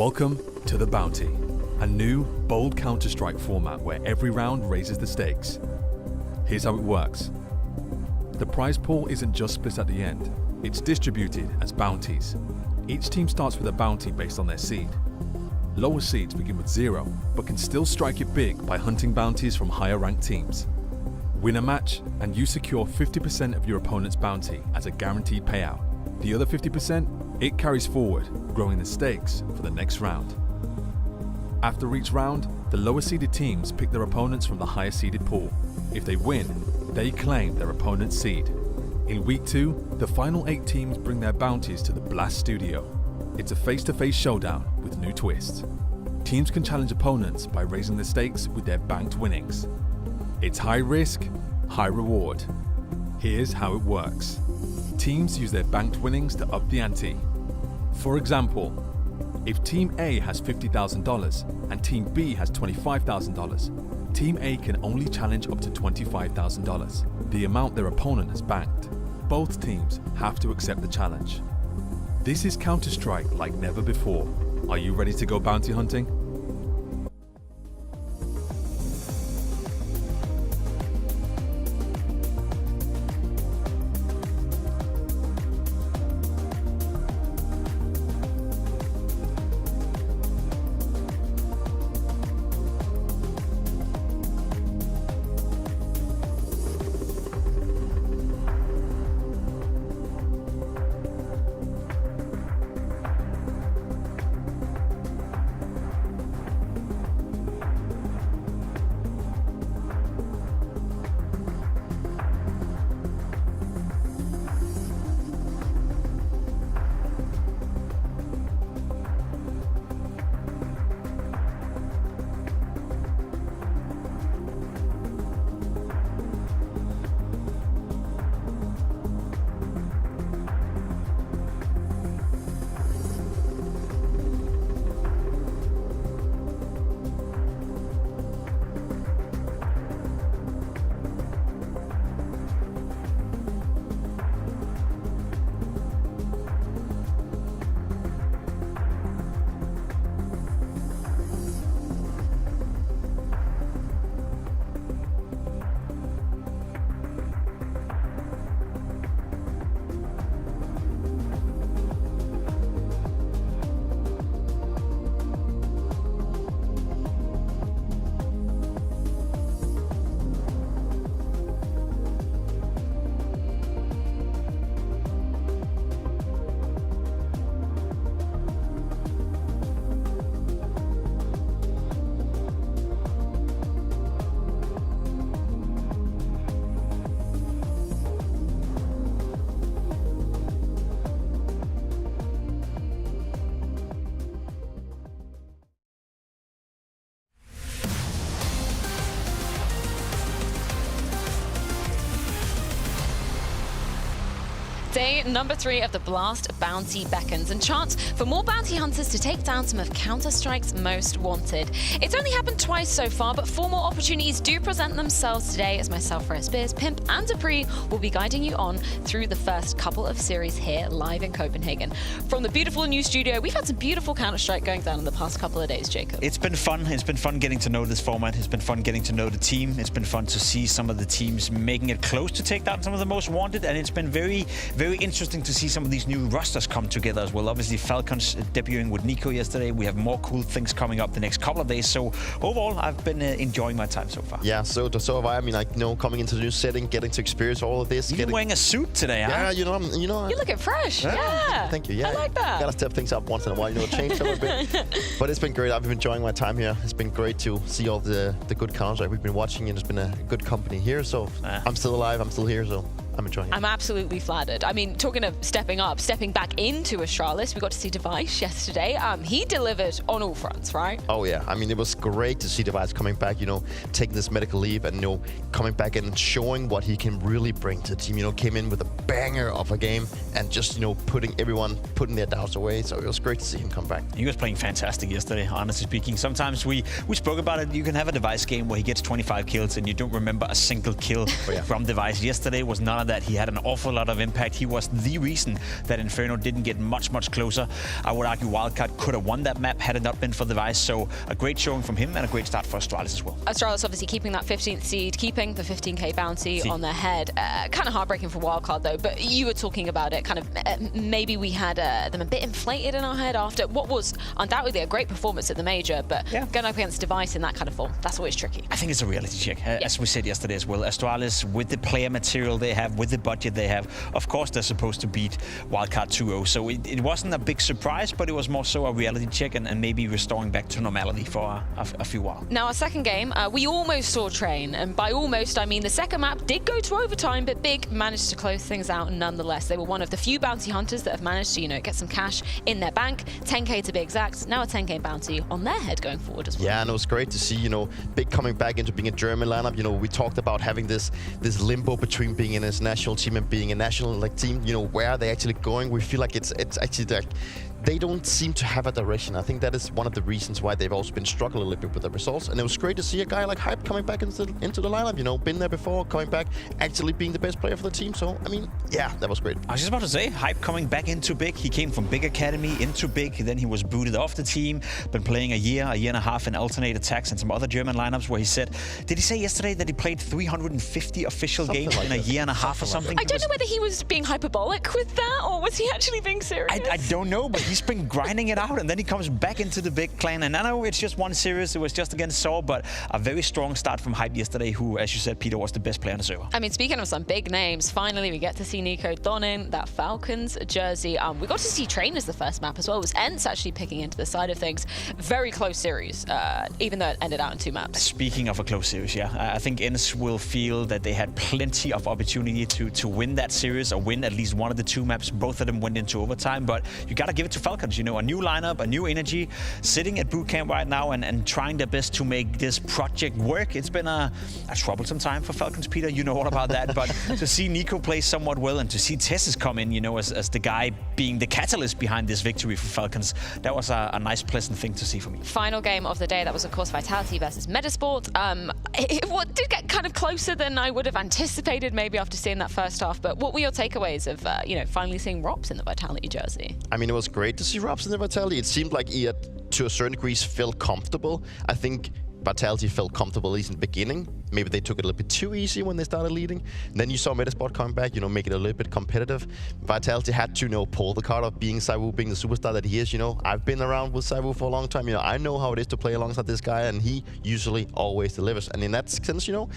Welcome to The Bounty, a new, bold Counter-Strike format where every round raises the stakes. Here's how it works. The prize pool isn't just split at the end, it's distributed as bounties. Each team starts with a bounty based on their seed. Lower seeds begin with 0, but can still strike it big by hunting bounties from higher ranked teams. Win a match and you secure 50% of your opponent's bounty as a guaranteed payout. The other 50%, it carries forward, growing the stakes for the next round. After each round, the lower seeded teams pick their opponents from the higher seeded pool. If they win, they claim their opponent's seed. In week 2, the final 8 teams bring their bounties to the Blast Studio. It's a face-to-face showdown with new twists. Teams can challenge opponents by raising the stakes with their banked winnings. It's high risk, high reward. Here's how it works. Teams use their banked winnings to up the ante. For example, if Team A has $50,000 and Team B has $25,000, Team A can only challenge up to $25,000, the amount their opponent has banked. Both teams have to accept the challenge. This is Counter-Strike like never before. Are you ready to go bounty hunting? Day number 3 of the Blast Bounty beckons and chants for more bounty hunters to take down some of Counter-Strike's most wanted. It's only happened twice so far, but 4 more opportunities do present themselves today as myself, Rare Spears, Pimp, and Dupree will be guiding you on through the first couple of series here live in Copenhagen. From the beautiful new studio, we've had some beautiful Counter-Strike going down in the past couple of days, Jacob. It's been fun. It's been fun getting to know this format. It's been fun getting to know the team. It's been fun to see some of the teams making it close to take down some of the most wanted, and it's been very interesting to see some of these new rosters come together as well. Obviously, Falcons debuting with Nico yesterday. We have more cool things coming up the next couple of days. So overall, I've been enjoying my time so far. Yeah, so have I. I mean, coming into the new setting, getting to experience all of this. You're wearing a suit today, yeah, huh? you looking fresh. Yeah. Thank you. Yeah, I like that. Gotta step things up once in a while, change a little bit. But it's been great. I've been enjoying my time here. It's been great to see all the good Counter-Strike we've been watching, and it's been a good company here. So I'm still alive. I'm still here. So I'm enjoying it. I'm absolutely flattered. I mean, talking of stepping up, stepping back into Astralis, we got to see Device yesterday. He delivered on all fronts, right? Oh yeah, I mean, it was great to see Device coming back, taking this medical leave and, coming back and showing what he can really bring to the team. Came in with a banger of a game and just, putting their doubts away. So it was great to see him come back. He was playing fantastic yesterday, honestly speaking. Sometimes we spoke about it. You can have a Device game where he gets 25 kills and you don't remember a single kill from Device. Yesterday was not corner, that he had an awful lot of impact. He was the reason that Inferno didn't get much closer. I would argue Wildcard could have won that map had it not been for the Vice. So a great showing from him and a great start for Astralis as well. Astralis obviously keeping that 15th seed, keeping the 15k bounty on their head. Kind of heartbreaking for Wildcard though, but you were talking about it, kind of maybe we had them a bit inflated in our head after what was undoubtedly a great performance at the major, but going up against Device in that kind of form, that's always tricky. I think it's a reality check, as we said yesterday as well. Astralis, with the player material they have, with the budget they have, of course they're supposed to beat Wildcard 2-0, so it wasn't a big surprise, but it was more so a reality check and maybe restoring back to normality for a few while. Now our second game, we almost saw Train, and by almost I mean the second map did go to overtime, but Big managed to close things out nonetheless. They were one of the few bounty hunters that have managed to, you know, get some cash in their bank, 10k to be exact, now a 10k bounty on their head going forward as well. Yeah, and it was great to see, you know, Big coming back into being a German lineup. You know, we talked about having this limbo between being in a national team and being a national team. You know, where are they actually going? We feel like it's actually like they don't seem to have a direction. I think that is one of the reasons why they've also been struggling a little bit with the results. And it was great to see a guy like Hype coming back into the lineup, you know, been there before, coming back, actually being the best player for the team. So, I mean, yeah, that was great. I was just about to say, Hype coming back into Big. He came from Big Academy into Big, then he was booted off the team, been playing a year and a half in alternate attacks and some other German lineups where he said, did he say yesterday that he played 350 official games in a year and a half or something? I don't know whether he was being hyperbolic with that or was he actually being serious? I don't know, but he's been grinding it out and then he comes back into the Big clan. And I know it's just one series, it was just against Saw, but a very strong start from Hype yesterday, who, as you said, Peter, was the best player on the server. I mean, speaking of some big names, finally we get to see Nico donning that Falcons jersey. We got to see Train as the first map as well. It was Ents actually picking into the side of things. Very close series, even though it ended out in 2 maps. Speaking of a close series, I think Ents will feel that they had plenty of opportunity to win that series or win at least one of the 2 maps. Both of them went into overtime, but you got to give it to Falcons. You know, a new lineup, a new energy, sitting at boot camp right now and trying their best to make this project work. It's been a troublesome time for Falcons, Peter. You know all about that, but to see Nico play somewhat well and to see Tessus come in, you know, as the guy being the catalyst behind this victory for Falcons, that was a nice, pleasant thing to see for me. Final game of the day, that was of course Vitality versus Metasport. It did get kind of closer than I would have anticipated maybe after seeing that first half, but what were your takeaways of, you know, finally seeing Rops in the Vitality jersey? I mean, it was great to see Rops in the Vitality. It seemed like he had, to a certain degree, felt comfortable. I think Vitality felt comfortable at least in the beginning. Maybe they took it a little bit too easy when they started leading. And then you saw Metasport come back, you know, make it a little bit competitive. Vitality had to, you know, pull the card of being Saiwu, being the superstar that he is. You know, I've been around with Saiwu for a long time. You know, I know how it is to play alongside this guy, and he usually always delivers. And in that sense, you know,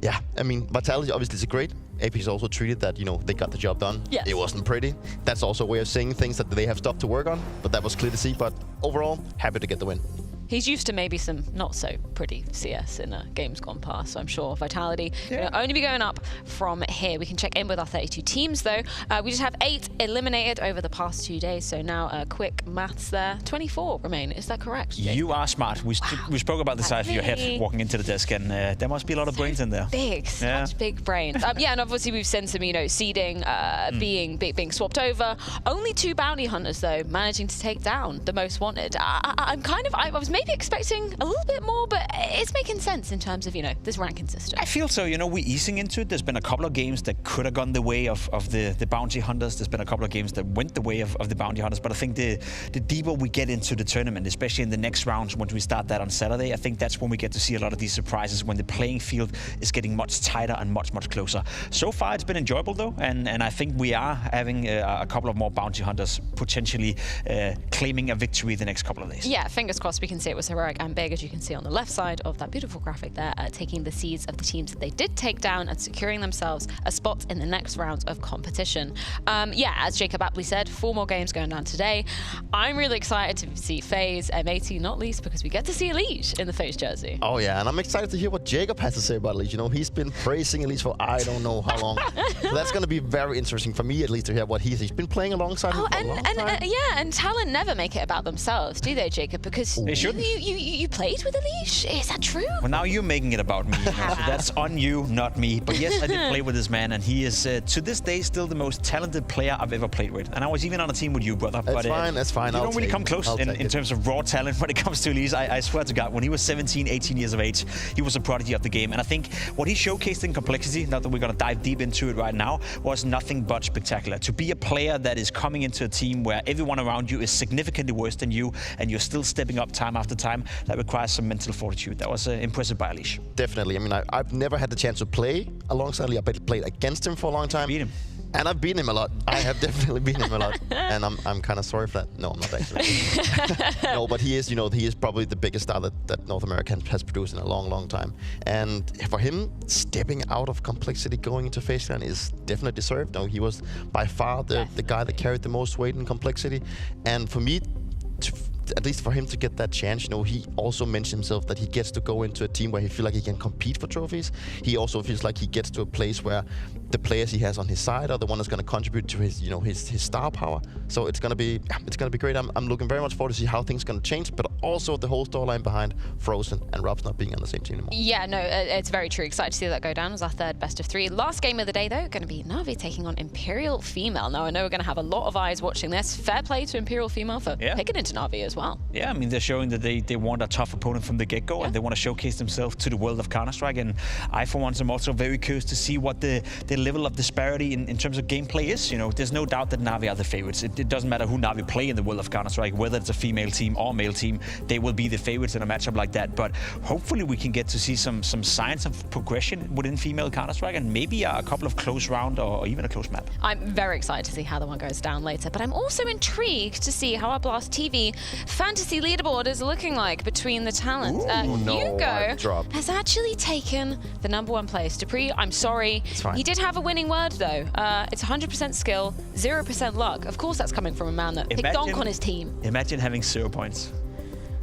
yeah, I mean, Vitality obviously is great. AP's also treated that, you know, they got the job done. Yes. It wasn't pretty. That's also a way of saying things that they have stuff to work on, but that was clear to see. But overall, happy to get the win. He's used to maybe some not so pretty CS in games gone past, so I'm sure Vitality will only be going up from here. We can check in with our 32 teams though. We just have 8 eliminated over the past 2 days, so now quick maths there. 24 remain, is that correct, Jake? You are smart. We spoke about the size of your head walking into the desk, and there must be a lot of brains in there. Big, such big brains. Yeah, and obviously we've seen some, you know, seeding being swapped over. Only 2 bounty hunters though, managing to take down the most wanted. I was maybe expecting a little bit more, but it's making sense in terms of, you know, this ranking system. I feel so. You know, we're easing into it. There's been a couple of games that could have gone the way of the bounty hunters. There's been a couple of games that went the way of the bounty hunters. But I think the deeper we get into the tournament, especially in the next rounds when we start that on Saturday, I think that's when we get to see a lot of these surprises, when the playing field is getting much tighter and much closer. So far, it's been enjoyable though, and I think we are having a couple of more bounty hunters potentially claiming a victory the next couple of days. Yeah, fingers crossed we can see it with Heroic and Big, as you can see on the left side of that beautiful graphic there, taking the seeds of the teams that they did take down and securing themselves a spot in the next round of competition. Yeah, as Jacob aptly said, 4 more games going down today. I'm really excited to see FaZe, M80, not least because we get to see Elite in the FaZe jersey. Oh yeah, and I'm excited to hear what Jacob has to say about Elite. You know, he's been praising Elite for I don't know how long. So that's going to be very interesting for me at least to hear what he's been playing alongside him for a long time. Yeah, and talent never make it about themselves, do they, Jacob? Because they shouldn't. You played with Elish? Is that true? Well, now you're making it about me. So that's on you, not me. But yes, I did play with this man, and he is, to this day, still the most talented player I've ever played with. And I was even on a team with you, brother. That's fine, that's fine. You don't really come close in terms of raw talent when it comes to Elish. I swear to God, when he was 17, 18 years of age, he was a prodigy of the game. And I think what he showcased in Complexity, not that we're going to dive deep into it right now, was nothing but spectacular. To be a player that is coming into a team where everyone around you is significantly worse than you, and you're still stepping up time after time, that requires some mental fortitude. That was impressive by Elish. Definitely. I mean, I've never had the chance to play alongside him. I played against him for a long time. Beat him. And I've beaten him a lot. I have definitely beaten him a lot. And I'm kind of sorry for that. No, I'm not actually. No, but he is, he is probably the biggest star that North America has produced in a long, long time. And for him, stepping out of Complexity, going into FaZe is definitely deserved. No, he was by far the guy that carried the most weight in Complexity. And for me, at least for him to get that chance, he also mentioned himself that he gets to go into a team where he feels like he can compete for trophies. He also feels like he gets to a place where the players he has on his side are the one that's going to contribute to his, his star power. So it's going to be great. I'm looking very much forward to see how things are going to change, but also the whole storyline behind Frozen and Rob's not being on the same team anymore. Yeah, no, it's very true. Excited to see that go down. It was our third best of 3. Last game of the day, though, going to be NaVi taking on Imperial Female. Now, I know we're going to have a lot of eyes watching this. Fair play to Imperial Female for picking into NaVi as well. Yeah, I mean, they're showing that they want a tough opponent from the get-go, and they want to showcase themselves to the world of Counter-Strike. And I, for once, am also very curious to see what the level of disparity in terms of gameplay is. There's no doubt that NaVi are the favorites. It doesn't matter who NaVi play in the world of Counter-Strike, whether it's a female team or male team, they will be the favorites in a matchup like that. But hopefully we can get to see some signs of progression within female Counter-Strike, and maybe a couple of close round or even a close map. I'm very excited to see how the one goes down later, but I'm also intrigued to see how our Blast TV fantasy leaderboard is looking like between the talent. Hugo has actually taken the #1 place. Dupree, I'm sorry. It's fine. He did have a winning word, though. It's 100% skill, 0% luck. Of course, that's coming from a man that picked Donk on his team. Imagine having 0 points.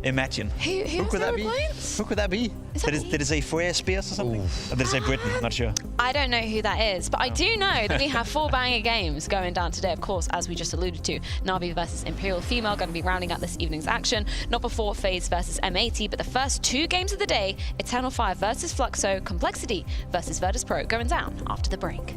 Imagine. Who could that be? Points? Who could that be? Did it say Freya Spears or something? Or did it say Britain? Not sure. I don't know who that is, but I do know that we have 4 banger games going down today. Of course, as we just alluded to, NaVi versus Imperial Female going to be rounding out this evening's action. Not before FaZe versus M80, but the first 2 games of the day, Eternal Fire versus Fluxo, Complexity versus Virtus Pro, going down after the break.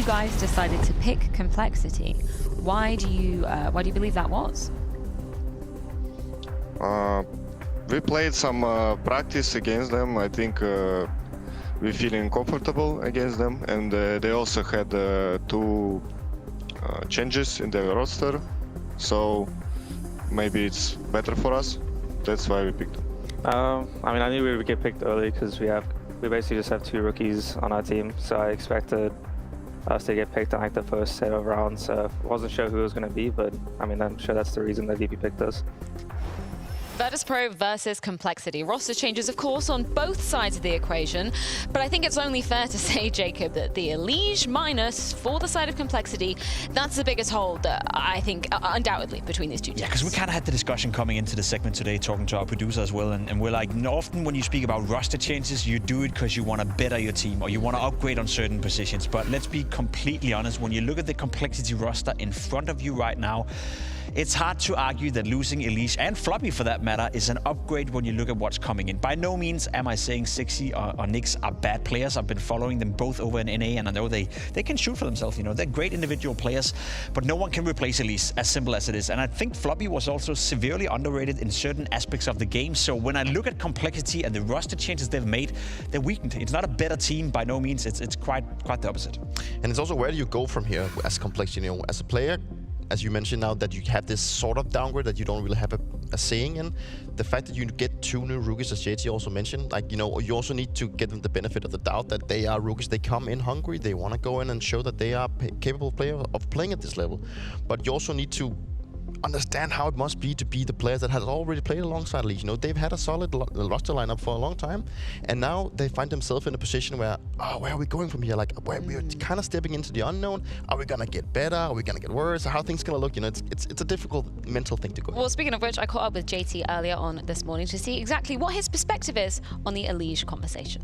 guys decided to pick Complexity. Why do you believe that was? We played some practice against them. I think we're feeling comfortable against them, and they also had 2 changes in their roster, so maybe it's better for us. That's why we picked them. I mean, I knew we would get picked early because we basically just have 2 rookies on our team, so I expected us to get picked on like the first set of rounds. So I wasn't sure who it was going to be, but I mean, I'm sure that's the reason that VP picked us. Virtus.pro versus Complexity. Roster changes, of course, on both sides of the equation, but I think it's only fair to say, Jacob, that the Elige minus for the side of Complexity, that's the biggest hold, I think, undoubtedly, between these 2 teams. Yeah, because we kind of had the discussion coming into the segment today, talking to our producer as well, and we're like, often when you speak about roster changes, you do it because you want to better your team or you want to upgrade on certain positions. But let's be completely honest, when you look at the Complexity roster in front of you right now, it's hard to argue that losing Elige, and Floppy for that matter, is an upgrade when you look at what's coming in. By no means am I saying Sixy or Nyx are bad players. I've been following them both over in NA, and I know they can shoot for themselves. You know, they're great individual players, but no one can replace Elige, as simple as it is. And I think Floppy was also severely underrated in certain aspects of the game. So when I look at Complexity and the roster changes they've made, they're weakened. It's not a better team by no means. It's quite the opposite. And it's also where do you go from here as Complexity? You know, as a player, as you mentioned now, that you have this sort of downgrade that you don't really have a saying in. The fact that you get 2 new rookies, as JT also mentioned, like, you know, you also need to give them the benefit of the doubt that they are rookies. They come in hungry. They want to go in and show that they are capable player of playing at this level. But you also need to understand how it must be to be the players that has already played alongside Elige. You know, they've had a solid roster lineup for a long time, and now they find themselves in a position where, oh, where are we going from here? Like, where we're kind of stepping into the unknown. Are we gonna get better? Are we gonna get worse? How are things gonna look? You know, it's a difficult mental thing to go. Well, speaking of which, I caught up with JT earlier on this morning to see exactly what his perspective is on the Elige conversation.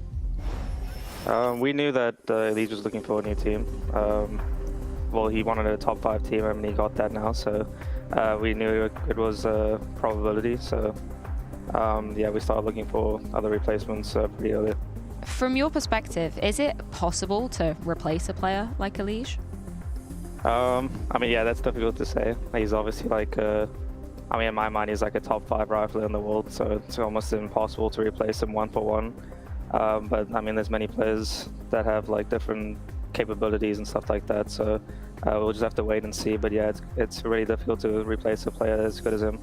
We knew that Elige was looking for a new team. Well, he wanted a top 5 team, and he got that now. So we knew it was a probability. So yeah, we started looking for other replacements pretty early. From your perspective, is it possible to replace a player like Elige? I mean, yeah, that's difficult to say. He's obviously like, I mean, in my mind, he's like a top 5 rifler in the world. So it's almost impossible to replace him 1 for 1. But I mean, there's many players that have like different capabilities and stuff like that. So we'll just have to wait and see. But yeah, it's really difficult to replace a player as good as him.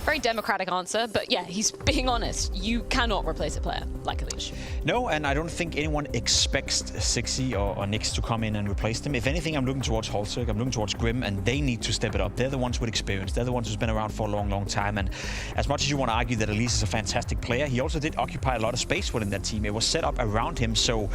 Very democratic answer, but yeah, he's being honest. You cannot replace a player like Elige. No, and I don't think anyone expects Sixy or Nyx to come in and replace them. If anything, I'm looking towards Halcirk, I'm looking towards Grim, and they need to step it up. They're the ones with experience. They're the ones who's been around for a long, long time. And as much as you want to argue that Elige is a fantastic player, he also did occupy a lot of space within that team. It was set up around him, so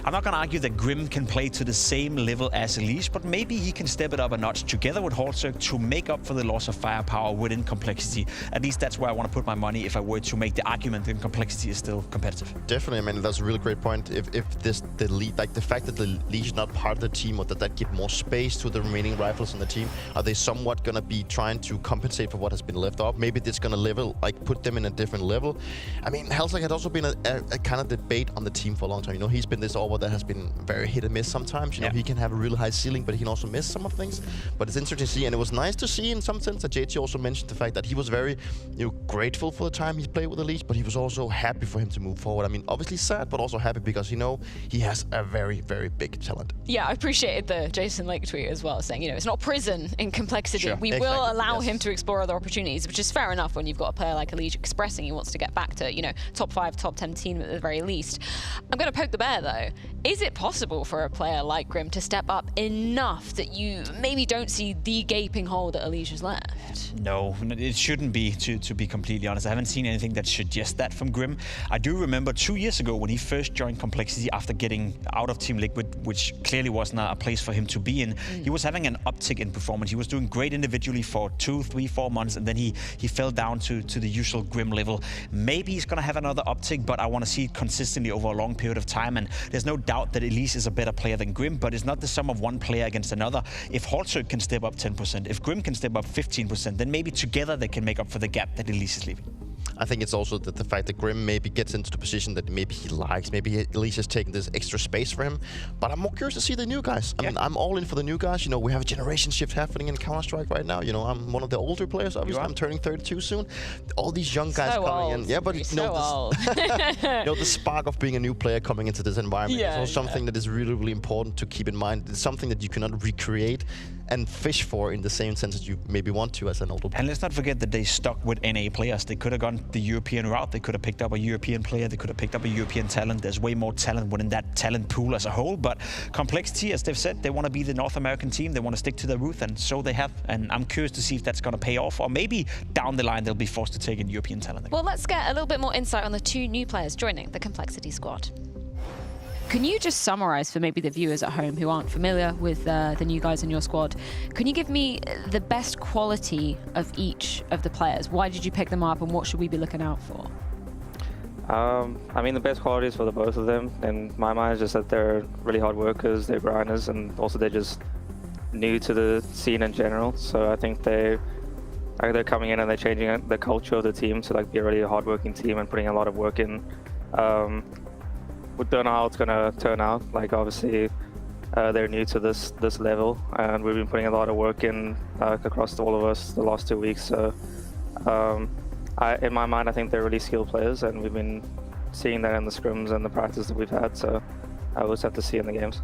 I'm not going to argue that Grim can play to the same level as Elige, but maybe he can step it up a notch together with Halcirk to make up for the loss of firepower within Complexity. At least that's where I want to put my money if I were to make the argument that Complexity is still competitive. Definitely, I mean, that's a really great point. If the lead, like the fact that the Elige is not part of the team, or that give more space to the remaining rifles in the team, are they somewhat gonna be trying to compensate for what has been left off? Maybe this gonna level, like put them in a different level. I mean, Halcirk had also been a kind of debate on the team for a long time. You know, he's been this over that has been very hit and miss sometimes. You know, he can have a really high ceiling, but he can also miss some of things. But it's interesting to see, and it was nice to see in some sense that JT also mentioned the fact that he was very, you know, grateful for the time he's played with Elige, but he was also happy for him to move forward. I mean, obviously sad, but also happy because, you know, he has a very, very big talent. Yeah, I appreciated the Jason Lake tweet as well, saying, you know, it's not prison in Complexity. Sure. We will allow him to explore other opportunities, which is fair enough when you've got a player like Elige expressing he wants to get back to, you know, top 5, top 10 team at the very least. I'm going to poke the bear, though. Is it possible for a player like Grim to step up enough that you maybe don't see the gaping hole that Elige has left? No, it shouldn't be, to be completely honest. I haven't seen anything that suggests that from Grim. I do remember 2 years ago when he first joined Complexity after getting out of Team Liquid, which clearly wasn't a place for him to be in. He was having an uptick in performance. He was doing great individually for 2, 3, 4 months, and then he fell down to the usual Grim level. Maybe he's going to have another uptick, but I want to see it consistently over a long period of time. And there's no doubt that Elige is a better player than Grim, but it's not the sum of one player against another. If Halcirk can step up 10%, if Grim can step up 15%, then maybe together they can make up for the gap that Elige is leaving. I think it's also the fact that Grim maybe gets into the position that maybe he likes. Maybe at least is taking this extra space for him. But I'm more curious to see the new guys. I mean, I'm all in for the new guys. You know, we have a generation shift happening in Counter-Strike right now. You know, I'm one of the older players, obviously. I'm turning 32 soon. All these young guys coming in. Yeah, but you know, you know, the spark of being a new player coming into this environment is also something that is really, really important to keep in mind. It's something that you cannot recreate and fish for in the same sense as you maybe want to as an older player. And let's not forget that they stuck with NA players. They could have gone the European route. They could have picked up a European player. They could have picked up a European talent. There's way more talent within that talent pool as a whole. But complexity, as they've said, they want to be the North American team. They want to stick to their roots, and so they have. And I'm curious to see if that's going to pay off, or maybe down the line they'll be forced to take in European talent again. Well, let's get a little bit more insight on the two new players joining the Complexity squad. Can you just summarize for maybe the viewers at home who aren't familiar with the new guys in your squad? Can you give me the best quality of each of the players? Why did you pick them up, and what should we be looking out for? I mean, the best qualities for the both of them, in my mind, is just that they're really hard workers, they're grinders, and also they're just new to the scene in general. So I think they're coming in and they're changing the culture of the team to like be a really hard-working team and putting a lot of work in. We don't know how it's gonna turn out. Like obviously, they're new to this level, and we've been putting a lot of work in across all of us the last 2 weeks. So, in my mind, I think they're really skilled players, and we've been seeing that in the scrims and the practice that we've had. So, I will just have to see in the games.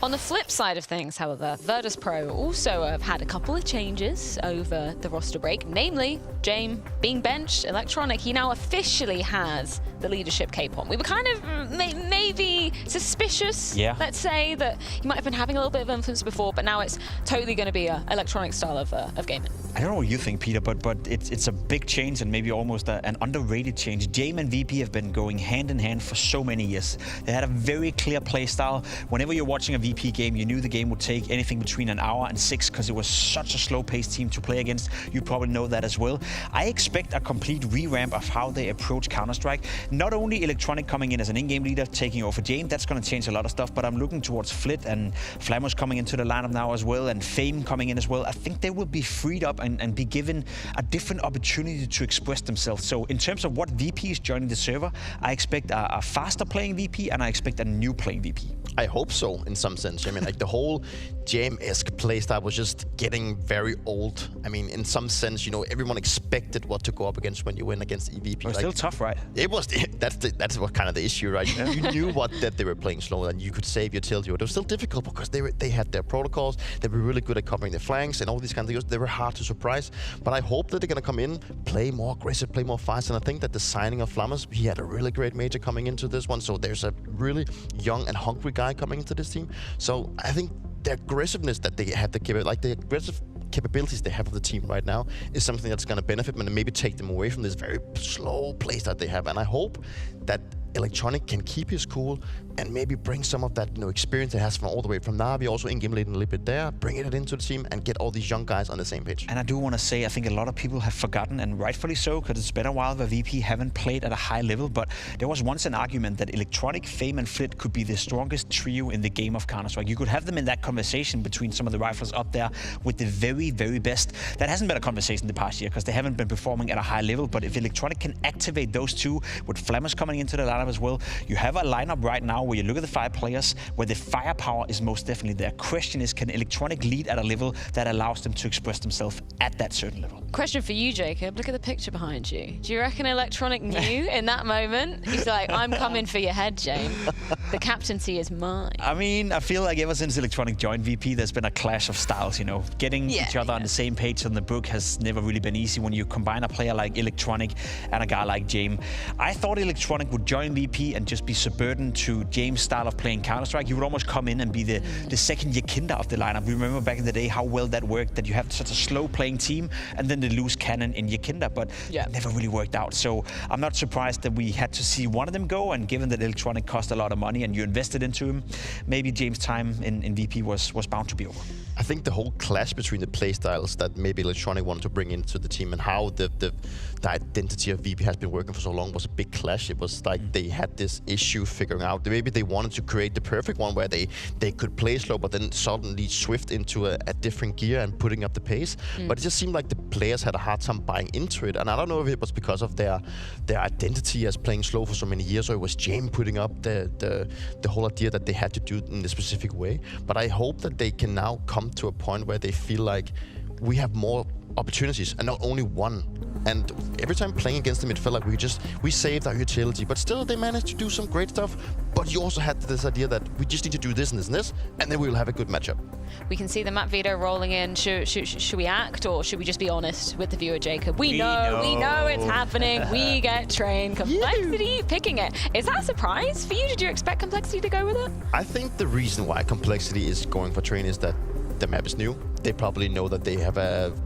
On the flip side of things, however, Virtus.pro also have had a couple of changes over the roster break, namely James being benched, Electronic. He now officially has the leadership cape on. We were kind of maybe suspicious, let's say, that he might have been having a little bit of influence before, but now it's totally going to be a Electronic style of gaming. I don't know what you think, Peter, but it's a big change and maybe almost an underrated change. James and VP have been going hand in hand for so many years. They had a very clear play style. Whenever you're watching a VP game, you knew the game would take anything between an hour and 6 because it was such a slow-paced team to play against. You probably know that as well. I expect a complete revamp of how they approach Counter-Strike. Not only Electronic coming in as an in-game leader, taking over James, that's going to change a lot of stuff, but I'm looking towards Flit and Flammers coming into the lineup now as well, and Fame coming in as well. I think they will be freed up and be given a different opportunity to express themselves. So in terms of what VP is joining the server, I expect a faster playing VP, and I expect a new playing VP. I hope so, in some sense. I mean, like the whole James-esque playstyle was just getting very old. I mean, in some sense, you know, everyone expected what to go up against when you win against EVP. It was still tough, right? It was. That's what kind of the issue, right? You knew that they were playing slow, and you could save your tilt. It was still difficult because they had their protocols. They were really good at covering their flanks and all these kinds of things. They were hard to surprise. But I hope that they're gonna come in, play more aggressive, play more fast. And I think that the signing of Flammers, he had a really great major coming into this one. So there's a really young and hungry guy coming into this team. So I think the aggressiveness that they had, the aggressive capabilities they have of the team right now is something that's going to benefit them and maybe take them away from this very slow place that they have. And I hope that Electronic can keep his cool and maybe bring some of that, you know, experience they has from all the way from NaVi, also in-game leading a little bit there, bring it into the team and get all these young guys on the same page. And I do want to say, I think a lot of people have forgotten, and rightfully so, because it's been a while that VP haven't played at a high level, but there was once an argument that Electronic, Fame and Flit could be the strongest trio in the game of Counter-Strike. You could have them in that conversation between some of the rifles up there with the very, very best. That hasn't been a conversation the past year because they haven't been performing at a high level, but if Electronic can activate those two with Flammers coming into the lineup as well, you have a lineup right now where you look at the 5 players where the firepower is most definitely there. Question is, can Electronic lead at a level that allows them to express themselves at that certain level? Question for you, Jacob. Look at the picture behind you. Do you reckon Electronic knew in that moment? He's like, I'm coming for your head, James. The captaincy is mine. I mean, I feel like ever since Electronic joined VP, there's been a clash of styles, you know. Getting each other on the same page on the book has never really been easy when you combine a player like Electronic and a guy like James. I thought Electronic would join VP and just be subordinate to James' style of playing Counter-Strike. He would almost come in and be the second Yakinda of the lineup. We remember back in the day how well that worked, that you have such a slow playing team and then the loose cannon in Yakinda, but it never really worked out. So I'm not surprised that we had to see one of them go, and given that Electronic cost a lot of money and you invested into him, maybe James' time in VP was bound to be over. I think the whole clash between the playstyles that maybe Electronic wanted to bring into the team and how the identity of VP has been working for so long was a big clash. It was like they they had this issue figuring out. Maybe they wanted to create the perfect one where they could play slow, but then suddenly shift into a different gear and putting up the pace. But it just seemed like the players had a hard time buying into it. And I don't know if it was because of their identity as playing slow for so many years, or it was James putting up the whole idea that they had to do it in a specific way. But I hope that they can now come to a point where they feel like we have more opportunities and not only one. And every time playing against them, it felt like we saved our utility, but still they managed to do some great stuff. But you also had this idea that we just need to do this and this and this, and then we'll have a good matchup. We can see the map veto rolling in. Should we act, or should we just be honest with the viewer, Jacob? We know it's happening. We get Train. Complexity picking it. Is that a surprise for you? Did you expect Complexity to go with it? I think the reason why Complexity is going for Train is that the map is new. They probably know that they have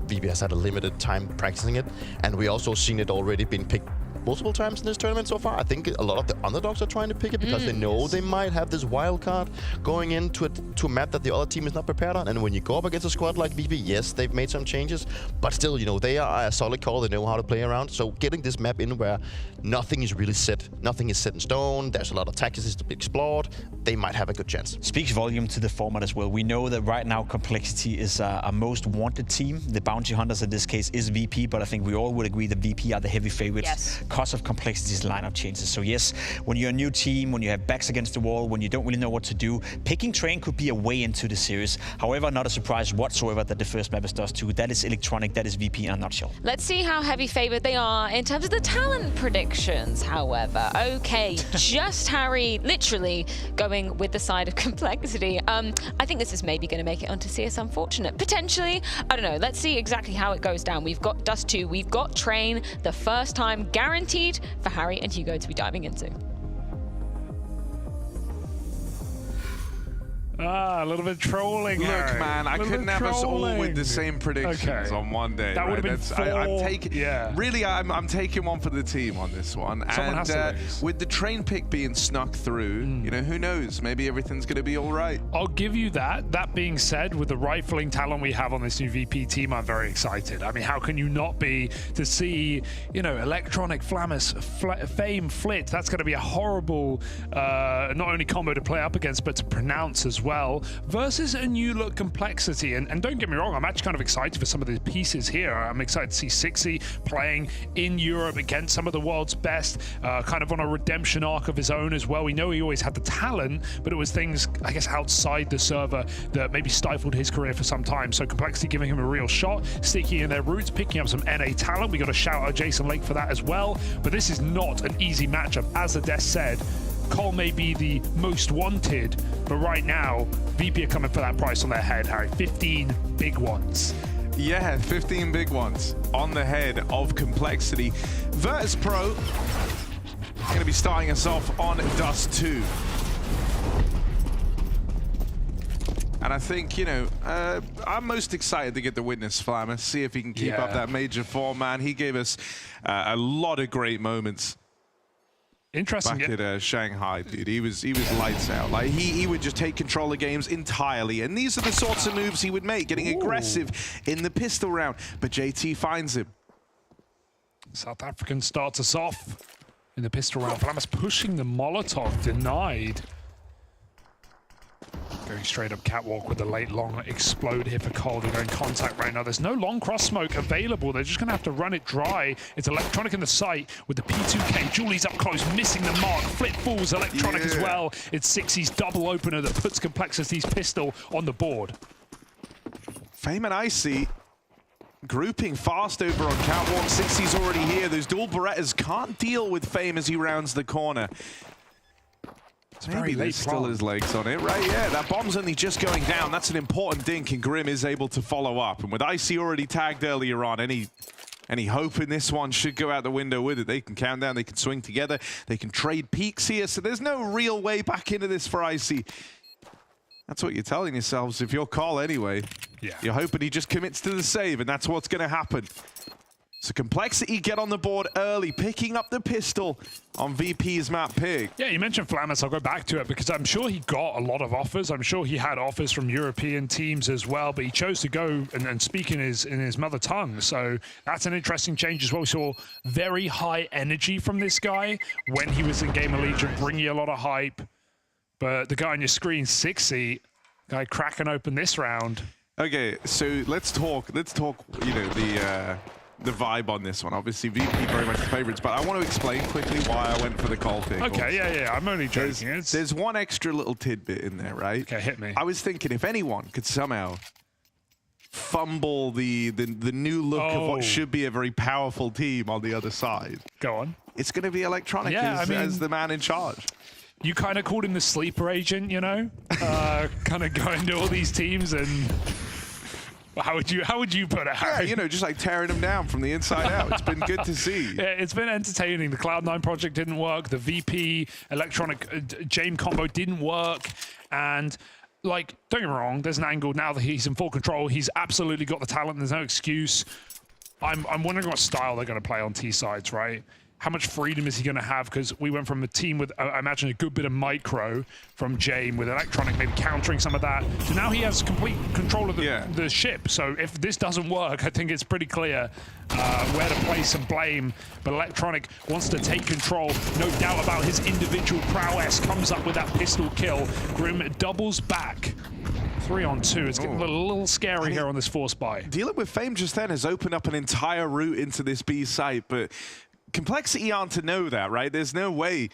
VP has had a limited time practicing it, and we also seen it already been picked multiple times in this tournament so far. I think a lot of the underdogs are trying to pick it because they know they might have this wild card going into a map that the other team is not prepared on. And when you go up against a squad like VP, yes, they've made some changes, but still, you know, they are a solid call. They know how to play around. So getting this map in where nothing is really set, nothing is set in stone, there's a lot of tactics to be explored, they might have a good chance. Speaks volume to the format as well. We know that right now Complexity is a most wanted team. The Bounty Hunters in this case is VP, but I think we all would agree that VP are the heavy favorites because of Complexity's lineup changes. So yes, when you're a new team, when you have backs against the wall, when you don't really know what to do, picking Train could be a way into the series. However, not a surprise whatsoever that the first map is Dust 2. That is Electronic, that is VP in a nutshell. Let's see how heavy favored they are in terms of the talent predictions, however. Okay, just Harry literally going with the side of Complexity. I think this is maybe going to make it onto CS Unfortunate. Potentially, I don't know. Let's see exactly how it goes down. We've got Dust 2, we've got Train, the first time guaranteed for Harry and Hugo to be diving into. A little bit trolling. Look, Harry. man, I couldn't have us all with the same predictions on one day. That would have been four. I'm taking, really, I'm taking one for the team on this one. Someone has to lose. With the Train pick being snuck through, you know, who knows? Maybe everything's going to be all right. I'll give you that. That being said, with the rifling talent we have on this new VP team, I'm very excited. I mean, how can you not be to see, you know, Electronic, Flamus, Fame, Flit? That's going to be a horrible, not only combo to play up against, but to pronounce as well, versus a new look Complexity. And don't get me wrong, I'm actually kind of excited for some of the pieces here. I'm excited to see Sixy playing in Europe against some of the world's best, kind of on a redemption arc of his own as well. We know he always had the talent, but it was things, I guess, outside the server that maybe stifled his career for some time. So Complexity giving him a real shot, sticking in their roots, picking up some NA talent. We got to shout out Jason Lake for that as well. But this is not an easy matchup. As the Death said, Cole may be the most wanted, but right now, VP are coming for that price on their head, Harry. 15 big ones. Yeah, 15 big ones on the head of Complexity. Virtus Pro going to be starting us off on Dust 2. And I think, you know, I'm most excited to get the witness Flammer, see if he can keep up that major form, man. He gave us a lot of great moments. Interesting. Back at Shanghai, dude, he was lights out. Like he would just take control of games entirely, and these are the sorts of moves he would make, getting aggressive in the pistol round. But JT finds him. South African starts us off in the pistol round. Flamus pushing the Molotov, denied. Going straight up catwalk with the late long explode here for Cole. They're going contact right now. There's no long cross smoke available. They're just going to have to run it dry. It's Electronic in the sight with the P2K. Julie's up close, missing the mark. Flip falls Electronic as well. It's Sixy's double opener that puts Complexity's pistol on the board. Fame and Icy grouping fast over on catwalk. Sixy's already here. Those dual Berettas can't deal with Fame as he rounds the corner. Maybe there still his legs on it, right? Yeah, that bomb's only just going down. That's an important dink, and Grim is able to follow up. And with Icy already tagged earlier on, any hope in this one should go out the window with it. They can count down, they can swing together, they can trade peaks here, so there's no real way back into this for Icy. That's what you're telling yourselves if you're Carl anyway. Yeah. You're hoping he just commits to the save, and that's what's going to happen. So Complexity get on the board early, picking up the pistol on VP's map pick. Yeah, you mentioned Flamus. I'll go back to it because I'm sure he got a lot of offers. I'm sure he had offers from European teams as well, but he chose to go and speak in his mother tongue. So that's an interesting change as well. We saw very high energy from this guy when he was in Game of Legion, bringing you a lot of hype. But the guy on your screen, 6-seat, guy cracking open this round. Okay, so let's talk, you know, the vibe on this one. Obviously, VP very much the favorites, but I want to explain quickly why I went for the Cole pick. Okay, yeah, I'm only joking. There's one extra little tidbit in there, right? Okay, hit me. I was thinking if anyone could somehow fumble the new look of what should be a very powerful team on the other side. Go on. It's going to be Electronic as the man in charge. You kind of called him the sleeper agent, you know? Kind of going to all these teams and... How would you put it, Harry? Yeah, you know, just like tearing them down from the inside out. It's been good to see. Yeah, it's been entertaining. The Cloud9 project didn't work. The VP Electronic Jame combo didn't work. And, like, don't get me wrong, there's an angle now that he's in full control. He's absolutely got the talent. There's no excuse. I'm wondering what style they're going to play on T-sides, right? How much freedom is he going to have? Because we went from a team with, I imagine, a good bit of micro from Jame, with Electronic maybe countering some of that. So now he has complete control of the ship. So if this doesn't work, I think it's pretty clear where to place some blame. But Electronic wants to take control. No doubt about his individual prowess. Comes up with that pistol kill. Grim doubles back. 3-on-2. It's getting a little scary here on this force buy. Dealing with Fame just then has opened up an entire route into this B site, but Complexity aren't to know that, right? There's no way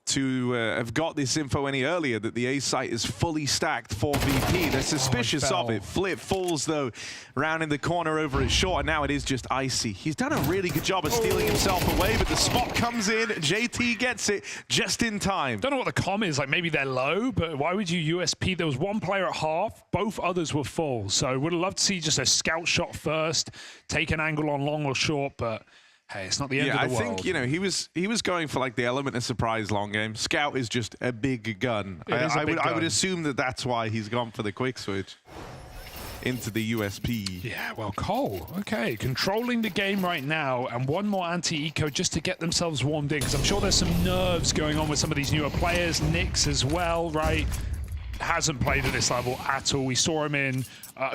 to have got this info any earlier that the A site is fully stacked for VP. They're suspicious of it. Flip falls, though, round in the corner over his short, and now it is just Icy. He's done a really good job of stealing himself away, but the spot comes in. JT gets it just in time. Don't know what the comm is. Like, maybe they're low, but why would you USP? There was one player at half. Both others were full. So would have loved to see just a scout shot first, take an angle on long or short, but... Hey, it's not the end of the world. Yeah, I think, you know, he was going for like the element of surprise long game. Scout is just a big gun. I would assume that that's why he's gone for the quick switch into the USP. Yeah, well, Cole, okay, controlling the game right now, and one more anti-eco just to get themselves warmed in, because I'm sure there's some nerves going on with some of these newer players. Nyx as well, right? Hasn't played at this level at all. We saw him in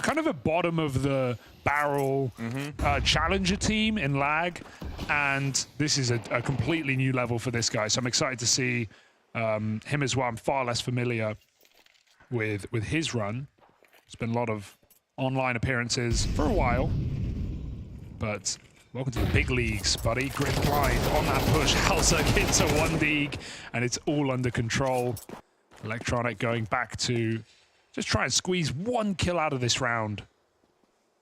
kind of a bottom of the barrel challenger team in lag, and this is a completely new level for this guy. So I'm excited to see him as well. I'm far less familiar with his run. It's been a lot of online appearances for a while, but welcome to the big leagues, buddy. Grid blind on that push. Halzak hits a 1-dig, and it's all under control. Electronic going back to just try and squeeze one kill out of this round.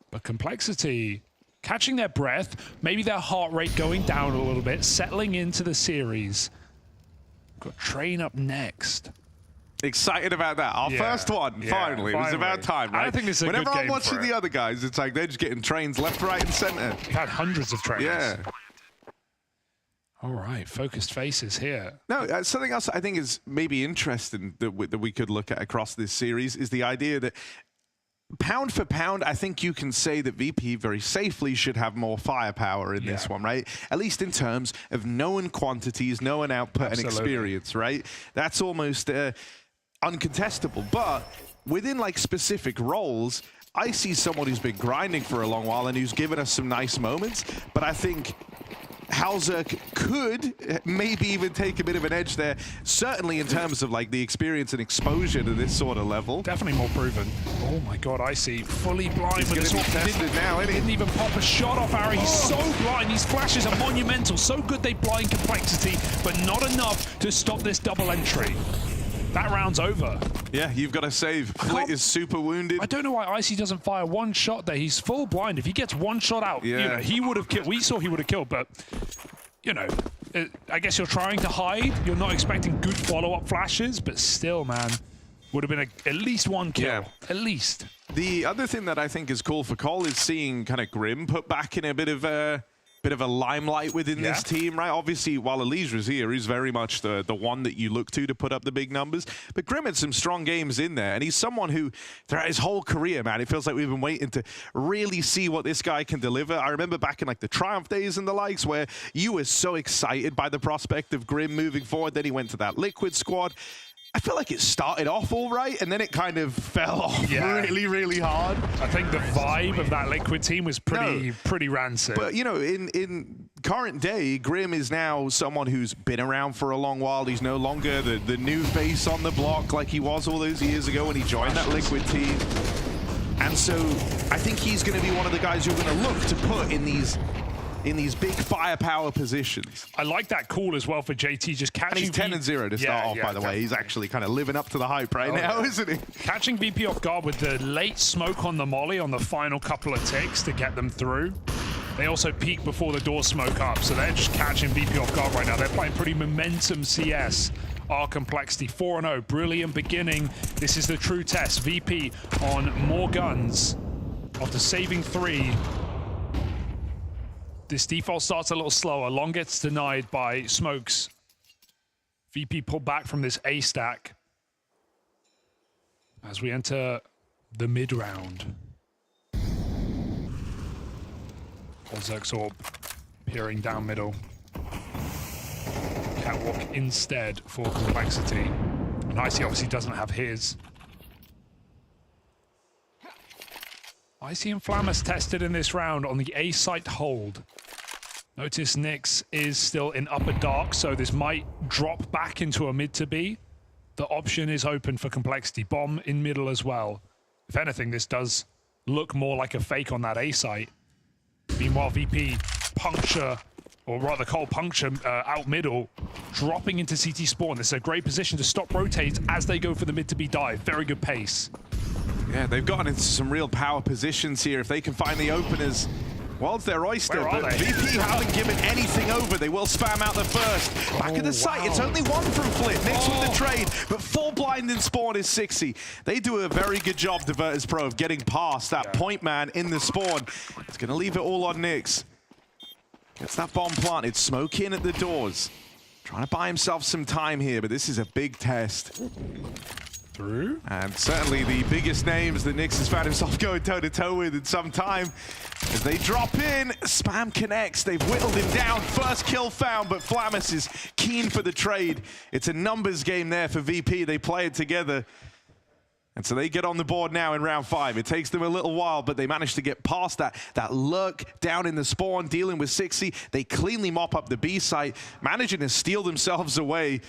But Complexity catching their breath, maybe their heart rate going down a little bit, settling into the series. Got Train up next. Excited about that. Our first one, finally. It was about time, right? I think this is a Whenever good game I'm watching for the other guys, it's like they're just getting trains left, right, and center. We've had hundreds of trains. Yeah. All right, focused faces here. No, something else I think is maybe interesting that we could look at across this series is the idea that pound for pound, I think you can say that VP very safely should have more firepower in this one, right? At least in terms of known quantities, known output, and experience, right? That's almost uncontestable. But within like specific roles, I see someone who's been grinding for a long while and who's given us some nice moments, but I think Halzak could maybe even take a bit of an edge there, certainly in terms of like the experience and exposure to this sort of level. Definitely more proven. Oh my god, I see. Fully blind with this one. Didn't even pop a shot off Harry. He's so blind. These flashes are monumental. So good they blind Complexity, but not enough to stop this double entry. That round's over. Yeah, you've got to save. Flit is super wounded. I don't know why Icy doesn't fire one shot there. He's full blind. If he gets one shot out, you know, he would have killed. We saw he would have killed, but, you know, I guess you're trying to hide. You're not expecting good follow-up flashes, but still, man, would have been at least one kill. Yeah. At least. The other thing that I think is cool for Cole is seeing kind of Grim put back in a bit of bit of a limelight within this team, right? Obviously, while Elijah's here, he's very much the one that you look to put up the big numbers. But Grim had some strong games in there, and he's someone who, throughout his whole career, man, it feels like we've been waiting to really see what this guy can deliver. I remember back in like the Triumph days and the likes, where you were so excited by the prospect of Grim moving forward. Then he went to that Liquid squad. I feel like it started off all right, and then it kind of fell off really, really hard. I think the vibe of that Liquid team was pretty rancid. But, you know, in current day, Grim is now someone who's been around for a long while. He's no longer the new face on the block like he was all those years ago when he joined that Liquid team. And so I think he's going to be one of the guys you're going to look to put in these big firepower positions. I like that call as well for JT, just catching. And he's 10-0 to start off, by the way. He's actually kind of living up to the hype right now, isn't he? Catching VP off guard with the late smoke on the molly on the final couple of ticks to get them through. They also peek before the doors smoke up, so they're just catching VP off guard right now. They're playing pretty momentum CS. Our Complexity 4-0, brilliant beginning. This is the true test. VP on more guns after saving 3. This default starts a little slower. Long gets denied by smokes. VP pulled back from this A stack as we enter the mid round. Ozerk's Orb peering down middle. Catwalk instead for Complexity. And Icy obviously doesn't have his. Icy and Flammus tested in this round on the A site hold. Notice Nyx is still in upper dark, so this might drop back into a mid to B. The option is open for Complexity. Bomb in middle as well. If anything, this does look more like a fake on that A site. Meanwhile, VP puncture, or rather Cole puncture out middle, dropping into CT spawn. This is a great position to stop rotates as they go for the mid to B dive. Very good pace. Yeah, they've gotten into some real power positions here. If they can find the openers, well, it's their oyster. But VP haven't given anything over. They will spam out the first. Back at the site, it's only one from Flit. Nyx with the trade, but full blind in spawn is 60. They do a very good job, the Virtus Pro, of getting past that point man in the spawn. It's going to leave it all on Nyx. Gets that bomb planted, smoke in at the doors. Trying to buy himself some time here, but this is a big test. Through. And certainly the biggest names that Nyx has found himself going toe-to-toe with in some time. As they drop in, spam connects. They've whittled him down. First kill found, but Flammus is keen for the trade. It's a numbers game there for VP. They play it together. And so they get on the board now in round 5. It takes them a little while, but they manage to get past that lurk down in the spawn, dealing with 60. They cleanly mop up the B site, managing to steal themselves away.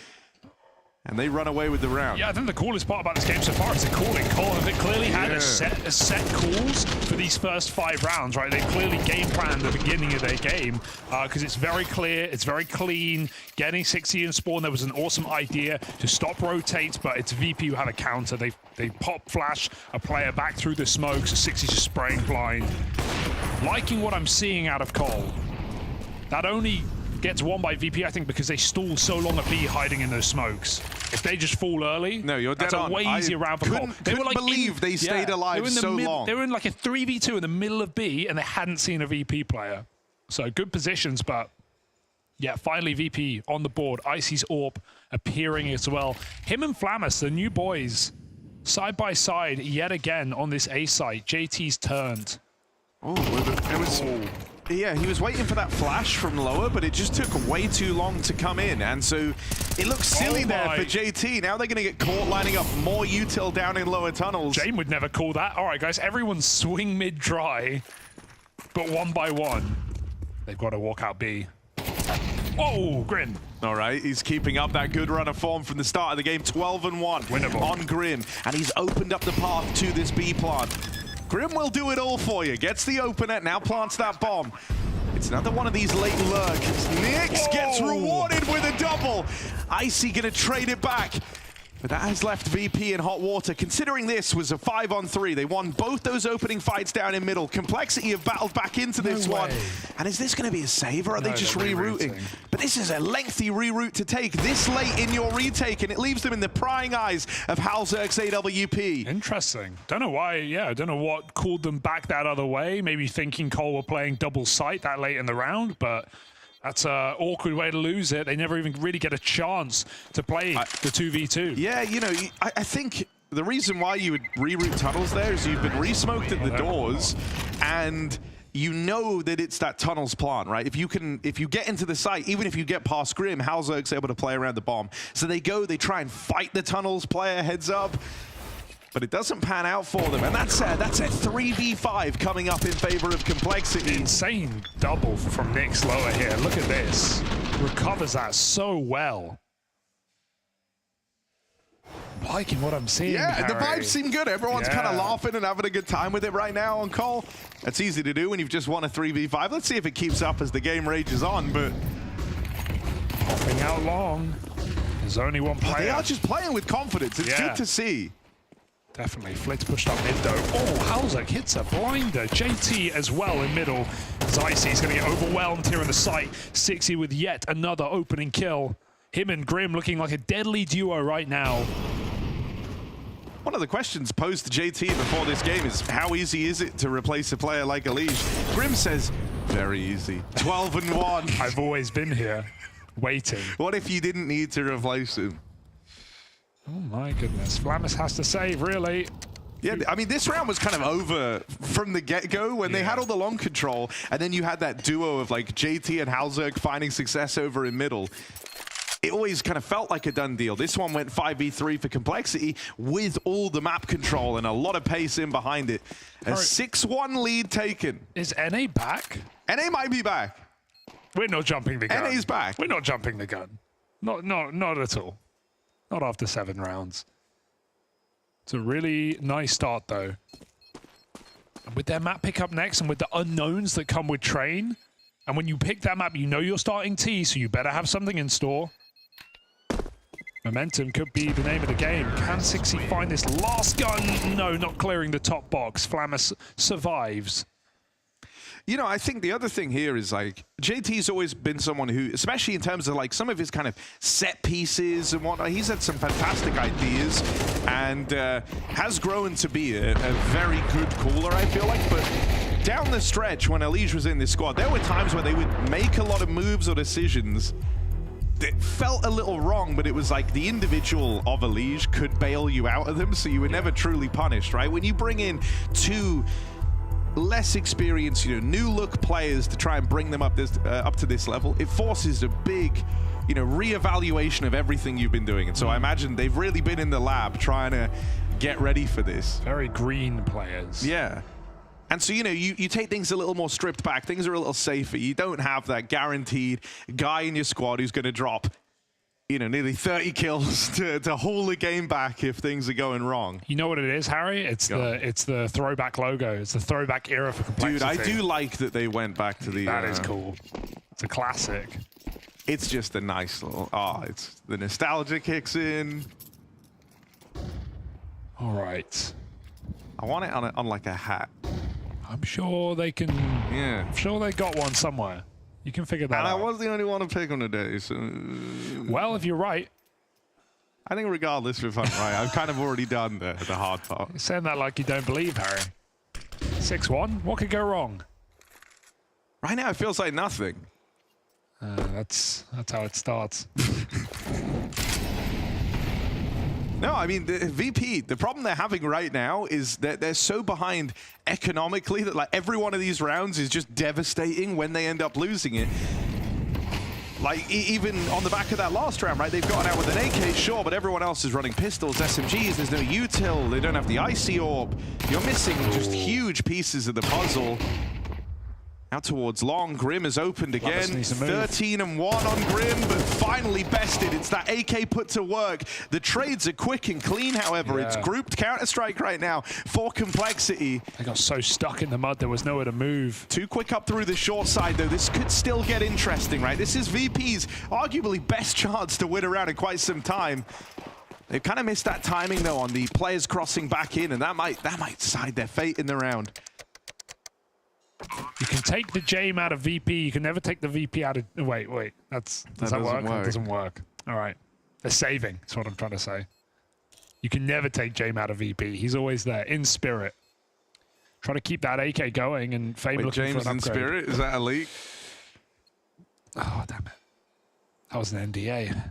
And they run away with the round. Yeah, I think the coolest part about this game so far is the calling. Cole have clearly had a set calls for these first 5 rounds, right? They clearly game planned the beginning of their game because it's very clear, it's very clean. Getting 60 in spawn, there was an awesome idea to stop rotates, but it's VP who have a counter. They pop flash a player back through the smokes. 60's just spraying blind. Liking what I'm seeing out of Cole. That only gets won by VP, I think, because they stall so long at B hiding in those smokes. If they just fall early, no, you're dead that's on. a way easier round for Cole. They couldn't believe they stayed alive so long. They were in like a 3v2 in the middle of B, and they hadn't seen a VP player. So good positions, but yeah, finally VP on the board. Icy's Orb appearing as well. Him and Flammus, the new boys, side by side yet again on this A site. JT's turned. Oh, it was... Yeah, he was waiting for that flash from lower, but it just took way too long to come in. And so it looks silly there for JT. Now they're going to get caught lining up more util down in lower tunnels. Jane would never call that. All right, guys, everyone swing mid-dry, but one by one. They've got to walk out B. Oh, Grim. All right, he's keeping up that good run of form from the start of the game. 12-1 Winnable on Grim, and he's opened up the path to this B plant. Grim will do it all for you. Gets the opener, now plants that bomb. It's another one of these late lurks. Nyx gets rewarded with a double. Icy gonna trade it back. But that has left VP in hot water. Considering this was a 5-on-3, they won both those opening fights down in middle. Complexity have battled back into this one. And is this going to be a save, or are they just rerouting? But this is a lengthy reroute to take this late in your retake, and it leaves them in the prying eyes of Halzerk's AWP. Interesting. Don't know why, I don't know what called them back that other way. Maybe thinking Cole were playing double sight that late in the round, but that's an awkward way to lose it. They never even really get a chance to play the 2v2. Yeah, you know, I think the reason why you would reroute tunnels there is you've been re-smoked at the doors, and you know that it's that tunnels plant, right? If you get into the site, even if you get past Grim, Halzerk's able to play around the bomb. So they try and fight the tunnels player heads up, but it doesn't pan out for them. And that's a 3v5 coming up in favor of Complexity. Insane double from Nick's lower here. Look at this. Recovers that so well. Liking what I'm seeing. Yeah, Harry. the vibes seem good. Everyone's kind of laughing and having a good time with it right now on Cole. That's easy to do when you've just won a 3v5. Let's see if it keeps up as the game rages on, but hopping out long. There's only one player. They are just playing with confidence. It's good to see. Definitely. Flitz pushed up mid though. Oh, Halzerk hits a blinder. JT as well in middle. Icy is going to get overwhelmed here in the site. 60 with yet another opening kill. Him and Grim looking like a deadly duo right now. One of the questions posed to JT before this game is how easy is it to replace a player like Elige? Grim says, very easy. 12-1. I've always been here, waiting. What if you didn't need to replace him? Oh my goodness. Flamus has to save, really. Yeah, I mean, this round was kind of over from the get-go when they had all the long control, and then you had that duo of like JT and Halzerk finding success over in middle. It always kind of felt like a done deal. This one went 5v3 for Complexity with all the map control and a lot of pace in behind it. A 6-1 lead taken. Is NA back? NA might be back. We're not jumping the gun. NA's back. We're not jumping the gun. Not at all. Not after 7 rounds. It's a really nice start, though. And with their map pick up next and with the unknowns that come with Train, and when you pick that map, you know you're starting T, so you better have something in store. Momentum could be the name of the game. Can 60 find this last gun? No, not clearing the top box. Flamus survives. You know, I think the other thing here is like JT's always been someone who, especially in terms of like some of his kind of set pieces and whatnot, he's had some fantastic ideas and has grown to be a very good caller, I feel like. But down the stretch, when Elige was in this squad, there were times where they would make a lot of moves or decisions that felt a little wrong, but it was like the individual of Elige could bail you out of them, so you were never truly punished, right? When you bring in two less experienced, you know, new look players to try and bring them up to this level, it forces a big, you know, reevaluation of everything you've been doing. And so I imagine they've really been in the lab trying to get ready for this. Very green players. Yeah. And so, you know, you take things a little more stripped back. Things are a little safer. You don't have that guaranteed guy in your squad who's going to drop, you know, nearly 30 kills to haul the game back if things are going wrong. You know what it is, Harry? It's the throwback logo. It's the throwback era for Complexity. Dude, I do like that they went back to the... That is cool. It's a classic. It's just a nice little... it's the nostalgia kicks in. All right. I want it on like a hat. I'm sure they can... Yeah. I'm sure they got one somewhere. You can figure that out. And I was the only one to pick on today, so... Well, if you're right. I think regardless if I'm right, I've kind of already done the hard part. You're saying that like you don't believe, Harry. 6-1? What could go wrong? Right now, it feels like nothing. That's how it starts. No, I mean, the VP, the problem they're having right now is that they're so behind economically that like every one of these rounds is just devastating when they end up losing it. Like, even on the back of that last round, right, they've gotten out with an AK, sure, but everyone else is running pistols, SMGs, there's no util, they don't have the Icy Orb. You're missing just huge pieces of the puzzle. Out towards long, Grim is opened again. 13-1 on Grim, but finally bested. It's that AK put to work. The trades are quick and clean, however. It's grouped Counter-Strike right now for Complexity. They got so stuck in the mud, there was nowhere to move. Too quick up through the short side, though. This could still get interesting, right? This is VP's arguably best chance to win around in quite some time. They've kind of missed that timing though on the players crossing back in, and that might decide their fate in the round. You can take the Jame out of VP. You can never take the VP out of... Wait. Does that work? That doesn't work. All right. They're saving. That's what I'm trying to say. You can never take Jame out of VP. He's always there, in spirit. Try to keep that AK going, and Fame looking James for an upgrade. in spirit? Is that a leak? Oh, damn it. That was an NDA.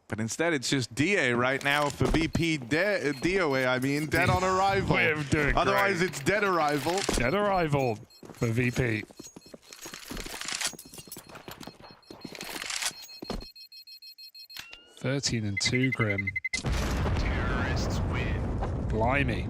But instead, it's just DA right now for VP. DOA, I mean, dead on arrival. We're doing Otherwise, great. it's dead arrival. Dead arrival for VP. (13-2), Grim. Terrorists win. Blimey.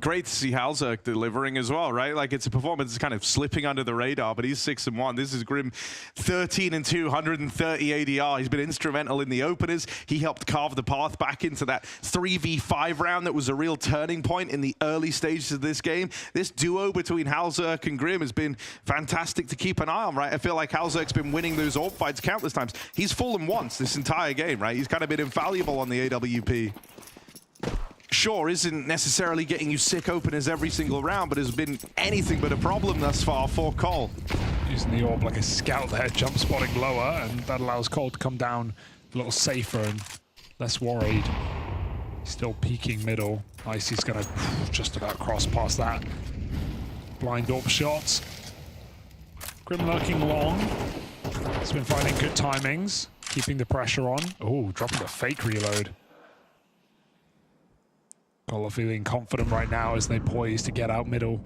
Great to see Halzerk delivering as well, right? Like, it's a performance that's kind of slipping under the radar, but he's 6-1. This is Grim, 13-2, 130 ADR. He's been instrumental in the openers. He helped carve the path back into that 3v5 round that was a real turning point in the early stages of this game. This duo between Halzerk and Grim has been fantastic to keep an eye on, right? I feel like Halzerk's been winning those AWP fights countless times. He's fallen once this entire game, right? He's kind of been infallible on the AWP. Sure, isn't necessarily getting you sick openers every single round, but has been anything but a problem thus far for Cole. Using the orb like a scout there, jump spotting lower, and that allows Cole to come down a little safer and less worried. Still peeking middle. Icy's gonna just about cross past that. Blind AWP shots. Grim lurking long. He's been finding good timings, keeping the pressure on. Oh, dropping a fake reload. Cole feeling confident right now as they poise to get out middle.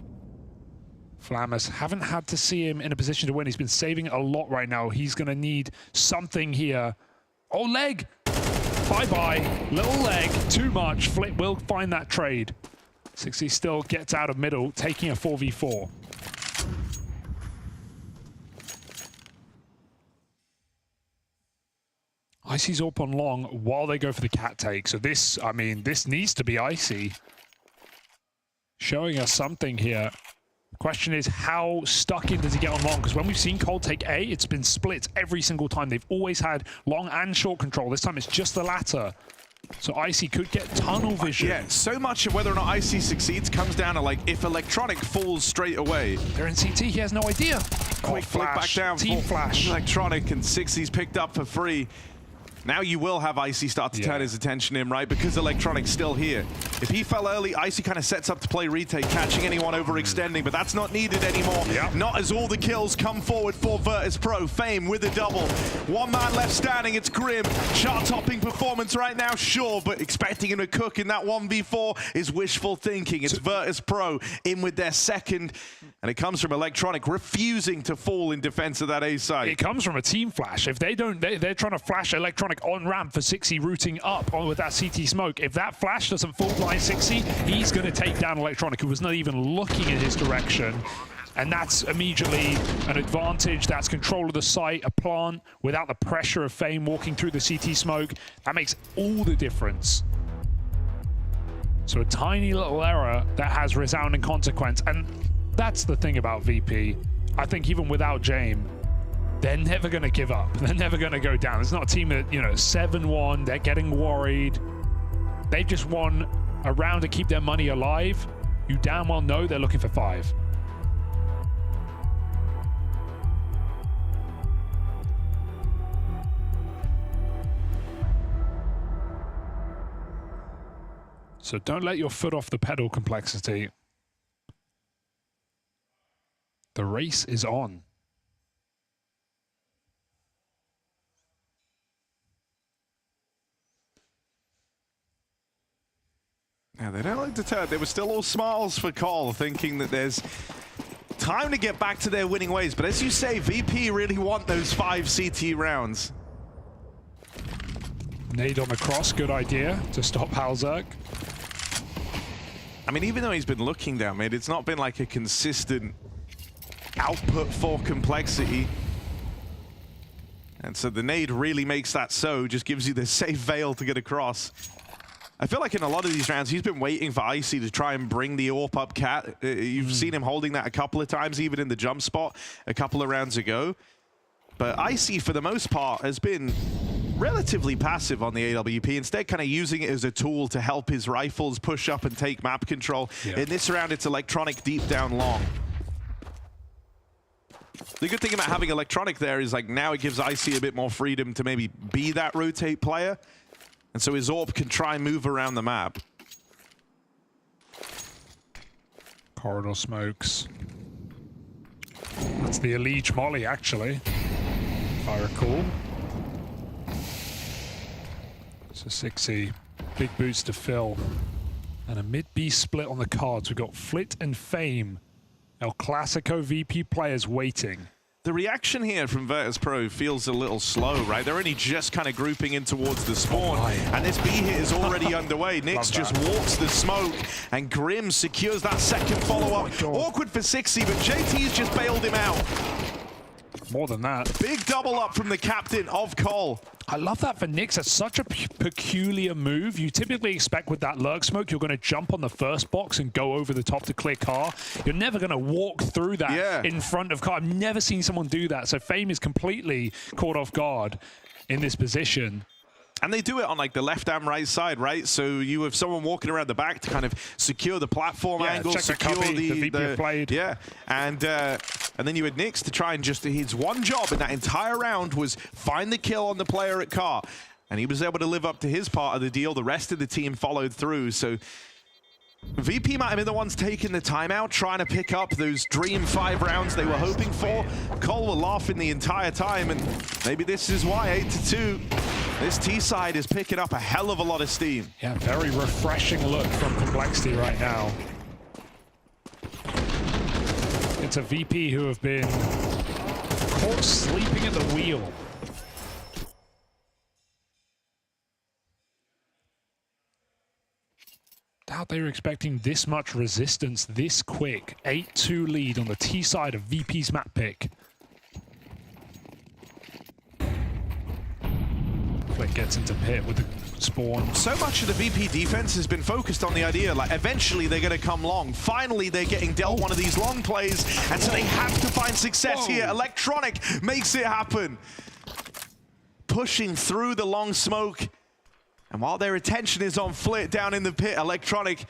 Flammers haven't had to see him in a position to win. He's been saving a lot right now. He's going to need something here. Oh, leg! Bye-bye. Little leg. Too much. Flip will find that trade. 60 still gets out of middle, taking a 4v4. Icy's up on long while they go for the cat take. So this, I mean, this needs to be Icy. Showing us something here. Question is, how stuck in does he get on long? Because when we've seen Cole take A, it's been split every single time. They've always had long and short control. This time it's just the latter. So Icy could get tunnel vision. Yeah, so much of whether or not Icy succeeds comes down to, like, if Electronic falls straight away. They're in CT, he has no idea. Quick flick back down. Team flash. Electronic, and 60's picked up for free. Now you will have Icy start to turn his attention in, right? Because Electronic's still here. If he fell early, Icy kind of sets up to play retake, catching anyone overextending, but that's not needed anymore. Not as all the kills come forward for Virtus Pro. Fame with a double. One man left standing, it's Grim. Chart-topping performance right now, sure, but expecting him to cook in that 1v4 is wishful thinking. It's Virtus Pro in with their second, and it comes from Electronic refusing to fall in defense of that A side. It comes from a team flash. If they don't, they're trying to flash Electronic on ramp for 60 rooting up with that CT smoke. If that flash doesn't fall blind 60, he's going to take down Electronic, who was not even looking in his direction. And that's immediately an advantage. That's control of the site, a plant without the pressure of Fame walking through the CT smoke. That makes all the difference. So a tiny little error that has resounding consequence. And that's the thing about VP. I think even without Jame, they're never going to give up. They're never going to go down. It's not a team that, you know, 7-1, they're getting worried. They just won a round to keep their money alive. You damn well know they're looking for 5. So don't let your foot off the pedal, Complexity. The race is on. Yeah, they don't look deterred. They were still all smiles for Cole, thinking that there's time to get back to their winning ways. But as you say, VP really want those 5 CT rounds. Nade on the cross, good idea to stop Halzerk. I mean, even though he's been looking down mid, it's not been like a consistent output for Complexity. And so the nade really makes that so, just gives you the safe veil to get across. I feel like in a lot of these rounds, he's been waiting for Icy to try and bring the AWP up cat. You've seen him holding that a couple of times, even in the jump spot a couple of rounds ago. But Icy, for the most part, has been relatively passive on the AWP, instead kind of using it as a tool to help his rifles push up and take map control. In this round, it's Electronic deep down long. The good thing about having Electronic there is, like, now it gives Icy a bit more freedom to maybe be that rotate player. And so his AWP can try and move around the map. Corridor smokes. That's the Elite Molly, actually, if I recall. So 6E, big boots to fill. And a mid-B split on the cards. We've got Flit and Fame, El Clasico VP players waiting. The reaction here from Virtus Pro feels a little slow, right? They're only just kind of grouping in towards the spawn, and this B hit is already underway. Nyx just walks the smoke, and Grim secures that second follow-up. Awkward for 6E, but JT's just bailed him out. More than that. Big double up from the captain of Cole. I love that for Nyx. That's such a peculiar move. You typically expect with that lurk smoke, you're going to jump on the first box and go over the top to clear car. You're never going to walk through that in front of car. I've never seen someone do that. So Fame is completely caught off guard in this position. And they do it on like the left and right side, right? So you have someone walking around the back to kind of secure the platform angle, secure the VP played. And then you had Nyx to try and just, his one job in that entire round was find the kill on the player at car. And he was able to live up to his part of the deal. The rest of the team followed through. So VP might have been the ones taking the timeout, trying to pick up those dream 5 rounds they were hoping for. Cole were laughing the entire time, and maybe this is why 8-2. This T side is picking up a hell of a lot of steam. Yeah, very refreshing look from Complexity right now. It's a VP who have been caught sleeping at the wheel. Doubt they were expecting this much resistance this quick. 8-2 lead on the T side of VP's map pick. Flick gets into pit with the spawn. So much of the VP defense has been focused on the idea, like, eventually they're going to come long. Finally, they're getting dealt one of these long plays, and so they have to find success here. Electronic makes it happen. Pushing through the long smoke. And while their attention is on Flit down in the pit, Electronic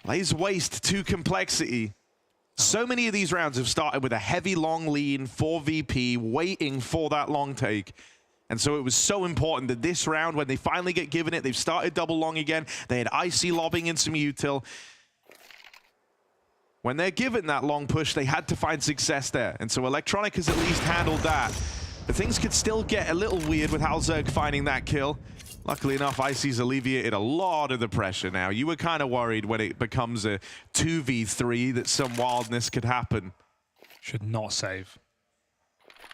lays waste to Complexity. So many of these rounds have started with a heavy long lean for VP, waiting for that long take. And so it was so important that this round, when they finally get given it, they've started double long again. They had Icy lobbing in some util. When they're given that long push, they had to find success there. And so Electronic has at least handled that. But things could still get a little weird with Halzerg finding that kill. Luckily enough, Icy's alleviated a lot of the pressure now. You were kind of worried when it becomes a 2v3 that some wildness could happen. Should not save.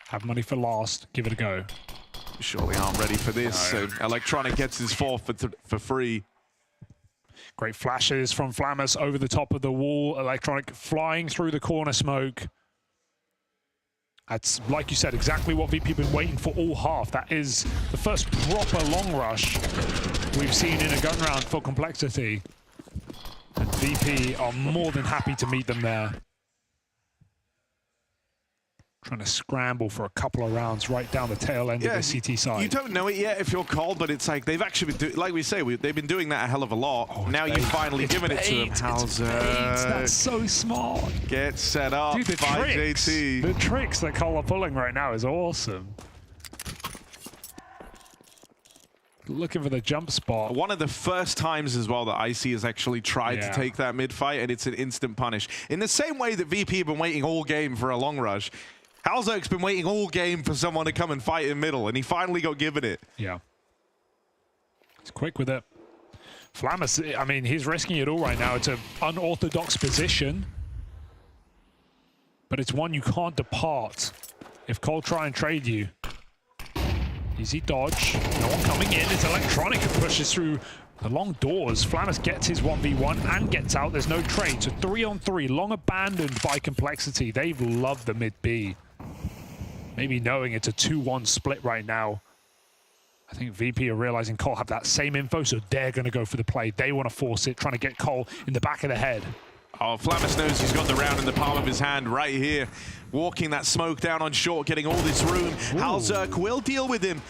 Have money for last. Give it a go. Surely aren't ready for this. No. So Electronic gets his fourth for free. Great flashes from Flamus over the top of the wall. Electronic flying through the corner smoke. That's, like you said, exactly what VP have been waiting for all half. That is the first proper long rush we've seen in a gun round for Complexity. And VP are more than happy to meet them there. Trying to scramble for a couple of rounds right down the tail end of the CT side. You don't know it yet if you're Cole, but it's like they've actually been like we say, they've been doing that a hell of a lot. Now you've finally given it to them. That's so smart. Get set up. Dude, the tricks that Cole are pulling right now is awesome. Looking for the jump spot. One of the first times as well that Icy has actually tried to take that mid fight, and it's an instant punish. In the same way that VP have been waiting all game for a long rush, Halzerg's been waiting all game for someone to come and fight in middle, and he finally got given it. Yeah. He's quick with it. Flamus, I mean, he's risking it all right now. It's an unorthodox position, but it's one you can't depart if Cole try and trade you. Easy dodge. No one coming in. It's Electronic who pushes through the long doors. Flamus gets his 1v1 and gets out. There's no trade. So 3-on-3, long abandoned by Complexity. They've loved the mid-B. Maybe knowing it's a 2-1 split right now. I think VP are realizing Cole have that same info, so they're going to go for the play. They want to force it, trying to get Cole in the back of the head. Oh, Flamus knows he's got the round in the palm of his hand right here. Walking that smoke down on short, getting all this room. Halzerk will deal with him.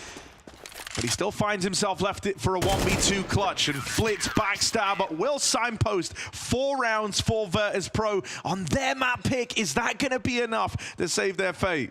But he still finds himself left it for a 1v2 clutch, and Flitz backstab, but will signpost 4 rounds for Virtus Pro on their map pick. Is that going to be enough to save their fate?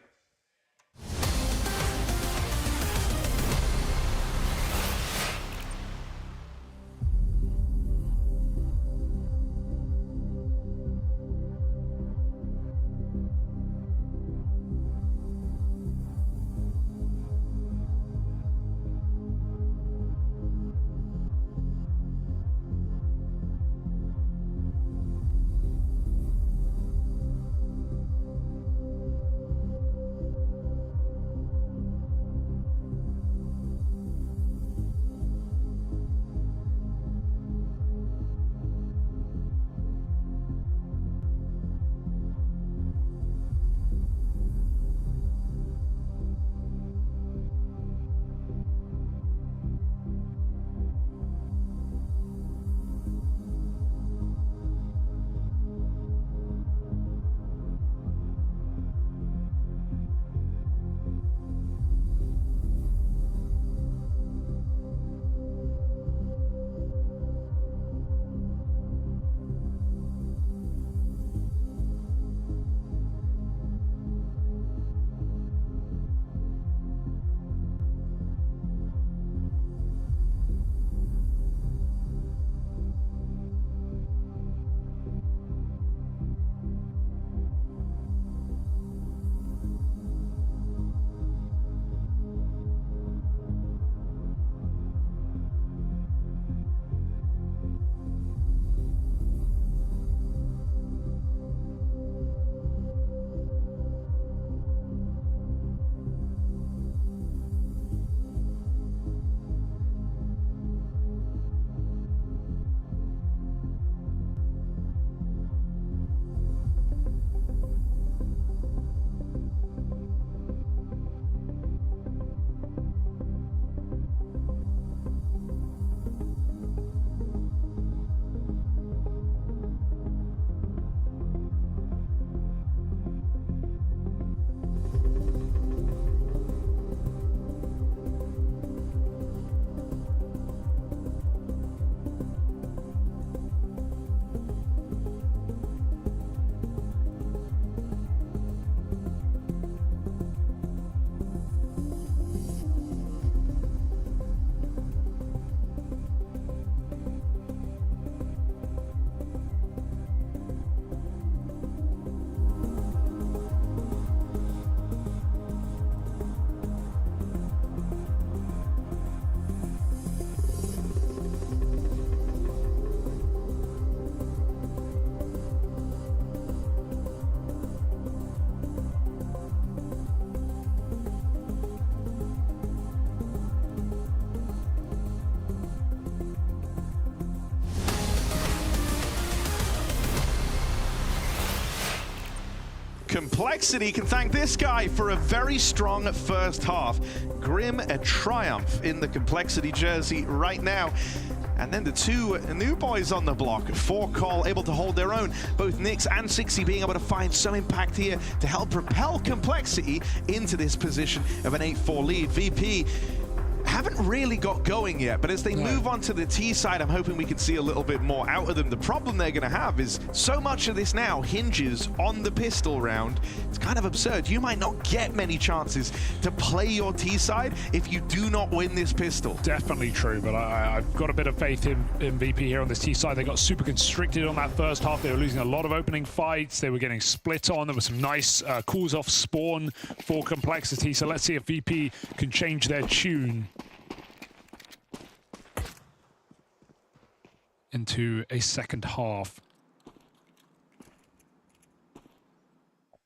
Complexity can thank this guy for a very strong first half. Grim, a triumph in the Complexity jersey right now. And then the two new boys on the block, for Call, able to hold their own. Both Nyx and Sixy being able to find some impact here to help propel Complexity into this position of an 8-4 lead. VP haven't really got going yet, but as they move on to the T side, I'm hoping we can see a little bit more out of them. The problem they're going to have is so much of this now hinges on the pistol round. It's kind of absurd. You might not get many chances to play your T side if you do not win this pistol. Definitely true, but I've got a bit of faith in VP here on this T side. They got super constricted on that first half. They were losing a lot of opening fights. They were getting split on. There was some nice calls off spawn for Complexity. So let's see if VP can change their tune into a second half.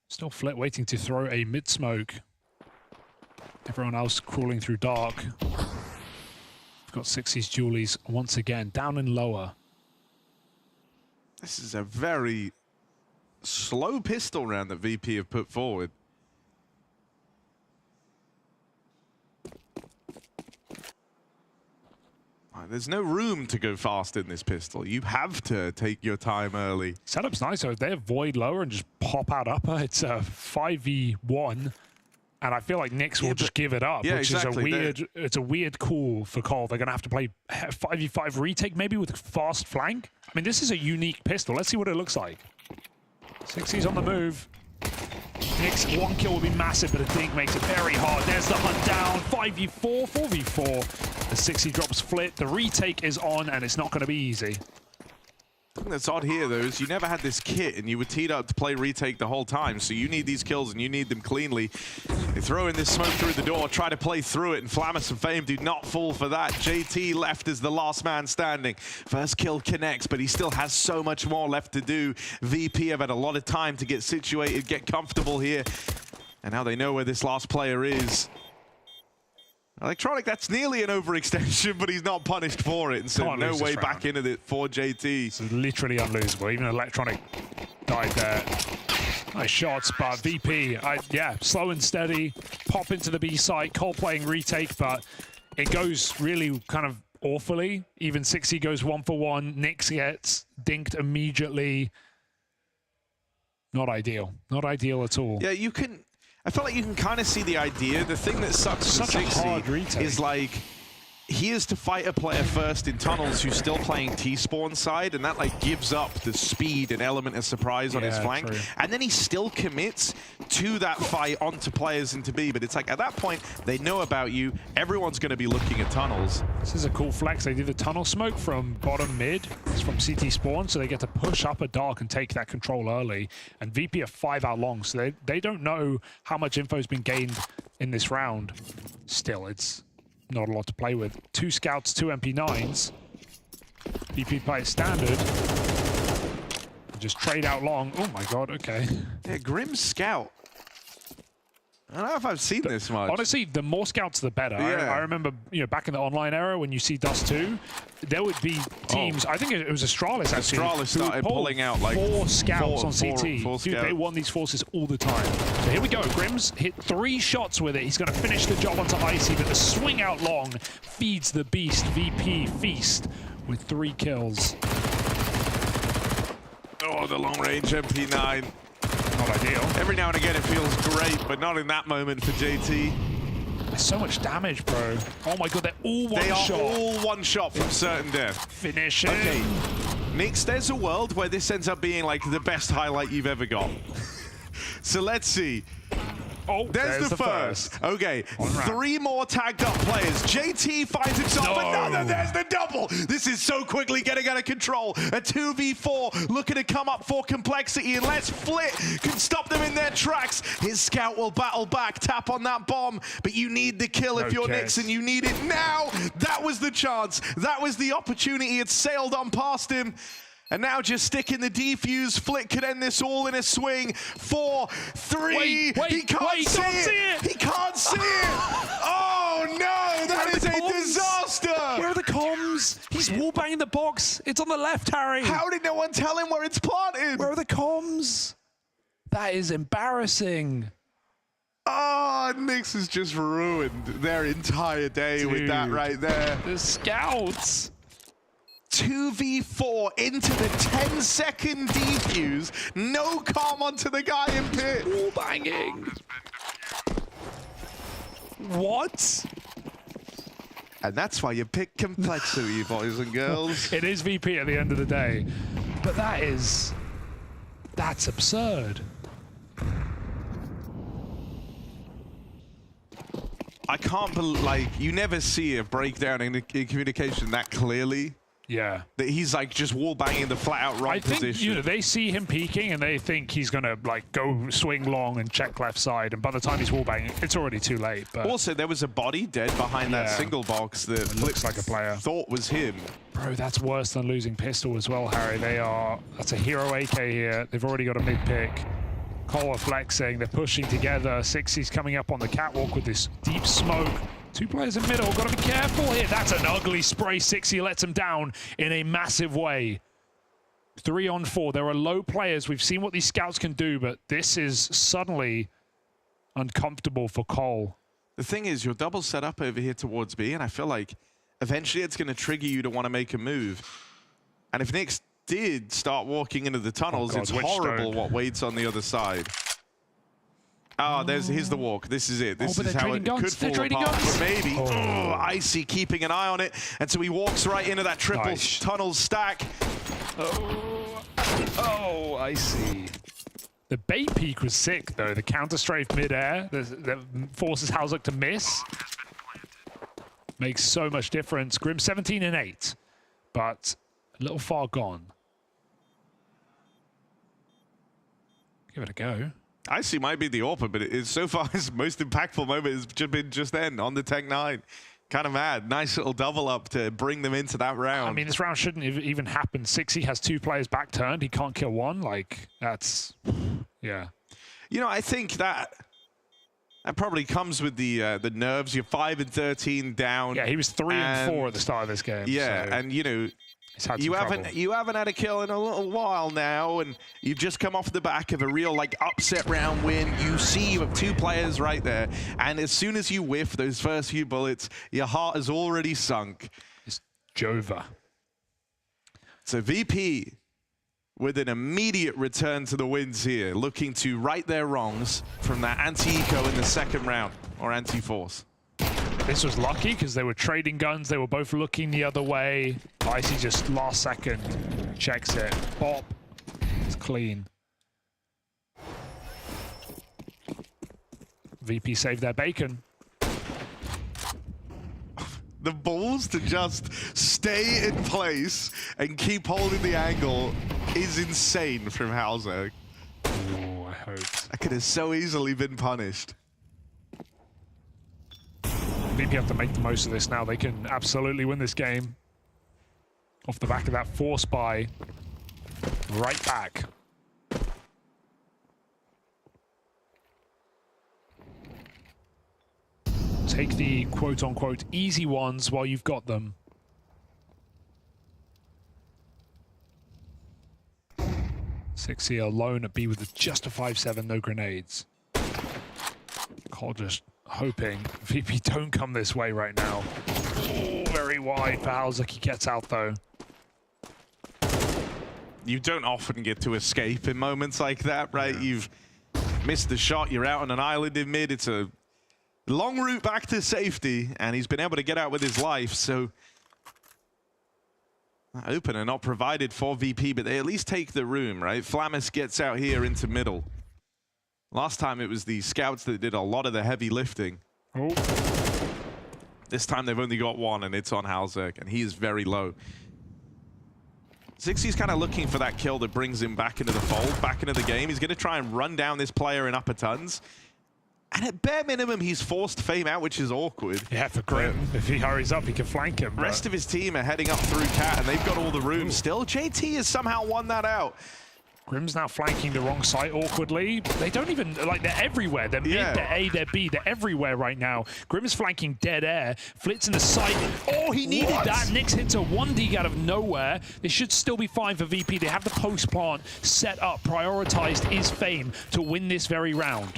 Still Flit waiting to throw a mid smoke. Everyone else crawling through dark. We've got Sixy's Julies once again down and lower. This is a very slow pistol round that VP have put forward. There's no room to go fast in this pistol. You have to take your time early. Setup's nice, so if they avoid lower and just pop out upper, it's a 5v1. And I feel like Nyx will just give it up, which is a weird. It's a weird call for Cole. They're gonna have to play 5v5 retake, maybe with fast flank. I mean, this is a unique pistol. Let's see what it looks like. 60's on the move. Nyx, 1 kill will be massive, but a dink makes it very hard. There's the hunt down. 5v4, 4v4. The 60 drops flit. The retake is on, and it's not going to be easy. The thing that's odd here, though, is you never had this kit, and you were teed up to play retake the whole time, so you need these kills, and you need them cleanly. They throw in this smoke through the door, try to play through it, and Flamus and Fame do not fall for that. JT left as the last man standing. First kill connects, but he still has so much more left to do. VP have had a lot of time to get situated, get comfortable here, and now they know where this last player is. Electronic, that's nearly an overextension, but he's not punished for it, and so no way back into it for JT. It's literally unlosable. Even Electronic died there. Nice shots, but VP, yeah, slow and steady. Pop into the B site. Cole playing retake, but it goes really kind of awfully. Even 60 goes 1-for-1. Nyx gets dinked immediately. Not ideal. Not ideal at all. Yeah, you can... I feel like you can kind of see the idea. The thing that sucks for 60 is like, he is to fight a player first in tunnels who's still playing T-spawn side, and that like gives up the speed and element of surprise on his flank. True. And then he still commits to that fight onto players into B, but it's like at that point, they know about you, everyone's going to be looking at tunnels. This is a cool flex. They do the tunnel smoke from bottom mid. It's from CT spawn, so they get to push up a dark and take that control early. And VP are 5 out long, so they don't know how much info has been gained in this round. Still, it's not a lot to play with. 2 scouts, 2 MP9s. VP plays standard. Just trade out long. Oh my god, okay. Yeah, Grim Scout. I don't know if I've seen this much. Honestly, the more scouts, the better. Yeah. I remember, back in the online era when you see Dust 2, there would be teams. I think it was Astralis actually. Astralis started pulling out like 4 scouts on CT. Four Dude, scouts. they won these forces all the time. So here we go. Grims hit 3 shots with it. He's going to finish the job onto Icy, but the swing out long feeds the beast. VP Feast with 3 kills. Oh, the long range MP9. Not ideal. Every now and again it feels great, but not in that moment for JT. There's so much damage, bro. Oh my god, they're all one shot. They are all 1 shot from certain death. Finish it. Okay, Nyx, there's a world where this ends up being like the best highlight you've ever got. So let's see. Oh, there's the first. Okay, 3 more tagged up players. JT finds himself another. There's the double. This is so quickly getting out of control. A 2v4 looking to come up for complexity, and let's Flit can stop them in their tracks. His scout will battle back, tap on that bomb, but you need the kill if you're Nyx, and you need it now. That was the chance. That was the opportunity. It sailed on past him. And now just sticking the defuse. Flick could end this all in a swing. 4, 3. He can't see it. He can't see it. Oh no, that is a disaster. Where are the comms? He's wallbanging the box. It's on the left, Harry. How did no one tell him where it's planted? Where are the comms? That is embarrassing. Oh, Nyx has just ruined their entire day with that right there. The scouts. 2v4 into the 10-second defuse. No calm onto the guy in pit. Wall banging. What? And that's why you pick complexity, boys and girls. It is VP at the end of the day. But that's absurd. I can't believe, like, you never see a breakdown in communication that clearly. Yeah. That he's like just wall banging the flat out right position. I think they see him peeking and they think he's gonna like go swing long and check left side, and by the time he's wall banging, it's already too late. But also, there was a body dead behind that single box that looks like a player thought was him. Bro, that's worse than losing pistol as well, Harry. That's a hero AK here. They've already got a mid pick. Cole are flexing. They're pushing together. 60's coming up on the catwalk with this deep smoke. 2 players in middle, gotta be careful here. That's an ugly spray. 60 lets him down in a massive way. 3 on 4. There are low players. We've seen what these scouts can do, but this is suddenly uncomfortable for Cole. The thing is, you're double set up over here towards B, and I feel like eventually it's going to trigger you to want to make a move. And if Nyx did start walking into the tunnels, God, it's Witch horrible Stone. what waits on the other side. Oh, here's the walk. This is it. This but is they're how it trading could guns. They're fall trading apart. guns. But maybe. Oh, Icy keeping an eye on it. And so he walks right into that triple Nice. tunnel stack. Oh, I see. The bait peak was sick, though. The counter strafe mid-air that forces Halzuk to miss. Makes so much difference. Grim 17 and 8, but a little far gone. Give it a go. Icy might be the AWPer, but it's so far his most impactful moment has been just then on the Tech 9. Kind of mad. Nice little double up to bring them into that round. I mean, this round shouldn't have even happen. 6E has 2 players back turned. He can't kill one. Like, that's... Yeah. You know, I think that probably comes with the nerves. You're 5 and 13 down. Yeah, he was 3 and 4 at the start of this game. Yeah, so and you know, he's had some you trouble. haven't had a kill in a little while now, and you've just come off the back of a real like upset round win. You see you have 2 players right there, and as soon as you whiff those first few bullets, your heart has already sunk. It's Jova. So VP with an immediate return to the wins here, looking to right their wrongs from that anti-eco in the second round, or anti-force. This was lucky because they were trading guns. They were both looking the other way. Icy just last second checks it. Bop. It's clean. VP saved their bacon. The balls to just stay in place and keep holding the angle is insane from Halzuk. Oh, I hope. That could have so easily been punished. VP have to make the most of this now. They can absolutely win this game. Off the back of that force buy. Right back. Take the quote-unquote easy ones while you've got them. Sixy alone at B with just a 5-7, no grenades. Cole just hoping VP don't come this way right now. Oh, very wide for Halzuk. He gets out though. You don't often get to escape in moments like that, right? Yeah. You've missed the shot, you're out on an island in mid. It's a long route back to safety, and he's been able to get out with his life, so opener not provided for VP, but they at least take the room, right? Flamis gets out here into middle. Last time it was the scouts that did a lot of the heavy lifting. Oh. This time they've only got one, and it's on Halzuk, and he is very low. Zixie's kind of looking for that kill that brings him back into the fold, back into the game. He's going to try and run down this player in upper tons. And at bare minimum, he's forced Fame out, which is awkward. Yeah, for Grim. If he hurries up, he can flank him. Rest of his team are heading up through Cat, and they've got all the room still. JT has somehow won that out. Grim's now flanking the wrong side awkwardly. They don't even, like, they're everywhere. They're mid, they're A, they're B, they're everywhere right now. Grim is flanking dead air. Flitz in the side. Oh, he needed that. Nyx hits a 1D out of nowhere. It should still be fine for VP. They have the post plant set up. Prioritized is Fame to win this very round.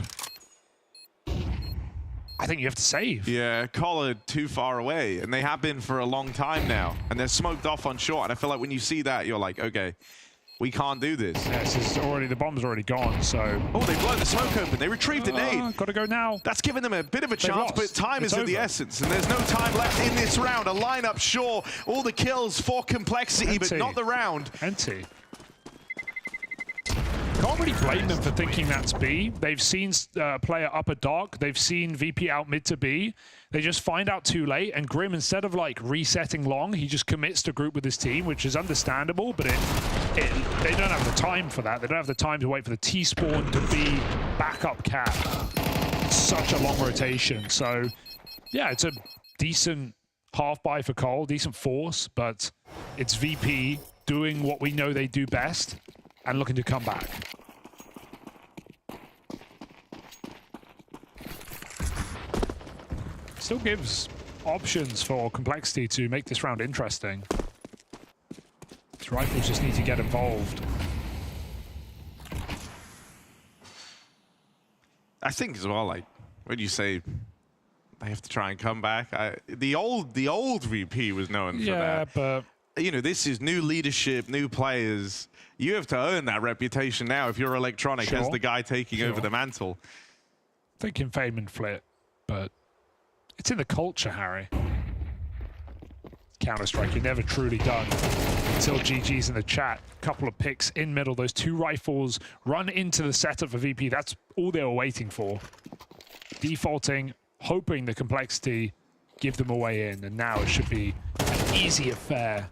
I think you have to save. Yeah, Collar too far away, and they have been for a long time now. And they're smoked off on short, and I feel like when you see that, you're like, okay, we can't do this. Yeah, this is already, the bomb's already gone, so... Oh, they blow the smoke open. They retrieved a nade. Gotta go now. That's given them a bit of a chance, but time is of the essence, and there's no time left in this round. A lineup, sure, all the kills for complexity, but not the round. Empty. Can't really blame them for thinking that's B. They've seen player upper dark. They've seen VP out mid to B. They just find out too late, and Grim, instead of like resetting long, he just commits to group with his team, which is understandable, but they don't have the time for that. They don't have the time to wait for the T-spawn to be backup cap. It's such a long rotation. So yeah, it's a decent half buy for Cole, decent force, but it's VP doing what we know they do best and looking to come back. Still gives options for complexity to make this round interesting. These rifles just need to get involved. I think as well, like, when you say They have to try and come back. The old VP was known for that. Yeah, but you know, this is new leadership, new players. You have to earn that reputation now if you're Electronic as the guy taking over the mantle. Thinking Fame and Flit, but it's in the culture, Harry. Counter-Strike, you're never truly done until GG's in the chat. Couple of picks in middle, those 2 rifles run into the setup for VP. That's all they were waiting for. Defaulting, hoping the complexity give them a way in, and now it should be an easy affair.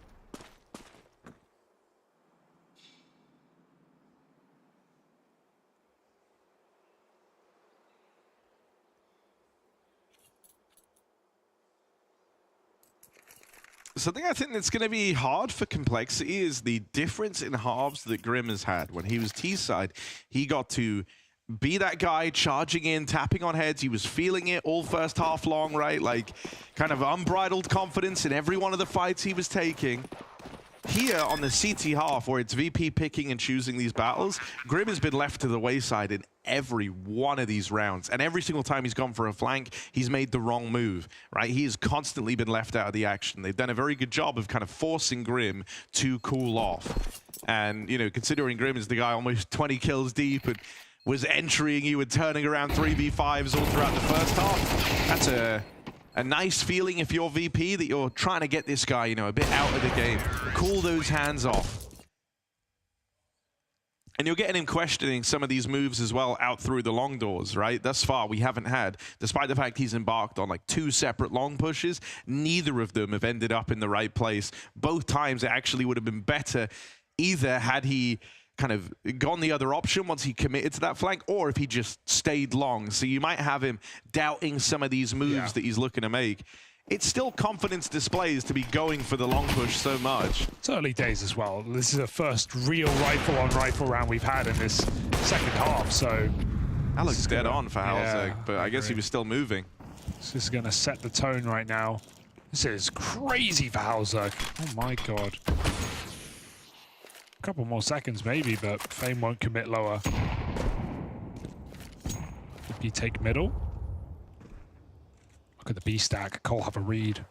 Something I think that's going to be hard for Complexity is the difference in halves that Grim has had. When he was T-side, he got to be that guy charging in, tapping on heads. He was feeling it all first half long, right? Like, kind of unbridled confidence in every one of the fights he was taking. Here on the CT half, where it's VP picking and choosing these battles, Grim has been left to the wayside in every one of these rounds. And every single time he's gone for a flank, he's made the wrong move, right? He has constantly been left out of the action. They've done a very good job of kind of forcing Grim to cool off. And, you know, considering Grim is the guy almost 20 kills deep and was entering you and turning around 3v5s all throughout the first half, that's a nice feeling if you're VP that you're trying to get this guy, you know, a bit out of the game. Cool those hands off. And you're getting him questioning some of these moves as well out through the long doors, right? Thus far, we haven't had, despite the fact he's embarked on like 2 separate long pushes, neither of them have ended up in the right place. Both times it actually would have been better either had he kind of gone the other option once he committed to that flank, or if he just stayed long. So you might have him doubting some of these moves that he's looking to make. It's still confidence displays to be going for the long push so much. It's early days as well. This is the first real rifle-on-rifle round we've had in this second half, so... That looks dead on for Halzek, but I guess he was still moving. This is going to set the tone right now. This is crazy for Halzek. Oh my god. A couple more seconds maybe, but Fame won't commit lower. If you take middle. Look at the B stack. Cole have a read.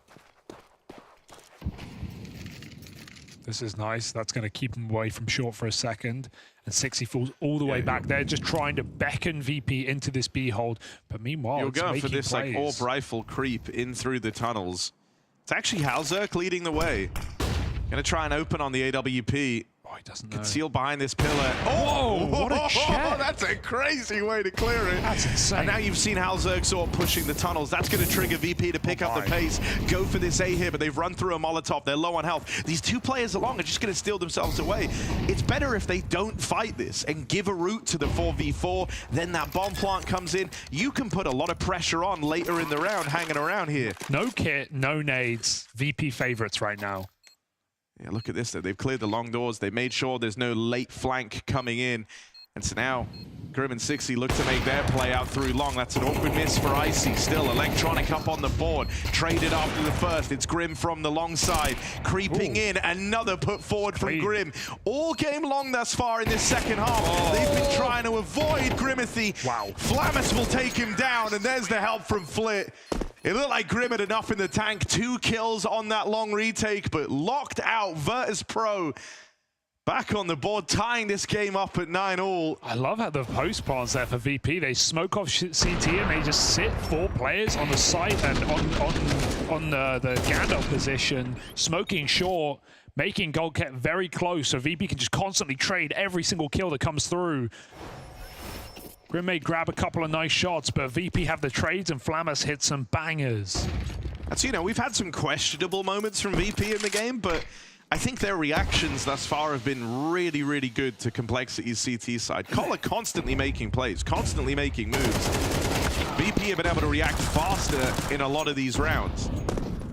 This is nice. That's going to keep him away from short for a second. And 60 falls all the way back there, just trying to beckon VP into this B hold. But meanwhile, you're it's going for this plays. like orb rifle creep in through the tunnels. It's actually Halzek leading the way. Gonna try and open on the AWP. Oh, he doesn't know. Concealed behind this pillar. Oh, what a check. That's a crazy way to clear it. That's insane. And now you've seen Halzek sort of pushing the tunnels. That's going to trigger VP to pick up the pace, go for this A here, but they've run through a Molotov. They're low on health. These 2 players along are just going to steal themselves away. It's better if they don't fight this and give a route to the 4v4. Then that bomb plant comes in. You can put a lot of pressure on later in the round, hanging around here. No kit, no nades. VP favorites right now. Yeah, look at this, though. They've cleared the long doors. They made sure there's no late flank coming in. And so now, Grim and 60 look to make their play out through long. That's an awkward miss for Icy. Still, Electronic up on the board. Traded after the first. It's Grim from the long side. Creeping in. Another put forward from Grim. All game long thus far in this second half. They've been trying to avoid Grimathy. Wow. Flamus will take him down, and there's the help from Flit. It looked like Grim had enough in the tank. 2 kills on that long retake, but locked out. Virtus Pro back on the board, tying this game up at 9-all. I love how the post plants there for VP. They smoke off CT and they just sit 4 players on the site and on the Gandalf position, smoking short, making Goldcat very close, so VP can just constantly trade every single kill that comes through. Grim may grab a couple of nice shots, but VP have the trades and Flamus hit some bangers. That's, you know, we've had some questionable moments from VP in the game, but I think their reactions thus far have been really, really good to Complexity's CT side. Collar constantly making plays, constantly making moves. VP have been able to react faster in a lot of these rounds.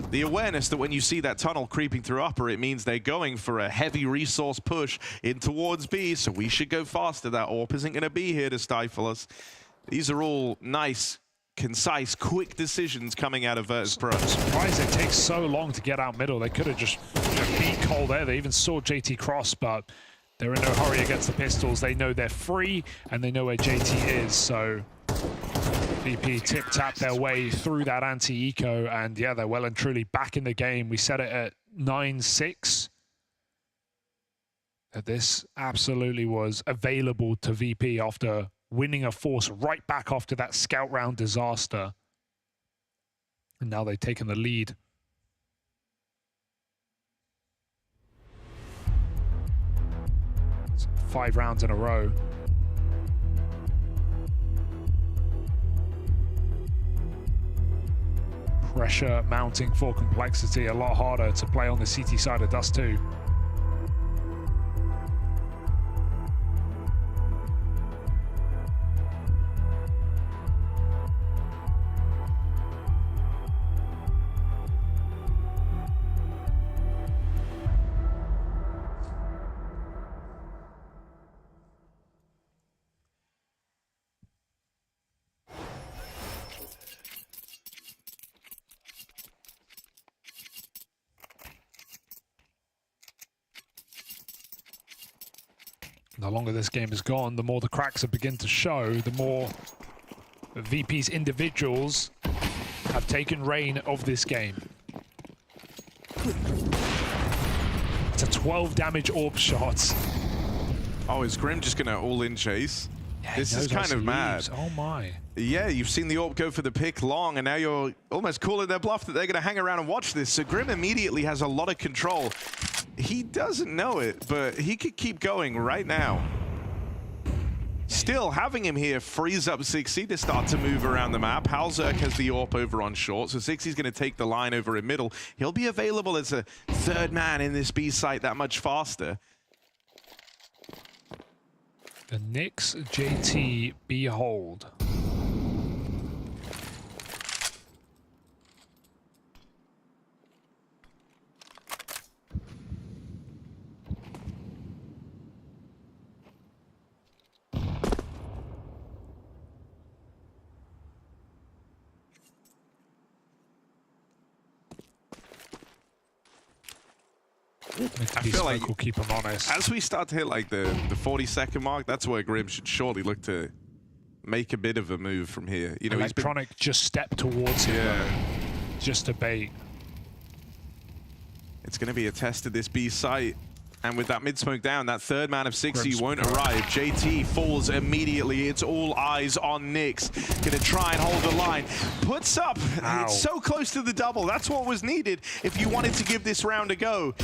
The awareness that when you see that tunnel creeping through upper, it means they're going for a heavy resource push in towards B, so we should go faster. That AWP isn't going to be here to stifle us. These are all nice, concise, quick decisions coming out of Virtus Pro. I'm surprised it takes so long to get out middle. They could have just beat Cole there. They even saw JT cross, but they're in no hurry against the pistols. They know they're free, and they know where JT is, so VP tip-tap their way through that anti-eco, and yeah, they're well and truly back in the game. We set it at 9-6. This absolutely was available to VP after winning a force right back after that scout round disaster. And now they've taken the lead. It's 5 rounds in a row. Pressure mounting for Complexity, a lot harder to play on the CT side of Dust 2. The longer this game has gone, the more the cracks have begun to show, the more VP's individuals have taken reign of this game. It's a 12 damage orb shot. Oh, is Grim just gonna all-in chase? Yeah, this is kind of mad. Oh my. Yeah, you've seen the AWP go for the pick long, and now you're almost calling their bluff that they're gonna hang around and watch this. So Grim immediately has a lot of control. He doesn't know it, but he could keep going right now. Still, having him here frees up 60 to start to move around the map. Halzerk has the AWP over on short, so 60's going to take the line over in middle. He'll be available as a third man in this B site that much faster. The Knicks JT behold. I feel like we'll keep him honest. As we start to hit like the 40-second mark, that's where Grim should surely look to make a bit of a move from here. You know, Electronic just stepped towards him, though, just to bait. It's going to be a test of this B site. And with that mid-smoke down, that third man of 60 won't arrive. JT falls immediately. It's all eyes on Nyx. Gonna try and hold the line. Puts up. Ow. It's so close to the double. That's what was needed if you wanted to give this round a go.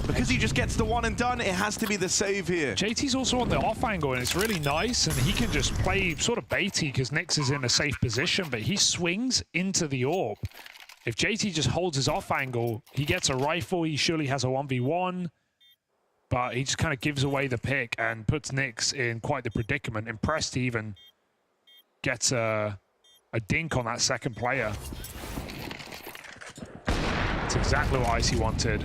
Because he just gets the one and done, it has to be the save here. JT's also on the off angle, and it's really nice, and he can just play sort of baity because Nyx is in a safe position, but he swings into the AWP. If JT just holds his off angle, he gets a rifle. He surely has a 1v1. But he just kind of gives away the pick and puts Nyx in quite the predicament. Impressed he even gets a dink on that second player. That's exactly what Icy wanted.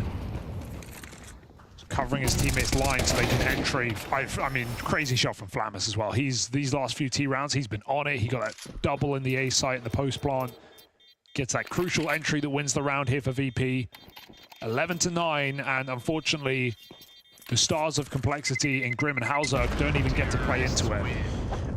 Covering his teammates' line so they can entry. I mean, crazy shot from Flamus as well. These last few T rounds, he's been on it. He got that double in the A site in the post plant. Gets that crucial entry that wins the round here for VP. 11-9, and unfortunately, the stars of Complexity in Grim and Halzerk don't even get to play into it.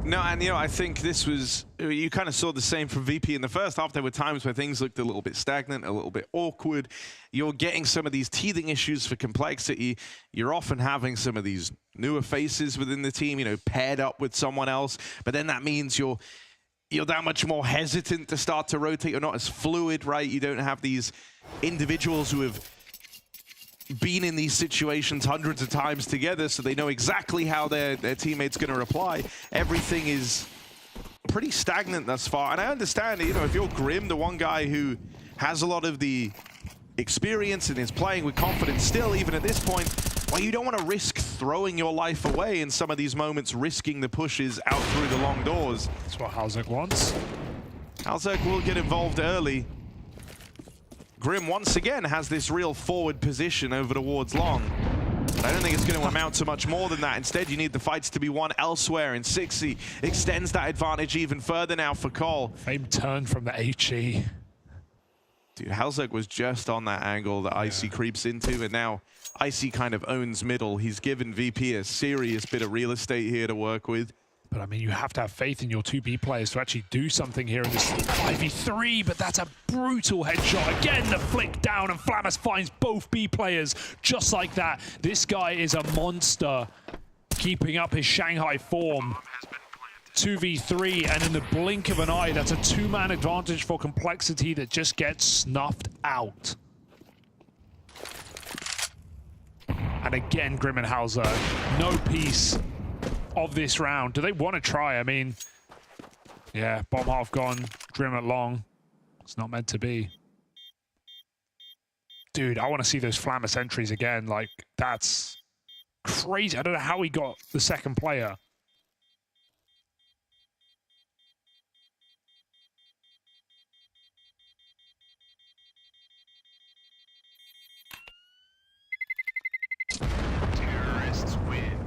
No, and you know, I think this was, you kind of saw the same from VP in the first half. There were times where things looked a little bit stagnant, a little bit awkward. You're getting some of these teething issues for Complexity. You're often having some of these newer faces within the team, you know, paired up with someone else. But then that means you're that much more hesitant to start to rotate. You're not as fluid, right? You don't have these individuals who have been in these situations hundreds of times together, so they know exactly how their teammate's going to reply. Everything is pretty stagnant thus far, and I understand, you know, if you're Grim, the one guy who has a lot of the experience and is playing with confidence still, even at this point, well, you don't want to risk throwing your life away in some of these moments, risking the pushes out through the long doors. That's what Halzerk wants. Halzerk will get involved early. Grim once again has this real forward position over towards long. But I don't think it's going to amount to much more than that. Instead, you need the fights to be won elsewhere, and 60 extends that advantage even further now for Cole. Fame turned from the HE. Dude, Halzerk was just on that angle that Icy creeps into, and now Icy kind of owns middle. He's given VP a serious bit of real estate here to work with. But I mean, you have to have faith in your 2B players to actually do something here in this 5v3, but that's a brutal headshot. Again, the flick down, and Flamus finds both B players just like that. This guy is a monster, keeping up his Shanghai form. 2v3, and in the blink of an eye, that's a 2-man advantage for Complexity that just gets snuffed out. And again, Grim and Hauser, no piece of this round. Do they want to try? I mean, yeah, bomb half gone, Grim at long. It's not meant to be. Dude, I want to see those Flamus entries again. Like, that's crazy. I don't know how he got the second player. Terrorists win.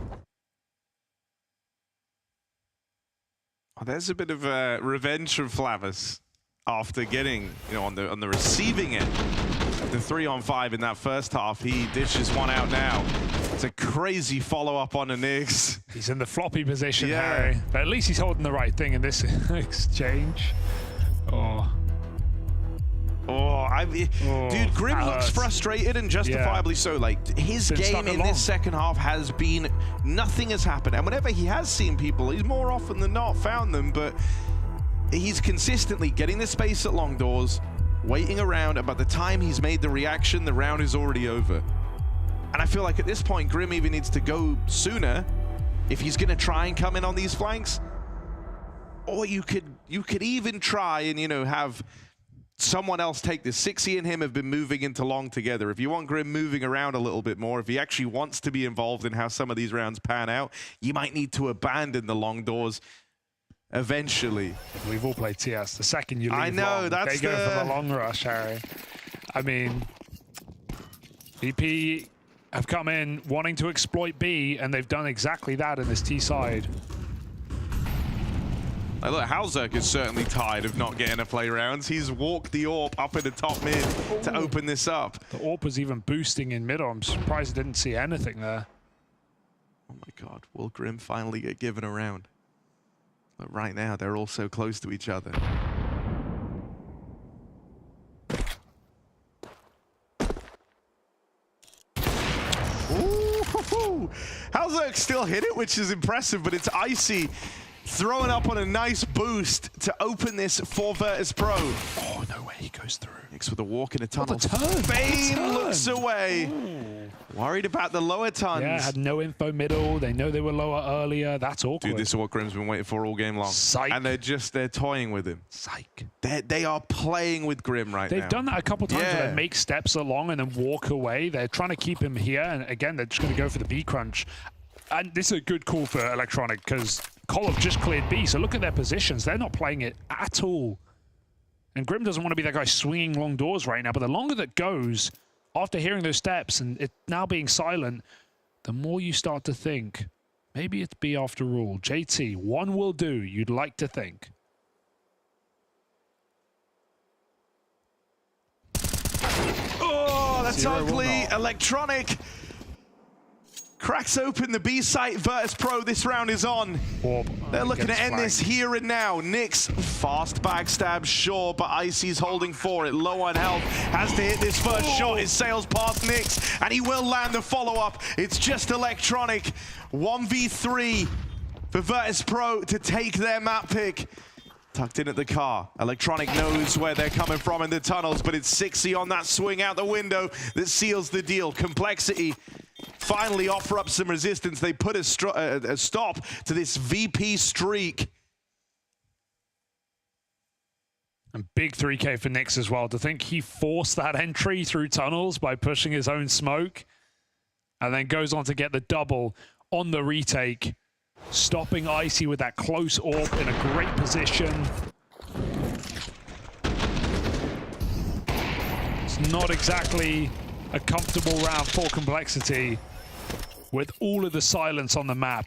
Oh, there's a bit of revenge from Flamus after getting, you know, on the receiving end. The 3-on-5 in that first half, he dishes one out now. It's a crazy follow-up on the Knicks. He's in the floppy position, Yeah. Harry. But at least he's holding the right thing in this exchange. Oh. Oh, dude, Grim looks frustrated and justifiably so. Like, his game in this second half has been, nothing has happened. And whenever he has seen people, he's more often than not found them, but he's consistently getting the space at long doors, waiting around, and by the time he's made the reaction, the round is already over. And I feel like at this point, Grim even needs to go sooner if he's gonna try and come in on these flanks. Or you could even try and, you know, have someone else take this. 6E and him have been moving into long together. If you want Grim moving around a little bit more, if he actually wants to be involved in how some of these rounds pan out, you might need to abandon the long doors eventually. We've all played TS. The second you leave I know, long, that's they go for the long rush, Harry. I mean, VP have come in wanting to exploit B, and they've done exactly that in this T side. Like, look, Halzerk is certainly tired of not getting to play rounds. He's walked the AWP up in the top mid to open this up. The AWP was even boosting in mid. I'm surprised I didn't see anything there. Oh my god, will Grim finally get given a round? But right now, they're all so close to each other. Ooh, Halzerk still hit it, which is impressive, but it's Icy throwing up on a nice boost to open this for Virtus Pro. Oh, no way he goes through. Nix with a walk in a tunnel. What a turn. FaZe looks away. Ooh. Worried about the lower tons. Yeah, had no info middle. They know they were lower earlier. That's awkward. Dude, this is what Grim's been waiting for all game long. Psych. And they're toying with him. Psych. They are playing with Grim right now. They've done that a couple times where they make steps along and then walk away. They're trying to keep him here. And again, they're just going to go for the B crunch. And this is a good call for Electronic because Kolov just cleared B. So look at their positions. They're not playing it at all. And Grim doesn't want to be that guy swinging long doors right now. But the longer that goes, after hearing those steps and it now being silent, the more you start to think, maybe it's B after all. JT, one will do, you'd like to think. Oh, that's ugly. Electronic cracks open the B site. Virtus Pro, this round is on. They're looking to end this here and now. Nyx, fast backstab, sure, but Icy's holding for it. Low on health, has to hit this first shot. It sails past Nyx, and he will land the follow-up. It's just Electronic. 1v3 for Virtus Pro to take their map pick. Tucked in at the car. Electronic knows where they're coming from in the tunnels, but it's 6E on that swing out the window that seals the deal. Complexity finally offer up some resistance. They put a stop to this VP streak. And big 3K for Nyx as well. To think he forced that entry through tunnels by pushing his own smoke and then goes on to get the double on the retake, stopping Icy with that close AWP in a great position. It's not exactly a comfortable round for Complexity with all of the silence on the map.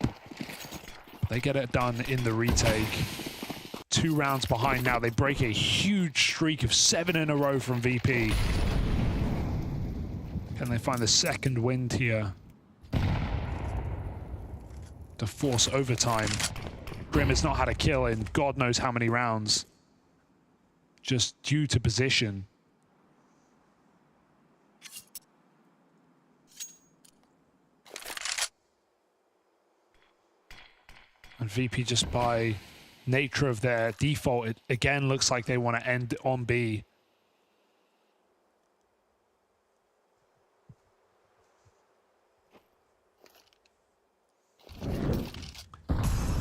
They get it done in the retake. 2 rounds behind now. They break a huge streak of 7 in a row from VP. Can they find the second wind here to force overtime? Grim has not had a kill in God knows how many rounds, just due to position. And VP, just by nature of their default, it again looks like they want to end on B.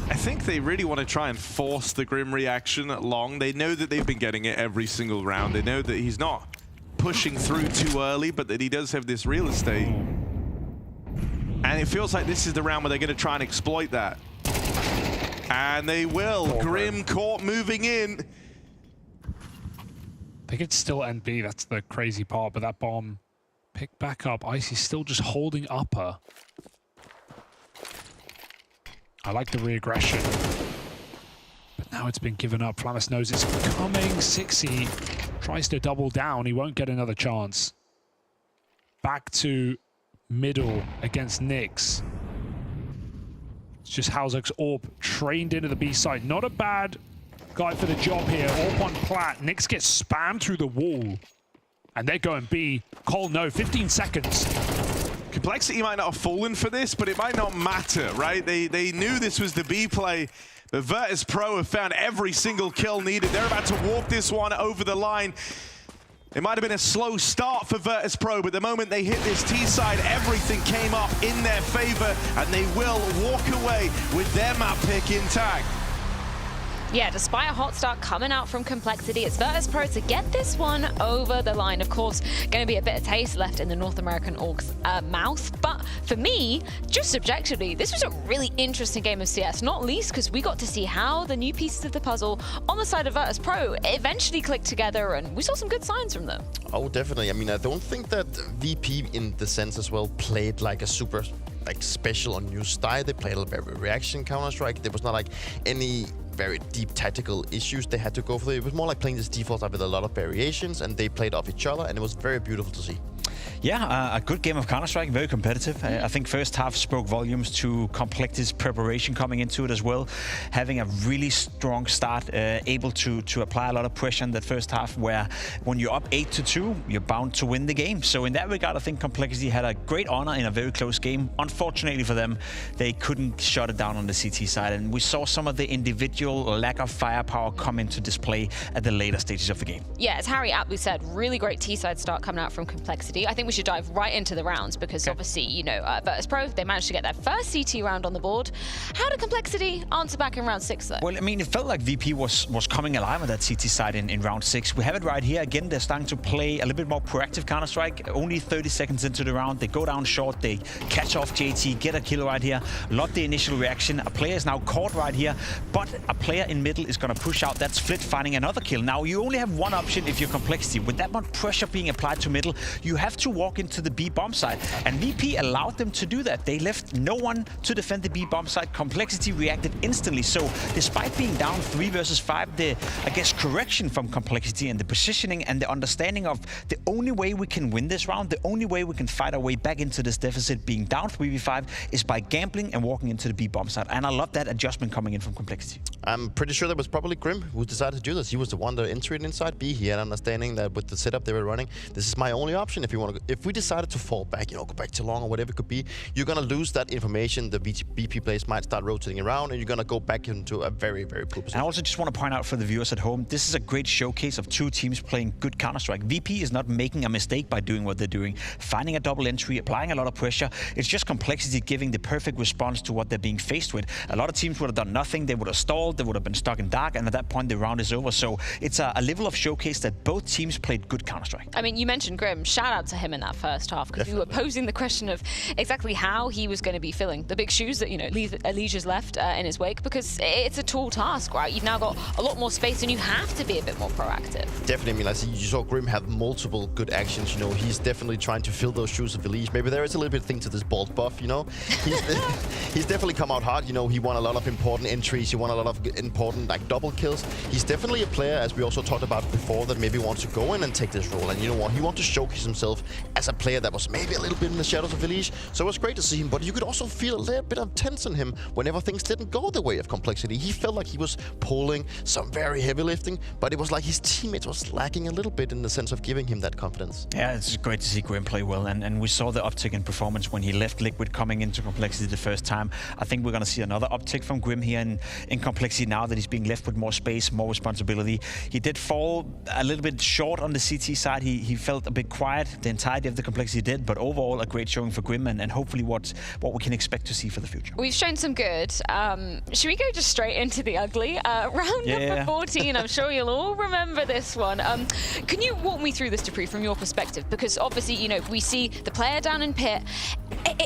I think they really want to try and force the Grim reaction at Long. They know that they've been getting it every single round. They know that he's not pushing through too early, but that he does have this real estate. And it feels like this is the round where they're going to try and exploit that. And they will. Grim caught moving in. They could still end B, that's the crazy part, but that bomb picked back up. Icy's still just holding upper. I like the re-aggression, but now it's been given up. Flamus knows it's coming. Sixy tries to double down. He won't get another chance. Back to middle against Nyx. It's just Hauzek's AWP trained into the B side. Not a bad guy for the job here. AWP on plat. Nyx gets spammed through the wall. And they're going B. Cole, no. 15 seconds. Complexity might not have fallen for this, but it might not matter, right? They knew this was the B play, but Virtus Pro have found every single kill needed. They're about to walk this one over the line. It might have been a slow start for Virtus Pro, but the moment they hit this T side, everything came up in their favor, and they will walk away with their map pick intact. Yeah, despite a hot start coming out from Complexity, it's Virtus Pro to get this one over the line. Of course, going to be a bit of taste left in the North American Org's mouth. But for me, just subjectively, this was a really interesting game of CS, not least because we got to see how the new pieces of the puzzle on the side of Virtus Pro eventually clicked together, and we saw some good signs from them. Oh, definitely. I mean, I don't think that VP in the sense as well played like a super special or new style. They played a very reaction Counter-Strike. There was not like any very deep tactical issues they had to go for. It was more like playing this default with a lot of variations, and they played off each other, and it was very beautiful to see. Yeah, a good game of Counter-Strike, very competitive. I think first half spoke volumes to Complexity's preparation coming into it as well. Having a really strong start, able to apply a lot of pressure in that first half, where when you're up 8-2, you're bound to win the game. So in that regard, I think Complexity had a great honor in a very close game. Unfortunately for them, they couldn't shut it down on the CT side, and we saw some of the individual lack of firepower come into display at the later stages of the game. Yeah, as Harry aptly said, really great T-side start coming out from Complexity. I think we should dive right into the rounds because obviously, you know, Virtus Pro, they managed to get their first CT round on the board. How did Complexity answer back in round 6 though? Well, I mean, it felt like VP was coming alive on that CT side in round 6. We have it right here. Again, they're starting to play a little bit more proactive Counter-Strike. Only 30 seconds into the round, they go down short, they catch off JT, get a kill right here, lot the initial reaction. A player is now caught right here, but a player in middle is going to push out that split, finding another kill. Now, you only have one option if you're Complexity. With that much pressure being applied to middle, you have to walk into the B bomb side, and VP allowed them to do that. They left no one to defend the B bomb side. Complexity reacted instantly. So despite being down 3 versus 5, the, I guess, correction from Complexity and the positioning and the understanding of the only way we can win this round, the only way we can fight our way back into this deficit, being down 3v5, is by gambling and walking into the B bomb side. And I love that adjustment coming in from Complexity. I'm pretty sure that was probably Grim who decided to do this. He was the one that entered inside B. He had understanding that with the setup they were running, this is my only option. If you want to, if we decided to fall back, you know, go back to long or whatever it could be, you're gonna lose that information. The BP players might start rotating around, and you're gonna go back into a very, very poor position. I also just want to point out for the viewers at home, this is a great showcase of two teams playing good Counter-Strike. VP is not making a mistake by doing what they're doing, finding a double entry, applying a lot of pressure. It's just Complexity giving the perfect response to what they're being faced with. A lot of teams would have done nothing. They would have stalled. They would have been stuck in dark, and at that point, the round is over. So it's a level of showcase that both teams played good Counter-Strike. I mean, you mentioned Grim. Shout out to him in that first half, because we were posing the question of exactly how he was going to be filling the big shoes that, you know, Alicia's left in his wake, because it's a tall task, right? You've now got a lot more space, and you have to be a bit more proactive. Definitely. I mean, like, you saw Grim have multiple good actions. You know, he's definitely trying to fill those shoes of Elise. Maybe there is a little bit of thing to this bald buff, you know. He's definitely come out hard. You know, he won a lot of important entries. He won a lot of important, like, double kills. He's definitely a player, as we also talked about before, that maybe wants to go in and take this role. And you know what? He wants to showcase himself as a player that was maybe a little bit in the shadows of Elise. So it was great to see him, but you could also feel a little bit of tension in him whenever things didn't go the way of Complexity. He felt like he was pulling some very heavy lifting, but it was like his teammates was lacking a little bit in the sense of giving him that confidence. Yeah, it's great to see Grim play well, and we saw the uptick in performance when he left Liquid coming into Complexity the first time. I think we're going to see another uptick from Grim here in Complexity now that he's being left with more space, more responsibility. He did fall a little bit short on the CT side. He felt a bit quiet the entirety of the Complexity did, but overall a great showing for Grim, and hopefully what we can expect to see for the future. We've shown some good. Should we go just straight into the ugly? Round number 14, I'm sure you'll all remember this one. Can you walk me through this, Dupree, from your perspective? Because obviously, you know, we see the player down in pit.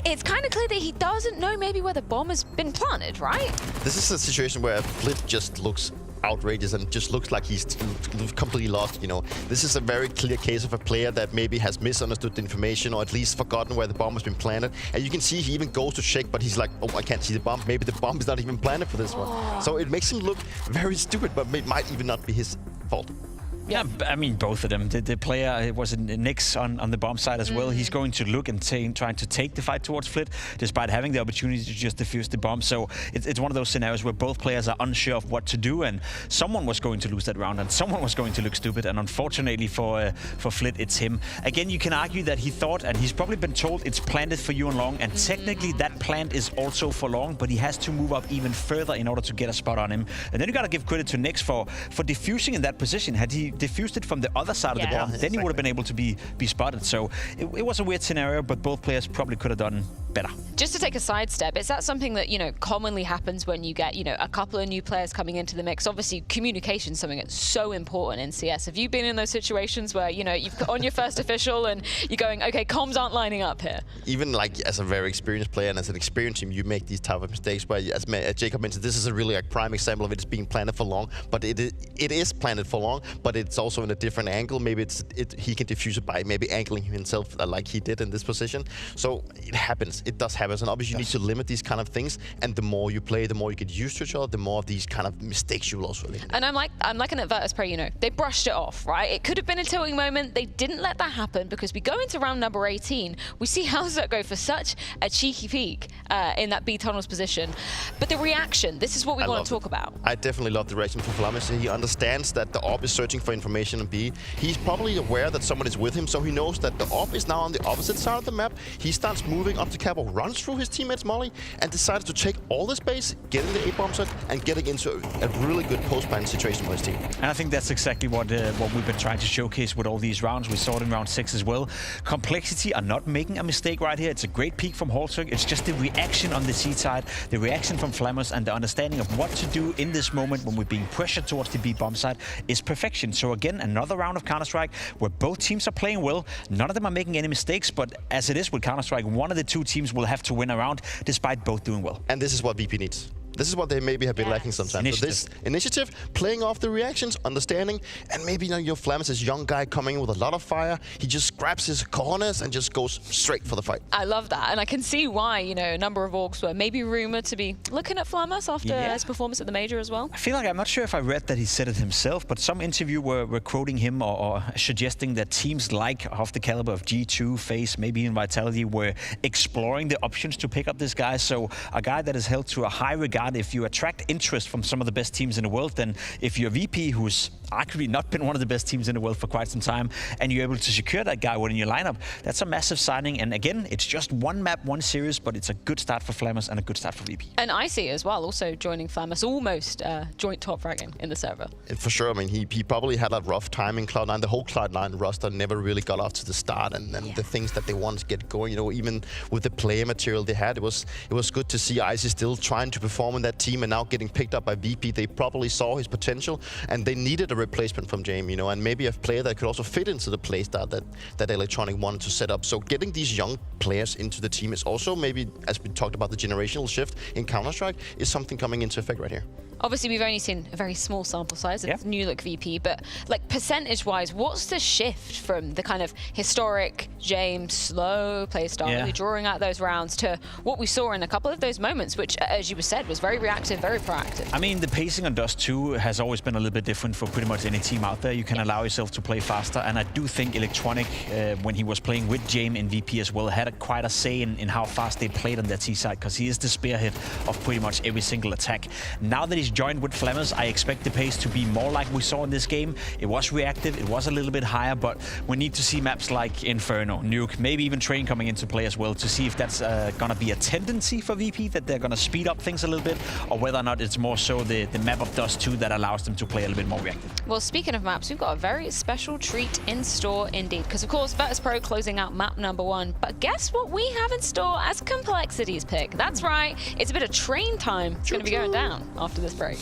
It's kind of clear that he doesn't know maybe where the bomb has been planted, right? This is a situation where Flit just looks outrageous and just looks like he's completely lost, you know. This is a very clear case of a player that maybe has misunderstood the information or at least forgotten where the bomb has been planted. And you can see he even goes to check, but he's like, oh, I can't see the bomb. Maybe the bomb is not even planted for this one. So it makes him look very stupid, but it might even not be his fault. Yeah, I mean, both of them. The player, it was Nix on the bomb side as well. He's going to look and trying to take the fight towards Flit, despite having the opportunity to just defuse the bomb. So it's one of those scenarios where both players are unsure of what to do, and someone was going to lose that round, and someone was going to look stupid. And unfortunately for Flit, it's him. Again, you can argue that he thought, and he's probably been told it's planted for Yuan Long, and technically that plant is also for Long, but he has to move up even further in order to get a spot on him. And then you got to give credit to Nix for diffusing in that position. Had he diffused it from the other side of the bomb, then he would have been able to be spotted. So it was a weird scenario, but both players probably could have done better. Just to take a sidestep, is that something that, you know, commonly happens when you get, you know, a couple of new players coming into the mix? Obviously, communication is something that's so important in CS. Have you been in those situations where, you know, you've got on your first official and you're going, okay, comms aren't lining up here? Even like as a very experienced player and as an experienced team, you make these type of mistakes. But as Jacob mentioned, this is a really prime example of it. It's being planted for Long, but it is planted for Long, but it's also in a different angle. Maybe he can defuse it by maybe angling himself like he did in this position. So it happens. It does happen. And obviously you need to limit these kind of things. And the more you play, the more you get used to each other, the more of these kind of mistakes you will also eliminate. And I'm like an Advertus player, you know, they brushed it off, right? It could have been a tilting moment. They didn't let that happen because we go into round number 18. We see Halzert go for such a cheeky peek in that B tunnels position. But the reaction, this is what we want to talk about. I definitely love the reaction from Flamis. He understands that the AWP is searching for information on B. He's probably aware that someone is with him, so he knows that the AWP is now on the opposite side of the map. He starts moving up to Capo, runs through his teammate's molly, and decides to take all the space, getting the A-bomb set, and getting into a really good post-plan situation for his team. And I think that's exactly what we've been trying to showcase with all these rounds. We saw it in round 6 as well. Complexity are not making a mistake right here. It's a great peak from Halzert. It's just the reaction on the C side, the reaction from Flammers, and the understanding of what to do in this moment when we're being pressured towards the B bomb side is perfection. So again, another round of Counter-Strike where both teams are playing well. None of them are making any mistakes, but as it is with Counter-Strike, one of the two teams will have to win a round despite both doing well. And this is what VP needs. This is what they maybe have been lacking sometimes. Initiative. So this initiative, playing off the reactions, understanding, and maybe, you know, your Flamis, this young guy coming in with a lot of fire, he just grabs his corners and just goes straight for the fight. I love that, and I can see why, you know, a number of orgs were maybe rumored to be looking at Flamis after his performance at the Major as well. I feel like, I'm not sure if I read that he said it himself, but some interview were quoting him or suggesting that teams like of the caliber of G2, FaZe, maybe even Vitality were exploring the options to pick up this guy. So a guy that is held to a high regard, if you attract interest from some of the best teams in the world, then if you're VP, who's arguably not been one of the best teams in the world for quite some time, and you're able to secure that guy within your lineup, that's a massive signing. And again, it's just one map, one series, but it's a good start for Flammers and a good start for VP. And Icy as well, also joining Flammers, almost joint top fragging in the server. For sure, I mean, he probably had a rough time in Cloud9. The whole Cloud9 roster never really got off to the start, and the things that they wanted to get going, you know, even with the player material they had, it was good to see Icy still trying to perform in that team and now getting picked up by VP. They probably saw his potential, and they needed a replacement from James, you know, and maybe a player that could also fit into the playstyle that Electronic wanted to set up. So getting these young players into the team is also maybe, as we talked about the generational shift in Counter-Strike, is something coming into effect right here. Obviously, we've only seen a very small sample size of new look VP, but like percentage-wise, what's the shift from the kind of historic James slow play style, really drawing out those rounds, to what we saw in a couple of those moments, which, as you said, was very reactive, very proactive? I mean, the pacing on Dust 2 has always been a little bit different for pretty much any team out there. You can allow yourself to play faster, and I do think Electronic, when he was playing with James in VP as well, had quite a say in how fast they played on their T side, because he is the spearhead of pretty much every single attack. Now that he's joined with Flammers, I expect the pace to be more like we saw in this game. It was reactive, it was a little bit higher, but we need to see maps like Inferno, Nuke, maybe even Train coming into play as well, to see if that's gonna be a tendency for VP, that they're gonna speed up things a little bit, or whether or not it's more so the map of Dust 2 that allows them to play a little bit more reactive. Well, speaking of maps, we've got a very special treat in store indeed, because of course Virtus Pro closing out map number 1, but guess what we have in store as Complexity's pick? That's right, it's a bit of train time. It's going to be going down after this break.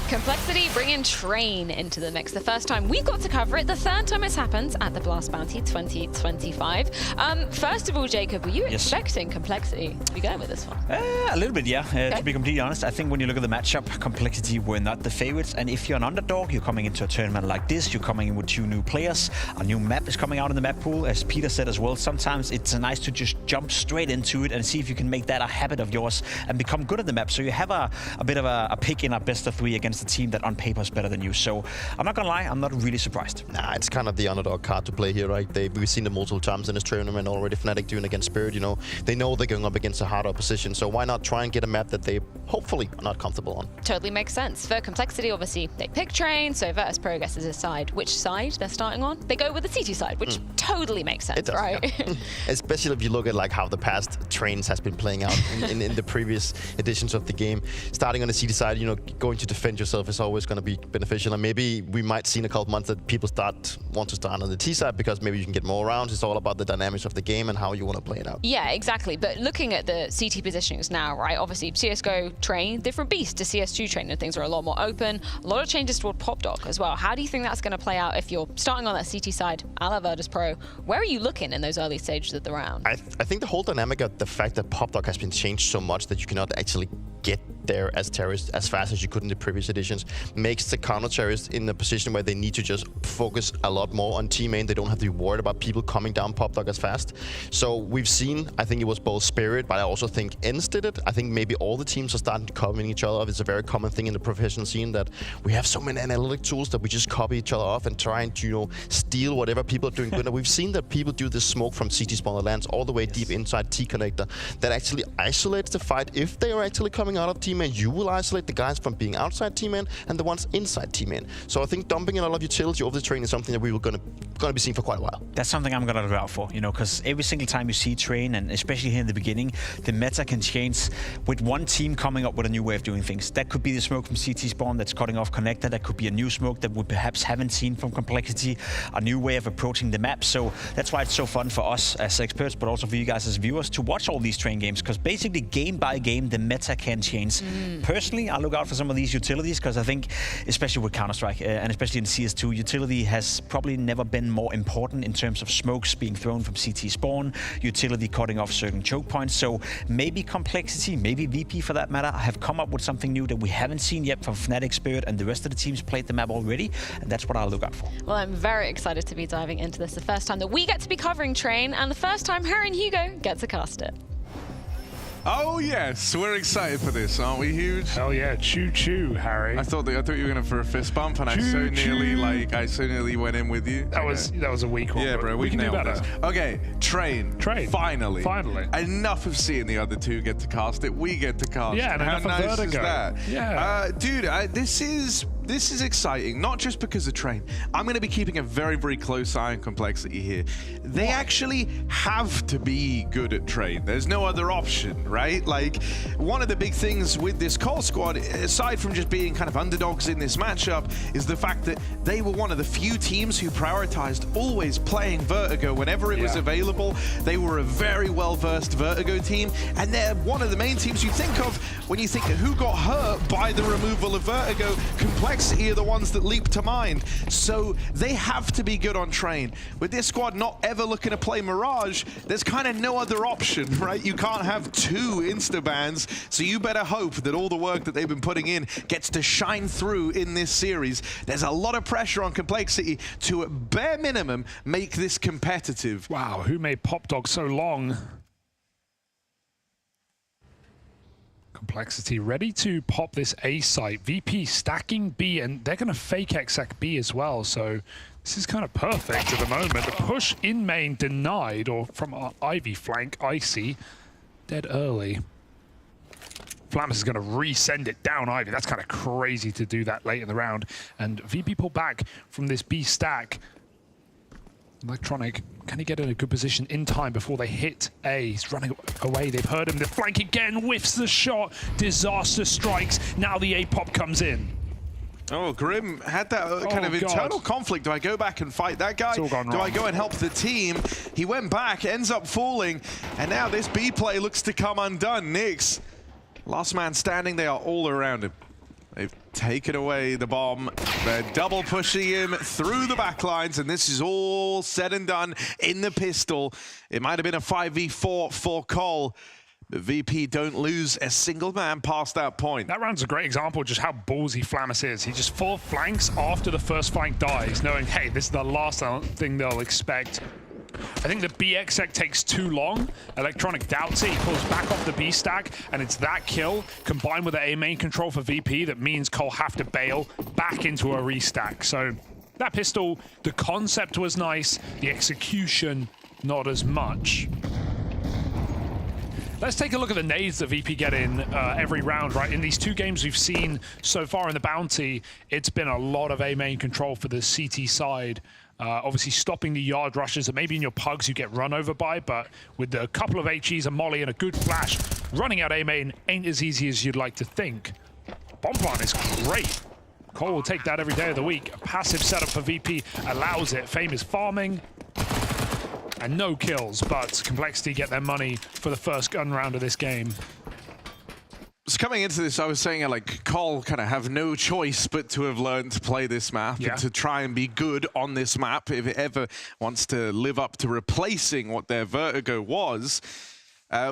Complexity bringing Train into the mix. The first time we've got to cover it, the third time it's happened at the Blast Bounty 2025. First of all, Jacob, were you expecting Complexity to be going with this one? A little bit, yeah. To be completely honest, I think when you look at the matchup, Complexity were not the favorites. And if you're an underdog, you're coming into a tournament like this, you're coming in with 2 new players, a new map is coming out in the map pool, as Peter said as well. Sometimes it's nice to just jump straight into it and see if you can make that a habit of yours and become good at the map. So you have a bit of a pick in a best of 3 against a team that on paper is better than you. So I'm not gonna lie, I'm not really surprised. Nah, it's kind of the underdog card to play here, right? We've seen it multiple times in this tournament already. Fnatic doing against Spirit, you know, they know they're going up against a hard opposition, so why not try and get a map that they hopefully are not comfortable on? Totally makes sense. For complexity, obviously, they pick Train, so Virtus Pro guesses to decide which side they're starting on. They go with the CT side, which totally makes sense, does, right? Yeah. Especially if you look at like how the past Trains has been playing out in the previous editions of the game. Starting on the CT side, you know, going to defend yourself is always going to be beneficial, and maybe we might see in a couple months that people want to start on the T side because maybe you can get more rounds. It's all about the dynamics of the game and how you want to play it out. Yeah, exactly. But looking at the CT positionings now, right, obviously CSGO Train, different beast to CS2 Train, and things are a lot more open. A lot of changes toward PopDog as well. How do you think that's going to play out if you're starting on that CT side, a la Virtus Pro? Where are you looking in those early stages of the round? I think the whole dynamic of the fact that PopDog has been changed so much that you cannot actually get there as terrorists as fast as you could in the previous editions makes the counter terrorists in a position where they need to just focus a lot more on team main. They don't have to be worried about people coming down PopDog as fast. So we've seen, I think it was both Spirit, but I also think ENCE did it. I think maybe all the teams are starting to copy each other off. It's a very common thing in the professional scene that we have so many analytic tools that we just copy each other off and try and, you know, steal whatever people are doing good. And we've seen that people do this smoke from CT spawner lands all the way deep inside T connector that actually isolates the fight. If they are actually coming out of team main, you will isolate the guys from being outside team main and the ones inside team main. So I think dumping a lot of utility over the Train is something that we were gonna be seeing for quite a while. That's something I'm gonna look out for, you know, because every single time you see Train, and especially here in the beginning, the meta can change with one team coming up with a new way of doing things. That could be the smoke from CT spawn that's cutting off connector. That could be a new smoke that we perhaps haven't seen from Complexity, a new way of approaching the map. So that's why it's so fun for us as experts, but also for you guys as viewers to watch all these Train games, because basically game by game, the meta can change. Personally, I look out for some of these utilities because I think, especially with Counter-Strike and especially in CS2, utility has probably never been more important in terms of smokes being thrown from CT spawn, utility cutting off certain choke points. So maybe Complexity, maybe VP for that matter, have come up with something new that we haven't seen yet from Fnatic, Spirit, and the rest of the teams played the map already, and that's what I'll look out for. Well, I'm very excited to be diving into this. The first time that we get to be covering Train, and the first time Harry and Hugo get to cast it. Oh yes, we're excited for this, aren't we, Huge? Hell yeah, choo-choo, Harry. I thought you were going for a fist bump, and I so nearly went in with you. That was a weak one. Yeah, bro, we can do nailed better. this. Okay, Train. Finally. Enough of seeing the other two get to cast it. We get to cast it. Yeah, and How enough nice of Vertigo. is that? Yeah. Dude, this is exciting, not just because of Train. I'm going to be keeping a very, very close eye on Complexity here. They actually have to be good at Train. There's no other option, right? Like, one of the big things with this Call Squad, aside from just being kind of underdogs in this matchup, is the fact that they were one of the few teams who prioritized always playing Vertigo whenever it was available. They were a very well-versed Vertigo team, and they're one of the main teams you think of when you think who got hurt by the removal of Vertigo. Complexity are the ones that leap to mind. So they have to be good on Train. With this squad not ever looking to play Mirage, there's kind of no other option, right? You can't have two insta-bans, so you better hope that all the work that they've been putting in gets to shine through in this series. There's a lot of pressure on Complexity to, at bare minimum, make this competitive. Wow, who made PopDog so long? Complexity ready to pop this A site. VP stacking B, and they're going to fake exec B as well. So this is kind of perfect at the moment. The push in main denied, or from our Ivy flank, Icy, dead early. Flamus is going to resend it down Ivy. That's kind of crazy to do that late in the round. And VP pull back from this B stack. Electronic, can he get in a good position in time before they hit A? He's running away. They've heard him. The flank again, whiffs the shot. Disaster strikes. Now the A pop comes in. Oh, Grim had that kind of internal conflict. Do I go back and fight that guy? Do I go and help the team? He went back, ends up falling, and now this B play looks to come undone. Nyx, last man standing, they are all around him. They've taken away the bomb. They're double pushing him through the backlines, and this is all said and done in the pistol. It might have been a 5v4 for Cole, but VP don't lose a single man past that point. That round's a great example of just how ballsy Flamus is. He just full flanks after the first flank dies, knowing, hey, this is the last thing they'll expect. I think the B exec takes too long. Electronic doubts it. He pulls back off the B stack, and it's that kill combined with the A main control for VP that means Cole have to bail back into a restack. So that pistol, the concept was nice, the execution not as much. Let's take a look at the nades that VP get in every round, right? In these 2 games we've seen so far in the Bounty, it's been a lot of A main control for the CT side. Obviously stopping the yard rushes that maybe in your pugs you get run over by, but with a couple of HEs, a molly, and a good flash, running out A main ain't as easy as you'd like to think. Bomb plant is great. Cole will take that every day of the week. A passive setup for VP allows it. Fame is farming. And no kills, but Complexity get their money for the first gun round of this game. So coming into this, I was saying like Cole kind of have no choice but to have learned to play this map and to try and be good on this map if it ever wants to live up to replacing what their Vertigo was.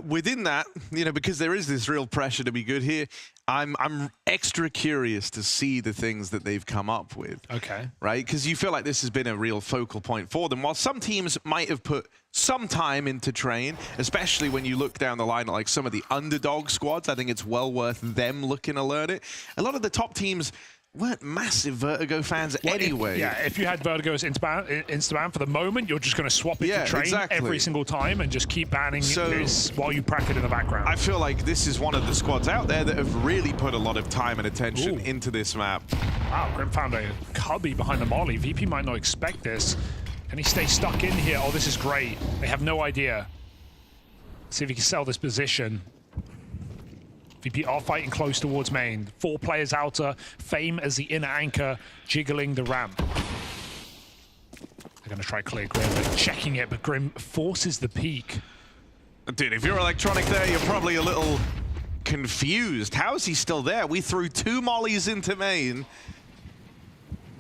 Within that, you know, because there is this real pressure to be good here, I'm extra curious to see the things that they've come up with. Okay. Right? Because you feel like this has been a real focal point for them. While some teams might have put some time into train, especially when you look down the line at like some of the underdog squads, I think it's well worth them looking to learn it. A lot of the top teams weren't massive Vertigo fans anyway. If you had Vertigo's Instaban for the moment, you're just going to swap it to train every single time and just keep banning this while you prac it in the background. I feel like this is one of the squads out there that have really put a lot of time and attention into this map. Wow, Grim found a cubby behind the molly. VP might not expect this. Can he stay stuck in here? Oh, this is great. They have no idea. Let's see if he can sell this position. VP are fighting close towards main. 4 players outer. Fame as the inner anchor, jiggling the ramp. They're going to try clear Grim. They're checking it, but Grim forces the peak. Dude, if you're Electronic there, you're probably a little confused. How is he still there? We threw 2 mollies into main.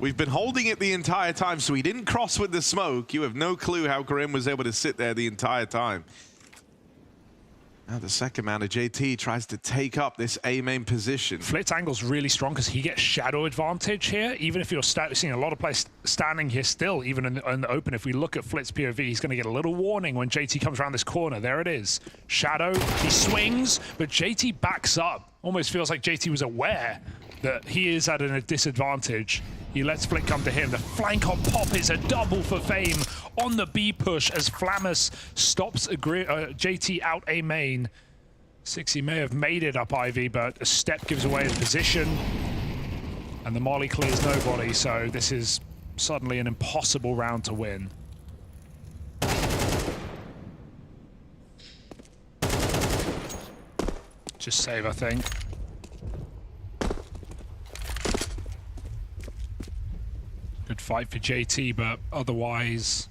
We've been holding it the entire time, so he didn't cross with the smoke. You have no clue how Grim was able to sit there the entire time. Now the second man of JT tries to take up this A main position. Flit's angle's really strong because he gets shadow advantage here. Even if you're seeing a lot of players standing here still, even in the open, if we look at Flit's POV, he's going to get a little warning when JT comes around this corner. There it is. Shadow, he swings, but JT backs up. Almost feels like JT was aware that he is at a disadvantage. He lets Flit come to him. The flank on pop is a double for Fame on the B push as Flammus stops JT out A main. 60 may have made it up Ivy, but a step gives away his position. And the molly clears nobody, so this is suddenly an impossible round to win. Just save, I think. Good fight for JT, but otherwise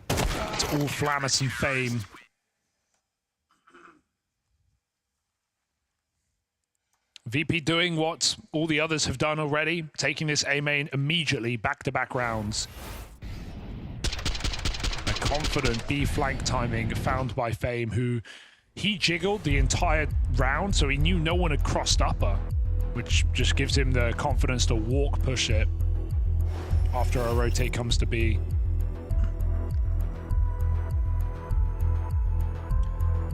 it's all Flammus and Fame. VP doing what all the others have done already, taking this A main immediately back-to-back rounds. A confident B flank timing found by Fame, who he jiggled the entire round, so he knew no one had crossed upper, which just gives him the confidence to walk push it after a rotate comes to B.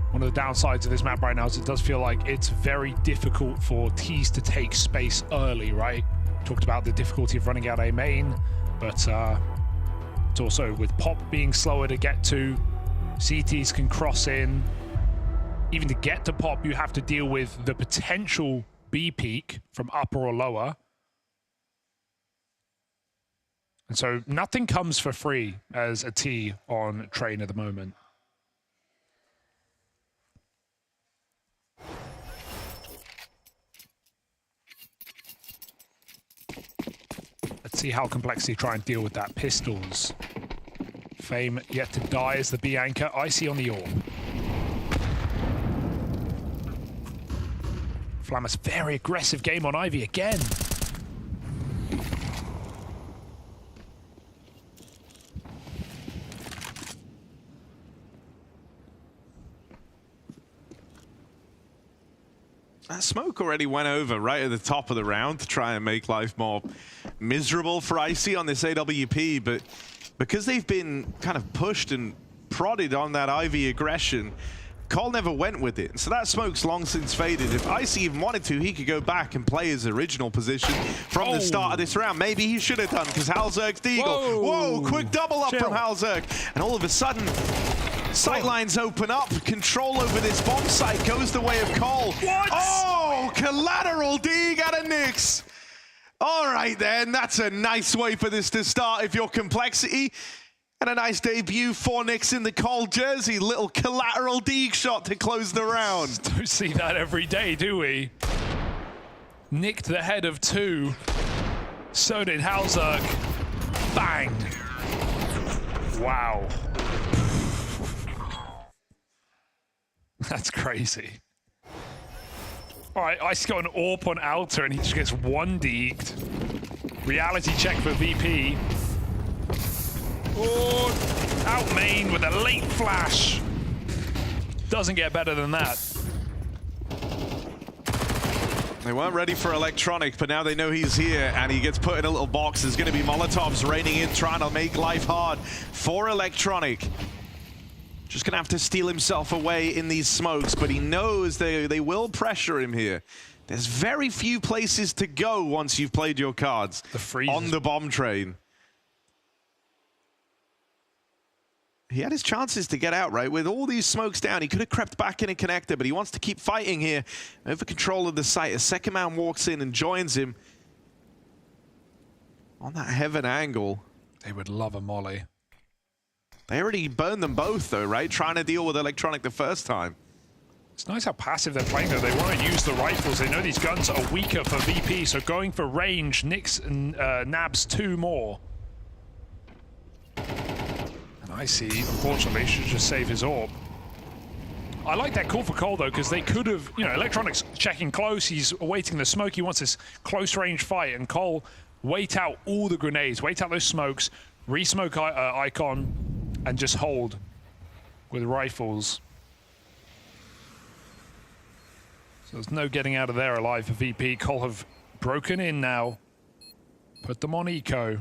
One of the downsides of this map right now is it does feel like it's very difficult for T's to take space early, right? Talked about the difficulty of running out A main, but it's also with Pop being slower to get to, CTs can cross in. Even to get to Pop, you have to deal with the potential B peak from upper or lower. And so nothing comes for free as a T on train at the moment. Let's see how Complexity try and deal with that. Pistols. Fame yet to die as the B anchor. Icy on the orb. Flammus, very aggressive game on Ivy again. That smoke already went over right at the top of the round to try and make life more miserable for Icy on this AWP, but because they've been kind of pushed and prodded on that Ivy aggression, Cole never went with it. So that smoke's long since faded. If Icy even wanted to, he could go back and play his original position from the start of this round. Maybe he should have done, because Halzerg's deagle. Whoa, quick double up from Halzerg. And all of a sudden, sightlines open up. Control over this bomb site goes the way of Cole. What? Oh, collateral dig out of Nyx. All right then, that's a nice way for this to start if you're Complexity. And a nice debut for Nyx in the Cole jersey. Little collateral dig shot to close the round. Don't see that every day, do we? Nicked the head of 2. So did Halzerg. Bang. Wow. That's crazy. All right, Ice got an AWP on Alter and he just gets 1-deeked. Reality check for VP. Oh, out main with a late flash. Doesn't get better than that. They weren't ready for Electronic, but now they know he's here and he gets put in a little box. There's going to be Molotovs raining in, trying to make life hard for Electronic. Just going to have to steal himself away in these smokes, but he knows they will pressure him here. There's very few places to go once you've played your cards on the bomb train. He had his chances to get out, right? With all these smokes down, he could have crept back in a connector, but he wants to keep fighting here over control of the site. A second man walks in and joins him on that heaven angle. They would love a molly. They already burned them both, though, right? Trying to deal with Electronic the first time. It's nice how passive they're playing, though. They want to use the rifles. They know these guns are weaker for VP, so going for range, Nyx and nabs 2 more. I see, unfortunately, should just save his AWP. I like that call for Cole, though, because they could have, you know, Electronic's checking close, he's awaiting the smoke, he wants this close range fight, and Cole, wait out all the grenades, wait out those smokes, re-smoke Icon, and just hold with rifles. So there's no getting out of there alive for VP. Cole have broken in now, put them on eco.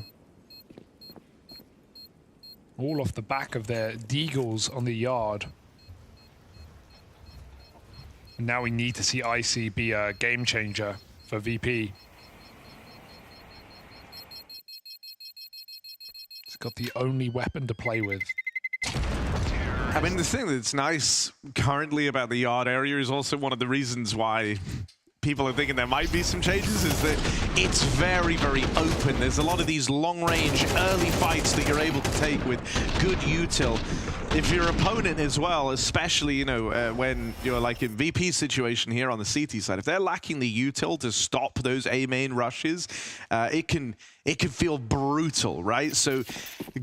All off the back of their deagles on the yard. And now we need to see Icy be a game changer for VP. He's got the only weapon to play with. I mean, the thing that's nice currently about the yard area is also one of the reasons why people are thinking there might be some changes, is that it's very, very open. There's a lot of these long-range early fights that you're able to take with good util. If your opponent as well, especially, you know, when you're like in VP situation here on the CT side, if they're lacking the util to stop those A main rushes, it can feel brutal, right? So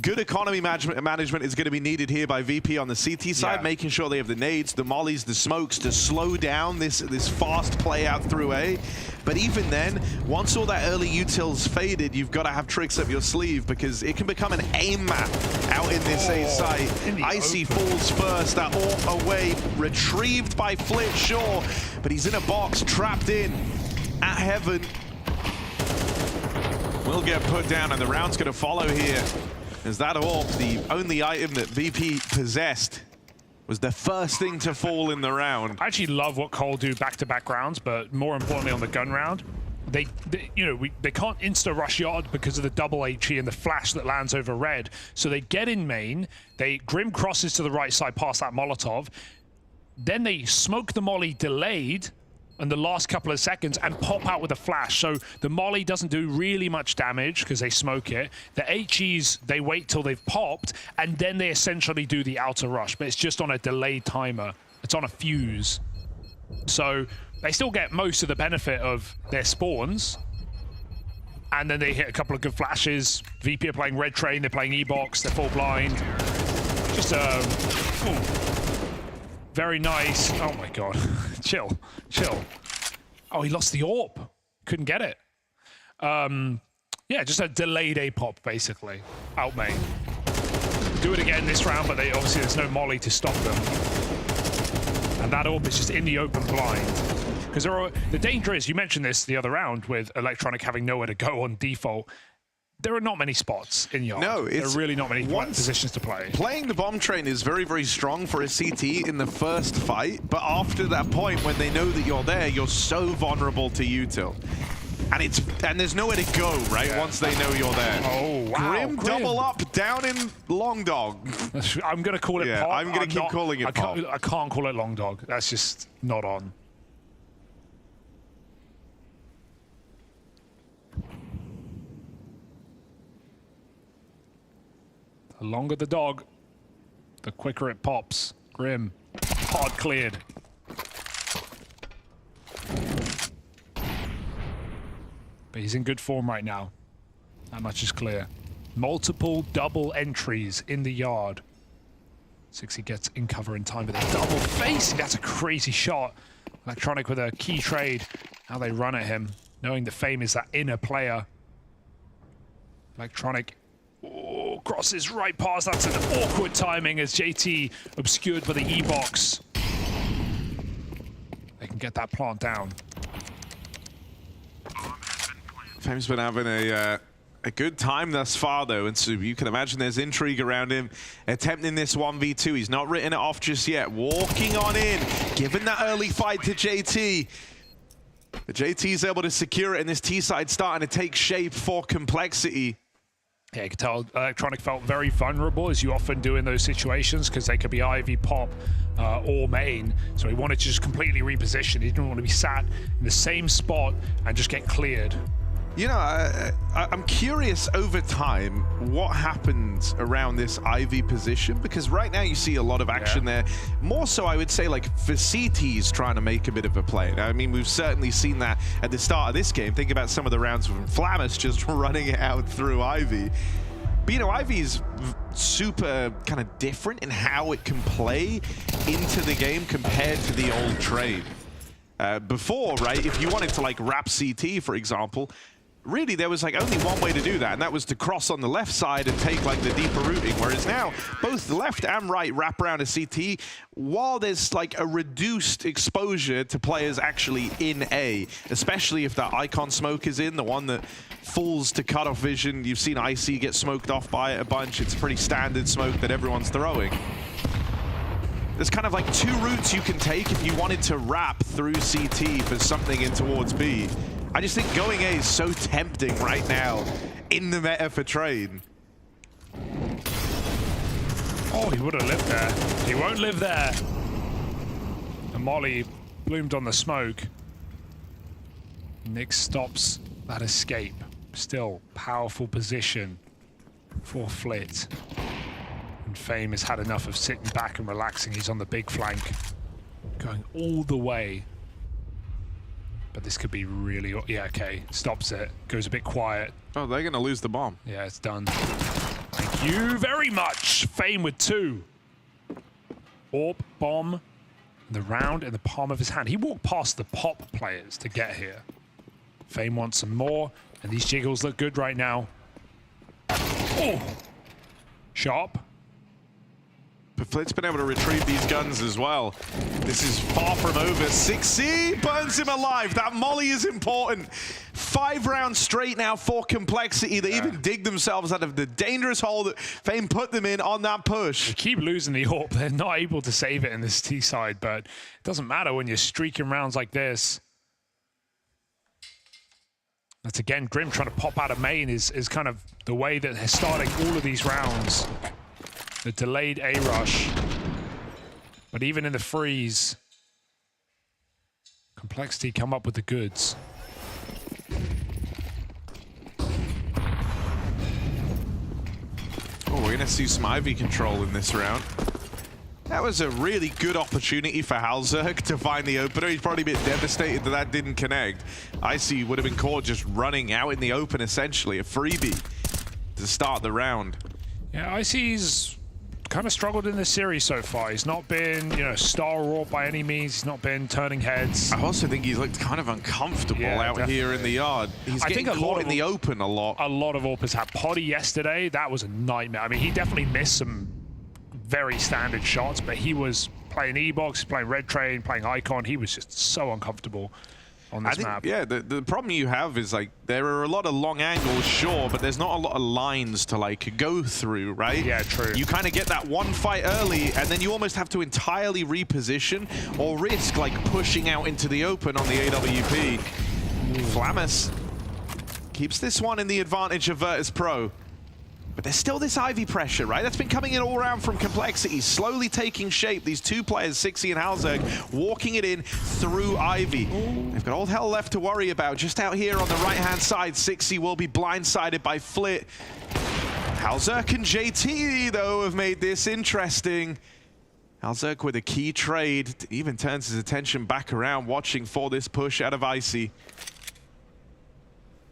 good economy management is going to be needed here by VP on the CT side, making sure they have the nades, the mollies, the smokes to slow down this fast play out through A. But even then, once all that early util's faded, you've got to have tricks up your sleeve, because it can become an aim map out in this A site. Icy falls first, that AWP away, retrieved by Flit, sure, but he's in a box, trapped in at heaven. Will get put down, and the round's going to follow here. As that AWP, the only item that VP possessed, was the first thing to fall in the round. I actually love what Cole do back-to-back rounds, but more importantly on the gun round, they can't insta-rush yard because of the double HE and the flash that lands over red. So they get in main, they Grim crosses to the right side past that Molotov, then they smoke the molly delayed in the last couple of seconds and pop out with a flash. So the molly doesn't do really much damage because they smoke it. The HEs, they wait till they've popped, and then they essentially do the outer rush, but it's just on a delayed timer. It's on a fuse. So they still get most of the benefit of their spawns, and then they hit a couple of good flashes. VP are playing red train, they're playing E-box, they're full blind. Just very nice. Oh my god. Chill. Oh, he lost the AWP. Couldn't get it. Yeah, just a delayed A-pop, basically. Out main. Do it again this round, but obviously there's no molly to stop them. And that AWP is just in the open blind. Because the danger is, you mentioned this the other round with Electronic having nowhere to go on default. There are not many spots in yard. No, there are really not many positions to play. Playing the bomb train is very, very strong for a CT in the first fight, but after that point, when they know that you're there, you're so vulnerable to util. And there's nowhere to go, right? Yeah. Once they know you're there. Oh, wow. Grim double up down in Long Dog. I'm going to call it pop. I'm going to keep calling it pop. I can't call it Long Dog. That's just not on. The longer the dog, the quicker it pops. Grim, hard cleared. But he's in good form right now. That much is clear. Multiple double entries in the yard. 60 gets in cover in time with a double facing. That's a crazy shot. Electronic with a key trade. How they run at him, knowing that FaZe is that inner player. Electronic crosses right past. That's an awkward timing as JT obscured by the E-box. They can get that plant down. FaZe's been having a good time thus far, though, and so you can imagine there's intrigue around him. Attempting this 1v2, he's not written it off just yet. Walking on in, giving that early fight to JT. The JT's able to secure it, and this T-side starting to take shape for Complexity. Yeah, you can tell Electronic felt very vulnerable, as you often do in those situations, because they could be Ivy, Pop, or main. So he wanted to just completely reposition. He didn't want to be sat in the same spot and just get cleared. You know, I'm curious over time what happens around this Ivy position, because right now you see a lot of action there. More so, I would say, like, for CT's trying to make a bit of a play. Now, I mean, we've certainly seen that at the start of this game. Think about some of the rounds from Flamus just running it out through Ivy. But, you know, Ivy's super kind of different in how it can play into the game compared to the old trade. Before, right, if you wanted to, like, wrap CT, for example, really, there was like only one way to do that, and that was to cross on the left side and take like the deeper routing. Whereas now, both the left and right wrap around a CT, while there's like a reduced exposure to players actually in A, especially if that icon smoke is in, the one that falls to cutoff vision. You've seen IC get smoked off by it a bunch. It's a pretty standard smoke that everyone's throwing. There's kind of like two routes you can take if you wanted to wrap through CT for something in towards B. I just think going A is so tempting right now in the meta for trade. Oh, he would have lived there. He won't live there. And Molly bloomed on the smoke. Nick stops that escape. Still, powerful position for Flit. And FaZe has had enough of sitting back and relaxing. He's on the big flank, going all the way. But this could be really... Yeah, okay. Stops it. Goes a bit quiet. Oh, they're going to lose the bomb. Yeah, it's done. Thank you very much. FaZe with 2. AWP, bomb, the round in the palm of his hand. He walked past the Pop players to get here. FaZe wants some more, and these jiggles look good right now. Oh! Sharp. But Flit's been able to retrieve these guns as well. This is far from over. 6C burns him alive. That molly is important. 5 rounds straight now for Complexity. They even dig themselves out of the dangerous hole that FaZe put them in on that push. They keep losing the AWP. They're not able to save it in this T side, but it doesn't matter when you're streaking rounds like this. That's again, Grim trying to pop out of main is kind of the way that they're starting all of these rounds. The delayed A rush. But even in the freeze, Complexity come up with the goods. Oh, we're going to see some Ivy control in this round. That was a really good opportunity for Halzerk to find the opener. He's probably a bit devastated that that didn't connect. Icy would have been caught just running out in the open, essentially. A freebie to start the round. Yeah, Icy's kind of struggled in this series so far. He's not been, you know, star raw by any means. He's not been turning heads. I also think he's looked kind of uncomfortable out here in the yard. He's getting caught in the open a lot. A lot of AWPers had Potty yesterday. That was a nightmare. I mean, he definitely missed some very standard shots, but he was playing E-Box, playing Red Train, playing Icon. He was just so uncomfortable on this map. Yeah, the problem you have is like there are a lot of long angles, sure, but there's not a lot of lines to like go through, right? Yeah, true. You kind of get that one fight early, and then you almost have to entirely reposition or risk like pushing out into the open on the AWP. Flamus keeps this one in the advantage of Virtus Pro. But there's still this Ivy pressure, right? That's been coming in all around from Complexity, slowly taking shape. These two players, Sixy and Halzerg, walking it in through Ivy. They've got all hell left to worry about. Just out here on the right-hand side, Sixy will be blindsided by Flit. Halzerg and JT, though, have made this interesting. Halzerg with a key trade, even turns his attention back around, watching for this push out of Icy.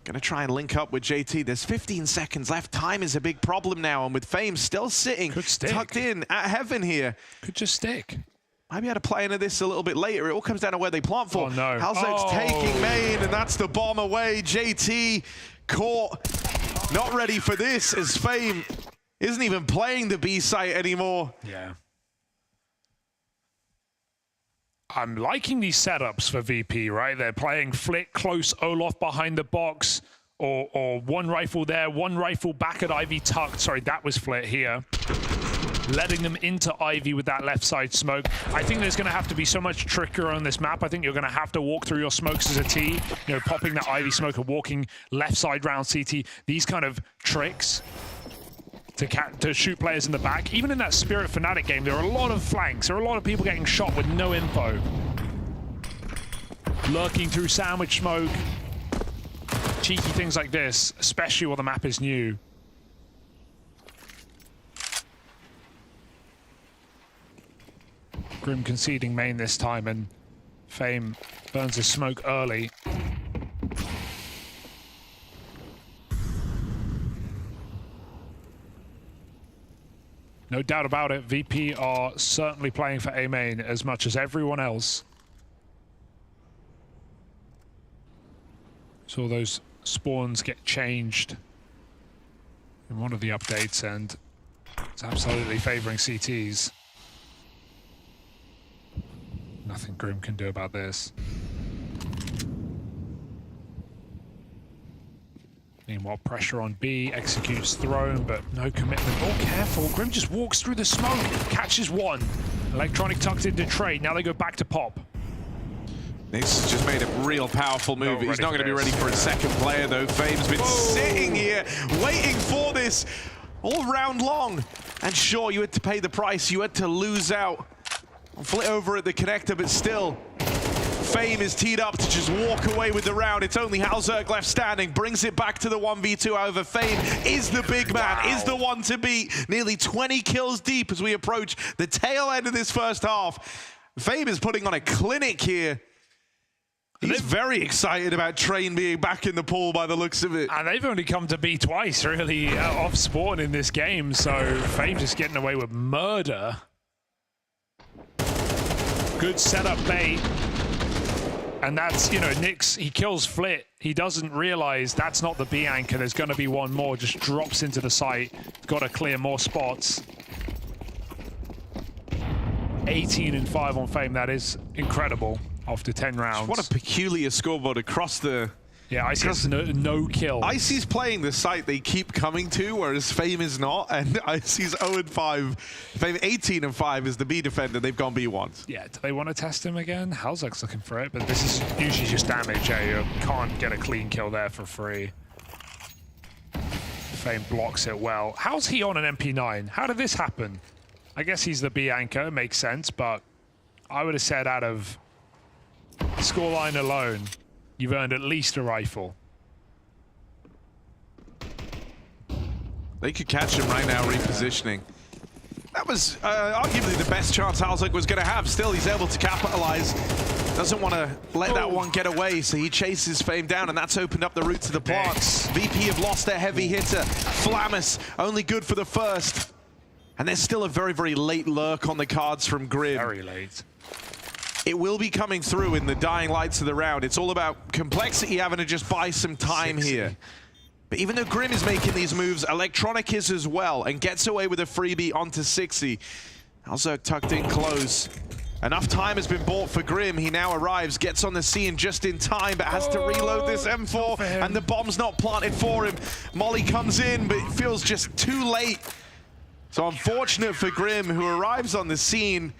Gonna try and link up with JT. There's 15 seconds left. Time is a big problem now, and with FaZe still sitting tucked in at heaven here. Could just stick. Might be able to play into this a little bit later. It all comes down to where they plant for. Oh, no. Halzerg's taking main, and that's the bomb away. JT caught. Not ready for this, as Fame isn't even playing the B site anymore. Yeah. I'm liking these setups for VP, right? They're playing Flick close, Olaf behind the box, or one rifle there, one rifle back at Ivy tucked. Sorry, that was Flick here. Letting them into Ivy with that left side smoke. I think there's going to have to be so much trickier on this map. I think you're going to have to walk through your smokes as a T. You know, popping that Ivy smoke and walking left side round CT. These kind of tricks to shoot players in the back. Even in that Spirit Fnatic game, there are a lot of flanks. There are a lot of people getting shot with no info. Lurking through sandwich smoke. Cheeky things like this, especially while the map is new. Grim conceding main this time, and Fame burns his smoke early. No doubt about it, VP are certainly playing for A main as much as everyone else. Saw those spawns get changed in one of the updates, and it's absolutely favoring CTs. Nothing Grim can do about this. Meanwhile, pressure on B, executes throne, but no commitment. Oh, careful. Grim just walks through the smoke, catches one. Electronic tucked into trade. Now they go back to pop. Nick's just made a real powerful move. He's not going to be ready for a second player, though. Fame's been sitting here, waiting for this all round long. And sure, you had to pay the price. You had to lose out. Flit over at the connector, but still. Fame is teed up to just walk away with the round. It's only Halzerg left standing, brings it back to the 1v2. However, Fame is the big man, is the one to beat. Nearly 20 kills deep as we approach the tail end of this first half. Fame is putting on a clinic here. He's very excited about Train being back in the pool by the looks of it. And they've only come to B twice, really, off spawn in this game. So Fame just getting away with murder. Good setup bait. And that's, you know, Nyx, he kills Flit. He doesn't realize that's not the B anchor. There's going to be one more. Just drops into the site. Got to clear more spots. 18 and 5 on Fame. That is incredible after 10 rounds. What a peculiar scoreboard across the... Yeah, Icy has no kills. Icy's playing the site they keep coming to, whereas Fame is not, and Icy's 0-5. Fame 18-5 is the B defender. They've gone B1. Yeah, do they want to test him again? Halzerg's looking for it, but this is usually just damage. Yeah, you can't get a clean kill there for free. Fame blocks it well. How's he on an MP9? How did this happen? I guess he's the B anchor, makes sense, but I would have said out of scoreline alone, you've earned at least a rifle. They could catch him right now, repositioning. That was arguably the best chance Halzerg was going to have. Still, he's able to capitalize. Doesn't want to let that one get away, so he chases Fame down, and that's opened up the route to the plants. VP have lost their heavy hitter. Flamus, only good for the first. And there's still a very, very late lurk on the cards from Grim. Very late. It will be coming through in the dying lights of the round. It's all about Complexity having to just buy some time here. But even though Grim is making these moves, Electronic is as well, and gets away with a freebie onto Sixy. Alzerk tucked in close. Enough time has been bought for Grim. He now arrives, gets on the scene just in time, but has to reload this M4, and the bomb's not planted for him. Molly comes in, but it feels just too late. So unfortunate for Grim, who arrives on the scene.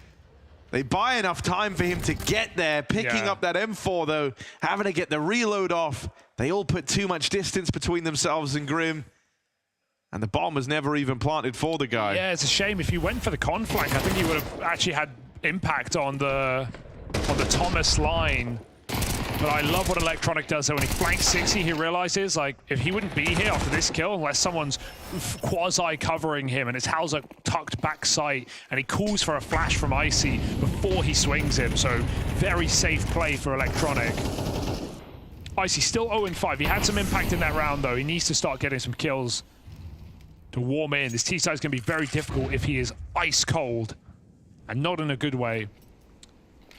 They buy enough time for him to get there, picking up that M4 though, having to get the reload off. They all put too much distance between themselves and Grim. And the bomb was never even planted for the guy. Yeah, it's a shame. If he went for the con flank, I think he would have actually had impact on the Thomas line. But I love what Electronic does. So when he flanks 60, he realizes, like, if he wouldn't be here after this kill, unless someone's quasi-covering him, and it's Hauser tucked back sight, and he calls for a flash from Icy before he swings him. So very safe play for Electronic. Icy still 0-5. He had some impact in that round, though. He needs to start getting some kills to warm in. This T-side is going to be very difficult if he is ice cold, and not in a good way.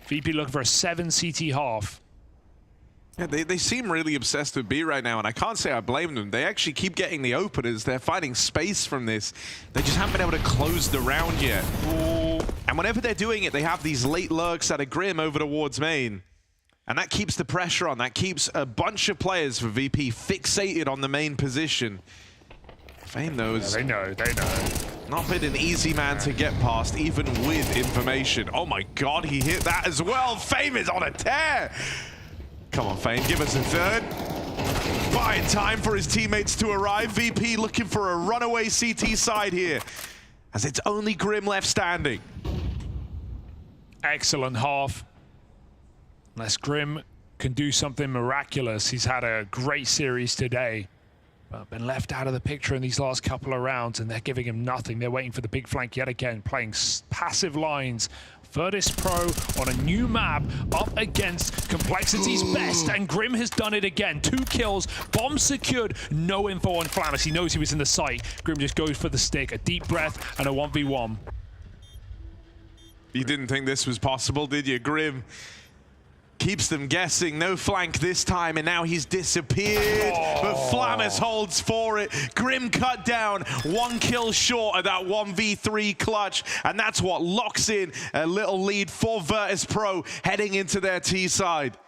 VP looking for a 7 CT half. Yeah, they seem really obsessed with B right now, and I can't say I blame them. They actually keep getting the openers. They're finding space from this. They just haven't been able to close the round yet. Ooh. And whenever they're doing it, they have these late lurks out of Grim over towards main. And that keeps the pressure on. That keeps a bunch of players for VP fixated on the main position. Fame knows. Yeah, they know. Not been an easy man to get past, even with information. Oh my god, he hit that as well. Fame is on a tear. Come on, Fame, give us a third. Buying time for his teammates to arrive. VP looking for a runaway CT side here, as it's only Grim left standing. Excellent half. Unless Grim can do something miraculous. He's had a great series today, but been left out of the picture in these last couple of rounds, and they're giving him nothing. They're waiting for the big flank yet again, playing passive lines. Virtus Pro on a new map up against Complexity's best, and Grim has done it again. 2 kills, bomb secured, no info on Flamus. He knows he was in the site. Grim just goes for the stick, a deep breath, and a 1v1. You didn't think this was possible, did you? Grim keeps them guessing. No flank this time, and now he's disappeared. But Flamus holds for it. Grim cut down, 1 kill short of that 1v3 clutch, and that's what locks in a little lead for Virtus Pro heading into their T side.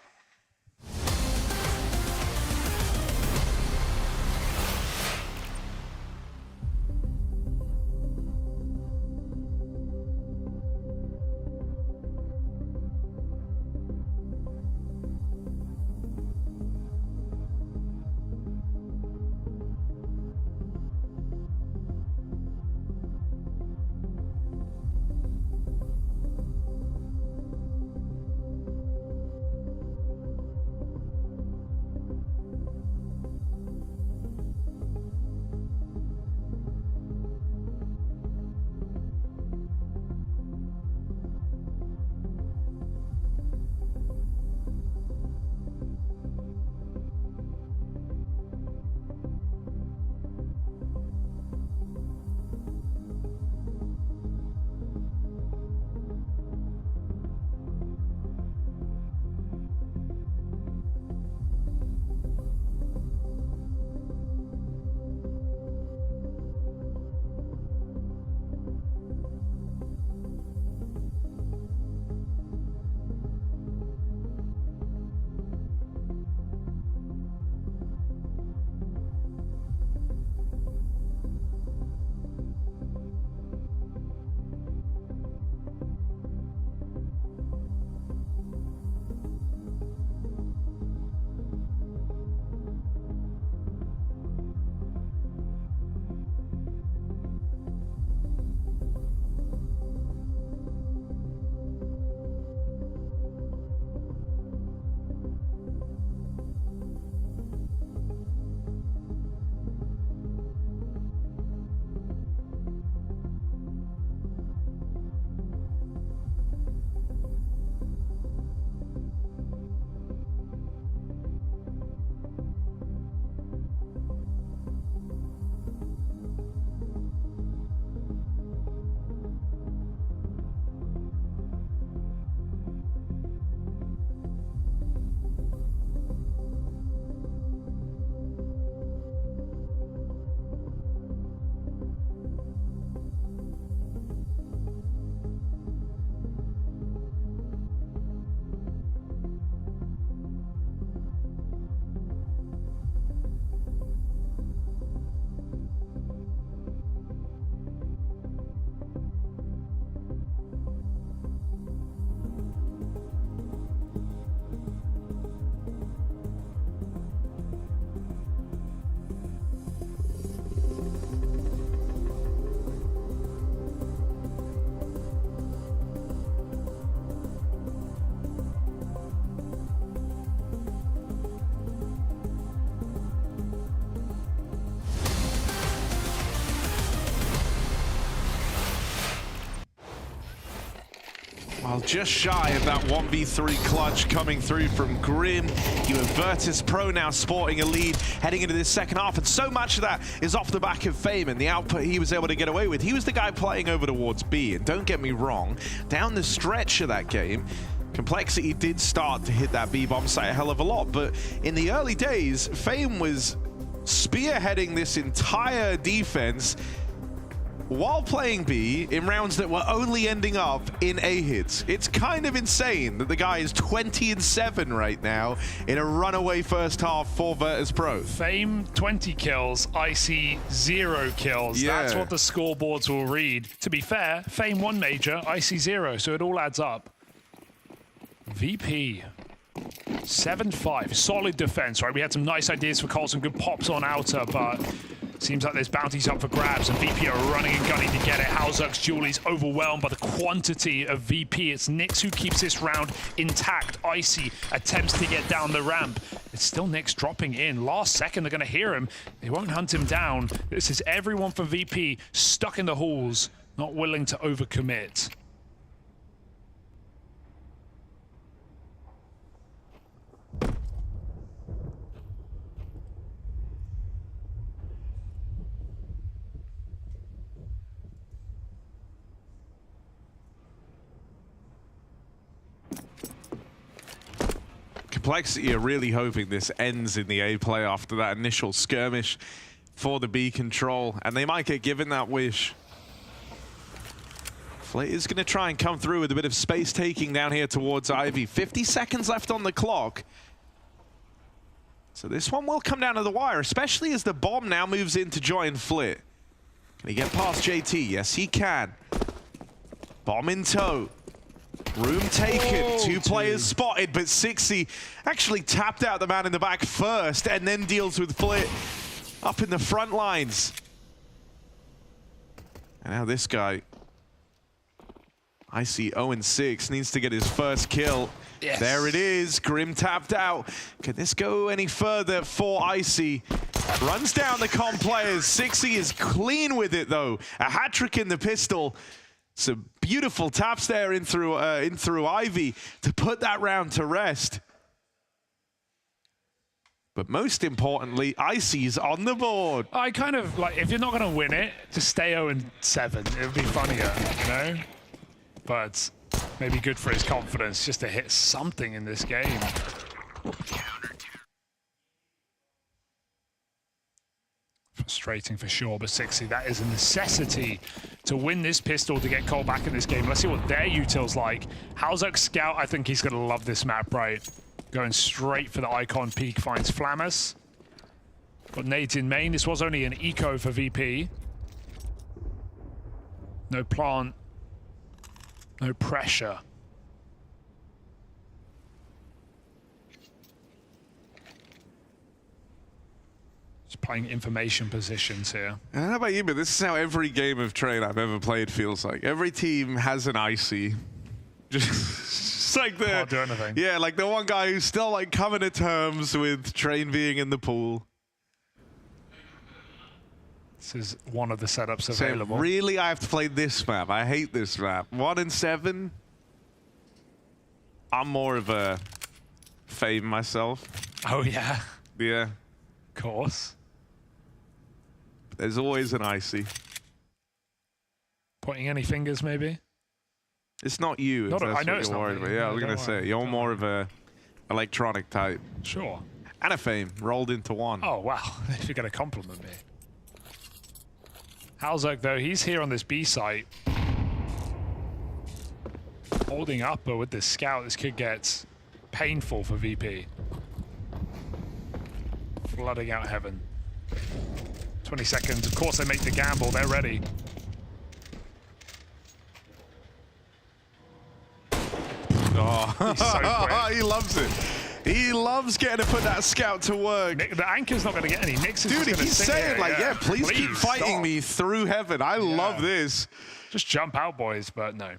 just shy of that 1v3 clutch coming through from Grim. You have Virtus Pro now sporting a lead heading into this second half, and so much of that is off the back of Fame and the output he was able to get away with. He was the guy playing over towards B, and don't get me wrong, down the stretch of that game, Complexity did start to hit that B-bomb site a hell of a lot, but in the early days, Fame was spearheading this entire defense while playing B in rounds that were only ending up in A hits. It's kind of insane that the guy is 20-7 right now in a runaway first half for Virtus Pro. Fame 20 kills, Icy 0 kills. Yeah. That's what the scoreboards will read. To be fair, Fame 1 major, Icy 0, so it all adds up. VP 7-5, solid defense, right? We had some nice ideas for Cole, some good pops on outer, but seems like there's bounties up for grabs, and VP are running and gunning to get it. Hauserk's Julie's overwhelmed by the quantity of VP. It's Nyx who keeps this round intact. Icy attempts to get down the ramp. It's still Nyx dropping in. Last second, they're going to hear him. They won't hunt him down. This is everyone from VP stuck in the halls, not willing to overcommit. Complexity are really hoping this ends in the A play after that initial skirmish for the B control, and they might get given that wish. Flit is going to try and come through with a bit of space taking down here towards Ivy. 50 seconds left on the clock. So this one will come down to the wire, especially as the bomb now moves in to join Flit. Can he get past JT? Yes, he can. Bomb in tow. Room taken, two players spotted, but 60 actually tapped out the man in the back first and then deals with Flit up in the front lines. And now this guy, I see 0-6, needs to get his first kill. Yes. There it is, Grim tapped out. Can this go any further for Icy? Runs down the comp players. 60 is clean with it though. A hat trick in the pistol. Some beautiful taps there in through Ivy to put that round to rest. But most importantly, Icy's on the board. I kind of like, if you're not going to win it, just stay 0-7. It would be funnier, you know? But maybe good for his confidence just to hit something in this game. Frustrating for sure, but 60, that is a necessity to win this pistol to get Cole back in this game. Let's see what their util's like. Hauserk's Scout, I think he's going to love this map, right? Going straight for the Icon Peak, finds Flammus. Got nades in main. This was only an eco for VP. No plant. No pressure. Just playing information positions here. I don't know about you, but this is how every game of Train I've ever played feels like. Every team has an Icy. Just like the... Can't do anything. Yeah, like the one guy who's still like coming to terms with Train being in the pool. This is one of the setups available. So really, I have to play this map. I hate this map. 1-7. I'm more of a Fame myself. Oh, yeah. Yeah. Of course. There's always an Icy. Pointing any fingers, maybe? It's not you. Not That's I know what it's you're not worried me. about. Yeah, No, I was going to say, you're more of a electronic type. Sure. And a Fame rolled into one. Oh, wow. If you're going to compliment me. Hauserk, though, he's here on this B site. Holding up, but with this scout, this could get painful for VP. Flooding out heaven. 20 seconds. Of course, they make the gamble. They're ready. Oh, He's so quick. he loves it. He loves getting to put that scout to work. The anchor's not going to get any. Nyx is Dude, just he's saying, here. like, yeah, please keep fighting stop. me through heaven. I love this. Just jump out, boys, but no.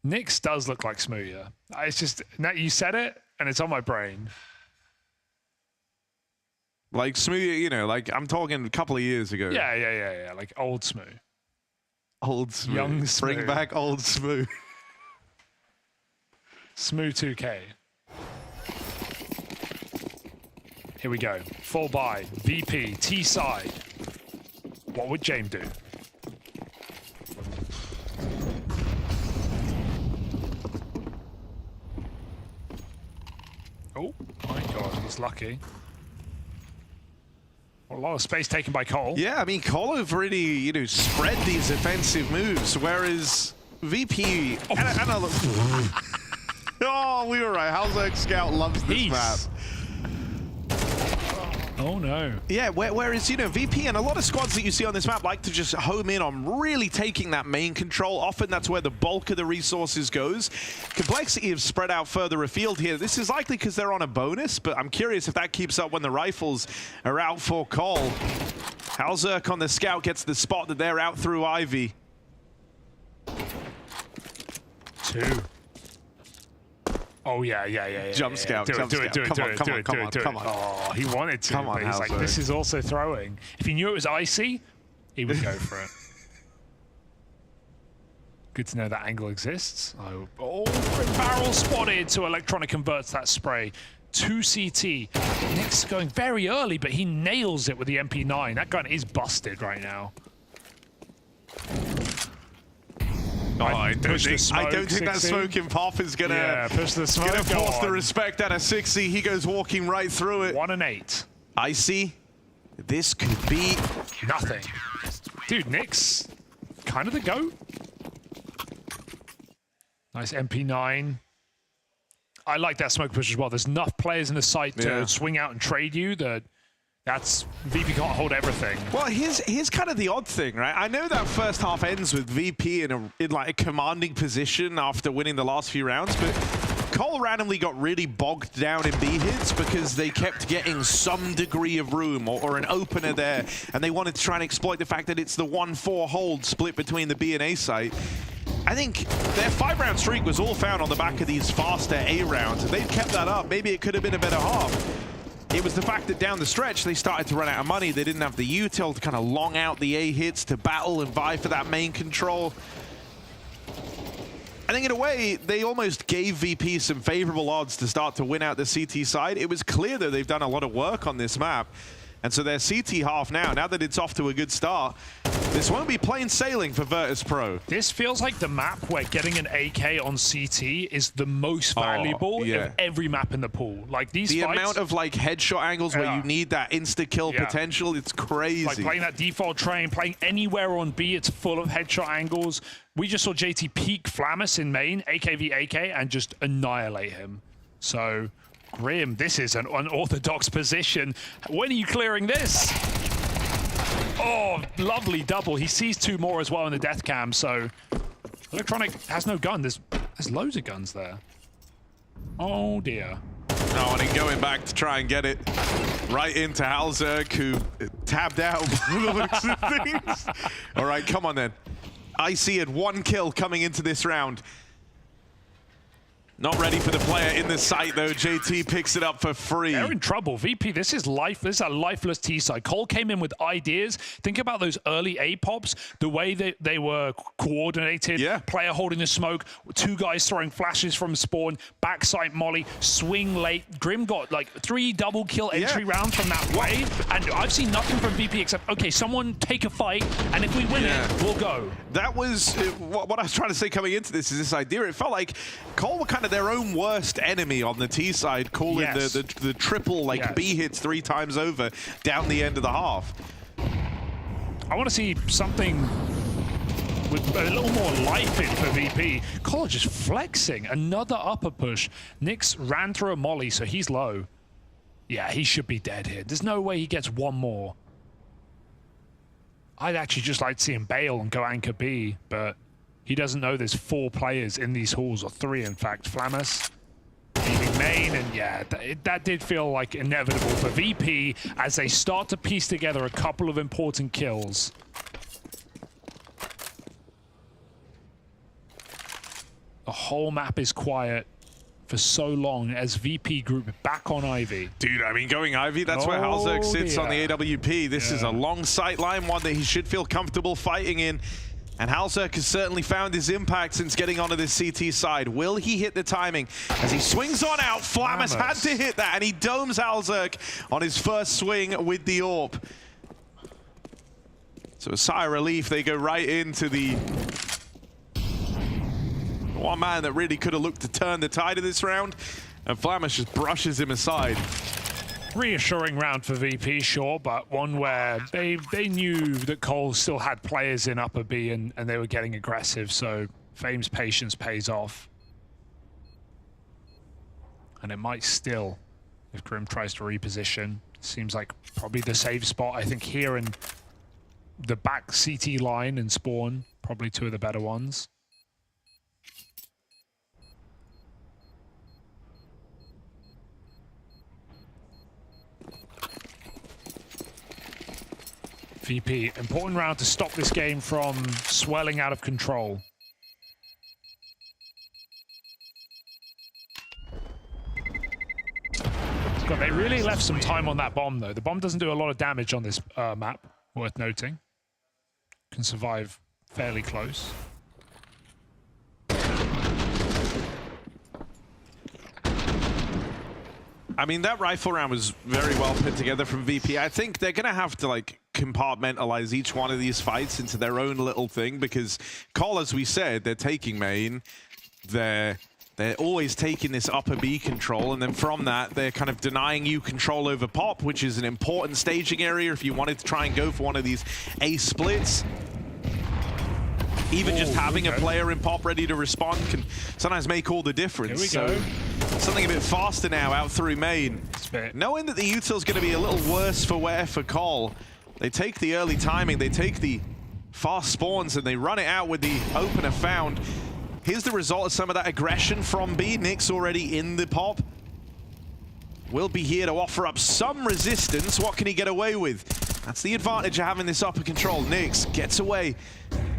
Nyx does look like Smoothie. It's just, now you said it, and it's on my brain. Like, Smooth, you know, like, I'm talking a couple of years ago. Yeah. Like old Smooth. Old Smooth. Young Bring Smooth. back Old Smooth. Smooth 2K. Here we go. Full buy. VP. T side. What would James do? Oh my god, he's lucky. Well, a lot of space taken by Cole. Yeah, I mean, Cole have really, you know, spread these offensive moves, whereas VP... Oh, we were right. Halzerg Scout loves this map. Oh no. Yeah, whereas, you know, VP and a lot of squads that you see on this map like to just home in on really taking that main control. Often that's where the bulk of the resources goes. Complexity have spread out further afield here. This is likely because they're on a bonus, but I'm curious if that keeps up when the rifles are out for Cole. Halzerg on the scout gets the spot that they're out through Ivy. 2. Oh yeah. Jump scout, Do jump it. Come on. Oh, he wanted to, Come on, but he's like, Halzerg. this is also throwing. If he knew it was icy, he would go for it. Good to know that angle exists. Oh, barrel spotted, so Electronic converts that spray. 2 CT. Nick's going very early, but he nails it with the MP9. That gun is busted right now. I don't think that 60. smoking pop is gonna, push the smoke. gonna force go the on. respect out of 60. He goes walking right through it. 1 and 8. Icy. This could be Nothing. Dude, Nick's kind of the GOAT. Nice MP9. I like that smoke push as well. There's enough players in the site to swing out and trade you that that's VP can't hold everything. Well, here's kind of the odd thing, right? I know that first half ends with VP in like a commanding position after winning the last few rounds, but Cole randomly got really bogged down in B hits because they kept getting some degree of room or an opener there, and they wanted to try and exploit the fact that it's the 1-4 hold split between the B and A site. I think their 5-round streak was all found on the back of these faster A rounds. If they'd kept that up, maybe it could have been a better half. It was the fact that down the stretch, they started to run out of money. They didn't have the util to kind of long out the A hits to battle and vie for that main control. I think in a way, they almost gave VP some favorable odds to start to win out the CT side. It was clear that they've done a lot of work on this map. And so their CT half now that it's off to a good start, this won't be plain sailing for Virtus Pro. This feels like the map where getting an AK on CT is the most valuable of every map in the pool. Like these the fights, amount of like headshot angles where you need that insta-kill potential, it's crazy. like playing that default train, playing anywhere on B, it's full of headshot angles. We just saw JT peek Flamus in main, AK v AK, and just annihilate him. So, Grim, this is an unorthodox position. When are you clearing this? Oh, lovely double. He sees 2 more as well in the death cam, so Electronic has no gun. There's loads of guns there. Oh dear. Oh, and then going back to try and get it right into Halzerg, who tabbed out by the looks of things. All right, come on then. Icy had 1 kill coming into this round. Not ready for the player in the site, though. JT picks it up for free. They're in trouble. VP, this is life. This is a lifeless T side. Cole came in with ideas. Think about those early A pops, the way they were coordinated. Yeah. Player holding the smoke, 2 guys throwing flashes from spawn, backside molly, swing late. Grim got like 3 double kill entry rounds from that wave, and I've seen nothing from VP except, okay, someone take a fight, and if we win it, we'll go. That was what I was trying to say coming into this, is this idea. It felt like Cole were kind of their own worst enemy on the T side, calling the triple B hits 3 times over down the end of the half. I want to see something with a little more life in for VP. Cole just flexing. Another upper push. Nyx ran through a molly, so he's low. Yeah, he should be dead here. There's no way he gets 1 more. I'd actually just like to see him bail and go anchor B, but he doesn't know there's 4 players in these halls, or 3 in fact. Flamus leaving main, and yeah, that did feel like inevitable for VP as they start to piece together a couple of important kills. The whole map is quiet for so long as VP group back on Ivy. Dude, I mean, going Ivy, that's where Halzerg sits on the AWP. This is a long sight line, one that he should feel comfortable fighting in. And Halzerk has certainly found his impact since getting onto this CT side. Will he hit the timing? As he swings on out, Flamus had to hit that, and he domes Halzerk on his first swing with the AWP. So a sigh of relief, they go right into the one man that really could have looked to turn the tide of this round, and Flamus just brushes him aside. Reassuring round for VP, sure, but one where they knew that Cole still had players in upper B and they were getting aggressive, so Fame's patience pays off. And it might still, if Grim tries to reposition. Seems like probably the safe spot, I think, here in the back CT line and spawn, probably two of the better ones. VP, important round to stop this game from swelling out of control. God, they really left some time on that bomb, though. The bomb doesn't do a lot of damage on this map, worth noting. Can survive fairly close. I mean, that rifle round was very well put together from VP. I think they're going to have to, like, compartmentalize each one of these fights into their own little thing, because Cole, as we said, they're taking main. They're always taking this upper B control, and then from that, they're kind of denying you control over pop, which is an important staging area if you wanted to try and go for one of these A splits. Even just having a player in pop ready to respond can sometimes make all the difference. Here we go. Something a bit faster now out through main. Knowing that the util's going to be a little worse for wear for Cole, they take the early timing, they take the fast spawns, and they run it out with the opener found. Here's the result of some of that aggression from B. Nick's already in the pop. Will be here to offer up some resistance. What can he get away with? That's the advantage of having this upper control. Nyx gets away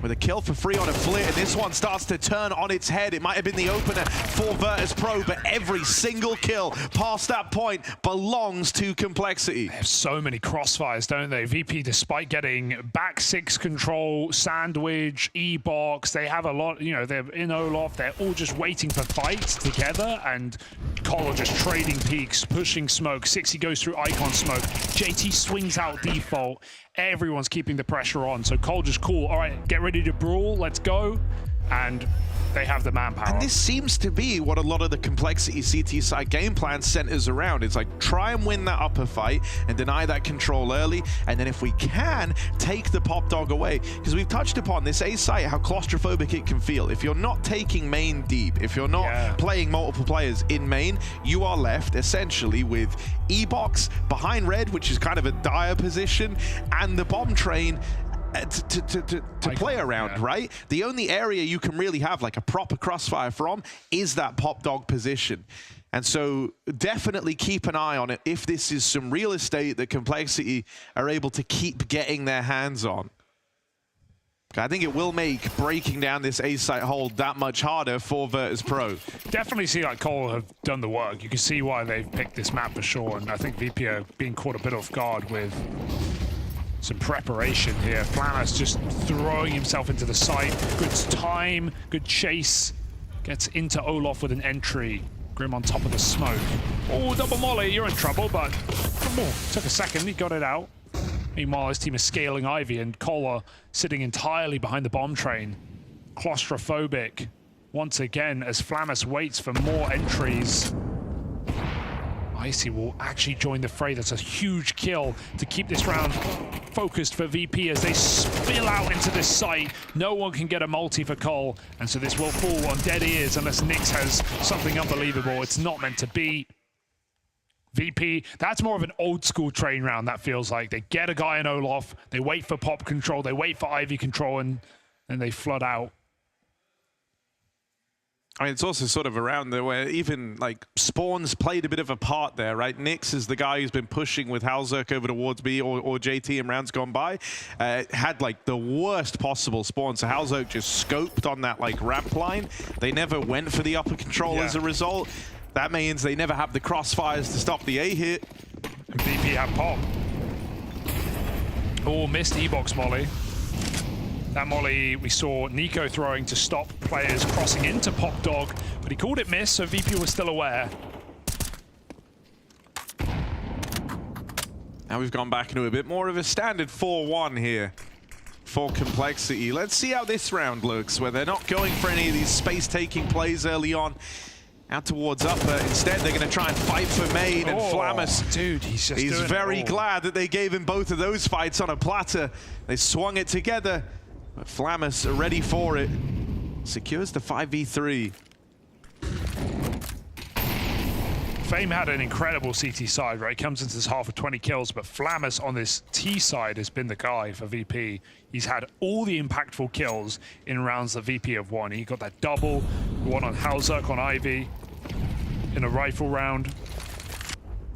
with a kill for free on a flit, and this one starts to turn on its head. It might have been the opener for Virtus Pro, but every single kill past that point belongs to Complexity. They have so many crossfires, don't they? VP, despite getting back six control, sandwich, E-box, they have a lot, you know, they're in Olaf, they're all just waiting for fights together, and Cole just trading peaks, pushing smoke. 60 goes through icon smoke. JT swings out default. Everyone's keeping the pressure on, so Cole just cool. All right, get ready to brawl, let's go. And they have the manpower. And this seems to be what a lot of the Complexity CT side game plan centers around. It's like, try and win that upper fight and deny that control early, and then if we can, take the pop dog away. Because we've touched upon this A site, how claustrophobic it can feel. If you're not taking main deep, if you're not playing multiple players in main, you are left essentially with E-box behind red, which is kind of a dire position, and the bomb train to play around, right? The only area you can really have like a proper crossfire from is that pop dog position. And so definitely keep an eye on it if this is some real estate that Complexity are able to keep getting their hands on. I think it will make breaking down this A site hold that much harder for Virtus Pro. Definitely see like Cole have done the work. You can see why they've picked this map for sure, and I think VP are being caught a bit off guard with some preparation here. Flamus just throwing himself into the site. Good time, good chase. Gets into Olaf with an entry. Grim on top of the smoke. Oh, double molly, you're in trouble, but took a second, he got it out. Meanwhile, his team is scaling Ivy, and Kola sitting entirely behind the bomb train. Claustrophobic once again as Flamus waits for more entries. Icy will actually join the fray. That's a huge kill to keep this round focused for VP as they spill out into this site. No one can get a multi for Cole, and so this will fall on dead ears unless Nyx has something unbelievable. It's not meant to be. VP, that's more of an old school train round, that feels like. They get a guy in Olaf, they wait for pop control, they wait for Ivy control, and then they flood out. I mean, it's also sort of around there where even like spawns played a bit of a part there, right? Nyx is the guy who's been pushing with Halzerk over towards B or JT in rounds gone by. Had like the worst possible spawn. So Halzerk just scoped on that like ramp line. They never went for the upper control as a result. That means they never have the crossfires to stop the A hit. And VP have pop. Oh, missed E-box molly. That molly we saw Nico throwing to stop players crossing into Pop Dog, but he called it miss, so VP was still aware. Now we've gone back into a bit more of a standard 4-1 here for Complexity. Let's see how this round looks, where they're not going for any of these space-taking plays early on. Out towards upper. Instead, they're going to try and fight for main, and Flamus, dude, he's very glad that they gave him both of those fights on a platter. They swung it together, but Flamus are ready for it. Secures the 5v3. Fame had an incredible CT side, right? He comes into this half with 20 kills, but Flamus on this T side has been the guy for VP. He's had all the impactful kills in rounds that VP have won. He got that double, one on Halzerk on Ivy in a rifle round.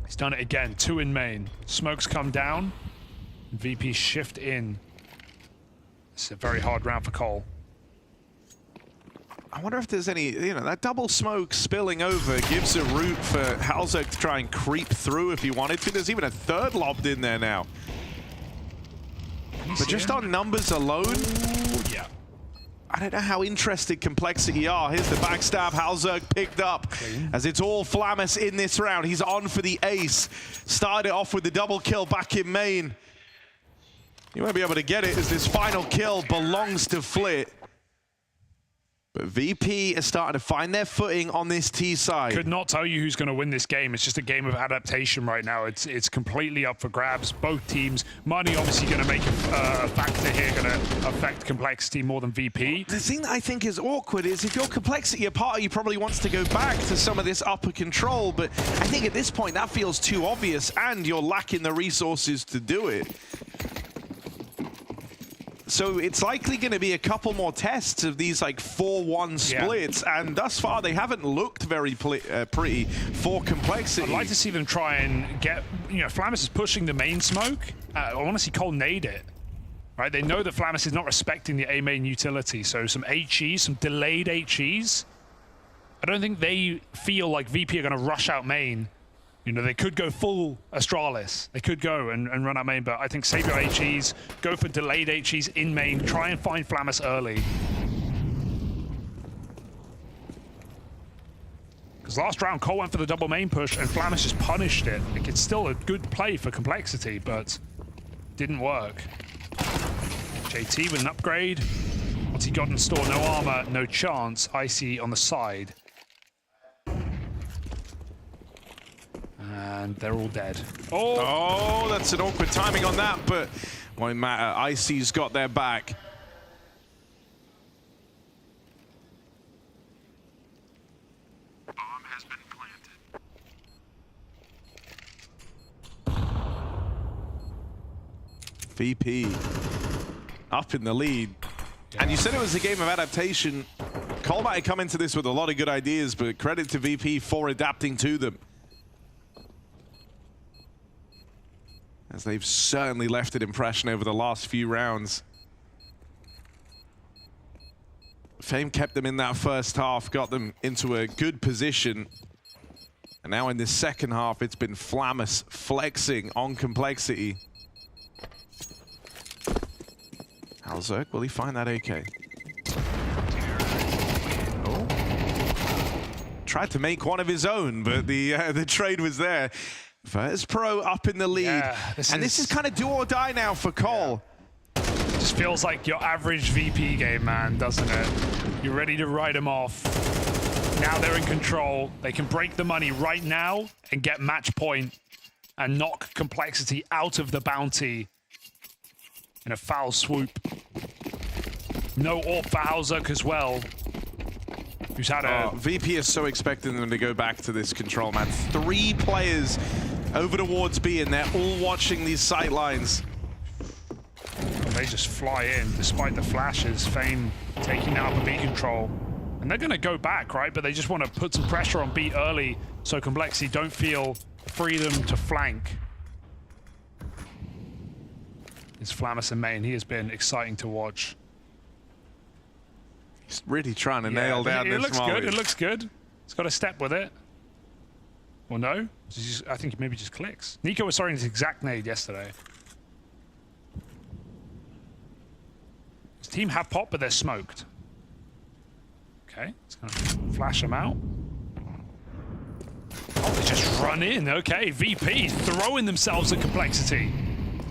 He's done it again, 2 in main. Smokes come down, VP shift in. It's a very hard round for Cole. I wonder if there's any, that double smoke spilling over gives a route for Halzerk to try and creep through if he wanted to. There's even a third lobbed in there now. But just on numbers alone, yeah. I don't know how interested Complexity are. Here's the backstab, Halzerk picked up as it's all Flamus in this round. He's on for the ace. Started off with the double kill back in main. You won't be able to get it as this final kill belongs to Flit. But VP is starting to find their footing on this T side. Could not tell you who's going to win this game. It's just a game of adaptation right now. It's completely up for grabs. Both teams. Money obviously going to make a factor here, going to affect Complexity more than VP. The thing that I think is awkward is if you're Complexity, a part of you probably wants to go back to some of this upper control, but I think at this point that feels too obvious and you're lacking the resources to do it. So it's likely going to be a couple more tests of these like 4-1 splits, and thus far they haven't looked very pretty for Complexity. I'd like to see them try and get, Flamus is pushing the main smoke. I want to see Cole nade it. Right, they know that Flamus is not respecting the A main utility, so some HEs, some delayed HEs. I don't think they feel like VP are going to rush out main. They could go full Astralis. They could go and run out main, but I think save your HEs, go for delayed HEs in main, try and find Flamus early. Because last round, Cole went for the double main push, and Flamus just punished it. Like, it's still a good play for Complexity, but didn't work. JT with an upgrade. Once he got in store, no armor, no chance. Icy on the side. And they're all dead. Oh, that's an awkward timing on that, but won't matter. Icy's got their back. Bomb has been planted. VP up in the lead. Yeah. And you said it was a game of adaptation. Cole might have come into this with a lot of good ideas, but credit to VP for adapting to them. As they've certainly left an impression over the last few rounds. Fame kept them in that first half, got them into a good position. And now in this second half, it's been Flamus flexing on Complexity. Halzerk, will he find that AK? Oh. Tried to make one of his own, but the trade was there. First Pro up in the lead. Yeah, this is kind of do or die now for Cole. Yeah. It just feels like your average VP game, man, doesn't it? You're ready to write them off. Now they're in control. They can break the money right now and get match point and knock Complexity out of the bounty in a foul swoop. No AWP for Halzerk as well. Who's had a... VP is so expecting them to go back to this control, man. 3 players over towards B, and they're all watching these sight lines. They just fly in, despite the flashes. Fame taking out the B control. And they're going to go back, right? But they just want to put some pressure on B early so Complexity don't feel freedom to flank. It's Flamus in main. He has been exciting to watch. He's really trying to nail down this looks molly. good. It looks good. He's got a step with it. Or no? I think he maybe just clicks. Nico was throwing his exact nade yesterday. His Team have pop, but they're smoked. Okay, it's going to flash them out. Oh, they just run in. Okay, VP throwing themselves at Complexity.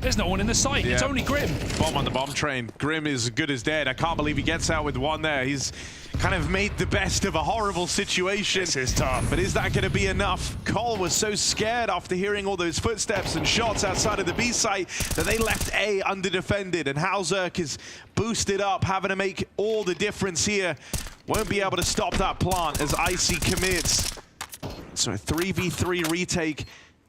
There's no one in the site. It's only Grim. Bomb on the bomb train. Grim is good as dead. I can't believe he gets out with one there. He's kind of made the best of a horrible situation. This is tough. But is that going to be enough? Cole was so scared after hearing all those footsteps and shots outside of the B site that they left A underdefended. And Halzerk is boosted up, having to make all the difference here. Won't be able to stop that plant as Icy commits. So a 3v3 retake.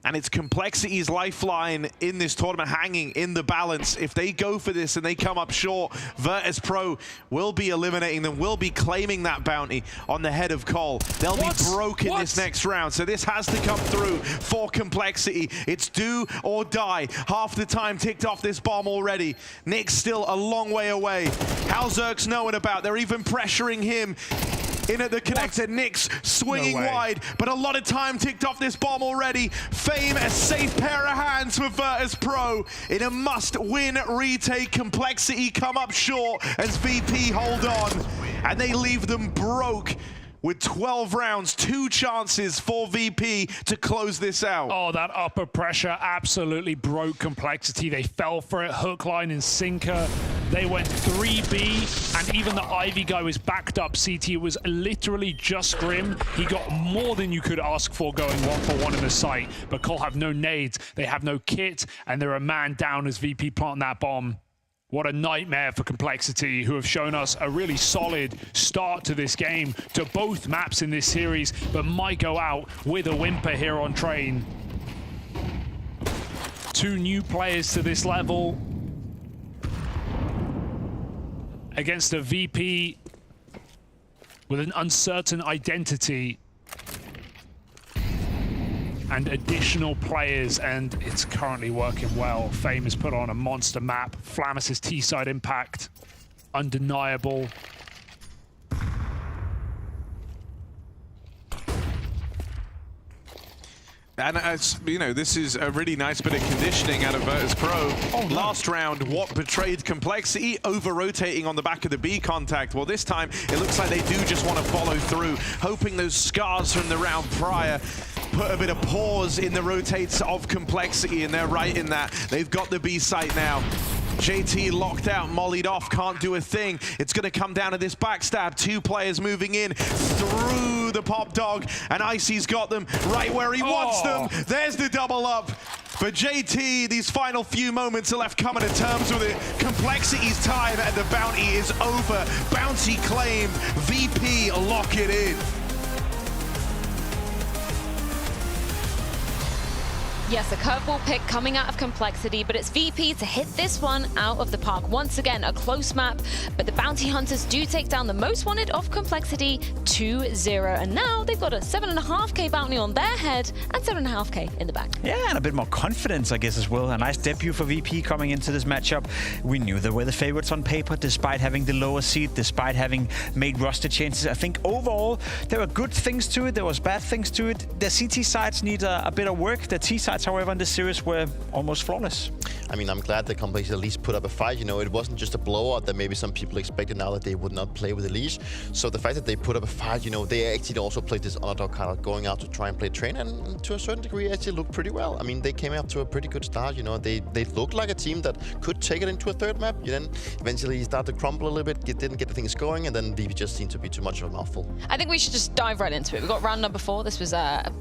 And it's Complexity's lifeline in this tournament hanging in the balance. If they go for this and they come up short, Virtus Pro will be eliminating them, will be claiming that bounty on the head of Cole. They'll be broken this next round. So this has to come through for Complexity. It's do or die. Half the time ticked off this bomb already. Nick's still a long way away. Halzerk's knowing about. They're even pressuring him. In at the connector, Nyx swinging wide, but a lot of time ticked off this bomb already. FaZe, a safe pair of hands for Virtus Pro in a must-win retake. Complexity come up short as VP hold on, and they leave them broke with 12 rounds, 2 chances for VP to close this out. Oh, that upper pressure absolutely broke Complexity. They fell for it, hook, line, and sinker. They went 3B, and even the Ivy guy was backed up CT. It was literally just Grim. He got more than you could ask for going 1-for-1 in the site, but Cole have no nades, they have no kit, and they're a man down as VP plant that bomb. What a nightmare for Complexity, who have shown us a really solid start to this game, to both maps in this series, but might go out with a whimper here on Train. 2 new players to this level against a VP with an uncertain identity and additional players, and it's currently working well. FaZe has put on a monster map. Flamus' T-side impact, undeniable. And as you know, this is a really nice bit of conditioning out of Virtus Pro. Last round, what betrayed Complexity? Over-rotating on the back of the B contact. Well, this time, it looks like they do just want to follow through, hoping those scars from the round prior put a bit of pause in the rotates of Complexity, and they're right in that. They've got the B site now. JT locked out, mollied off, can't do a thing. It's going to come down to this backstab. 2 players moving in through the pop dog, and Icy's got them right where he wants them. There's the double up. For JT, these final few moments are left coming to terms with it. Complexity's time and the bounty is over. Bounty claimed. VP lock it in. Yes, a curveball pick coming out of Complexity, but it's VP to hit this one out of the park. Once again, a close map, but the Bounty Hunters do take down the most wanted of Complexity, 2-0. And now they've got a 7.5k bounty on their head and 7.5k in the back. Yeah, and a bit more confidence, I guess, as well. A nice debut for VP coming into this matchup. We knew they were the favorites on paper, despite having the lower seed, despite having made roster changes. I think overall, there were good things to it, there was bad things to it. The CT sides need a bit of work. The T sides, however, in this series were almost flawless. I mean, I'm glad the Complexity at least put up a fight. You know, it wasn't just a blowout that maybe some people expected now that they would not play with Elise. So the fact that they put up a fight, you know, they actually also played this underdog card, going out to try and play Train, and to a certain degree actually looked pretty well. I mean, they came up to a pretty good start. You know, they looked like a team that could take it into a third map. You then eventually start to crumble a little bit, didn't get the things going, and then VP just seemed to be too much of a mouthful. I think we should just dive right into it. We got round number 4. This was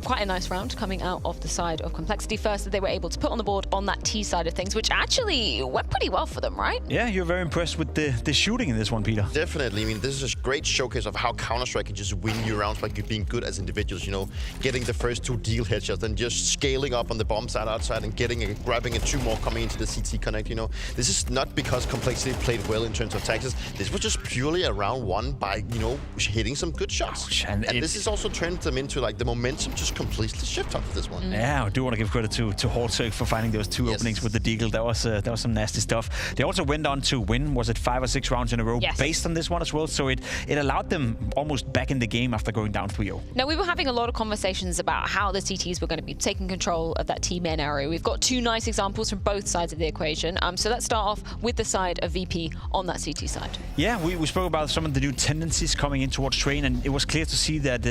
quite a nice round coming out of the side of Complexity. First, they were able to put on the board on that T side of things, which actually went pretty well for them, right? Yeah, you're very impressed with the shooting in this one, Peter. Definitely. I mean, this is a great showcase of how Counter-Strike can just win you rounds by being good as individuals, you know, getting the first 2 deal headshots and just scaling up on the bomb side outside and grabbing 2 more coming into the CT connect, you know. This is not because Complexity played well in terms of tactics. This was just purely a round 1 by, you know, hitting some good shots. And this has also turned them into, like, the momentum just completely shift off this one. Yeah, I do want to give credit to Hortug for finding those two openings with the Deagle. That was some nasty stuff. They also went on to win, was it 5 or 6 rounds in a row based on this one as well. So it allowed them almost back in the game after going down 3-0. Now, we were having a lot of conversations about how the CTs were going to be taking control of that T-main area. We've got 2 nice examples from both sides of the equation. So let's start off with the side of VP on that CT side. Yeah, we spoke about some of the new tendencies coming in towards Train, and it was clear to see that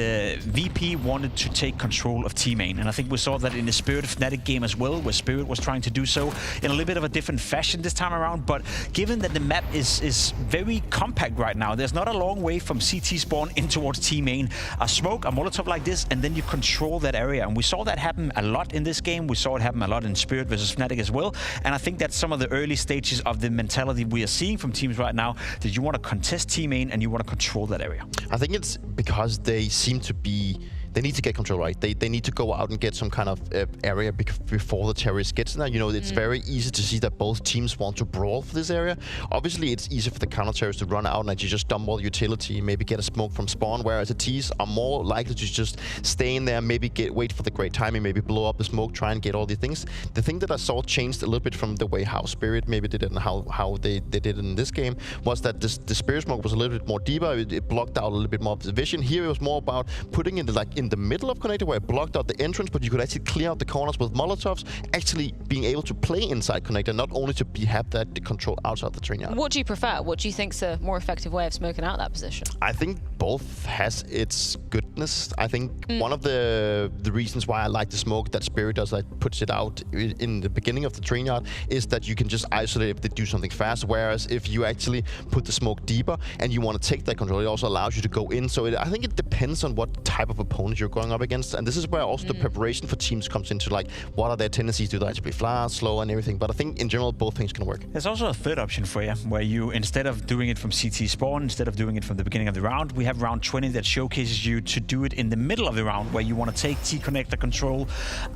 VP wanted to take control of T-main. And I think we saw that in the Spirit of Fnatic game as well, where Spirit was trying to do so in a little bit of a different fashion this time around. But given that the map is very compact right now, there's not a long way from CT spawn in towards T-main. A smoke, a Molotov like this, and then you control that area. And we saw that happen a lot in this game. We saw it happen a lot in Spirit versus Fnatic as well. And I think that's some of the early stages of the mentality we are seeing from teams right now, that you want to contest T-main and you want to control that area. I think it's because they seem to be... They need to get control, right? They need to go out and get some kind of area before the terrorist gets there. You know, it's very easy to see that both teams want to brawl for this area. Obviously, it's easy for the counter-terrorists to run out and you just dump all the utility, maybe get a smoke from spawn, whereas the Ts are more likely to just stay in there, maybe wait for the great timing, maybe blow up the smoke, try and get all the things. The thing that I saw changed a little bit from the way how Spirit maybe did it and how they did it in this game was that the Spirit smoke was a little bit more deeper. It blocked out a little bit more of the vision. Here it was more about putting in in the middle of connector where it blocked out the entrance, but you could actually clear out the corners with Molotovs, actually being able to play inside connector, not only to have that control outside the train yard. What do you prefer? What do you think's a more effective way of smoking out that position? I think both has its goodness. I think one of the reasons why I like the smoke that Spirit does, like puts it out in the beginning of the train yard, is that you can just isolate if they do something fast, whereas if you actually put the smoke deeper and you want to take that control, it also allows you to go in. So I think it depends on what type of opponent you're going up against, and this is where also the preparation for teams comes into, like, what are their tendencies? Do they actually play fast, slow, and everything? But I think in general both things can work. There's also a third option for you, where you, instead of doing it from CT spawn, instead of doing it from the beginning of the round, we have round 20 that showcases you to do it in the middle of the round, where you want to take T-connector control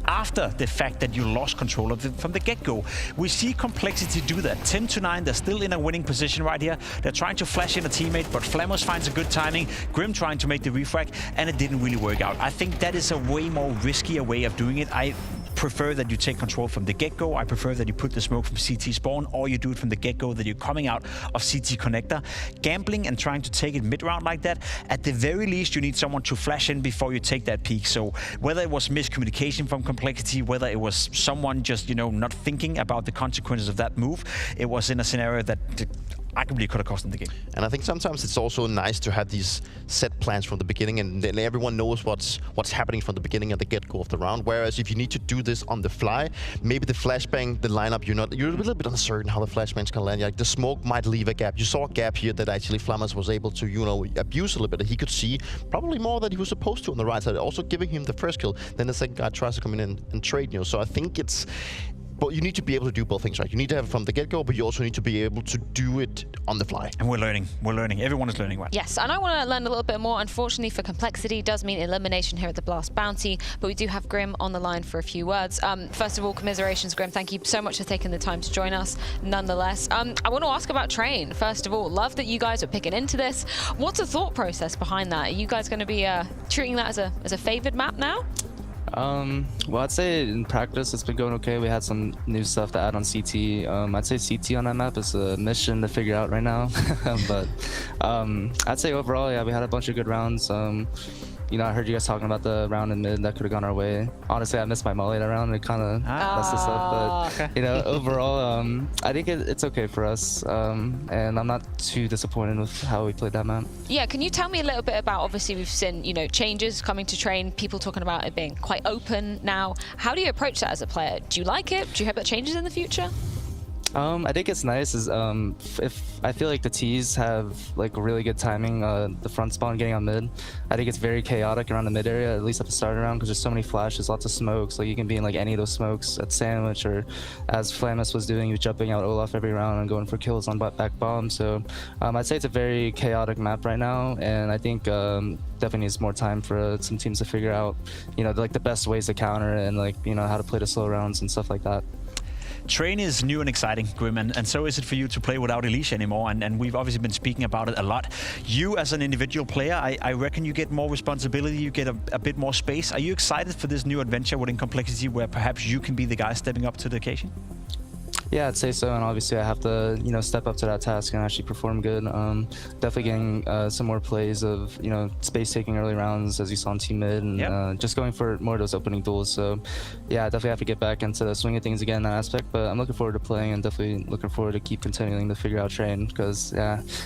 after the fact that you lost control of it from the get-go. We see Complexity do that. 10-9, they're still in a winning position right here. They're trying to flash in a teammate, but Flamos finds a good timing. Grim trying to make the refrag, and it didn't really work out. I think that is a way more riskier way of doing it. I prefer that you take control from the get-go. I prefer that you put the smoke from CT spawn, or you do it from the get-go, that you're coming out of CT connector. Gambling and trying to take it mid-round like that, at the very least, you need someone to flash in before you take that peak. So whether it was miscommunication from Complexity, whether it was someone just, you know, not thinking about the consequences of that move, it was in a scenario that arguably could have cost them the game. And I think sometimes it's also nice to have these set plans from the beginning, and then everyone knows what's happening from the beginning at the get-go of the round. Whereas if you need to do this on the fly, maybe the flashbang, the lineup, you're a little bit uncertain how the flashbang's gonna land. Like the smoke might leave a gap. You saw a gap here that actually Flammers was able to, you know, abuse a little bit. He could see probably more than he was supposed to on the right side, also giving him the first kill. Then the second guy tries to come in and trade, you know. So I think but you need to be able to do both things, right? You need to have it from the get-go, but you also need to be able to do it on the fly. And we're learning. We're learning. Everyone is learning, right? Yes, and I want to learn a little bit more. Unfortunately for Complexity, does mean elimination here at the Blast Bounty, but we do have Grim on the line for a few words. First of all, commiserations, Grim. Thank you so much for taking the time to join us, nonetheless. I want to ask about Train. First of all, love that you guys are picking into this. What's the thought process behind that? Are you guys going to be treating that as a favored map now? Well, I'd say in practice it's been going okay. We had some new stuff to add on CT. I'd say CT on that map is a mission to figure out right now. But I'd say overall, yeah, we had a bunch of good rounds. You know, I heard you guys talking about the round in mid that could have gone our way. Honestly, I missed my molly that round. It kind of messed us up. But, you know, overall, I think it's okay for us. And I'm not too disappointed with how we played that map. Yeah, can you tell me a little bit about, obviously we've seen, you know, changes coming to Train, people talking about it being quite open now. How do you approach that as a player? Do you like it? Do you hope that changes in the future? I think it's nice is if I feel like the T's have like really good timing, the front spawn getting on mid. I think it's very chaotic around the mid area, at least at the start round, because there's so many flashes, lots of smokes. Like you can be in like any of those smokes at Sandwich, or as Flamus was doing, he was jumping out Olaf every round and going for kills on back bomb. So I'd say it's a very chaotic map right now, and I think definitely needs more time for some teams to figure out, you know, like the best ways to counter and like, you know, how to play the slow rounds and stuff like that. Train is new and exciting, Grim, and so is it for you to play without Alicia anymore, and we've obviously been speaking about it a lot. You, as an individual player, I reckon you get more responsibility, you get a bit more space. Are you excited for this new adventure within Complexity where perhaps you can be the guy stepping up to the occasion? Yeah, I'd say so, and obviously I have to, step up to that task and actually perform good. Definitely getting some more plays of, space taking early rounds, as you saw in team mid, and just going for more of those opening duels. So, yeah, I definitely have to get back into the swing of things again in that aspect. But I'm looking forward to playing, and definitely looking forward to keep continuing to figure out Train, because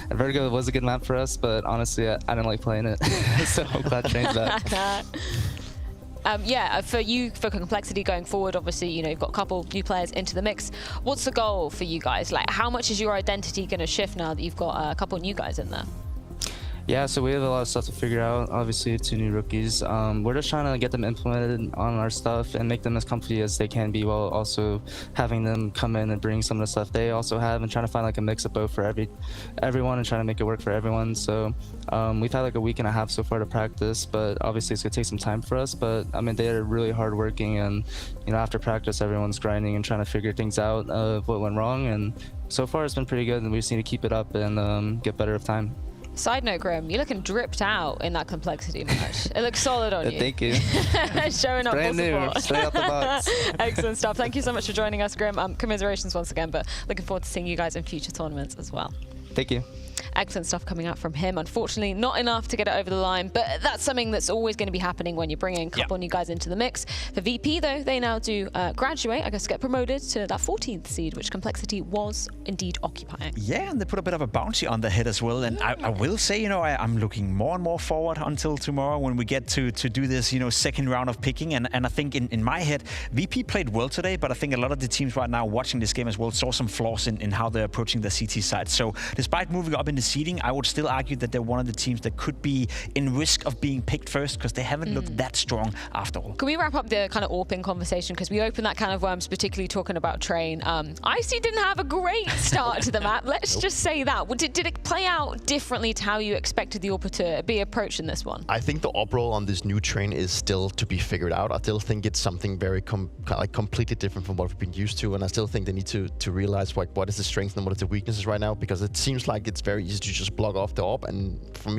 Vertigo was a good map for us, but honestly, I didn't like playing it. So I'm glad Train's back. For Complexity going forward, obviously, you've got a couple new players into the mix. What's the goal for you guys? Like, how much is your identity going to shift now that you've got a couple new guys in there? Yeah, so we have a lot of stuff to figure out. Obviously, 2 new rookies. We're just trying to get them implemented on our stuff and make them as comfy as they can be, while also having them come in and bring some of the stuff they also have, and trying to find like a mix of both for everyone and trying to make it work for everyone. So we've had like a week and a half so far to practice, but obviously it's gonna take some time for us. But I mean, they're really hardworking, and after practice, everyone's grinding and trying to figure things out of what went wrong. And so far, it's been pretty good, and we just need to keep it up and get better with time. Side note, Grim, you're looking dripped out in that Complexity match. It looks solid on you. Thank you. Showing up Brand new, straight out the box. Excellent stuff. Thank you so much for joining us, Grim. Commiserations once again, but looking forward to seeing you guys in future tournaments as well. Thank you. Excellent stuff coming out from him. Unfortunately, not enough to get it over the line, but that's something that's always going to be happening when you're bringing a couple new guys into the mix. For VP, though, they now do graduate, I guess get promoted to that 14th seed, which Complexity was indeed occupying. Yeah, and they put a bit of a bounty on the head as well. And I will say, I'm looking more and more forward until tomorrow when we get to do this, second round of picking. And I think in my head, VP played well today, but I think a lot of the teams right now watching this game as well saw some flaws in how they're approaching the CT side. So despite moving up in the seeding, I would still argue that they're one of the teams that could be in risk of being picked first, because they haven't looked that strong after all. Can we wrap up the kind of AWPing conversation, because we opened that can of worms, particularly talking about Train. Icy didn't have a great start to the map. Let's just say that. Did it play out differently to how you expected the AWP to be approached in this one? I think the AWP role on this new Train is still to be figured out. I still think it's something very completely different from what we've been used to, and I still think they need to realize what is the strength and what is the weaknesses right now, because it seems like it's very easy to just block off the AWP, and for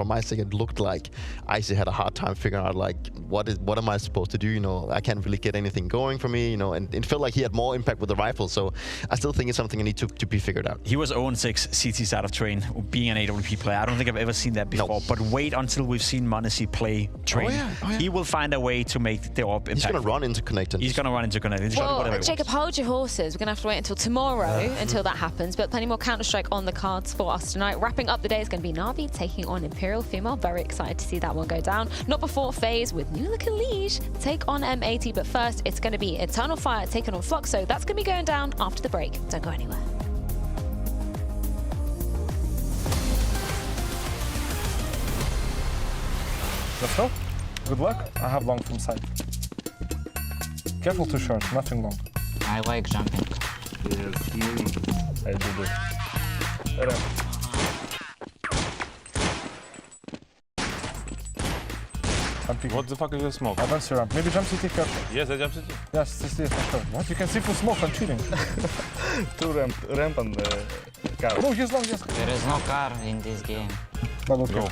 my sake, it looked like Icy had a hard time figuring out like what am I supposed to do? I can't really get anything going for me, and it felt like he had more impact with the rifle. So I still think it's something I need to be figured out. He was 0-6 CT side of Train, being an AWP player. I don't think I've ever seen that before. No. But wait until we've seen m0NESY play Train. Oh, yeah. He will find a way to make the AWP impact. He's going to run into Connect. He's going to run into Connect. Well, Jacob, hold your horses. We're going to have to wait until tomorrow until that happens. But plenty more Counter-Strike on the cards for us tonight. Wrapping up the day is going to be NaVi taking on Imperial FE. Very excited to see that one go down. Not before FaZe with New Look and Liege take on M80. But first, it's going to be Eternal Fire taking on Fluxo. That's going to be going down after the break. Don't go anywhere. Let's go. Good luck. I have long from side. Careful too short, nothing long. I like jumping. Yes. I do this. What the fuck is the smoke? I don't see ramp. Maybe jump CT careful. Yes, I jump CT. Yes, CT for sure. What? You can see full smoke, I'm cheating. Two ramp on the car. No, he's long, yes. There is no car in this game. Double kill.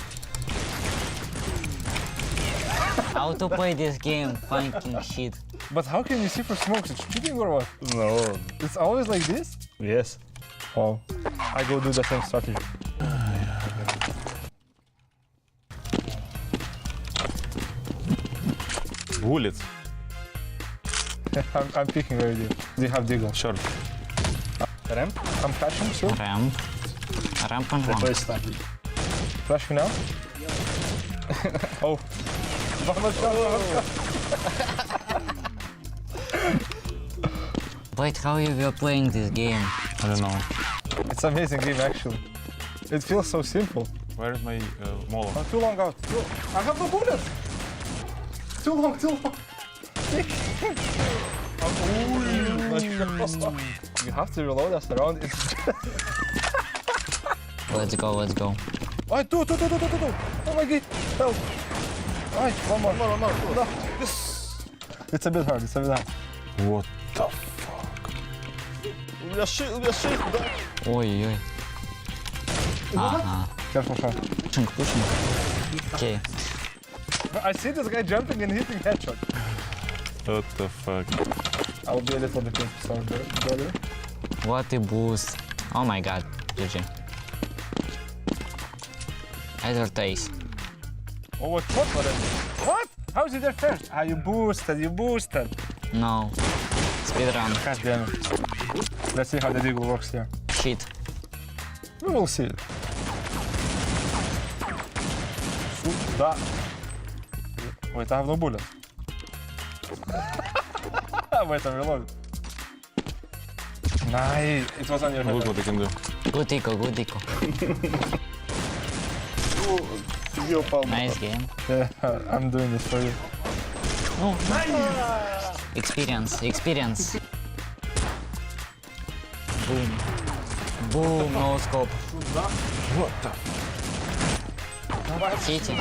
How to play this game? Fucking shit. But how can you see for smokes? It's cheating or what? No. It's always like this? Yes. Wow. I go do the same strategy. Bullets. I'm picking already. They have Deagle. Sure. Ramp? I'm flashing, sure. Ramp. Ramp and ramp. Flash me now? Oh. Wait, how you were playing this game? I don't know. It's an amazing game, actually. It feels so simple. Where is my Molo? Oh, too long out. I have no bullet! Too long, too long. You have to reload us around. Let's go, let's go. Oh, two. Oh my god, help. Alright, one more. No. Yes. It's a bit hard, What the fuck? we are shit. Ой-ой-ой. Ага. Careful, Sean. Pushing. Okay. I see this guy jumping and hitting headshot. What the fuck? I'll be a little bit sorry, brother. What a boost. Oh my god. GG. Advertise. Oh, what for it? What? How is it there first? Ah, you boosted. No. Speedrun. God damn it. Let's see how the deagle works here. Shit. We will see. Сюда. Wait, I have no bullet. Wait, I'm reloaded. Nice. It was on your head. Look what they can do. Good eco, good eco. Nice game. Yeah, I'm doing this for you. Oh, nice. Experience. Boom. Boom, no scope. What the? Cheating.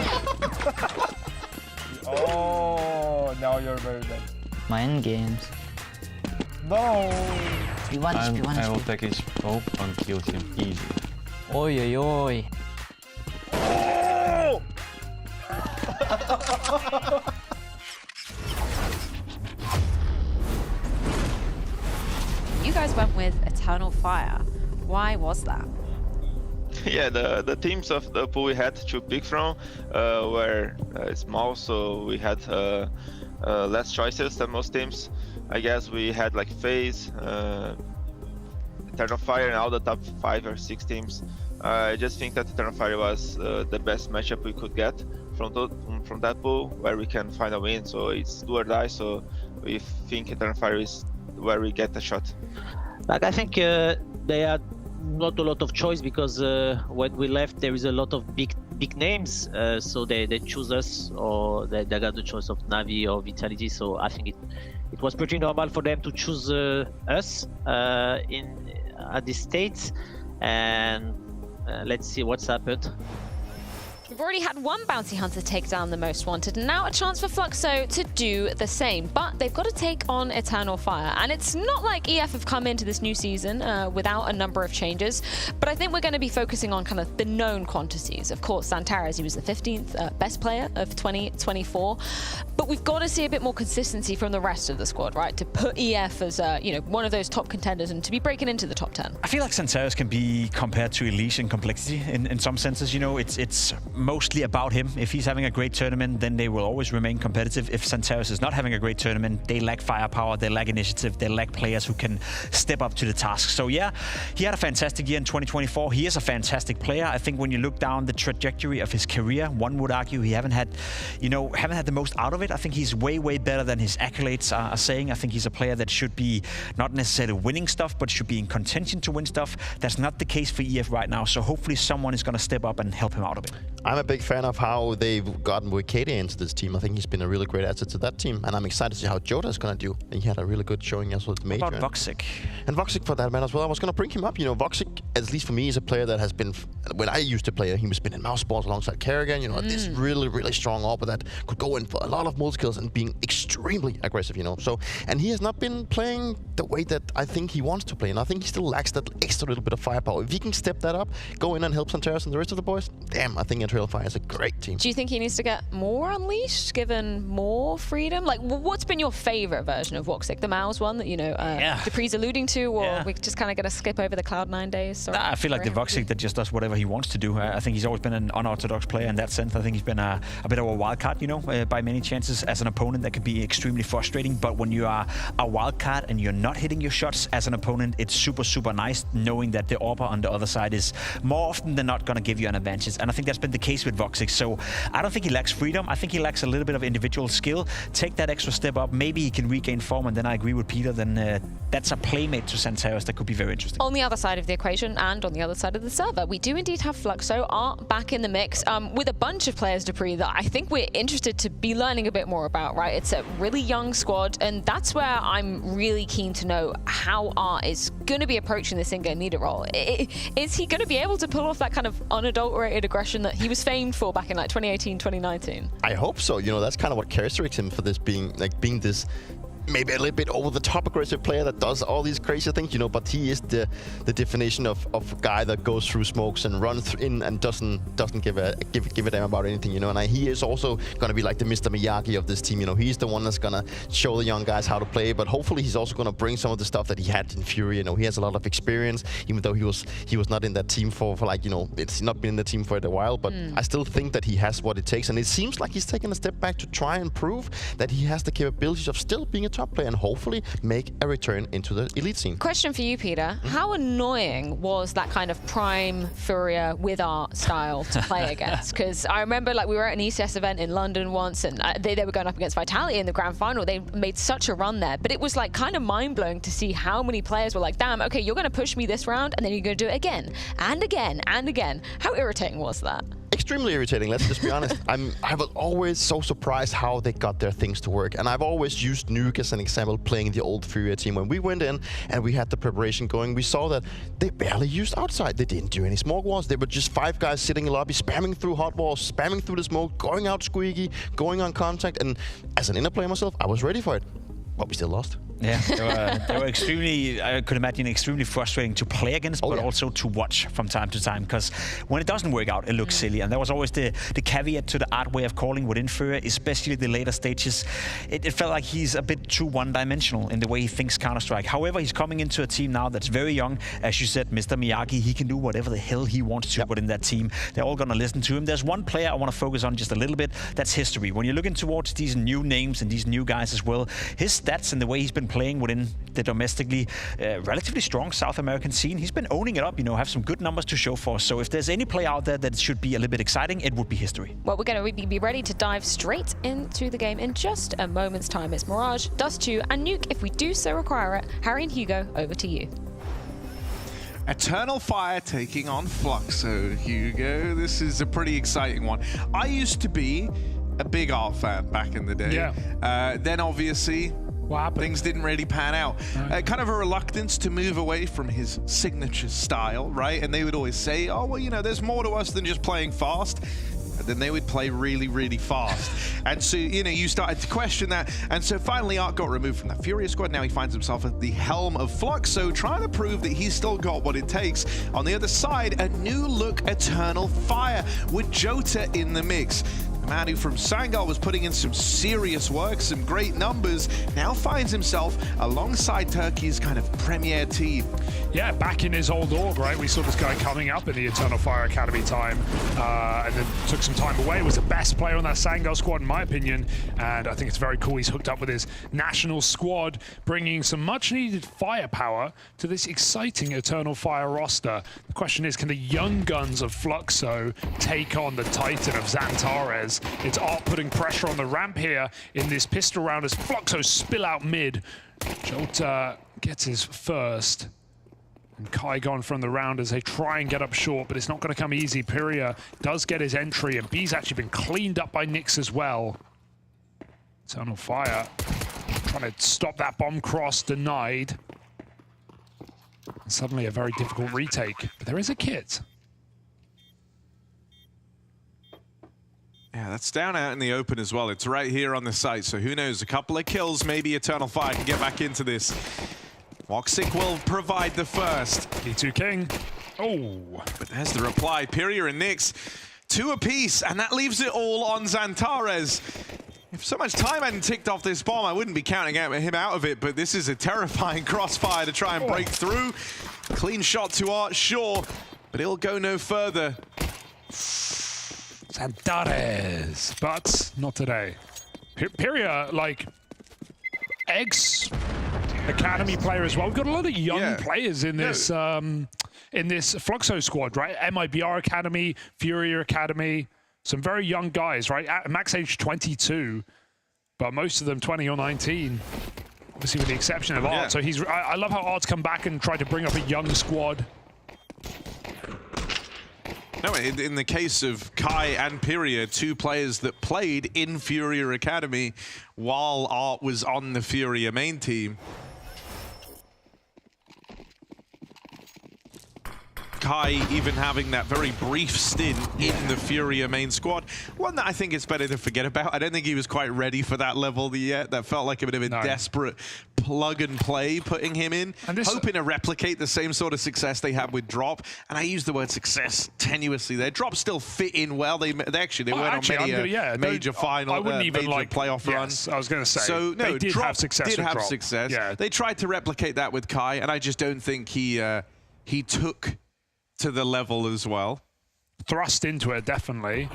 Oh, now you're very dead. Mind games. No. You want I will take his hope and kill him easy. Oi, oi, oi. Oh! You guys went with Eternal Fire. Why was that? Yeah, the teams of the pool we had to pick from were small, so we had less choices than most teams. I guess we had like FaZe, Eternal Fire, and all the top 5 or 6 teams. I just think that Eternal Fire was the best matchup we could get from that pool, where we can find a win. So it's do or die. So we think Eternal Fire is where we get a shot. Like, I think they had not a lot of choice, because when we left there is a lot of big names, so they choose us, or they got the choice of NaVi or Vitality. So I think it was pretty normal for them to choose us at this state, and let's see what's happened. We've already had one bounty hunter take down the most wanted, and now a chance for Fluxo to do the same. But they've got to take on Eternal Fire, and it's not like EF have come into this new season without a number of changes. But I think we're going to be focusing on kind of the known quantities. Of course, Santares, he was the 15th best player of 2024. But we've got to see a bit more consistency from the rest of the squad, right? To put EF as one of those top contenders and to be breaking into the top 10. I feel like Santares can be compared to Elise in complexity in some senses. You know, it's mostly about him. If he's having a great tournament, then they will always remain competitive. If Santares is not having a great tournament, they lack firepower, they lack initiative, they lack players who can step up to the task. So yeah, he had a fantastic year in 2024. He is a fantastic player. I think when you look down the trajectory of his career, one would argue he haven't had the most out of it. I think he's way better than his accolades are saying. I think he's a player that should be not necessarily winning stuff, but should be in contention to win stuff. That's not the case for EF right now. So hopefully someone is going to step up and help him out a bit. I'm a big fan of how they've gotten Wikade into this team. I think he's been a really great asset to that team, and I'm excited to see how Jota is going to do. And he had a really good showing as well at the major. What about Voxic? And Voxic for that matter as well. I was going to bring him up. You know, Voxic, at least for me, is a player that has been, when I used to play, he was been in mouse balls alongside Kerrigan. You know, this really strong AWP that could go in for a lot of multi-kills and being extremely aggressive, you know. So, and he has not been playing the way that I think he wants to play, and I think he still lacks that extra little bit of firepower. If he can step that up, go in and help Santares and the rest of the boys, damn, I think Eternal Fire is a great team. Do you think he needs to get more unleashed, given more freedom? Like, what's been your favorite version of Voxic? The Mouse one that, Dupree's alluding to, or we just kind of got to skip over the Cloud9 days? Sorry. I feel like the Voxic that just does whatever he wants to do. I think he's always been an unorthodox player in that sense. I think he's been a bit of a wild card, by many chances. As an opponent, that can be extremely frustrating. But when you are a wild card and you're not hitting your shots as an opponent, it's super nice knowing that the AWPer on the other side is more often than not going to give you an advantage. And I think that's been the case with Voxic. So I don't think he lacks freedom. I think he lacks a little bit of individual skill. Take that extra step up. Maybe he can regain form. And then I agree with Peter. Then that's a playmate to Santares that could be very interesting. On the other side of the equation and on the other side of the server, we do indeed have Fluxo back in the mix with a bunch of players, Dupree, that I think we're interested to be learning a bit more about, right? It's a really young squad, and that's where I'm really keen to know how Art is going to be approaching this in-game leader role. Is he going to be able to pull off that kind of unadulterated aggression that he was famed for back in like 2018, 2019? I hope so. You know, that's kind of what characterizes him for this being this maybe a little bit over the top aggressive player that does all these crazy things, you know, but he is the definition of a guy that goes through smokes and runs in and doesn't give a damn about anything, you know. And he is also going to be like the Mr. Miyagi of this team, you know. He's the one that's going to show the young guys how to play, but hopefully he's also going to bring some of the stuff that he had in Fury, you know. He has a lot of experience, even though he was not in that team for like, you know, it's not been in the team for a while, but I still think that he has what it takes, and it seems like he's taken a step back to try and prove that he has the capabilities of still being a top player and hopefully make a return into the elite scene. Question for you, Peter. How annoying was that kind of prime Furia with art style to play against? Because I remember like we were at an ECS event in London once, and they were going up against Vitality in the grand final. They made such a run there, but it was like kind of mind-blowing to see how many players were like, damn, okay, you're going to push me this round, and then you're going to do it again and again and again. How irritating was that? Extremely irritating, let's just be honest. I was always so surprised how they got their things to work. And I've always used Nuke as an example, playing the old Furia team. When we went in and we had the preparation going, we saw that they barely used outside. They didn't do any smoke walls. They were just 5 guys sitting in lobby, spamming through hot walls, spamming through the smoke, going out squeaky, going on contact. And as an inner player myself, I was ready for it. But we still lost. Yeah, they were extremely, I could imagine, extremely frustrating to play against, but also to watch from time to time, because when it doesn't work out, it looks silly. And that was always the caveat to the art way of calling within Furia, especially the later stages. It felt like he's a bit too one-dimensional in the way he thinks Counter-Strike. However, he's coming into a team now that's very young. As you said, Mr. Miyagi, he can do whatever the hell he wants to within that team. They're all going to listen to him. There's one player I want to focus on just a little bit. That's history. When you're looking towards these new names and these new guys as well, his stats and the way he's been playing within the domestically relatively strong South American scene, he's been owning it up, you know, have some good numbers to show for. So if there's any play out there that should be a little bit exciting, it would be history. Well, we're going to be ready to dive straight into the game in just a moment's time. It's Mirage, Dust2, and Nuke, if we do so require it. Harry and Hugo, over to you. Eternal Fire taking on Fluxo, Hugo. This is a pretty exciting one. I used to be a big art fan back in the day. Yeah. Then obviously, things didn't really pan out. Kind of a reluctance to move away from his signature style, right? And they would always say, oh, well, you know, there's more to us than just playing fast. And then they would play really, really fast. And so, you know, you started to question that. And so finally, Art got removed from the Furia squad. Now he finds himself at the helm of Fluxo, trying to prove that he's still got what it takes. On the other side, a new look Eternal Fire with Jota in the mix. Man who from Sangal was putting in some serious work, some great numbers, now finds himself alongside Turkey's kind of premier team. Yeah, back in his old org, right? We saw this guy coming up in the Eternal Fire Academy time, and then took some time away. Was the best player on that Sangal squad, in my opinion, and I think it's very cool he's hooked up with his national squad, bringing some much-needed firepower to this exciting Eternal Fire roster. The question is, can the young guns of Fluxo take on the Titan of Xantares? It's Art putting pressure on the ramp here in this pistol round as Fluxo spill out mid. Jota gets his first. And Kai gone from the round as they try and get up short, but it's not going to come easy. Pyria does get his entry, and B's actually been cleaned up by Nyx as well. Eternal Fire trying to stop that bomb cross, denied. And suddenly a very difficult retake, but there is a kit. Yeah, that's down out in the open as well. It's right here on the site, so who knows? A couple of kills, maybe Eternal Fire can get back into this. Woxic will provide the first. P2 King. Oh, but there's the reply. Pyria and Nyx, 2 apiece, and that leaves it all on Xantares. If so much time hadn't ticked off this bomb, I wouldn't be counting him out of it, but this is a terrifying crossfire to try and break through. Clean shot to Art, sure, but it'll go no further. Xantares, but not today. Pyria, like, ex-academy player as well. We've got a lot of young players in this Fluxo squad, right? MIBR Academy, Furia Academy, some very young guys, right? At max age 22, but most of them 20 or 19. Obviously, with the exception of Art. So he's. I love how Art's come back and tried to bring up a young squad. No, in the case of Kai and Pyria, 2 players that played in Furia Academy while Art was on the Furia main team. Kai even having that very brief stint in the Furia main squad. One that I think it's better to forget about. I don't think he was quite ready for that level yet. That felt like a bit of a desperate plug and play putting him in, hoping to replicate the same sort of success they had with Drop. And I use the word success tenuously there. Drop still fit in well. They went on many major final, I wouldn't even major playoff runs. I was going to say. So no, they did Drop have success. Did with have Drop. success. Yeah. They tried to replicate that with Kai, and I just don't think he took to the level as well. Thrust into it, definitely.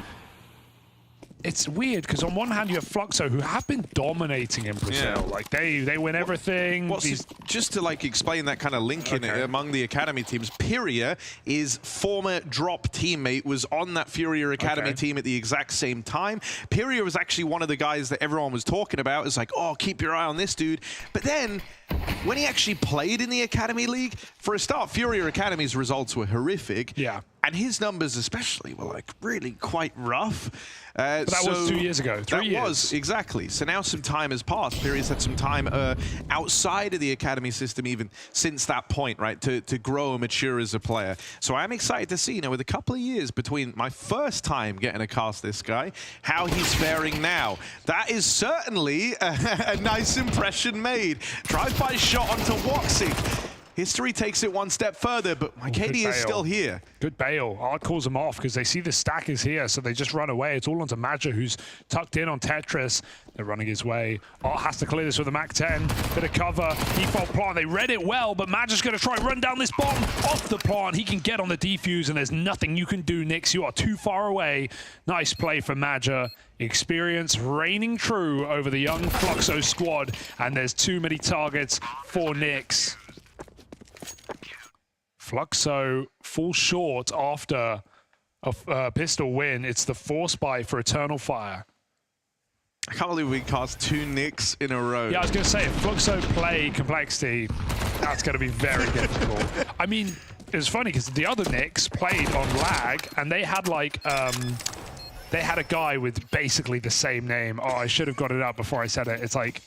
It's weird because on one hand you have Fluxo, who have been dominating in Brazil. Like they win everything. Just to like explain that kind of link in it among the academy teams. Piria is former Drop teammate, was on that Furia academy team at the exact same time. Piria was actually one of the guys that everyone was talking about. It's like, oh, keep your eye on this dude. But then when he actually played in the Academy League, for a start, Furia Academy's results were horrific. Yeah. And his numbers especially were like really quite rough. But that was 2 years ago, 3 years. That was, exactly. So now some time has passed. Piria's had some time outside of the Academy system even since that point, right, to grow and mature as a player. So I'm excited to see, with a couple of years between my first time getting to cast this guy, how he's faring now. That is certainly a nice impression made. Drive-by shot onto Woxic. History takes it one step further, but Katie is still here. Good bail. Art calls them off because they see the stack is here, so they just run away. It's all onto Maja, who's tucked in on Tetris. They're running his way. Art has to clear this with a Mac-10. Bit of cover. Default plant. They read it well, but Maja's going to try and run down this bomb off the plant. He can get on the defuse, and there's nothing you can do, Nyx. You are too far away. Nice play for Maja. Experience reigning true over the young Fluxo squad, and there's too many targets for Nyx. Fluxo falls short after a pistol win. It's the force buy for Eternal Fire. I can't believe we cast 2 Nyx in a row. Yeah, I was going to say, if Fluxo play Complexity, that's going to be very difficult. I mean, it was funny because the other Nyx played on lag, and they had like, they had a guy with basically the same name. Oh, I should have got it up before I said it. It's like,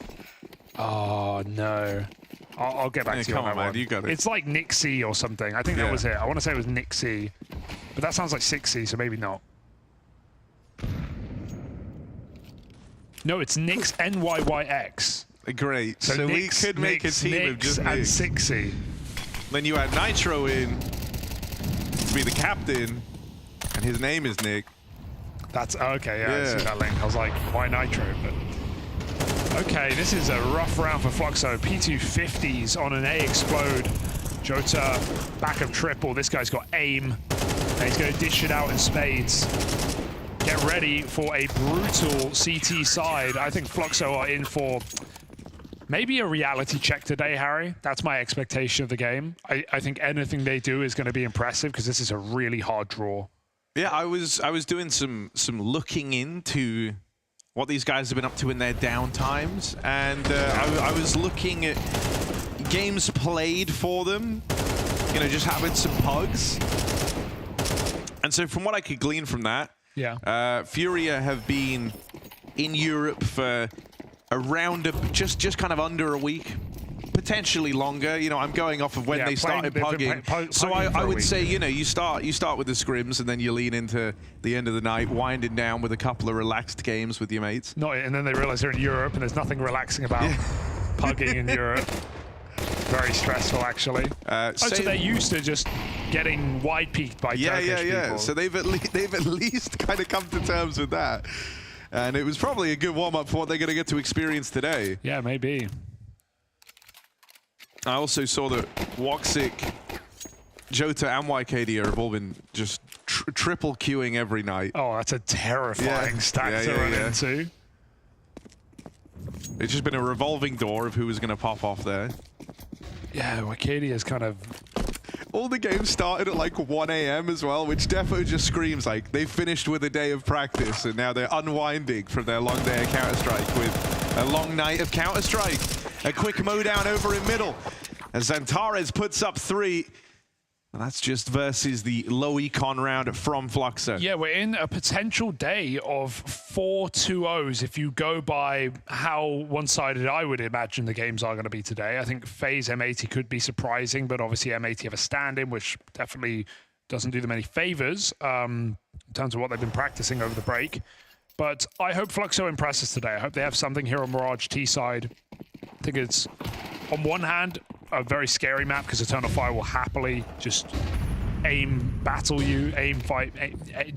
oh no. I'll get back to you on that one. You got it. It's like Nixie or something. I think that was it. I want to say it was Nixie, but that sounds like 6C, so maybe not. No, it's Nyx NYYX. Great. So we could make a team of just and 6C. Then you add Nitro in to be the captain, and his name is Nick. That's okay. Yeah, I see that link. I was like, why Nitro? But okay, this is a rough round for Fluxo. P250s on an A explode. Jota, back of triple. This guy's got aim. And he's going to dish it out in spades. Get ready for a brutal CT side. I think Fluxo are in for maybe a reality check today, Harry. That's my expectation of the game. I think anything they do is going to be impressive because this is a really hard draw. Yeah, I was doing some looking into what these guys have been up to in their down times, and I was looking at games played for them, just having some pugs. And so from what I could glean from that, Furia have been in Europe for around just kind of under a week, potentially longer. I'm going off of when they started pugging. So I would say, you start with the scrims, and then you lean into the end of the night, winding down with a couple of relaxed games with your mates. And then they realize they're in Europe, and there's nothing relaxing about pugging in Europe. Very stressful, actually. So they're used to just getting wide peaked by Turkish people. So they've at least kind of come to terms with that, and it was probably a good warm up for what they're going to get to experience today. Yeah, maybe. I also saw that Woxic, Jota, and YKD have all been just triple queuing every night. Oh, that's a terrifying stack to run into. It's just been a revolving door of who was going to pop off there. Yeah, YKD is kind of... All the games started at like 1 AM as well, which defo just screams like they finished with a day of practice and now they're unwinding from their long day of Counter-Strike with a long night of Counter-Strike. A quick mow down over in middle as Zantares puts up 3. And that's just versus the low econ round from Fluxo. Yeah, we're in a potential day of 4 2-0s if you go by how one-sided I would imagine the games are going to be today. I think FaZe M80 could be surprising, but obviously M80 have a stand-in, which definitely doesn't do them any favors in terms of what they've been practicing over the break. But I hope Fluxo impresses today. I hope they have something here on Mirage T side. I think it's, on one hand, a very scary map because Eternal Fire will happily just aim, battle you, aim, fight,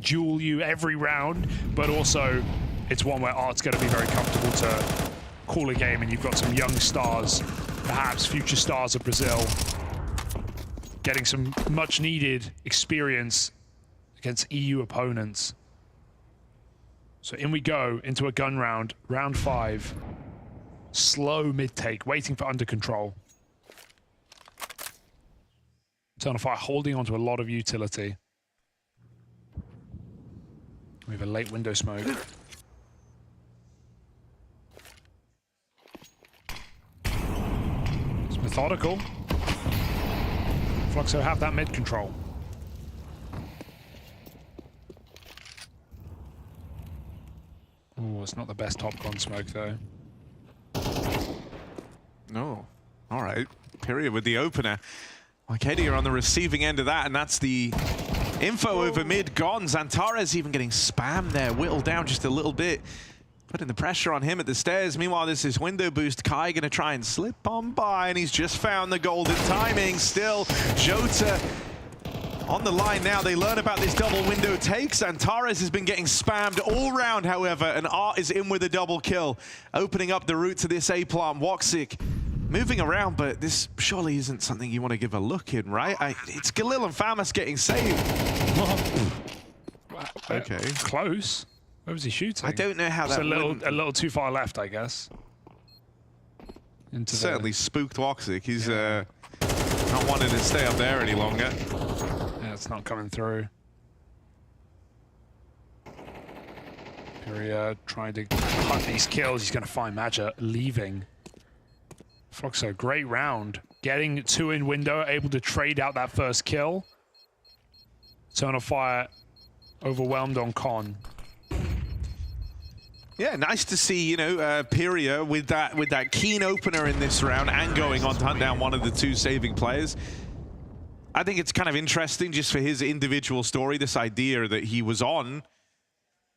duel you every round. But also, it's one where Art's going to be very comfortable to call a game, and you've got some young stars, perhaps future stars of Brazil, getting some much needed experience against EU opponents. So in we go into a gun round, round 5. Slow mid-take, waiting for under control. Eternal Fire holding onto a lot of utility. We have a late window smoke. It's methodical. Fluxo have that mid control. Oh, it's not the best top gun smoke though. No. All right. Period with the opener. Arcadia on the receiving end of that, and that's the info over mid gone. Xantares even getting spammed there, whittled down just a little bit. Putting the pressure on him at the stairs. Meanwhile, this is window boost. Kai gonna try and slip on by, and he's just found the golden timing. Still, Jota on the line now. They learn about this double window take. Xantares has been getting spammed all round, however, and Art is in with a double kill, opening up the route to this A plant. Woxic moving around, but this surely isn't something you want to give a look in, right? It's Galil and Famas getting saved. Okay. Close. Where was he shooting? I don't know how that a little too far left, I guess. Certainly spooked Woxic. He's not wanting to stay up there any longer. Yeah, it's not coming through. Furia trying to hunt these kills. He's going to find Maggia leaving. Fluxo, great round. Getting 2 in window, able to trade out that first kill. Eternal Fire overwhelmed on Con. Yeah, nice to see, you know, Pyria with that keen opener in this round and going on to hunt down one of the 2 saving players. I think it's kind of interesting just for his individual story, this idea that he was on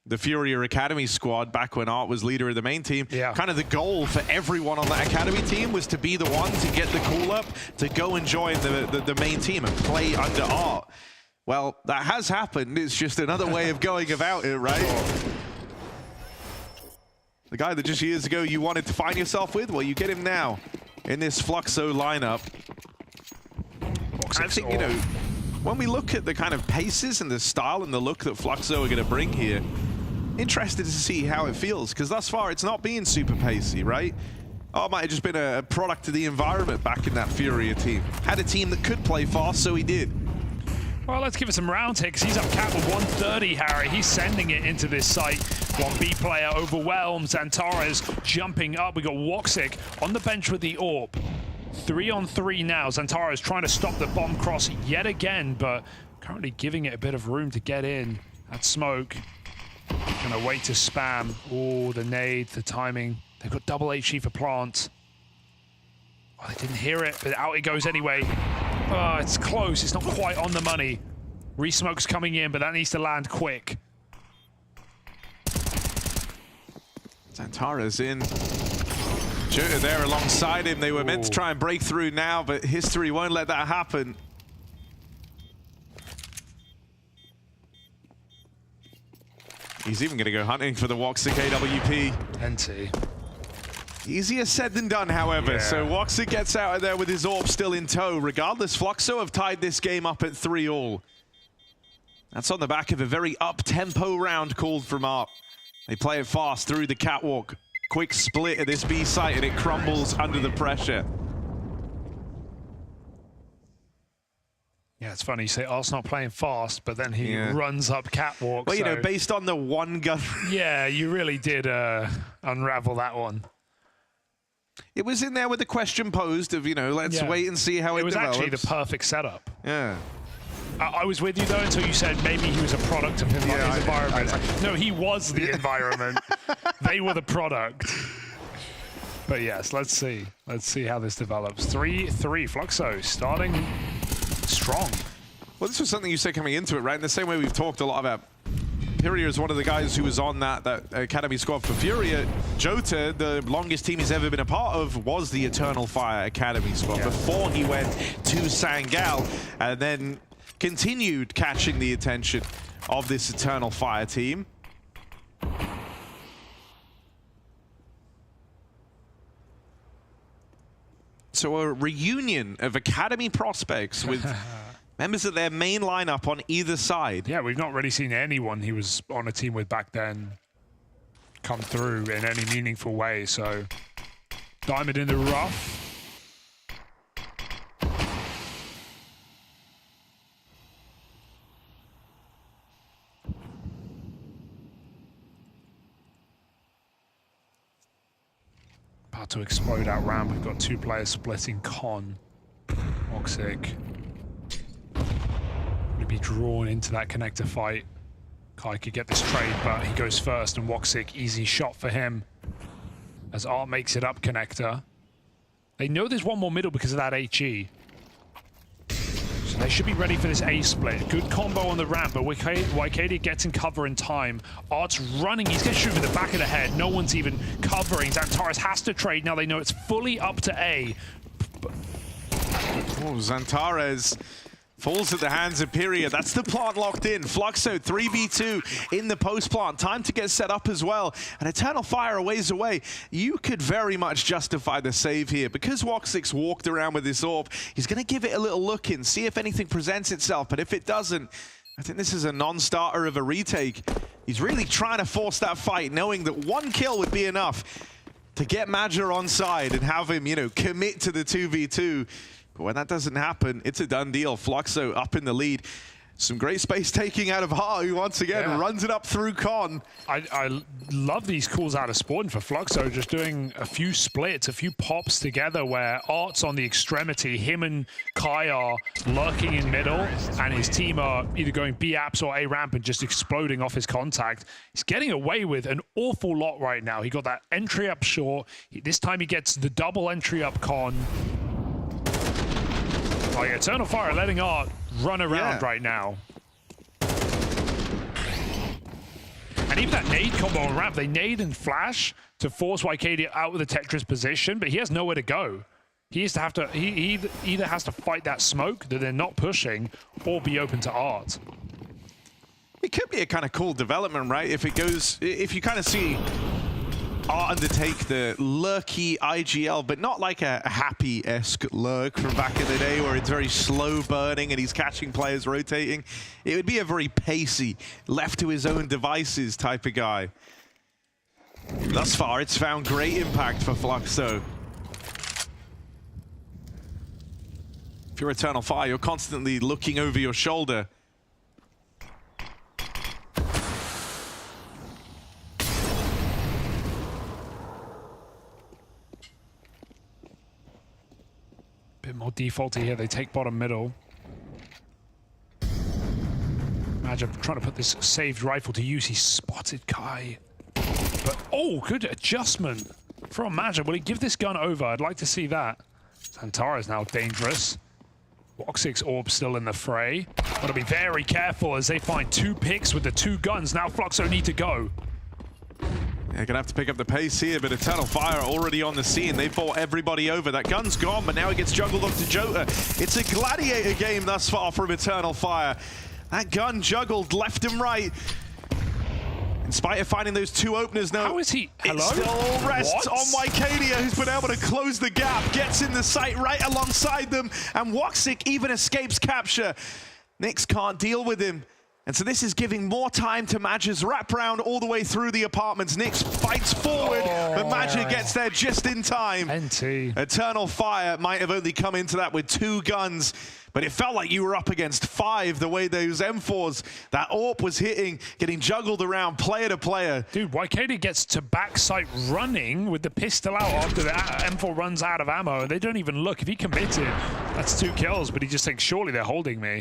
the Furia Academy squad back when Art was leader of the main team. Yeah. Kind of the goal for everyone on that Academy team was to be the one to get the call up, to go and join the main team and play under Art. Well, that has happened. It's just another way of going about it, right? The guy that just years ago you wanted to find yourself with, well, you get him now in this Fluxo lineup. I think, you know, when we look at the kind of paces and the style and the look that Fluxo are going to bring here, interested to see how it feels, because thus far it's not been super pacey, right? Oh, it might have just been a product of the environment back in that Furia team. Had a team that could play fast, so he did. Well, let's give it some round takes. He's up cap with 130, Harry. He's sending it into this site. 1B player overwhelms. Xantares jumping up. We got Woxic on the bench with the AWP. 3-on-3 now. Xantares trying to stop the bomb cross yet again, but currently giving it a bit of room to get in. That smoke. Gonna wait to spam. Oh, the nade, the timing. They've got double HE for plant. Oh, they didn't hear it, but out it goes anyway. Oh, it's close. It's not quite on the money. Resmoke's coming in, but that needs to land quick. Xantares in. Jota there alongside him. They were meant to try and break through now, but history won't let that happen. He's even going to go hunting for the Woxic AWP. NT. Easier said than done, however. Yeah. So Woxic gets out of there with his AWP still in tow. Regardless, Fluxo have tied this game up at 3-all. That's on the back of a very up-tempo round called from Art. They play it fast through the catwalk. Quick split at this B site, and it crumbles under the pressure. Yeah, it's funny. You say Art's not playing fast, but then he runs up catwalk. Well, you know, based on the one gun. Yeah, you really did unravel that one. It was in there with the question posed of, you know, let's wait and see how it develops. It was actually the perfect setup. Yeah. I was with you, though, until you said maybe he was a product of his environment. No, he was the environment. They were the product. But yes, let's see. Let's see how this develops. 3-3, Fluxo starting strong. Well, this was something you said coming into it, right? In the same way we've talked a lot about Furia is one of the guys who was on that Academy squad for Furia. Jota, the longest team he's ever been a part of, was the Eternal Fire Academy squad before he went to Sangal and then continued catching the attention of this Eternal Fire team. So a reunion of Academy prospects with members of their main lineup on either side. Yeah, we've not really seen anyone he was on a team with back then come through in any meaningful way. So Diamond in the rough. About to explode out ramp. We've got two players splitting Con. Oxic. Going to be drawn into that connector fight. Kai could get this trade, but he goes first, and Woxic, easy shot for him. As Art makes it up connector. They know there's one more middle because of that HE. So they should be ready for this A split. Good combo on the ramp, but Wycadia gets in cover in time. Art's running, he's going to shoot with the back of the head. No one's even covering. Xantares has to trade. Now they know it's fully up to A. Oh, Xantares falls at the hands of Pyria. That's the plant locked in. Fluxo 3v2 in the post plant. Time to get set up as well. And Eternal Fire a ways away. You could very much justify the save here. Because Woxic's walked around with this orb, he's going to give it a little look in, see if anything presents itself. But if it doesn't, I think this is a non-starter of a retake. He's really trying to force that fight, knowing that one kill would be enough to get Major on side and have him, you know, commit to the 2v2. But when that doesn't happen, it's a done deal. Fluxo up in the lead. Some great space taking out of Heart, who once again runs it up through Con. I love these calls out of spawn for Fluxo, just doing a few splits, a few pops together where Art's on the extremity, him and Kai are lurking in middle, and his team are either going B apps or A ramp and just exploding off his contact. He's getting away with an awful lot right now. He got that entry up short. This time he gets the double entry up Con. Oh yeah, Eternal Fire letting Art run around right now. And even that nade combo on ramp, they nade and flash to force Wycadia out of the Tetris position, but he has nowhere to go. He either has to fight that smoke that they're not pushing, or be open to Art. It could be a kind of cool development, right? If you kind of see Art undertake the lurky IGL, but not like a happy-esque lurk from back in the day where it's very slow burning and he's catching players rotating. It would be a very pacey, left to his own devices type of guy. Thus far, it's found great impact for Fluxo. If you're Eternal Fire, you're constantly looking over your shoulder. Bit more defaulty here. They take bottom middle. Imagine trying to put this saved rifle to use. He spotted Kai. But, oh, good adjustment from Magic. Will he give this gun over? I'd like to see that. Xantares is now dangerous. Woxic's orb still in the fray. Got to be very careful as they find two picks with the two guns. Now Fluxo need to go. They're gonna have to pick up the pace here, but Eternal Fire already on the scene. They fought everybody over. That gun's gone, but now it gets juggled up to Jota. It's a gladiator game thus far from Eternal Fire. That gun juggled left and right. In spite of finding those two openers now, how is he? Hello? It still all rests on Wycadia, who's been able to close the gap, gets in the sight right alongside them, and Woxic even escapes capture. Nyx can't deal with him. And so this is giving more time to Maj's wraparound all the way through the apartments. Nyx fights forward, but Magic gets there just in time. NT. Eternal Fire might have only come into that with two guns, but it felt like you were up against five the way those M4s, that AWP was hitting, getting juggled around player to player. Dude, Wycadia gets to backside running with the pistol out after the M4 runs out of ammo. They don't even look. If he committed, that's 2 kills, but he just thinks, surely they're holding me.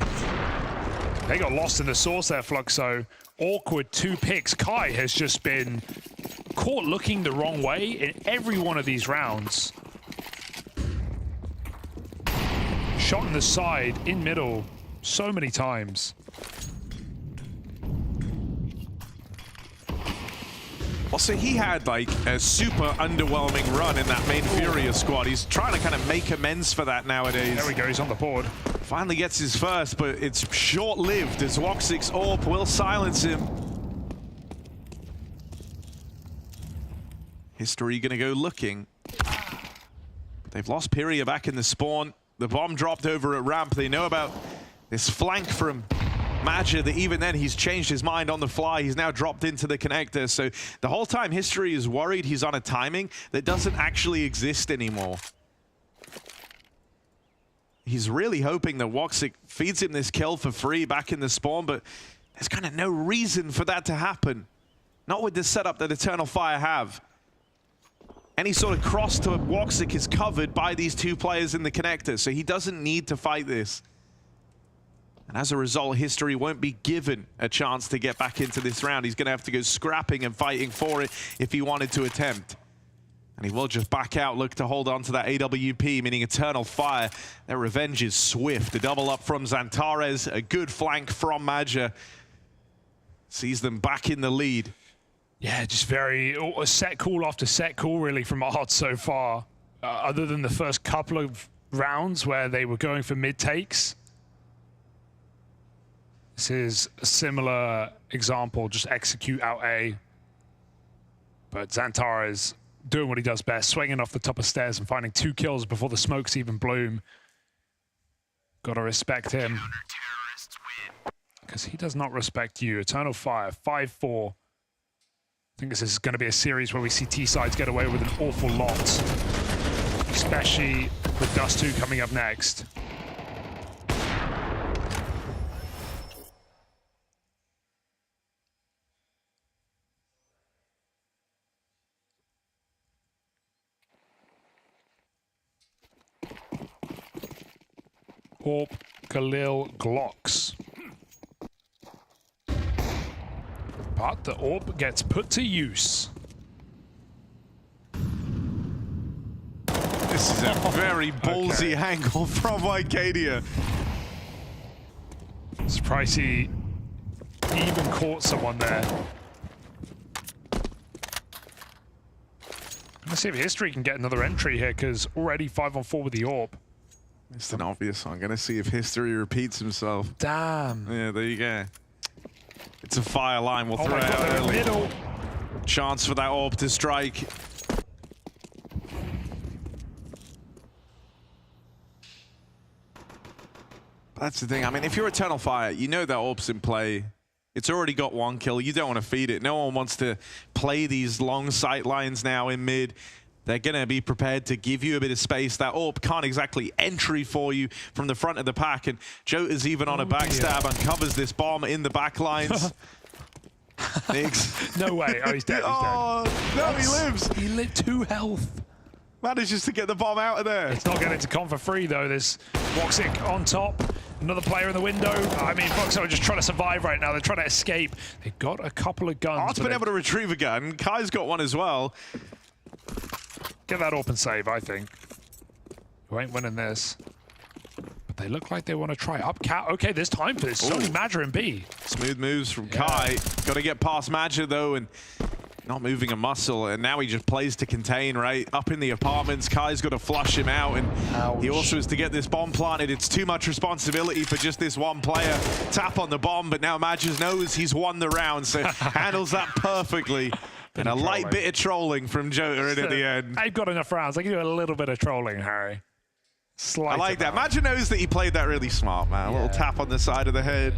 They got lost in the source there, Fluxo. Awkward 2 picks. Kai has just been caught looking the wrong way in every one of these rounds. Shot in the side, in middle. so many times. Well, so he had like a super underwhelming run in that main Furia squad. He's trying to kind of make amends for that nowadays. There we go, he's on the board. Finally gets his first, but it's short-lived as Woxic's AWP will silence him. History gonna go looking. They've lost Pyria back in the spawn. The bomb dropped over at ramp. They know about this flank from Madja that even then he's changed his mind on the fly. He's now dropped into the connector. So the whole time History is worried he's on a timing that doesn't actually exist anymore. He's really hoping that Woxic feeds him this kill for free back in the spawn, but there's kind of no reason for that to happen. Not with the setup that Eternal Fire have. Any sort of cross to Woxic is covered by these two players in the connector, so he doesn't need to fight this. And as a result, History won't be given a chance to get back into this round. He's going to have to go scrapping and fighting for it if he wanted to attempt. And he will just back out, look to hold on to that AWP, meaning Eternal Fire. Their revenge is swift. A double up from Xantares, a good flank from Madja. Sees them back in the lead. Yeah, just very set call after set call really from Art so far. Other than the first couple of rounds where they were going for mid takes. This is a similar example, just execute out A. But Xantares doing what he does best, swinging off the top of stairs and finding 2 kills before the smokes even bloom. Gotta respect him. Because he does not respect you. Eternal Fire, 5-4. I think this is going to be a series where we see T-Sides get away with an awful lot. Especially with Dust 2 coming up next. AWP, Khalil, Glocks. But the AWP gets put to use. This is a very ballsy angle from Arcadia. Surprised he even caught someone there. Let's see if History can get another entry here, because already 5-on-4 with the AWP. It's an obvious one. Gonna see if History repeats himself. Damn. Yeah, there you go. It's a fire line. We'll throw it out early. Middle. Chance for that AWP to strike. That's the thing. I mean, if you're Eternal Fire, you know that AWP's in play. It's already got 1 kill. You don't want to feed it. No one wants to play these long sight lines now in mid. They're going to be prepared to give you a bit of space. That AWP can't exactly entry for you from the front of the pack. And Jota's even on a backstab and covers this bomb in the back lines. No way. Oh, he's dead. Oh, no, he lives. He lit 2 health. Manages to get the bomb out of there. It's not getting to con for free, though. There's Woxic on top. Another player in the window. I mean, Fluxo are just trying to survive right now. They're trying to escape. They've got a couple of guns. Art's been able to retrieve a gun. Kai's got one as well. Get that open save, I think. Who ain't winning this? But they look like they want to try up cat. Okay, there's time for this. It's only Madja and B. Smooth moves from Kai. Got to get past Madja, though, and not moving a muscle. And now he just plays to contain, right? Up in the apartments. Kai's got to flush him out, and he also has to get this bomb planted. It's too much responsibility for just this one player. Tap on the bomb, but now Madja knows he's won the round, so handles that perfectly. And a light bit of trolling from Jota in at the end. I've got enough rounds. I can do a little bit of trolling, Harry. I like that. Madja knows that he played that really smart, man. A little tap on the side of the head.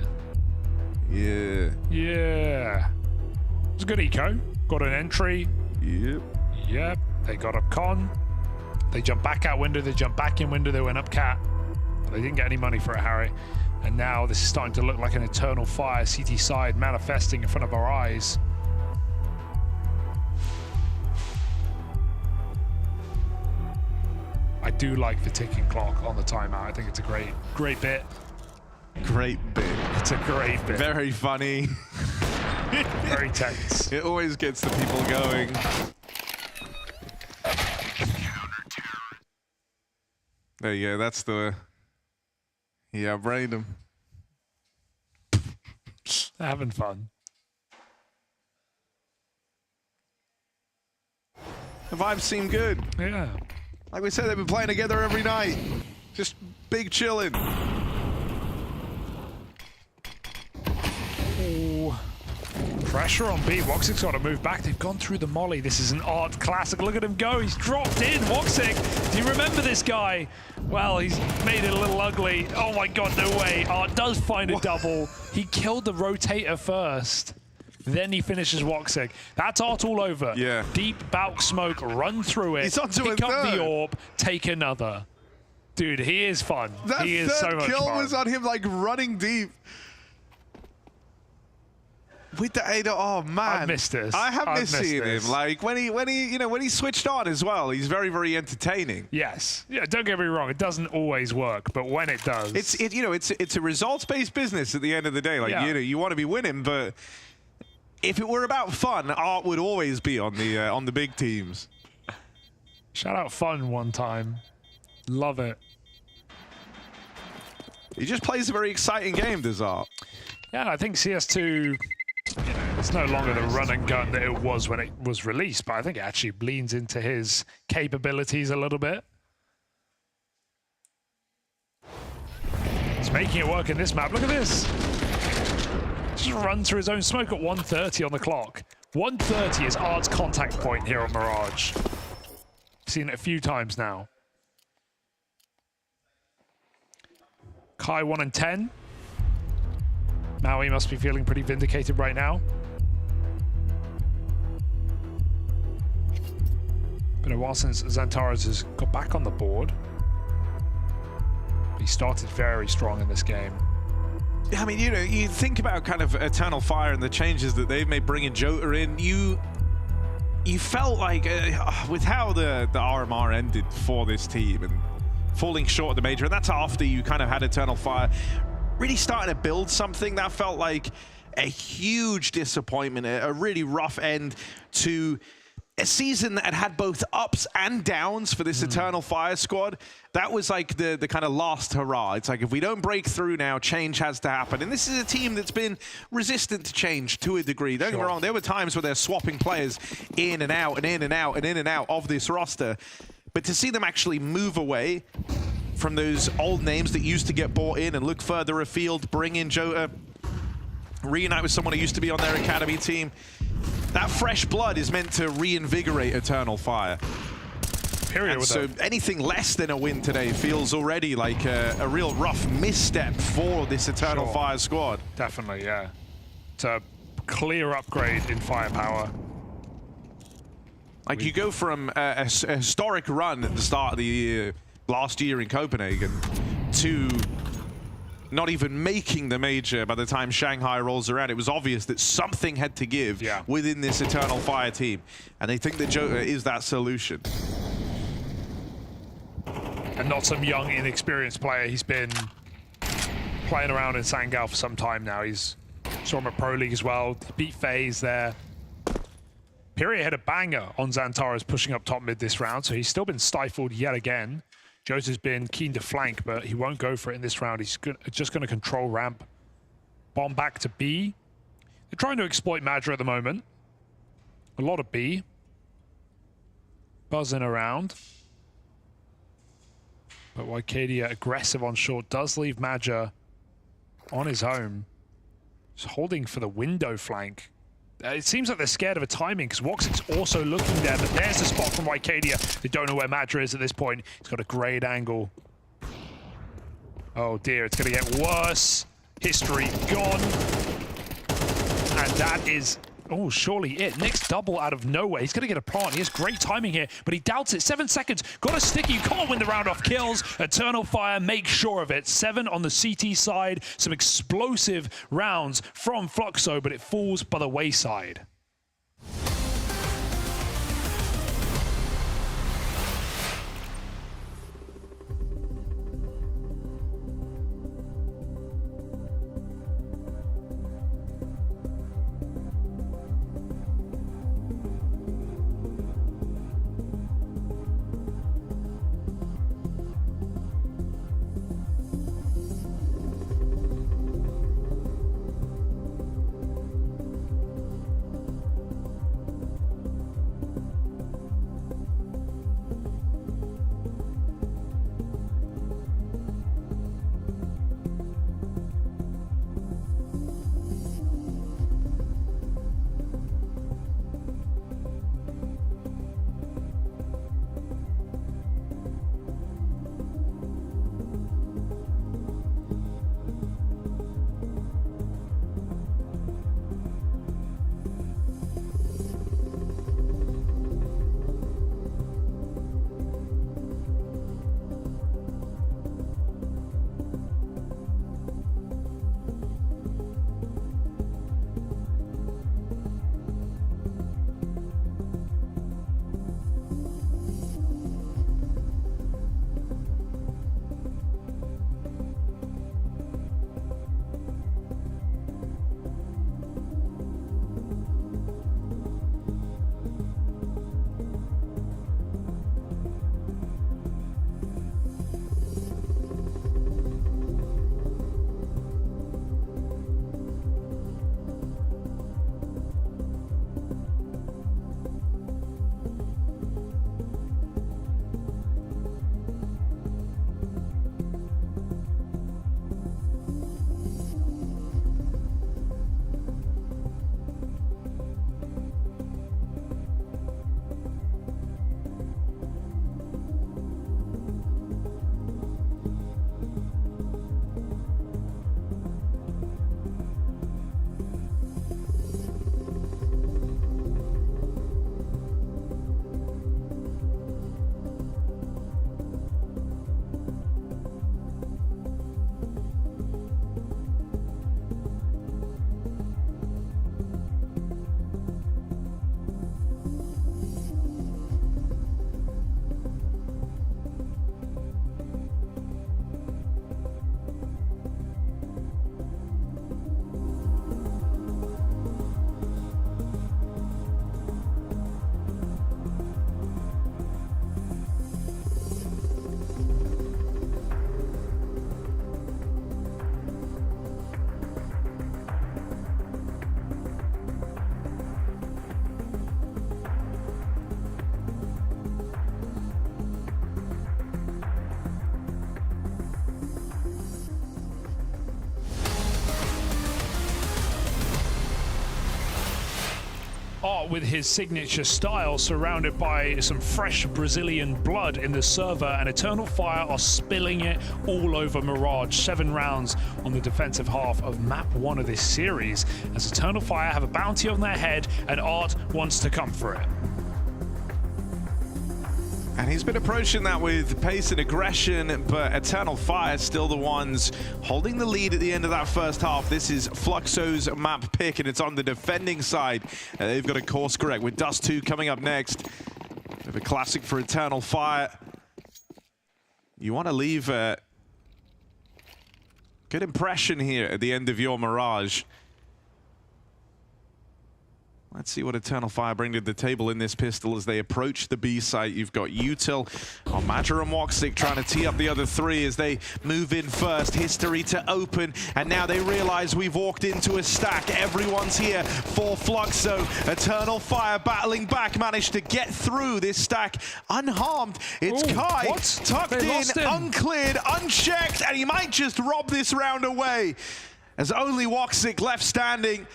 Yeah. Yeah. It was a good eco. Got an entry. Yep. Yep. They got up con. They jumped back out window. They jumped back in window. They went up cat. But they didn't get any money for it, Harry. And now this is starting to look like an Eternal Fire CT side manifesting in front of our eyes. I do like the ticking clock on the timeout. I think it's a great bit. Great bit. It's a great bit. Very funny. Very tense. It always gets the people going. There you go. That's the... Yeah, brained him. Having fun. The vibes seem good. Yeah. Like we said, they've been playing together every night. Just big chilling. Ooh. Pressure on B. Woxic's got to move back. They've gone through the molly. This is an art classic. Look at him go. He's dropped in. Woxic, do you remember this guy? Well, he's made it a little ugly. Oh my god, no way. Art does find a double. He killed the rotator first. Then he finishes Woxic. That's Art all over. Yeah. Deep Balk smoke, run through it. He's onto pick a up third. the orb, take another. Dude, he is fun. That he is so third much kill fun. was on him like running deep. With the Ada, oh man, I've missed this. I have I've missed missed seeing this. him. Like when he switched on as well. He's very, very entertaining. Yes. Yeah. Don't get me wrong. It doesn't always work, but when it does, It's a results-based business at the end of the day. Like you want to be winning, but if it were about fun, Art would always be on the big teams. Shout out Fun one time. Love it. He just plays a very exciting game, does Art. Yeah, I think CS2, it's no longer the run and gun that it was when it was released, but I think it actually leans into his capabilities a little bit. He's making it work in this map. Look at this. Just run through his own smoke at 1:30 on the clock. 1:30 is Art's contact point here on Mirage. Seen it a few times now. Kai 1 and 10. Maui must be feeling pretty vindicated right now. Been a while since Xantares has got back on the board. He started very strong in this game. I mean, you think about kind of Eternal Fire and the changes that they've made, bringing Jota in. You felt like with how the RMR ended for this team and falling short of the major, and that's after you kind of had Eternal Fire really starting to build something. That felt like a huge disappointment, a really rough end to a season that had both ups and downs for this Eternal Fire squad. That was like the kind of last hurrah. It's like, if we don't break through now, change has to happen. And this is a team that's been resistant to change to a degree. Don't get me wrong, there were times where they're swapping players in and out and in and out and in and out of this roster. But to see them actually move away from those old names that used to get bought in and look further afield, bring in Jota, reunite with someone who used to be on their academy team, that fresh blood is meant to reinvigorate Eternal Fire. Period. So anything less than a win today feels already like a real rough misstep for this Eternal Fire squad. Definitely, yeah. It's a clear upgrade in firepower. Like, you go from a historic run at the start of the year, last year in Copenhagen, to not even making the major by the time Shanghai rolls around. It was obvious that something had to give within this Eternal Fire team, and they think that Jota is that solution. And not some young, inexperienced player. He's been playing around in Sangal for some time now. He's saw him at Pro League as well. He beat FaZe there. Pyria had a banger on Xantares pushing up top mid this round, so he's still been stifled yet again. Jota's been keen to flank, but he won't go for it in this round. He's just going to control ramp. Bomb back to B. They're trying to exploit Madra at the moment. A lot of B. Buzzing around. But Wycadia, aggressive on short, does leave Madra on his own. Just holding for the window flank. It seems like they're scared of a timing because Woxic's also looking there, but there's the spot from Wycadia. They don't know where Madra is at this point. He's got a great angle. Oh dear, it's going to get worse. History gone. And that is, oh, surely it. Nick's double out of nowhere. He's going to get a plant. He has great timing here, but he doubts it. 7 seconds. Got a sticky. You can't win the round off kills. Eternal Fire, make sure of it. 7 on the CT side. Some explosive rounds from Fluxo, but it falls by the wayside. Art with his signature style, surrounded by some fresh Brazilian blood in the server, and Eternal Fire are spilling it all over Mirage. 7 rounds on the defensive half of map 1 of this series, as Eternal Fire have a bounty on their head, and Art wants to come for it. And he's been approaching that with pace and aggression, but Eternal Fire still the ones holding the lead at the end of that first half. This is Fluxo's map pick, and it's on the defending side. They've got a course correct with Dust 2 coming up next. Bit of a classic for Eternal Fire. You want to leave a good impression here at the end of your Mirage. Let's see what Eternal Fire bring to the table in this pistol as they approach the B site. You've got Util, Madra and Woxic trying to tee up the other 3 as they move in first. History to open, and now they realize we've walked into a stack. Everyone's here for Fluxo. Eternal Fire battling back, managed to get through this stack unharmed. It's Kai, tucked in, uncleared, unchecked, and he might just rob this round away. As only Woxic left standing.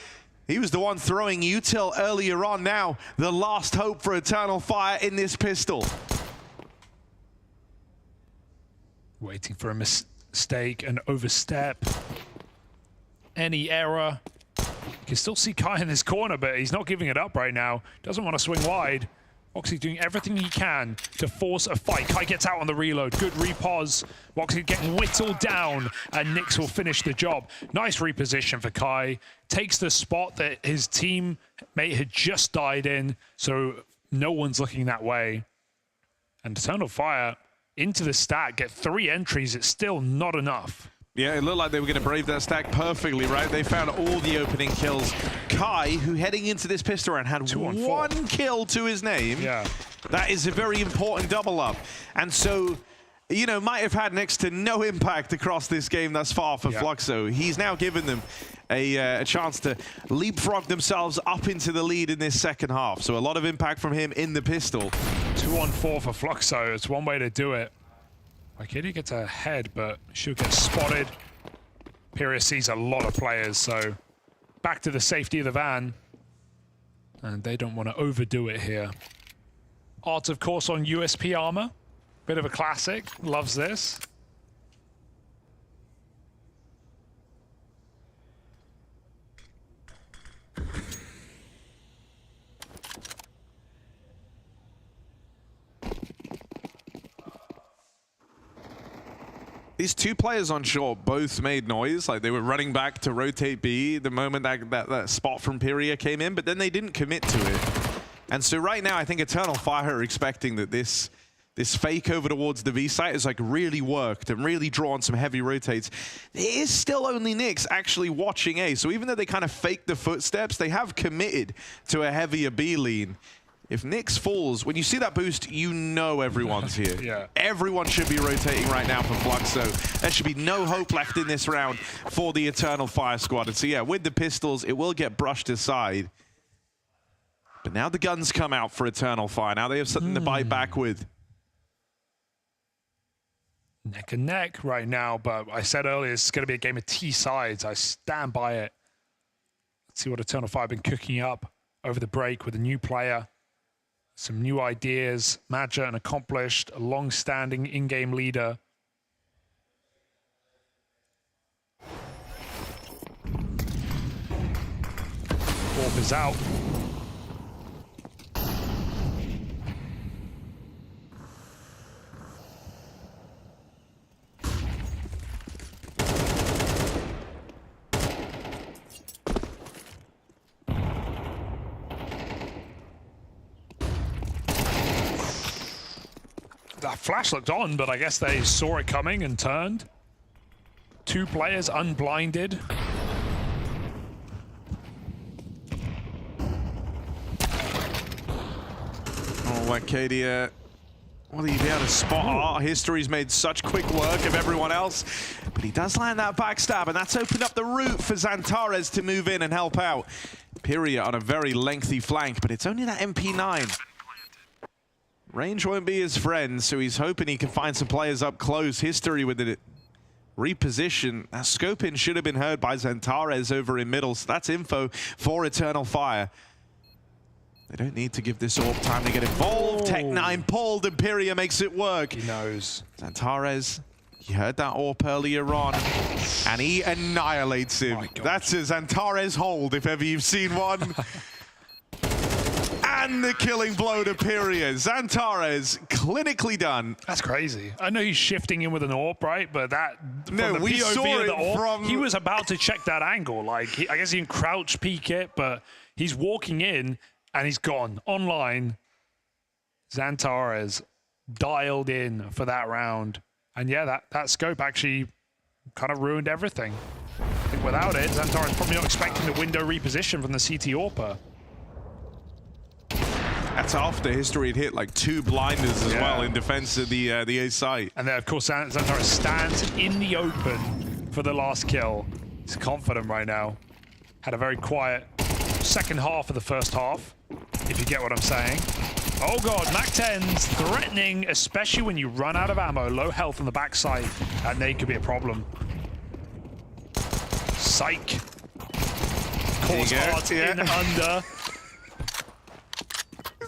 He was the one throwing Util earlier on. Now, the last hope for Eternal Fire in this pistol. Waiting for a mistake, an overstep. Any error. You can still see Kai in this corner, but he's not giving it up right now. Doesn't want to swing wide. Woxic doing everything he can to force a fight. Kai gets out on the reload. Good repos. Woxic getting whittled down, and Nyx will finish the job. Nice reposition for Kai. Takes the spot that his teammate had just died in, so no one's looking that way. And Eternal Fire into the stack, get 3 entries. It's still not enough. Yeah, it looked like they were going to brave that stack perfectly, right? They found all the opening kills. Kai, who heading into this pistol round had 1 kill to his name. Yeah. That is a very important double up. And so, you know, might have had next to no impact across this game thus far for Fluxo. He's now given them a chance to leapfrog themselves up into the lead in this second half. So a lot of impact from him in the pistol. 2-on-4 for Fluxo. It's one way to do it. Arkady gets ahead, but she'll get spotted. Imperial sees a lot of players, so back to the safety of the van. And they don't want to overdo it here. Art, of course, on USP armor. Bit of a classic. Loves this. These 2 players on short both made noise, like they were running back to rotate B the moment that spot from Pyria came in, but then they didn't commit to it. And so right now, I think Eternal Fire are expecting that this fake over towards the V site has like really worked and really drawn some heavy rotates. It is still only Nyx actually watching A, so even though they kind of faked the footsteps, they have committed to a heavier B lean. If Nyx falls, when you see that boost, you know everyone's here. Yeah. Everyone should be rotating right now for Fluxo. There should be no hope left in this round for the Eternal Fire squad. And so yeah, with the pistols, it will get brushed aside. But now the guns come out for Eternal Fire. Now they have something to bite back with. Neck and neck right now, but I said earlier, it's going to be a game of T sides. I stand by it. Let's see what Eternal Fire have been cooking up over the break with a new player. Some new ideas. Madra, an accomplished, long-standing in-game leader. Warp is out. That flash looked on, but I guess they saw it coming and turned. 2 players unblinded. Oh, Arcadia. Will he be able to spot Art? History's made such quick work of everyone else, but he does land that backstab, and that's opened up the route for Xantares to move in and help out. Pyria on a very lengthy flank, but it's only that MP9. Range won't be his friend, so he's hoping he can find some players up close. History with it. Reposition. That scope in should have been heard by Xantares over in middle, so that's info for Eternal Fire. They don't need to give this AWP time to get involved. Tech9 pulled, Imperia makes it work. He knows. Zantares, he heard that AWP earlier on, and he annihilates him. That's a Zantares hold, if ever you've seen one. And the killing blow to Imperia. Zantares, clinically done. That's crazy. I know he's shifting in with an AWP, right? But that, no, the we POV saw of it the AWP, from... he was about to check that angle. Like, I guess he can crouch peek it, but he's walking in, and he's gone. Online, Zantares dialed in for that round. And yeah, that scope actually kind of ruined everything. I think without it, Zantares probably not expecting the window reposition from the CT AWPer. That's after history had hit like 2 blinders as well in defense of the A site. And then, of course, Zantares stands in the open for the last kill. He's confident right now. Had a very quiet second half of the first half, if you get what I'm saying. Oh god, Mac-10's threatening, especially when you run out of ammo, low health on the backside. That nade could be a problem. Psych. Cause hard in under.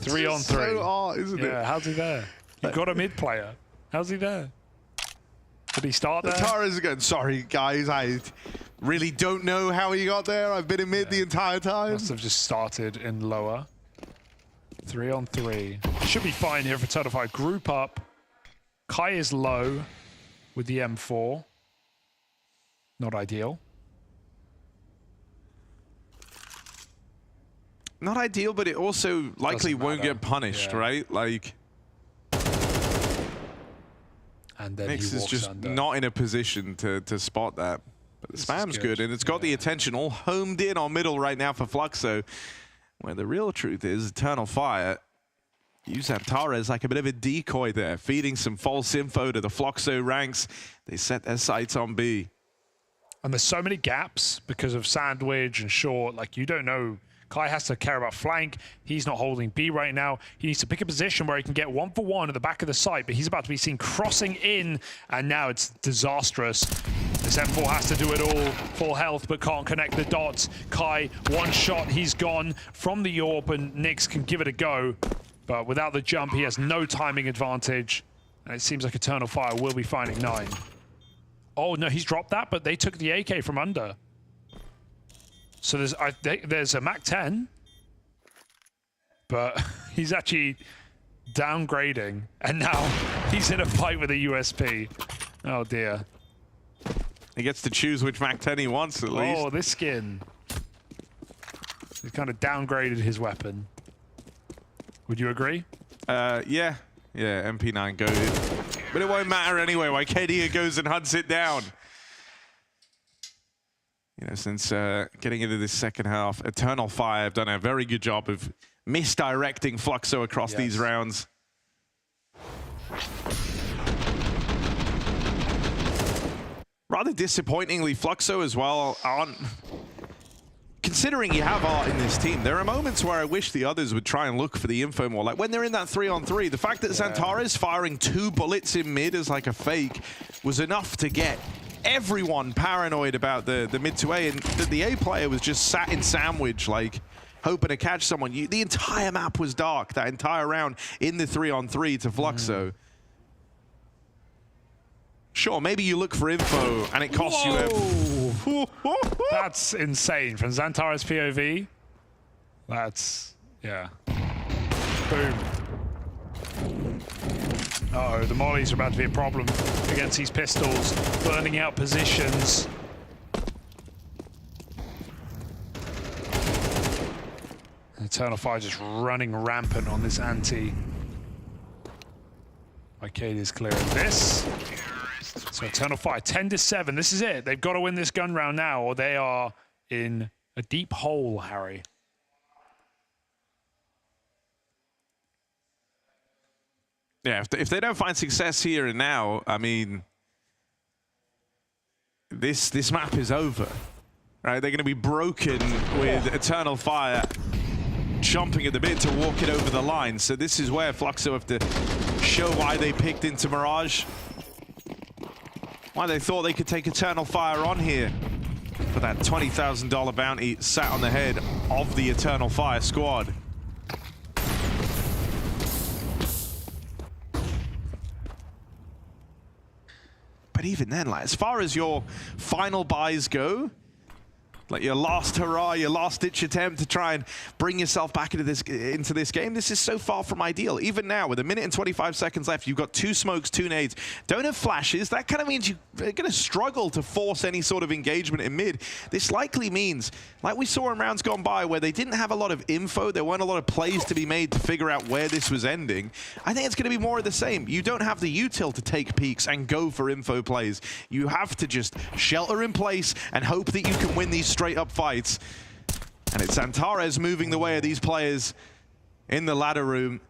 3 on 3. So hard, isn't it? Yeah, how's he there? You've got a mid player. How's he there? Did he start there? Tara's again. Sorry, guys. I really don't know how he got there. I've been in mid the entire time. Must have just started in lower. 3 on 3. Should be fine here for Turtlefy. Group up. Kai is low with the M4. Not ideal. Not ideal, but it also likely won't get punished, right? Like, and then Nix he is walks just under. not in a position to spot that. But the spam's good, and it's got the attention all homed in on middle right now for Fluxo, where the real truth is Eternal Fire. Use Zantares like a bit of a decoy there, feeding some false info to the Fluxo ranks. They set their sights on B. And there's so many gaps because of sandwich and short. Like, you don't know. Kai has to care about flank. He's not holding B right now. He needs to pick a position where he can get 1-for-1 at the back of the site, but he's about to be seen crossing in, and now it's disastrous. This M4 has to do it all. Full health, but can't connect the dots. Kai, one shot, he's gone from the AWP, and Nix can give it a go. But without the jump, he has no timing advantage. And it seems like Eternal Fire will be finding 9. Oh, no, he's dropped that, but they took the AK from under. So there's a Mac-10, but he's actually downgrading, and now he's in a fight with a USP. Oh dear. He gets to choose which Mac-10 he wants, at least. Oh, this skin. He's kind of downgraded his weapon. Would you agree? Yeah, MP9 goaded. But it won't matter anyway, why KD goes and hunts it down. You know, since getting into this second half, Eternal Fire have done a very good job of misdirecting Fluxo across these rounds. Rather disappointingly, Fluxo as well aren't... Considering you have art in this team, there are moments where I wish the others would try and look for the info more. Like when they're in that 3-on-3, the fact that Zantares firing 2 bullets in mid as like a fake was enough to get everyone paranoid about the mid to A, and the A player was just sat in sandwich, like hoping to catch someone. The entire map was dark that entire round in the 3-on-3 to Fluxo. Sure, maybe you look for info and it costs you That's insane. From Zantares POV, that's, yeah. Boom. Uh-oh, the mollies are about to be a problem against these pistols, burning out positions. Eternal Fire just running rampant on this anti. Arcadia's clearing this. So Eternal Fire, 10-7. This is it. They've got to win this gun round now, or they are in a deep hole, Harry. Yeah, if they don't find success here and now, I mean, this map is over, right? They're going to be broken with Eternal Fire chomping at the bit to walk it over the line. So this is where Fluxo have to show why they picked into Mirage, why they thought they could take Eternal Fire on here for that $20,000 bounty sat on the head of the Eternal Fire squad. But even then, like, as far as your final buys go, like your last hurrah, your last-ditch attempt to try and bring yourself back into this game, this is so far from ideal. Even now, with 1 minute and 25 seconds left, you've got 2 smokes, 2 nades. Don't have flashes. That kind of means you're going to struggle to force any sort of engagement in mid. This likely means, like we saw in rounds gone by, where they didn't have a lot of info, there weren't a lot of plays to be made to figure out where this was ending. I think it's going to be more of the same. You don't have the util to take peeks and go for info plays. You have to just shelter in place and hope that you can win these straight-up fights. And it's Antares moving the way of these players in the ladder room.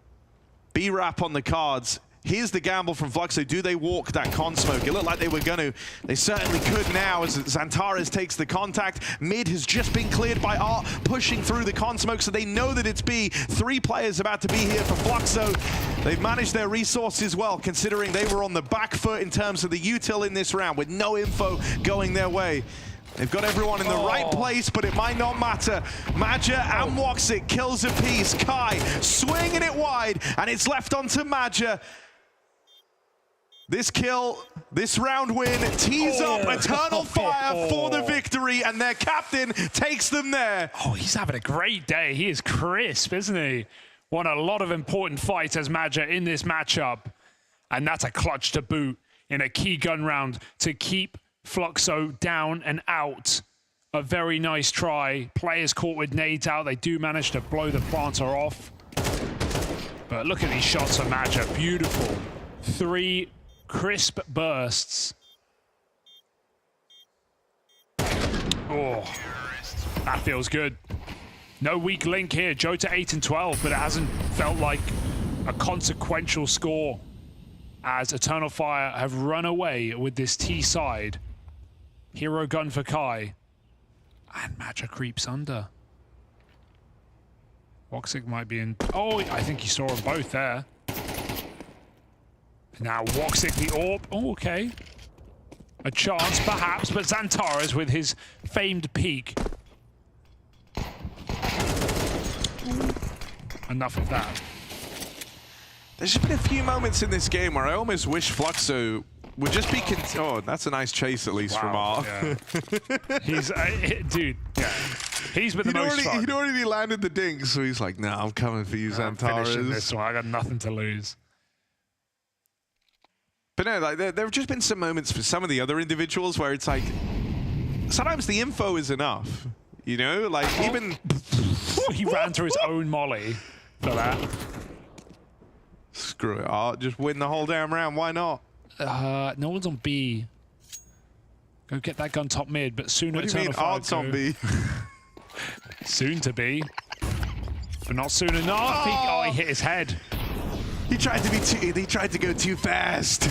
B-Rap on the cards. Here's the gamble from Fluxo. Do they walk that con smoke? It looked like they were going to. They certainly could now as Antares takes the contact. Mid has just been cleared by Art, pushing through the con smoke, so they know that it's B. 3 players about to be here for Fluxo. They've managed their resources well, considering they were on the back foot in terms of the util in this round, with no info going their way. They've got everyone in the right place, but it might not matter. Maja and Woxic kills a piece. Kai swinging it wide, and it's left onto Maja. This kill, this round win, tees up Eternal Fire for the victory, and their captain takes them there. Oh, he's having a great day. He is crisp, isn't he? Won a lot of important fights as Maja in this matchup, and that's a clutch to boot in a key gun round to keep Fluxo down and out. A very nice try. Players caught with nades out. They do manage to blow the planter off. But look at these shots from Maja. Beautiful. 3 crisp bursts. Oh, that feels good. No weak link here. Jota 8 and 12, but it hasn't felt like a consequential score as Eternal Fire have run away with this T side. Hero gun for Kai. And Maja creeps under. Woxic might be in... Oh, I think he saw them both there. Now Woxic the orb. Oh, okay. A chance, perhaps, but Xantares with his famed peak. Enough of that. There's just been a few moments in this game where I almost wish Fluxo would just be... Oh, that's a nice chase, at least, from Art. Yeah. He's... dude, yeah. He's been the most fun. He'd already landed the dink, so he's like, nah, I'm coming for you, Xantares. Finishing this one. I got nothing to lose. But no, like, there have just been some moments for some of the other individuals where it's like, sometimes the info is enough, you know? Like, even... He ran through his own molly for that. Screw it, Art. Just win the whole damn round. Why not? No one's on B. Go get that gun top mid, but sooner What do you mean Art's on B? Soon to be. But not soon enough. Oh, he hit his head. He tried to go too fast.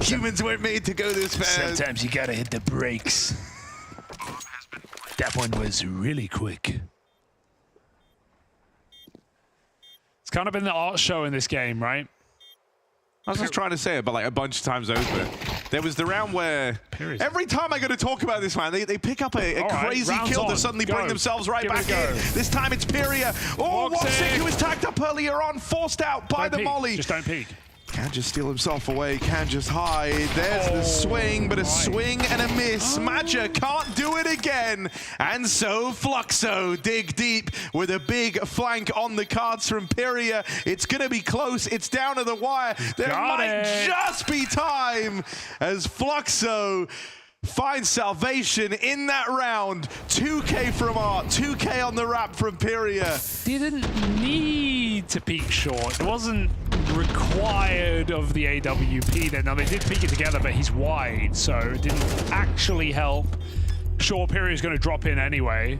Humans weren't made to go this fast. Sometimes you gotta hit the brakes. That one was really quick. It's kind of been the Art show in this game, right? I was just trying to say it, but like a bunch of times over. There was the round where every time I go to talk about this, man, they pick up a crazy kill to suddenly bring themselves right back in. This time it's Pyria. Oh, Woxic, who was tagged up earlier on, forced out by the molly. Just don't peek. Can just steal himself away, can just hide. There's the swing, but a swing and a miss. Maja can't do it again. And so Fluxo dig deep with a big flank on the cards from Pyria. It's going to be close. It's down to the wire. There might just be time as Fluxo finds salvation in that round. 2K from Art, 2K on the wrap from Pyria. Didn't need to peek short. It wasn't required of the AWP there. Now they did peek it together, but he's wide, so it didn't actually help. Sure, Pyria is going to drop in anyway.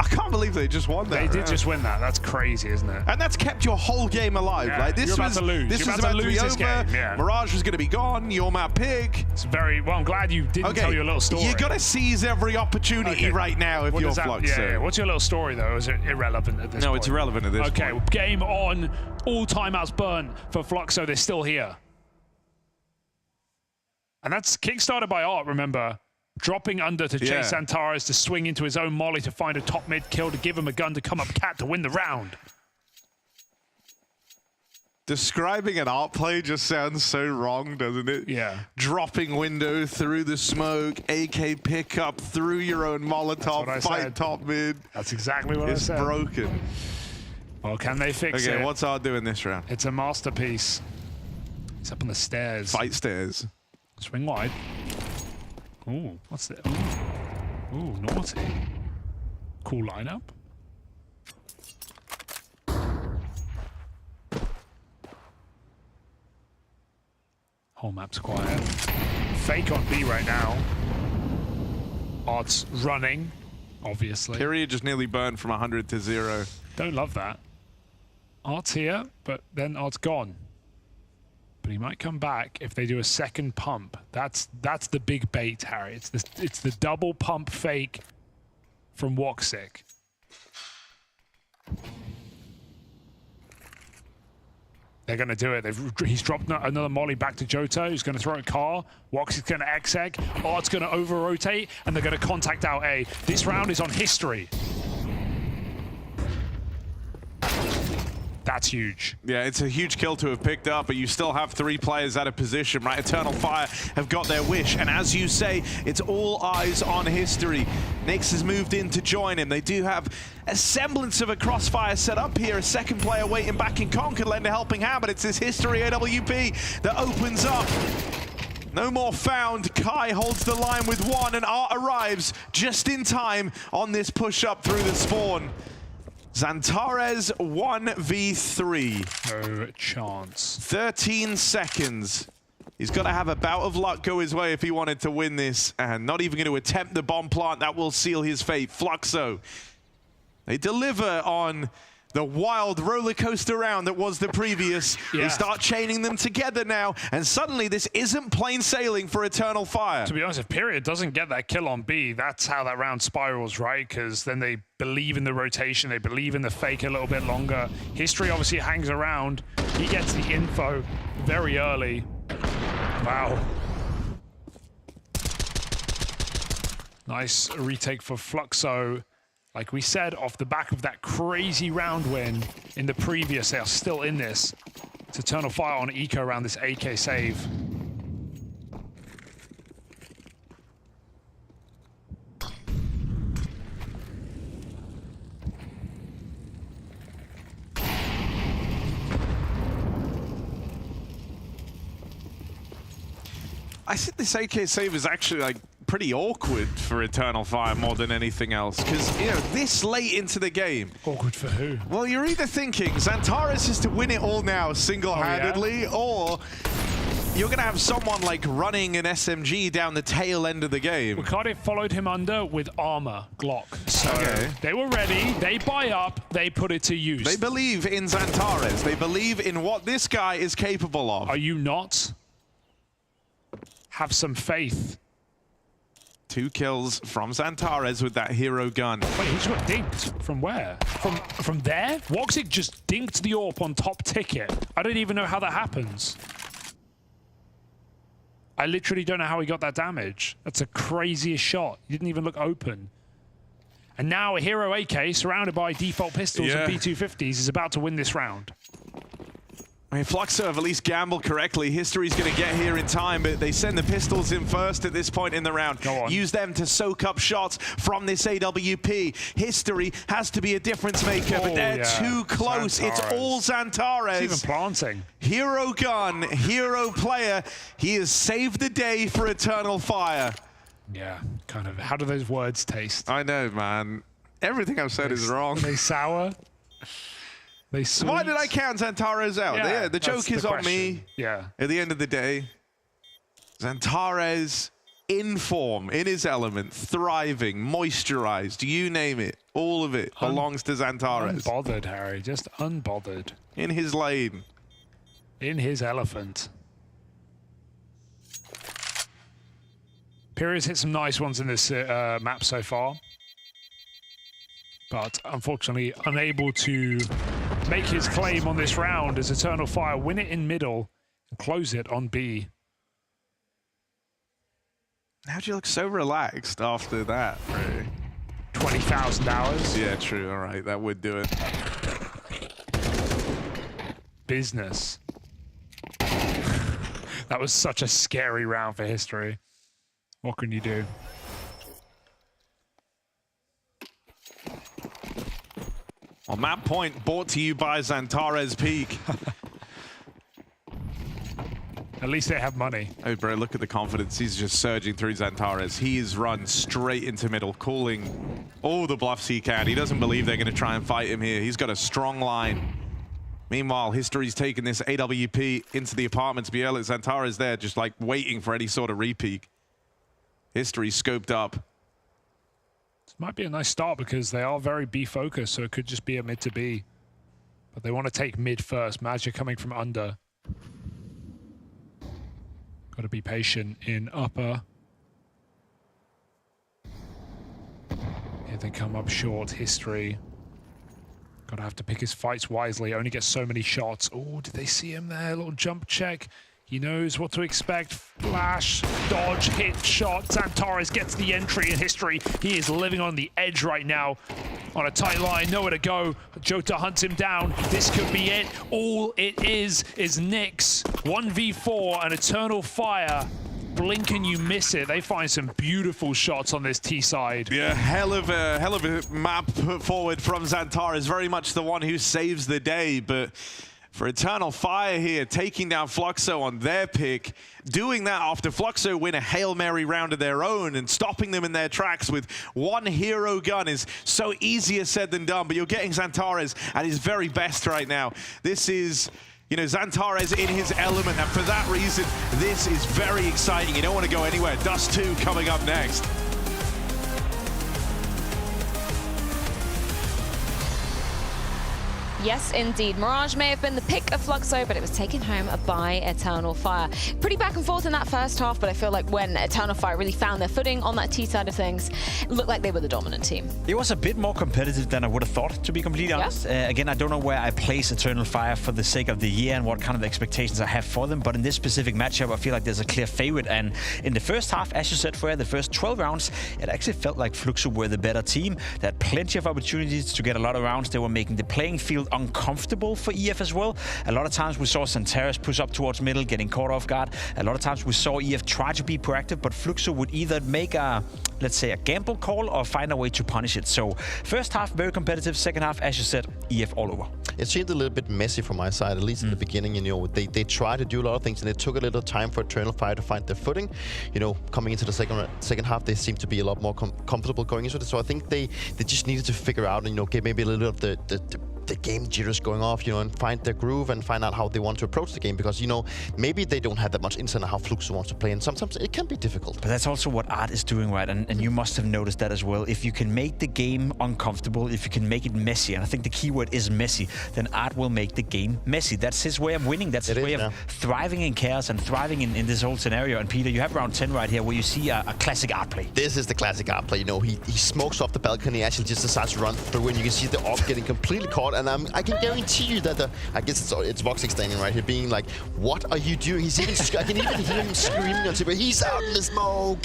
I can't believe they just won that. They did just win that. That's crazy, isn't it? And that's kept your whole game alive. Yeah, like, this you're about was to lose. This You're was about about to to be lose over. this game. Yeah. Mirage was going to be gone. Your map pick. It's very well. I'm glad you didn't tell your little story. You got to seize every opportunity right now if you're Fluxo. Yeah. What's your little story though? Is it irrelevant at this point? No, it's irrelevant at this point. Okay, game on. All timeouts burnt for Fluxo. They're still here. And that's kickstarted by Art, remember. Dropping under to chase Antares to swing into his own molly to find a top mid kill to give him a gun to come up cat to win the round. Describing an art play just sounds so wrong, doesn't it? Yeah. Dropping window through the smoke, AK pickup through your own Molotov, fight top mid. That's exactly what I said. It's broken. Well, can they fix it? Okay, what's Art doing this round? It's a masterpiece. It's up on the stairs. Fight stairs. Swing wide. Ooh, what's that? Ooh, naughty. Cool lineup. Whole map's quiet. Fake on B right now. Art's running, obviously. Period just nearly burned from 100 to 0. Don't love that. Art's here, but then Art's gone. But he might come back if they do a second pump. That's the big bait, Harry. It's the double pump fake from Woxic. They're going to do it. He's dropped another molly back to Johto. He's going to throw a car. Woxic's going to X-egg. Art's going to over-rotate, and they're going to contact out A. This round is on history. That's huge. Yeah, it's a huge kill to have picked up, but you still have 3 players out of position, right? Eternal Fire have got their wish, and as you say, it's all eyes on history. Nyx has moved in to join him. They do have a semblance of a crossfire set up here. A second player waiting back in Con could lend a helping hand, but it's this history AWP that opens up. No more found. Kai holds the line with 1, and Art arrives just in time on this push-up through the spawn. Xantares 1v3. No chance. 13 seconds. He's got to have a bout of luck go his way if he wanted to win this, and not even going to attempt the bomb plant. That will seal his fate. Fluxo. They deliver on the wild roller coaster round that was the previous. Yeah. They start chaining them together now, and suddenly this isn't plain sailing for Eternal Fire. To be honest, if Period doesn't get that kill on B, that's how that round spirals, right? Because then they believe in the rotation, they believe in the fake a little bit longer. History obviously hangs around. He gets the info very early. Wow. Nice retake for Fluxo. Like we said, off the back of that crazy round win in the previous, they are still in this. It's Eternal Fire on Eco around this AK save. I think this AK save is actually like pretty awkward for Eternal Fire more than anything else, because, you know, this late into the game. Awkward for who? Well, you're either thinking Xantares is to win it all now single-handedly, or you're going to have someone like running an SMG down the tail end of the game. Ricardo followed him under with armor, Glock. So they were ready, they buy up, they put it to use. They believe in Xantares. They believe in what this guy is capable of. Are you not? Have some faith. 2 kills from Xantares with that hero gun. Wait, he just got dinked. From where? From there? Woxic just dinked the AWP on top ticket. I don't even know how that happens. I literally don't know how he got that damage. That's the craziest shot. He didn't even look open. And now a hero AK surrounded by default pistols and P250s is about to win this round. I mean, Fluxo have at least gambled correctly. History's going to get here in time, but they send the pistols in first at this point in the round. Go on. Use them to soak up shots from this AWP. History has to be a difference maker, but they're too close. Xantares. It's all Xantares. It's even planting. Hero gun, hero player. He has saved the day for Eternal Fire. Yeah, kind of. How do those words taste? I know, man. Everything I've said is wrong. Are they sour? They sweet? Why did I count Xantares out? Yeah, the joke is on me. Yeah. At the end of the day, Xantares in form, in his element, thriving, moisturized, you name it. All of it belongs to Xantares. Unbothered, Harry. Just unbothered. In his lane. In his elephant. Period's hit some nice ones in this map so far. But unfortunately unable to make his claim on this round as Eternal Fire win it in middle and close it on B. How'd you look so relaxed after that, bro? 20,000 hours. Yeah, true. All right, that would do it. business. That was such a scary round for history. What can you do? On that point, brought to you by Xantares Peak. At least they have money. Oh, bro, look at the confidence. He's just surging through Xantares. He is run straight into middle, calling all the bluffs he can. He doesn't believe they're going to try and fight him here. He's got a strong line. Meanwhile, History's taken this AWP into the apartments. Biel at Xantares there, just like waiting for any sort of repeak. History scoped up. This might be a nice start because they are very B focused, so it could just be a mid to B. But they want to take mid first. Magic coming from under. Got to be patient in upper. Here they come up short. History. Got to have to pick his fights wisely. Only gets so many shots. Oh, did they see him there? A little jump check. He knows what to expect. Flash, dodge, hit, shot. Xantares gets the entry in History. He is living on the edge right now. On a tight line, nowhere to go. Jota hunts him down. This could be it. All it is Nyx. 1v4, an Eternal Fire. Blink and you miss it. They find some beautiful shots on this T side. Yeah, hell of a map put forward from Xantares. Very much the one who saves the day, but for Eternal Fire here, taking down Fluxo on their pick, doing that after Fluxo win a Hail Mary round of their own and stopping them in their tracks with one hero gun is so easier said than done, but you're getting Xantares at his very best right now. This is, you know, Xantares in his element, and for that reason, this is very exciting. You don't want to go anywhere. Dust 2 coming up next. Yes, indeed. Mirage may have been the pick of Fluxo, but it was taken home by Eternal Fire. Pretty back and forth in that first half, but I feel like when Eternal Fire really found their footing on that T side of things, it looked like they were the dominant team. It was a bit more competitive than I would have thought, to be completely honest. Again, I don't know where I place Eternal Fire for the sake of the year and what kind of expectations I have for them, but in this specific matchup, I feel like there's a clear favorite. And in the first half, as you said, for the first 12 rounds, it actually felt like Fluxo were the better team. They had plenty of opportunities to get a lot of rounds. They were making the playing field uncomfortable for EF as well. A lot of times we saw Xantares push up towards middle, getting caught off guard. A lot of times we saw EF try to be proactive, but Fluxo would either make a, let's say, a gamble call or find a way to punish it. So first half, very competitive. Second half, as you said, EF all over. It seemed a little bit messy from my side, at least in the beginning. You know, they tried to do a lot of things, and it took a little time for Eternal Fire to find their footing. You know, coming into the second half, they seemed to be a lot more comfortable going into it. So I think they just needed to figure out, you know, get maybe a little bit of the game jitters going off, you know, and find their groove and find out how they want to approach the game, because, you know, maybe they don't have that much insight on how Fluxo wants to play, and sometimes it can be difficult. But that's also what Art is doing, right? And you must have noticed that as well. If you can make the game uncomfortable, if you can make it messy, and I think the key word is messy, then Art will make the game messy. That's his way of winning. That's his way of thriving in chaos and thriving in this whole scenario. And Peter, you have round 10 right here where you see a classic Art play. This is the classic Art play. You know, he smokes off the balcony, actually just decides to run through, and you can see the off getting completely caught, and I can guarantee you that I guess it's Voxic standing right here being like, what are you doing? He's even, I can even hear him screaming on TV, he's out in the smoke.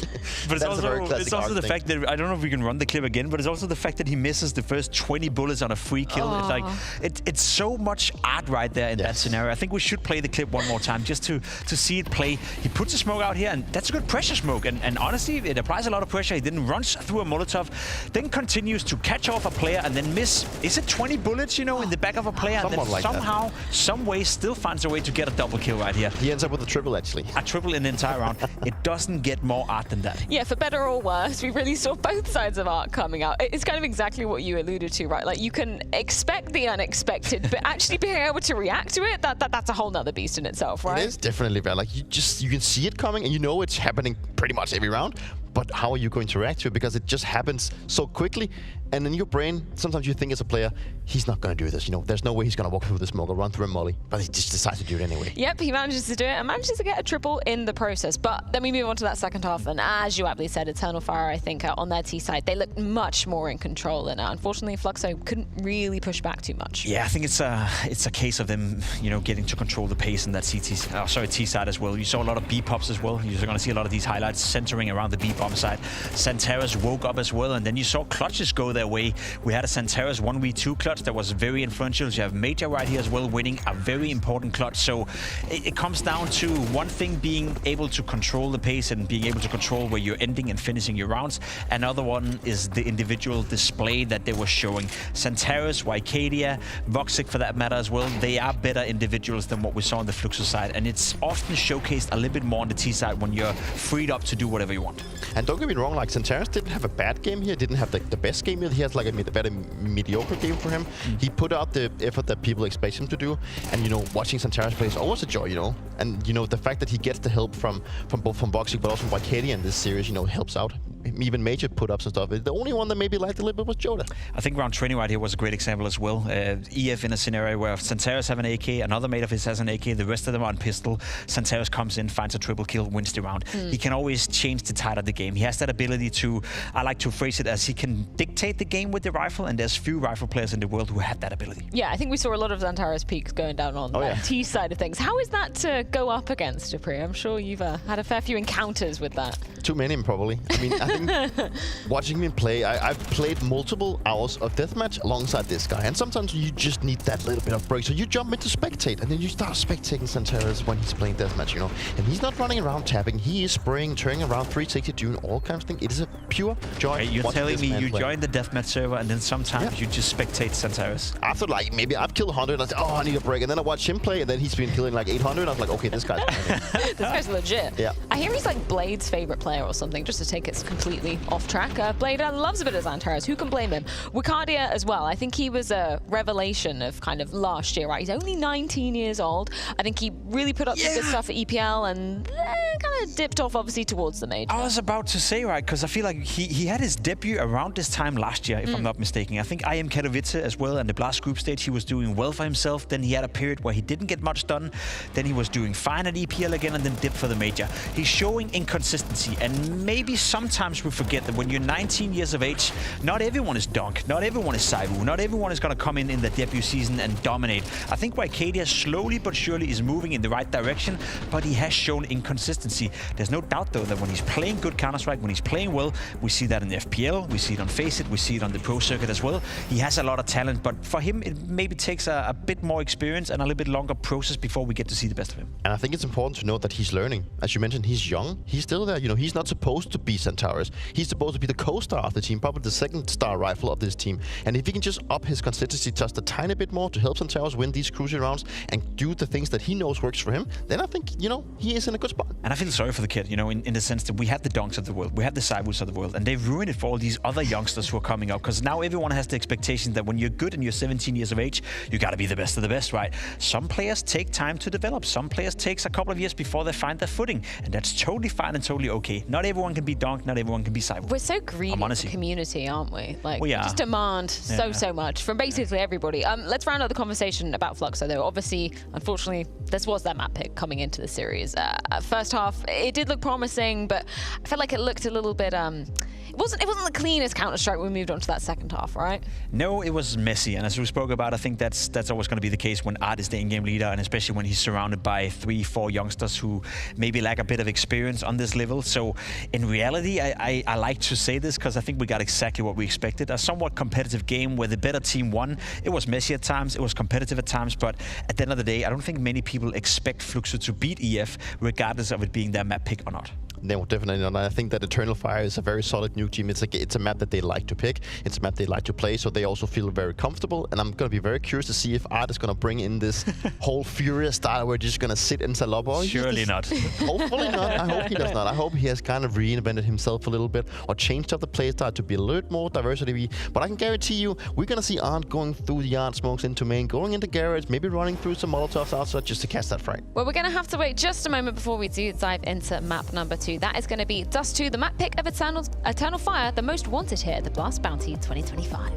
But it's also the fact that, I don't know if we can run the clip again, but it's also the fact that he misses the first 20 bullets on a free kill. It's like, it's so much Art right there in that scenario. I think we should play the clip one more time just to see it play. He puts a smoke out here, and that's a good pressure smoke. And honestly, it applies a lot of pressure. He didn't run through a Molotov, then continues to catch off a player and then miss, is it 20 bullets, you know, in the back of a player, and then like somehow, some way, still finds a way to get a double kill right here. He ends up with a triple, actually. A triple in the entire round. It doesn't get more Art than that. Yeah, for better or worse, we really saw both sides of Art coming out. It's kind of exactly what you alluded to, right? Like, you can expect the unexpected, but actually being able to react to it, that's a whole nother beast in itself, right? It is definitely bad. Like, you can see it coming, and you know it's happening pretty much every round. But how are you going to react to it? Because it just happens so quickly. And in your brain, sometimes you think as a player, he's not going to do this. You know, there's no way he's going to walk through the smoke or run through a molly. But he just decides to do it anyway. Yep, he manages to do it and manages to get a triple in the process. But then we move on to that second half. And as you aptly said, Eternal Fire, I think, on their T side, they looked much more in control. And unfortunately, Fluxo couldn't really push back too much. Yeah, I think it's a case of them, you know, getting to control the pace in that T side as well. You saw a lot of B pops as well. You're going to see a lot of these highlights highlights centering around the B-bomb side. Santeras woke up as well, and then you saw clutches go their way. We had a Santeras 1v2 clutch that was very influential. You have Major right here as well, winning a very important clutch. So it comes down to one thing, being able to control the pace and being able to control where you're ending and finishing your rounds. Another one is the individual display that they were showing. Santeras, Wycadia, Voxic for that matter as well, they are better individuals than what we saw on the Fluxo side, and it's often showcased a little bit more on the T side when you're freed up to do whatever you want. And don't get me wrong, like Santeras didn't have a bad game here, didn't have the best game here. He has like a very mediocre game for him. He put out the effort that people expect him to do, and you know, watching Santeras play is always a joy, you know. And you know, the fact that he gets the help from both from Voxic but also from Wycadia in this series, you know, helps out. Even Major put-ups and stuff. The only one that maybe liked a little bit was Joda. I think round 20 right here was a great example as well. EF in a scenario where Santeras have an AK, another mate of his has an AK, the rest of them are on pistol. Santeras comes in, finds a triple kill, wins the round. He can always change the tide of the game. He has that ability to, I like to phrase it as, he can dictate the game with the rifle, and there's few rifle players in the world who have that ability. Yeah, I think we saw a lot of Santeras peaks going down on the T side of things. How is that to go up against, Dupree? I'm sure you've had a fair few encounters with that. Too many, probably. I mean, I think watching him play, I've played multiple hours of deathmatch alongside this guy, and sometimes you just need that little bit of break. So you jump into spectate, and then you start spectating Santeras when he's playing deathmatch, you know. And he's not running around tapping. He is spraying, turning around 360, doing all kinds of things. It is a pure joy. Hey, you're telling me you join the deathmatch server, and then sometimes you just spectate Santeras? After like maybe I've killed 100, and I say, oh, I need a break, and then I watch him play, and then he's been killing like 800. And I was like, okay, this guy's this guy's legit. Yeah. I hear he's like Blade's favorite player or something, just to take it completely off track. Blade loves a bit of Santeras. Who can blame him? Wycadia as well. I think he was a revelation of kind of last year, right? He's only 19 years old. I think he really put up some good stuff at EPL and kind of dipped off, obviously, towards the major. I was about to say, right, because I feel like he had his debut around this time last year, if I'm not mistaken. I think I Am Katowice as well, and the Blast group stage, he was doing well for himself. Then he had a period where he didn't get much done. Then he was doing fine at EPL again, and then dipped for the major. He's showing inconsistency, and maybe sometimes we forget that when you're 19 years of age, not everyone is Dunk, not everyone is Saibu, not everyone is going to come in the debut season and dominate. I think Wycadia slowly but surely is moving in the right direction, but he has shown inconsistency. There's no doubt, though, that when he's playing good Counter-Strike, when he's playing well, we see that in the FPL, we see it on FaZe, we see it on the pro circuit as well. He has a lot of talent, but for him, it maybe takes a bit more experience and a little bit longer process before we get to see the best of him. And I think it's important to note that he's learning. As you mentioned, he's young. He's still there. You know, he's not supposed to be Santeras. He's supposed to be the co-star of the team, probably the second star rifle of this team. And if he can just up his consistency just a tiny bit more to help Santeras win these crucial rounds and do the things that he knows works for him, then I think, you know, he is in a good spot. And I feel sorry for the kid, you know, in the sense that we had the Donks of the world, we had the Saibus of the world, and they've ruined it for all these other youngsters who are coming up, because now everyone has the expectation that when you're good and you're 17 years of age, you got to be the best of the best, right? Some players take time to develop. Some players takes a couple of years before they find their footing, and that's totally fine and totally okay. Not everyone can be Donk, not everyone can be Saibu. We're so greedy as a community, aren't we? Like, we just demand so much from basically everybody. Let's round out the conversation about Fluxo, though. Obviously, unfortunately, this was their map pick coming into the series. First half, it did look promising, but I felt like it looked a little bit it wasn't the cleanest Counter-Strike when we moved on to that second half, right? No, it was messy, and as we spoke about, I think that's always going to be the case when Art is the in-game leader, and especially when he's surrounded by 3-4 youngsters who maybe lack a bit of experience on this level. So in reality, I like to say this because I think we got exactly what we expected. A somewhat competitive game where the better team won. It was messy at times, it was competitive at times, but at the end of the day, I don't think many people expect Fluxo to beat EF, regardless of it being their map pick or not. No, definitely not. I think that Eternal Fire is a very solid new team. It's a map that they like to pick. It's a map they like to play, so they also feel very comfortable. And I'm going to be very curious to see if Art is going to bring in this whole Furious style where you're just going to sit in Salobo. Surely not. Hopefully not. I hope he does not. I hope he has kind of reinvented himself a little bit or changed up the playstyle to be a little more diversity. But I can guarantee you, we're going to see Art going through the Art smokes into main, going into garage, maybe running through some Molotovs outside just to catch that frag. Well, we're going to have to wait just a moment before we do dive into map number 2. That is going to be Dust 2, the map pick of Eternal Fire, the most wanted here at the Blast Bounty 2025.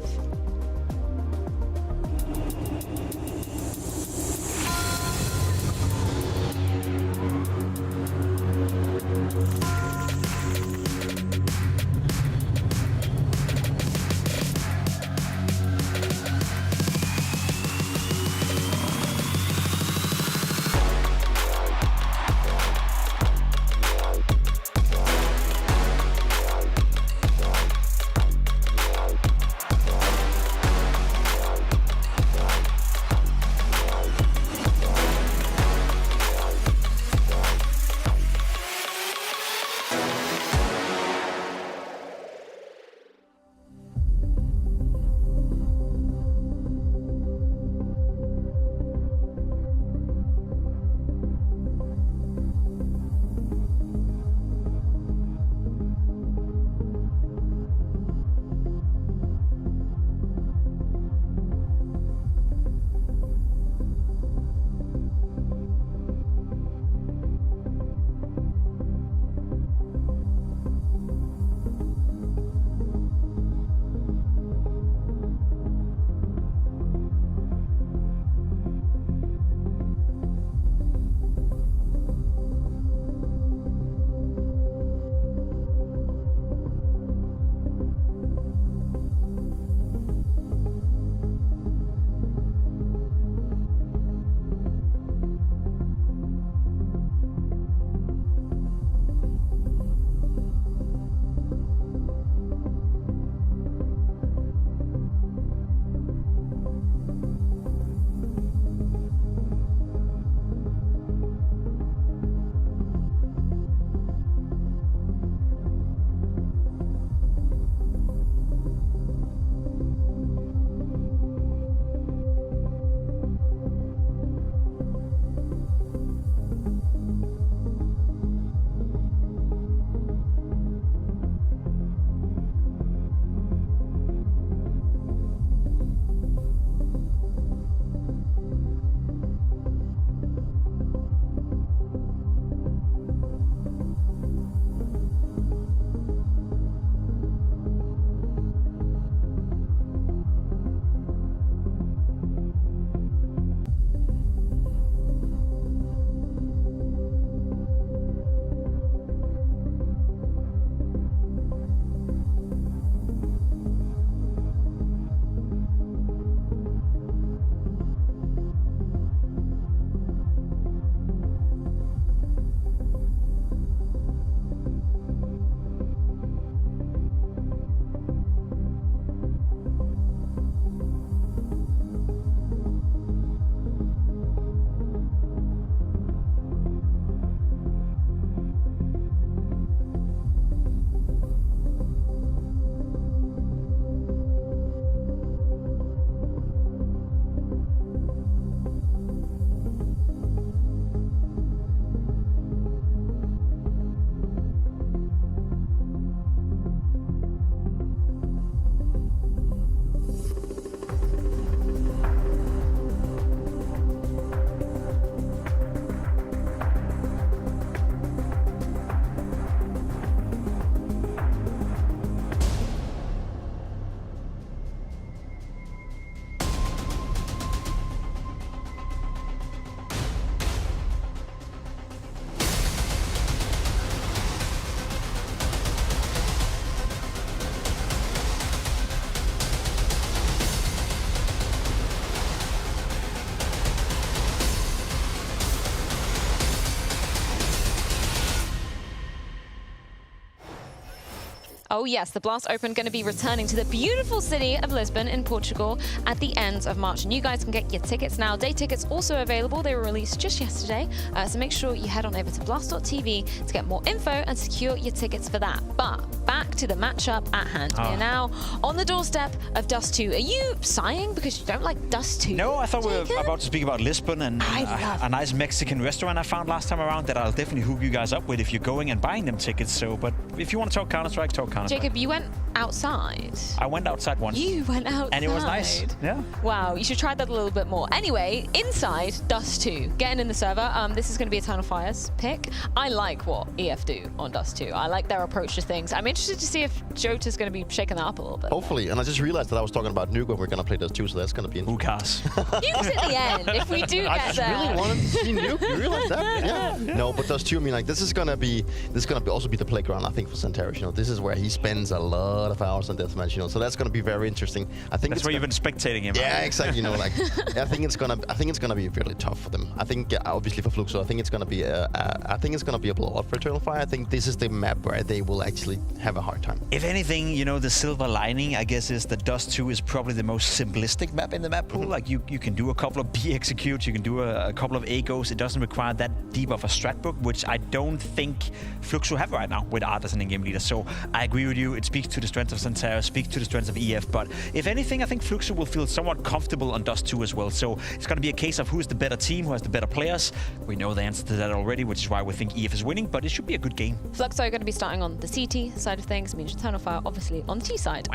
Oh yes, the Blast Open going to be returning to the beautiful city of Lisbon in Portugal at the end of March. And you guys can get your tickets now. Day tickets also available. They were released just yesterday. So make sure you head on over to blast.tv to get more info and secure your tickets for that. But back to the matchup at hand. We are now on the doorstep of Dust 2. Are you sighing because you don't like Dust 2? No, I thought we were about to speak about Lisbon and a nice Mexican restaurant I found last time around that I'll definitely hook you guys up with if you're going and buying them tickets. So, but if you want to talk Counter-Strike, talk Counter-Strike. Jacob, you went outside. I went outside once. You went outside. And it was nice. Yeah. Wow, you should try that a little bit more. Anyway, inside Dust 2, getting in the server. This is going to be Eternal Fire's pick. I like what EF do on Dust 2. I like their approach to things. I'm interested to see if Jota's going to be shaking that up a little bit. Hopefully. And I just realized that I was talking about Nuke when we're going to play Dust 2, so that's going to be interesting. Nuke's at the end, if we do get there. I really wanted to see Nuke. You realize that? Yeah. No, but Dust 2, I mean, like, this is going to also be the playground, I think, for Santaris. You know, this is where he spends a lot of hours on deathmatch. You know, so that's going to be very interesting. I think that's where you've been spectating him. Yeah, exactly. You know, like, I think it's gonna be really tough for them. I think, obviously for Fluxo, I think it's gonna be a blowout for Eternal Fire. I think this is the map where they will actually have a hard time. If anything, you know, the silver lining, I guess, is that Dust 2 is probably the most simplistic map in the map pool. Like, you can do a couple of B executes, you can do a couple of A goes. It doesn't require that deep of a strat book, which I don't think Fluxo have right now with Art as an in-game leader. So I agree with you. It speaks to the strength of Santaris, speaks to the strength of EF. But if anything, I think Fluxo will feel somewhat comfortable on Dust 2 as well. So it's going to be a case of who's the better team, who has the better players. We know the answer to that already, which is why we think EF is winning, but it should be a good game. Fluxo going to be starting on the CT side of things, means Eternal Fire obviously on the T side.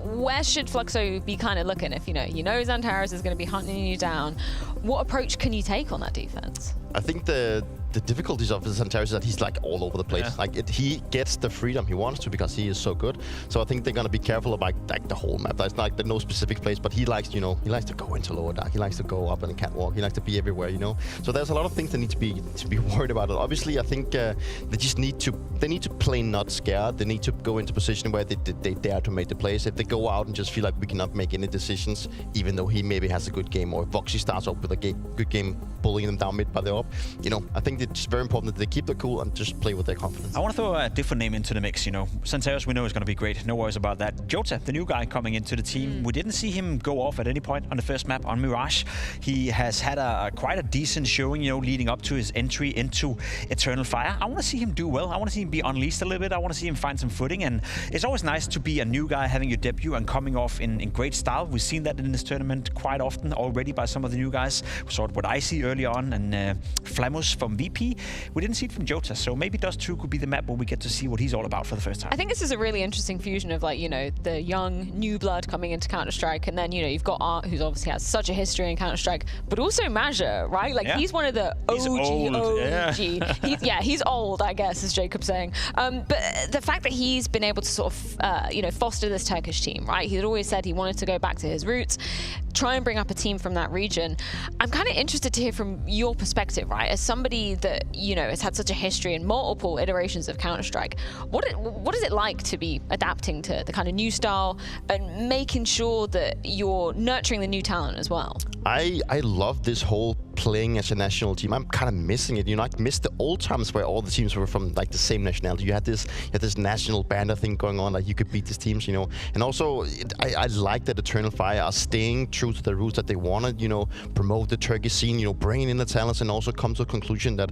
Where should Fluxo be kind of looking if you know Zantaris is going to be hunting you down? What approach can you take on that defense? I think the difficulties of Santaris is that he's like all over the place. Yeah. Like he gets the freedom he wants to because he is so good. So I think they're gonna be careful about like the whole map. There's like no specific place, but he likes, he likes to go into lower dark. He likes to go up in the catwalk. He likes to be everywhere, you know. So there's a lot of things that need to be worried about. And obviously, I think they just need to play not scared. They need to go into position where they dare to make the plays. If they go out and just feel like we cannot make any decisions, even though he maybe has a good game, or if Voxy starts up with a good game, bullying them down mid by the up, I think it's very important that they keep their cool and just play with their confidence. I want to throw a different name into the mix, Santaris we know is going to be great, no worries about that. Jota, the new guy coming into the team, we didn't see him go off at any point on the first map on Mirage. He has had quite a decent showing, leading up to his entry into Eternal Fire. I want to see him do well. I want to see him be unleashed a little bit. I want to see him find some footing, and it's always nice to be a new guy having your debut and coming off in great style. We've seen that in this tournament quite often already by some of the new guys. We saw it with Icy early on and Flamus from VP. We didn't see it from Jota, so maybe Dust 2 could be the map where we get to see what he's all about for the first time. I think this is a really interesting fusion of the young new blood coming into Counter-Strike, and then you've got Art, who's obviously has such a history in Counter-Strike, but also Major, right? Like he's one of the OG. He's old, I guess, as Jacob's saying. But the fact that he's been able to sort of foster this Turkish team, right? He'd always said he wanted to go back to his roots, try and bring up a team from that region. I'm kind of interested to hear from your perspective, right? As somebody that has had such a history in multiple iterations of Counter-Strike, what is it like to be adapting to the kind of new style and making sure that you're nurturing the new talent as well? I love this whole playing as a national team. I'm kind of missing it. I miss the old times where all the teams were from like the same nationality. You had this national banner thing going on, like you could beat these teams, And also, I like that Eternal Fire are staying true to the roots that they want to, promote the Turkish scene, bringing in the talents, and also come to a conclusion that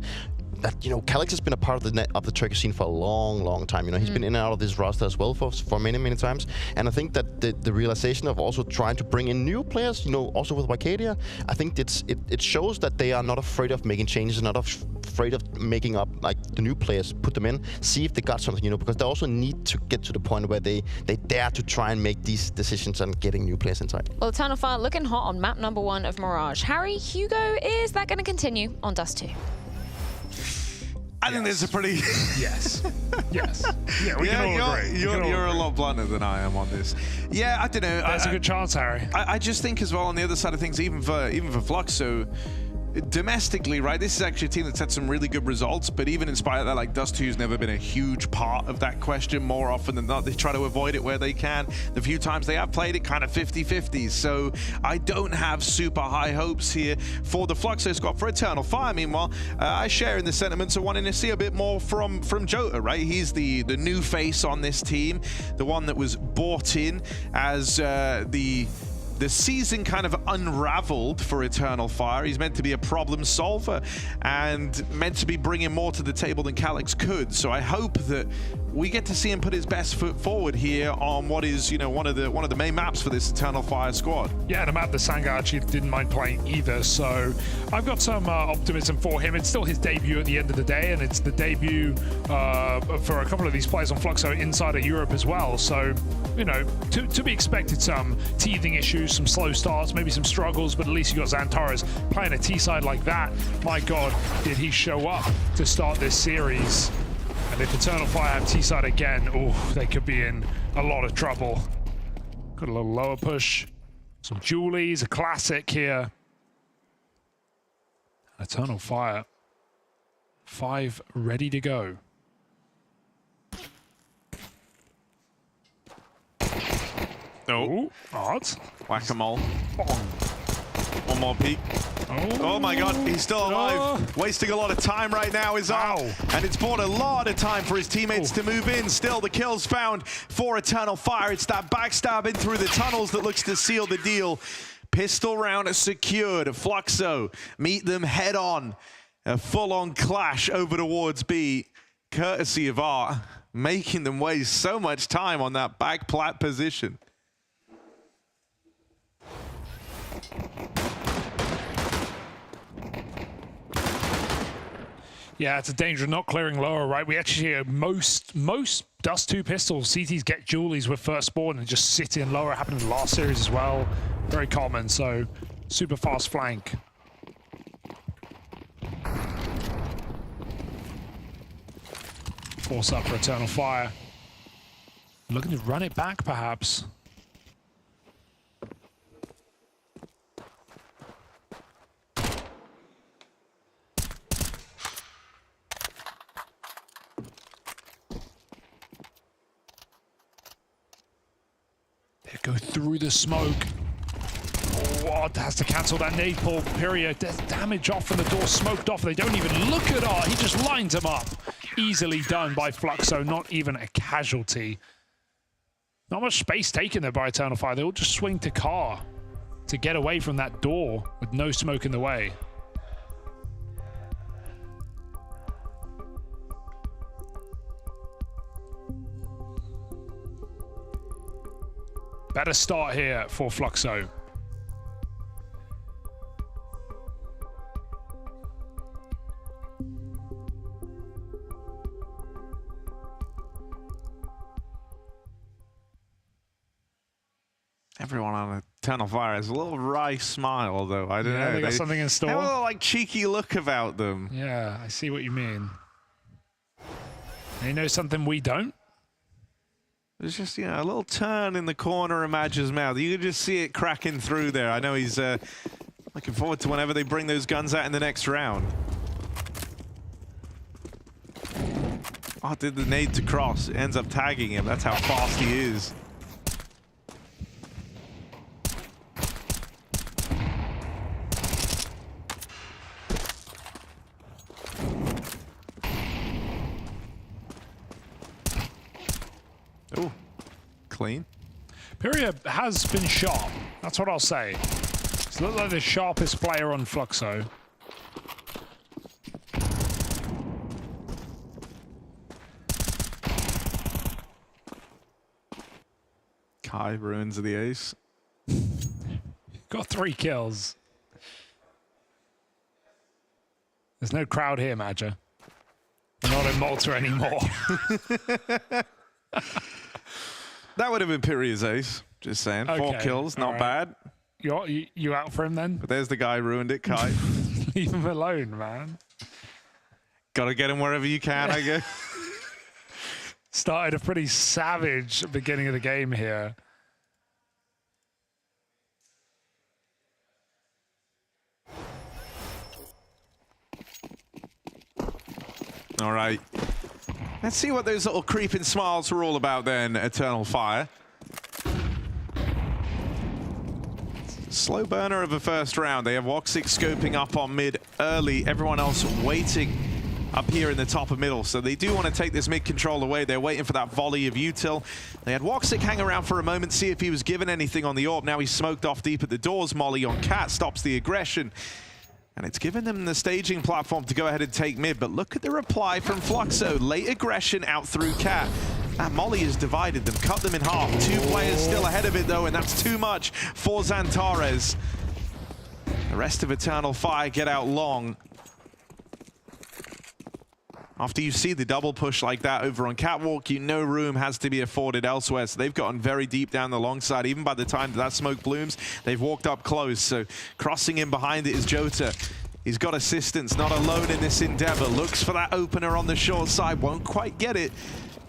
Calyx has been a part of the Turkish scene for a long time. He's been in and out of this roster as well for many times. And I think that the realization of also trying to bring in new players, also with Vicadia, I think it shows that they are not afraid of making changes, not afraid of making up like the new players, put them in, see if they got something, because they also need to get to the point where they dare to try and make these decisions and getting new players inside. Well, Eternal Fire looking hot on map number 1 of Mirage. Harry, Hugo, is that going to continue on Dust 2? I think there's a pretty... Yes. Yes. Yeah, we can all agree. You're a lot blunter than I am on this. Yeah, I don't know. There's a good chance, Harry. I just think as well on the other side of things, even for Fluxo, domestically, right, this is actually a team that's had some really good results, but even in spite of that, like, Dust2's never been a huge part of that question. More often than not, they try to avoid it where they can. The few times they have played it, kind of 50-50. So I don't have super high hopes here for the Fluxo squad. For Eternal Fire, meanwhile, I share in the sentiments of wanting to see a bit more from Jota, right? He's the new face on this team, the one that was bought in as the season kind of unraveled for Eternal Fire. He's meant to be a problem solver and meant to be bringing more to the table than Calyx could. So I hope that we get to see him put his best foot forward here on what is, you know, one of the main maps for this Eternal Fire squad. Yeah, and a map that Sanga actually didn't mind playing either. So I've got some optimism for him. It's still his debut at the end of the day, and it's the debut for a couple of these players on Fluxo inside of Europe as well. So, you know, to be expected, some teething issues, some slow starts, maybe some struggles, but at least you got Xantares playing a T-side like that. My God, did he show up to start this series? And if Eternal Fire have T-side again, oh, they could be in a lot of trouble. Got a little lower push. Some Julies, a classic here. Eternal Fire. 5 ready to go. Oh, odd. Whack-a-mole. One more peek. Oh my God, he's still alive. Wasting a lot of time right now is Ar. And it's bought a lot of time for his teammates to move in. Still, the kills found for Eternal Fire. It's that backstabbing through the tunnels that looks to seal the deal. Pistol round secured. Fluxo meet them head on. A full-on clash over towards B, courtesy of Ar, making them waste so much time on that back plat position. Yeah, it's a danger of not clearing lower, right? We actually hear most Dust2 pistols, CTs get Julies with first spawn and just sit in lower. Happened in the last series as well. Very common, so super fast flank. Force up for Eternal Fire. Looking to run it back, perhaps. They go through the smoke. Oh, has to cancel that nade pull. Imperial, damage off from the door, smoked off. They don't even look at Ar. He just lines him up. Easily done by Fluxo, not even a casualty. Not much space taken there by Eternal Fire. They all just swing to car to get away from that door with no smoke in the way. Better start here for Fluxo. Everyone on Eternal Fire has a little wry smile, though. I don't know. They got something in store. They have a little, like, cheeky look about them. Yeah, I see what you mean. They know something we don't. There's just, you know, a little turn in the corner of Madge's mouth. You can just see it cracking through there. I know he's looking forward to whenever they bring those guns out in the next round. Oh, did the nade to cross. It ends up tagging him. That's how fast he is. Oh, clean. Imperial has been sharp. That's what I'll say. It's looked like the sharpest player on Fluxo. Kai ruins the ace. Got 3 kills. There's no crowd here, Madger. We're not in Malta anymore. That would have been Piria's ace. Just saying. Okay, 4 kills, not bad. You out for him then? But there's the guy who ruined it, Kai. Leave him alone, man. Gotta get him wherever you can, I guess. Started a pretty savage beginning of the game here. All right. Let's see what those little creeping smiles were all about then, Eternal Fire. Slow burner of a first round. They have Woxic scoping up on mid early. Everyone else waiting up here in the top of middle. So they do want to take this mid control away. They're waiting for that volley of util. They had Woxic hang around for a moment, see if he was given anything on the AWP. Now he's smoked off deep at the doors. Molly on Cat stops the aggression. And it's given them the staging platform to go ahead and take mid. But look at the reply from Fluxo. Late aggression out through Cat. That Molly has divided them, cut them in half. 2 players still ahead of it though, and that's too much for Xantares. The rest of Eternal Fire get out long. After you see the double push like that over on Catwalk, you know room has to be afforded elsewhere. So they've gotten very deep down the long side. Even by the time that smoke blooms, they've walked up close. So crossing in behind it is Jota. He's got assistance, not alone in this endeavor. Looks for that opener on the short side, won't quite get it.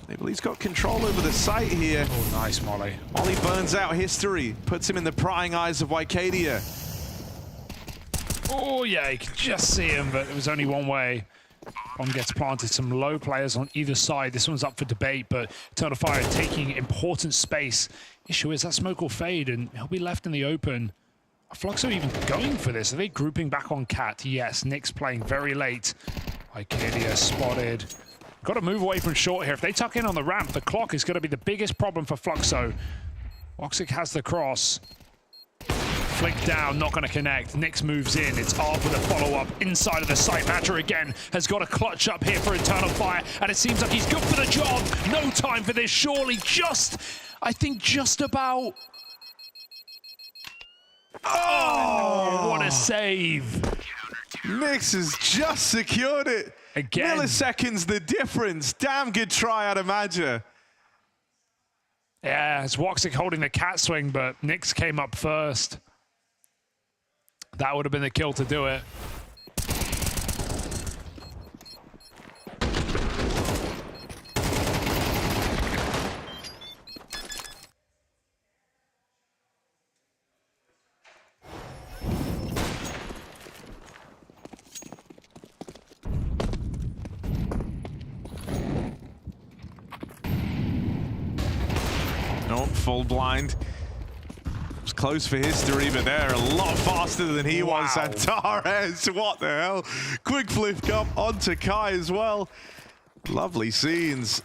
Maybe he's got control over the site here. Oh, nice, Molly. Molly burns out history, puts him in the prying eyes of Wycadia. Oh, yeah, you can just see him, but it was only one way. Bomb gets planted, some low players on either side. This one's up for debate, but Eternal Fire taking important space. Issue is that smoke will fade, and he'll be left in the open. Are Fluxo even going for this? Are they grouping back on Cat? Yes, Nick's playing very late. Wycadia spotted. Got to move away from short here. If they tuck in on the ramp, the clock is going to be the biggest problem for Fluxo. Woxic has the cross. Flick down, not going to connect. Nix moves in. It's Arb with a follow-up inside of the site. Matcher again has got a clutch up here for Eternal Fire, and it seems like he's good for the job. No time for this, surely. I think just about. Oh, what a save. Nix has just secured it. Again. Milliseconds the difference. Damn good try out of Madger. Yeah, it's Woxic holding the cat swing, but Nix came up first. That would have been the kill to do it. No, full blind. It was close for history, but they're a lot faster than he was. Xantares, what the hell? Quick flip up onto Kai as well. Lovely scenes.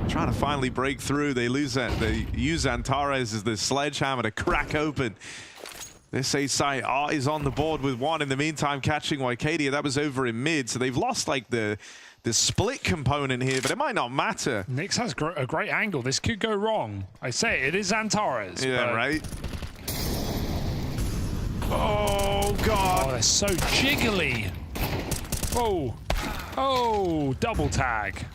Trying to finally break through. They use Xantares as the sledgehammer to crack open this A site. Art is on the board with one. In the meantime, catching Wycadia. That was over in mid, so they've lost like the split component here, but it might not matter. Nix has a great angle. This could go wrong. I say it is Xantares. Yeah, but... right? Oh, God. Oh, they're so jiggly. Oh. Oh, double tag.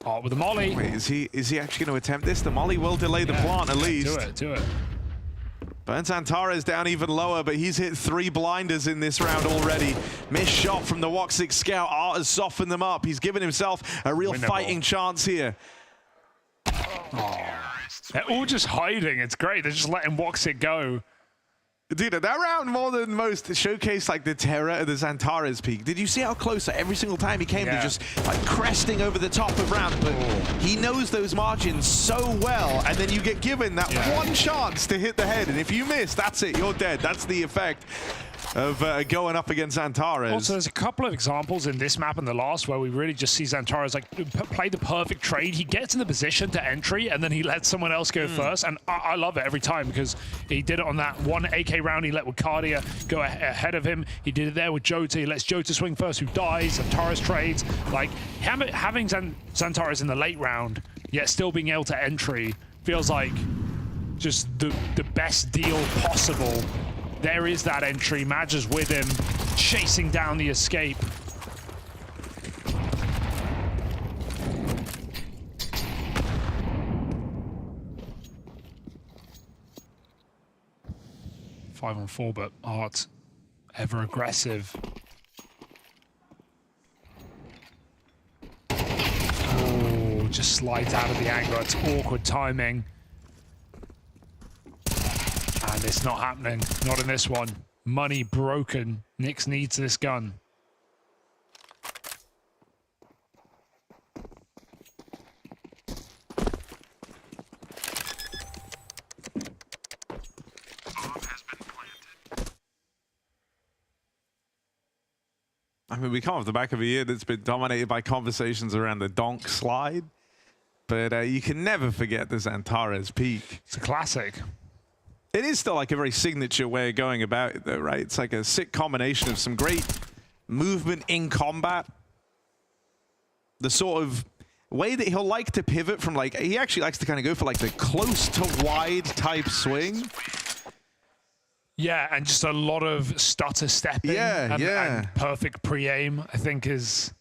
Oh, with the molly. Wait, is he actually going to attempt this? The molly will delay the plant at least. Do it. Burns Xantares down even lower, but he's hit 3 blinders in this round already. Missed shot from the Woxic scout. Art has softened them up. He's given himself a real fighting chance here. Oh. They're all just hiding. It's great. They're just letting Woxic go. Dude, that round more than most showcased like the terror of the Xantares peak. Did you see how close every single time he came to just like cresting over the top of ramp? But he knows those margins so well, and then you get given that one chance to hit the head, and if you miss, that's it, you're dead. That's the effect of going up against Xantares. Also, there's a couple of examples in this map and the last where we really just see Xantares like play the perfect trade. He gets in the position to entry and then he lets someone else go first, and I love it every time because he did it on that one AK round. He let Wycadia go ahead of him. He did it there with Jota. He lets Jota swing first, who dies. Xantares trades. Like having Xantares in the late round, yet still being able to entry feels like just the best deal possible. There is that entry. Madger's with him, chasing down the escape. Five on 4, but Art ever aggressive. Oh, just slides out of the angle. It's awkward timing. And it's not happening. Not in this one. money broken. Nyx needs this gun. I mean, we come off the back of a year that's been dominated by conversations around the donk slide, but you can never forget the Xantares peak. It's a classic. It is still like a very signature way of going about it, though, right? It's like a sick combination of some great movement in combat. The sort of way that he'll like to pivot from, like, he actually likes to kind of go for like the close to wide type swing. Yeah, and just a lot of stutter stepping and perfect pre-aim, I think is...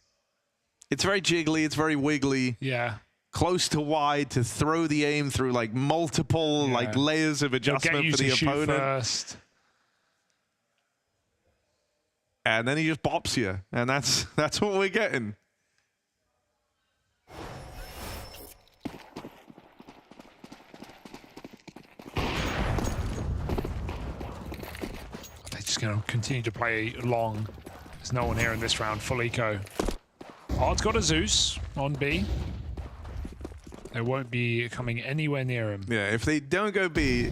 It's very jiggly, it's very wiggly. Yeah. Close to wide to throw the aim through like multiple like layers of adjustment for the opponent. First. And then he just bops you, and that's what we're getting. Just going to continue to play long. There's no one here in this round. Full eco. Ard's got a Zeus on B. They won't be coming anywhere near him. Yeah, if they don't go B,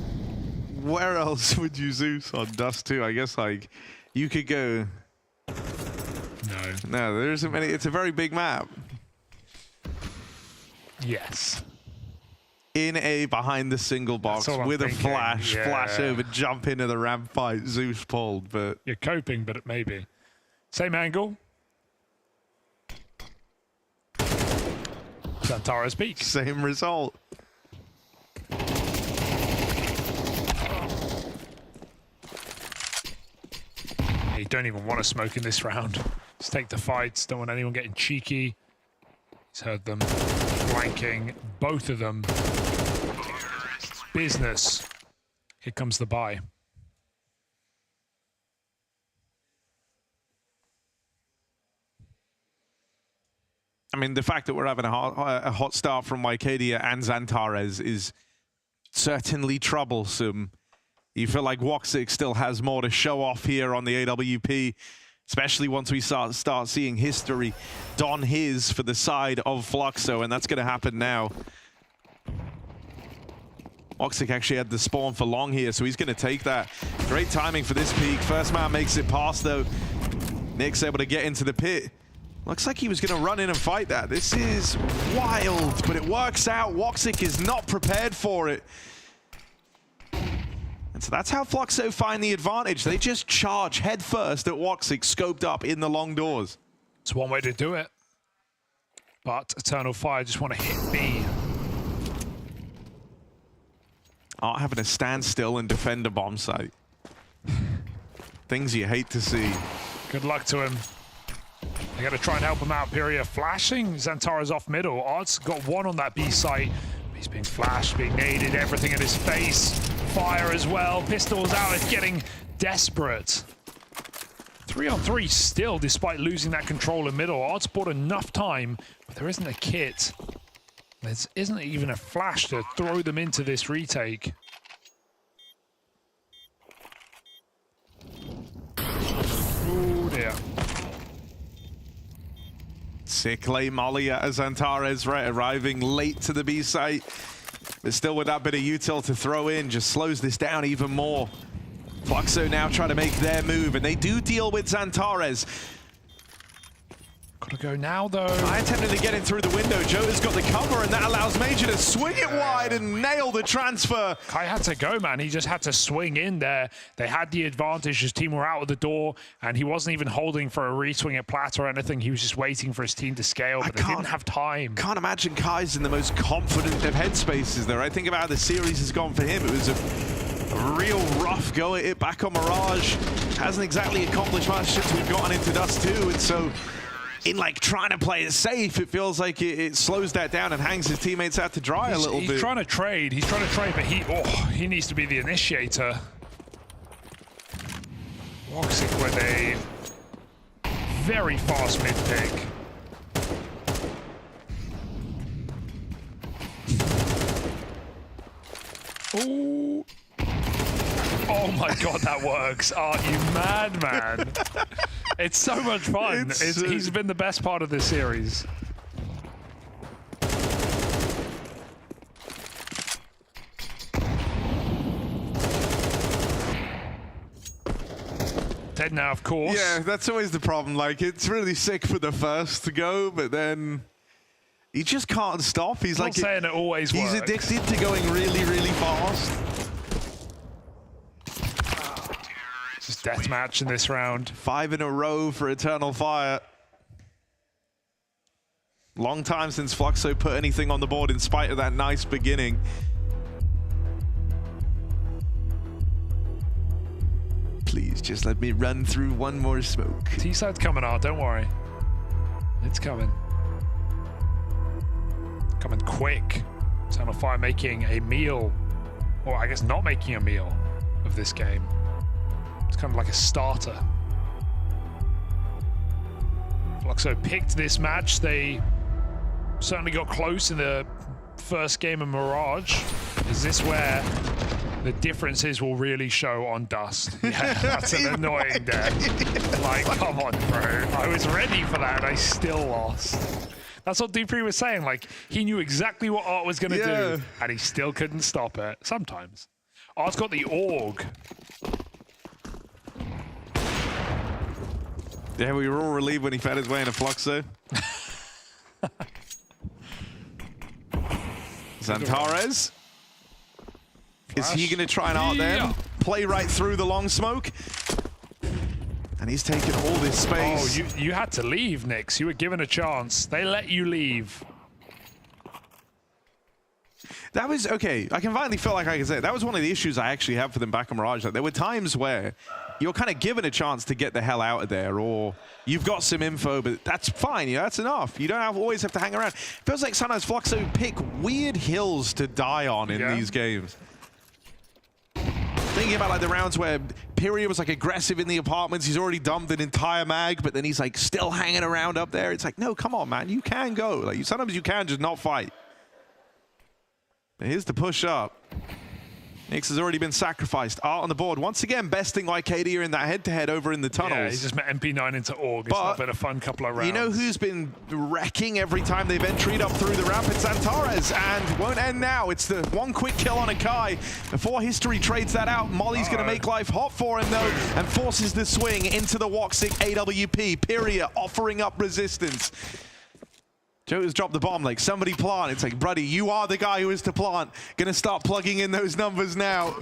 where else would you Zeus on Dust 2? I guess like you could go. No, there isn't many. It's a very big map. Yes. In A behind the single box with a flash, flash over, jump into the ramp fight, Zeus pulled, but... You're coping, but maybe. Same angle. Xantares peak. Same result. You don't even want to smoke in this round. Just take the fights, don't want anyone getting cheeky. He's heard them flanking, both of them. Business. Here comes the buy. I mean, the fact that we're having a hot start from Wycadia and Xantares is certainly troublesome. You feel like Woxic still has more to show off here on the AWP, especially once we start seeing history don his for the side of Fluxo, and that's going to happen now. Woxic actually had the spawn for long here, so he's going to take that. Great timing for this peak. First man makes it past, though. Nick's able to get into the pit. Looks like he was going to run in and fight that. This is wild, but it works out. Woxic is not prepared for it. And so that's how Fluxo find the advantage. They just charge head first at Woxic, scoped up in the long doors. It's one way to do it. But Eternal Fire just want to hit B. Art having a standstill and defend a bomb site. Things you hate to see. Good luck to him. They got to try and help him out. Pyria flashing. Xantares off middle. Art's got one on that B site. He's being flashed, being naded, everything in his face. Fire as well. Pistols out. It's getting desperate. 3-on-3 still, despite losing that control in middle. Art's bought enough time, but there isn't a kit. There isn't even a flash to throw them into this retake. Oh dear. Sick late molly as Xantares, right, arriving late to the B site. But still with that bit of util to throw in, just slows this down even more. Fluxo now trying to make their move, and they do deal with Xantares. Gotta go now, though. I attempted to get in through the window. Jota's got the cover, and that allows Major to swing it wide and nail the transfer. Kai had to go, man. He just had to swing in there. They had the advantage. His team were out of the door, and he wasn't even holding for a retwing at plat or anything. He was just waiting for his team to scale, but they didn't have time. Can't imagine Kai's in the most confident of headspaces there. I think about how the series has gone for him. It was a real rough go at it back on Mirage. Hasn't exactly accomplished much since we've gotten into Dust 2, and so in like trying to play it safe, it feels like it slows that down and hangs his teammates out to dry a little bit. He's trying to trade. He's trying to trade, but he needs to be the initiator. Woxic with a very fast mid pick. Oh. Oh my my god, that works. Aren't you mad, man? It's so much fun. He's been the best part of this series. Dead now, of course. Yeah, that's always the problem. Like, it's really sick for the first to go, but then he just can't stop. He's like, saying it always he's works. addicted to going really, really fast. Just deathmatch in this round. 5 in a row for Eternal Fire. Long time since Fluxo put anything on the board in spite of that nice beginning. Please, just let me run through one more smoke. T-side's coming out, don't worry. It's coming. Coming quick. Eternal Fire making a meal, or I guess not making a meal of this game. It's kind of like a starter. Fluxo picked this match. They certainly got close in the first game of Mirage. Is this where the differences will really show on Dust? Yeah, that's an annoying death. Like, come on, bro. I was ready for that and I still lost. That's what Dupree was saying. Like, he knew exactly what Art was going to do and he still couldn't stop it. Sometimes. Art's got the AUG. Yeah, we were all relieved when he found his way into Fluxo. Xantares. Is he going to try and art them? Play right through the long smoke? And he's taking all this space. Oh, you had to leave, Nix. You were given a chance. They let you leave. That was, okay, I can finally feel like I can say it. That was one of the issues I actually had for them back in Mirage. Like, there were times where you're kind of given a chance to get the hell out of there, or you've got some info, but that's fine, you know, that's enough. You don't always have to hang around. Feels like sometimes Fluxo pick weird hills to die on in these games. Thinking about like the rounds where Imperial was like aggressive in the apartments, he's already dumped an entire mag, but then he's like still hanging around up there. It's like, no, come on, man, you can go. Like, sometimes you can just not fight. Here's the push up. Nix has already been sacrificed. Art on the board. Once again, besting Lycadia in that head-to-head over in the tunnels. Yeah, he's just met MP9 into AUG. It's not been a fun couple of rounds. You know who's been wrecking every time they've entered up through the ramp? It's Xantares, and won't end now. It's the one quick kill on a Kai. Before history trades that out, Molly's going to make life hot for him, though, and forces the swing into the Woxic AWP. Pyria offering up resistance. Joe has dropped the bomb, like, somebody plant. It's like, buddy, you are the guy who is to plant. Gonna start plugging in those numbers now.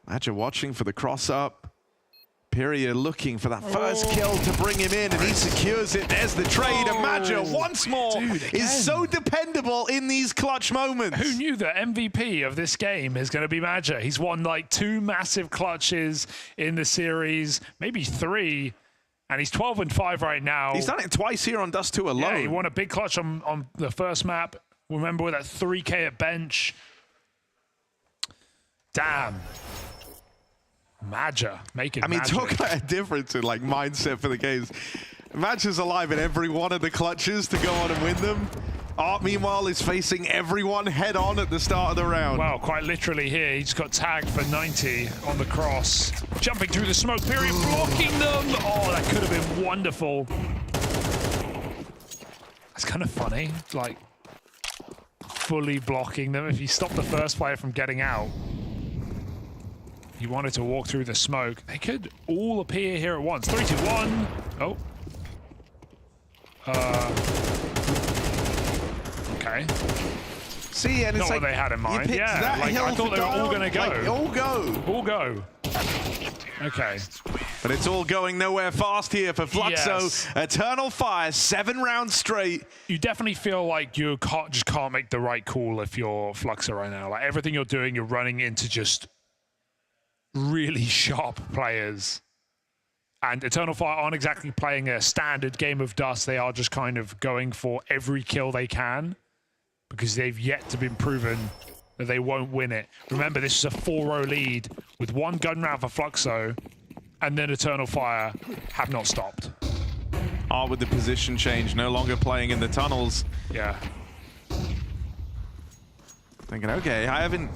Madja watching for the cross up. Pyria looking for that first kill to bring him in, and he secures it. There's the trade, and Madja once more is so dependable in these clutch moments. Who knew that MVP of this game is going to be Madja? He's won like 2 massive clutches in the series, maybe 3. And he's 12-5 right now. He's done it twice here on Dust 2 alone. Yeah, he won a big clutch on the first map. Remember with that 3K at bench. Damn. Madja making magic. Talk about a difference in like mindset for the games. Madja's alive in every one of the clutches to go on and win them. Art, meanwhile, is facing everyone head-on at the start of the round. Well, quite literally here, he just got tagged for 90 on the cross. Jumping through the smoke period, blocking them. Oh, that could have been wonderful. That's kind of funny, like, fully blocking them. If you stop the first player from getting out, he wanted to walk through the smoke. They could all appear here at once. 3, 2, 1. Oh. Okay. See, and it's not like what they had in mind. Yeah, like, I thought they were all going to go. Like, all go. All go. Okay. But it's all going nowhere fast here for Fluxo. Yes. Eternal Fire, 7 rounds straight. You definitely feel like you just can't make the right call if you're Fluxo right now. Like, everything you're doing, you're running into just really sharp players. And Eternal Fire aren't exactly playing a standard game of Dust. They are just kind of going for every kill they can because they've yet to be proven that they won't win it. Remember, this is a 4-0 lead with 1 gun round for Fluxo, and then Eternal Fire have not stopped. Art with the position change, no longer playing in the tunnels. Yeah. Thinking, okay, I haven't,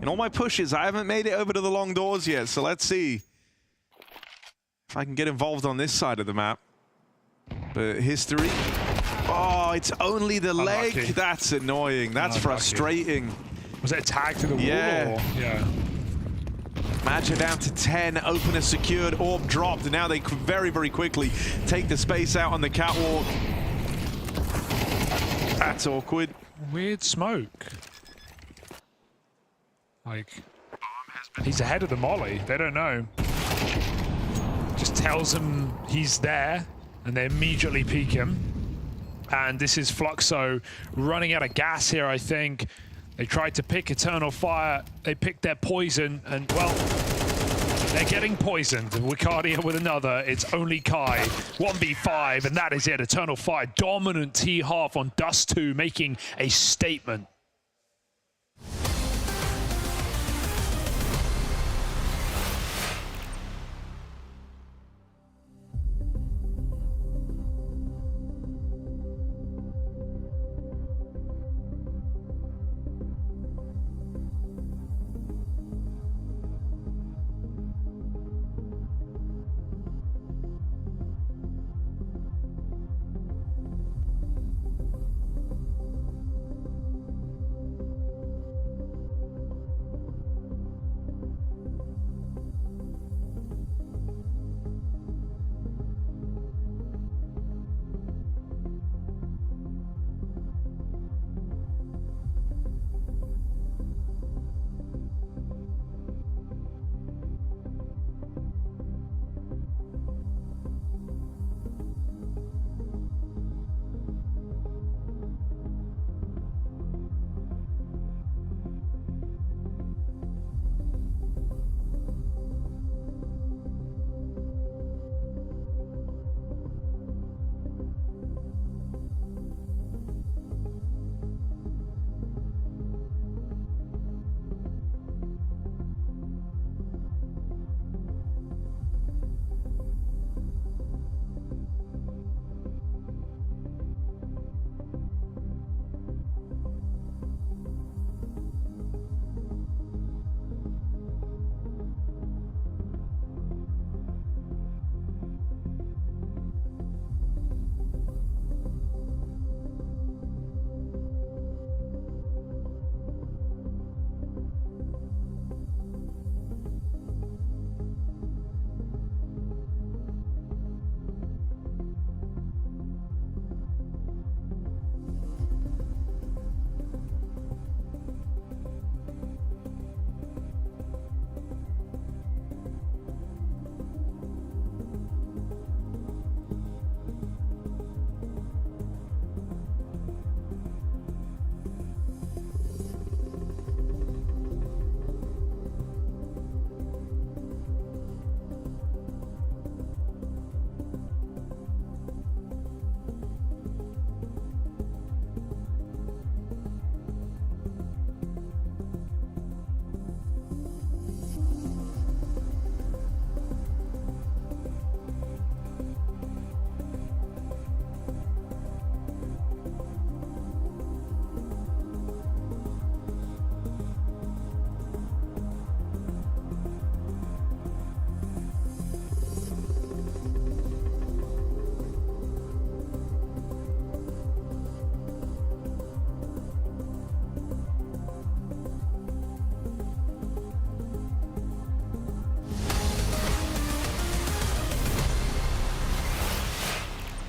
in all my pushes, I haven't made it over to the long doors yet, so let's see if I can get involved on this side of the map. But history, oh, it's only the leg. That's annoying. That's frustrating. Was it a tag to the wall? Yeah. Or? Yeah. Magic down to 10, opener secured, orb dropped, and now they very, very quickly take the space out on the catwalk. That's awkward. Weird smoke. Like, he's ahead of the molly. They don't know. Just tells them he's there, and they immediately peek him. And this is Fluxo running out of gas here, I think. They tried to pick Eternal Fire. They picked their poison, and, well, they're getting poisoned. Wicardia with another. It's only Kai. 1v5, and that is it. Eternal Fire, dominant T-half on Dust 2, making a statement.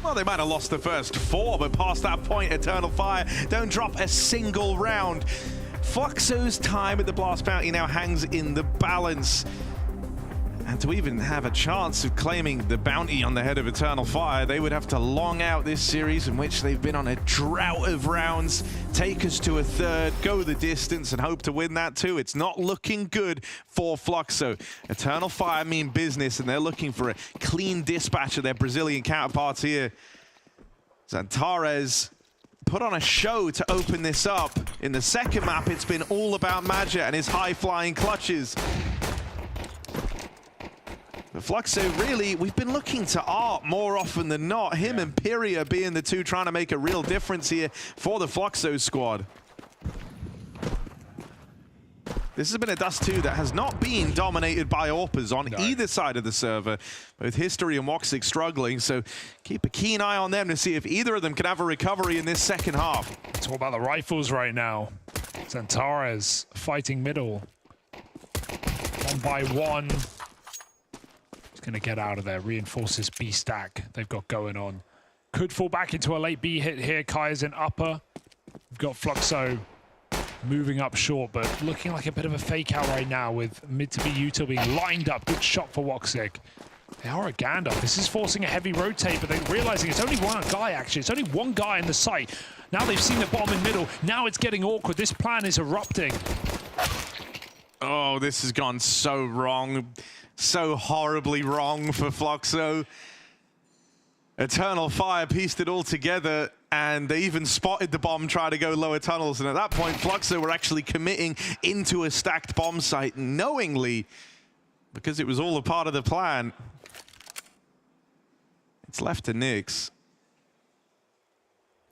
Well, they might have lost the first 4, but past that point, Eternal Fire don't drop a single round. Fluxo's time at the Blast Bounty now hangs in the balance. And to even have a chance of claiming the bounty on the head of Eternal Fire, they would have to long out this series in which they've been on a drought of rounds, take us to a third, go the distance, and hope to win that too. It's not looking good for Fluxo. Eternal Fire mean business, and they're looking for a clean dispatch of their Brazilian counterparts here. Zantares put on a show to open this up. In the second map, it's been all about Magic and his high-flying clutches. But Fluxo, really, we've been looking to Art more often than not. Him and Pyria being the two trying to make a real difference here for the Fluxo squad. This has been a Dust 2 that has not been dominated by AWPers on either side of the server. Both History and Woxic struggling, so keep a keen eye on them to see if either of them can have a recovery in this second half. It's all about the rifles right now. Xantares fighting middle. One by one. He's going to get out of there. Reinforces B stack they've got going on. Could fall back into a late B hit here. Kaya's in upper. We've got Fluxo moving up short, but looking like a bit of a fake out right now with mid to be util being lined up. Good shot for Woxic. They are a Gandalf. This is forcing a heavy rotate, but they're realizing it's only one guy, actually. It's only one guy in the site. Now they've seen the bomb in middle. Now it's getting awkward. This plan is erupting. Oh, this has gone so wrong. So horribly wrong for Fluxo. Eternal Fire pieced it all together, and they even spotted the bomb try to go lower tunnels. And at that point, Fluxo were actually committing into a stacked bomb site knowingly, because it was all a part of the plan. It's left to Nyx.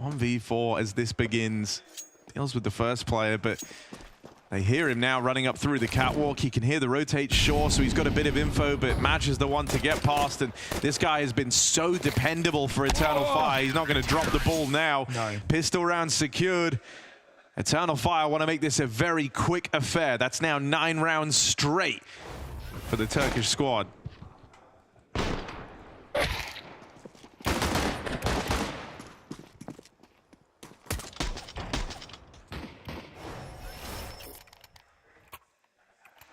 1v4 as this begins. Deals with the first player, but they hear him now running up through the catwalk. He can hear the rotate sure, so he's got a bit of info, but Match is the one to get past, and this guy has been so dependable for Eternal Fire. He's not going to drop the ball now. No. Pistol round secured. Eternal Fire want to make this a very quick affair. That's now 9 rounds straight for the Turkish squad.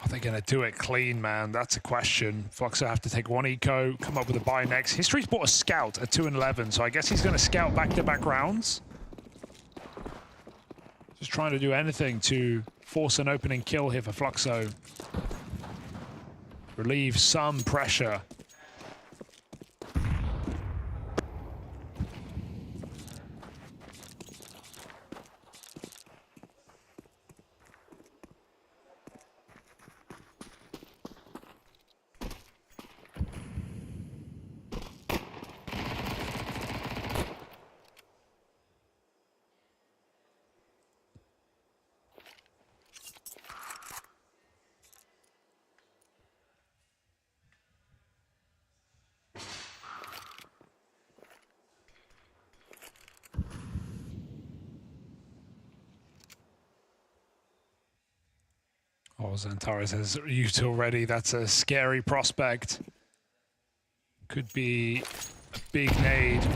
Are they going to do it clean, man? That's a question. Fluxo have to take one eco, come up with a buy next. History's bought a scout at 2 and 11, so I guess he's going to scout back-to-back rounds. Just trying to do anything to force an opening kill here for Fluxo. Relieve some pressure. Oh, Xantares has util ready. That's a scary prospect. Could be a big nade.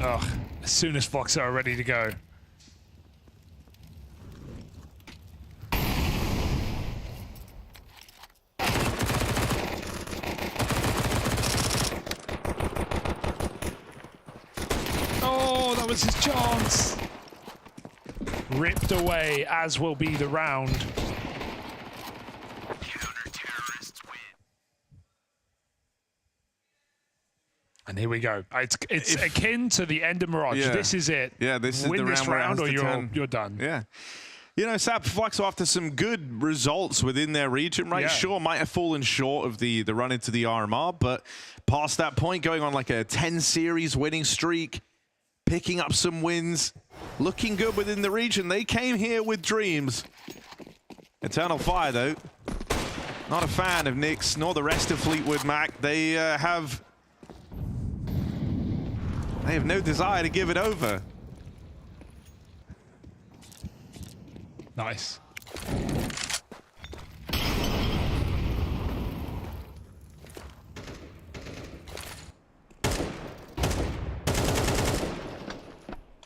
Ugh, as soon as Fluxo are ready to go. Oh, that was his chance. Ripped away, as will be the round. Counter-terrorists win. And here we go. It's akin to the end of Mirage. Yeah. This is it. Yeah, this is Win the this round or where it has to you're done. Yeah. You know, Sap Fluxo, after some good results within their region, right? Yeah. Sure, might have fallen short of the run into the RMR, but past that point, going on like a 10-series winning streak, picking up some wins, looking good within the region. They came here with dreams. Eternal Fire, though, not a fan of Nyx, nor the rest of Fleetwood Mac. They have no desire to give it over. Nice.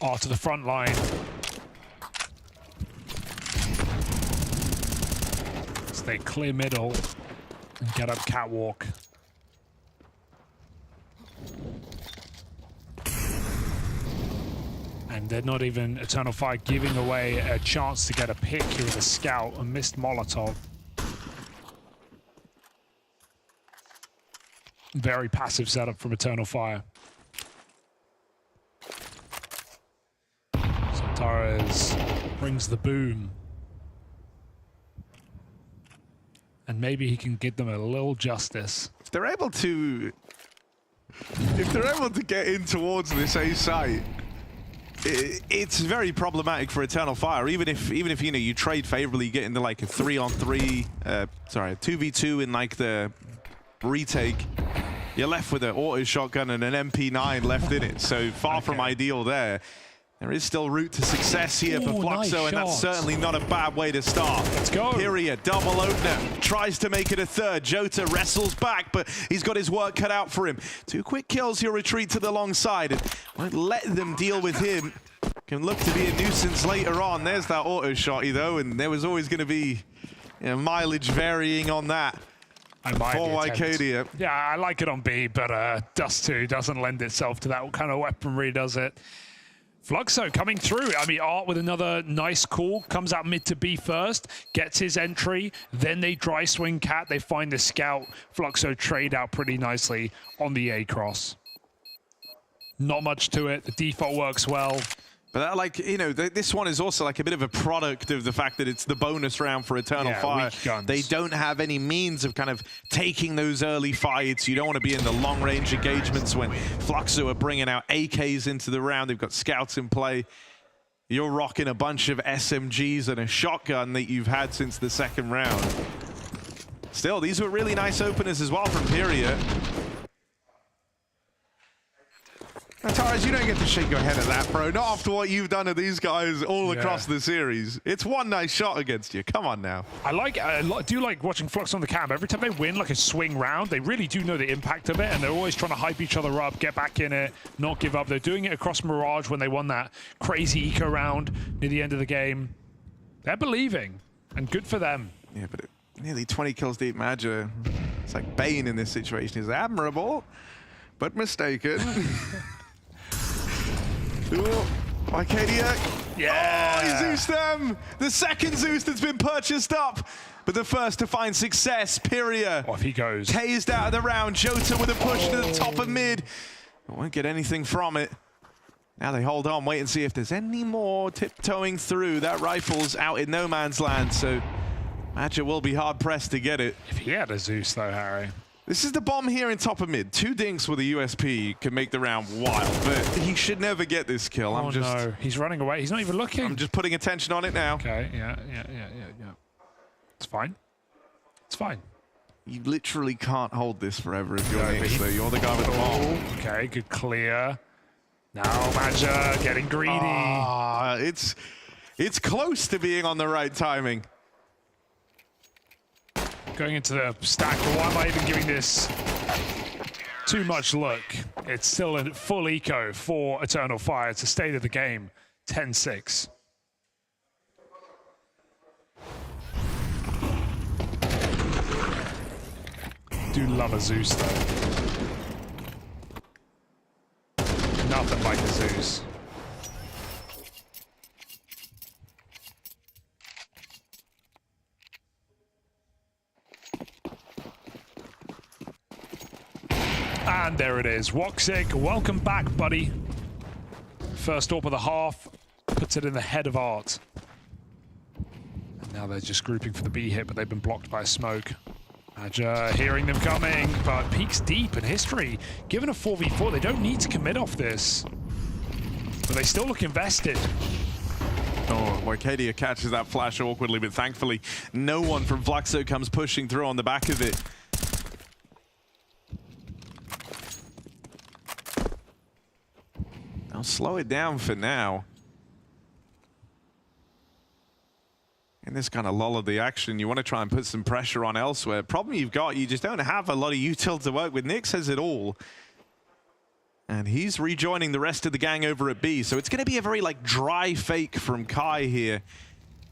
Oh, to the front line. So they clear middle and get up catwalk. And they're not even, Eternal Fire, giving away a chance to get a pick here with a scout, a missed Molotov. Very passive setup from Eternal Fire. Xantares brings the boom. And maybe he can give them a little justice. If they're able to get in towards this A site, it's very problematic for Eternal Fire. Even if you know you trade favorably, you get into like a 3-on-3, sorry, a 2v2 in like the retake. You're left with an auto shotgun and an MP9 left in it. So far from ideal there. There is still route to success here for Fluxo, nice and that's certainly not a bad way to start. Let's go. Period, double opener, tries to make it a third. Jota wrestles back, but he's got his work cut out for him. 2 quick kills, he'll retreat to the long side and won't let them deal with him. Can look to be a nuisance later on. There's that auto shotty though, and there was always going to be mileage varying on that. I might for Wycadia. Yeah, I like it on B, but Dust 2 doesn't lend itself to that kind of weaponry, does it? Fluxo coming through. I mean, Art with another nice call. Comes out mid to B first. Gets his entry. Then they dry swing Cat. They find the scout. Fluxo trade out pretty nicely on the A cross. Not much to it. The default works well. But like, you know, this one is also like a bit of a product of the fact that it's the bonus round for Eternal Fire. They don't have any means of kind of taking those early fights. You don't want to be in the long-range engagements when Fluxo are bringing out AKs into the round. They've got scouts in play. You're rocking a bunch of SMGs and a shotgun that you've had since the second round. Still, these were really nice openers as well from Imperial. Torres, you don't get to shake your head at that, bro. Not after what you've done to these guys all across the series. It's one nice shot against you. Come on now. I do like watching Flux on the cam. Every time they win like a swing round, they really do know the impact of it, and they're always trying to hype each other up, get back in it, not give up. They're doing it across Mirage when they won that crazy eco round near the end of the game. They're believing, and good for them. Yeah, but nearly 20 kills deep Madja. It's like Bane in this situation. Is admirable, but mistaken. Wycadia. Yeah. Oh, he Zeus them. The second Zeus that's been purchased up. But the first to find success, Pyria. Off he goes. Tased out of the round. Jota with a push to the top of mid. Won't get anything from it. Now they hold on, wait and see if there's any more tiptoeing through. That rifle's out in no man's land, so Madja will be hard pressed to get it. If he had a Zeus though, Harry. This is the bomb here in top of mid. 2 dinks with a USP can make the round wild, but he should never get this kill. Oh no, he's running away. He's not even looking. I'm just putting attention on it now. Okay, yeah. It's fine. It's fine. You literally can't hold this forever if you're Nix, though. You're the guy with the bomb. Okay, good clear. Now Madja getting greedy. It's close to being on the right timing. Going into the stack, but why am I even giving this too much look? It's still a full eco for Eternal Fire. It's a state of the game, 10-6. Do love a Zeus though. Nothing like a Zeus. And there it is. Woxic, welcome back, buddy. First AWP of the half, puts it in the head of Art. And now they're just grouping for the B hit, but they've been blocked by a smoke. Madja hearing them coming, but peeks deep in history. Given a 4v4, they don't need to commit off this. But they still look invested. Oh, Wycadia catches that flash awkwardly, but thankfully no one from Fluxo comes pushing through on the back of it. I'll slow it down for now. In this kind of lull of the action, you want to try and put some pressure on elsewhere. Problem you've got, you just don't have a lot of util to work with. Nix has it all. And he's rejoining the rest of the gang over at B. So it's going to be a very like dry fake from Kai here.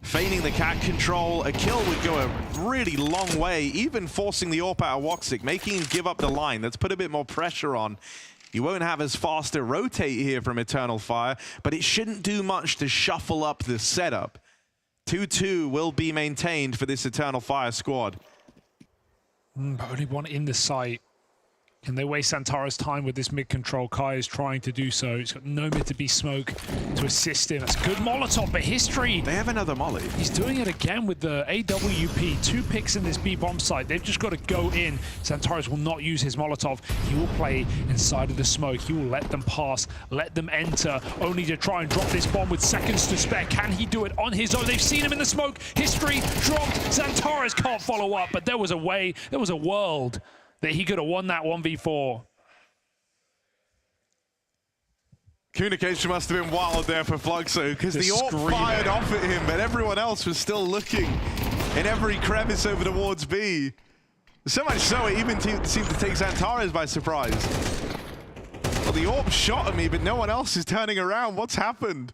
Feigning the cat control. A kill would go a really long way, even forcing the AWP out of Woxic, making him give up the line. Let's put a bit more pressure on. You won't have as fast a rotate here from Eternal Fire, but it shouldn't do much to shuffle up the setup. 2-2 will be maintained for this Eternal Fire squad. But only one in the site. Can they waste Santara's time with this mid control? Kai is trying to do so. He's got no mid to be smoke to assist him. That's good Molotov, but history. They have another molly. He's doing it again with the AWP. 2 picks in this B bomb site. They've just got to go in. Santaras will not use his Molotov. He will play inside of the smoke. He will let them pass, let them enter, only to try and drop this bomb with seconds to spare. Can he do it on his own? They've seen him in the smoke. History dropped. Santaras can't follow up, but there was a way, there was a world that he could have won that 1v4. Communication must have been wild there for Fluxo, because the AWP fired off at him, but everyone else was still looking in every crevice over towards B. So much so it even seemed to take Xantares by surprise. Well, the AWP shot at me, but no one else is turning around. What's happened?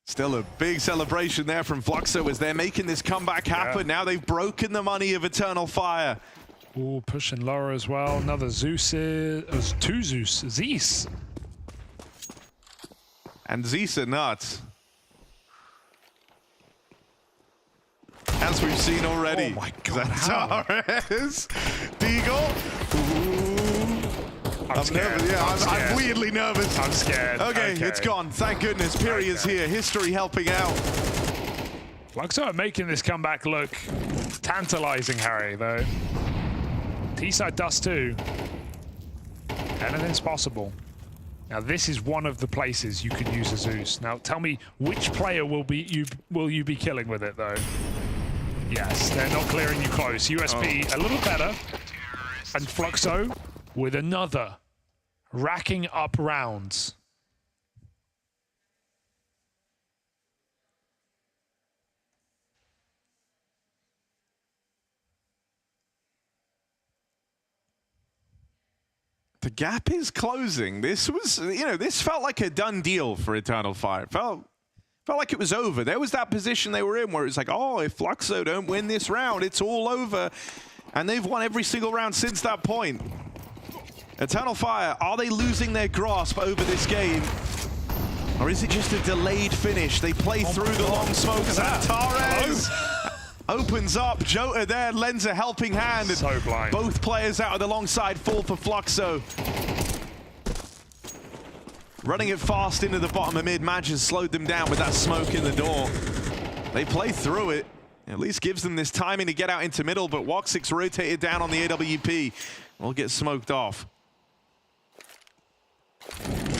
Still a big celebration there from Fluxo as they're making this comeback happen. Now they've broken the money of Eternal Fire. Ooh, pushing lower as well. Another Zeus is 2 Zeus. Zeus. And Zeus are nuts. As we've seen already. Oh my god, Xantares, Deagle. I'm scared. Nervous. Yeah, I'm weirdly nervous. I'm scared. Okay, it's gone. Thank goodness. Piri is here. History helping out. Fluxo are making this comeback look tantalizing, Harry, though. T-side dust too. Anything's possible. Now this is one of the places you could use a Zeus. Now tell me which player will you be killing with it though? Yes, they're not clearing you close. USP a little better. And Fluxo with another. Racking up rounds. The gap is closing. This was, this felt like a done deal for Eternal Fire. It felt like it was over. There was that position they were in where it's like, oh, if Fluxo don't win this round, it's all over. And they've won every single round since that point. Eternal Fire, are they losing their grasp over this game? Or is it just a delayed finish? They play through the long smoke. Xantares opens up. Jota there lends a helping hand. So blind. Both players out of the long side fall for Fluxo. Running it fast into the bottom of mid. Madge has slowed them down with that smoke in the door. They play through it. At least gives them this timing to get out into middle, but Woxic's rotated down on the AWP. Will get smoked off.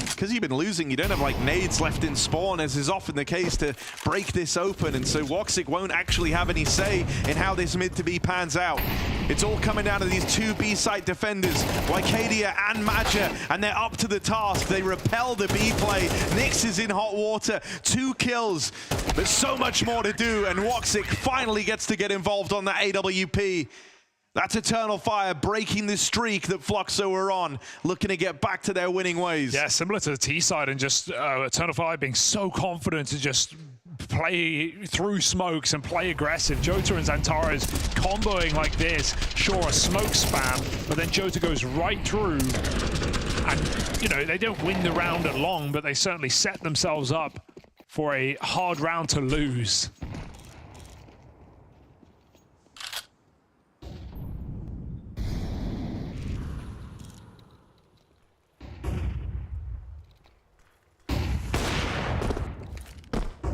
Because you've been losing, you don't have like nades left in spawn, as is often the case, to break this open, and so Woxic won't actually have any say in how this mid to B pans out. It's all coming down to these 2 B-site defenders, Wycadia and Madja, and they're up to the task. They repel the B play. Nyx is in hot water, 2 kills. There's so much more to do, and Woxic finally gets to get involved on that AWP. That's Eternal Fire breaking the streak that Fluxo were on, looking to get back to their winning ways. Yeah, similar to the T side, and just Eternal Fire being so confident to just play through smokes and play aggressive. Jota and Xantares comboing like this. Sure, a smoke spam, but then Jota goes right through. And, they don't win the round at long, but they certainly set themselves up for a hard round to lose.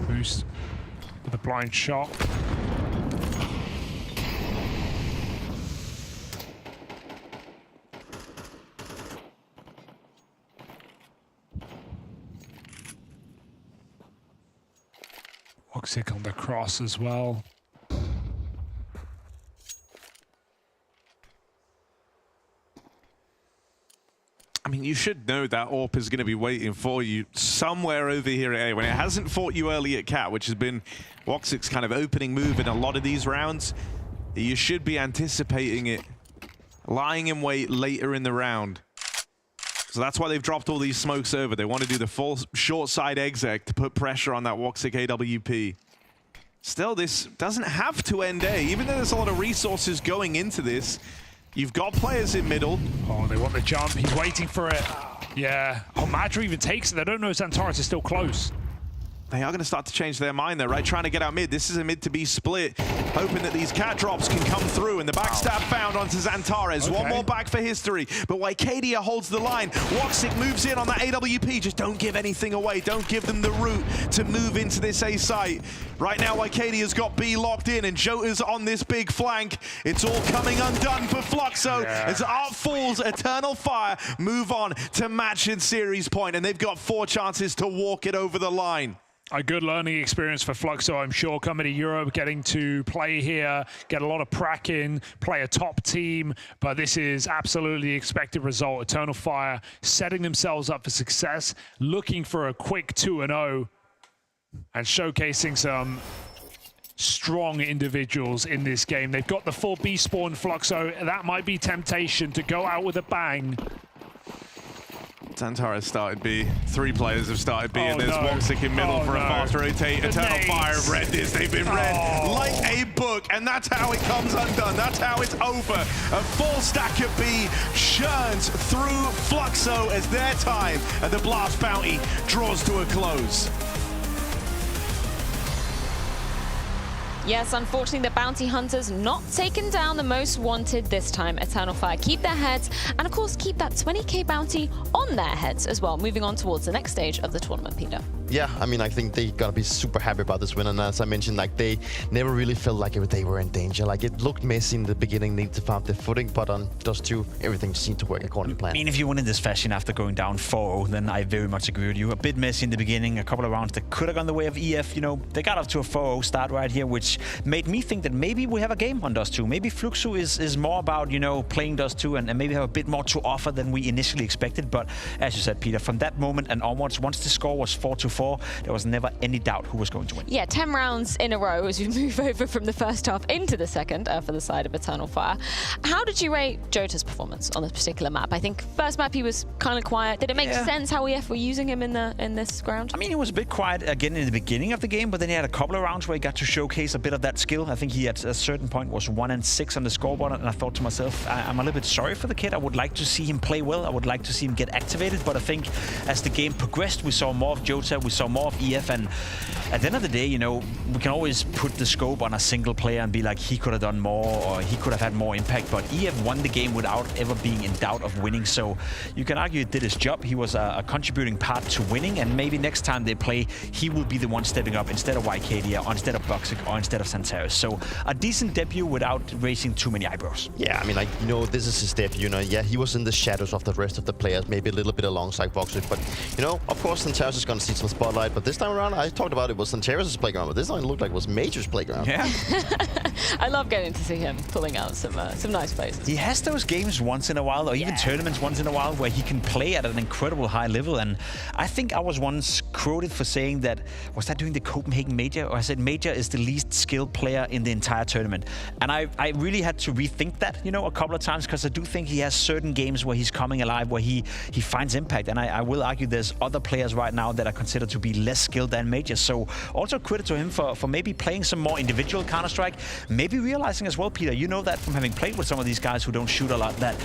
Boost with a blind shot. Woxic on the cross as well. I mean, you should know that AWP is going to be waiting for you somewhere over here at A. When it hasn't fought you early at Cat, which has been Woxic's kind of opening move in a lot of these rounds, you should be anticipating it, lying in wait later in the round. So that's why they've dropped all these smokes over. They want to do the full short side exec to put pressure on that Woxic AWP. Still, this doesn't have to end A. Even though there's a lot of resources going into this, you've got players in middle. Oh, they want the jump. He's waiting for it. Yeah. Oh, Madra even takes it. They don't know Xantares is still close. They are going to start to change their mind though, right? Trying to get out mid. This is a mid to be split, hoping that these cat drops can come through. And the backstab found onto Xantares. Okay. One more back for history, but Wycadia holds the line. Woxic moves in on that AWP. Just don't give anything away. Don't give them the route to move into this A site. Right now, Wycadia's got B locked in, and Jota's on this big flank. It's all coming undone for Fluxo as Art falls. Eternal Fire move on to match in series point, and they've got 4 chances to walk it over the line. A good learning experience for Fluxo, I'm sure, coming to Europe, getting to play here, get a lot of prac in, play a top team, but this is absolutely the expected result. Eternal Fire setting themselves up for success, looking for a quick 2-0 and showcasing some strong individuals in this game. They've got the full B spawn, Fluxo. That might be temptation to go out with a bang. Xantares started B. 3 players have started B, and there's Woxic in middle for a fast rotate. Eternal Fire have read this. They've been read like a book, and that's how it comes undone. That's how it's over. A full stack of B churns through Fluxo as their time at the Blast Bounty draws to a close. Yes, unfortunately, the Bounty Hunters not taken down the most wanted this time. Eternal Fire keep their heads, and of course, keep that 20k bounty on their heads as well, moving on towards the next stage of the tournament, Peter. Yeah, I mean, I think they gotta be super happy about this win, and as I mentioned, like, they never really felt like they were in danger. Like, it looked messy in the beginning, needed to find their footing, but on Dust 2, everything seemed to work according to plan. I mean, if you win in this fashion after going down 4-0, then I very much agree with you. A bit messy in the beginning, a couple of rounds that could have gone the way of EF. You know, they got off to a 4-0 start right here, which made me think that maybe we have a game on Dust 2. Maybe Fluxo is more about, you know, playing Dust 2 and maybe have a bit more to offer than we initially expected. But as you said, Peter, from that moment and onwards, once the score was 4-4, there was never any doubt who was going to win. Yeah, 10 rounds in a row as we move over from the first half into the second for the side of Eternal Fire. How did you rate Jota's performance on this particular map? I think first map he was kind of quiet. Did it make sense how EF were using him in this ground? I mean, he was a bit quiet again in the beginning of the game, but then he had a couple of rounds where he got to showcase a bit of that skill. I think he at a certain point was 1-6 on the scoreboard, and I thought to myself, I'm a little bit sorry for the kid. I would like to see him play well. I would like to see him get activated, but I think as the game progressed, we saw more of Jota, we saw more of EF, and at the end of the day, you know, we can always put the scope on a single player and be like, he could have done more or he could have had more impact, but EF won the game without ever being in doubt of winning, so you can argue he did his job. He was a contributing part to winning, and maybe next time they play, he will be the one stepping up instead of Wycadia, or instead of Woxic, or instead of Xantares. So a decent debut without raising too many eyebrows. Yeah, I mean, like, you know, this is his debut, you know. Yeah, he was in the shadows of the rest of the players, maybe a little bit alongside Woxic, but, you know, of course, Xantares is going to see some spotlight, but this time around, I talked about it was Xantares' playground, but this time it looked like it was Major's playground. Yeah. I love getting to see him pulling out some nice plays. He has those games once in a while, or even tournaments once in a while, where he can play at an incredible high level, and I think I was once quoted for saying that, was that during the Copenhagen Major, or I said Major is the least skilled player in the entire tournament, and I really had to rethink that, you know, a couple of times, because I do think he has certain games where he's coming alive, where he finds impact, and I will argue there's other players right now that are considered to be less skilled than Major, so also credit to him for maybe playing some more individual Counter-Strike, maybe realizing as well, Peter, you know that from having played with some of these guys who don't shoot a lot, that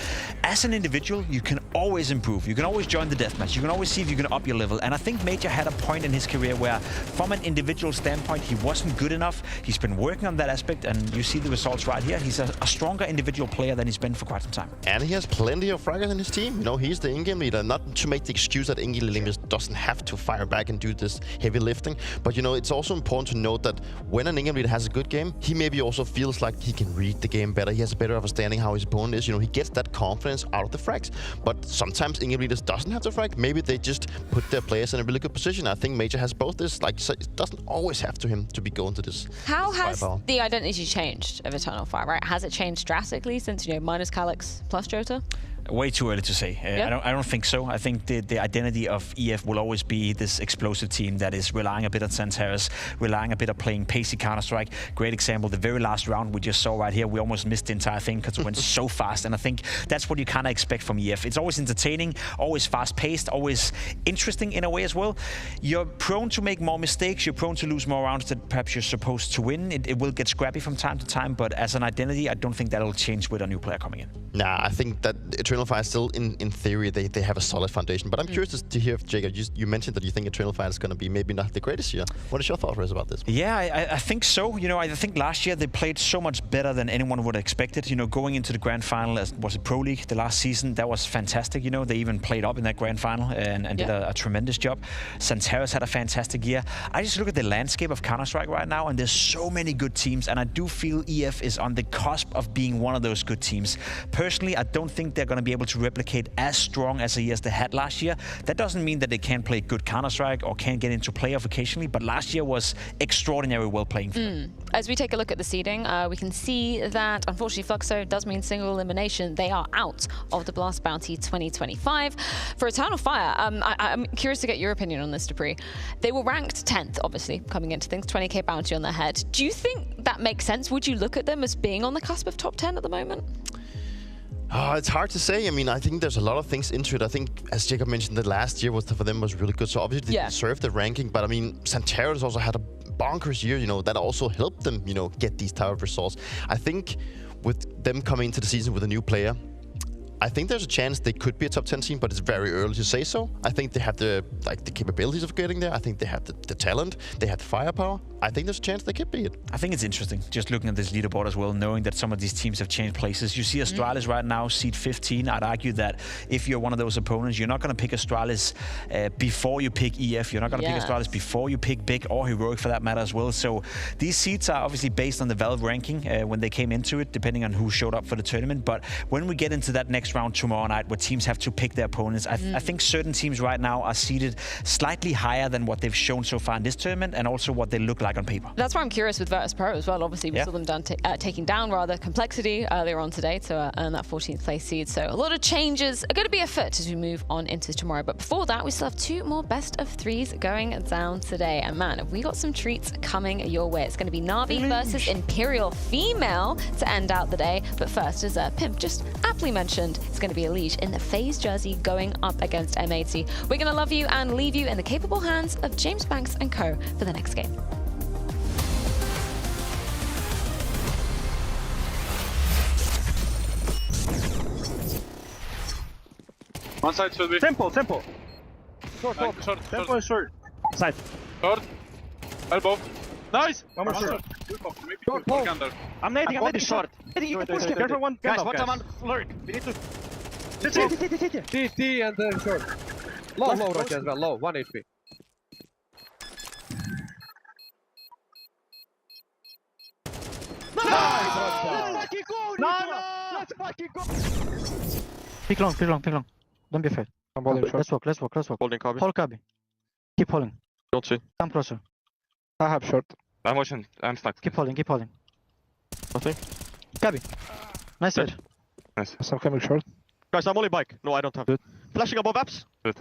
as an individual, you can always improve. You can always join the deathmatch. You can always see if you can up your level. And I think Major had a point in his career where, from an individual standpoint, he wasn't good enough. He's been working on that aspect, and you see the results right here. He's a stronger individual player than he's been for quite some time. And he has plenty of fraggers in his team. You know, he's the in-game leader. Not to make the excuse that in-game leader doesn't have to fire back and do this heavy lifting. But, you know, it's also important to note that when an in-game leader has a good game, he maybe also feels like he can read the game better. He has a better understanding how his opponent is. You know, he gets that confidence out of the frags. But sometimes in-game leaders doesn't have to frag. Maybe they just put their players in a really good position. I think Major has both this. Like, so it doesn't always have to him to be going to this. How has the identity changed of Eternal Fire, right? Has it changed drastically since, you know, minus Calyx plus Jota? Way too early to say. I don't think so. I think the identity of EF will always be this explosive team that is relying a bit on Xantares, relying a bit of playing pacey Counter-Strike. Great example, the very last round we just saw right here, we almost missed the entire thing because it went so fast, and I think that's what you kind of expect from EF. It's always entertaining, always fast-paced, always interesting in a way as well. You're prone to make more mistakes, you're prone to lose more rounds that perhaps you're supposed to win. It will get scrappy from time to time, but as an identity, I don't think that'll change with a new player coming in. Nah, I think that Eternal Fire still, in theory, they have a solid foundation. But I'm curious to hear, Jacob, you mentioned that you think Eternal Fire is going to be maybe not the greatest year. What is your thought, Rez, about this? Yeah, I think so. You know, I think last year they played so much better than anyone would have expected. You know, going into the grand final, was it Pro League the last season? That was fantastic. You know, they even played up in that grand final and did a tremendous job. Santeros had a fantastic year. I just look at the landscape of Counter-Strike right now, and there's so many good teams, and I do feel EF is on the cusp of being one of those good teams. Personally, I don't think they're going to be able to replicate as strong as the years they had last year. That doesn't mean that they can't play good Counter-Strike or can't get into playoff occasionally, but last year was extraordinary well playing for them. As we take a look at the seeding, we can see that unfortunately Fluxo does mean single elimination. They are out of the Blast Bounty 2025. For Eternal Fire, I'm curious to get your opinion on this, Dupree. They were ranked 10th, obviously, coming into things, 20k bounty on their head. Do you think that makes sense? Would you look at them as being on the cusp of top 10 at the moment? It's hard to say. I mean, I think there's a lot of things into it. I think, as Jacob mentioned, the last year for them was really good. So obviously they deserved the ranking. But I mean, Santeros also had a bonkers year, you know, that also helped them, you know, get these type of results. I think with them coming into the season with a new player, I think there's a chance they could be a top 10 team, but it's very early to say so. I think they have the capabilities of getting there. I think they have the talent. They have the firepower. I think there's a chance they could be it. I think it's interesting, just looking at this leaderboard as well, knowing that some of these teams have changed places. You see Astralis right now, seed 15. I'd argue that if you're one of those opponents, you're not going to pick Astralis before you pick EF. You're not going to pick Astralis before you pick Big or Heroic for that matter as well. So these seeds are obviously based on the Valve ranking when they came into it, depending on who showed up for the tournament. But when we get into that next round tomorrow night, where teams have to pick their opponents, I think certain teams right now are seeded slightly higher than what they've shown so far in this tournament, and also what they look like on paper. That's why I'm curious with Virtus Pro as well. Obviously, we saw them taking down rather Complexity earlier on today to earn that 14th place seed. So a lot of changes are going to be afoot as we move on into tomorrow. But before that, we still have 2 more best of 3s going down today. And man, have we got some treats coming your way. It's going to be NaVi versus Imperial Female to end out the day. But first, as Pimp just aptly mentioned, it's going to be a Liege in the FaZe jersey going up against M80. We're going to love you and leave you in the capable hands of James Banks and co for the next game. One side should be. Simple. Short. Simple and short. Side. Short. Elbow. Nice! One more short. Short. I'm nading short. You can push him. Careful one. Guys, watch him on lurk. We need to... CT and then short. Low right as well. Low. 1 HP. Nice! Let's fucking go! Let's fucking go! Pick long. Don't be afraid. I'm holding short. Let's walk. Holding Kabi. Hold Kabi. Keep holding. Don't see. Come closer. I have short. I'm watching. I'm stuck. Keep holding. Nothing. Kabi. Nice hit. Nice. I'm coming short. Guys, I'm only bike. No, I don't have. Good. Flashing above apps. Good.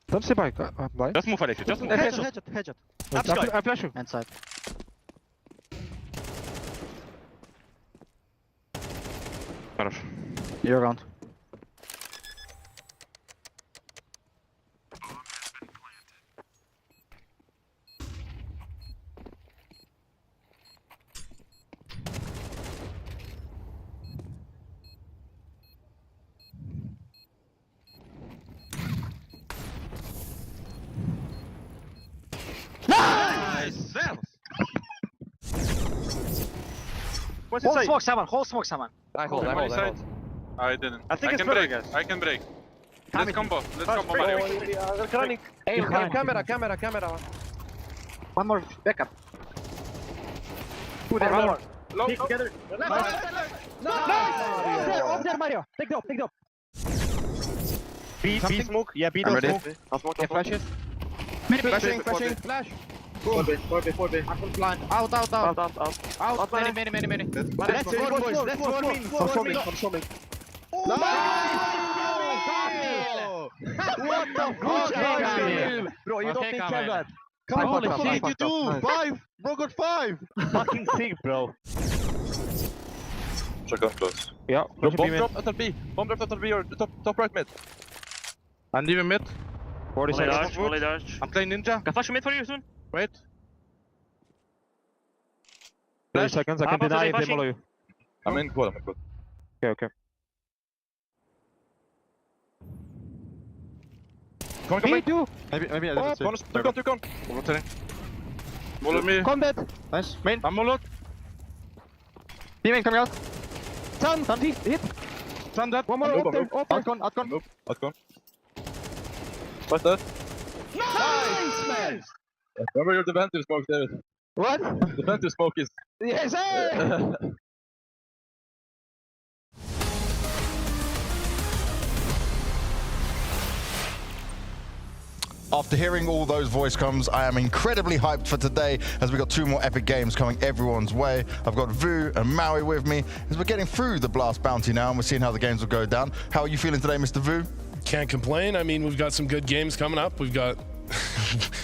Don't say bike. Bike. Just move, Alexis. Just move. Headshot. Apps, I flash you. Inside. You're around. Nice! What's it say? Hold smoke someone. I hold. I didn't. I think I can break. I can break. Let's combo. Mario. Running. Camera. One more backup. One more. Low. Together. Nice! Up there, Mario. Take the op. B smoke. Yeah, B don't smoke. I'll smoke. Yeah, flashes. Flashing. Flash. 4B. I'm full blind. Out. Many. Let's one. What the fuck? Bro, you don't think that. Holy shit, you do! 5! Bro got 5! Fucking sick, bro. Shotgun close. Yeah, bomb drop at B. Bomb drop at B or top right mid. I'm leaving mid. 40 seconds. I'm playing ninja. Can flash mid for you soon. Wait. 30 seconds, I can deny if they follow you. I'm in quad. Okay. Come on. Me too. Maybe I didn't see. Bonus, two gone. Rotating. Molot me. Combat. Nice. Main. I'm molot. B-main coming out. Sun hit. Sun dead. One more Noob, up there. noob. Outgone, outgone. Nope. Outgone. What's that? Nice, man. Remember your defensive smoke, David. What? Defensive smoke is... Yes, sir. After hearing all those voice comms, I am incredibly hyped for today as we've got 2 more epic games coming everyone's way. I've got Vu and Maui with me as we're getting through the Blast Bounty now and we're seeing how the games will go down. How are you feeling today, Mr. Vu? Can't complain. I mean, we've got some good games coming up. We've got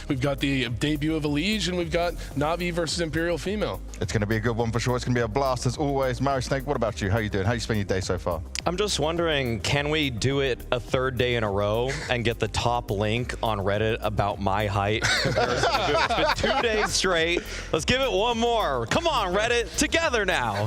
we've got the debut of Elige and we've got NaVi versus Imperial Female. It's going to be a good one for sure. It's going to be a blast as always. Maui Snake, what about you? How are you doing? How you spend your day so far? I'm just wondering, can we do it a 3rd day in a row and get the top link on Reddit about my height? It's been 2 days straight. Let's give it one more. Come on, Reddit, together now.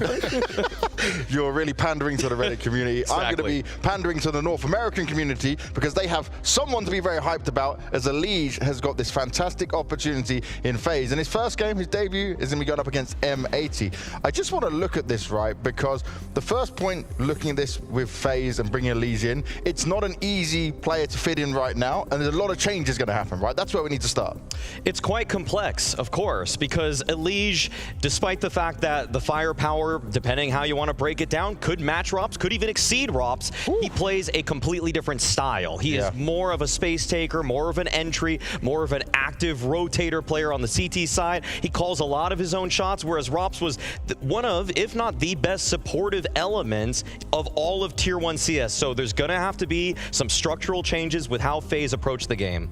You're really pandering to the Reddit community. Exactly. I'm going to be pandering to the North American community because they have someone to be very hyped about as Elige has got this fantastic opportunity in FaZe. In his first game, his debut, is going to be going up against M80. I just want to look at this, right, because the first point looking at this with FaZe and bringing Elige in, it's not an easy player to fit in right now, and there's a lot of changes going to happen, right? That's where we need to start. It's quite complex, of course, because Elige, despite the fact that the firepower, depending how you want to break it down, could match Rops, could even exceed Rops, he plays a completely different style. He is more of a space taker, more of an entry, more of an active rotator player on the CT side. He calls a lot of his own shots, whereas Rops was one of, if not the best supportive elements of all of Tier 1 CS. So there's going to have to be some structural changes with how FaZe approach the game.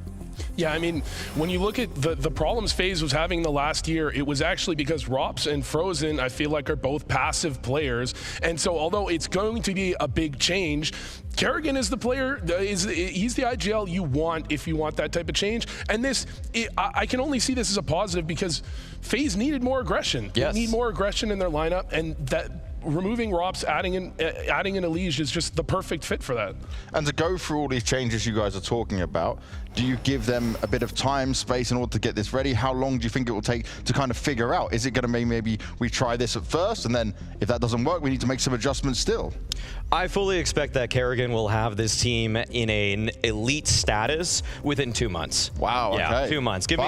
Yeah, I mean, when you look at the problems FaZe was having the last year, it was actually because Rops and Frozen, I feel like, are both passive players. And so although it's going to be a big change, Kerrigan is the player, he's the IGL you want if you want that type of change. And this, I can only see this as a positive because FaZe needed more aggression. Yes. They need more aggression in their lineup, and that removing Rops, adding in Elige is just the perfect fit for that. And to go through all these changes you guys are talking about, do you give them a bit of time, space in order to get this ready? How long do you think it will take to kind of figure out? Is it going to be maybe we try this at first, and then if that doesn't work, we need to make some adjustments still? I fully expect that Kerrigan will have this team in an elite status within 2 months. Wow, yeah, okay. 2 months. Give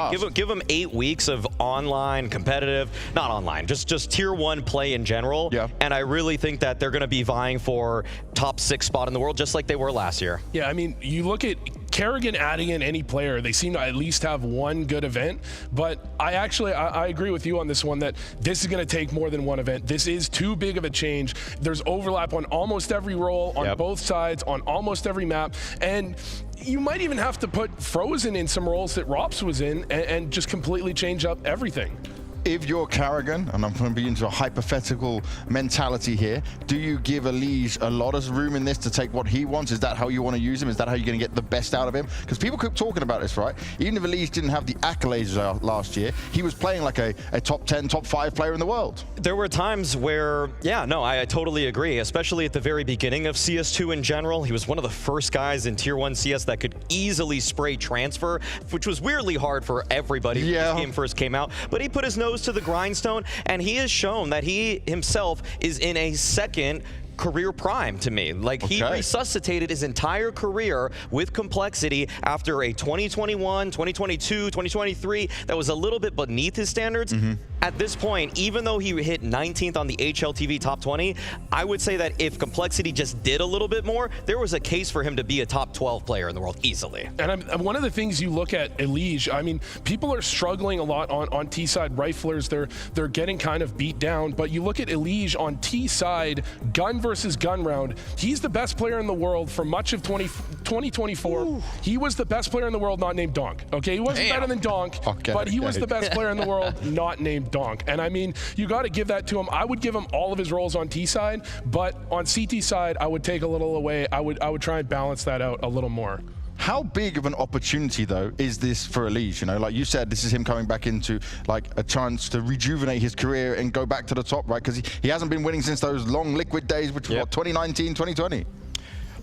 them 8 weeks of online, competitive, not online, just Tier 1 play in general. Yeah. And I really think that they're going to be vying for top 6 spot in the world, just like they were last year. Yeah, I mean, you look at Kerrigan adding in any player, they seem to at least have one good event, but I agree with you on this one that this is going to take more than one event. This is too big of a change. There's overlap on almost every role, on both sides, on almost every map, and you might even have to put Frozen in some roles that Rops was in and just completely change up everything. If you're Kerrigan, and I'm going to be into a hypothetical mentality here, do you give Elige a lot of room in this to take what he wants? Is that how you want to use him? Is that how you're going to get the best out of him? Because people keep talking about this, right? Even if Elige didn't have the accolades last year, he was playing like a top 10, top 5 player in the world. There were times where, yeah, no, I totally agree, especially at the very beginning of CS2 in general. He was one of the first guys in Tier 1 CS that could easily spray transfer, which was weirdly hard for everybody when this game first came out. But he put his nose to the grindstone, and he has shown that he himself is in a second career prime to me. Like, he resuscitated his entire career with Complexity after a 2021, 2022, 2023 that was a little bit beneath his standards. At this point, even though he hit 19th on the HLTV top 20, I would say that if Complexity just did a little bit more, there was a case for him to be a top 12 player in the world easily. And one of the things you look at Elige, I mean, people are struggling a lot on T-side riflers. They're getting kind of beat down, but you look at Elige on T-side, gun versus gun round, he's the best player in the world for much of 2024. Ooh. He was the best player in the world not named Donk. Okay, he wasn't better than Donk, but he was the best player in the world not named Donk. And I mean, you got to give that to him. I would give him all of his roles on T side, but on CT side, I would take a little away. I would try and balance that out a little more. How big of an opportunity, though, is this for Elige? You know, like you said, this is him coming back into like a chance to rejuvenate his career and go back to the top, right? Because he hasn't been winning since those long Liquid days, which was what, 2019, 2020?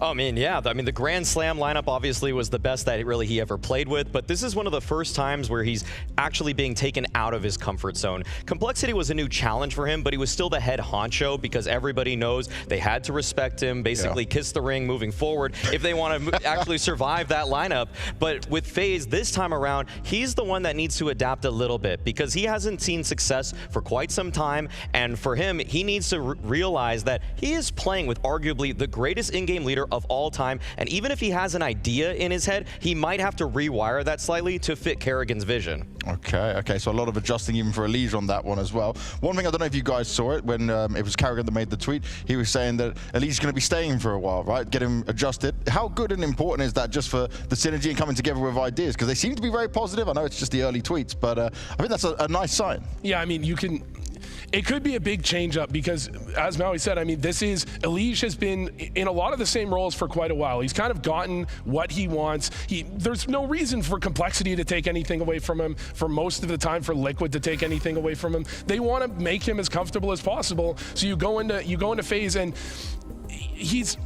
Oh, I mean, yeah. I mean, the Grand Slam lineup obviously was the best that he ever played with, but this is one of the first times where he's actually being taken out of his comfort zone. Complexity was a new challenge for him, but he was still the head honcho because everybody knows they had to respect him, basically kiss the ring moving forward if they want to actually survive that lineup. But with FaZe, this time around, he's the one that needs to adapt a little bit because he hasn't seen success for quite some time, and for him, he needs to realize that he is playing with arguably the greatest in-game leader of all time, and even if he has an idea in his head, he might have to rewire that slightly to fit Kerrigan's vision. Okay, so a lot of adjusting even for Elige on that one as well. One thing, I don't know if you guys saw it, when it was Kerrigan that made the tweet, he was saying that Elige is going to be staying for a while, right? Get him adjusted. How good and important is that just for the synergy and coming together with ideas? Because they seem to be very positive. I know it's just the early tweets, but I think that's a nice sign. Yeah, I mean, it could be a big change up because, as Maui said, I mean, Elige has been in a lot of the same roles for quite a while. He's kind of gotten what he wants. There's no reason for Complexity to take anything away from him, for most of the time for Liquid to take anything away from him. They want to make him as comfortable as possible. So you go into FaZe, and he's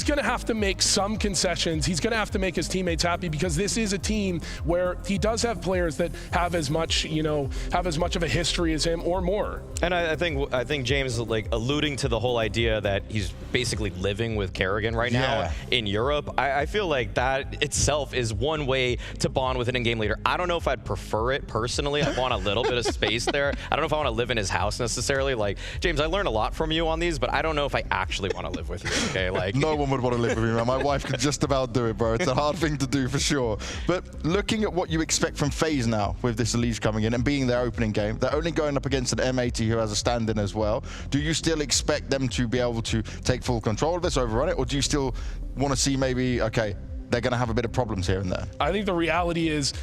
going to have to make some concessions. He's going to have to make his teammates happy because this is a team where he does have players that have as much, have as much of a history as him or more. And I think James is like alluding to the whole idea that he's basically living with Kerrigan right now in Europe. I feel like that itself is one way to bond with an in-game leader. I don't know if I'd prefer it personally. I want a little bit of space there. I don't know if I want to live in his house necessarily. Like, James, I learned a lot from you on these, but I don't know if I actually want to live with you, okay? Like, no one would want to live with me, man. My wife could just about do it, bro. It's a hard thing to do for sure. But looking at what you expect from FaZe now with this Elige coming in and being their opening game, they're only going up against an M80 who has a stand-in as well. Do you still expect them to be able to take full control of this, overrun it, or do you still want to see maybe, okay, they're going to have a bit of problems here and there? I think the reality is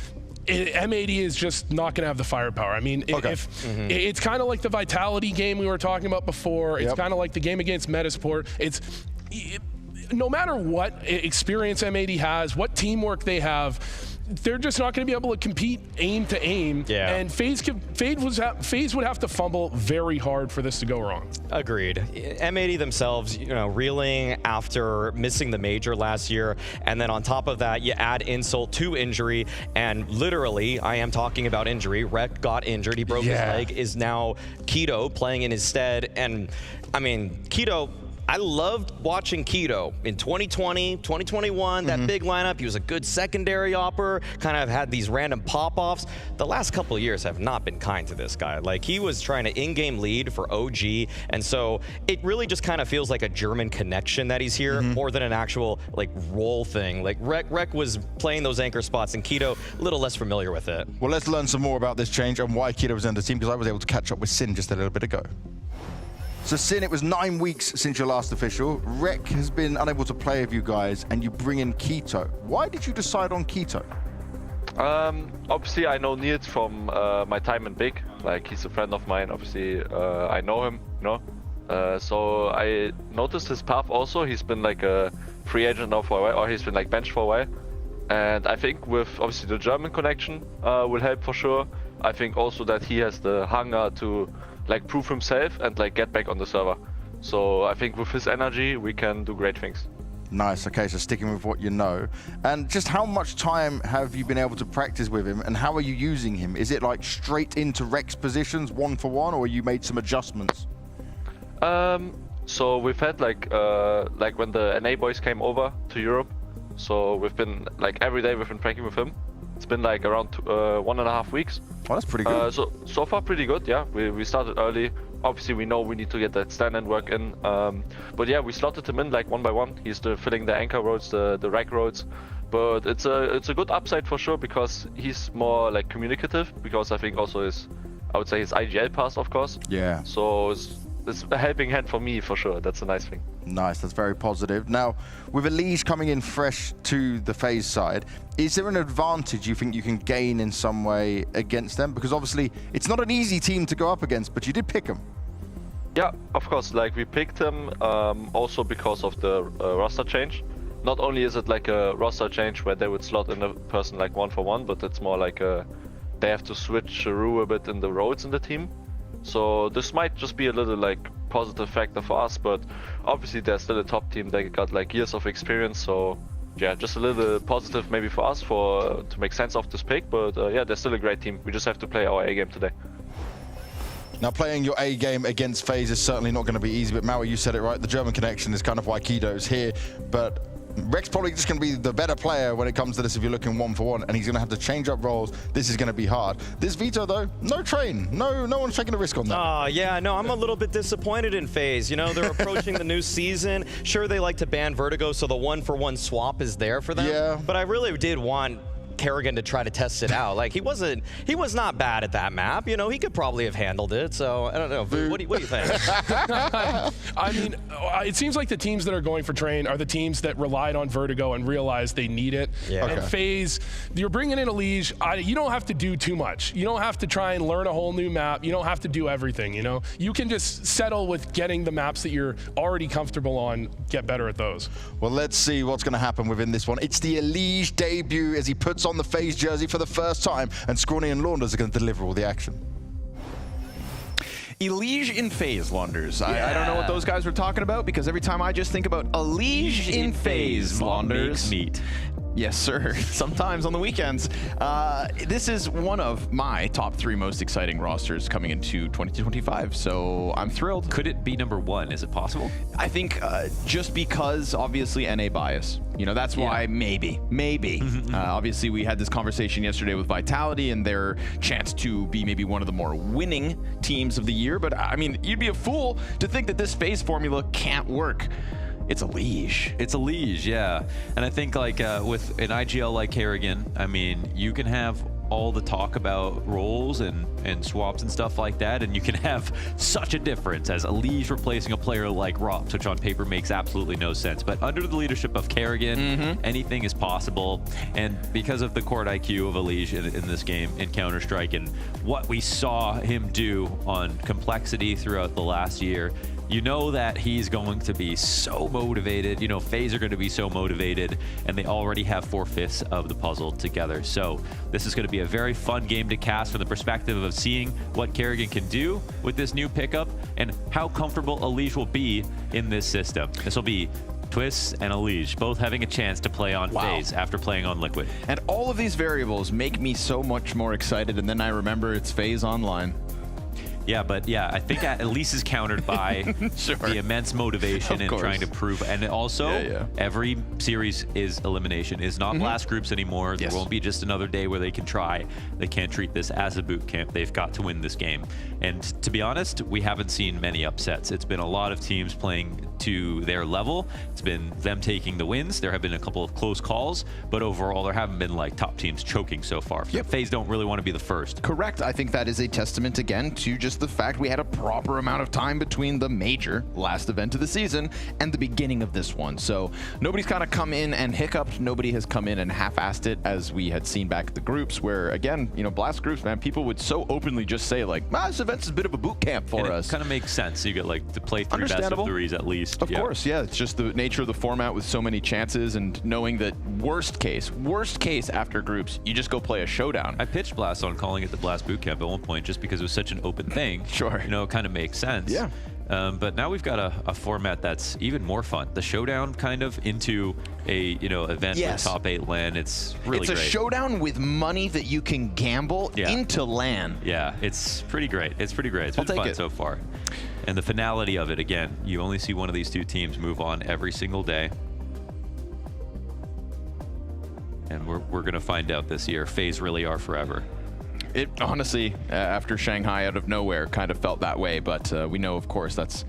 M80 is just not going to have the firepower. I mean, it's kind of like the Vitality game we were talking about before. It's kind of like the game against Metasport. No matter what experience M80 has, what teamwork they have, they're just not going to be able to compete aim to aim. Yeah. And FaZe would have to fumble very hard for this to go wrong. Agreed. M80 themselves, reeling after missing the major last year, and then on top of that, you add insult to injury, and literally, I am talking about injury. Rek got injured. He broke his leg. Is now Keto playing in his stead, and I mean, Keto. I loved watching Keto in 2020, 2021, that big lineup. He was a good secondary opper, kind of had these random pop-offs. The last couple of years have not been kind to this guy. Like, he was trying to in-game lead for OG, and so it really just kind of feels like a German connection that he's here more than an actual, like, role thing. Like, Rek was playing those anchor spots, and Keto a little less familiar with it. Well, let's learn some more about this change and why Keto was in the team, because I was able to catch up with Sin just a little bit ago. So Sin, it was 9 weeks since your last official. Rek has been unable to play with you guys, and you bring in Keto. Why did you decide on Keto? Obviously, I know Niels from my time in Big. Like, he's a friend of mine. Obviously, I know him, so I noticed his path also. He's been like a free agent now for a while, or he's been like benched for a while. And I think with obviously the German connection will help for sure. I think also that he has the hunger to like prove himself and like get back on the server. So I think with his energy, we can do great things. Nice. Okay, so sticking with what you know. And just how much time have you been able to practice with him, and how are you using him? Is it like straight into Rek's positions, 1-for-1, or you made some adjustments? So we've had like when the NA boys came over to Europe, so we've been like every day we've been tracking with him. It's been like around 1.5 weeks. Oh, that's pretty good. So far pretty good, yeah. We started early. Obviously we know we need to get that stand-in work in. But yeah, we slotted him in like one by one. He's filling the anchor roads, the Rek roads. But it's a good upside for sure, because he's more like communicative, because I think also his IGL pass, of course. Yeah. So it's a helping hand for me for sure. That's a nice thing. Nice, that's very positive. Now, with Elige coming in fresh to the FaZe side, is there an advantage you think you can gain in some way against them? Because obviously, it's not an easy team to go up against, but you did pick them. Yeah, of course. Like, we picked them also because of the roster change. Not only is it like a roster change where they would slot in a person like 1-for-1, but it's more like they have to switch a bit in the roles in the team. So this might just be a little like positive factor for us, but obviously they're still a top team. They got like years of experience, so yeah, just a little positive maybe for us to make sense of this pick. But yeah, they're still a great team. We just have to play our A game today. Now, playing your A game against FaZe is certainly not going to be easy, but Maui, you said it right. The German connection is kind of why Kido's here, but Rek's probably just going to be the better player when it comes to this if you're looking 1-for-1, and he's going to have to change up roles. This is going to be hard. This veto, though, no train. No one's taking a risk on that. Yeah, no, I'm a little bit disappointed in FaZe. You know, they're approaching the new season. Sure, they like to ban Vertigo, so the 1-for-1 swap is there for them. Yeah. But I really did want Kerrigan to try to test it out. Like, he was not bad at that map. You know, he could probably have handled it. So I don't know. What do you think? I mean, it seems like the teams that are going for train are the teams that relied on Vertigo and realized they need it. Yeah. And FaZe, you're bringing in Elige. You don't have to do too much. You don't have to try and learn a whole new map. You don't have to do everything, you know? You can just settle with getting the maps that you're already comfortable on, get better at those. Well, let's see what's going to happen within this one. It's the Elige debut as he puts on the FaZe jersey for the first time, and Scrawny and Launders are going to deliver all the action. Elige in FaZe, Launders. Yeah. I don't know what those guys were talking about, because every time I just think about Elige in FaZe, Launders. Meat. Yes, sir. Sometimes on the weekends. This is one of my top 3 most exciting rosters coming into 2025, so I'm thrilled. Could it be number 1? Is it possible? I think just because, obviously, NA bias. You know, that's why maybe. Obviously, we had this conversation yesterday with Vitality and their chance to be maybe one of the more winning teams of the year, but I mean, you'd be a fool to think that this FaZe formula can't work. It's Elige. It's Elige, yeah. And I think like with an IGL like Kerrigan, I mean, you can have all the talk about roles and swaps and stuff like that, and you can have such a difference as Elige replacing a player like Rops, which on paper makes absolutely no sense. But under the leadership of Kerrigan, anything is possible. And because of the court IQ of Elige in this game, in Counter-Strike, and what we saw him do on complexity throughout the last year, you know that he's going to be so motivated. You know, FaZe are going to be so motivated, and they already have 4/5 of the puzzle together. So this is going to be a very fun game to cast from the perspective of seeing what Kerrigan can do with this new pickup and how comfortable Elige will be in this system. This will be Twists and Elige both having a chance to play on FaZe after playing on Liquid. And all of these variables make me so much more excited, and then I remember it's FaZe Online. Yeah, but yeah, I think at least is countered by the immense motivation and trying to prove. And also, every series is elimination. It's not blast groups anymore. There won't be just another day where they can try. They can't treat this as a boot camp. They've got to win this game. And to be honest, we haven't seen many upsets. It's been a lot of teams playing to their level. It's been them taking the wins. There have been a couple of close calls, but overall, there haven't been like top teams choking so far. FaZe don't really want to be the first. Correct. I think that is a testament again to just the fact we had a proper amount of time between the major last event of the season and the beginning of this one. So nobody's kind of come in and hiccuped. Nobody has come in and half-assed it as we had seen back at the groups where, again, you know, blast groups, man, people would so openly just say like, this event's a bit of a boot camp for us. It kind of makes sense. You get like to play 3 best of 3s at least. Of course, yeah. It's just the nature of the format with so many chances and knowing that worst case after groups, you just go play a showdown. I pitched Blast on calling it the Blast Boot Camp at one point just because it was such an open thing. Sure. You know, it kind of makes sense. Yeah. But now we've got a format that's even more fun. The showdown kind of into a, you know, event with top 8 LAN. It's really great. It's a showdown with money that you can gamble into LAN. Yeah, it's pretty great. It's pretty great. It's been fun so far. And the finality of it, again, you only see one of these 2 teams move on every single day. And we're going to find out this year. FaZe really are forever. It honestly, after Shanghai out of nowhere, kind of felt that way. But we know, of course, that's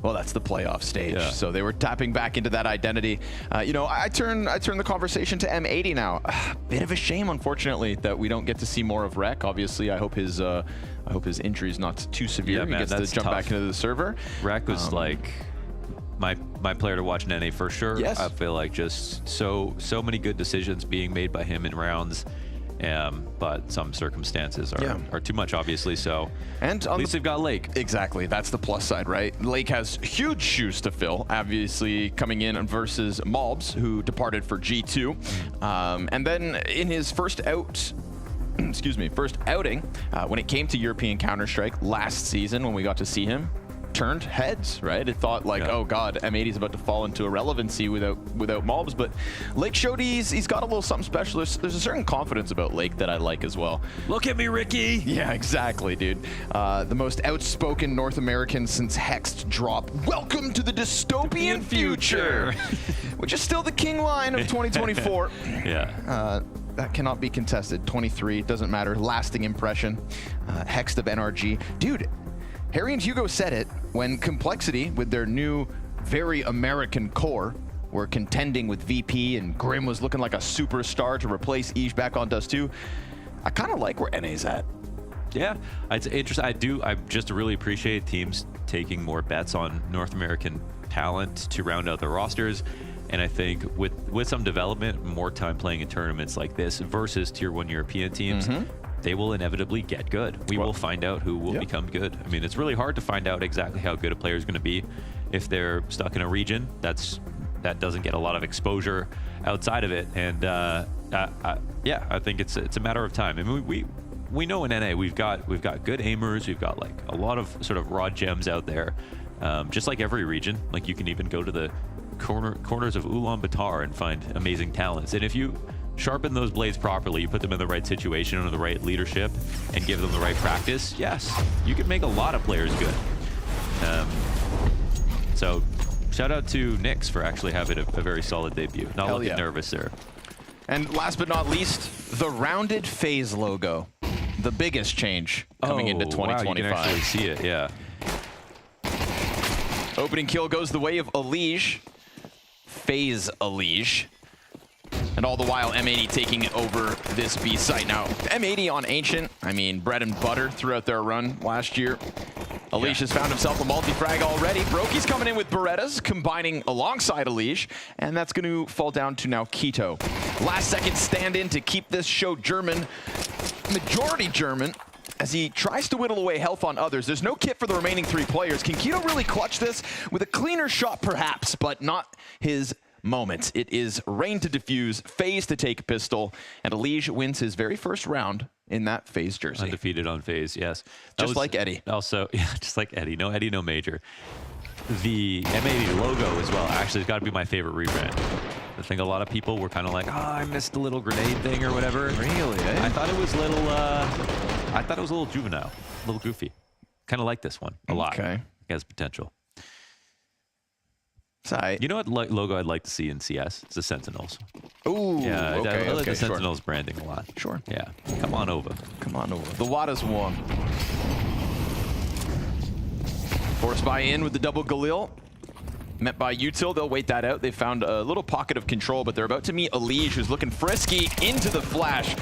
the playoff stage. So they were tapping back into that identity. You know, I turn the conversation to M80 now. Bit of a shame, unfortunately, that we don't get to see more of Rek. Obviously, I hope his injury is not too severe. He gets to jump back into the server. Rek was like my player to watch in NA for sure. Yes. I feel like just so many good decisions being made by him in rounds. But some circumstances are too much, obviously. So, and at least they've got Lake. Exactly, that's the plus side, right? Lake has huge shoes to fill. Obviously, coming in versus Malbs, who departed for G2, and then in his first out excuse me, first outing when it came to European Counter-Strike last season when we got to see him, turned heads, right? It thought like, oh God, M80 is about to fall into irrelevancy without mobs, but Lake showed he's got a little something special. There's a certain confidence about Lake that I like as well. Look at me, Ricky! Yeah, exactly, dude. The most outspoken North American since Hexed drop. Welcome to the dystopian future! Which is still the king line of 2024. Yeah. That cannot be contested. 23, doesn't matter. Lasting impression. Hexed of NRG. Dude, Harry and Hugo said it when Complexity, with their new, very American core, were contending with VP and Grim was looking like a superstar to replace Eej back on Dust 2. I kind of like where NA's at. Yeah, it's interesting. I just really appreciate teams taking more bets on North American talent to round out their rosters. And I think with some development, more time playing in tournaments like this versus Tier 1 European teams, they will inevitably get good. We will find out who will become good. I mean, it's really hard to find out exactly how good a player is going to be if they're stuck in a region that doesn't get a lot of exposure outside of it. And yeah, I think it's a matter of time. I mean, we know in NA we've got good aimers. We've got like a lot of sort of raw gems out there. Just like every region, like you can even go to the corners of Ulaanbaatar and find amazing talents. And if you sharpen those blades properly, you put them in the right situation under the right leadership and give them the right practice, yes, you can make a lot of players good. So shout out to Nyx for actually having a very solid debut. Not looking nervous there. And last but not least, the rounded FaZe logo. The biggest change coming into 2025. Wow, you can actually see it, yeah. Opening kill goes the way of Elige. FaZe Elige. And all the while, M80 taking over this B site. Now, M80 on Ancient, I mean, bread and butter throughout their run last year. Elige has found himself a multi-frag already. Broky's coming in with Berettas, combining alongside Elige, and that's going to fall down to now Keto. Last second stand-in to keep this show German, majority German, as he tries to whittle away health on others. There's no kit for the remaining 3 players. Can Keto really clutch this with a cleaner shot perhaps, but not his moment? It is Rain to defuse, FaZe to take pistol, and Elige wins his very first round in that FaZe jersey. Undefeated on FaZe, yes. Just like Eddie. Also, yeah, just like Eddie. No Eddie, no Major. The M80 logo as well actually has got to be my favorite rebrand. I think a lot of people were kind of like, oh, I missed the little grenade thing or whatever. Really, eh? I thought it was a little juvenile, a little goofy. Kind of like this one a lot. Okay. It has potential. Sorry. You know what logo I'd like to see in CS? It's the Sentinels. Ooh, yeah, okay, I like the sure. Sentinels branding a lot. Sure. Yeah, come on over. Come on over. The water's warm. Force buy in with the double Galil. Met by Util, they'll wait that out. They found a little pocket of control, but they're about to meet Elige, who's looking frisky into the flash.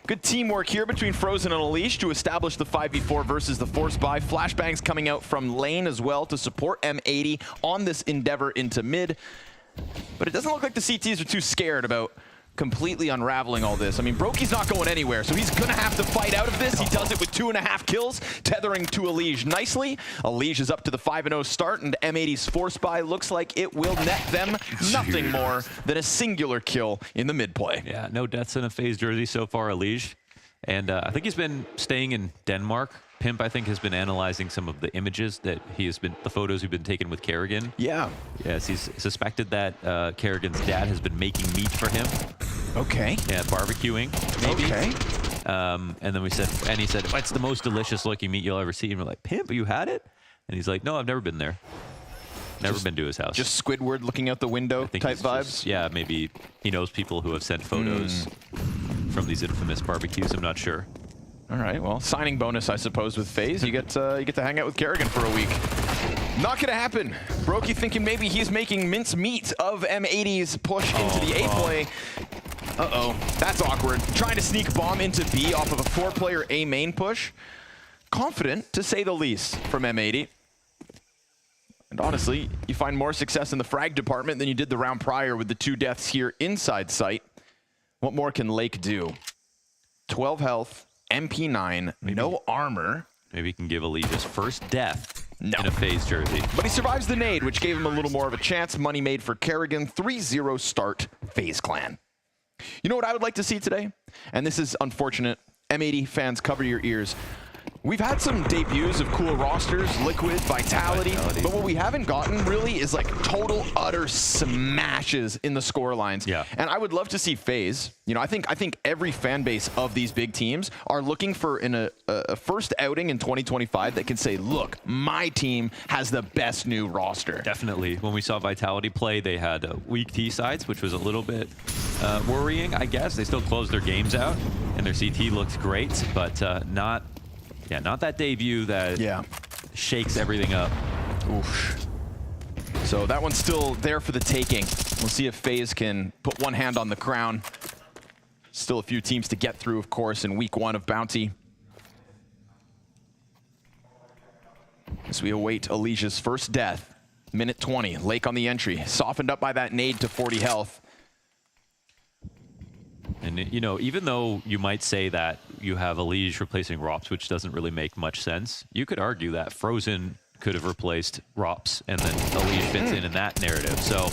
Good teamwork here between Frozen and Elige to establish the 5v4 versus the force buy. Flashbangs coming out from lane as well to support M80 on this endeavor into mid. But it doesn't look like the CTs are too scared about completely unraveling all this. I mean, Broky's not going anywhere, so he's gonna have to fight out of this. He does it with 2.5 kills, tethering to Elige nicely. Elige is up to the 5-0 start, and M80's force buy looks like it will net them nothing more than a singular kill in the mid play. Yeah, no deaths in a FaZe jersey so far, Elige. And I think he's been staying in Denmark. Pimp, I think, has been analyzing some of the images that the photos have been taken with Kerrigan. Yeah. Yes, he's suspected that Kerrigan's dad has been making meat for him. Okay. Yeah, barbecuing, maybe. Okay. And then he said, it's the most delicious looking meat you'll ever see. And we're like, Pimp, you had it? And he's like, no, I've never been there. Never been to his house. Just Squidward looking out the window type vibes? Yeah, maybe he knows people who have sent photos from these infamous barbecues. I'm not sure. All right, well, signing bonus, I suppose, with FaZe. You get to hang out with Kerrigan for a week. Not gonna happen. Broky thinking maybe he's making mince meat of M80's push into the A play. Uh-oh, that's awkward. Trying to sneak bomb into B off of a 4-player A main push. Confident, to say the least, from M80. And honestly, you find more success in the frag department than you did the round prior with the 2 deaths here inside site. What more can Lake do? 12 health. MP9, no armor. Maybe he can give Elige his first death in a FaZe jersey. But he survives the nade, which gave him a little more of a chance. Money made for Kerrigan. 3-0 start FaZe clan. You know what I would like to see today? And this is unfortunate M80 fans, cover your ears. We've had some debuts of cool rosters, Liquid, Vitality, but what we haven't gotten really is like total, utter smashes in the score lines. Yeah. And I would love to see FaZe. You know, I think every fan base of these big teams are looking for a first outing in 2025 that can say, look, my team has the best new roster. Definitely. When we saw Vitality play, they had weak T sides, which was a little bit worrying, I guess. They still closed their games out, and their CT looked great, but not that debut that shakes everything up. Oof. So that one's still there for the taking. We'll see if FaZe can put one hand on the crown. Still a few teams to get through, of course, in week 1 of Bounty. As we await Alicia's first death. Minute 20, Lake on the entry. Softened up by that nade to 40 health. And, you know, even though you might say that you have Elige replacing Rops, which doesn't really make much sense, you could argue that Frozen could have replaced Rops, and then Elige fits in that narrative. So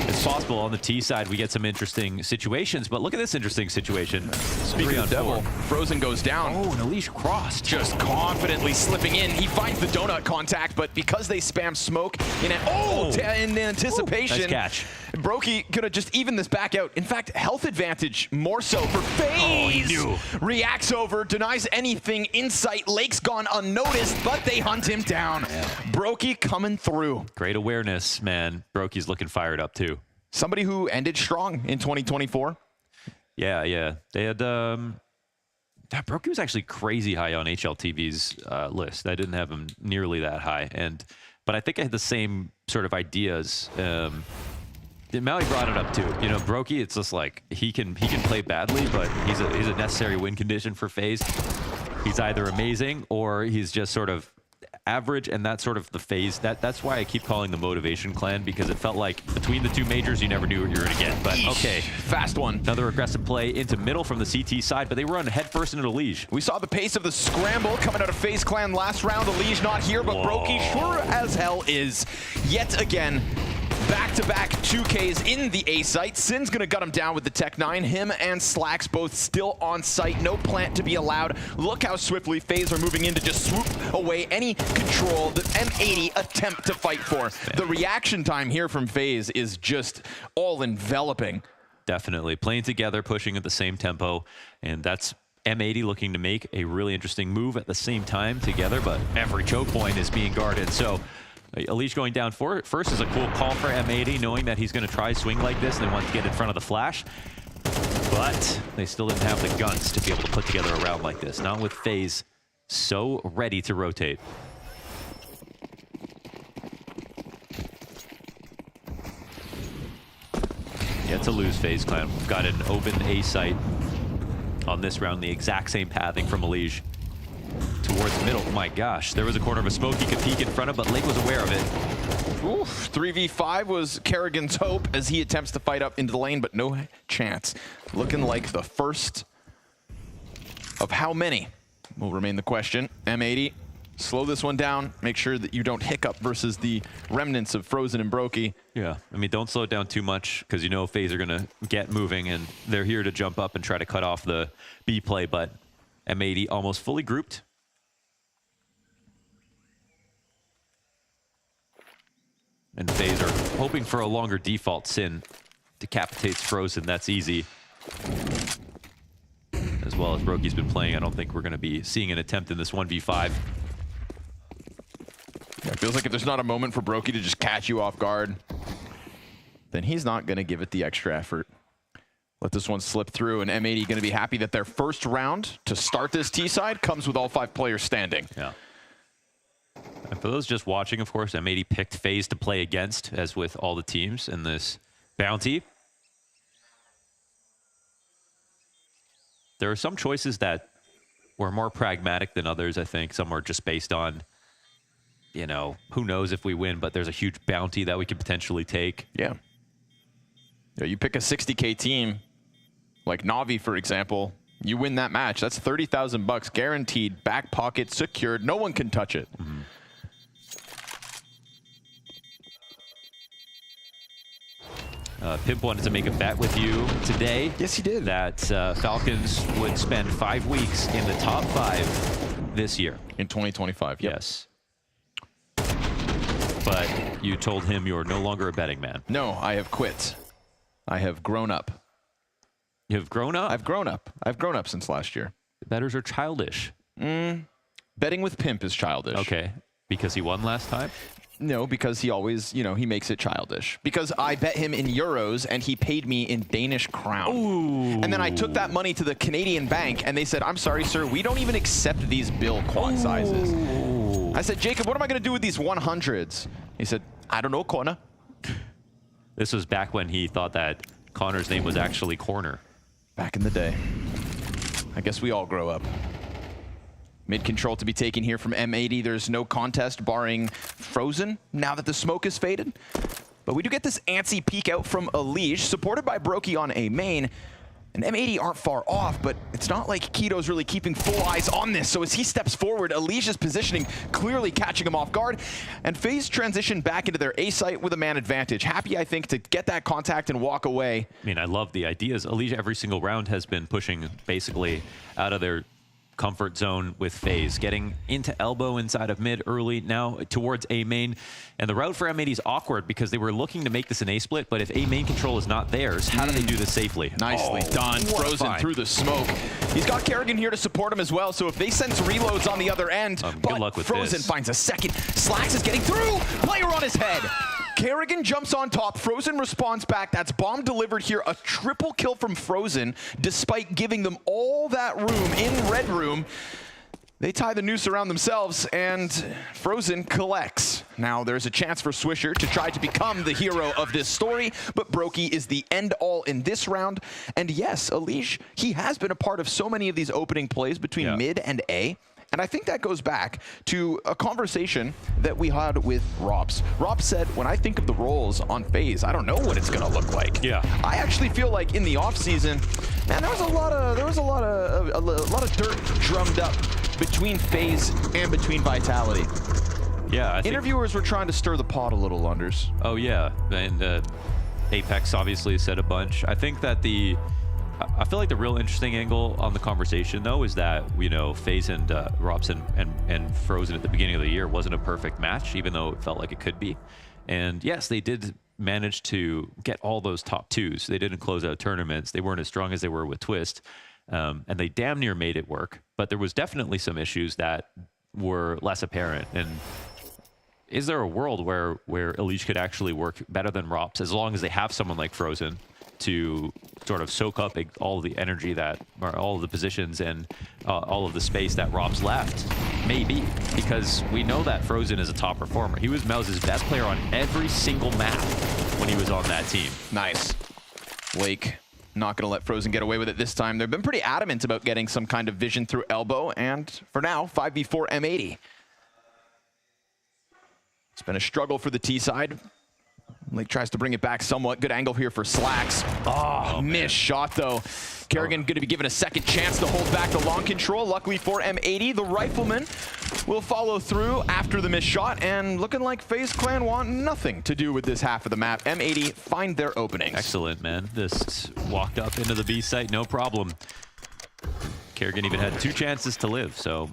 it's possible on the T side we get some interesting situations, but look at this interesting situation. Speaking of devil, Frozen goes down. Oh, and Elige crossed. Just confidently slipping in. He finds the donut contact, but because they spam smoke in anticipation, nice catch. Brokey gonna just even this back out. In fact, health advantage more so for FaZe. Oh, he knew. Reacts over, denies anything in sight. Lake's gone unnoticed, but they hunt him down. Brokey coming through. Great awareness, man. Brokey's looking fired up too. Somebody who ended strong in 2024. Yeah. They had that Brokey was actually crazy high on HLTV's list. I didn't have him nearly that high, but I think I had the same sort of ideas. Maui brought it up too. You know, Brokey, it's just like he can play badly, but he's a necessary win condition for FaZe. He's either amazing or he's just sort of average, and that's sort of the phase. That's why I keep calling the motivation clan, because it felt like between the two majors you never knew what you were going to get. But okay, fast one. Another aggressive play into middle from the CT side, but they run head first into Elige. We saw the pace of the scramble coming out of FaZe Clan last round. Elige not here, but Brokey sure as hell is. Yet again, back-to-back 2Ks in the A site. Sin's gonna gut him down with the Tech 9. Him and Slacks both still on site. No plant to be allowed. Look how swiftly FaZe are moving in to just swoop away any control that M80 attempt to fight for. The reaction time here from FaZe is just all enveloping. Definitely. Playing together, pushing at the same tempo, and that's M80 looking to make a really interesting move at the same time together, but every choke point is being guarded. So Elige going down for it. First is a cool call for M80, knowing that he's going to try swing like this and they want to get in front of the flash. But they still didn't have the guns to be able to put together a round like this. Not with FaZe so ready to rotate. Yet to lose FaZe Clan. We've got an open A site on this round, the exact same pathing from Elige. Towards the middle. Oh my gosh, there was a corner of a smoke he could peek in front of, but Lake was aware of it. Oof, 3v5 was Kerrigan's hope as he attempts to fight up into the lane, but no chance. Looking like the first of how many will remain the question. M80, slow this one down. Make sure that you don't hiccup versus the remnants of Frozen and Brokey. Yeah, I mean, don't slow it down too much because you know FaZe are going to get moving and they're here to jump up and try to cut off the B play, but M80 almost fully grouped. And FaZe are hoping for a longer default. Sin decapitates Frozen. That's easy. As well as Brokey's been playing, I don't think we're going to be seeing an attempt in this 1v5. Yeah, it feels like if there's not a moment for Brokey to just catch you off guard, then he's not going to give it the extra effort. Let this one slip through, and M80 going to be happy that their first round to start this T side comes with all 5 players standing. Yeah. And for those just watching, of course, M80 picked FaZe to play against, as with all the teams in this bounty. There are some choices that were more pragmatic than others, I think. Some are just based on, you know, who knows if we win, but there's a huge bounty that we could potentially take. Yeah. Yeah, you pick a 60K team, like NaVi, for example, you win that match. That's 30,000 bucks guaranteed, back pocket secured. No one can touch it. Mm-hmm. Pimp wanted to make a bet with you today. Yes, he did. That Falcons would spend 5 weeks in the top 5 this year. In 2025, yep. Yes. But you told him you're no longer a betting man. No, I have quit. I have grown up. You have grown up? I've grown up. I've grown up since last year. Bettors are childish. Betting with Pimp is childish. Okay. Because he won last time? No, because he always, you know, he makes it childish. Because I bet him in euros and he paid me in Danish crown. Ooh. And then I took that money to the Canadian bank and they said, I'm sorry, sir, we don't even accept these bill quant sizes. I said, Jacob, what am I going to do with these 100s? He said, I don't know, Connor. This was back when he thought that Connor's name was actually Corner. Back in the day. I guess we all grow up. Mid control to be taken here from M80. There's no contest barring Frozen now that the smoke is faded. But we do get this antsy peek out from Elige, supported by Brokey on A main. And M80 aren't far off, but it's not like Keto's really keeping full eyes on this. So as he steps forward, Elige's positioning clearly catching him off guard. And FaZe transition back into their A site with a man advantage. Happy, I think, to get that contact and walk away. I mean, I love the ideas. Elige every single round has been pushing basically out of their comfort zone with FaZe, getting into elbow inside of mid early, now towards A main. And the route for M80 is awkward because they were looking to make this an A split, but if A main control is not theirs, how do they do this safely? Nicely done. Frozen through the smoke. He's got Kerrigan here to support him as well, so if they sense reloads on the other end, good luck with Frozen this. finds a second. Slacks is getting through. Player on his head. Kerrigan jumps on top. Frozen responds back. That's bomb delivered here. A triple kill from Frozen, despite giving them all that room in red room. They tie the noose around themselves, and Frozen collects. Now, there's a chance for Swisher to try to become the hero of this story, but Brokey is the end-all in this round. And yes, Elige, he has been a part of so many of these opening plays between mid and A. And I think that goes back to a conversation that we had with Robs. Rob said, when I think of the roles on FaZe, I don't know what it's gonna look like. Yeah. I actually feel like in the off season, man, there was a lot of dirt drummed up between FaZe and between Vitality. Yeah, I think interviewers were trying to stir the pot a little, Unders. Oh yeah, and Apex obviously said a bunch. I think that I feel like the real interesting angle on the conversation, though, is that, you know, FaZe and Robson and Frozen at the beginning of the year wasn't a perfect match, even though it felt like it could be. And yes, they did manage to get all those top 2s. They didn't close out tournaments. They weren't as strong as they were with Twist. And they damn near made it work. But there was definitely some issues that were less apparent. And is there a world where Elige could actually work better than Rops, as long as they have someone like Frozen to sort of soak up all of the energy or all of the positions and all of the space that Rob's left? Maybe, because we know that Frozen is a top performer. He was Mouse's best player on every single map when he was on that team. Nice. Lake not going to let Frozen get away with it this time. They've been pretty adamant about getting some kind of vision through elbow, and for now, 5v4 M80. It's been a struggle for the T side. Lake tries to bring it back somewhat. Good angle here for Slacks. Oh, missed shot though. Kerrigan going to be given a second chance to hold back the long control. Luckily for M80, the Rifleman will follow through after the missed shot, and looking like FaZe Clan want nothing to do with this half of the map. M80 find their openings. Excellent, man. This walked up into the B site, no problem. Kerrigan even had 2 chances to live, so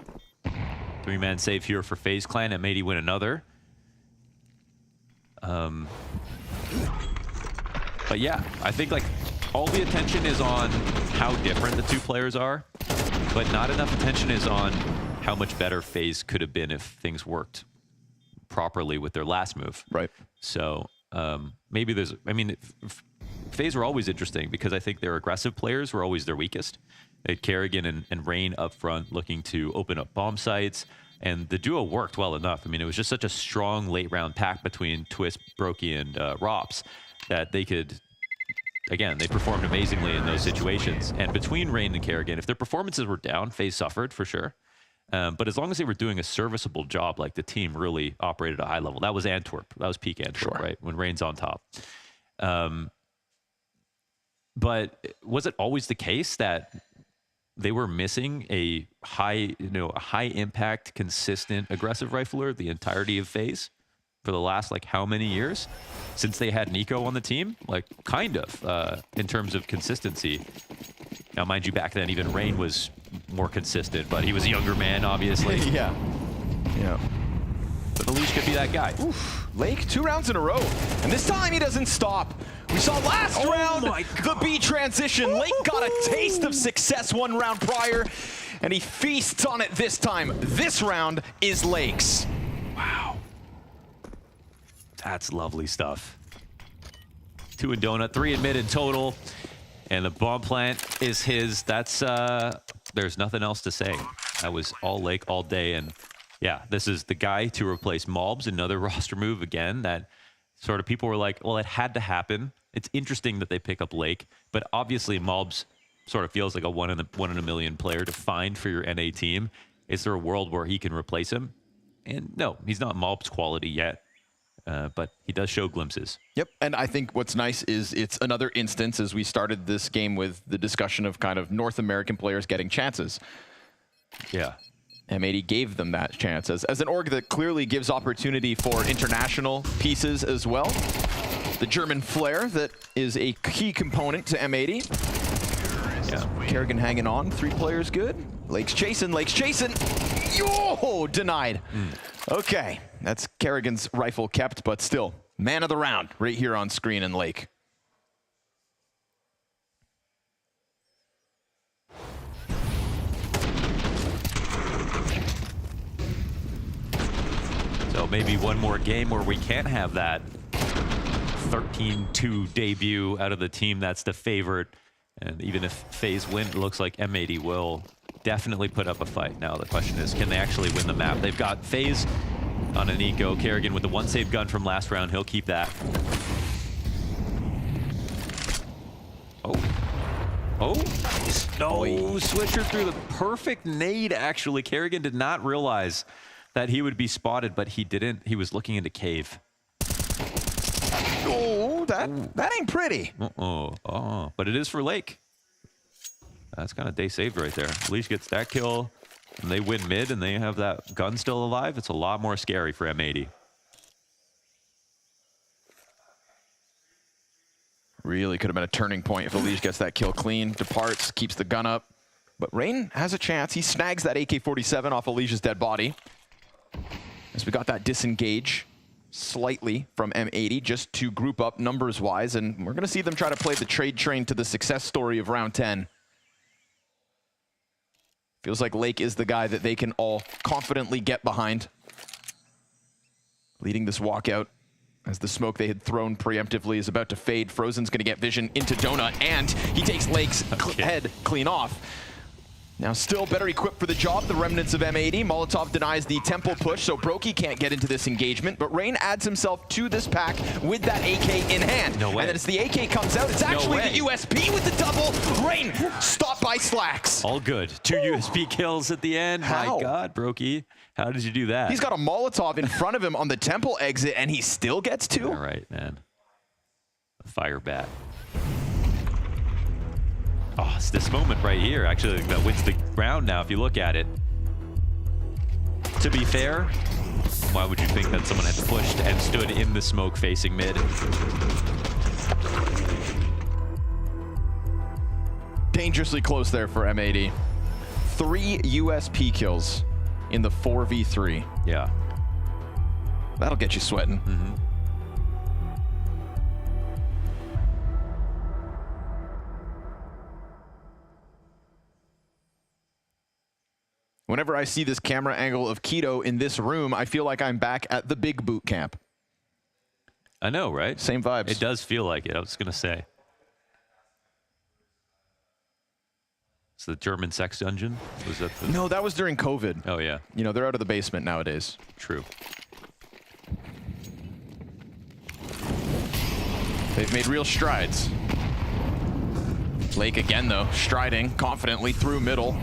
3-man save here for FaZe Clan. M80 win another. But yeah, I think like all the attention is on how different the 2 players are, but not enough attention is on how much better FaZe could have been if things worked properly with their last move. Right. So maybe there's, I mean, FaZe were always interesting because I think their aggressive players were always their weakest. They had Kerrigan and Rain up front looking to open up bomb sites. And the duo worked well enough. I mean, it was just such a strong late round pack between Twist, Brokey, and Rops that they could, again, they performed amazingly in those situations. And between Rain and Kerrigan, if their performances were down, FaZe suffered for sure. But as long as they were doing a serviceable job, like the team really operated at a high level. That was Antwerp. That was peak Antwerp, right? When Rain's on top. But was it always the case that they were missing a high impact, consistent, aggressive rifler the entirety of FaZe? for the last, like, how many years? Since they had Nico on the team? Like, kind of, in terms of consistency. Now, mind you, back then, even Rain was more consistent, but he was a younger man, obviously. Yeah. But Unleash could be that guy. Oof. Lake 2 rounds in a row, and this time he doesn't stop. We saw last round, the B transition. Lake got a taste of success 1 round prior, and he feasts on it this time. This round is Lake's. Wow. That's lovely stuff. 2 in Donut, 3 in mid in total, and the bomb plant is his. That's, there's nothing else to say. That was all Lake all day, and yeah, this is the guy to replace Mobs, another roster move again that sort of people were like, well, it had to happen. It's interesting that they pick up Lake, but obviously Mobs sort of feels like a one in a million player to find for your NA team. Is there a world where he can replace him? And no, he's not Mobs quality yet, but he does show glimpses. Yep, and I think what's nice is it's another instance, as we started this game with the discussion of kind of North American players getting chances. Yeah. M80 gave them that chance as an org that clearly gives opportunity for international pieces as well. The German flair that is a key component to M80. Yeah, Kerrigan hanging on, 3 players good. Lake's chasing, Yo, denied. Okay, that's Kerrigan's rifle kept, but still, man of the round right here on screen in Lake. So maybe one more game where we can't have that 13-2 debut out of the team that's the favorite. And even if FaZe win, it looks like M80 will definitely put up a fight. Now the question is, can they actually win the map? They've got FaZe on an eco. Kerrigan with the 1 save gun from last round. He'll keep that. Oh, no, switcher through the perfect nade, actually. Kerrigan did not realize that he would be spotted, but he didn't. He was looking into cave. Oh, that ain't pretty. But it is for Lake. That's kind of day saved right there. Leash gets that kill, and they win mid, and they have that gun still alive. It's a lot more scary for M80. Really could have been a turning point if Elige gets that kill clean, departs, keeps the gun up. But Rain has a chance. He snags that AK-47 off Elige's dead body. As we got that disengage slightly from M80 just to group up numbers-wise, and we're going to see them try to play the trade train to the success story of round 10. Feels like Lake is the guy that they can all confidently get behind. Leading this walkout as the smoke they had thrown preemptively is about to fade. Frozen's going to get vision into Donut, and he takes Lake's head clean off. Now still better equipped for the job, the remnants of M80. Molotov denies the temple push, so Brokey can't get into this engagement, but Rain adds himself to this pack with that AK in hand. No way. And then as the AK comes out, it's actually the USP with the double. Rain stopped by Slacks. All good. 2 USP kills at the end. How? My God, Brokey. How did you do that? He's got a Molotov in front of him on the temple exit, and he still gets 2? All right, man. Fire bat. Oh, it's this moment right here, actually, that wins the round now, if you look at it. To be fair, why would you think that someone had pushed and stood in the smoke facing mid? Dangerously close there for M80. 3 USP kills in the 4v3. Yeah. That'll get you sweating. Mm-hmm. Whenever I see this camera angle of Keto in this room, I feel like I'm back at the big boot camp. I know, right? Same vibes. It does feel like it, I was going to say. It's the German sex dungeon? Was that the... No, that was during COVID. Oh, yeah. You know, they're out of the basement nowadays. True. They've made real strides. Lake again, though, striding confidently through middle.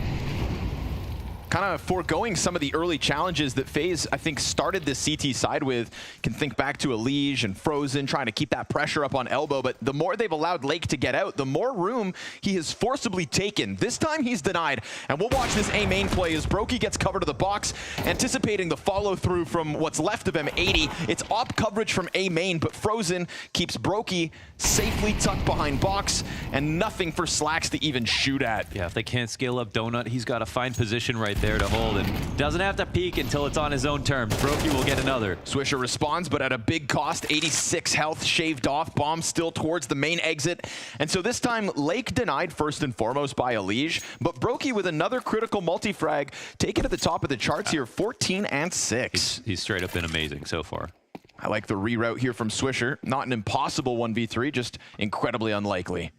kind of foregoing some of the early challenges that FaZe, I think, started this CT side with. You can think back to Elige and Frozen, trying to keep that pressure up on Elbow, but the more they've allowed Lake to get out, the more room he has forcibly taken. This time he's denied, and we'll watch this A main play as Brokey gets covered to the box, anticipating the follow-through from what's left of M80. It's op coverage from A main, but Frozen keeps Brokey safely tucked behind box, and nothing for Slacks to even shoot at. Yeah, if they can't scale up Donut, he's got to find position right there to hold, and doesn't have to peek until it's on his own terms. Brokey will get another. Swisher responds, but at a big cost. 86 health shaved off. Bomb still towards the main exit. And so this time, Lake denied first and foremost by Elige, but Brokey with another critical multi-frag, taken to the top of the charts here, 14 and 6. He's straight up been amazing so far. I like the reroute here from Swisher. Not an impossible 1v3, just incredibly unlikely.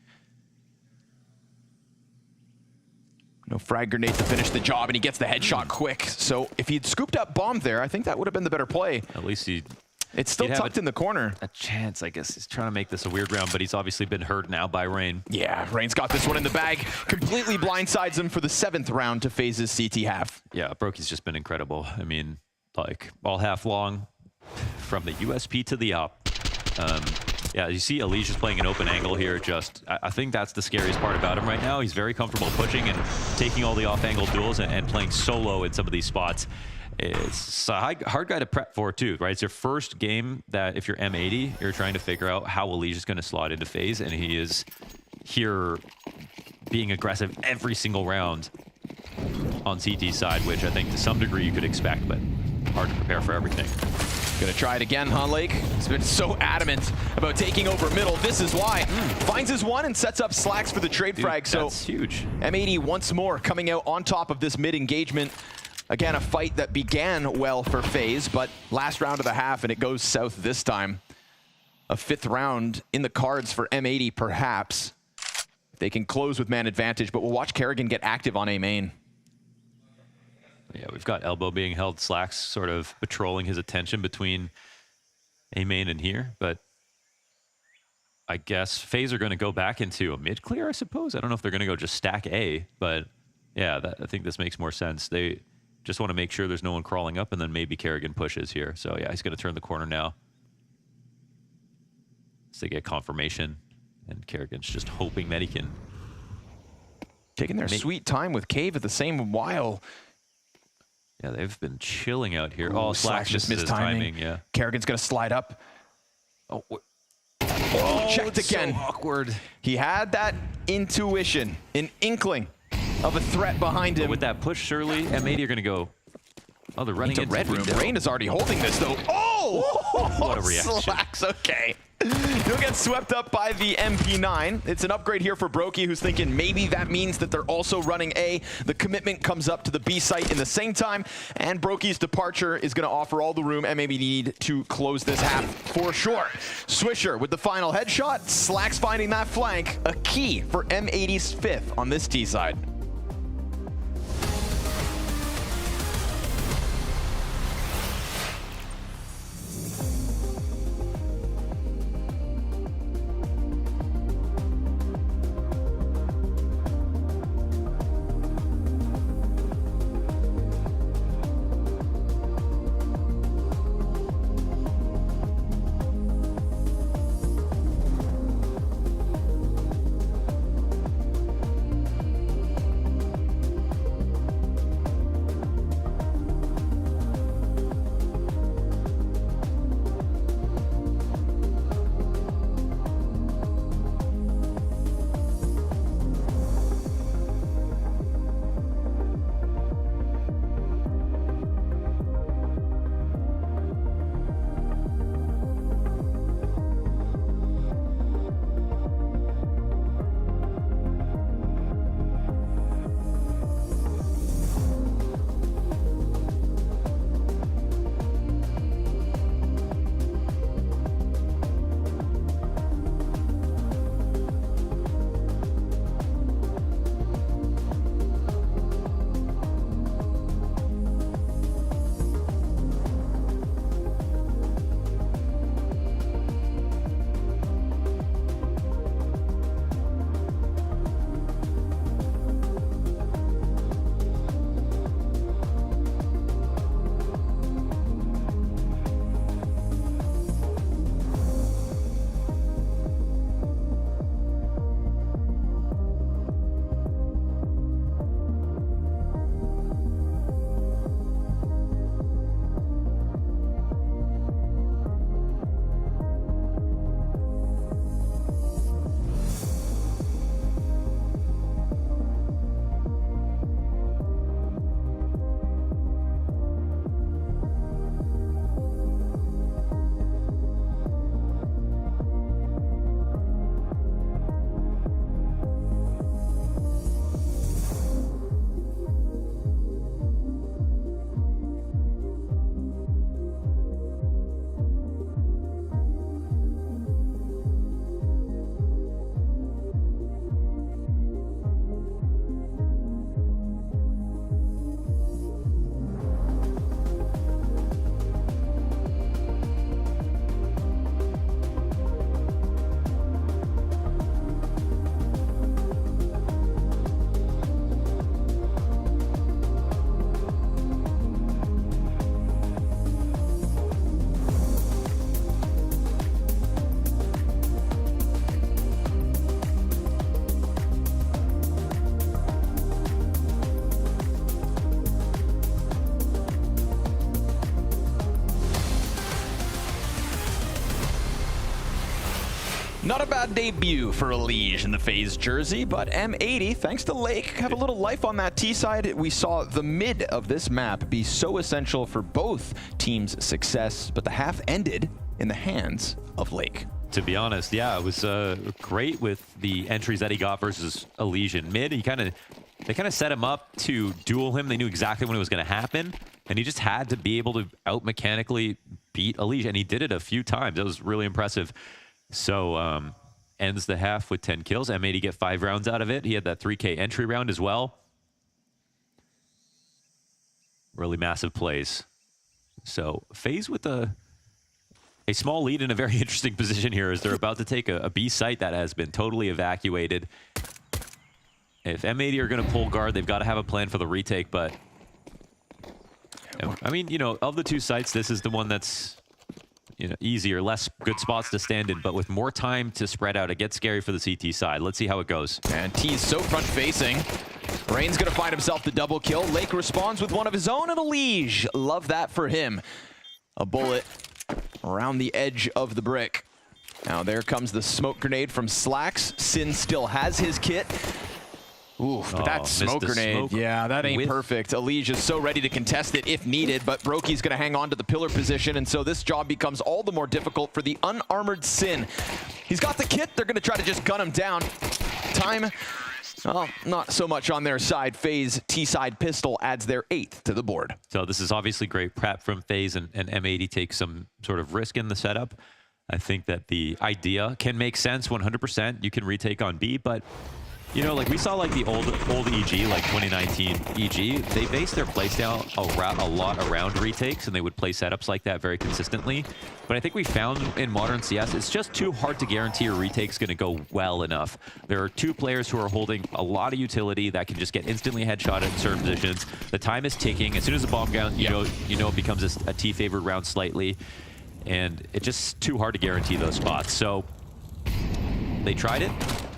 No frag grenade to finish the job, and he gets the headshot quick. So if he'd scooped up Bomb there, I think that would have been the better play. At least it's still tucked in the corner. A chance, I guess. He's trying to make this a weird round, but he's obviously been hurt now by Rain. Yeah, Rain's got this one in the bag. Completely blindsides him for the 7th round to FaZe's CT half. Yeah, Brokey's just been incredible. I mean, like, all half long, from the USP to the op. Yeah, you see Elige is playing an open angle here. I think that's the scariest part about him right now. He's very comfortable pushing and taking all the off-angle duels and playing solo in some of these spots. It's a hard guy to prep for too, right? It's your first game that if you're M80, you're trying to figure out how Elige is going to slot into FaZe, and he is here being aggressive every single round on CT side, which I think to some degree you could expect, but hard to prepare for everything. Gonna try it again, huh, Lake? He's been so adamant about taking over middle. This is why. Finds his one and sets up Slacks for the trade frag. So that's huge. M80 once more coming out on top of this mid engagement. Again, a fight that began well for FaZe, but last round of the half, and it goes south this time. A 5th round in the cards for M80, perhaps. They can close with man advantage, but we'll watch Kerrigan get active on A main. Yeah, we've got Elbow being held, Slacks sort of patrolling his attention between A main and here, but I guess FaZe are going to go back into a mid clear, I suppose. I don't know if they're going to go just stack A, but yeah, I think this makes more sense. They just want to make sure there's no one crawling up, and then maybe Kerrigan pushes here. So yeah, he's going to turn the corner now. So they get confirmation, and Kerrigan's just hoping that he can. Taking their sweet time with Cave at the same while. Yeah, they've been chilling out here. Ooh, oh, Slacks just missed timing. Yeah. Kerrigan's going to slide up. Oh, checked again. So awkward. He had that intuition, an inkling of a threat behind him. But with that push, surely M80 are going to go. Oh, they're running into red room. Rain is already holding this, though. Oh! What a reaction. Slacks, okay. He'll get swept up by the MP9. It's an upgrade here for Brokey, who's thinking maybe that means that they're also running A. The commitment comes up to the B site in the same time, and Brokey's departure is going to offer all the room M80 need to close this half for sure. Swisher with the final headshot. Slacks finding that flank, a key for M80's 5th on this T side. Not a bad debut for Elige in the FaZe jersey, but M80, thanks to Lake, have a little life on that T side. We saw the mid of this map be so essential for both teams' success, but the half ended in the hands of Lake. To be honest, yeah, it was great with the entries that he got versus Elige in mid. They kind of set him up to duel him. They knew exactly when it was going to happen, and he just had to be able to out-mechanically beat Elige, and he did it a few times. That was really impressive. So ends the half with 10 kills. M80 get 5 rounds out of it. He had that 3K entry round as well. Really massive plays. So FaZe with a small lead in a very interesting position here as they're about to take a B site that has been totally evacuated. If M80 are going to pull guard, they've got to have a plan for the retake, but I mean, you know, of the 2 sites, this is the one that's, you know, easier, less good spots to stand in, but with more time to spread out, it gets scary for the CT side. Let's see how it goes. And T is so front-facing. Rain's gonna find himself the double kill. Lake responds with one of his own, and Elige. Love that for him. A bullet around the edge of the brick. Now there comes the smoke grenade from Slacks. Sin still has his kit. Ooh, but that smoke grenade, yeah, that ain't perfect. Elige is so ready to contest it if needed, but Brokey's gonna hang on to the pillar position, and so this job becomes all the more difficult for the unarmored Sin. He's got the kit, they're gonna try to just gun him down. Time, well, not so much on their side. FaZe T-side pistol adds their 8th to the board. So this is obviously great prep from FaZe, and M80 takes some sort of risk in the setup. I think that the idea can make sense 100%. You can retake on B, but you know, like we saw like the old EG, like 2019 EG, they based their playstyle a lot around retakes, and they would play setups like that very consistently. But I think we found in modern CS, it's just too hard to guarantee a retake's going to go well enough. There are 2 players who are holding a lot of utility that can just get instantly headshotted in certain positions. The time is ticking. As soon as the bomb goes, you know it becomes a T-favored round slightly, and it's just too hard to guarantee those spots. So they tried it.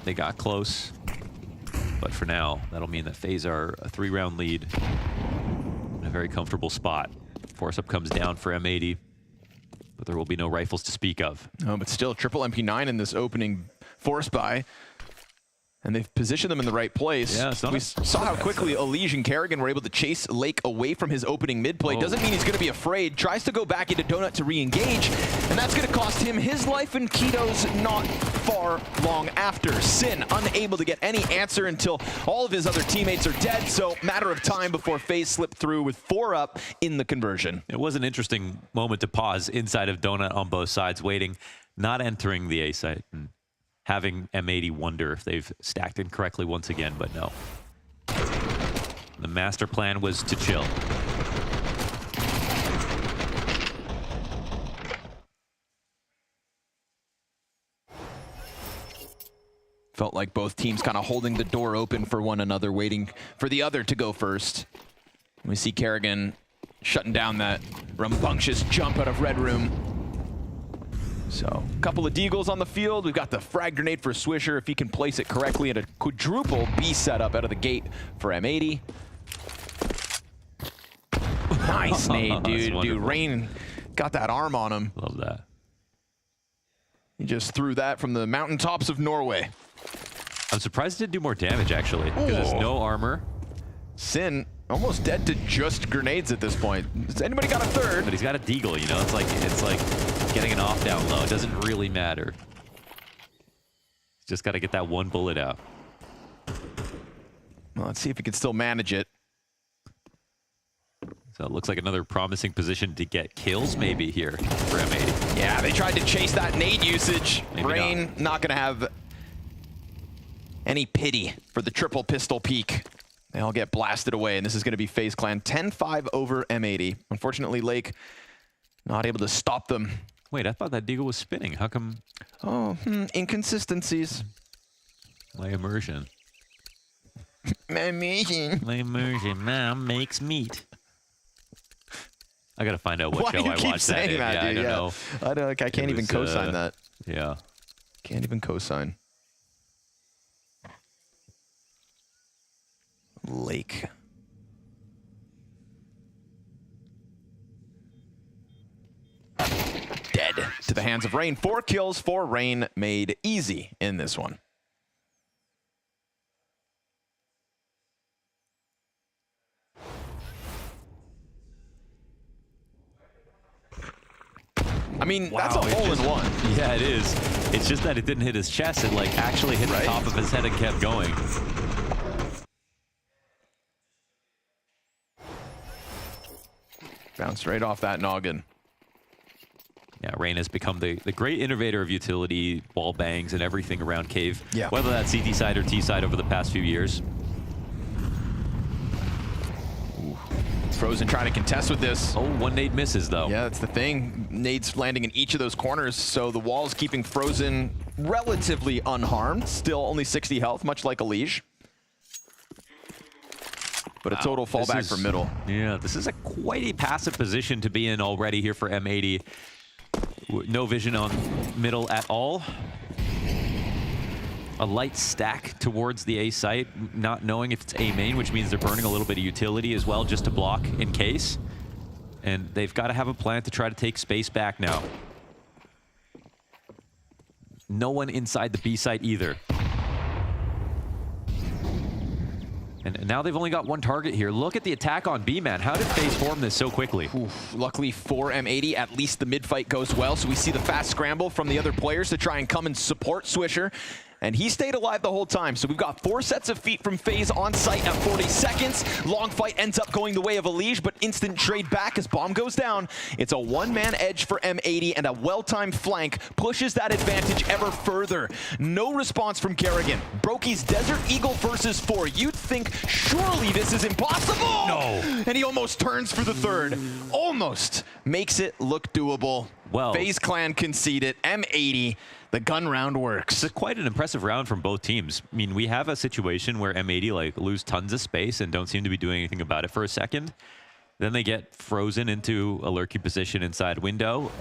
They got close. But for now, that'll mean that FaZe are a 3-round lead in a very comfortable spot. Force up comes down for M80, but there will be no rifles to speak of. Oh, but still, triple MP9 in this opening force buy. And they've positioned them in the right place. Yeah, we saw how quickly Elige and Kerrigan were able to chase Lake away from his opening mid play. Doesn't mean he's going to be afraid. Tries to go back into Donut to re-engage, and that's going to cost him his life, and Keto's not far long after. Sin unable to get any answer until all of his other teammates are dead, so matter of time before FaZe slipped through with 4 up in the conversion. It was an interesting moment to pause inside of Donut on both sides, waiting, not entering the A site, and having M80 wonder if they've stacked incorrectly once again, but no. The master plan was to chill. Felt like both teams kind of holding the door open for one another, waiting for the other to go first. We see Kerrigan shutting down that rambunctious jump out of Red Room. So, a couple of deagles on the field. We've got the frag grenade for Swisher if he can place it correctly, and a quadruple B setup out of the gate for M80. Nice nade, dude. Dude, Rain got that arm on him. Love that. He just threw that from the mountaintops of Norway. I'm surprised it didn't do more damage, actually, because there's no armor. Sin almost dead to just grenades at this point. Has anybody got a third? But he's got a deagle, you know? It's like getting an off down low. It doesn't really matter. He's just got to get that one bullet out. Well, let's see if he can still manage it. So it looks like another promising position to get kills maybe here for M80. Yeah, they tried to chase that nade usage. Maybe Rain not going to have any pity for the triple pistol peek. They all get blasted away, and this is going to be FaZe Clan 10-5 over M80. Unfortunately, Lake not able to stop them. Wait, I thought that deagle was spinning. How come? Oh, inconsistencies. My immersion. My immersion. My immersion now makes meat. I gotta find out what show I watched that in. Why do you keep saying that, dude? I don't know. I can't even co-sign that. Yeah. Can't even co-sign. Lake. Dead. to the hands of Rain. 4 kills for Rain, made easy in this one. I mean, Wow, that's a hole-in-one. Yeah, it is. It's just that it didn't hit his chest. It like actually hit the top of his head and kept going. Bounced right off that noggin. Yeah, Rain has become the great innovator of utility, wall bangs, and everything around Cave. Yeah. Whether that's CT side or T side over the past few years. Frozen trying to contest with this. Oh, one nade misses though. Yeah, that's the thing. Nades landing in each of those corners, so the wall's keeping Frozen relatively unharmed. Still only 60 health, much like Elige. But a total fallback for middle. Yeah, this is quite a passive position to be in already here for M80. No vision on middle at all. A light stack towards the A site, not knowing if it's A main, which means they're burning a little bit of utility as well just to block in case. And they've got to have a plan to try to take space back now. No one inside the B site either. And now they've only got one target here. Look at the attack on B, man. How did FaZe form this so quickly? Oof. Luckily for M80, at least the mid-fight goes well, so we see the fast scramble from the other players to try and come and support Swisher. And he stayed alive the whole time. So we've got 4 sets of feet from FaZe on site at 40 seconds. Long fight ends up going the way of Elige, but instant trade back as bomb goes down. It's a one-man edge for M80, and a well-timed flank pushes that advantage ever further. No response from Kerrigan. Brokey's Desert Eagle versus 4. You'd think, surely this is impossible! No. And he almost turns for the third. Almost makes it look doable. Well, FaZe Clan conceded. M80. The gun round works. It's quite an impressive round from both teams. I mean, we have a situation where M80 like lose tons of space and don't seem to be doing anything about it for a second. Then they get frozen into a lurky position inside window.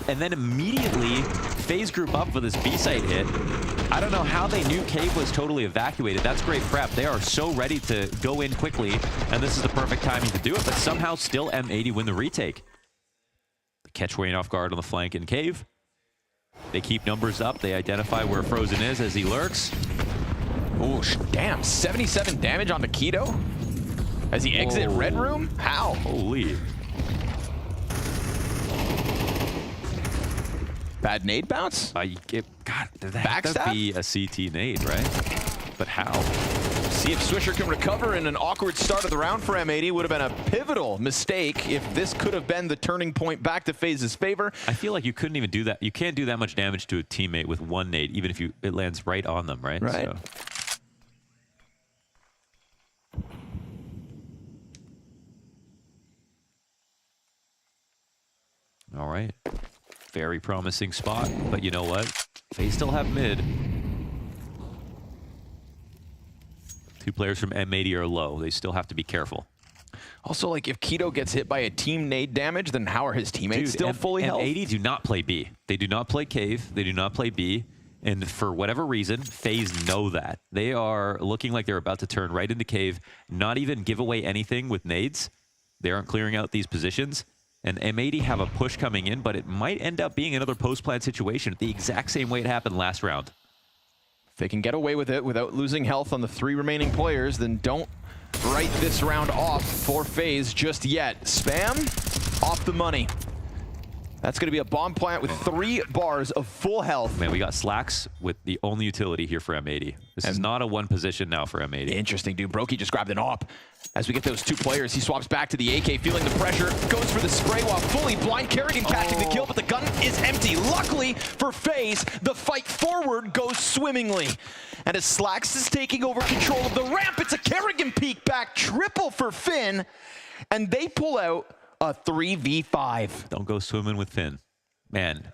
And then immediately, FaZe group up for this B site hit. I don't know how they knew Cave was totally evacuated. That's great prep. They are so ready to go in quickly, and this is the perfect timing to do it, but somehow still M80 win the retake. They catch Wayne off guard on the flank in Cave. They keep numbers up. They identify where Frozen is as he lurks. Oh, damn. 77 damage on Keto as he exit Red Room? How? Holy. Bad nade bounce? God, that have to be a CT nade, right? But how? See if Swisher can recover in an awkward start of the round for M80. Would have been a pivotal mistake if this could have been the turning point back to FaZe's favor. I feel like you couldn't even do that. You can't do that much damage to a teammate with one nade, even if it lands right on them, right? Right. So. All right. Very promising spot, but you know what? They still have mid. 2 players from M80 are low. They still have to be careful. Also, like, if Keto gets hit by a team nade damage, then how are his teammates still fully health? M80 do not play B. They do not play Cave. They do not play B. And for whatever reason, FaZe know that. They are looking like they're about to turn right into Cave, not even give away anything with nades. They aren't clearing out these positions. And M80 have a push coming in, but it might end up being another post-plant situation the exact same way it happened last round. If they can get away with it without losing health on the 3 remaining players, then don't write this round off for FaZe just yet. Spam, off the money. That's going to be a bomb plant with 3 bars of full health. Man, we got slacks with the only utility here for M80. This is not a one position now for M80. Interesting, dude. Brokey just grabbed an op. As we get those 2 players, he swaps back to the AK, feeling the pressure, goes for the spray while fully blind. Kerrigan catching the kill, but the gun is empty. Luckily for FaZe, the fight forward goes swimmingly. And as Slacks is taking over control of the ramp, it's a Kerrigan peek back triple for Finn, and they pull out a 3v5. Don't go swimming with Finn. Man,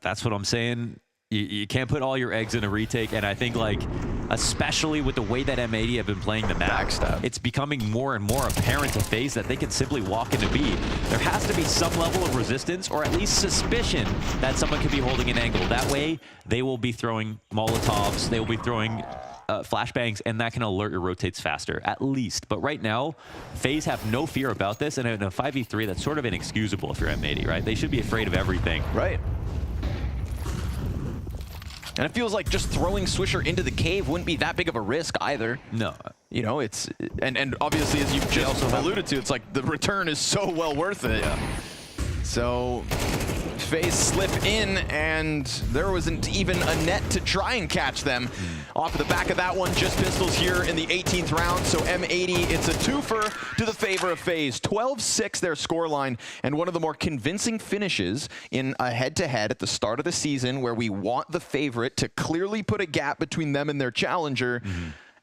that's what I'm saying. you can't put all your eggs in a retake, and I think, like, especially with the way that M80 have been playing the map, it's becoming more and more apparent to FaZe that they can simply walk into B. There has to be some level of resistance, or at least suspicion, that someone could be holding an angle. That way, they will be throwing Molotovs, they will be throwing flashbangs, and that can alert your rotates faster, at least. But right now, FaZe have no fear about this, and in a 5v3, that's sort of inexcusable if you're M80, right? They should be afraid of everything. Right. And it feels like just throwing Swisher into the cave wouldn't be that big of a risk either. No. You know, it's... And obviously, as you've just alluded to, it's like the return is so well worth it. Yeah. So... FaZe slip in, and there wasn't even a net to try and catch them. Off of the back of that one, just pistols here in the 18th round. So M80, it's a twofer to the favor of FaZe. 12-6 their scoreline, and one of the more convincing finishes in a head-to-head at the start of the season, where we want the favorite to clearly put a gap between them and their challenger.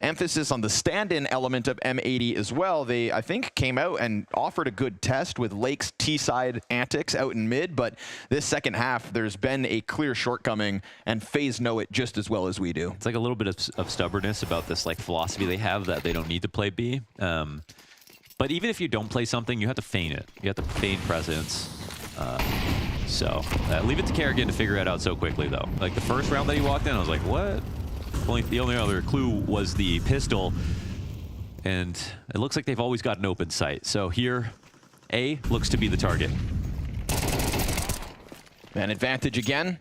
Emphasis on the stand-in element of M80 as well. They, I think, came out and offered a good test with Lake's T-side antics out in mid, but this second half, there's been a clear shortcoming, and FaZe know it just as well as we do. It's like a little bit of stubbornness about this like philosophy they have that they don't need to play B. But even if you don't play something, you have to feign it. You have to feign presence. So leave it to Kerrigan to figure it out so quickly, though. Like the first round that he walked in, I was like, what? The only other clue was the pistol, and it looks like they've always got an open sight. So here, A looks to be the target. Man advantage again.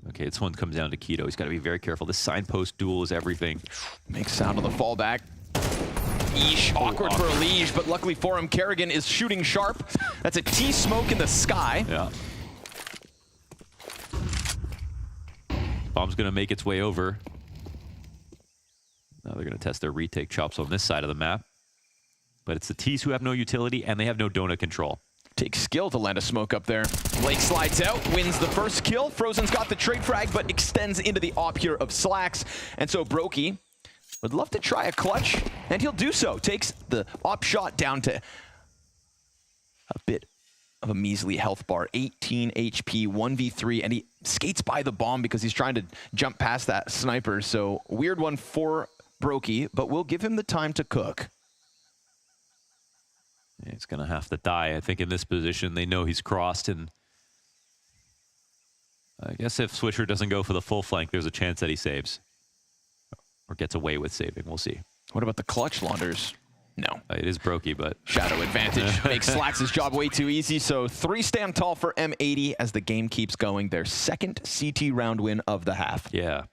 Okay, this one comes down to Keto. He's got to be very careful. This signpost duel is everything. Makes sound on the fallback. Eesh, awkward for Liege, but luckily for him, Kerrigan is shooting sharp. That's a T-smoke in the sky. Yeah. Bomb's going to make its way over. Now they're going to test their retake chops on this side of the map. But it's the T's who have no utility, and they have no donut control. Takes skill to land a smoke up there. Blake slides out, wins the first kill. Frozen's got the trade frag, but extends into the op here of Slacks. And so Brokey would love to try a clutch, and he'll do so. Takes the op shot down to a bit of a measly health bar, 18 HP, 1v3, and he skates by the bomb because he's trying to jump past that sniper. So weird one for Brokey, but we'll give him the time to cook. He's going to have to die. I think in this position, they know he's crossed, and I guess if Swisher doesn't go for the full flank, there's a chance that he saves. Or gets away with saving. We'll see. What about the clutch launders? No. It is Brokey, but... Shadow advantage makes Slacks' job way too easy. So 3 stand tall for M80 as the game keeps going. Their second CT round win of the half. Yeah.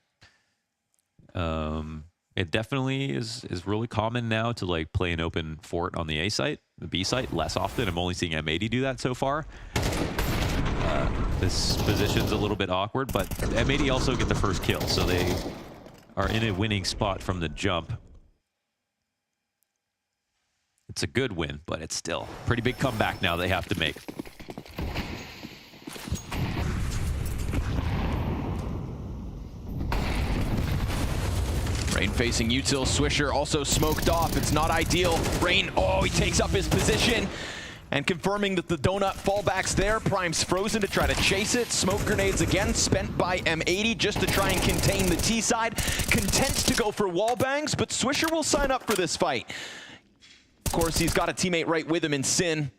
It definitely is really common now to like play an open fort on the A site. The B site, less often. I'm only seeing M80 do that so far. This position's a little bit awkward, but M80 also get the first kill, so they are in a winning spot from the jump. It's a good win, but it's still a pretty big comeback now they have to make. Rain facing Util. Swisher also smoked off. It's not ideal. Rain, oh, he takes up his position. And confirming that the donut fallback's there, primes Frozen to try to chase it. Smoke grenades again, spent by M80 just to try and contain the T side. Content to go for wall bangs, but Swisher will sign up for this fight. Of course, he's got a teammate right with him in Sin.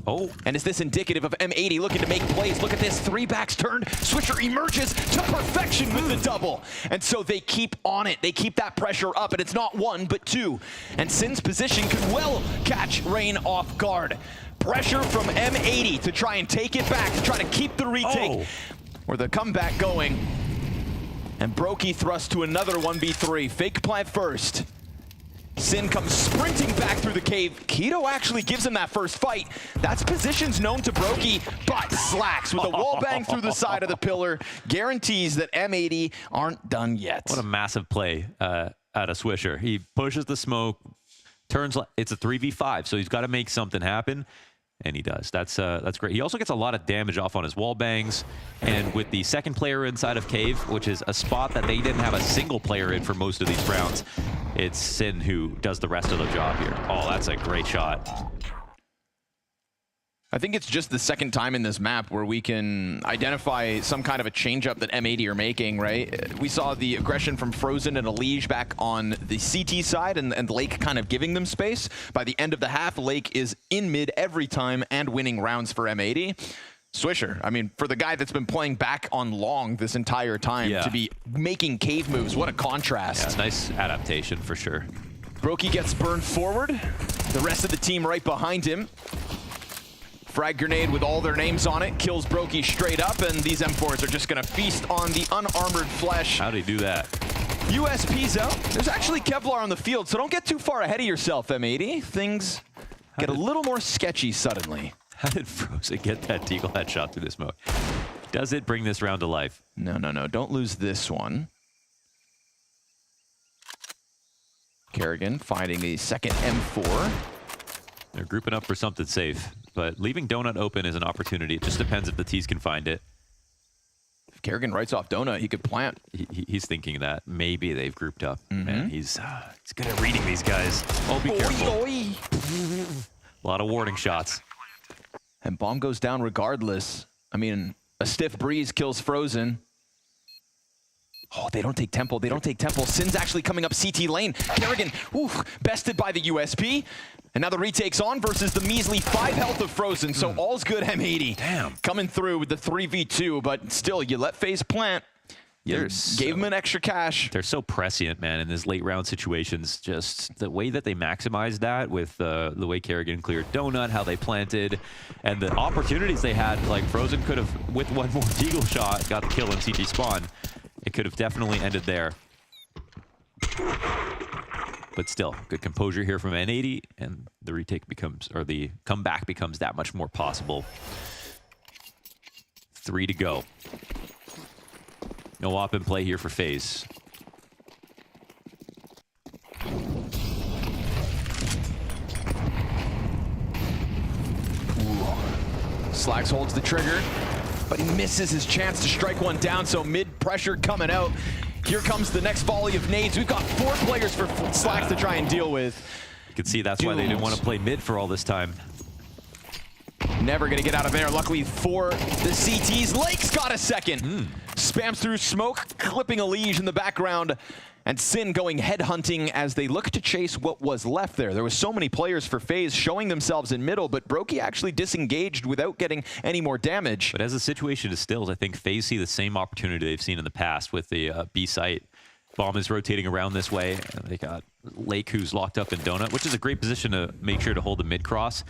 Oh, and is this indicative of M80 looking to make plays? Look at this, 3 backs turned. Swisher emerges to perfection with the double. And so they keep on it. They keep that pressure up, and it's not 1, but 2. And Sin's position could well catch Rain off guard. Pressure from M80 to try and take it back, to try to keep the retake or the comeback going. And Brokey thrust to another 1v3. Fake plant first. Sin comes sprinting back through the cave. Keto actually gives him that first fight. That's positions known to Brokey, but Slacks with a wall bang through the side of the pillar guarantees that M80 aren't done yet. What a massive play out of Swisher. He pushes the smoke, turns, it's a 3v5, so he's got to make something happen. And he does. That's great. He also gets a lot of damage off on his wall bangs. And with the second player inside of Cave, which is a spot that they didn't have a single player in for most of these rounds, it's Sin who does the rest of the job here. Oh, that's a great shot. I think it's just the second time in this map where we can identify some kind of a changeup that M80 are making, right? We saw the aggression from Frozen and Elige back on the CT side and Lake kind of giving them space. By the end of the half, Lake is in mid every time and winning rounds for M80. Swisher, I mean, for the guy that's been playing back on long this entire time to be making cave moves, what a contrast. Yeah, nice adaptation for sure. Brokey gets burned forward. The rest of the team right behind him. Frag grenade with all their names on it kills Brokey straight up, and these M4s are just gonna feast on the unarmored flesh. How'd he do that? USP's out. There's actually Kevlar on the field, so don't get too far ahead of yourself, M80. Things get a little more sketcy suddenly. How did Frozen get that Deagle headshot through this smoke? Does it bring this round to life? No, no, no. Don't lose this one. Kerrigan finding a second M4. They're grouping up for something safe, but leaving Donut open is an opportunity. It just depends if the T's can find it. If Kerrigan writes off Donut, he could plant. He's thinking that maybe they've grouped up. Man, he's good at reading these guys. Oh, be careful. A lot of warning shots. And bomb goes down regardless. I mean, a stiff breeze kills Frozen. Oh, they don't take Temple. They don't take Temple. Sin's actually coming up CT lane. Kerrigan, bested by the USP. And now the retake's on versus the measly 5 health of Frozen. So all's good, M80. Damn. Coming through with the 3v2, but still, you let FaZe plant. You gave him an extra cash. They're so prescient, man, in these late round situations. Just the way that they maximized that with the way Kerrigan cleared Donut, how they planted, and the opportunities they had. Like Frozen could have, with one more Deagle shot, got the kill in CT spawn. It could have definitely ended there. But still, good composure here from N80, and the retake becomes, or the comeback becomes that much more possible. 3 to go. No op in play here for FaZe. Slacks holds the trigger, but he misses his chance to strike one down, so mid pressure coming out. Here comes the next volley of nades. We've got 4 players for Slacks to try and deal with. You can see that's why they didn't want to play mid for all this time. Never gonna get out of there. Luckily for the CTs, Lake's got a second. Spams through smoke, clipping Elige in the background. And Sin going headhunting as they look to chase what was left there. There was so many players for FaZe showing themselves in middle, but Brokey actually disengaged without getting any more damage. But as the situation distills, I think FaZe see the same opportunity they've seen in the past with the B site. Bomb is rotating around this way. They got Lake, who's locked up in Donut, which is a great position to make sure to hold the mid cross.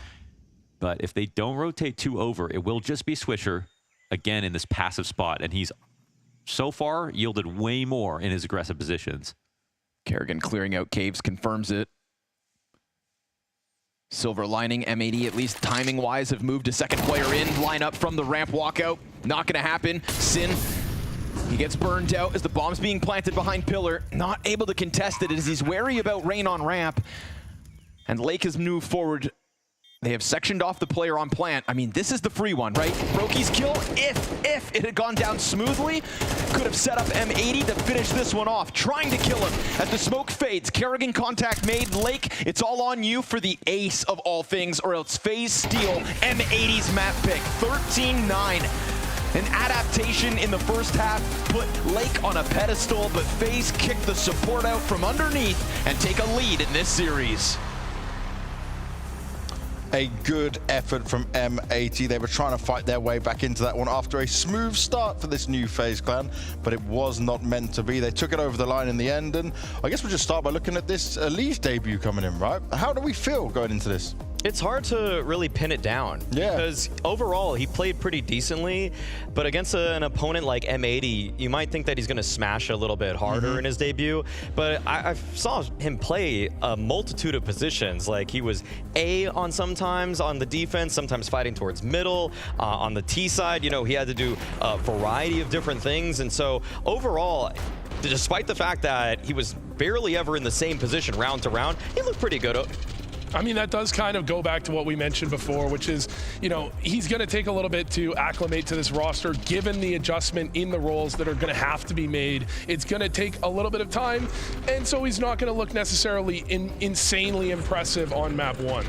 But if they don't rotate 2 over, it will just be Swisher again in this passive spot, and he's so far yielded way more in his aggressive positions. Kerrigan clearing out caves confirms it. Silver lining, M80 at least timing-wise have moved a second player in. Line up from the ramp walkout. Not gonna happen. Sin, he gets burned out as the bomb's being planted behind Pillar. Not able to contest it as he's wary about Rain on ramp. And Lake has moved forward. They have sectioned off the player on plant. I mean, this is the free one, right? Brokey's kill, if it had gone down smoothly, could have set up M80 to finish this one off. Trying to kill him as the smoke fades. Kerrigan contact made. Lake, it's all on you for the ace of all things, or else FaZe steal M80's map pick. 13-9. An adaptation in the first half put Lake on a pedestal, but FaZe kicked the support out from underneath and take a lead in this series. A good effort from M80. They were trying to fight their way back into that one after a smooth start for this new FaZe clan, but it was not meant to be. They took it over the line in the end, and I guess we'll just start by looking at this Elige debut coming in, right? How do we feel going into this? It's hard to really pin it down. Yeah. Because overall, he played pretty decently, but against an opponent like M80, you might think that he's going to smash a little bit harder in his debut, but I saw him play a multitude of positions. Like, he was A on sometimes on the defense, sometimes fighting towards middle. On the T side, you know, he had to do a variety of different things, and so overall, despite the fact that he was barely ever in the same position round to round, he looked pretty good. I mean, that does kind of go back to what we mentioned before, which is, you know, he's going to take a little bit to acclimate to this roster, given the adjustment in the roles that are going to have to be made. It's going to take a little bit of time, and so he's not going to look necessarily insanely impressive on map 1.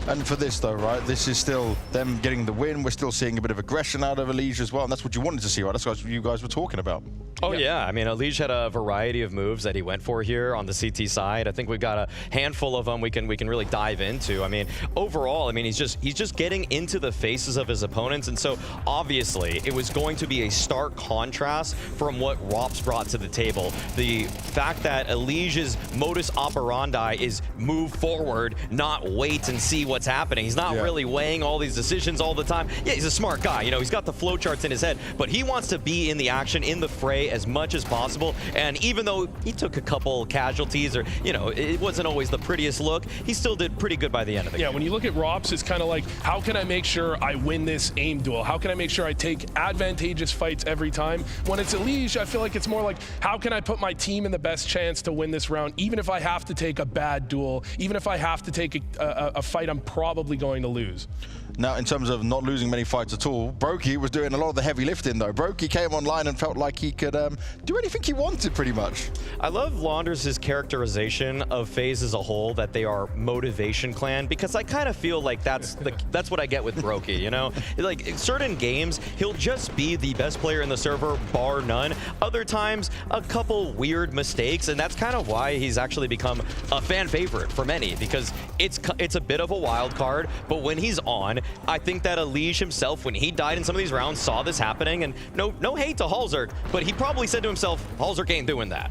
And for this though, right, this is still them getting the win. We're still seeing a bit of aggression out of Elige as well, and that's what you wanted to see, right? That's what you guys were talking about. Oh yeah, I mean, Elige had a variety of moves that he went for here on the CT side. I think we've got a handful of them we can really dive into. I mean, overall, I mean, he's just getting into the faces of his opponents, and so obviously it was going to be a stark contrast from what Rops brought to the table. The fact that Elige's modus operandi is move forward, not wait and see what's happening. He's not really weighing all these decisions all the time. Yeah, he's a smart guy. You know, he's got the flowcharts in his head, but he wants to be in the action, in the fray as much as possible. And even though he took a couple casualties, or, you know, it wasn't always the prettiest look, he still did pretty good by the end of the game. Yeah, when you look at Rops, it's kind of like, how can I make sure I win this aim duel? How can I make sure I take advantageous fights every time? When it's Elige, I feel like it's more like, how can I put my team in the best chance to win this round, even if I have to take a bad duel, even if I have to take a fight I'm probably going to lose. Now, in terms of not losing many fights at all, Brokey was doing a lot of the heavy lifting, though. Brokey came online and felt like he could do anything he wanted, pretty much. I love Launders' characterization of FaZe as a whole, that they are motivation clan, because I kind of feel like that's what I get with Brokey, you know? Like, certain games, he'll just be the best player in the server, bar none. Other times, a couple weird mistakes, and that's kind of why he's actually become a fan favorite for many, because it's a bit of a wild card, but when he's on, I think that Elige himself, when he died in some of these rounds, saw this happening, and no hate to Halzerk, but he probably said to himself, Halzerk ain't doing that.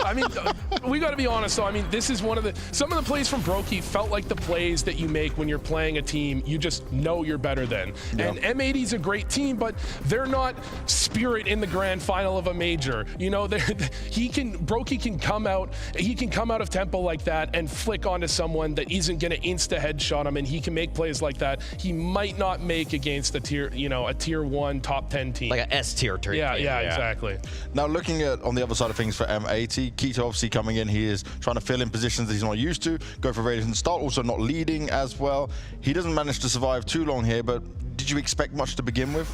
I mean, we got to be honest, though. I mean, this is some of the plays from Brokey felt like the plays that you make when you're playing a team you just know you're better than. Yep. And M80's a great team, but they're not Spirit in the grand final of a major. You know, Brokey can come out of tempo like that and flick onto someone that isn't going to insta headshot him, and he can make plays like that he might not make against a tier 1 top 10 team. Like an S tier team. Yeah, exactly. Now, looking at on the other side of things for M80, Keto obviously coming in, he is trying to fill in positions that he's not used to, go for radiant start, also not leading as well. He doesn't manage to survive too long here, but did you expect much to begin with?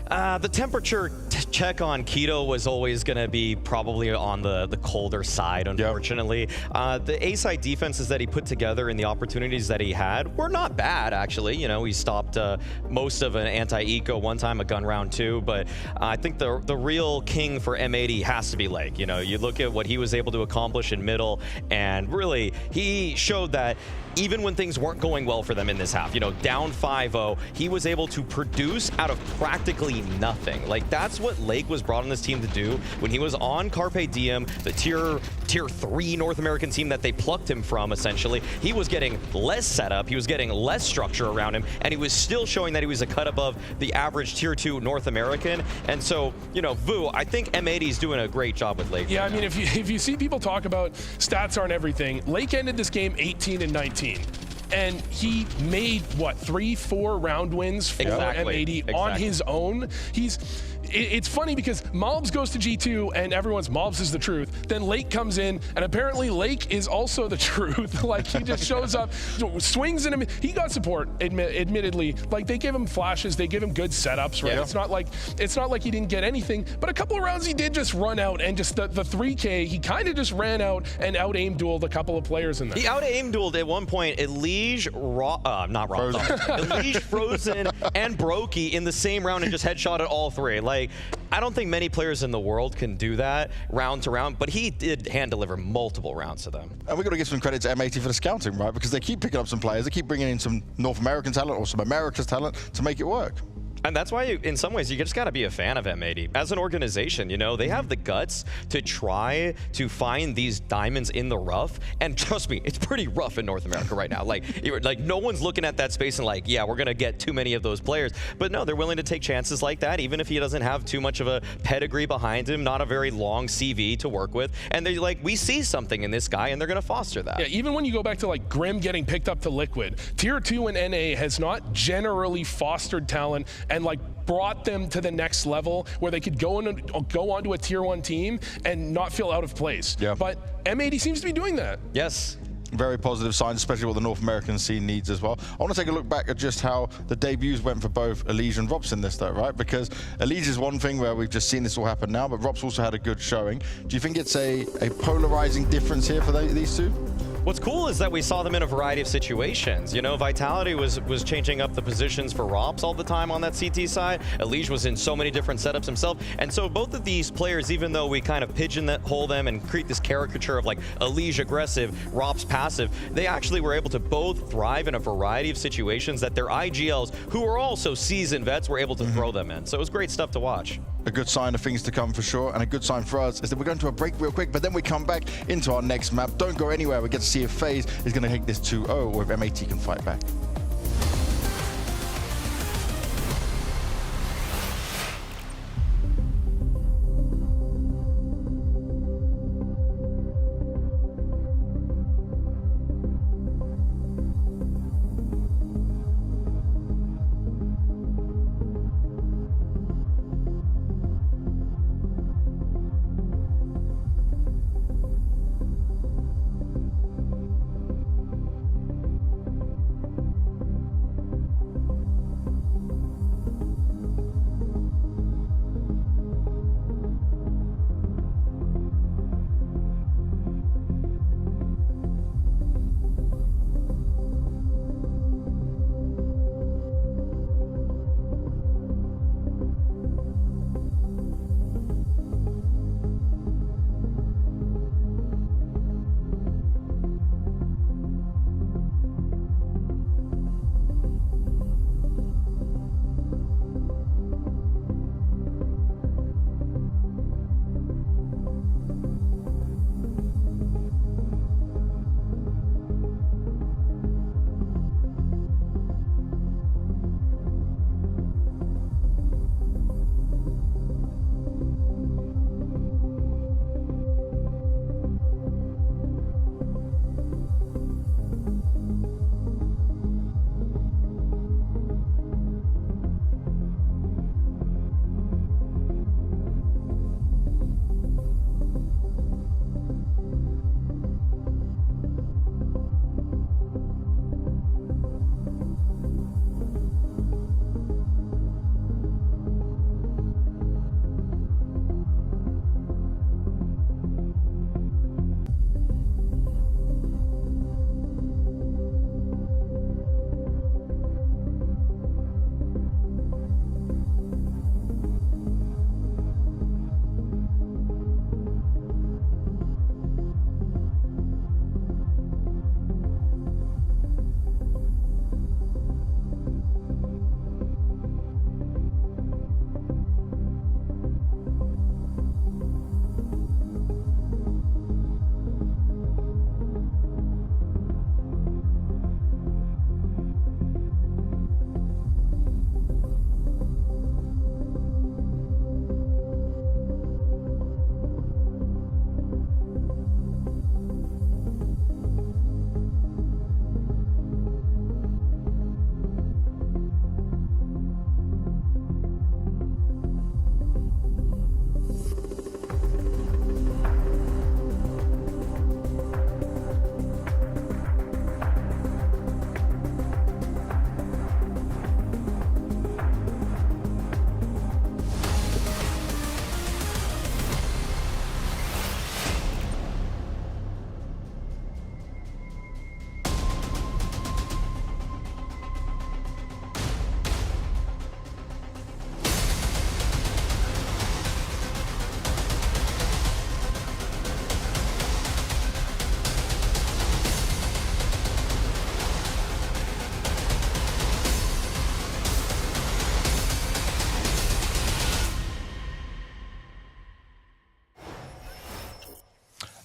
The temperature check on Keto was always going to be probably on the colder side, unfortunately. Yep. The A-side defenses that he put together and the opportunities that he had were not bad, actually. You know, he stopped most of an anti-eco one time, a gun round 2, but I think the real king for M80 has to be Lake. You know, you look at what he was able to accomplish in middle, and really, he showed that even when things weren't going well for them in this half, you know, down 5-0, he was able to produce out of practically nothing. Like, that's what Lake was brought on this team to do. When he was on Carpe Diem, the tier 3 North American team that they plucked him from, essentially, he was getting less setup, he was getting less structure around him, and he was still showing that he was a cut above the average tier 2 North American. And so, you know, Vu, I think M80 is doing a great job with Lake. Yeah, I mean, if you see people talk about stats aren't everything, Lake ended this game 18-19. And he made, what, 3-4 round wins for M80 on his own. It's funny because Malbs goes to G2 and everyone's Malbs is the truth. Then Lake comes in and apparently Lake is also the truth. Like, he just shows up, swings in him. He got support, admittedly. Like, they give him flashes, they give him good setups, right? Yeah. It's not like he didn't get anything, but a couple of rounds he did just run out, and just the 3K, he kind of just ran out and out-aim dueled a couple of players in there. He out-aim dueled at one point Elige, Elige, Frozen, and Brokey in the same round and just headshotted all three. Like, I don't think many players in the world can do that round to round, but he did hand deliver multiple rounds to them. And we've got to give some credit to M80 for the scouting, right? Because they keep picking up some players, they keep bringing in some North American talent or some America's talent to make it work. And that's why, in some ways, you just got to be a fan of M80. As an organization, you know, they have the guts to try to find these diamonds in the rough. And trust me, it's pretty rough in North America right now. Like no one's looking at that space and like, yeah, we're going to get too many of those players. But no, they're willing to take chances like that, even if he doesn't have too much of a pedigree behind him, not a very long CV to work with. And they're like, we see something in this guy, and they're going to foster that. Yeah, even when you go back to like Grim getting picked up to Liquid, Tier 2 and NA has not generally fostered talent and like brought them to the next level where they could go onto a Tier 1 team and not feel out of place. Yeah. But M80 seems to be doing that. Yes. Very positive signs, especially what the North American scene needs as well. I want to take a look back at just how the debuts went for both Elige and Rops in this though, right? Because Elige is one thing where we've just seen this all happen now, but Rops also had a good showing. Do you think it's a polarizing difference here for these two? What's cool is that we saw them in a variety of situations. You know, Vitality was changing up the positions for Rops all the time on that CT side. Elige was in so many different setups himself. And so both of these players, even though we kind of pigeonhole them and create this caricature of like Elige aggressive, Rops passive, they actually were able to both thrive in a variety of situations that their IGLs, who are also seasoned vets, were able to throw them in. So it was great stuff to watch. A good sign of things to come for sure, and a good sign for us is that we're going to a break real quick, but then we come back into our next map. Don't go anywhere. We get to see if FaZe is going to take this 2-0 or if M80 can fight back.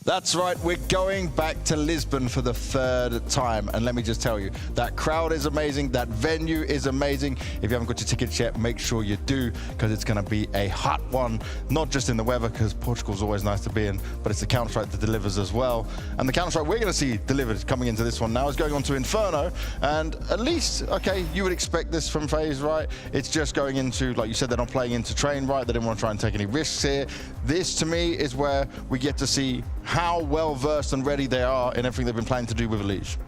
That's right, we're going back to Lisbon for the third time. And let me just tell you, that crowd is amazing, that venue is amazing. If you haven't got your tickets yet, make sure you do, because it's going to be a hot one, not just in the weather, because Portugal's always nice to be in, but it's the Counter-Strike that delivers as well. And the Counter-Strike we're going to see delivered coming into this one now is going on to Inferno. And at least, okay, you would expect this from FaZe, right? It's just going into, like you said, they're not playing into train, right? They didn't want to try and take any risks here. This, to me, is where we get to see how well-versed and ready they are in everything they've been planning to do with Elige.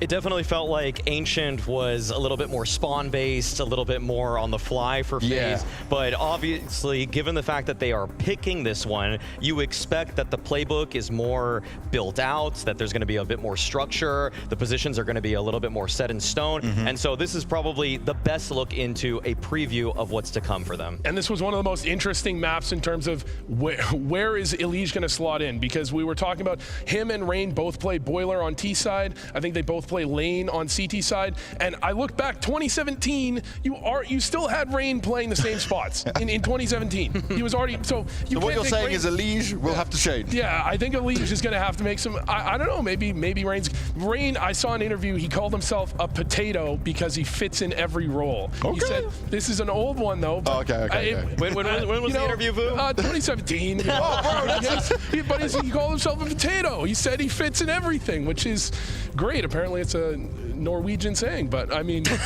It definitely felt like Ancient was a little bit more spawn-based, a little bit more on the fly for FaZe. Yeah. But obviously, given the fact that they are picking this one, you expect that the playbook is more built out, that there's going to be a bit more structure, the positions are going to be a little bit more set in stone. And so this is probably the best look into a preview of what's to come for them. And this was one of the most interesting maps in terms of where is Elige going to slot in, because we were talking about him and Rain both play Boiler on T side. I think they both play Lane on CT side. And I look back 2017, you still had Rain playing the same spots in 2017. He was already so what you're saying is Elige will have to change. Yeah, I think Elige is going to have to make some. I don't know. Maybe Rain. I saw an interview. He called himself a potato because he fits in every role. Okay. He said this is an old one though. Oh, okay. When was the interview, Vu? 2017. You know, but he called himself a potato. He said he fits in everything, which is great. Apparently, it's a Norwegian saying, but I mean, you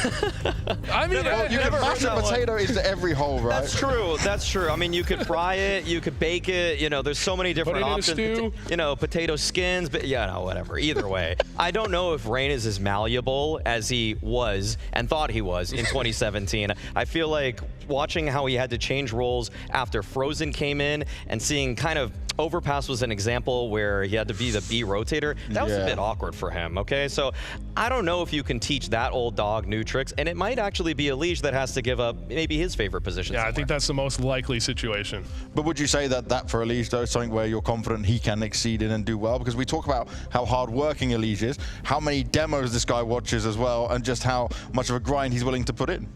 can mash a potato into every hole, right? That's true. That's true. I mean, you could fry it, you could bake it. You know, there's so many different options. You know, potato skins, but yeah, no, whatever. Either way, I don't know if Rain is as malleable as he was and thought he was in 2017. I feel like watching how he had to change roles after Frozen came in and seeing kind of Overpass was an example where he had to be the B rotator. That was a bit awkward for him, okay? So I don't know if you can teach that old dog new tricks, and it might actually be Elige that has to give up maybe his favorite position. Yeah, I think that's the most likely situation. But would you say that for Elige, though, is something where you're confident he can exceed in and do well? Because we talk about how hard-working Elige is, how many demos this guy watches as well, and just how much of a grind he's willing to put in.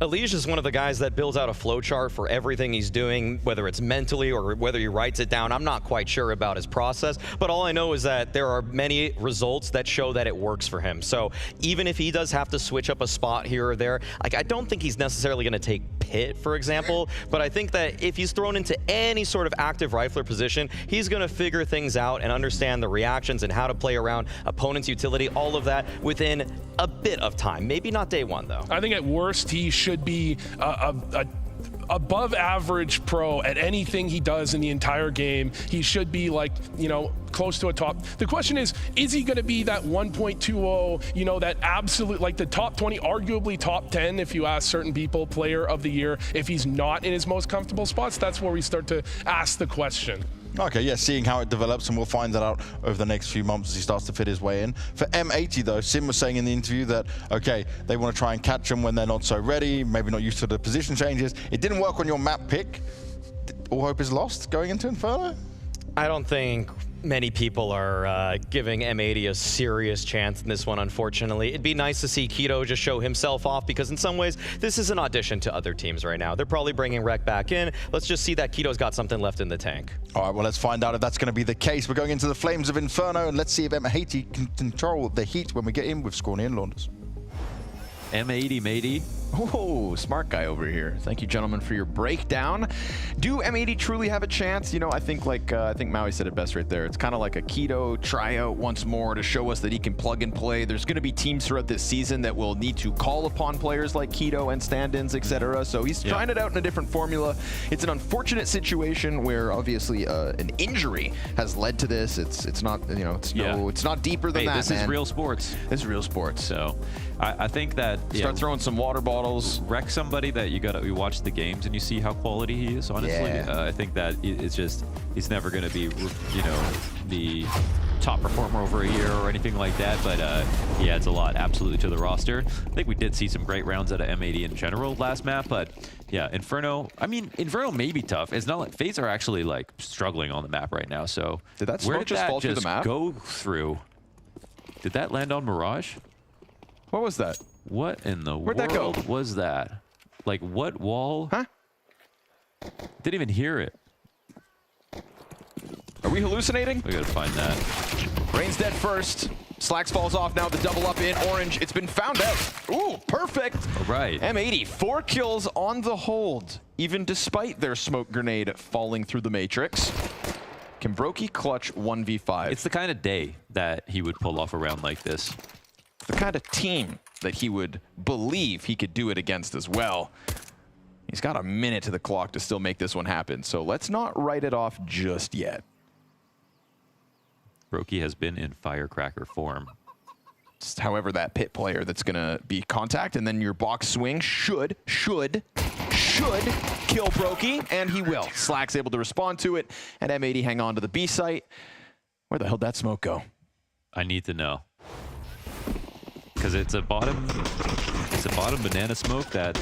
Elige is one of the guys that builds out a flowchart for everything he's doing, whether it's mentally or whether he writes it down. I'm not quite sure about his process, but all I know is that there are many results that show that it works for him. So even if he does have to switch up a spot here or there, like I don't think he's necessarily going to take Pit, for example, but I think that if he's thrown into any sort of active rifler position, he's going to figure things out and understand the reactions and how to play around opponent's utility, all of that within a bit of time. Maybe not day one, though. I think at worst, he should be a above average pro at anything he does in the entire game. He should be like, you know, close to a top. The question is he going to be that 1.20, you know, that absolute, like the top 20, arguably top 10, if you ask certain people, player of the year, if he's not in his most comfortable spots? That's where we start to ask the question. Okay, yeah, seeing how it develops, and we'll find that out over the next few months as he starts to fit his way in. For M80, though, Sim was saying in the interview that, okay, they want to try and catch him when they're not so ready, maybe not used to the position changes. It didn't work on your map pick. All hope is lost going into Inferno? I don't think many people are giving M80 a serious chance in this one, unfortunately. It'd be nice to see Keto just show himself off, because in some ways, this is an audition to other teams right now. They're probably bringing Rec back in. Let's just see that Keto's got something left in the tank. All right, well, let's find out if that's going to be the case. We're going into the Flames of Inferno, and let's see if M80 can control the heat when we get in with Scrawny and Launders. M80, matey. Oh, smart guy over here. Thank you, gentlemen, for your breakdown. Do M80 truly have a chance? You know, I think Maui said it best right there. It's kind of like a Keto tryout once more to show us that he can plug and play. There's going to be teams throughout this season that will need to call upon players like Keto and stand-ins, etc. So he's trying it out in a different formula. It's an unfortunate situation where obviously an injury has led to this. It's not, you know, it's not deeper than that. This is real sports. This is real sports. So I think that start throwing some water bottles. Wreck somebody that you watch the games and you see how quality he is. Honestly, I think that it's just he's never going to be, you know, the top performer over a year or anything like that. But he adds a lot absolutely to the roster. I think we did see some great rounds out of M80 in general last map, but yeah, Inferno. I mean, Inferno may be tough. It's not like FaZe are actually like struggling on the map right now. So did that smoke just fall through the map? Go through? Did that land on Mirage? What was that? What in the Where'd world that go? Was that? Like, what wall? Huh? Didn't even hear it. Are we hallucinating? We gotta find that. Rain's dead first. Slacks falls off now. The double up in orange. It's been found out. Ooh, perfect. All right. M80, 4 kills on the hold, even despite their smoke grenade falling through the matrix. Can Brokey clutch 1v5? It's the kind of day that he would pull off a round like this. The kind of team that he would believe he could do it against as well. He's got a minute to the clock to still make this one happen, so let's not write it off just yet. Brokey has been in firecracker form. however, that pit player that's going to be contact, and then your box swing should kill Brokey, and he will. Slack's able to respond to it, and M80 hang on to the B site. Where the hell did that smoke go? I need to know. Because it's a bottom banana smoke that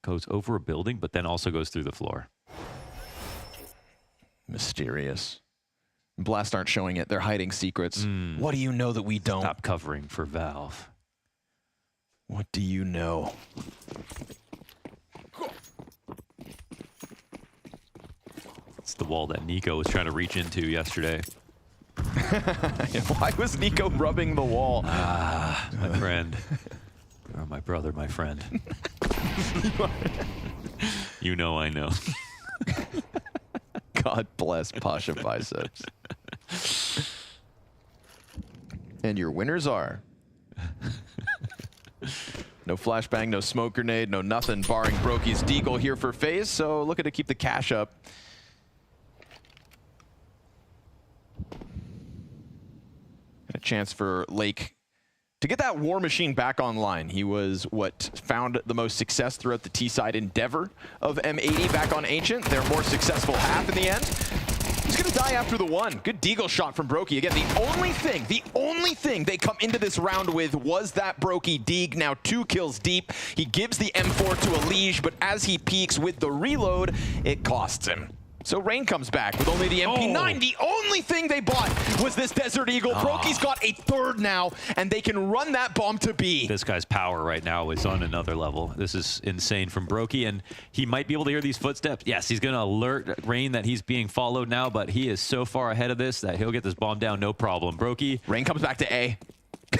goes over a building, but then also goes through the floor. Mysterious. Blast aren't showing it. They're hiding secrets. What do you know that we don't? Stop covering for Valve. What do you know? It's the wall that Nico was trying to reach into yesterday. Why was Nico rubbing the wall? Ah, my friend. Or my brother, my friend. You know I know. God bless Pasha Biceps. And your winners are... No flashbang, no smoke grenade, no nothing, barring Brokey's deagle here for FaZe, so looking to keep the cash up. A chance for Lake to get that War Machine back online. He was what found the most success throughout the T-side endeavor of M80 back on Ancient. Their more successful half in the end. He's gonna die after the one. Good deagle shot from Brokey. Again, the only thing they come into this round with was that Brokey deag. Now 2 kills deep. He gives the M4 to Elige, but as he peeks with the reload, it costs him. So Rain comes back with only the MP9. Oh. The only thing they bought was this Desert Eagle. Brokey's got a third now, and they can run that bomb to B. This guy's power right now is on another level. This is insane from Brokey, and he might be able to hear these footsteps. Yes, he's going to alert Rain that he's being followed now, but he is so far ahead of this that he'll get this bomb down no problem. Brokey. Rain comes back to A.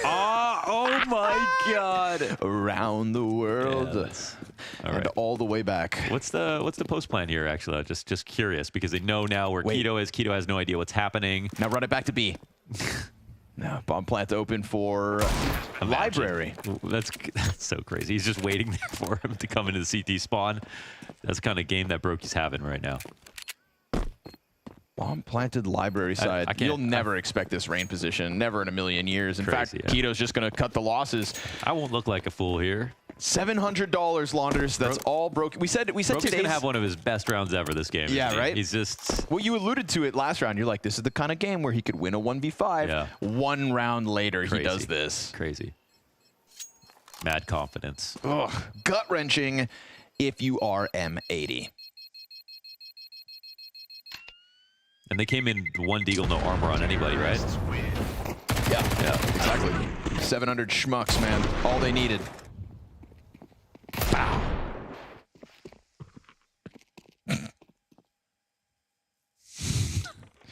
Oh my God! Around the world, and all the way back. What's the post plan here? Actually, just curious because they know now where Keto is. Keto has no idea what's happening. Now run it back to B. No, bomb plant open for Library. That's so crazy. He's just waiting there for him to come into the CT spawn. That's the kind of game that Brokey's having right now. Bomb planted Library side. You'll never expect this Rain position. Never in a million years. In fact, Keto's just going to cut the losses. I won't look like a fool here. $700, Launders. That's all Brokey. We said Brokey's going to have one of his best rounds ever this game. Yeah, right? He's just... Well, you alluded to it last round. You're like, this is the kind of game where he could win a 1v5. Yeah. 1 round later, he does this. Crazy. Mad confidence. Ugh. Gut-wrenching if you are M80. And they came in 1 deagle, no armor on anybody, right? Yeah, exactly. 700 schmucks, man. All they needed. Wow.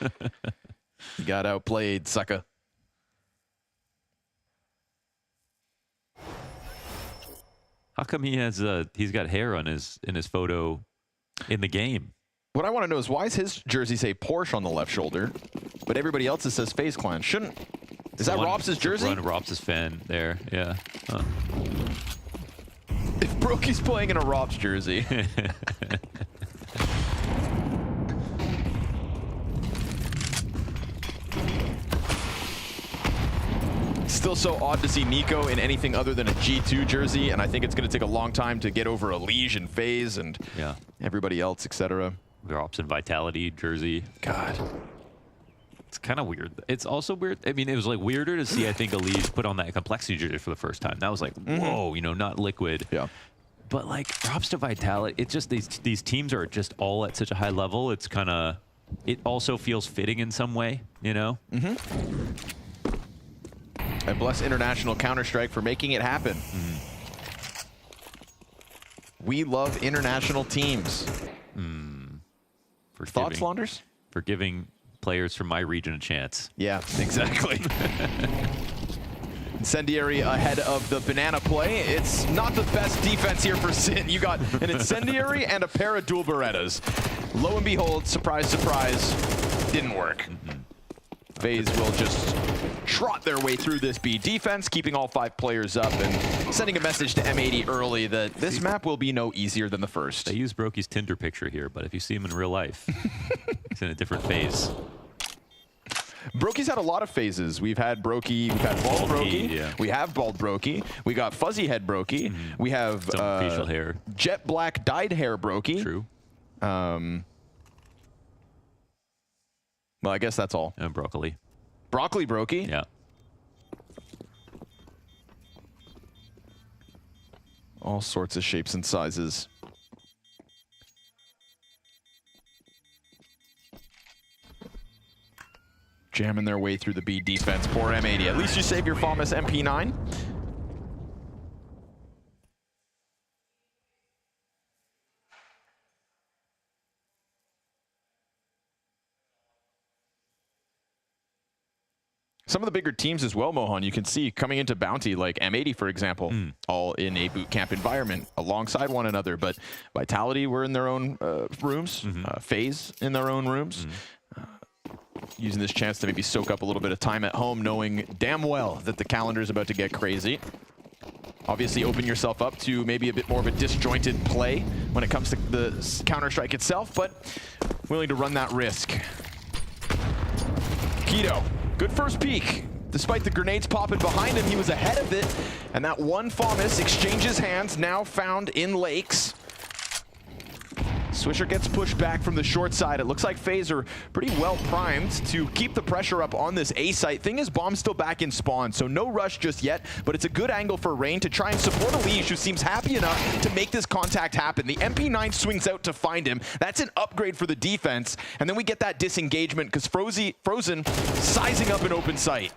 You got outplayed, sucker. How come he has he's got hair on in his photo in the game? What I want to know is why does his jersey say Porsche on the left shoulder, but everybody else's says FaZe Clan? Shouldn't... Is that Robs' jersey? One Robs' fan there, yeah. Huh. If Brokey's playing in a Robs jersey... Still so odd to see Nico in anything other than a G2 jersey, and I think it's going to take a long time to get over Elige and FaZe and everybody else, etc. Drops in Vitality jersey. God. It's kind of weird. It's also weird. I mean, it was like weirder to see, I think, Elige put on that Complexity jersey for the first time. That was like, whoa, you know, not Liquid. Yeah. But like, props to Vitality. It's just these teams are just all at such a high level. It's kind of, it also feels fitting in some way, you know? And bless International Counter-Strike for making it happen. We love international teams. Thoughts, Launders? For giving players from my region a chance. Yeah, exactly. Incendiary ahead of the banana play. It's not the best defense here for Sin. You got an Incendiary and a pair of dual Berettas. Lo and behold, surprise, surprise, didn't work. FaZe will just trot their way through this B defense, keeping all 5 players up and sending a message to M80 early that this map will be no easier than the first. They use Brokey's Tinder picture here, but if you see him in real life, he's in a different phase. Broky's had a lot of phases. We've had Brokey, we've had Bald Brokey, yeah. we have Bald Brokey, we got Fuzzy Head Brokey, we have facial hair. Jet Black dyed hair Brokey. True. Well, I guess that's all. And Broccoli. Broccoli Brokey? Yeah. All sorts of shapes and sizes. Jamming their way through the B defense. Poor M80. At least you save your famous MP9. Some of the bigger teams as well, Mohan, you can see coming into Bounty, like M80, for example, all in a boot camp environment alongside one another. But Vitality were in their own rooms, FaZe in their own rooms, using this chance to maybe soak up a little bit of time at home, knowing damn well that the calendar is about to get crazy. Obviously, open yourself up to maybe a bit more of a disjointed play when it comes to the Counter-Strike itself, but willing to run that risk. Keto. Good first peek. Despite the grenades popping behind him, he was ahead of it. And that one FaMAS exchanges hands, now found in lakes. Swisher gets pushed back from the short side. It looks like FaZe are pretty well primed to keep the pressure up on this A site. Thing is, Bomb's still back in spawn, so no rush just yet, but it's a good angle for Rain to try and support Elige, who seems happy enough to make this contact happen. The MP9 swings out to find him. That's an upgrade for the defense, and then we get that disengagement because Frozen sizing up an open site.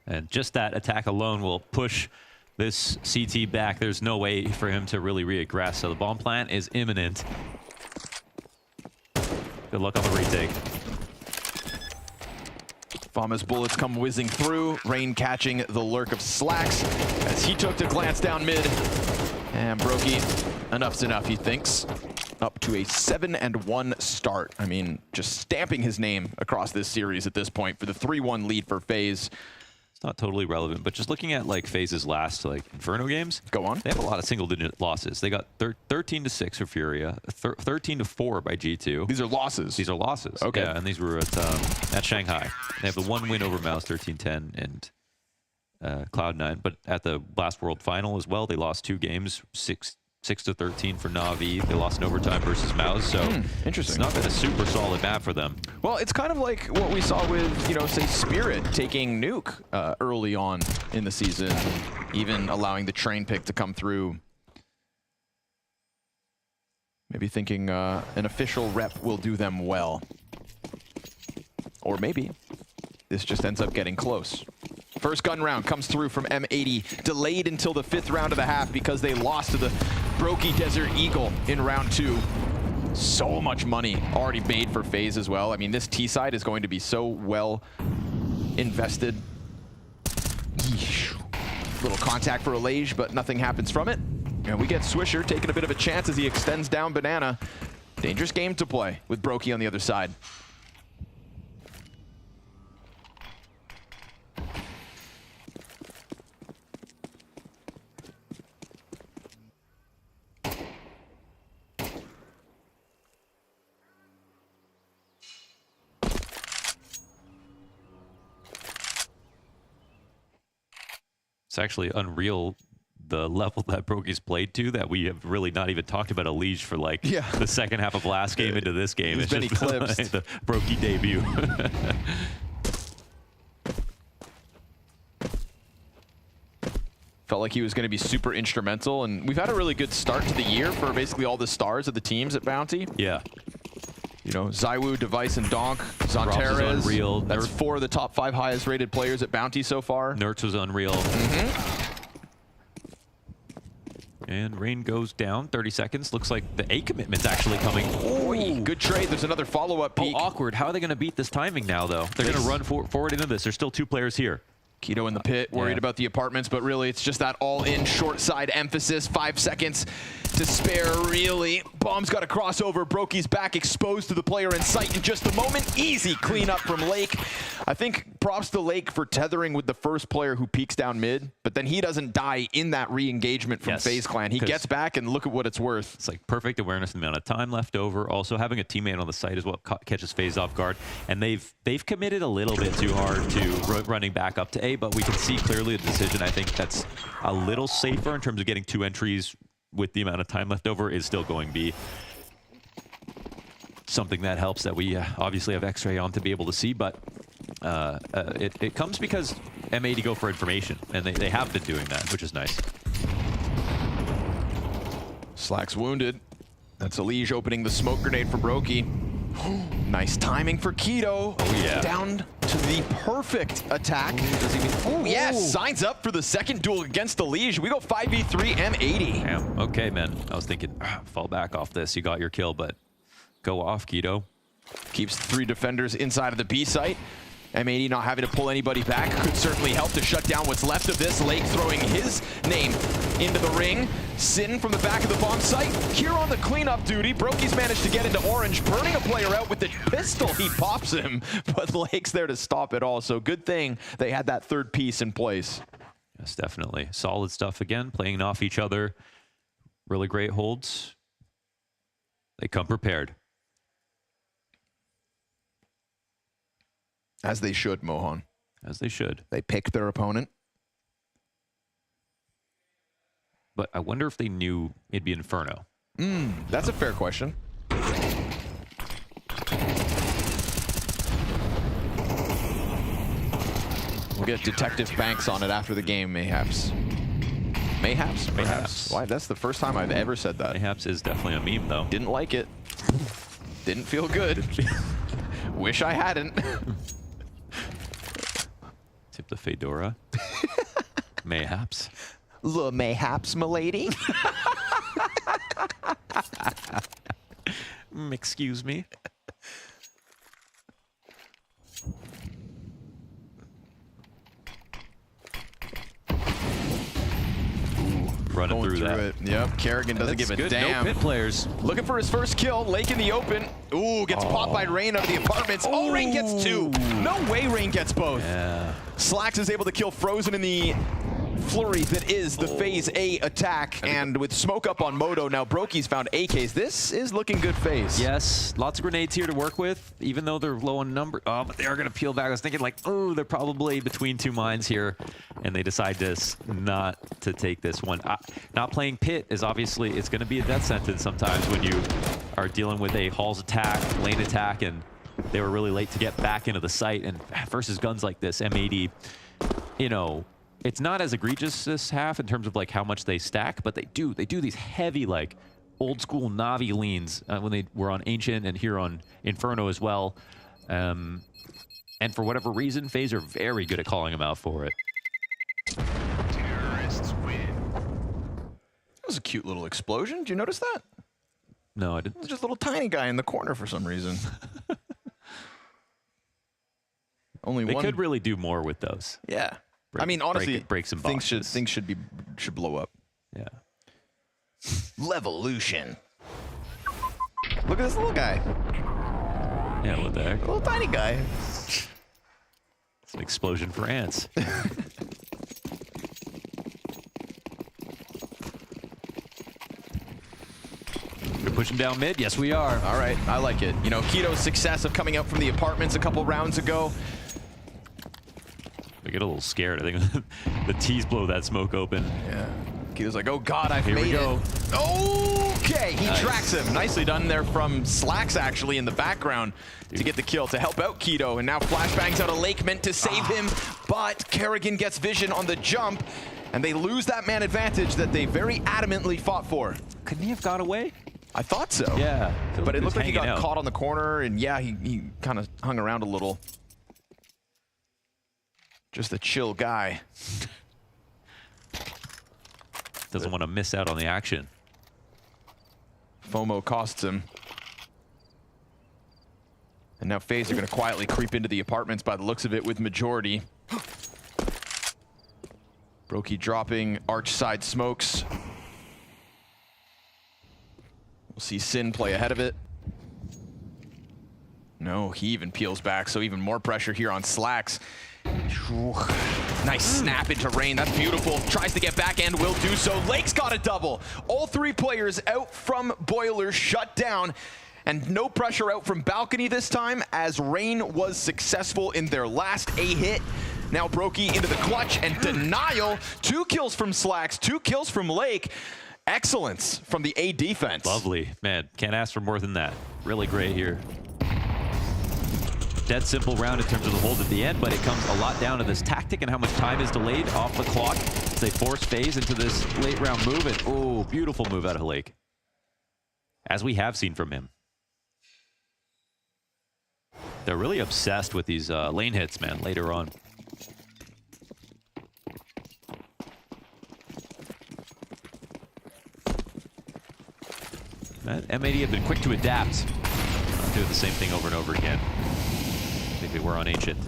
And just that attack alone will push this CT back. There's no way for him to really reaggress, so the bomb plant is imminent. Good luck on the retake. FaMAS bullets come whizzing through. Rain catching the lurk of Slacks as he took to glance down mid. And Brokey, enough's enough, he thinks. Up to a 7-1 start. I mean, just stamping his name across this series at this point for the 3-1 lead for FaZe. It's not totally relevant, but just looking at like FaZe's last like Inferno games, go on. They have a lot of single-digit losses. They got 13-6 for Furia, 13-4 by G2. These are losses. These are losses. Okay. Yeah, and these were at Shanghai. They have the one win over Mouse, 13-10, and Cloud9. But at the last World Final as well, they lost 2 games, 6-13 for NaVi. They lost in overtime versus Mouse, so interesting. It's not been a super solid map for them. Well, it's kind of like what we saw with, you know, say Spirit taking Nuke early on in the season, even allowing the train pick to come through. Maybe thinking an official rep will do them well. Or maybe this just ends up getting close. First gun round comes through from M80, delayed until the 5th round of the half because they lost to the Brokey Desert Eagle in round 2. So much money already made for FaZe as well. I mean, this T side is going to be so well invested. Yeesh. Little contact for Elige, but nothing happens from it. And we get Swisher taking a bit of a chance as he extends down Banana. Dangerous game to play with Brokey on the other side. It's actually unreal the level that Brokey's played to, that we have really not even talked about Elige for like the second half of last game into this game. It's been just eclipsed. Like the Brokey debut. Felt like he was going to be super instrumental, and we've had a really good start to the year for basically all the stars of the teams at Bounty. Yeah. You know, Zywoo, Device, and Donk, Zontares. Unreal. That's 4 of the top 5 highest rated players at Bounty so far. Nertz was unreal. And Rain goes down, 30 seconds. Looks like the A commitment's actually coming. Ooh, good trade. There's another follow-up peek. Oh, awkward. How are they going to beat this timing now, though? They're going to run forward into this. There's still 2 players here. Keto in the pit, worried about the apartments, but really it's just that all-in short side emphasis. 5 seconds to spare, really. Bomb's got a crossover. Brokey's back, exposed to the player in sight in just a moment. Easy cleanup from Lake. I think props to Lake for tethering with the first player who peeks down mid, but then he doesn't die in that re-engagement from FaZe Clan. He gets back, and look at what it's worth. It's like perfect awareness of the amount of time left over. Also, having a teammate on the site is what catches FaZe off guard. And they've committed a little bit too hard to running back up to A, but we can see clearly the decision. I think that's a little safer in terms of getting 2 entries with the amount of time left over is still going B. Something that helps that we obviously have X-Ray on to be able to see, but it comes because M80 go for information, and they have been doing that, which is nice. Slack's wounded. That's Elige opening the smoke grenade for Brokey. Nice timing for Keto. Oh, yeah. Down to the perfect attack. Oh, yes. Signs up for the second duel against Elige. We go 5v3 M80. Damn. Okay, man. I was thinking, fall back off this. You got your kill, but go off, Keto. Keeps 3 defenders inside of the B site. M80 not having to pull anybody back could certainly help to shut down what's left of this. Lake throwing his name into the ring. Sin from the back of the bomb site. Here on the cleanup duty. Brokey's managed to get into orange, burning a player out with the pistol. He pops him, but Lake's there to stop it all. So good thing they had that third piece in place. Yes, definitely. Solid stuff again, playing off each other. Really great holds. They come prepared. As they should, Mohan. As they should. They pick their opponent. But I wonder if they knew it'd be Inferno. That's a fair question. We'll get Detective Banks on it after the game, mayhaps. Mayhaps? Mayhaps. Why? That's the first time I've ever said that. Mayhaps is definitely a meme, though. Didn't like it. Didn't feel good. Wish I hadn't. Tip the fedora. Mayhaps. Mayhaps, m'lady. Excuse me. Running through that. It. Yep, Kerrigan doesn't give a damn. No pit players. Looking for his first kill. Lake in the open. Ooh, gets popped by Rain out of the apartments. Oh, Rain gets 2. No way Rain gets both. Yeah. Slacks is able to kill Frozen in the flurry that is the FaZe A attack. And with smoke up on Moto, now Brokey's found AKs. This is looking good, FaZe. Yes, lots of grenades here to work with, even though they're low on number. Oh, but they are going to peel back. I was thinking like, oh, they're probably between 2 mines here. And they decide not to take this one. Not playing pit is obviously, it's going to be a death sentence sometimes when you are dealing with a halls attack, lane attack, and they were really late to get back into the site. And versus guns like this, M80, you know, it's not as egregious this half in terms of like how much they stack, but they do these heavy like old school NaVi leans when they were on Ancient and here on Inferno as well. And for whatever reason, FaZe are very good at calling them out for it. Terrorists win. That was a cute little explosion. Did you notice that? No, I didn't. It was just a little tiny guy in the corner for some reason. Only they one. could really do more with those. Yeah. I mean, honestly, break some boxes. things should blow up. Yeah. Levolution. Look at this little guy. Yeah, what the heck? A little tiny guy. It's an explosion for ants. We're pushing down mid. Yes, we are. All right, I like it. You know, Keto's success of coming out from the apartments a couple rounds ago. We get a little scared. I think the T's blow that smoke open. Yeah. Keto's like, oh God, I've Here made we go. it. Okay, he tracks him. Nicely done there from Slacks actually in the background to get the kill to help out Keto. And now flashbangs out a Lake meant to save him, but Kerrigan gets vision on the jump and they lose that man advantage that they very adamantly fought for. Couldn't he have got away? I thought so. Yeah. But it looked like he got out. caught on the corner and yeah, he kind of hung around a little. Just a chill guy. Doesn't want to miss out on the action. FOMO costs him. And now FaZe are going to quietly creep into the apartments by the looks of it with majority. Brokey dropping arch side smokes. We'll see Sin play ahead of it. No, he even peels back, so even more pressure here on Slacks. Nice snap into Rain, that's beautiful. Tries to get back and will do so. Lake's got a double. All three players out from Boiler, shut down. And no pressure out from Balcony this time, as Rain was successful in their last A hit. Now Brokey into the clutch, and Denial. 2 kills from Slacks, 2 kills from Lake. Excellence from the A defense. Lovely. Man, can't ask for more than that. Really great here. Dead simple round in terms of the hold at the end, but it comes a lot down to this tactic and how much time is delayed off the clock as they force FaZe into this late round move. And oh, beautiful move out of Lake, as we have seen from him. They're really obsessed with these lane hits, man, later on. M80 have been quick to adapt. Doing the same thing over and over again. I think they were on Ancient.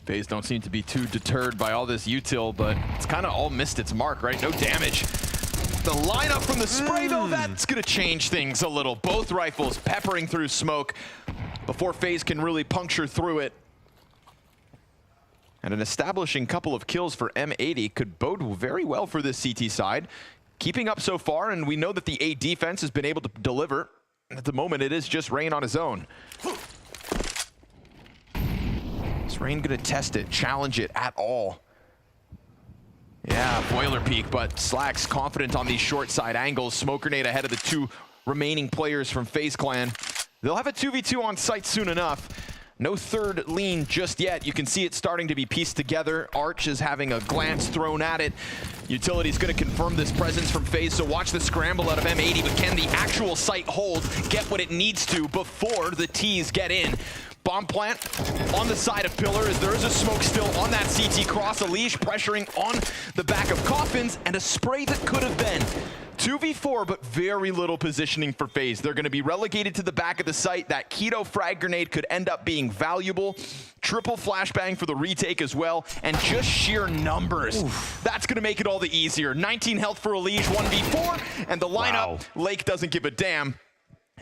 FaZe don't seem to be too deterred by all this util, but it's kind of all missed its mark, right? No damage. The lineup from the spray, though, that's going to change things a little. Both rifles peppering through smoke before FaZe can really puncture through it. And an establishing couple of kills for M80 could bode very well for this CT side. Keeping up so far, and we know that the A defense has been able to deliver. At the moment, it is just Rain on his own. Is Rain gonna test it, challenge it at all? Yeah, Boiler peek, but Slacks confident on these short side angles. Smoke grenade ahead of the 2 remaining players from FaZe Clan. They'll have a 2v2 on site soon enough. No third lean just yet. You can see it starting to be pieced together. Arch is having a glance thrown at it. Utility's gonna confirm this presence from FaZe, so watch the scramble out of M80, but can the actual site hold get what it needs to before the T's get in? Bomb plant on the side of Pillar as there is a smoke still on that CT cross. Elige pressuring on the back of Coffins, and a spray that could have been 2v4, but very little positioning for FaZe. They're going to be relegated to the back of the site. That Keto frag grenade could end up being valuable. Triple flashbang for the retake as well, and just sheer numbers. Oof. That's going to make it all the easier. 19 health for Elige, 1v4, and the lineup, wow. Lake doesn't give a damn.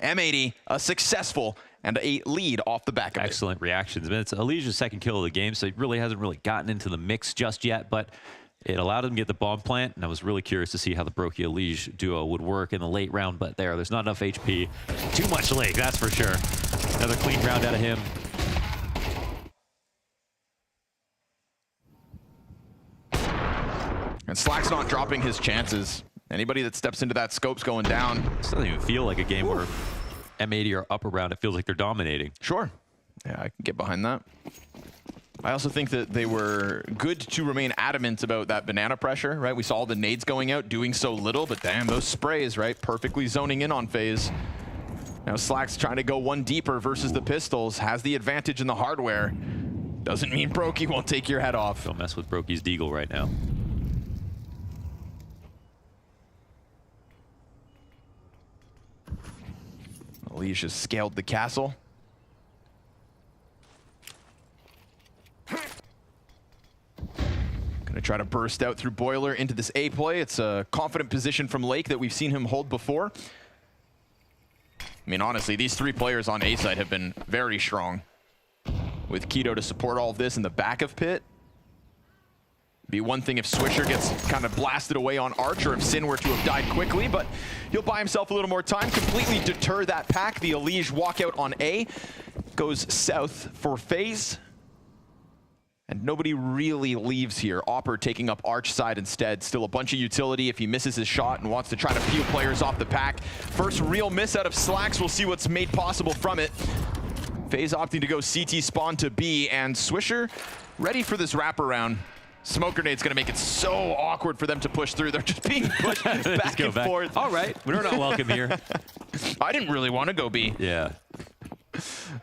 M80, a successful and a lead off the back of it. Excellent reactions. I mean, it's Elige's second kill of the game, so he really hasn't gotten into the mix just yet, but it allowed him to get the bomb plant, and I was really curious to see how the Brokey Elige duo would work in the late round, but there's not enough HP. Too much Lake, that's for sure. Another clean round out of him. And Slack's not dropping his chances. Anybody that steps into that scope's going down. It doesn't even feel like a game where M80 are up around. It feels like they're dominating. Sure. Yeah, I can get behind that. I also think that they were good to remain adamant about that banana pressure, right? We saw all the nades going out, doing so little, but damn, those sprays, right? Perfectly zoning in on FaZe. Now Slack's trying to go one deeper versus the pistols, has the advantage in the hardware. Doesn't mean Brokey won't take your head off. Don't mess with Brokey's deagle right now. Elige has scaled the castle. Gonna try to burst out through Boiler into this A play. It's a confident position from Lake that we've seen him hold before. I mean, honestly, these 3 players on A side have been very strong. With Keto to support all of this in the back of Pit. Be one thing if Swisher gets kind of blasted away on Arch, or if Sin were to have died quickly, but he'll buy himself a little more time, completely deter that pack. The Elige walkout on A goes south for FaZe. And nobody really leaves here. Opper taking up Arch side instead. Still a bunch of utility if he misses his shot and wants to try to peel players off the pack. First real miss out of Slacks. We'll see what's made possible from it. FaZe opting to go CT spawn to B, and Swisher ready for this wraparound. Smoke grenade's gonna make it so awkward for them to push through. They're just being pushed back and forth. All right, we're not welcome here. I didn't really want to go B. Yeah.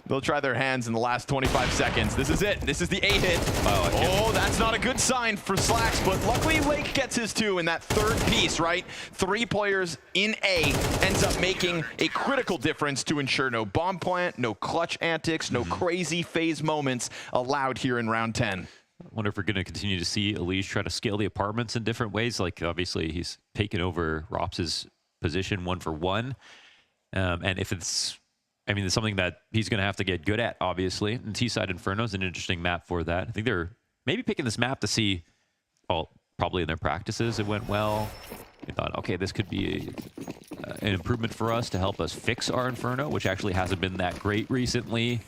They'll try their hands in the last 25 seconds. This is it. This is the A hit. Oh, that's not a good sign for Slacks, but luckily Lake gets his 2 in that third piece, right? 3 players in A ends up making a critical difference to ensure no bomb plant, no clutch antics, no crazy FaZe moments allowed here in round 10. I wonder if we're going to continue to see Elise try to scale the apartments in different ways. Like, obviously, he's taken over Rops's position 1-for-1. And if it's, I mean, it's something that he's going to have to get good at, obviously. And T-Side Inferno is an interesting map for that. I think they're maybe picking this map to see, well, probably in their practices it went well. They thought, okay, this could be an improvement for us to help us fix our Inferno, which actually hasn't been that great recently.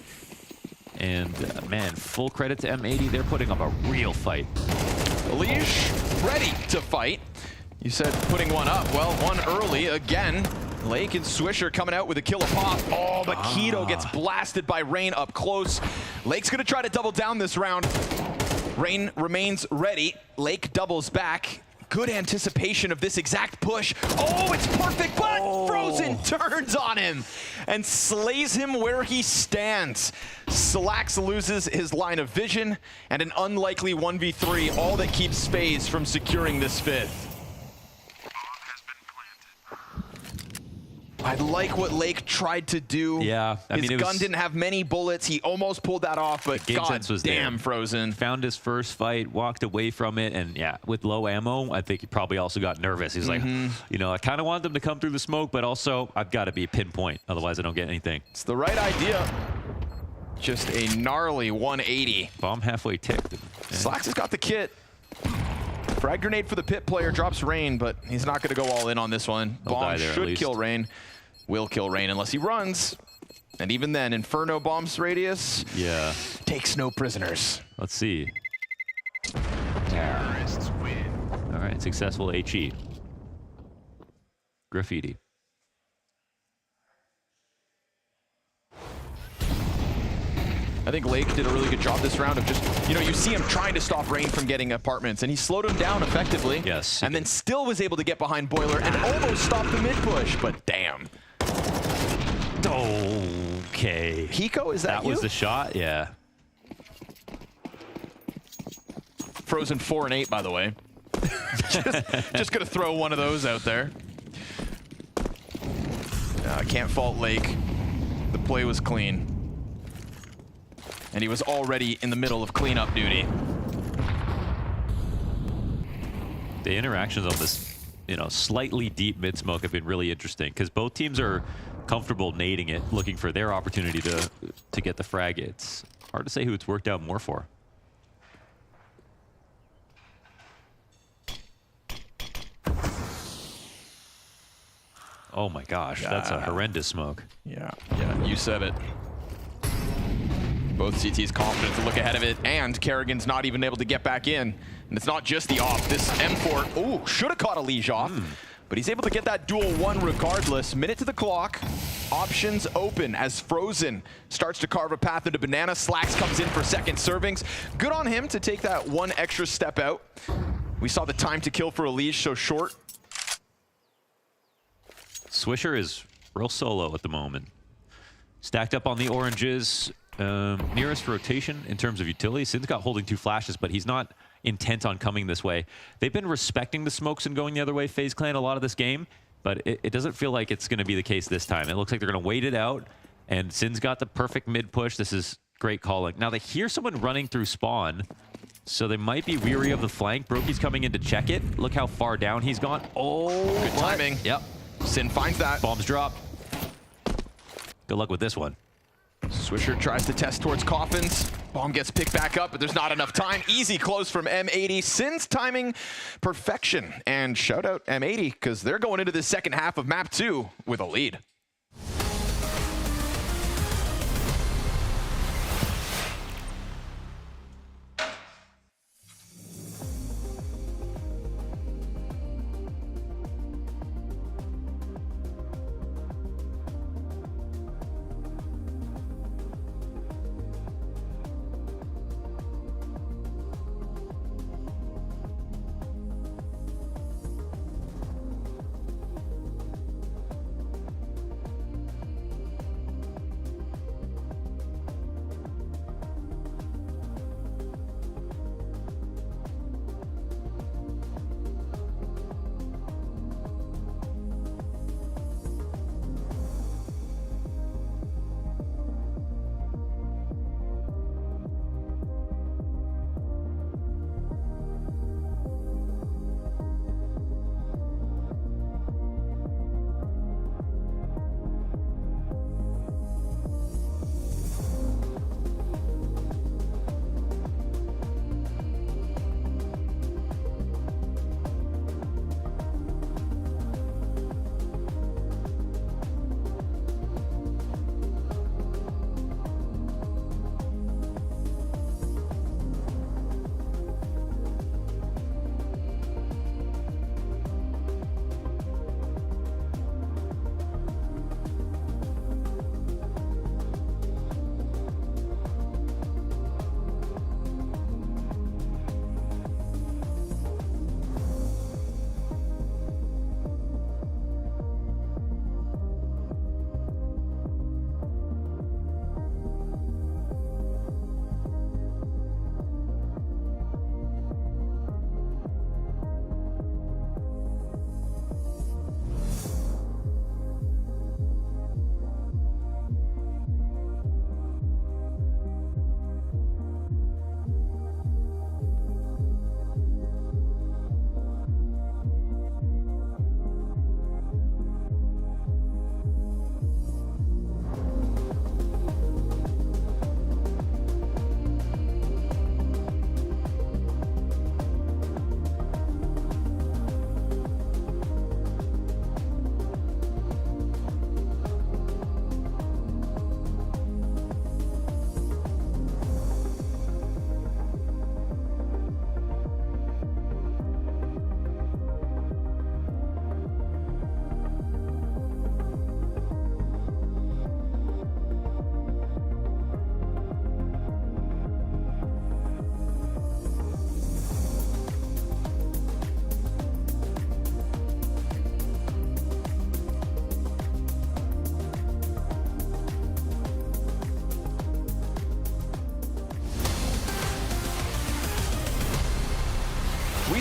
And man, full credit to M80. They're putting up a real fight. Elise ready to fight. You said putting one up. Well, one early again. Lake and Swisher coming out with a kill a pop. Oh, but Keto gets blasted by Rain up close. Lake's gonna try to double down this round. Rain remains ready. Lake doubles back. Good anticipation of this exact push. Oh, it's perfect, but Frozen turns on him and slays him where he stands. Slacks loses his line of vision, and an unlikely 1v3, all that keeps FaZe from securing this 5th. I like what Lake tried to do. Yeah, I mean, his gun didn't have many bullets. He almost pulled that off, but game sense was damn, there. Frozen. Found his first fight, walked away from it, and yeah, with low ammo, I think he probably also got nervous. He's like, you know, I kind of want them to come through the smoke, but also I've got to be pinpoint, otherwise I don't get anything. It's the right idea. Just a gnarly 180. Bomb halfway ticked. Slacks has got the kit. Frag grenade for the pit player, drops Rain, but he's not going to go all in on this one. Bomb should kill Rain. Will kill Rain unless he runs. And even then, Inferno bombs radius takes no prisoners. Let's see. Terrorists win. All right, successful HE. Graffiti. I think Lake did a really good job this round of just, you know, you see him trying to stop Rain from getting apartments, and he slowed him down effectively. Yes. And then still was able to get behind Boiler and almost stop the mid push, but damn. Okay. Hiko, is that you? That was the shot, yeah. Frozen 4 and 8, by the way. just gonna throw one of those out there. I can't fault Lake. The play was clean. And he was already in the middle of cleanup duty. The interactions on this, you know, slightly deep mid smoke have been really interesting because both teams are comfortable nading it, looking for their opportunity to get the frag. It's hard to say who it's worked out more for. Oh my gosh, that's a horrendous smoke. Yeah, you said it. Both CTs confident to look ahead of it, and Kerrigan's not even able to get back in. And it's not just the off. This M4, should have caught a Liege off, but he's able to get that duel 1 regardless. Minute to the clock. Options open as Frozen starts to carve a path into Banana. Slacks comes in for second servings. Good on him to take that 1 extra step out. We saw the time to kill for a Liege so short. Swisher is real solo at the moment. Stacked up on the oranges. Nearest rotation in terms of utility. Sin's got holding 2 flashes, but he's not intent on coming this way. They've been respecting the smokes and going the other way, FaZe Clan, a lot of this game, but it doesn't feel like it's going to be the case this time. It looks like they're going to wait it out, and Sin's got the perfect mid push. This is great calling. Now they hear someone running through spawn, so they might be weary of the flank. Brokey's coming in to check it. Look how far down he's gone. Oh, good timing. Yep. Sin finds that. Bombs drop. Good luck with this one. Swisher tries to test towards coffins. Bomb gets picked back up, but there's not enough time. Easy close from M80. Sin's timing perfection. And shout out M80, because they're going into the second half of map 2 with a lead.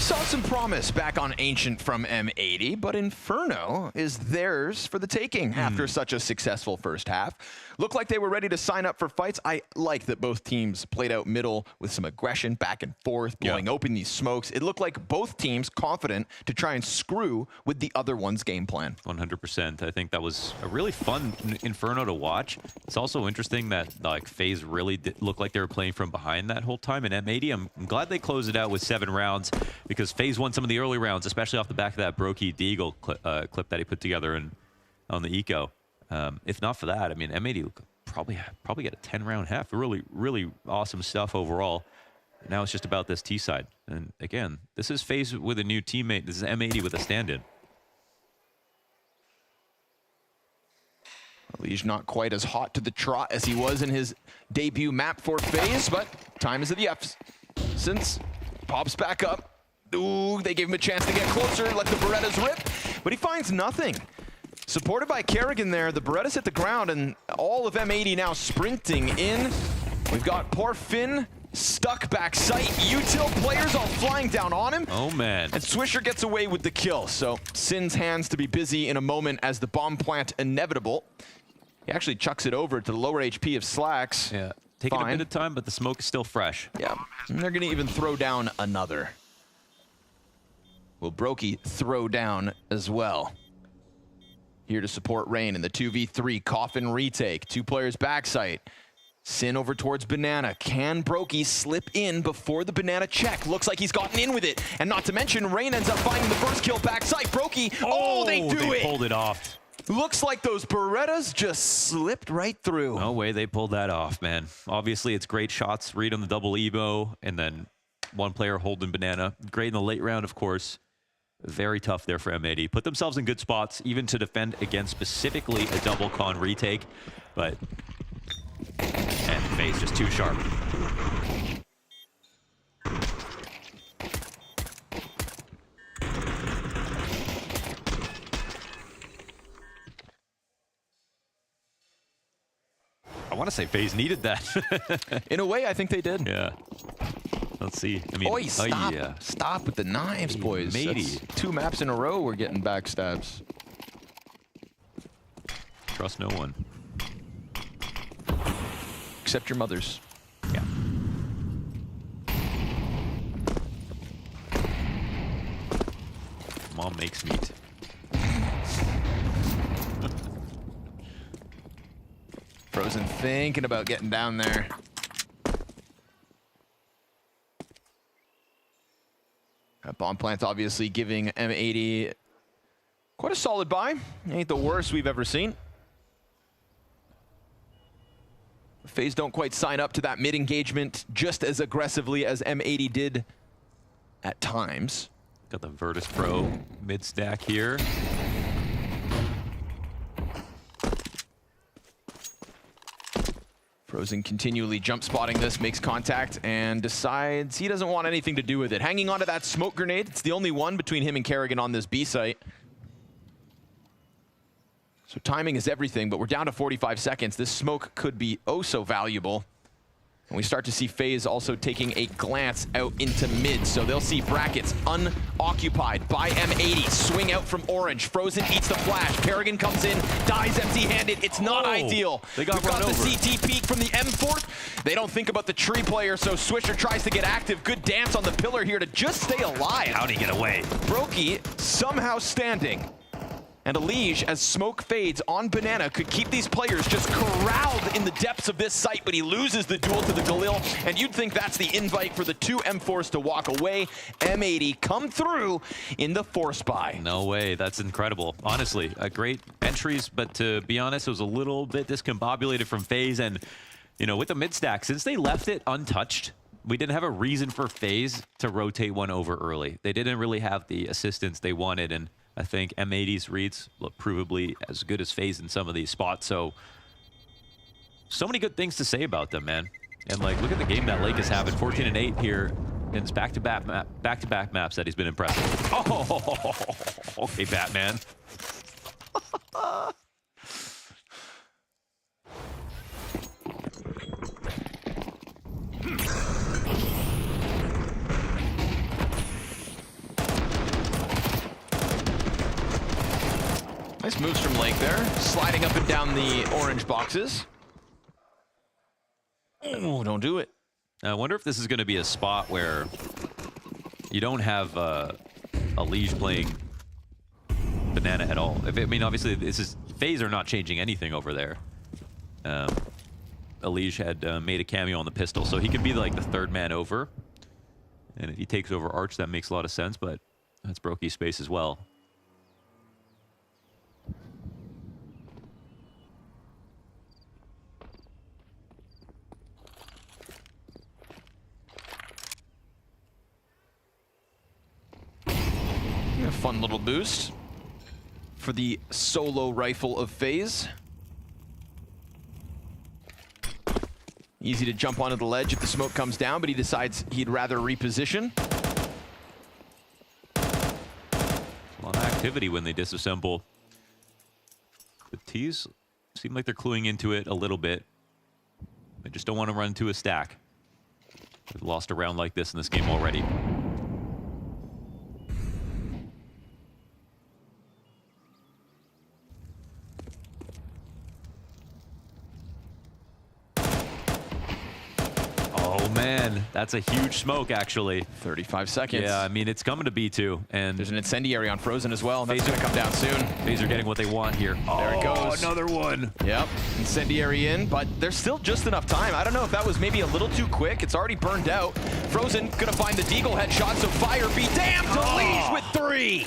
saw some promise back on Ancient from M80, but Inferno is theirs for the taking after such a successful first half. Looked like they were ready to sign up for fights. I like that both teams played out middle with some aggression back and forth, blowing open these smokes. It looked like both teams confident to try and screw with the other one's game plan. 100%. I think that was a really fun Inferno to watch. It's also interesting that like FaZe really did look like they were playing from behind that whole time. And M80, I'm glad they closed it out with 7 rounds because FaZe won some of the early rounds, especially off the back of that Brokey Deagle clip that he put together on the eco. If not for that, I mean, M80 probably get a 10-round half. Really awesome stuff overall. Now it's just about this T side. And again, this is FaZe with a new teammate. This is M80 with a stand-in. Lige not quite as hot to the trot as he was in his debut map for FaZe, but time is of the essence. Pops back up. Ooh, they gave him a chance to get closer, let the Berettas rip, but he finds nothing. Supported by Kerrigan there, the Berettas hit the ground, and all of M80 now sprinting in. We've got poor Finn stuck backside. Util players all flying down on him. Oh, man. And Swisher gets away with the kill, so Sin's hands to be busy in a moment as the bomb plant inevitable. He actually chucks it over to the lower HP of Slacks. Yeah, taking a bit of time, but the smoke is still fresh. Yeah, and they're gonna even throw down another. Will Brokey throw down as well? Here to support Rain in the 2v3 Coffin retake. 2 players backside. Sin over towards Banana. Can Brokey slip in before the Banana check? Looks like he's gotten in with it. And not to mention, Rain ends up finding the first kill backside. Brokey, oh, they do it! They pulled it off. Looks like those Berettas just slipped right through. No way they pulled that off, man. Obviously, it's great shots. Read on the double Evo, and then one player holding Banana. Great in the late round, of course. Very tough there for M80. Put themselves in good spots, even to defend against specifically a double con retake. But, and FaZe just too sharp. I want to say FaZe needed that. In a way, I think they did. Yeah. Let's see. I mean, Oi, stop. Stop with the knives, boys. That's 2 maps in a row we're getting backstabs. Trust no one. Except your mothers. Yeah. Mom makes meat. Frozen thinking about getting down there. Bomb plant's obviously giving M80 quite a solid buy. Ain't the worst we've ever seen. FaZe don't quite sign up to that mid engagement just as aggressively as M80 did at times. Got the Virtus Pro mid stack here. Frozen continually jump spotting this, makes contact, and decides he doesn't want anything to do with it. Hanging onto that smoke grenade. It's the only one between him and Kerrigan on this B site. So timing is everything, but we're down to 45 seconds. This smoke could be oh so valuable. And we start to see FaZe also taking a glance out into mid. So they'll see brackets unoccupied by M80. Swing out from orange. Frozen eats the flash. Kerrigan comes in, dies empty-handed. It's not ideal. They got run over. The CT peek from the M4. They don't think about the tree player, so Swisher tries to get active. Good dance on the pillar here to just stay alive. How'd he get away? Brokey somehow standing. And Lige, as smoke fades on Banana, could keep these players just corralled in the depths of this site, but he loses the duel to the Galil, and you'd think that's the invite for the 2 M4s to walk away. M80 come through in the force buy. No way, that's incredible. Honestly, great entries, but to be honest, it was a little bit discombobulated from FaZe, and you know, with the mid stack, since they left it untouched, we didn't have a reason for FaZe to rotate one over early. They didn't really have the assistance they wanted, and I think M80's reads look provably as good as FaZe in some of these spots. So many good things to say about them, man. And like, look at the game that Lake is having. 14-8 here in his back-to-back maps that he's been impressive. Oh, okay, Batman. Nice moves from Lake there. Sliding up and down the orange boxes. Oh, don't do it. I wonder if this is going to be a spot where you don't have a Liege playing Banana at all. I mean, obviously, this is FaZe are not changing anything over there. Liege had made a cameo on the pistol, so he could be like the third man over. And if he takes over Arch, that makes a lot of sense, but that's Brokey's space as well. A fun little boost for the solo rifle of FaZe. Easy to jump onto the ledge if the smoke comes down, but he decides he'd rather reposition. A lot of activity when they disassemble. The T's seem like they're cluing into it a little bit. They just don't want to run into a stack. They've lost a round like this in this game already. Man, that's a huge smoke, actually. 35 seconds. Yeah, I mean, it's coming to B2. And there's an incendiary on Frozen as well. That's going to come down soon. FaZe are getting what they want here. There it goes. Another one. Yep. Incendiary in, but there's still just enough time. I don't know if that was maybe a little too quick. It's already burned out. Frozen going to find the Deagle headshot, so fire be damned to Liege with 3.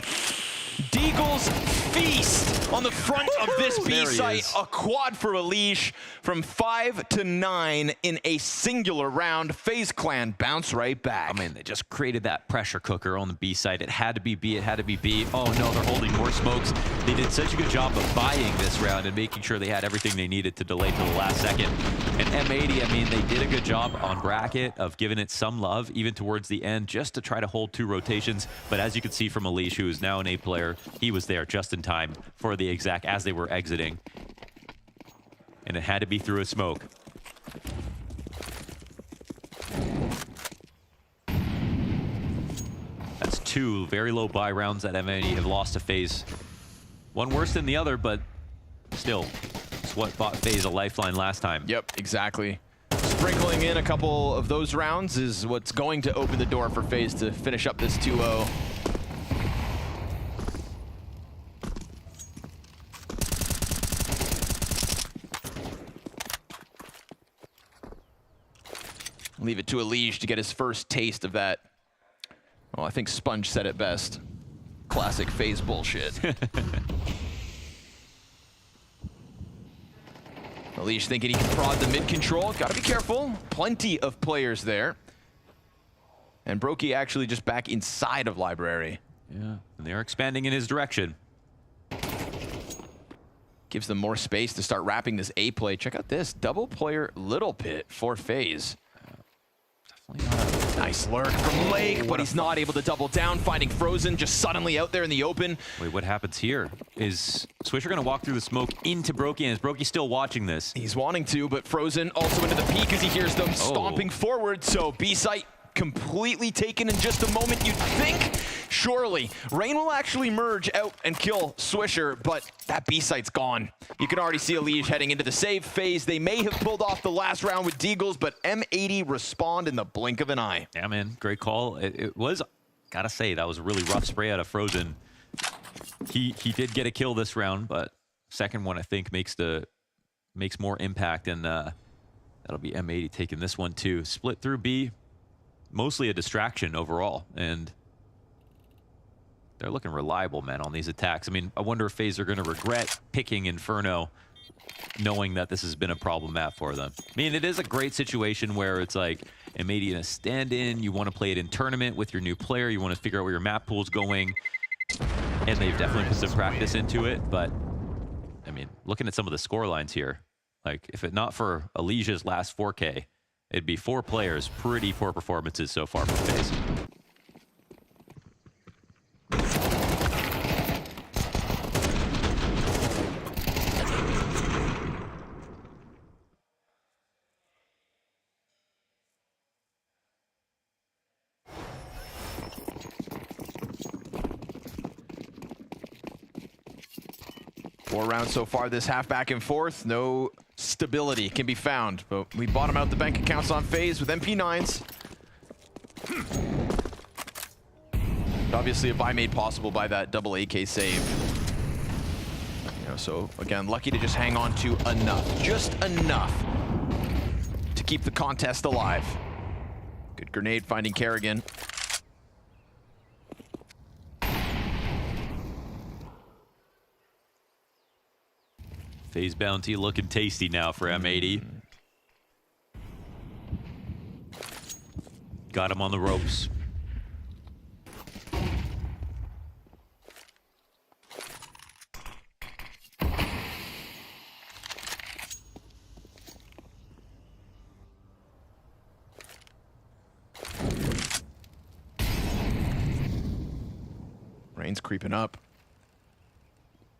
Deagle's feast on the front of this B site. A quad for Liege from 5 to 9 in a singular round. FaZe Clan bounce right back. I mean, they just created that pressure cooker on the B site. It had to be B. It had to be B. Oh no, they're holding more smokes. They did such a good job of buying this round and making sure they had everything they needed to delay to the last second. And M80, I mean, they did a good job on bracket of giving it some love, even towards the end, just to try to hold 2 rotations. But as you can see from Liege, who is now an A player, he was there just in time for the exact as they were exiting. And it had to be through a smoke. That's 2 very low buy rounds that M80 have lost to FaZe. One worse than the other, but still, it's what bought FaZe a lifeline last time. Yep, exactly. Sprinkling in a couple of those rounds is what's going to open the door for FaZe to finish up this 2-0. Leave it to Liege to get his first taste of that. Well, I think Sponge said it best. Classic FaZe bullshit. Liege thinking he can prod the mid control. Gotta be careful. Plenty of players there. And Brokey actually just back inside of Library. Yeah, and they're expanding in his direction. Gives them more space to start wrapping this A play. Check out this double player little pit for FaZe. Nice lurk from Lake, but he's not able to double down, finding Frozen just suddenly out there in the open. Wait, what happens here? Is Swisher going to walk through the smoke into Brokey, and is Brokey still watching this? He's wanting to, but Frozen also into the peak as he hears them stomping forward, so B-site completely taken in just a moment, you'd think. Surely, Rain will actually merge out and kill Swisher, but that B-site's gone. You can already see Liege heading into the save phase. They may have pulled off the last round with Deagles, but M80 respond in the blink of an eye. Yeah, man, great call. It was, gotta say, that was a really rough spray out of Frozen. He did get a kill this round, but second one, I think, makes more impact, and that'll be M80 taking this one too. Split through B. Mostly a distraction overall, and they're looking reliable, man, on these attacks. I mean, I wonder if FaZe are going to regret picking Inferno, knowing that this has been a problem map for them. I mean, it is a great situation where it's like M80 in a stand-in, you want to play it in tournament with your new player, you want to figure out where your map pool's going, and they've definitely put some practice into it, but, I mean, looking at some of the score lines here, like, if it not for Alicia's last 4K, it'd be 4 players, pretty poor performances so far from FaZe. 4 rounds so far this half, back and forth. No stability can be found, but we bottom out the bank accounts on FaZe with MP9s. Obviously a buy made possible by that double AK save. So again, lucky to just hang on to enough, just enough to keep the contest alive. Good grenade finding Kerrigan. FaZe bounty looking tasty now for M80. Got him on the ropes. Rain's creeping up.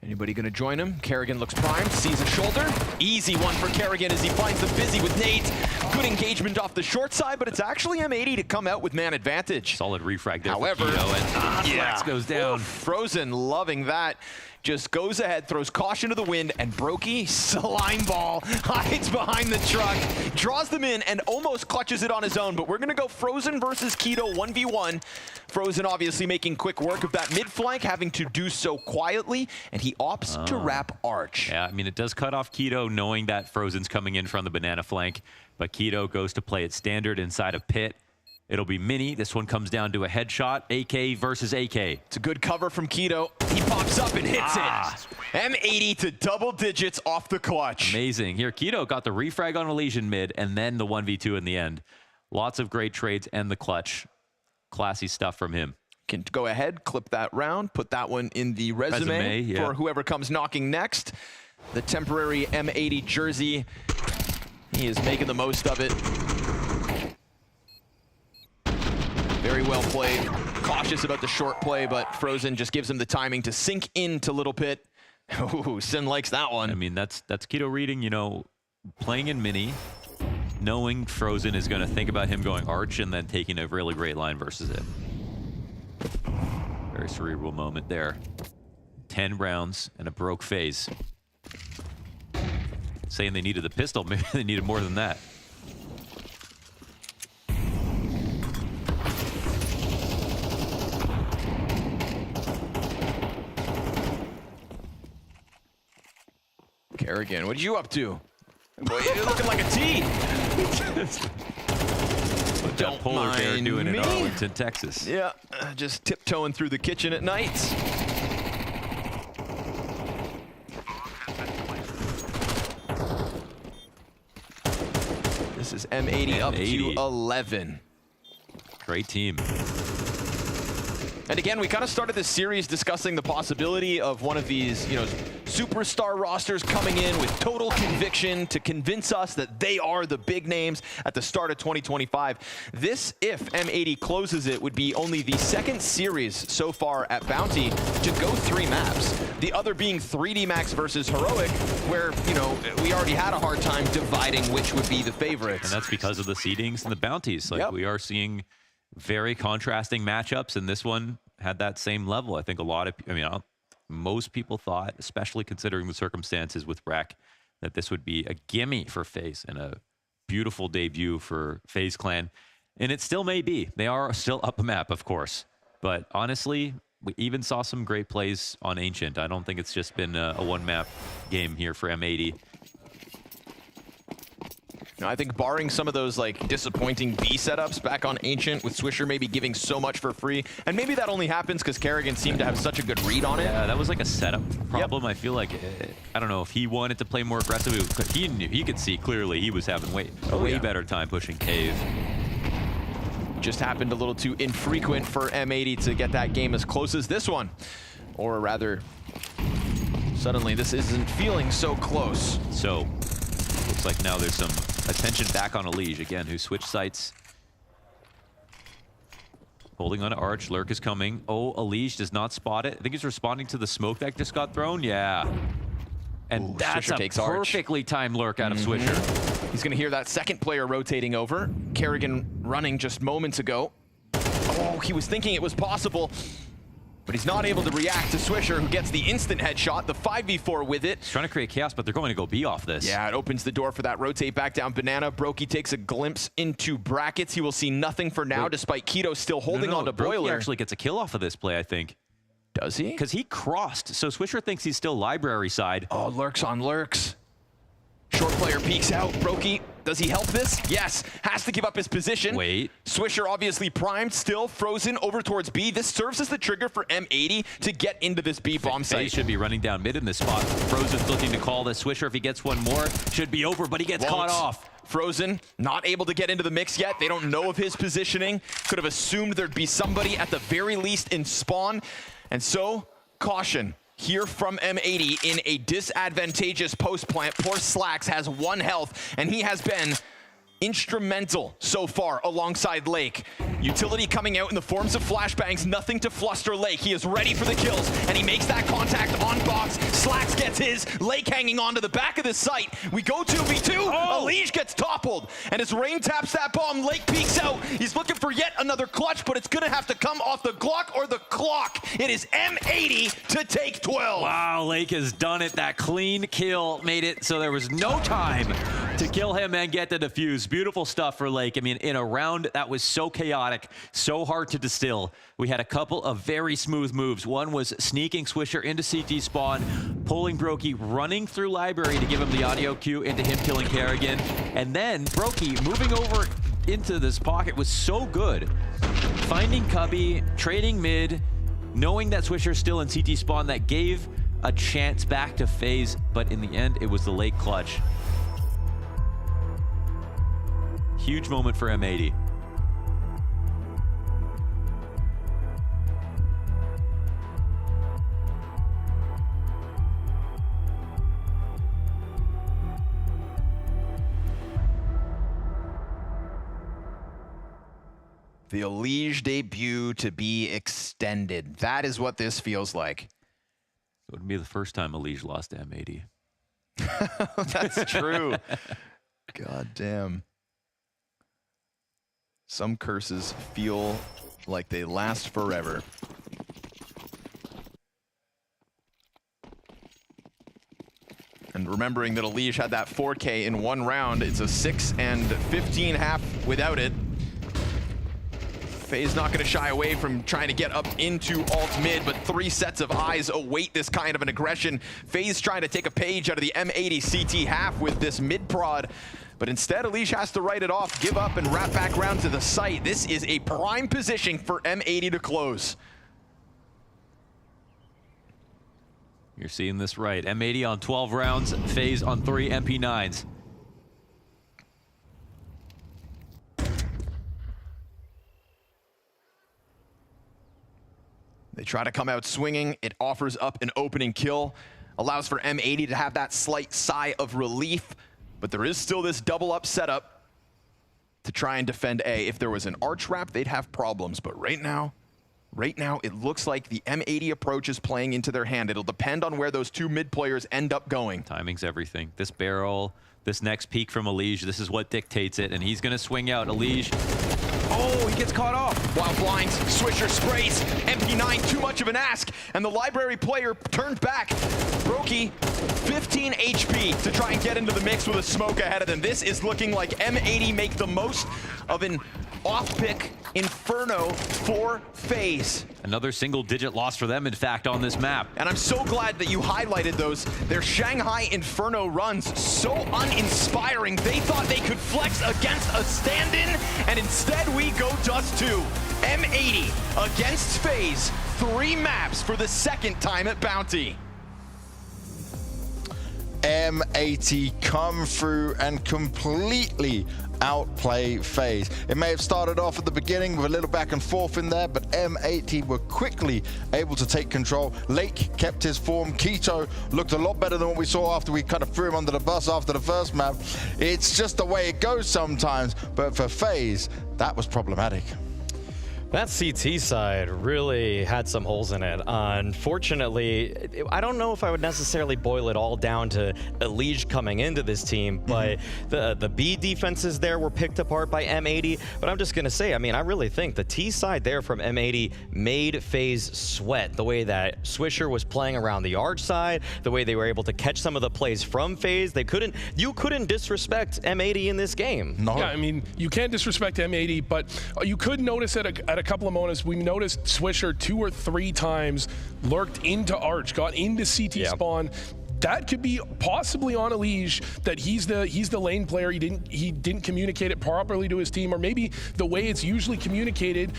Anybody gonna join him? Kerrigan looks primed, sees a shoulder. Easy one for Kerrigan as he finds the busy with nades. Good engagement off the short side, but it's actually M80 to come out with man advantage. Solid refrag there. However, for Keto, and Flex goes down. Oof, Frozen loving that. Just goes ahead, throws caution to the wind, and Brokey, slime ball, hides behind the truck, draws them in, and almost clutches it on his own. But we're going to go Frozen versus Keto 1v1. Frozen obviously making quick work of that mid flank, having to do so quietly, and he opts to wrap Arch. Yeah, I mean, it does cut off Keto, knowing that Frozen's coming in from the banana flank, but Keto goes to play it standard inside a pit. It'll be Mini. This one comes down to a headshot. AK versus AK. It's a good cover from Keto. He pops up and hits it. M80 to double digits off the clutch. Amazing. Here, Keto got the refrag on Elysian mid and then the 1v2 in the end. Lots of great trades and the clutch. Classy stuff from him. Can go ahead, clip that round, put that one in the resume for whoever comes knocking next. The temporary M80 jersey. He is making the most of it. Very well played. Cautious about the short play, but Frozen just gives him the timing to sink into Little Pit. Ooh, Sin likes that one. I mean, that's Keto reading, you know, playing in Mini, knowing Frozen is going to think about him going Arch and then taking a really great line versus it. Very cerebral moment there. 10 rounds and a broke FaZe. Saying they needed the pistol, maybe they needed more than that. Kerrigan, what are you up to? Boy, you're looking like a T. What that polar bear doing in Arlington, Texas. Yeah, just tiptoeing through the kitchen at night. This is M80 up to 11. Great team. And again, we kind of started this series discussing the possibility of one of these, you know, superstar rosters coming in with total conviction to convince us that they are the big names at the start of 2025. This, if M80 closes it, would be only the second series so far at Bounty to go 3 maps. The other being 3D Max versus Heroic, where, you know, we already had a hard time dividing which would be the favorites. And that's because of the seedings and the bounties. Like, we are seeing very contrasting matchups, and this one had that same level. I think a lot of, most people thought, especially considering the circumstances with Rec, that this would be a gimme for FaZe and a beautiful debut for FaZe Clan. And it still may be. They are still up a map, of course. But honestly, we even saw some great plays on Ancient. I don't think it's just been a one-map game here for M80. I think barring some of those like disappointing B setups back on Ancient with Swisher maybe giving so much for free, and maybe that only happens because Kerrigan seemed to have such a good read on it. Yeah, that was like a setup problem. I feel like, I don't know if he wanted to play more aggressive. He knew, he could see clearly he was having a way better time pushing Cave. Just happened a little too infrequent for M80 to get that game as close as this one. Or rather, suddenly this isn't feeling so close. So, looks like now there's some attention back on Elige again, who switched sites. Holding on to Arch. Lurk is coming. Oh, Elige does not spot it. I think he's responding to the smoke that just got thrown. Yeah. And Ooh, that's Swisher a takes perfectly timed lurk out of Swisher. He's going to hear that second player rotating over. Kerrigan running just moments ago. Oh, he was thinking it was possible. but he's not able to react to Swisher, who gets the instant headshot, the 5v4 with it. He's trying to create chaos, but they're going to go B off this. Yeah, it opens the door for that rotate back down Banana. Brokey takes a glimpse into brackets. He will see nothing for now, despite Keto still holding on to Boiler. Brokey actually gets a kill off of this play, I think. Does he? Because he crossed, so Swisher thinks he's still library side. Oh, lurks on lurks. Short player peeks out. Brokey, does he help this? Yes. Has to give up his position. Wait. Swisher obviously primed, still frozen over towards B. This serves as the trigger for M80 to get into this B bomb site. FaZe should be running down mid in this spot. Frozen's looking to call this. Swisher, if he gets one more, should be over, but he gets caught off. Frozen, not able to get into the mix yet. They don't know of his positioning. Could have assumed there'd be somebody at the very least in spawn. And so, caution here from M80 in a disadvantageous post plant. Poor Slacks has 1 health, and he has been instrumental so far alongside Lake. Utility coming out in the forms of flashbangs, nothing to fluster Lake. He is ready for the kills, and he makes that contact on box. Slacks gets his, Lake hanging on to the back of the site. We go 2v2, Elige gets toppled, and as Rain taps that bomb, Lake peeks out. He's looking for yet another clutch, but it's gonna have to come off the Glock or the clock. It is M80 to take 12. Wow, Lake has done it. That clean kill made it so there was no time to kill him and get the defuse. Beautiful stuff for Lake. I mean, in a round that was so chaotic, so hard to distill, we had a couple of very smooth moves. One was sneaking Swisher into CT spawn, pulling Brokey, running through library to give him the audio cue into him killing Kerrigan, and then Brokey moving over into this pocket was so good. Finding Cubby, trading mid, knowing that Swisher's still in CT spawn, that gave a chance back to FaZe, but in the end, it was the late clutch. Huge moment for M80. The Elige debut to be extended. That is what this feels like. It wouldn't be the first time Elige lost to M80. That's true. God damn. Some curses feel like they last forever. And remembering that Elige had that 4K in 1 round, it's a 6 and 15 half without it. FaZe not going to shy away from trying to get up into alt mid, but 3 sets of eyes await this kind of an aggression. FaZe trying to take a page out of the M80 CT half with this mid prod. But instead, Elige has to write it off, give up, and wrap back around to the site. This is a prime position for M80 to close. You're seeing this right. M80 on 12 rounds, FaZe on 3 MP9s. They try to come out swinging. It offers up an opening kill, allows for M80 to have that slight sigh of relief. But there is still this double up setup to try and defend A. If there was an arch wrap, they'd have problems. But right now, it looks like the M80 approach is playing into their hand. It'll depend on where those 2 mid players end up going. Timing's everything. This barrel, this next peek from Elige, this is what dictates it. And he's going to swing out. Elige, oh, he gets caught off. While blind, Swisher sprays. MP9, too much of an ask. And the library player turned back. Brokey, 15 HP to try and get into the mix with a smoke ahead of them. This is looking like M80 make the most of an off-pick Inferno for FaZe. Another single-digit loss for them, in fact, on this map. And I'm so glad that you highlighted those. Their Shanghai Inferno runs, so uninspiring. They thought they could flex against a stand-in, and instead we go Dust 2. M80 against FaZe. 3 maps for the 2nd time at Bounty. M80 come through and completely outplay FaZe. It may have started off at the beginning with a little back and forth in there, but M80 were quickly able to take control. Lake kept his form. Keto looked a lot better than what we saw after we kind of threw him under the bus after the first map. It's just the way it goes sometimes, but for FaZe, that was problematic. That CT side really had some holes in it. Unfortunately, I don't know if I would necessarily boil it all down to Elige coming into this team, but the B defenses there were picked apart by M80. But I'm just going to say, I mean, I really think the T side there from M80 made FaZe sweat. The way that Swisher was playing around the arch side, the way they were able to catch some of the plays from FaZe. You couldn't disrespect M80 in this game. No. Yeah, I mean, you can't disrespect M80, but you could notice at a couple of moments, we noticed Swisher 2 or 3 times lurked into Arch, got into CT spawn. That could be possibly on Elige, that he's the lane player. He didn't communicate it properly to his team, or maybe the way it's usually communicated.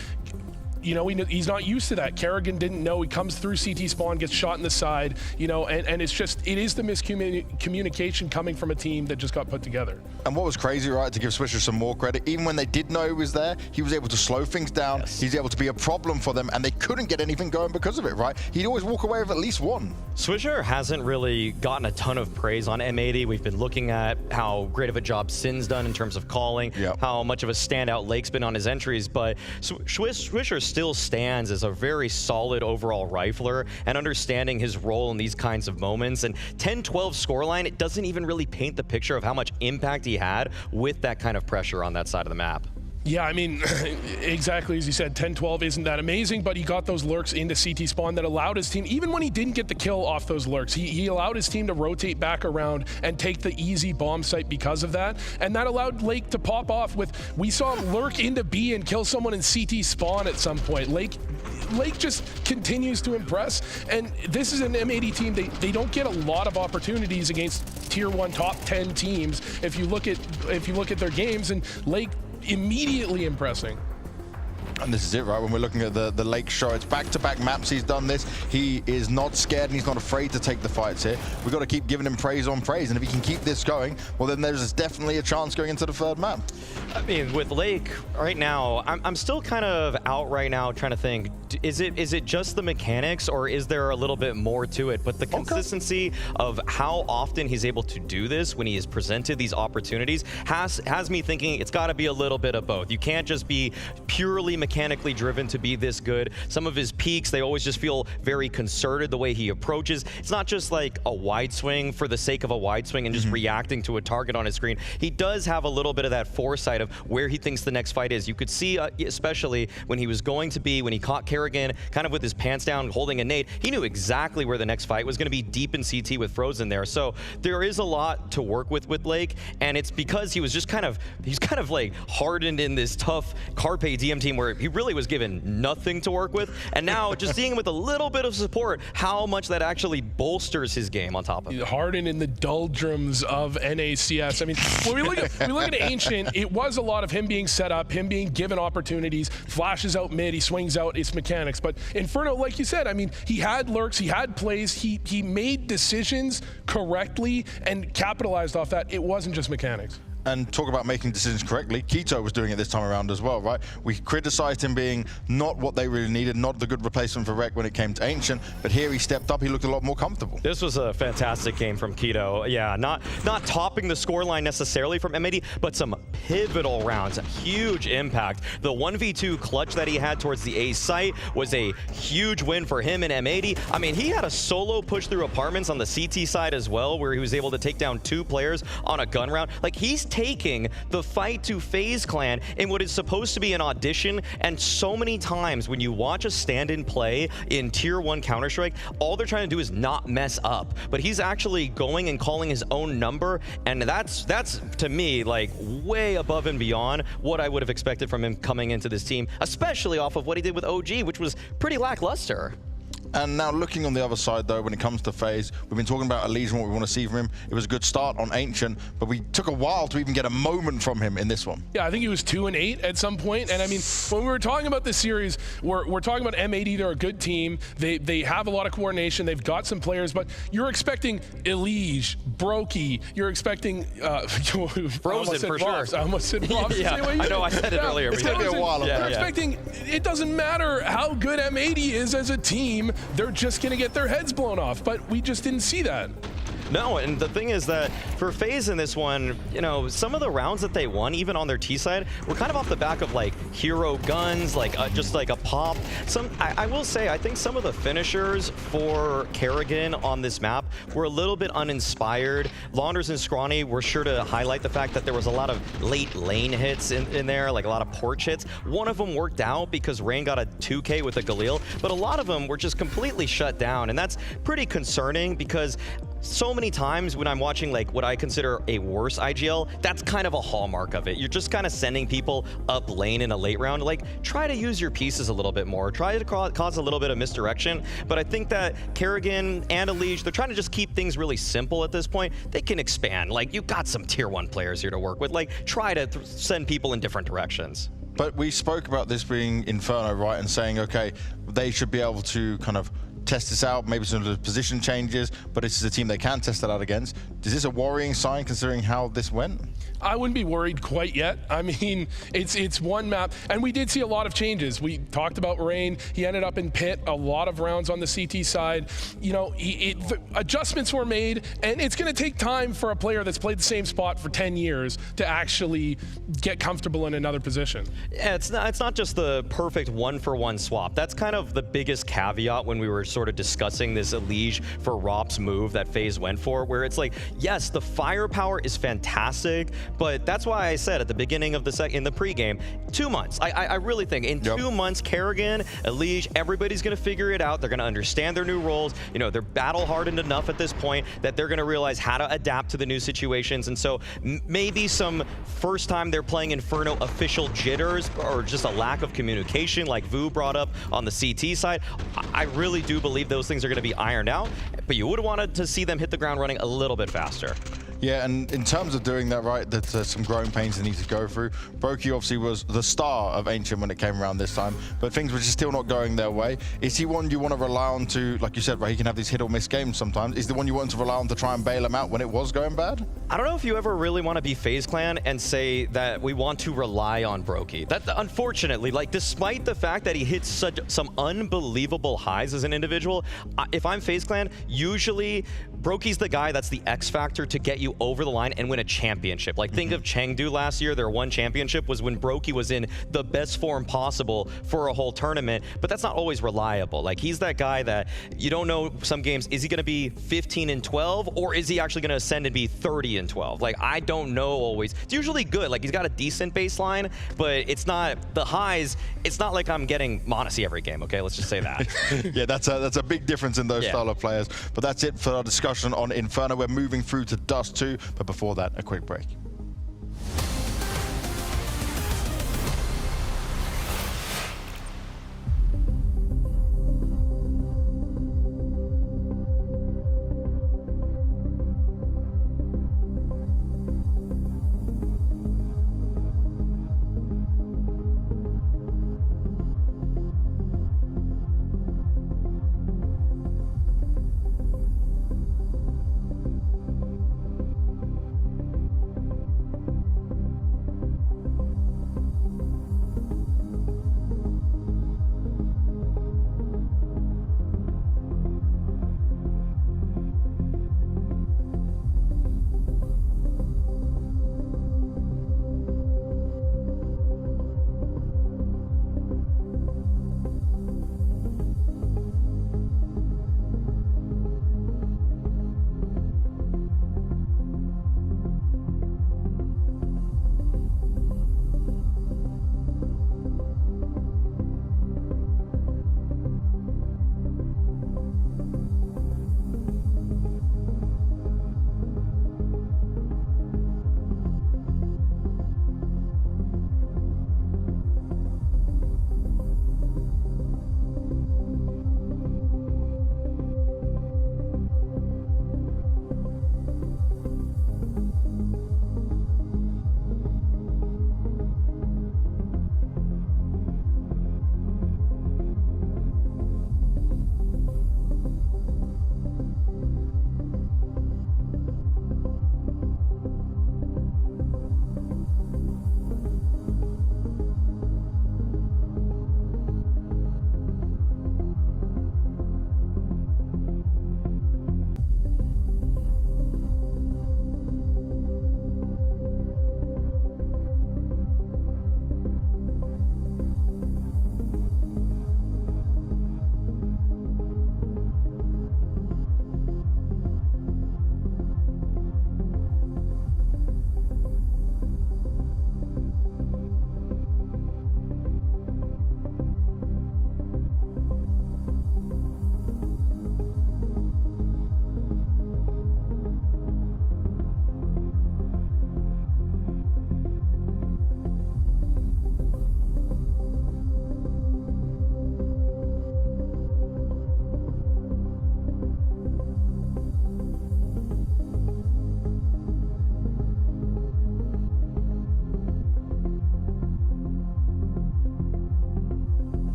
You know, he's not used to that. Kerrigan didn't know. He comes through CT spawn, gets shot in the side, you know, and it's just, it is the miscommunication coming from a team that just got put together. And what was crazy, right, to give Swisher some more credit, even when they did know he was there, he was able to slow things down. Yes. He's able to be a problem for them, and they couldn't get anything going because of it, right? He'd always walk away with at least one. Swisher hasn't really gotten a ton of praise on M80. We've been looking at how great of a job Sin's done in terms of calling, how much of a standout Lake's been on his entries, but Swisher still stands as a very solid overall rifler, and understanding his role in these kinds of moments. And 10-12 scoreline, it doesn't even really paint the picture of how much impact he had with that kind of pressure on that side of the map. Yeah, I mean, exactly as you said, 10-12 isn't that amazing, but he got those lurks into CT spawn that allowed his team, even when he didn't get the kill off those lurks, he allowed his team to rotate back around and take the easy bomb site because of that. And that allowed Lake to pop off with, we saw him lurk into B and kill someone in CT spawn at some point. Lake just continues to impress, and this is an M80 team. They don't get a lot of opportunities against tier 1 top 10 teams if you look at their games, and Lake immediately impressing. And this is it, right? When we're looking at the Lake show, it's back-to-back maps he's done this. He is not scared and he's not afraid to take the fights here. We've got to keep giving him praise on praise, and if he can keep this going, well, then there's definitely a chance going into the 3rd map. I mean, with Lake right now, I'm still kind of out right now trying to think, is it just the mechanics, or is there a little bit more to it? But the consistency of how often he's able to do this when he is presented these opportunities has me thinking it's got to be a little bit of both. You can't just be purely mechanically driven to be this good. Some of his peaks, they always just feel very concerted the way he approaches. It's not just like a wide swing for the sake of a wide swing and just reacting to a target on his screen. He does have a little bit of that foresight of where he thinks the next fight is. You could see, especially when he was going to be, when he caught Kerrigan kind of with his pants down holding a nade, he knew exactly where the next fight was going to be, deep in CT with Frozen there. So there is a lot to work with Lake, and it's because he was just he's kind of like hardened in this tough Carpe Diem team where he really was given nothing to work with, and now just seeing him with a little bit of support, how much that actually bolsters his game on top of it. Hardened in the doldrums of NACS. I mean, when we look at Ancient, it was a lot of him being set up, him being given opportunities, flashes out mid, he swings out, it's mechanics. But Inferno, like you said, I mean, he had lurks, he had plays, he made decisions correctly and capitalized off that. It wasn't just mechanics. And talk about making decisions correctly. Keto was doing it this time around as well, right? We criticized him being not what they really needed, not the good replacement for Rec when it came to Ancient, but here he stepped up, he looked a lot more comfortable. This was a fantastic game from Keto. Yeah, not topping the scoreline necessarily from M80, but some pivotal rounds, a huge impact. The 1v2 clutch that he had towards the A site was a huge win for him and M80. I mean, he had a solo push through apartments on the CT side as well, where he was able to take down 2 players on a gun round. Like, he's taking the fight to FaZe Clan in what is supposed to be an audition, and so many times when you watch a stand-in play in Tier 1 Counter-Strike, all they're trying to do is not mess up. But he's actually going and calling his own number, and that's to me, like, way above and beyond what I would have expected from him coming into this team, especially off of what he did with OG, which was pretty lackluster. And now looking on the other side, though, when it comes to FaZe, we've been talking about Elige and what we want to see from him. It was a good start on Ancient, but we took a while to even get a moment from him in this one. Yeah, I think he was 2-8 at some point. And I mean, when we were talking about this series, we're talking about M80. They're a good team. They have a lot of coordination. They've got some players, but you're expecting Elige, Brokey. You're expecting Frozen for sure. I almost said Rob. Yeah, I know. I said it earlier. It's going to be a while. They're expecting. It doesn't matter how good M80 is as a team. They're just going to get their heads blown off, but we just didn't see that. No, and the thing is that for FaZe in this one, you know, some of the rounds that they won, even on their T side, were kind of off the back of like hero guns, like just like a pop. I will say, I think some of the finishers for Kerrigan on this map were a little bit uninspired. Launders and Scrawny were sure to highlight the fact that there was a lot of late lane hits in there, like a lot of porch hits. One of them worked out because Rain got a 2K with a Galil, but a lot of them were just completely shut down, and that's pretty concerning because so many times when I'm watching like what I consider a worse IGL, that's kind of a hallmark of it. You're just kind of sending people up lane in a late round. Like, try to use your pieces a little bit more. Try to cause a little bit of misdirection. But I think that Kerrigan and Elige, they're trying to just keep things really simple at this point. They can expand. Like, you've got some tier 1 players here to work with. Like, try to send people in different directions. But we spoke about this being Inferno, right? And saying, okay, they should be able to kind of test this out, maybe some of the position changes, but this is a team they can test that out against. Is this a worrying sign considering how this went? I wouldn't be worried quite yet. I mean, it's one map, and we did see a lot of changes. We talked about Rain. He ended up in pit a lot of rounds on the CT side. You know, the adjustments were made, and it's going to take time for a player that's played the same spot for 10 years to actually get comfortable in another position. Yeah, it's not just the perfect one-for-one swap. That's kind of the biggest caveat when we were sort of discussing this Elige for Rop's move that FaZe went for, where it's like, yes, the firepower is fantastic, but that's why I said at the beginning of in the pregame, 2 months. I really think in 2 months, Kerrigan, Elige, everybody's going to figure it out. They're going to understand their new roles. You know, they're battle hardened enough at this point that they're going to realize how to adapt to the new situations. And so maybe some first time they're playing Inferno official jitters or just a lack of communication like Vu brought up on the CT side. I really do believe those things are going to be ironed out, but you would have wanted to see them hit the ground running a little bit faster. Yeah, and in terms of doing that, right, there's some growing pains they need to go through. Brokey obviously was the star of Ancient when it came around this time, but things were just still not going their way. Is he one you want to rely on to, like you said, right, he can have these hit or miss games sometimes. Is the one you want to rely on to try and bail him out when it was going bad? I don't know if you ever really want to be FaZe Clan and say that we want to rely on Brokey. That, unfortunately, like, despite the fact that he hits some unbelievable highs as an individual, if I'm FaZe Clan, usually Brokey's the guy that's the X factor to get you over the line and win a championship. Like, think of Chengdu last year. Their one championship was when Brokey was in the best form possible for a whole tournament, but that's not always reliable. Like, he's that guy that you don't know some games, is he going to be 15-12 or is he actually going to ascend and be 30-12? Like, I don't know always. It's usually good. Like, he's got a decent baseline, but it's not the highs. It's not like I'm getting Monacy every game, okay? Let's just say that. Yeah, that's a big difference in those style of players. But that's it for our discussion on Inferno. We're moving through to Dust 2, but before that, a quick break.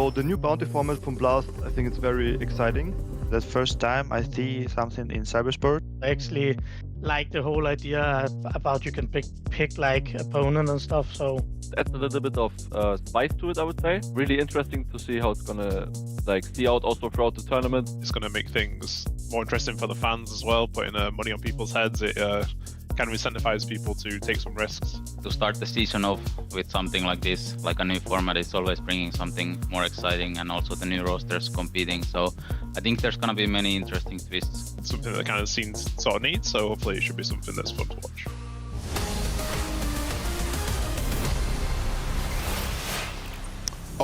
So the new bounty format from Blast, I think it's very exciting. That's first time I see something in cybersport. I actually like the whole idea about you can pick like opponent and stuff. So Adds a little bit of spice to it, I would say. Really interesting to see how it's gonna see out also throughout the tournament. It's gonna make things more interesting for the fans as well. Putting money on people's heads, it kind of incentivizes people to take some risks. To start the season off with something like this, like a new format, is always bringing something more exciting, and also the new rosters competing. So I think there's gonna be many interesting twists. It's something that the kind of scene sort of needs, so hopefully it should be something that's fun to watch.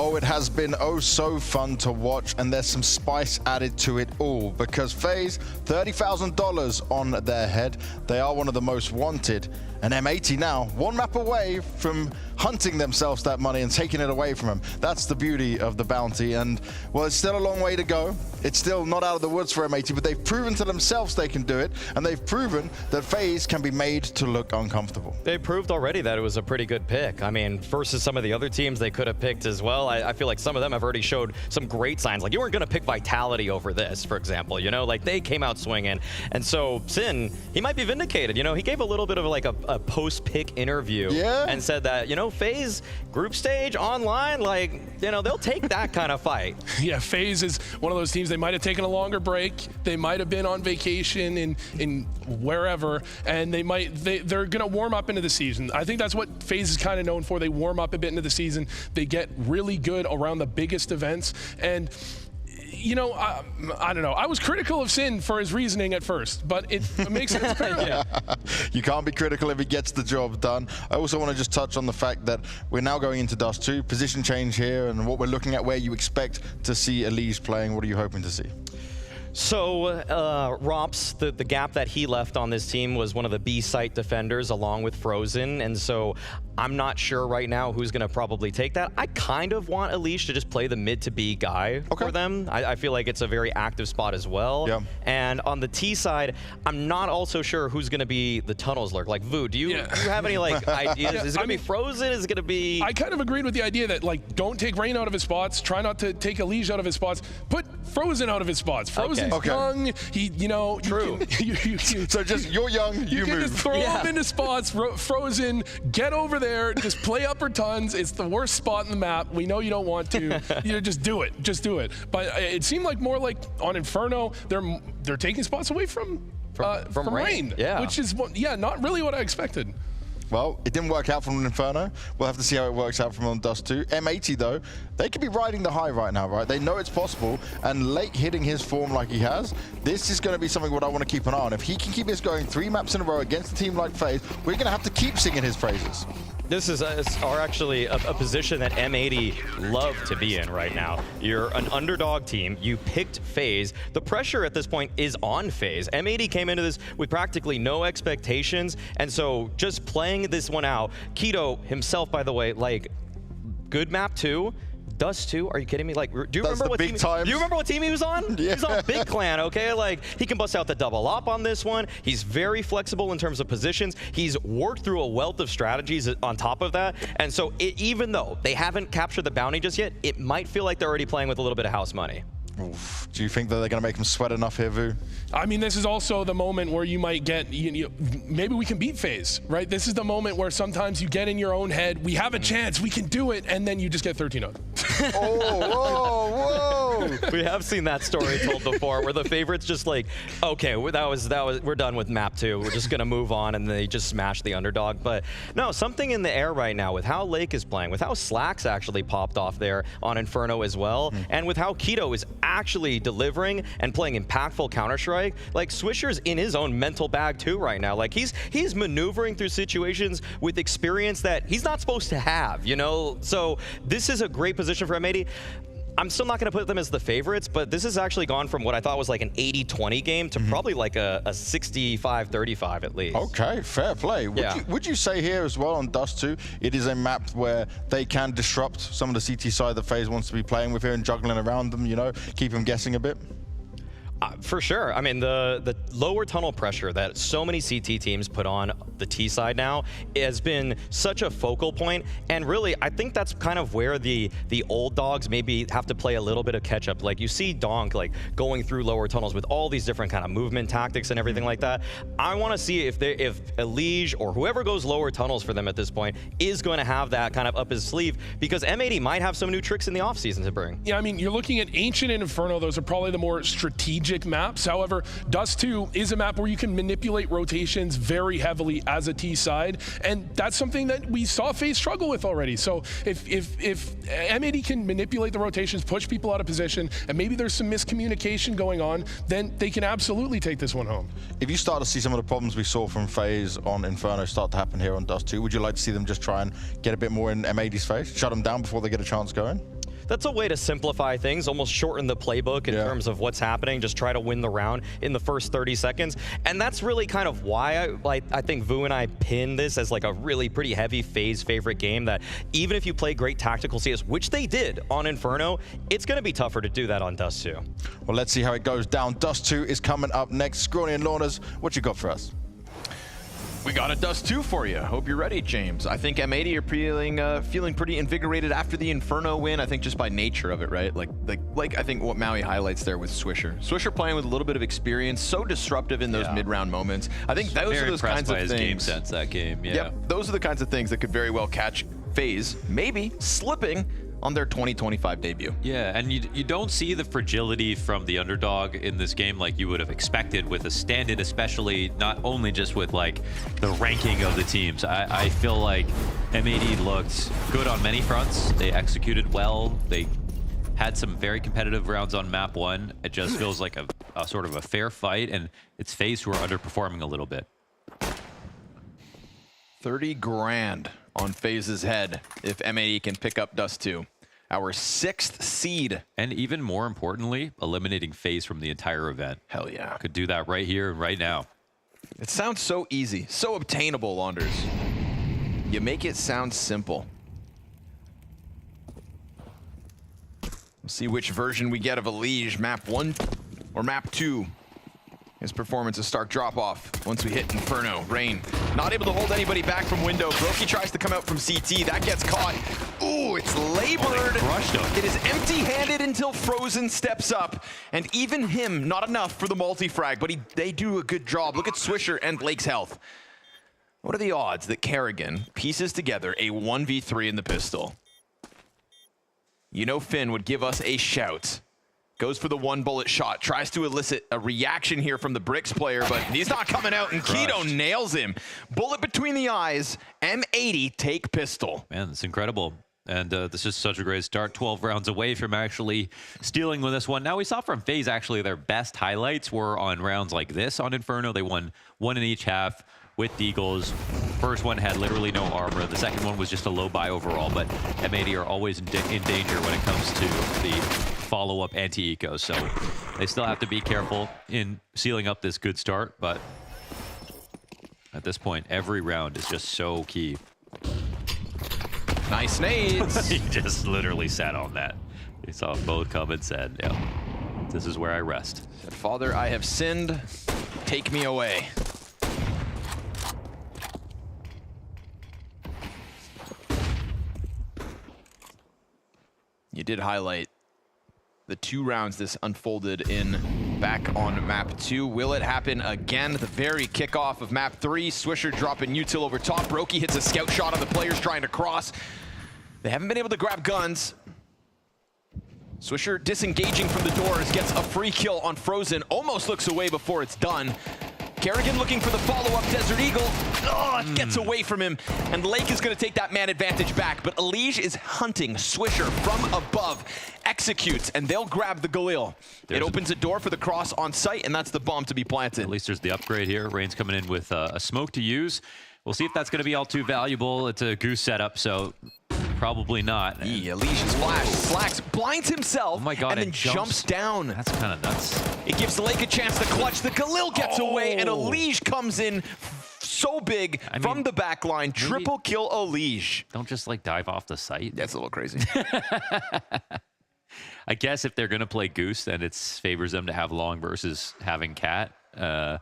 Oh, it has been oh so fun to watch, and there's some spice added to it all because FaZe, $30,000 on their head. They are one of the most wanted, and M80 now one map away from hunting themselves that money and taking it away from them. That's the beauty of the bounty, and well, it's still a long way to go. It's still not out of the woods for M80, but they've proven to themselves they can do it, and they've proven that FaZe can be made to look uncomfortable. They proved already that it was a pretty good pick. I mean, versus some of the other teams they could have picked as well. I feel like some of them have already showed some great signs. Like, you weren't going to pick Vitality over this, for example, you know? Like, they came out swinging. And so, Sin, he might be vindicated. You know, he gave a little bit of like a post-pick interview and said that, you know, FaZe group stage online, like, you know, they'll take that kind of fight. Yeah, FaZe is one of those teams. They might have taken a longer break. They might have been on vacation in wherever, and they're going to warm up into the season. I think that's what FaZe is kind of known for. They warm up a bit into the season. They get really good around the biggest events, and you know, I don't know. I was critical of Sin for his reasoning at first, but it makes sense apparently. You can't be critical if he gets the job done. I also want to just touch on the fact that we're now going into Dust 2, position change here, and what we're looking at, where you expect to see Elise playing. What are you hoping to see? So, Rops, the gap that he left on this team was one of the B site defenders along with Frozen, and so I'm not sure right now who's going to probably take that. I kind of want Elise to just play the mid to B guy for them. I feel like it's a very active spot as well. Yeah. And on the T side, I'm not also sure who's going to be the tunnels lurk. Like, Vu, do you have any like ideas? Is it going to be Frozen? Is it going to be... I kind of agreed with the idea that, like, don't take Rain out of his spots. Try not to take Elise out of his spots. Put Frozen out of his spots. Frozen's young. He, you know... True. So just, you're young, you move. You can just throw him into spots. Frozen, get over there, just play upper tons. It's the worst spot in the map. We know you don't want to. You know, just do it. Just do it. But it seemed like more like on Inferno, they're taking spots away from Rain. Yeah. Which is, not really what I expected. Well, it didn't work out from Inferno. We'll have to see how it works out from on Dust 2. M80, though, they could be riding the high right now, right? They know it's possible, and Lake hitting his form like he has, this is going to be something what I want to keep an eye on. If he can keep this going 3 maps in a row against a team like FaZe, we're going to have to keep singing his praises. This is actually a position that M80 love to be in right now. You're an underdog team. You picked FaZe. The pressure at this point is on FaZe. M80 came into this with practically no expectations, and so just playing this one out. Keto himself, by the way, like, good map too. Dust 2? Are you kidding me? Like, do you remember what team he was on? Yeah. He's on Big Clan, okay? Like, he can bust out the double up on this one. He's very flexible in terms of positions. He's worked through a wealth of strategies on top of that. And so even though they haven't captured the bounty just yet, it might feel like they're already playing with a little bit of house money. Oof. Do you think that they're going to make him sweat enough here, Vu? I mean, this is also the moment where you might get, maybe we can beat FaZe, right? This is the moment where sometimes you get in your own head, we have a chance, we can do it, and then you just get 13-0. Oh, whoa. We have seen that story told before, where the favorites just like, okay, we're done with map 2. We're just going to move on, and they just smash the underdog. But no, something in the air right now with how Lake is playing, with how Slacks actually popped off there on Inferno as well, and with how Keto is actually delivering and playing impactful Counter-Strike. Like, Swisher's in his own mental bag too right now. Like, he's maneuvering through situations with experience that he's not supposed to have, you know? So this is a great position for M80. I'm still not going to put them as the favorites, but this has actually gone from what I thought was like an 80-20 game to probably like a 65-35 at least. Okay, fair play. Would you say here as well on Dust 2, it is a map where they can disrupt some of the CT side that FaZe wants to be playing with here and juggling around them, you know, keep them guessing a bit? For sure. I mean, the lower tunnel pressure that so many CT teams put on the T side now has been such a focal point, and really, I think that's kind of where the old dogs maybe have to play a little bit of catch up. Like you see Donk like going through lower tunnels with all these different kind of movement tactics and everything like that. I want to see if Elige or whoever goes lower tunnels for them at this point is going to have that kind of up his sleeve, because M80 might have some new tricks in the offseason to bring. Yeah, I mean, you're looking at Ancient and Inferno. Those are probably the more strategic maps. However, Dust 2 is a map where you can manipulate rotations very heavily as a T side, and that's something that we saw FaZe struggle with already. So if M80 can manipulate the rotations, push people out of position, and maybe there's some miscommunication going on, then they can absolutely take this one home. If you start to see some of the problems we saw from FaZe on Inferno start to happen here on Dust 2, would you like to see them just try and get a bit more in M80's face, shut them down before they get a chance going? That's a way to simplify things, almost shorten the playbook in terms of what's happening, just try to win the round in the first 30 seconds. And that's really kind of why I think Vu and I pinned this as like a really pretty heavy FaZe favorite game, that even if you play great tactical CS, which they did on Inferno, it's going to be tougher to do that on Dust 2. Well, let's see how it goes down. Dust 2 is coming up next. Scrawny and Lornas, what you got for us? We got a Dust 2 for you. Hope you're ready, James. I think M80 are feeling pretty invigorated after the Inferno win. I think just by nature of it, right? Like I think what Maui highlights there with Swisher. Swisher playing with a little bit of experience, so disruptive in those mid-round moments. I think those are those kinds of things. Very impressed by his game sense that game. Yeah. Yep, those are the kinds of things that could very well catch FaZe maybe slipping on their 2025 debut. Yeah, and you don't see the fragility from the underdog in this game like you would have expected with a stand-in, especially not only just with like the ranking of the teams. I feel like M80 looked good on many fronts. They executed well. They had some very competitive rounds on map 1. It just feels like a sort of a fair fight, and it's FaZe who are underperforming a little bit. 30 grand on FaZe's head if M80 can pick up Dust 2. Our 6th seed. And even more importantly, eliminating FaZe from the entire event. Hell yeah. Could do that right here and right now. It sounds so easy, so obtainable, Launders. You make it sound simple. We'll see which version we get of Elige, map 1 or map 2. His performance, a stark drop-off once we hit Inferno. Rain, not able to hold anybody back from window. Brokey tries to come out from CT. That gets caught. Ooh, it's labored. Crushed him. It is empty-handed until Frozen steps up. And even him, not enough for the multi-frag, but they do a good job. Look at Swisher and Blake's health. What are the odds that Kerrigan pieces together a 1v3 in the pistol? You know Finn would give us a shout. Goes for the 1 bullet shot, tries to elicit a reaction here from the Bricks player, but he's not coming out, and Keto nails him. Bullet between the eyes, M80 take pistol. Man, that's incredible. And this is such a great start. 12 rounds away from actually stealing with this one. Now, we saw from FaZe, actually, their best highlights were on rounds like this on Inferno. They won 1 in each half with Deagles. First one had literally no armor. The second one was just a low buy overall, but M80 are always in danger when it comes to the follow-up anti-eco, so they still have to be careful in sealing up this good start, but at this point, every round is just so key. Nice nades. He just literally sat on that. He saw both come and said, yeah, this is where I rest. Said, Father, I have sinned. Take me away. You did highlight the 2 rounds this unfolded in back on map 2. Will it happen again? The very kickoff of map 3. Swisher dropping util over top. Brokey hits a scout shot on the players trying to cross. They haven't been able to grab guns. Swisher disengaging from the doors, gets a free kill on Frozen. Almost looks away before it's done. Kerrigan looking for the follow-up Desert Eagle. Oh, it gets away from him. And Lake is going to take that man advantage back. But Elige is hunting Swisher from above. Executes, and they'll grab the Galil. It opens a door for the cross on site, and that's the bomb to be planted. At least there's the upgrade here. Rain's coming in with a smoke to use. We'll see if that's going to be all too valuable. It's a goose setup, so probably not. Elige's flash. Slacks, blinds himself, and then jumps down. That's kind of nuts. It gives Lake a chance to clutch. The Galil gets away, and Elige comes in so big from the back line. Triple kill Elige. Don't just like dive off the site. That's a little crazy. I guess if they're going to play Goose, then it favors them to have Long versus having Cat. But...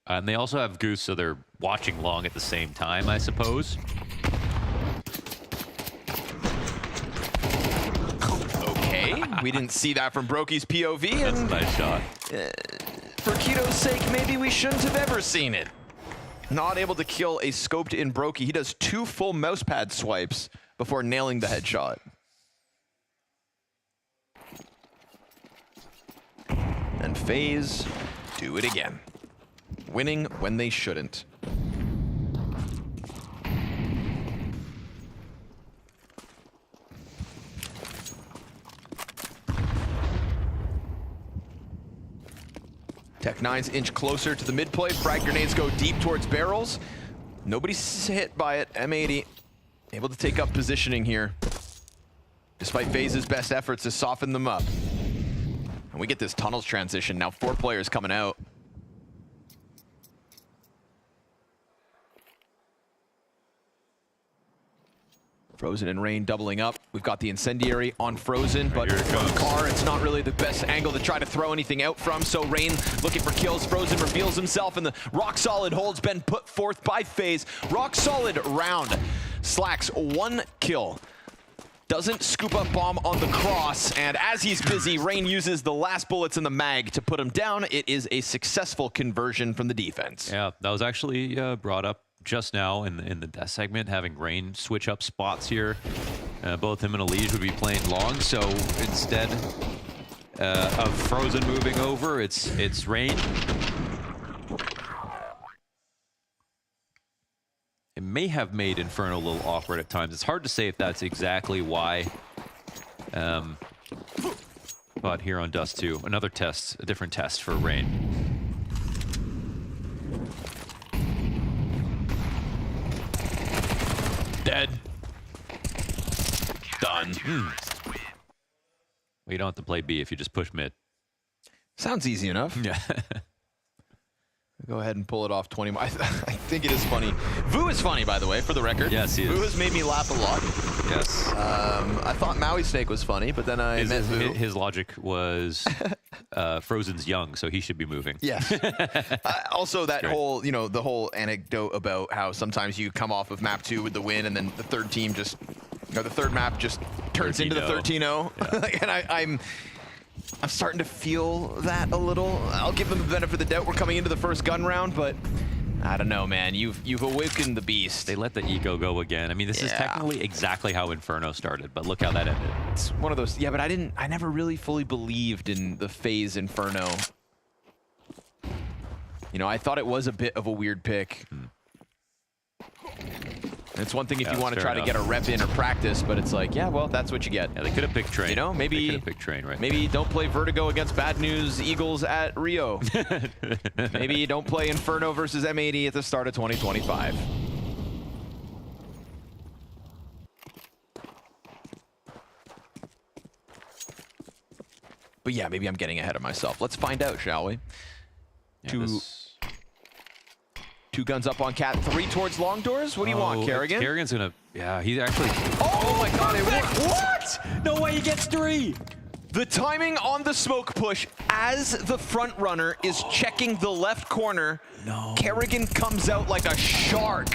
and they also have Goose, so they're watching Long at the same time, I suppose. Okay, we didn't see that from Brokey's POV. That's a nice shot. For Keto's sake, maybe we shouldn't have ever seen it. Not able to kill a scoped in Brokey. He does 2 full mousepad swipes before nailing the headshot. And FaZe do it again. Winning when they shouldn't. Tech9's inch closer to the mid play. Frag grenades go deep towards barrels. Nobody's hit by it. M80 able to take up positioning here, despite FaZe's best efforts to soften them up. And we get this tunnels transition. Now 4 players coming out. Frozen and Rain doubling up. We've got the incendiary on Frozen, but from the car, it's not really the best angle to try to throw anything out from. So Rain looking for kills. Frozen reveals himself, and the rock solid hold's been put forth by FaZe. Rock solid round. Slacks 1 kill. Doesn't scoop up bomb on the cross, and as he's busy, Rain uses the last bullets in the mag to put him down. It is a successful conversion from the defense. Yeah, that was actually brought up just now in the death segment, having Rain switch up spots here. Both him and Elige would be playing Long, so instead of Frozen moving over, it's Rain. It may have made Inferno a little awkward at times. It's hard to say if that's exactly why. But here on Dust 2, another test, a different test for Rain. Dead. Done. Well, you don't have to play B if you just push mid. Sounds easy enough. Yeah. Go ahead and pull it off 20 more. I think it is funny. Vu is funny, by the way, for the record. Yes, he is. Vu has made me laugh a lot. Yes. I thought Maui Snake was funny, but then I met Vu. His logic was Frozen's young, so he should be moving. Yes. Also, that whole, the whole anecdote about how sometimes you come off of map 2 with the win, and then the third team just, the third map just turns into the 13-0. Yeah. And I'm starting to feel that a little. I'll give them the benefit of the doubt. We're coming into the first gun round, but I don't know, man. You've awakened the beast. They let the eco go again. I mean, this is technically exactly how Inferno started, but look how that ended. It's one of those. Yeah, but I never really fully believed in the FaZe Inferno. I thought it was a bit of a weird pick. It's one thing if you want to try to get a rep in or practice, but it's like, yeah, well, that's what you get. Yeah, they could have picked Train. Maybe they could have picked Train, right? Maybe don't play Vertigo against Bad News Eagles at Rio. Maybe don't play Inferno versus M80 at the start of 2025. But yeah, maybe I'm getting ahead of myself. Let's find out, shall we? Yeah, Two guns up on Cat, 3 towards long doors. What do you want, Kerrigan? Kerrigan's gonna, he's actually. Oh my God! It worked. What? No way he gets 3. The timing on the smoke push as the front runner is checking the left corner. No. Kerrigan comes out like a shark.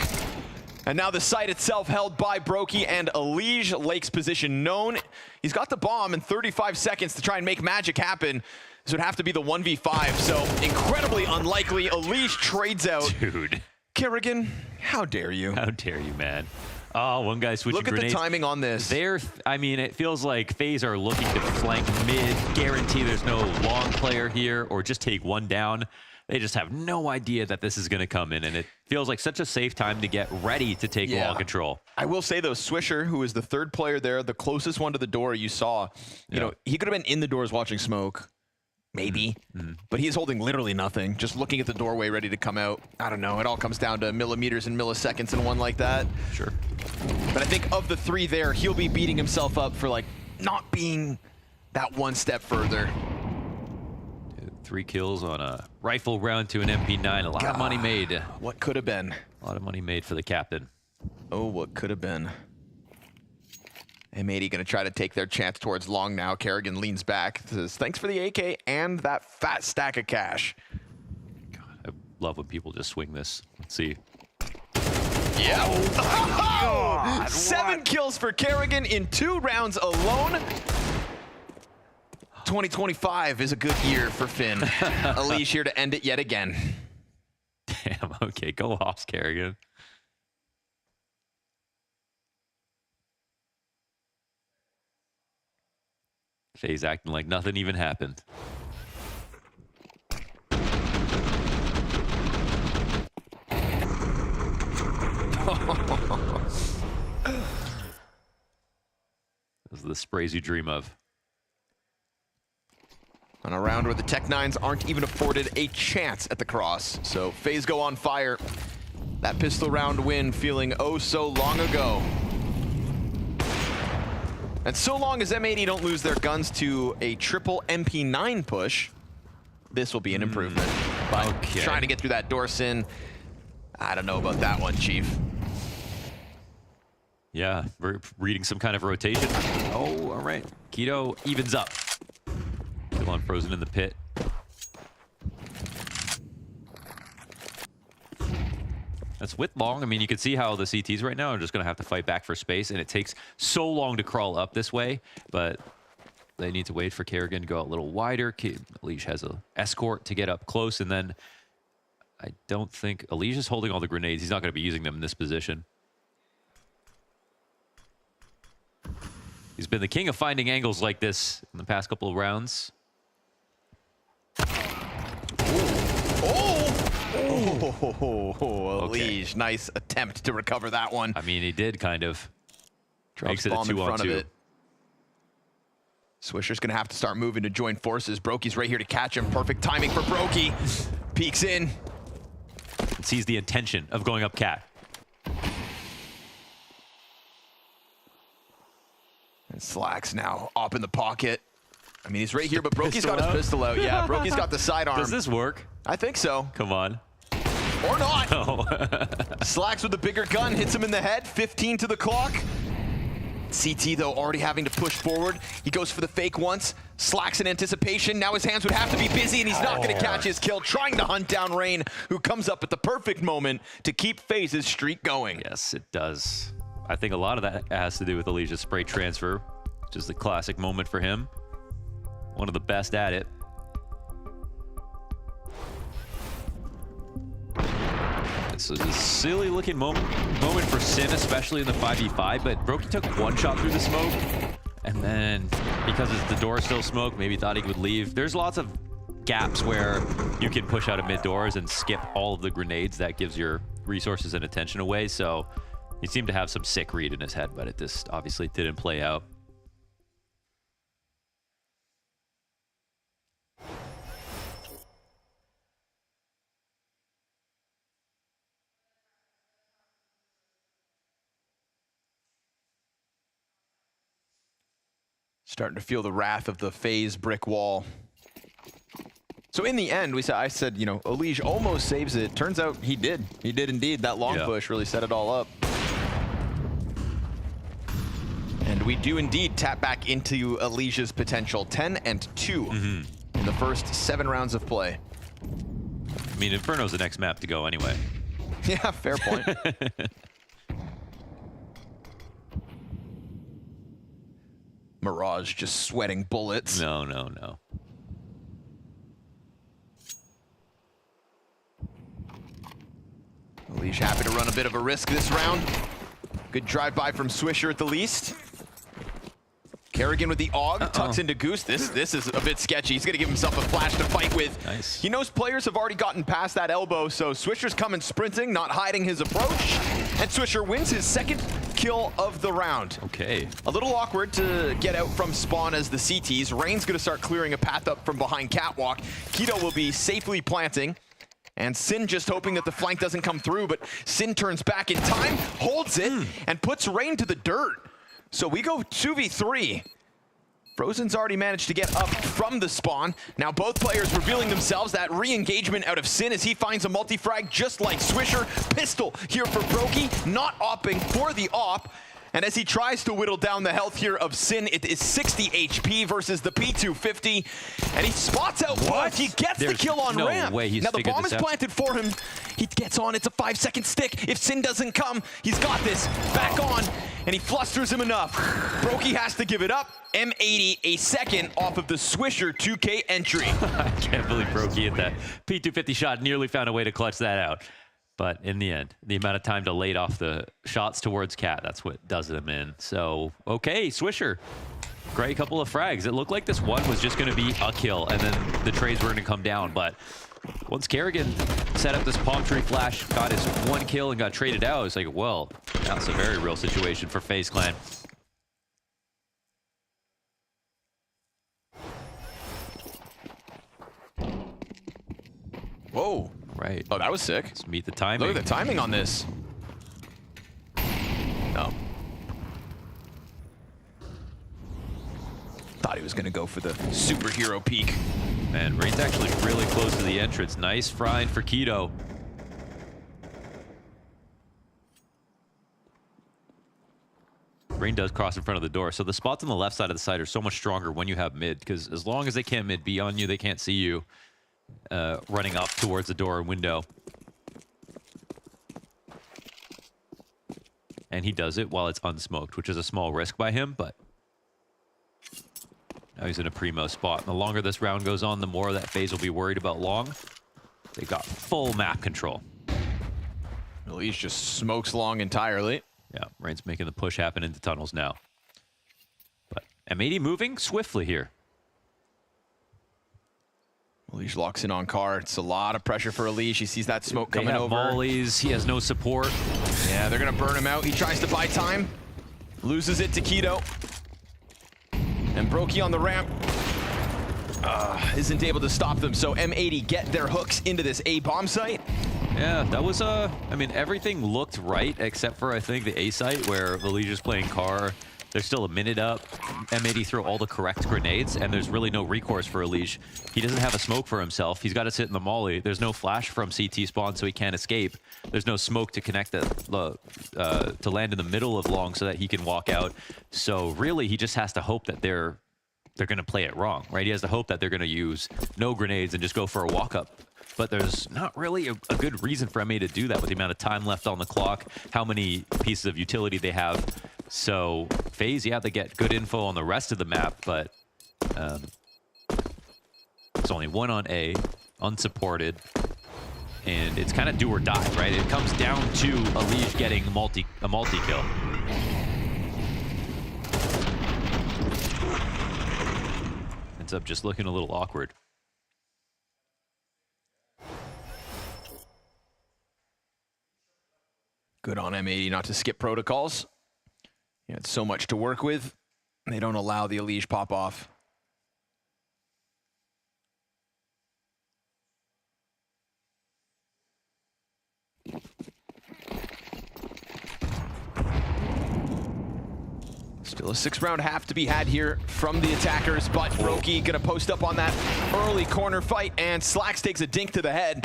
And now the site itself held by Brokey and Elige. Lake's position known. He's got the bomb in 35 seconds to try and make magic happen. This would have to be the 1v5, so incredibly unlikely. Elige trades out. Dude. Kerrigan, how dare you? How dare you, man. Oh, one guy switching grenades. Look at the timing on this. I mean, it feels like FaZe are looking to flank mid, guarantee there's no long player here, or just take one down. They just have no idea that this is going to come in, and it feels like such a safe time to get ready to take long control. I will say, though, Swisher, who is the 3rd player there, the closest one to the door you saw, he could have been in the doors watching smoke. Maybe, but he's holding literally nothing, just looking at the doorway ready to come out. I don't know, it all comes down to millimeters and milliseconds in one like that. Sure. But I think of the 3 there, he'll be beating himself up for not being that one step further. 3 kills on a rifle round to an MP9, a lot of money made. What could have been? A lot of money made for the captain. Oh, what could have been. M80 going to try to take their chance towards long now. Kerrigan leans back. Says, thanks for the AK and that fat stack of cash. God, I love when people just swing this. Let's see. Yeah. Oh, 7 kills for Kerrigan in 2 rounds alone. 2025 is a good year for Finn. Elige here to end it yet again. Damn, okay, go off, Kerrigan. FaZe acting like nothing even happened. Those are the sprays you dream of. On a round where the Tech-9s aren't even afforded a chance at the cross. So FaZe go on fire. That pistol round win feeling oh so long ago. And so long as M80 don't lose their guns to a triple MP9 push, this will be an improvement. But trying to get through that door, Sin, I don't know about that one, Chief. Yeah, we're reading some kind of rotation. Oh, all right. Keto evens up. Still on Frozen in the pit. That's with long. I mean, you can see how the CTs right now are just going to have to fight back for space, and it takes so long to crawl up this way, but they need to wait for Kerrigan to go out a little wider. Elige has an escort to get up close, and then I don't think Elige is holding all the grenades. He's not going to be using them in this position. He's been the king of finding angles like this in the past couple of rounds. Elige, nice attempt to recover that one. I mean, he did kind of. Drops Makes it a bomb in front of 2-on-2. it. Swisher's gonna have to start moving to join forces. Brokey's right here to catch him. Perfect timing for Brokey. Peeks in. And sees the intention of going up cat. And Slacks now up in the pocket. I mean, he's right here, but Brokey's got his pistol out. Yeah, Brokey's got the sidearm. Does this work? I think so. Come on. Or not. No. Slacks with the bigger gun, hits him in the head. 15 to the clock. CT, though, already having to push forward. He goes for the fake once. Slacks in anticipation. Now his hands would have to be busy, and he's not going to catch his kill. Trying to hunt down Rain, who comes up at the perfect moment to keep FaZe's streak going. Yes, it does. I think a lot of that has to do with Elige's spray transfer, which is the classic moment for him. One of the best at it. This is a silly looking moment for Sin, especially in the 5v5, but Brokey took one shot through the smoke, and then because the door is still smoked, maybe thought he would leave. There's lots of gaps where you can push out of mid doors and skip all of the grenades. That gives your resources and attention away, so he seemed to have some sick read in his head, but it just obviously didn't play out. Starting to feel the wrath of the FaZe brick wall. So in the end, I said, you know, Elige almost saves it. Turns out he did. He did indeed. That long push really set it all up. And we do indeed tap back into Elige's potential. 10-2 in the first 7 rounds of play. I mean, Inferno's the next map to go anyway. Yeah, fair point. Mirage just sweating bullets. No, no, no. Elige happy to run a bit of a risk this round. Good drive-by from Swisher at the least. Kerrigan with the AUG, tucks into Goose. This is a bit sketchy. He's gonna give himself a flash to fight with. Nice. He knows players have already gotten past that elbow, so Swisher's coming sprinting, not hiding his approach. And Swisher wins his 2nd kill of the round. Okay. A little awkward to get out from spawn as the CTs. Rain's gonna start clearing a path up from behind Catwalk. Keto will be safely planting. And Sin just hoping that the flank doesn't come through, but Sin turns back in time, holds it, and puts Rain to the dirt. So we go 2v3. Frozen's already managed to get up from the spawn. Now both players revealing themselves. That re-engagement out of Sin as he finds a multi-frag just like Swisher. Pistol here for Brokey, not opping for the op. And as he tries to whittle down the health here of Sin, it is 60 HP versus the P250. And he spots out Blunt. He gets the kill on ramp. Way he's now the bomb is out. planted for him. He gets on. It's a 5-second stick. If Sin doesn't come, he's got this. Back on. And he flusters him enough. Brokey has to give it up. M80 a second off of the Swisher 2K entry. I can't believe Brokey hit that P250 shot. Nearly found a way to clutch that out. But in the end, the amount of time delayed off the shots towards Cat, that's what does them in. So, okay, Swisher. Great couple of frags. It looked like this one was just going to be a kill, and then the trades were going to come down. But once Kerrigan set up this palm tree flash, got his one kill and got traded out, it's like, well, that's a very real situation for FaZe Clan. Whoa. Right. Oh, that was sick. Let's meet the timing. Look at the timing on this. No. Thought he was going to go for the superhero peek. Man, Rain's actually really close to the entrance. Nice frying for Keto. Rain does cross in front of the door. So the spots on the left side of the site are so much stronger when you have mid, because as long as they can't mid be on you, they can't see you running up towards the door and window. And he does it while it's unsmoked, which is a small risk by him, but now he's in a primo spot. And the longer this round goes on, the more that FaZe will be worried about long. They got full map control. Elise just smokes long entirely. Yeah, Rain's making the push happen into tunnels now. But M80 moving swiftly here. Elise locks in on Carr. It's a lot of pressure for Elise. He sees that smoke coming over. Mollies. He has no support. Yeah, they're going to burn him out. He tries to buy time. Loses it to Keto. And Brokey on the ramp isn't able to stop them. So M80 get their hooks into this A bomb site. Yeah, that was, I mean, everything looked right except for, I think, the A site where Legia's playing Carr. There's still a minute up. M80 throw all the correct grenades, and there's really no recourse for Elige. He doesn't have a smoke for himself. He's got to sit in the molly. There's no flash from CT spawn, so he can't escape. There's no smoke to connect to land in the middle of long so that he can walk out. So really, he just has to hope that they're going to play it wrong, right? He has to hope that they're going to use no grenades and just go for a walk-up. But there's not really a good reason for MA to do that with the amount of time left on the clock, how many pieces of utility they have. So FaZe, yeah, they get good info on the rest of the map, but it's only one on A, unsupported, and it's kind of do or die, right? It comes down to Elige getting a multi-kill. Ends up just looking a little awkward. Good on M80 not to skip protocols. You had so much to work with. They don't allow the Elige pop off. Still a 6-round half to be had here from the attackers, but Brokey gonna post up on that early corner fight, and Slacks takes a dink to the head.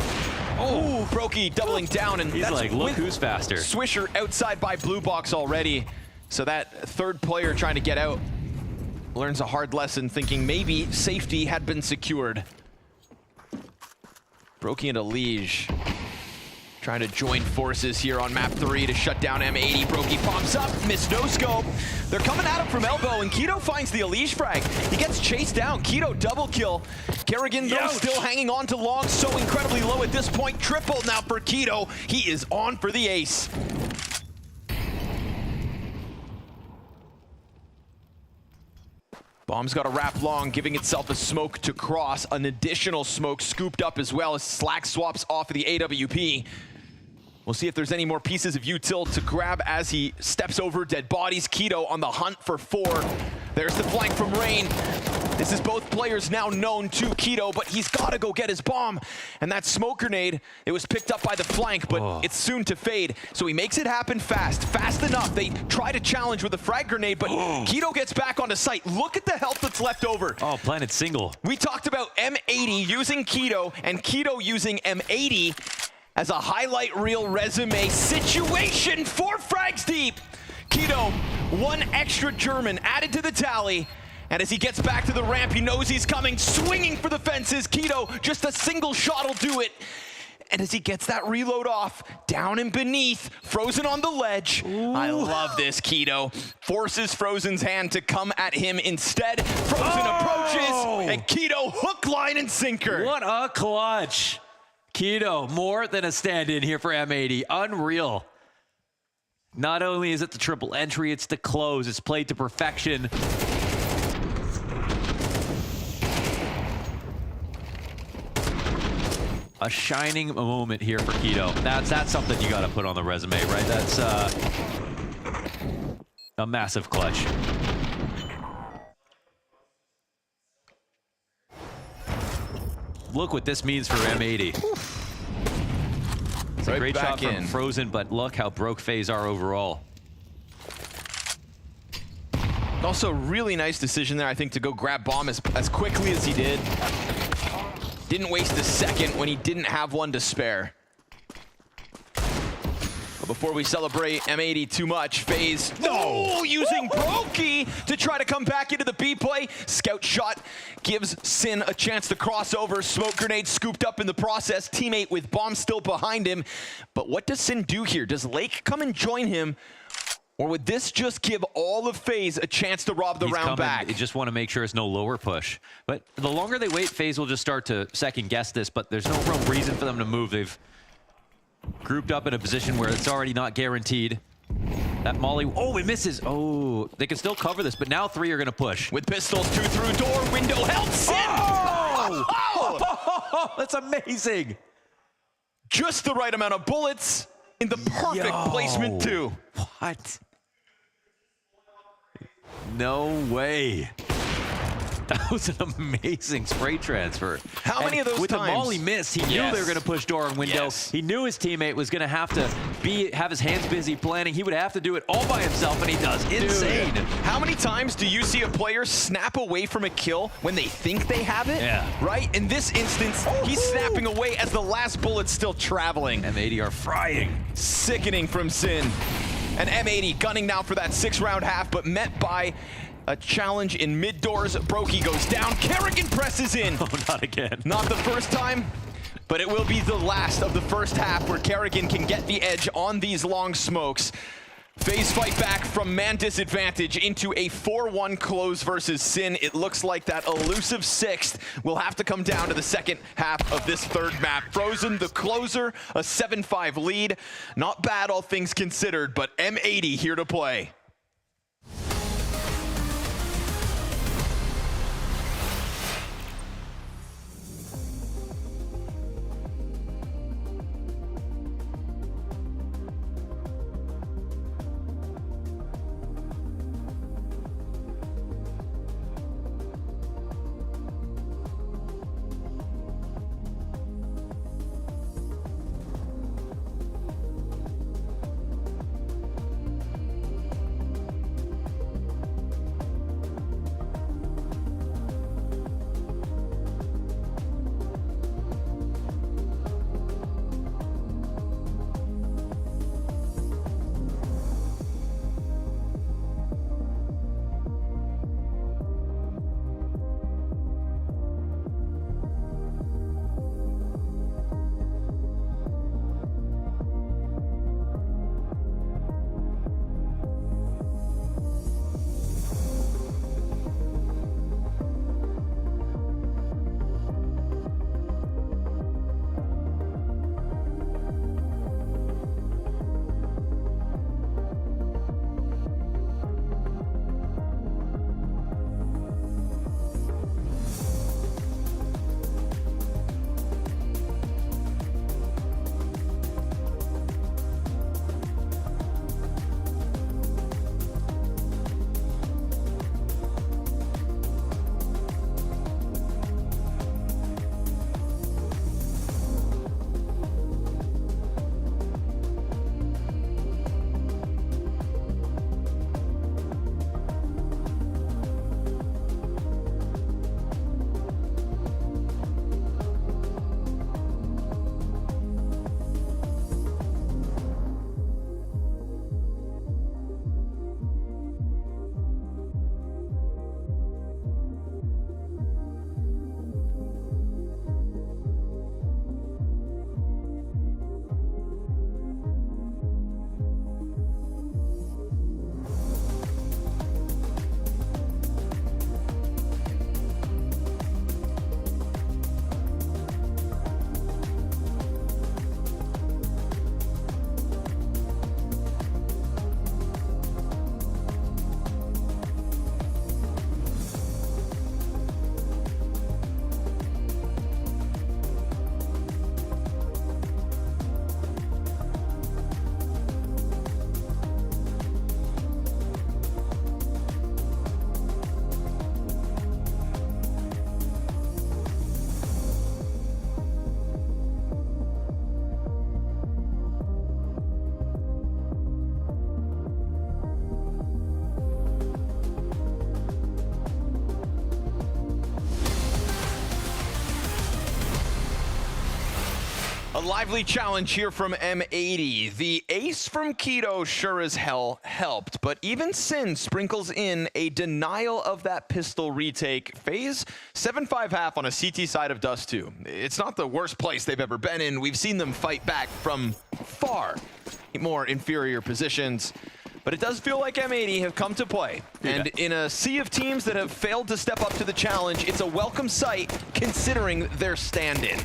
Oh, Brokey doubling down, and he's that's like, look who's faster. Swisher outside by blue box already. So that third player trying to get out learns a hard lesson, thinking maybe safety had been secured. Brokey and Elige trying to join forces here on map 3 to shut down M80. Brokey pops up, missed no scope. They're coming at him from elbow, and Keto finds the Elige frag. He gets chased down. Keto double kill. Kerrigan, though, still hanging on to long, so incredibly low at this point. Triple now for Keto. He is on for the ace. Bomb's got a wrap long, giving itself a smoke to cross. An additional smoke scooped up as well as Slack swaps off of the AWP. We'll see if there's any more pieces of util to grab as he steps over dead bodies. Keto on the hunt for 4. There's the flank from Rain. This is both players now known to Keto, but he's got to go get his bomb. And that smoke grenade, it was picked up by the flank, but it's soon to fade. So he makes it happen fast enough. They try to challenge with a frag grenade, but Keto gets back onto site. Look at the health that's left over. Oh, planted single. We talked about M80 using Keto and Keto using M80 as a highlight reel resume situation. 4 frags deep. Keto, one extra German added to the tally. And as he gets back to the ramp, he knows he's coming, swinging for the fences. Keto, just a single shot will do it. And as he gets that reload off, down and beneath, Frozen on the ledge. Ooh. I love this, Keto. Forces Frozen's hand to come at him instead. Frozen approaches, and Keto hook, line, and sinker. What a clutch. Keto, more than a stand-in here for M80. Unreal. Not only is it the triple entry, it's the close. It's played to perfection. A shining moment here for Keto. That's something you got to put on the resume, right? That's a massive clutch. Look what this means for M80. It's a great shot from Frozen, but look how broke FaZe are overall. Also, really nice decision there, I think, to go grab bomb as quickly as he did. Didn't waste a second when he didn't have one to spare. But before we celebrate M80 too much, FaZe using Brokey to try to come back into the B play. Scout shot gives Sin a chance to cross over. Smoke grenade scooped up in the process. Teammate with bomb still behind him. But what does Sin do here? Does Lake come and join him? Or would this just give all of FaZe a chance to rob the round back? They just want to make sure it's no lower push. But the longer they wait, FaZe will just start to second guess this, but there's no real reason for them to move. They've grouped up in a position where it's already not guaranteed. That Molly, it misses. Oh, they can still cover this, but now 3 are going to push. With pistols, 2 through door, window held, Sin! Oh! That's amazing. Just the right amount of bullets in the perfect placement too. What? No way. That was an amazing spray transfer. How many of those with times? With the Molly miss, he knew they were going to push door and window. Yes. He knew his teammate was going to have his hands busy planning. He would have to do it all by himself, and he does. Insane. Dude, how many times do you see a player snap away from a kill when they think they have it? Yeah. Right? In this instance, he's snapping away as the last bullet's still traveling. M80 are frying. Sickening from Sin. And M80 gunning now for that 6-round half, but met by a challenge in mid doors. Brokey goes down. Kerrigan presses in. Oh, not again. Not the first time, but it will be the last of the first half where Kerrigan can get the edge on these long smokes. FaZe fight back from man disadvantage into a 4-1 close versus Sin. It looks like that elusive 6th will have to come down to the second half of this third map. Frozen, the closer, a 7-5 lead. Not bad, all things considered, but M80 here to play. A lively challenge here from M80. The ace from Keto sure as hell helped, but even Sin sprinkles in a denial of that pistol retake. FaZe 7-5 half on a CT side of Dust 2. It's not the worst place they've ever been in. We've seen them fight back from far more inferior positions. But it does feel like M80 have come to play. And in a sea of teams that have failed to step up to the challenge, it's a welcome sight considering their stand-in.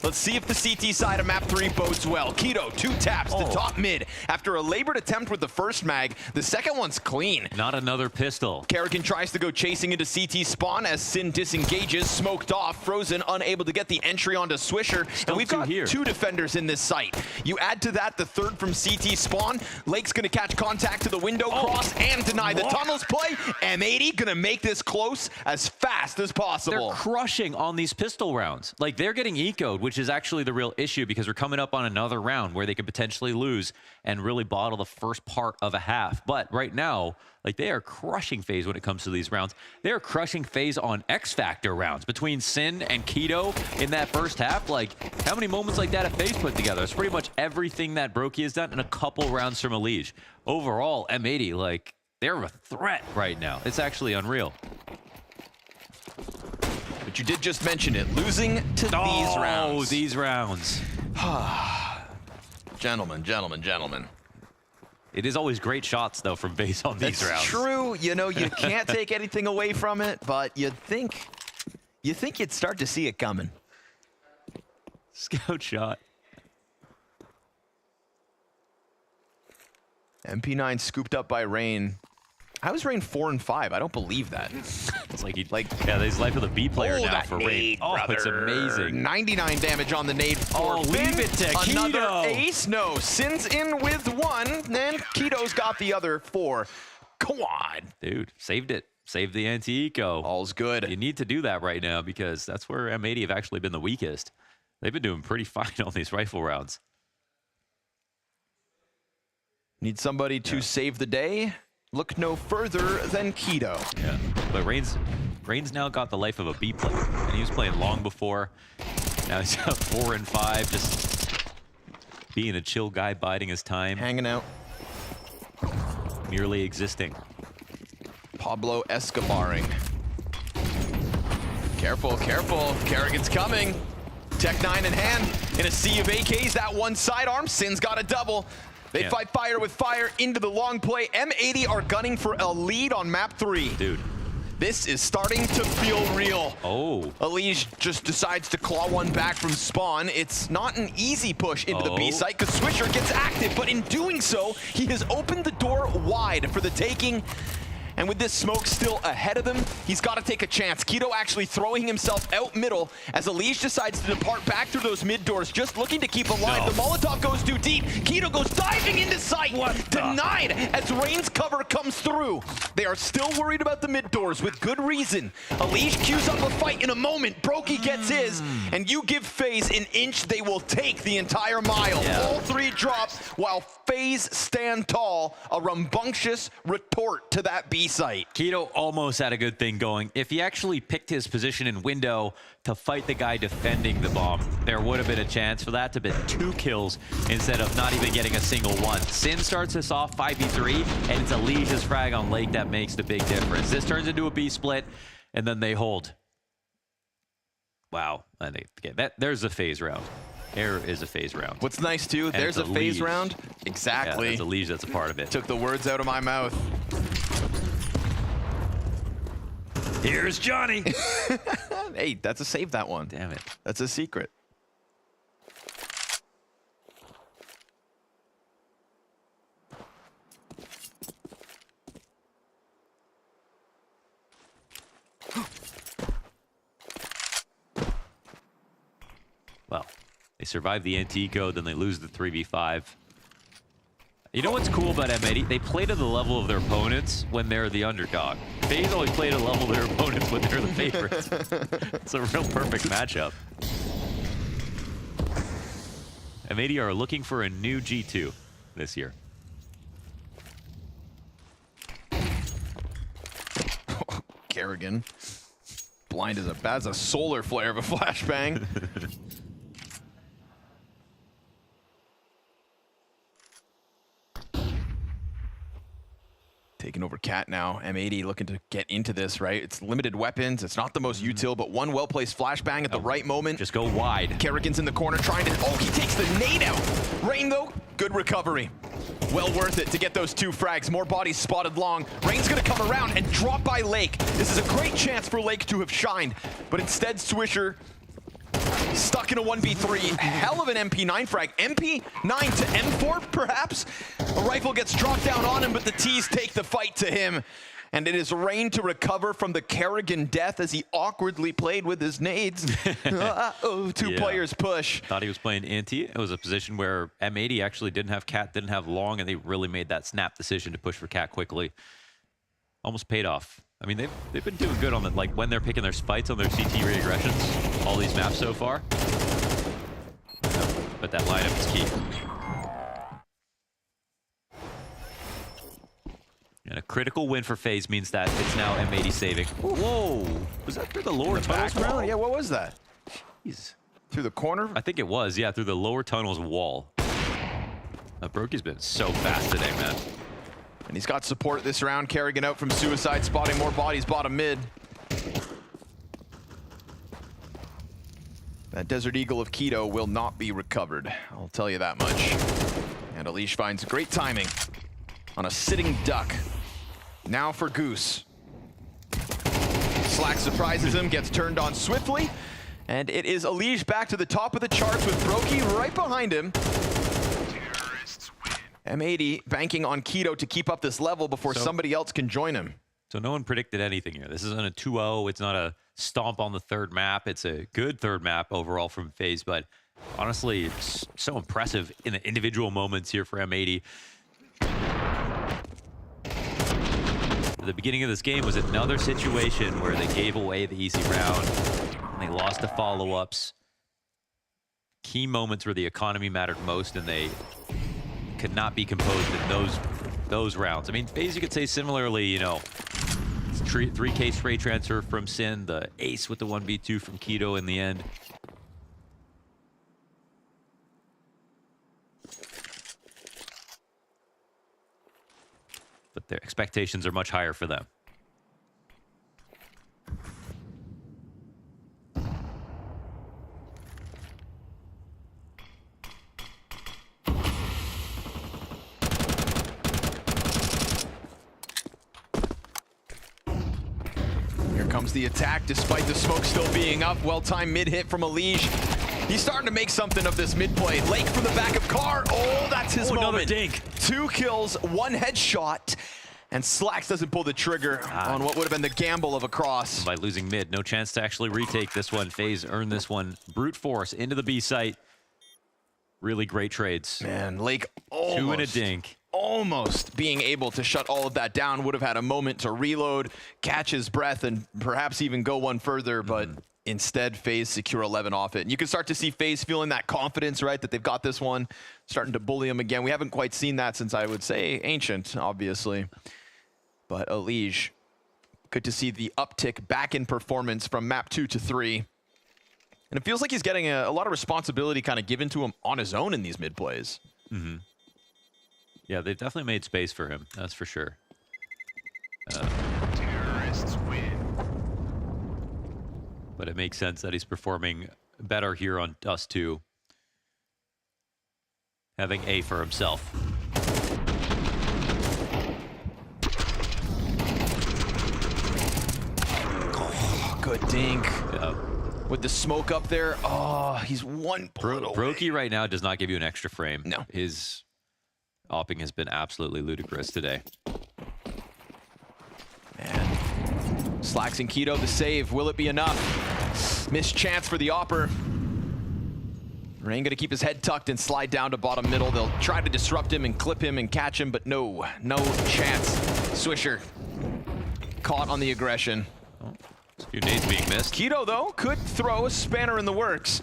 Let's see if the CT side of map 3 bodes well. Keto, 2 taps to top mid. After a labored attempt with the first mag, the second one's clean. Not another pistol. Kerrigan tries to go chasing into CT spawn as Sin disengages, smoked off, Frozen unable to get the entry onto Swisher. And we've got 2 defenders in this site. You add to that the third from CT spawn. Lake's gonna catch contact to the window cross and deny the tunnels play. M80 gonna make this close as fast as possible. They're crushing on these pistol rounds. Like, they're getting ecoed, which is actually the real issue because we're coming up on another round where they could potentially lose and really bottle the first part of a half. But right now, like, they are crushing FaZe when it comes to these rounds. They are crushing FaZe on X Factor rounds between Sin and Keto in that first half. Like, how many moments like that have FaZe put together? It's pretty much everything that Brokey has done in a couple rounds from Elige. Overall, M80, like, they're a threat right now. It's actually unreal. But you did just mention it, losing to these rounds. Oh, these rounds. Gentlemen, gentlemen, gentlemen. It is always great shots, though, from FaZe on these rounds. True. You know, you can't take anything away from it, but you'd think you'd start to see it coming. Scout shot. MP9 scooped up by Rain. How is Rain 4 and 5? I don't believe that. It's like yeah, he's life with a B player now for Rain. Oh, it's amazing. 99 damage on the nade. Oh, leave it to another Keto. Ace. No, Sin's in with 1, and Keto's got the other 4. Come on, dude, saved it. Saved the anti-eco. All's good. You need to do that right now because that's where M80 have actually been the weakest. They've been doing pretty fine on these rifle rounds. Need somebody to save the day? Look no further than Keto. Yeah, but Rain's now got the life of a B player, and he was playing long before. Now he's got 4 and 5, just being a chill guy, biding his time. Hanging out. Merely existing. Pablo Escobaring. Careful, careful. Kerrigan's coming. Tech 9 in hand. In a sea of AKs, that one sidearm. Sin's got a double. They fight fire with fire into the long play. M80 are gunning for a lead on map 3. Dude. This is starting to feel real. Oh. Elige just decides to claw one back from spawn. It's not an easy push into the B site because Swisher gets active, but in doing so, he has opened the door wide for the taking. And with this smoke still ahead of them, he's got to take a chance. Keto actually throwing himself out middle as Elige decides to depart back through those mid doors, just looking to keep alive. The Molotov goes too deep. Keto goes diving into sight. Denied as Rain's cover comes through. They are still worried about the mid doors with good reason. Elige queues up a fight in a moment. Brokey gets his, and you give FaZe an inch, they will take the entire mile. All 3 drops while FaZe stand tall. A rambunctious retort to that B site. Keto almost had a good thing going. If he actually picked his position in window to fight the guy defending the bomb, there would have been a chance for that to have been 2 kills instead of not even getting a single one. Sin starts this off 5v3, and it's Elige's frag on Lake that makes the big difference. This turns into a B split, and then they hold. Wow. There's a FaZe round. There is a FaZe round. What's nice too, and there's a FaZe round. Exactly. Yeah, there's a Elige that's a part of it. Took the words out of my mouth. Here's Johnny. Hey, that's a save, that one. Damn it. That's a secret. Well, they survive the anti-eco, then they lose the 3v5. You know what's cool about M80? They play to the level of their opponents when they're the underdog. FaZe always play to the level of their opponents when they're the favorites. It's a real perfect matchup. M80 are looking for a new G2 this year. Kerrigan. Blind as a solar flare of a flashbang. Taking over Cat now. M80 looking to get into this, right? It's limited weapons. It's not the most util, but one well-placed flashbang at the right moment. Just go wide. Kerrigan's in the corner trying to... Oh, he takes the nade out. Rain, though, good recovery. Well worth it to get those 2 frags. More bodies spotted long. Rain's going to come around and drop by Lake. This is a great chance for Lake to have shined, but instead Swisher stuck in a 1v3. Hell of an MP9 frag. MP9 to M4, perhaps? A rifle gets dropped down on him, but the T's take the fight to him. And it is Rain to recover from the Kerrigan death as he awkwardly played with his nades. Two players push. Thought he was playing anti. It was a position where M80 actually didn't have Cat, didn't have long, and they really made that snap decision to push for Cat quickly. Almost paid off. I mean, they've been doing good on the, like, when they're picking their fights on their CT regressions, all these maps so far. But that lineup is key. And a critical win for FaZe means that it's now M80 saving. Whoa! Was that through the lower tunnels wall? Yeah, what was that? Jeez. Through the corner? I think it was, yeah, through the lower tunnels wall. Brokey's been so fast today, man. And he's got support this round. Kerrigan out from Suicide, spotting more bodies bottom mid. That Desert Eagle of Keto will not be recovered. I'll tell you that much. And Elish finds great timing on a sitting duck. Now for Goose. Slack surprises him, gets turned on swiftly. And it is Elish back to the top of the charts with Brokey right behind him. M80 banking on Keto to keep up this level before somebody else can join him. So no one predicted anything here. This isn't a 2-0. It's not a stomp on the third map. It's a good third map overall from FaZe, but honestly, it's so impressive in the individual moments here for M80. The beginning of this game was another situation where they gave away the easy round and they lost the follow-ups. Key moments where the economy mattered most and they could not be composed in those rounds. I mean, FaZe, you could say similarly, you know, 3K spray transfer from Sin, the ace with the 1v2 from Keto in the end. But their expectations are much higher for them. Comes the attack despite the smoke still being up. Well-timed mid-hit from Elish. He's starting to make something of this mid-play. Lake from the back of Car. Oh, that's his moment. Another dink. 2 kills, 1 headshot. And Slacks doesn't pull the trigger on what would have been the gamble of a cross. By losing mid, no chance to actually retake this one. FaZe earned this one. Brute force into the B site. Really great trades. Man, Lake almost. 2 and a dink. Almost being able to shut all of that down. Would have had a moment to reload, catch his breath, and perhaps even go one further, but instead FaZe secure 11 off it. And you can start to see FaZe feeling that confidence, right, that they've got this one, starting to bully him again. We haven't quite seen that since, I would say, Ancient, obviously. But Elish, good to see the uptick back in performance from map 2 to 3. And it feels like he's getting a lot of responsibility kind of given to him on his own in these mid plays. Yeah, they've definitely made space for him. That's for sure. Terrorists win. But it makes sense that he's performing better here on Dust 2. Having A for himself. Oh, good dink. Yeah. With the smoke up there, oh, he's one bullet away. Brokey right now does not give you an extra frame. No. His opping has been absolutely ludicrous today. Man. Slacks and Keto, the save. Will it be enough? Missed chance for the opper. Rain gonna keep his head tucked and slide down to bottom middle. They'll try to disrupt him and clip him and catch him, but no chance. Swisher caught on the aggression. Oh, a few nades being missed. Keto, though, could throw a spanner in the works.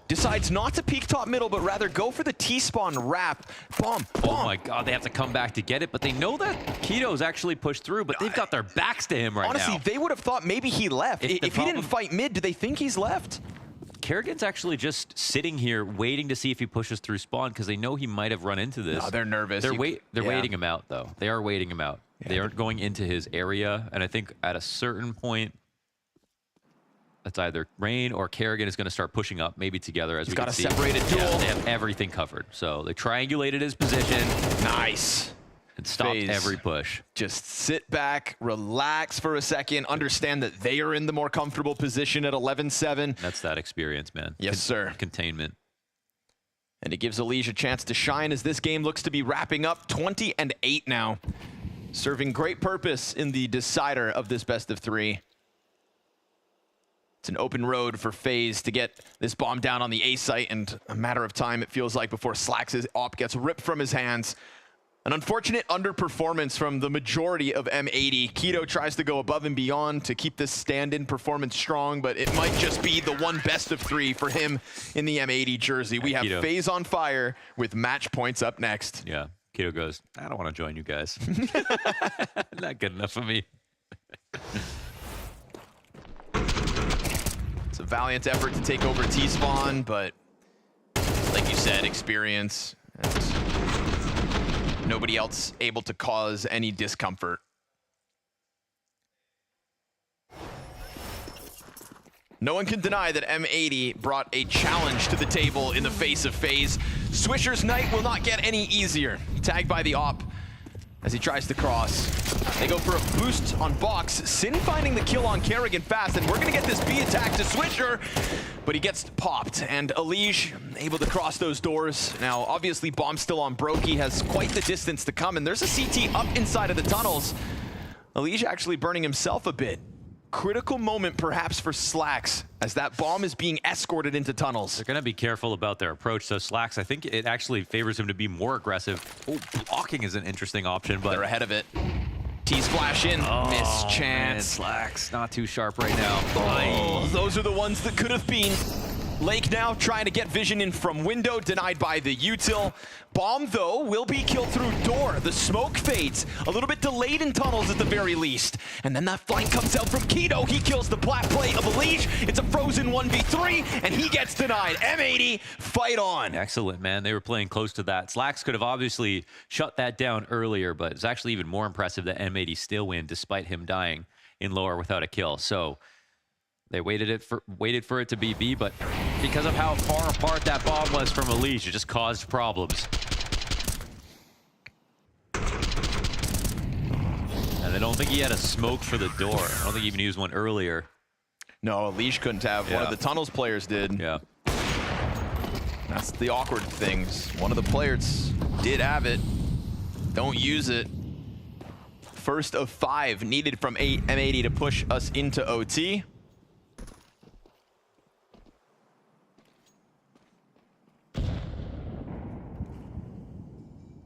Decides not to peek top middle, but rather go for the T-spawn wrap. Bomb. Oh my God, they have to come back to get it, but they know that Keto's actually pushed through, but they've got their backs to him right now. Honestly, they would have thought maybe he left. If he didn't fight mid, do they think he's left? Kerrigan's actually just sitting here waiting to see if he pushes through spawn because they know he might have run into this. No, they're nervous. They're waiting him out, though. They are waiting him out. Yeah, they aren't going into his area, and I think at a certain point, it's either Rain or Kerrigan is going to start pushing up, maybe together. As He's we got can a see. separated duel. Yeah, they have everything covered. So they triangulated his position. Nice. And stopped FaZe. every push. Just sit back, relax for a second, understand that they are in the more comfortable position at 11-7. That's that experience, man. Yes, sir. Containment. And it gives Elige a chance to shine as this game looks to be wrapping up 20-8 now. Serving great purpose in the decider of this best of 3. It's an open road for FaZe to get this bomb down on the A site, and a matter of time, it feels like, before Slax's op gets ripped from his hands. An unfortunate underperformance from the majority of M80. Keto tries to go above and beyond to keep this stand-in performance strong, but it might just be the one best of 3 for him in the M80 jersey. We have Keto. FaZe on fire with match points up next. Yeah. Keto goes, I don't want to join you guys. Not good enough for me. It's a valiant effort to take over T-Spawn, but like you said, experience. And nobody else able to cause any discomfort. No one can deny that M80 brought a challenge to the table in the face of FaZe. Swisher's night will not get any easier. Tagged by the op as he tries to cross. They go for a boost on Box. Sin finding the kill on Kerrigan fast, and we're gonna get this B attack to Swisher, but he gets popped, and Elige able to cross those doors. Now, obviously, Bomb's still on Brokey, has quite the distance to come, and there's a CT up inside of the tunnels. Elige actually burning himself a bit. Critical moment perhaps for Slax as that bomb is being escorted into tunnels. They're going to be careful about their approach. So Slax, I think it actually favors him to be more aggressive. Oh, blocking is an interesting option, but they're ahead of it. T-splash in, miss chance. Man, Slax not too sharp right now. Oh, those are the ones that could have been. Lake now trying to get vision in from window, denied by the util. Bomb, though, will be killed through door. The smoke fades. A little bit delayed in tunnels at the very least. And then that flank comes out from Keto. He kills the plat play of Elige. It's a frozen 1v3, and he gets denied. M80, fight on. Excellent, man. They were playing close to that. Slax could have obviously shut that down earlier, but it's actually even more impressive that M80 still win despite him dying in lower without a kill. So they waited for it to be B, but because of how far apart that bomb was from Elige, it just caused problems. And I don't think he had a smoke for the door. I don't think he even used one earlier. No, Elige couldn't have. One of the tunnels players did. Yeah. That's the awkward things. One of the players did have it. Don't use it. First of 5 needed from M80 to push us into OT.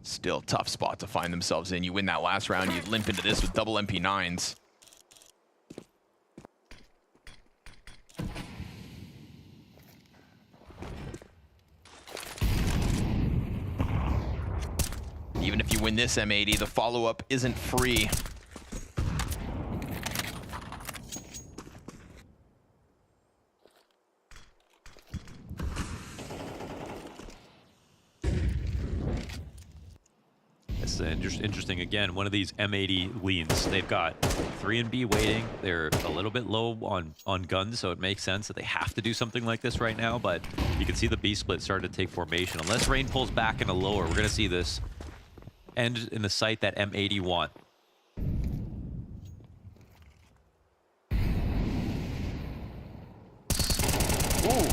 Still tough spot to find themselves in. You win that last round, you limp into this with double MP9s. Even if you win this M80, the follow-up isn't free. It's interesting again. One of these M80 leans. They've got 3 and B waiting. They're a little bit low on guns, so it makes sense that they have to do something like this right now. But you can see the B split starting to take formation. Unless Rain pulls back into lower, we're going to see this end in the site that M80 want. Ooh,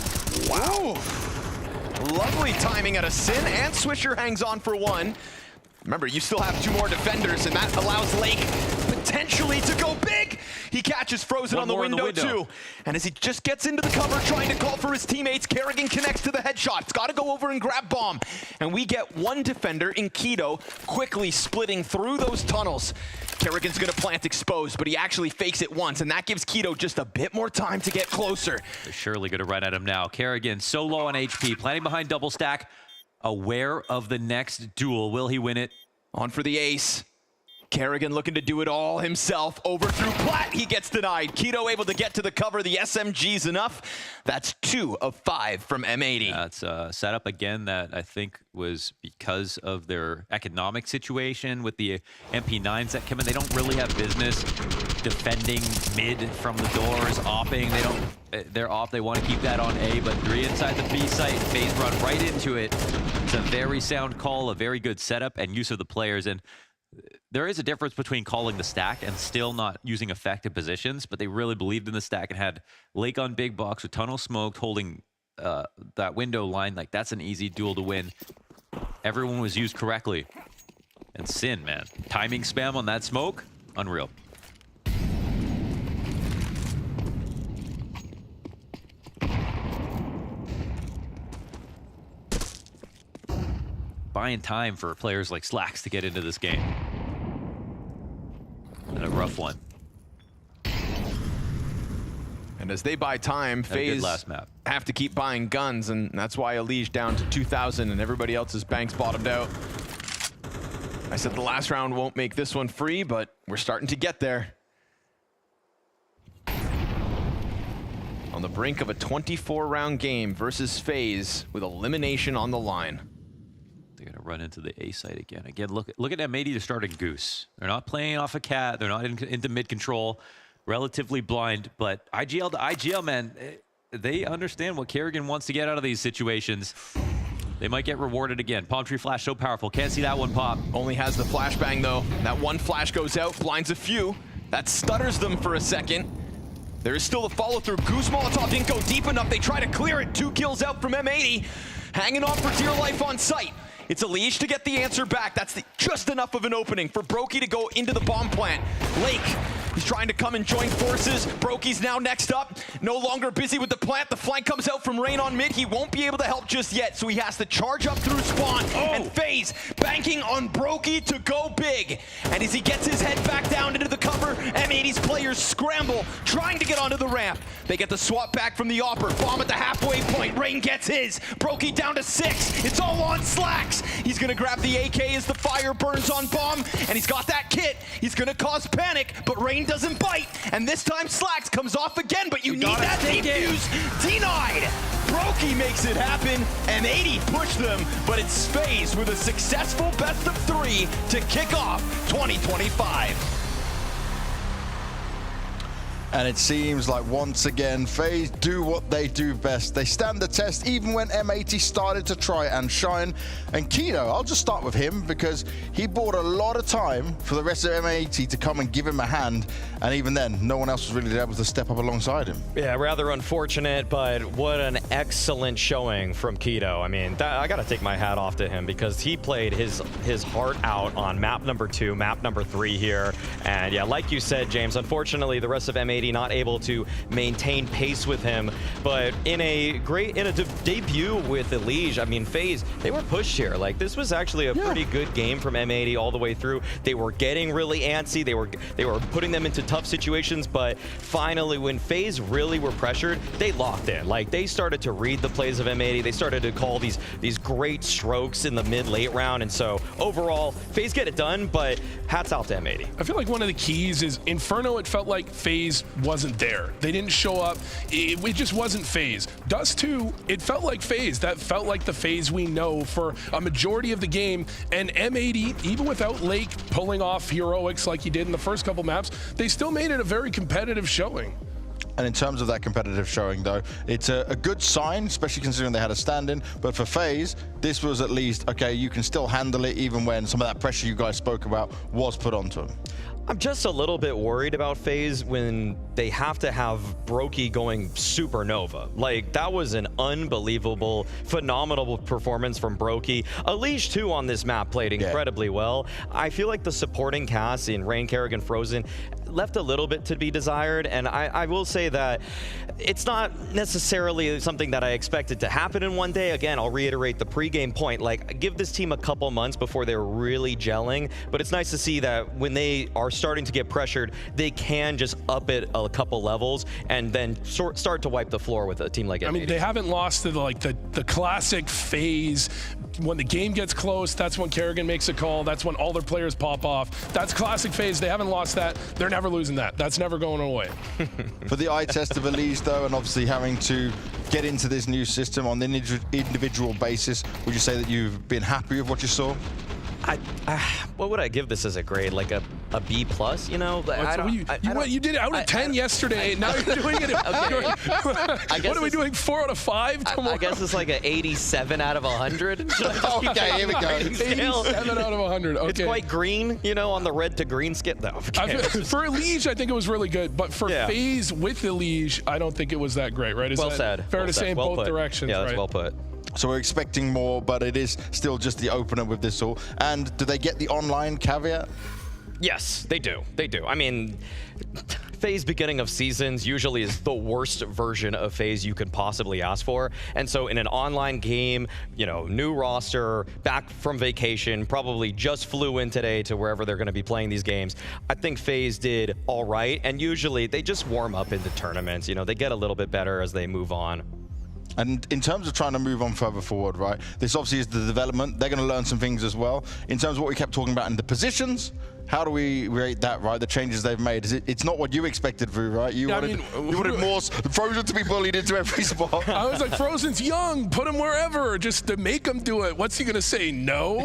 wow. Lovely timing out of Sin, and Swisher hangs on for 1. Remember, you still have 2 more defenders, and that allows Lake potentially to go big. He catches Frozen on the window, too. And as he just gets into the cover, trying to call for his teammates, Kerrigan connects to the headshot. It's got to go over and grab Bomb. And we get 1 defender in Keto, quickly splitting through those tunnels. Kerrigan's going to plant exposed, but he actually fakes it once, and that gives Keto just a bit more time to get closer. They're surely going to run at him now. Kerrigan so low on HP, planting behind double stack. Aware of the next duel. Will he win it? On for the ace. Kerrigan looking to do it all himself. Over through Platt, he gets denied. Keto able to get to the cover. The SMG's enough. That's 2 of 5 from M80. That's a setup again that I think was because of their economic situation with the MP9s that come in. They don't really have business defending mid from the doors, opping. They're off. They want to keep that on A, but 3 inside the B site. FaZe run right into it. It's a very sound call, a very good setup and use of the players. And there is a difference between calling the stack and still not using effective positions, but they really believed in the stack and had Lake on big box with tunnel smoked, holding that window line. Like, that's an easy duel to win. Everyone was used correctly. And Sin, man, timing spam on that smoke, unreal. Buying time for players like Slacks to get into this game. And a rough one. And as they buy time, FaZe last map. have to keep buying guns, and that's why Elige down to 2,000 and everybody else's banks bottomed out. I said the last round won't make this one free, but we're starting to get there. On the brink of a 24-round game versus FaZe with elimination on the line. They're gonna run into the A site again. Again, look at M80 to start a Goose. They're not playing off a cat. They're not into mid control. Relatively blind, but IGL to IGL, man, they understand what Kerrigan wants to get out of these situations. They might get rewarded again. Palm tree flash so powerful. Can't see that one pop. Only has the flashbang though. That one flash goes out, blinds a few. That stutters them for a second. There is still a follow through. Goose Molotov didn't go deep enough. They try to clear it. 2 kills out from M80. Hanging on for dear life on site. It's Elige to get the answer back. That's just enough of an opening for Brokey to go into the bomb plant. Lake, he's trying to come and join forces. Brokey's now next up. No longer busy with the plant. The flank comes out from Rain on mid. He won't be able to help just yet, so he has to charge up through spawn. And FaZe banking on Brokey to go big. And as he gets his head back down into the cover, M80's players scramble, trying to get onto the ramp. They get the swap back from the Opper. Bomb at the halfway point. Rain gets his. Brokey down to 6. It's all on Slacks. He's gonna grab the AK as the fire burns on Bomb, and he's got that kit. He's gonna cause panic, but Rain doesn't bite. And this time Slacks comes off again, but you need that defuse. Denied. Brokey makes it happen. M80 push them, but it's FaZe with a successful best of 3 to kick off 2025. And it seems like once again, FaZe do what they do best. They stand the test even when M80 started to try and shine. And Keto, I'll just start with him because he bought a lot of time for the rest of M80 to come and give him a hand. And even then, no one else was really able to step up alongside him. Yeah, rather unfortunate, but what an excellent showing from Keto. I mean, I got to take my hat off to him because he played his heart out on map number 2, map number 3 here. And yeah, like you said, James, unfortunately, the rest of M80 not able to maintain pace with him, but in a debut with Elige, I mean, FaZe, they were pushed here. Like, this was actually a pretty good game from M80 all the way through. They were getting really antsy. They were putting them into tough situations, but finally, when FaZe really were pressured, they locked in. Like, they started to read the plays of M80. They started to call these great strokes in the mid-late round, and so overall, FaZe get it done, but hats off to M80. I feel like one of the keys is Inferno, it felt like FaZe wasn't there. They didn't show up. It just wasn't FaZe. Dust 2, it felt like FaZe. That felt like the FaZe we know for a majority of the game. And M80, even without Lake pulling off heroics like he did in the first couple maps, they still made it a very competitive showing. And in terms of that competitive showing, though, it's a good sign, especially considering they had a stand-in. But for FaZe, this was at least, okay, you can still handle it even when some of that pressure you guys spoke about was put onto them. I'm just a little bit worried about FaZe when they have to have Brokey going supernova. Like, that was an unbelievable, phenomenal performance from Brokey. Elige, too, on this map played incredibly well. I feel like the supporting cast in Rain, Kerrigan, Frozen left a little bit to be desired, and I will say that it's not necessarily something that I expected to happen in one day. Again, I'll reiterate the pregame point. Like, give this team a couple months before they're really gelling, but it's nice to see that when they are starting to get pressured, they can just up it a couple levels and then start to wipe the floor with a team like M80. I mean, they haven't lost to the classic FaZe when the game gets close, that's when Kerrigan makes a call. That's when all their players pop off. That's classic FaZe. They haven't lost that. They're never losing that. That's never going away. For the eye test of Elise, though, and obviously having to get into this new system on an individual basis, would you say that you've been happy with what you saw? What would I give this as a grade? Like a B+, you know? You did it out of 10 yesterday. Now you're doing it. Okay. What are we doing? 4 out of 5 tomorrow? I guess it's like an 87 out of 100. Okay, here we go. 87 out of 100. Okay. It's quite green, you know, on the red to green scale. No, for Elige, I think it was really good. But for FaZe with Elige, I don't think it was that great, right? Is well that said. Fair to say in both directions, Yeah, that's right? well put. So we're expecting more, but it is still just the opener with this all. And do they get the online caveat? Yes, they do. They do. I mean, FaZe beginning of seasons usually is the worst version of FaZe you could possibly ask for. And so in an online game, you know, new roster, back from vacation, probably just flew in today to wherever they're going to be playing these games. I think FaZe did all right. And usually they just warm up into tournaments. You know, they get a little bit better as they move on. And in terms of trying to move on further forward, right, this obviously is the development. They're going to learn some things as well. In terms of what we kept talking about in the positions, how do we rate that, right? The changes they've made. It's not what you expected, Vu, right? You wanted more Frozen to be bullied into every spot. I was like, Frozen's young. Put him wherever, just to make him do it. What's he going to say? No?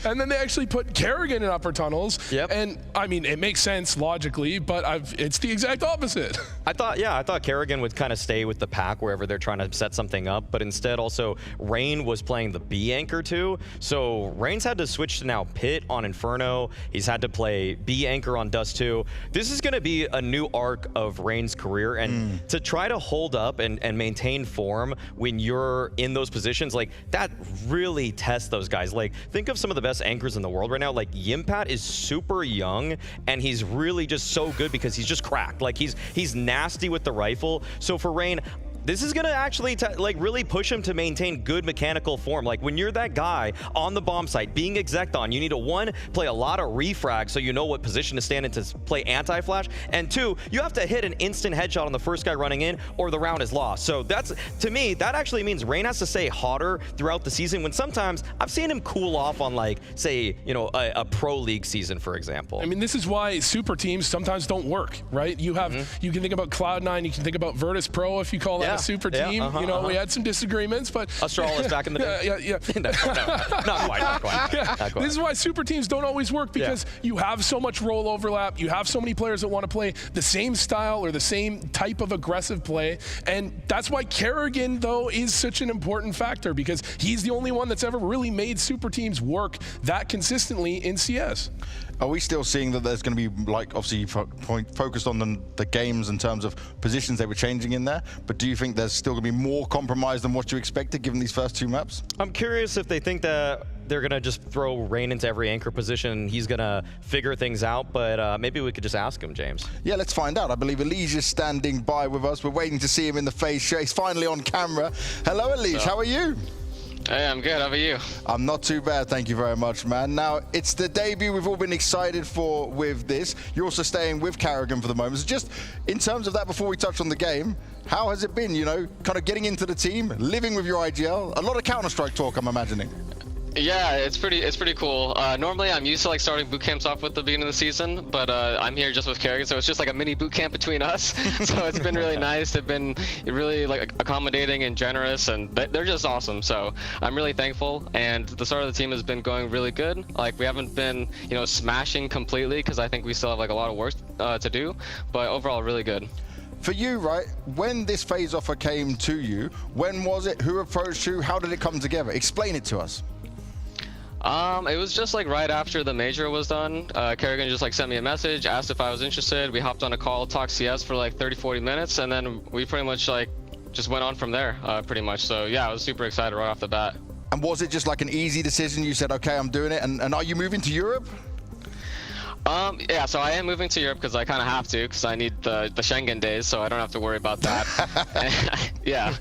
and then they actually put Kerrigan in upper tunnels. Yep. And, I mean, it makes sense logically, but it's the exact opposite. I thought Kerrigan would kind of stay with the pack wherever they're trying to set something up, but instead also Rain was playing the B anchor too. So Rain's had to switch to now Pit on Inferno. He's had to play B anchor on Dust 2. This is going to be a new arc of Rain's career, and to try to hold up and maintain form when you're in those positions, like that really tests those guys. Like think of some of the best anchors in the world right now. Like Yimpat is super young and he's really just so good because he's just cracked. Like he's nasty with the rifle. So for Rain, this is going to actually really push him to maintain good mechanical form. Like when you're that guy on the bomb site being exec on, you need to play a lot of refrag so you know what position to stand in to play anti-flash, and 2, you have to hit an instant headshot on the first guy running in or the round is lost. So that's, to me, that actually means Rain has to stay hotter throughout the season, when sometimes I've seen him cool off on, like, say, you know, a pro league season, for example. I mean, this is why super teams sometimes don't work, right? You have you can think about Cloud9, you can think about Virtus Pro if you call that a super team. You know, we had some disagreements, but Astralis back in the day. Yeah. No, not quite. Yeah. Not quite. This is why super teams don't always work, because you have so much role overlap. You have so many players that want to play the same style or the same type of aggressive play, and that's why Kerrigan, though, is such an important factor, because he's the only one that's ever really made super teams work that consistently in CS. Are we still seeing that there's going to be, like, obviously focused on the games in terms of positions they were changing in there, but do you think there's still going to be more compromise than what you expected given these first 2 maps? I'm curious if they think that they're going to just throw Rain into every anchor position and he's going to figure things out, but maybe we could just ask him, James. Yeah, let's find out. I believe Elige is standing by with us. We're waiting to see him in the FaZe show. He's finally on camera. Hello, Elige. How are you? Hey, I'm good. How about you? I'm not too bad, thank you very much, man. Now, it's the debut we've all been excited for with this. You're also staying with Kerrigan for the moment. So just in terms of that, before we touch on the game, how has it been, you know, kind of getting into the team, living with your IGL? A lot of Counter-Strike talk, I'm imagining. Yeah, it's pretty cool. Normally, I'm used to like starting boot camps off with the beginning of the season, but I'm here just with Kerrigan, so it's just like a mini boot camp between us. So it's been really nice. They've been really like accommodating and generous, and they're just awesome. So I'm really thankful. And the start of the team has been going really good. Like we haven't been, you know, smashing completely because I think we still have like a lot of work to do, but overall, really good. For you, right, when this FaZe offer came to you, when was it? Who approached you? How did it come together? Explain it to us. It was just like right after the major was done. Kerrigan just like sent me a message, asked if I was interested. We hopped on a call, talked CS for like 30-40 minutes, and then we pretty much like just went on from there, pretty much. So yeah, I was super excited right off the bat. And was it just like an easy decision? You said, okay, I'm doing it. And are you moving to Europe? Yeah, so I am moving to Europe because I kind of have to, because I need the Schengen days, so I don't have to worry about that. Yeah.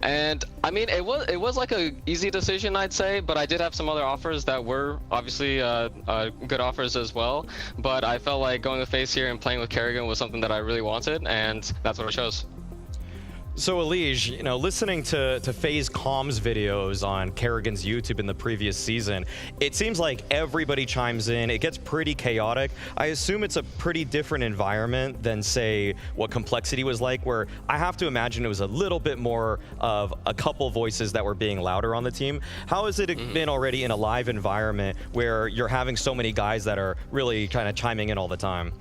And I mean, it was like a easy decision, I'd say, but I did have some other offers that were obviously good offers as well. But I felt like going to FaZe here and playing with Kerrigan was something that I really wanted, and that's what I chose. So Elige, you know, listening to FaZe comms videos on Kerrigan's YouTube in the previous season, it seems like everybody chimes in. It gets pretty chaotic. I assume it's a pretty different environment than, say, what Complexity was like, where I have to imagine it was a little bit more of a couple voices that were being louder on the team. How has it been already in a live environment where you're having so many guys that are really kind of chiming in all the time?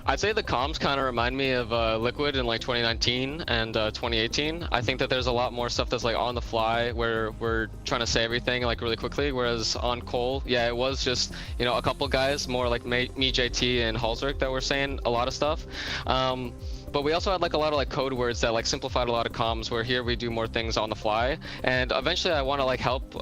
I'd say the comms kind of remind me of Liquid in like 2019 and 2018. I think that there's a lot more stuff that's like on the fly where we're trying to say everything like really quickly, whereas on Cole, yeah, it was just, you know, a couple guys, more like me, JT, and Halsrick that were saying a lot of stuff. But we also had like a lot of like code words that like simplified a lot of comms, where here we do more things on the fly. And eventually I want to like help,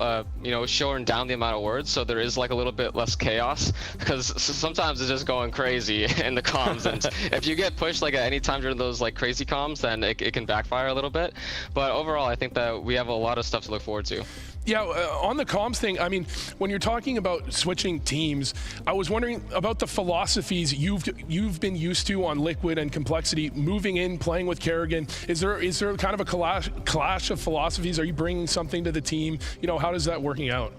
you know, shorten down the amount of words so there is like a little bit less chaos, because sometimes it's just going crazy in the comms. And if you get pushed like at any time during those like crazy comms, then it can backfire a little bit. But overall, I think that we have a lot of stuff to look forward to. Yeah, on the comms thing, I mean, when you're talking about switching teams, I was wondering about the philosophies you've been used to on Liquid and Complexity, moving in, playing with Kerrigan. Is there kind of a clash of philosophies? Are you bringing something to the team? You know, how is that working out?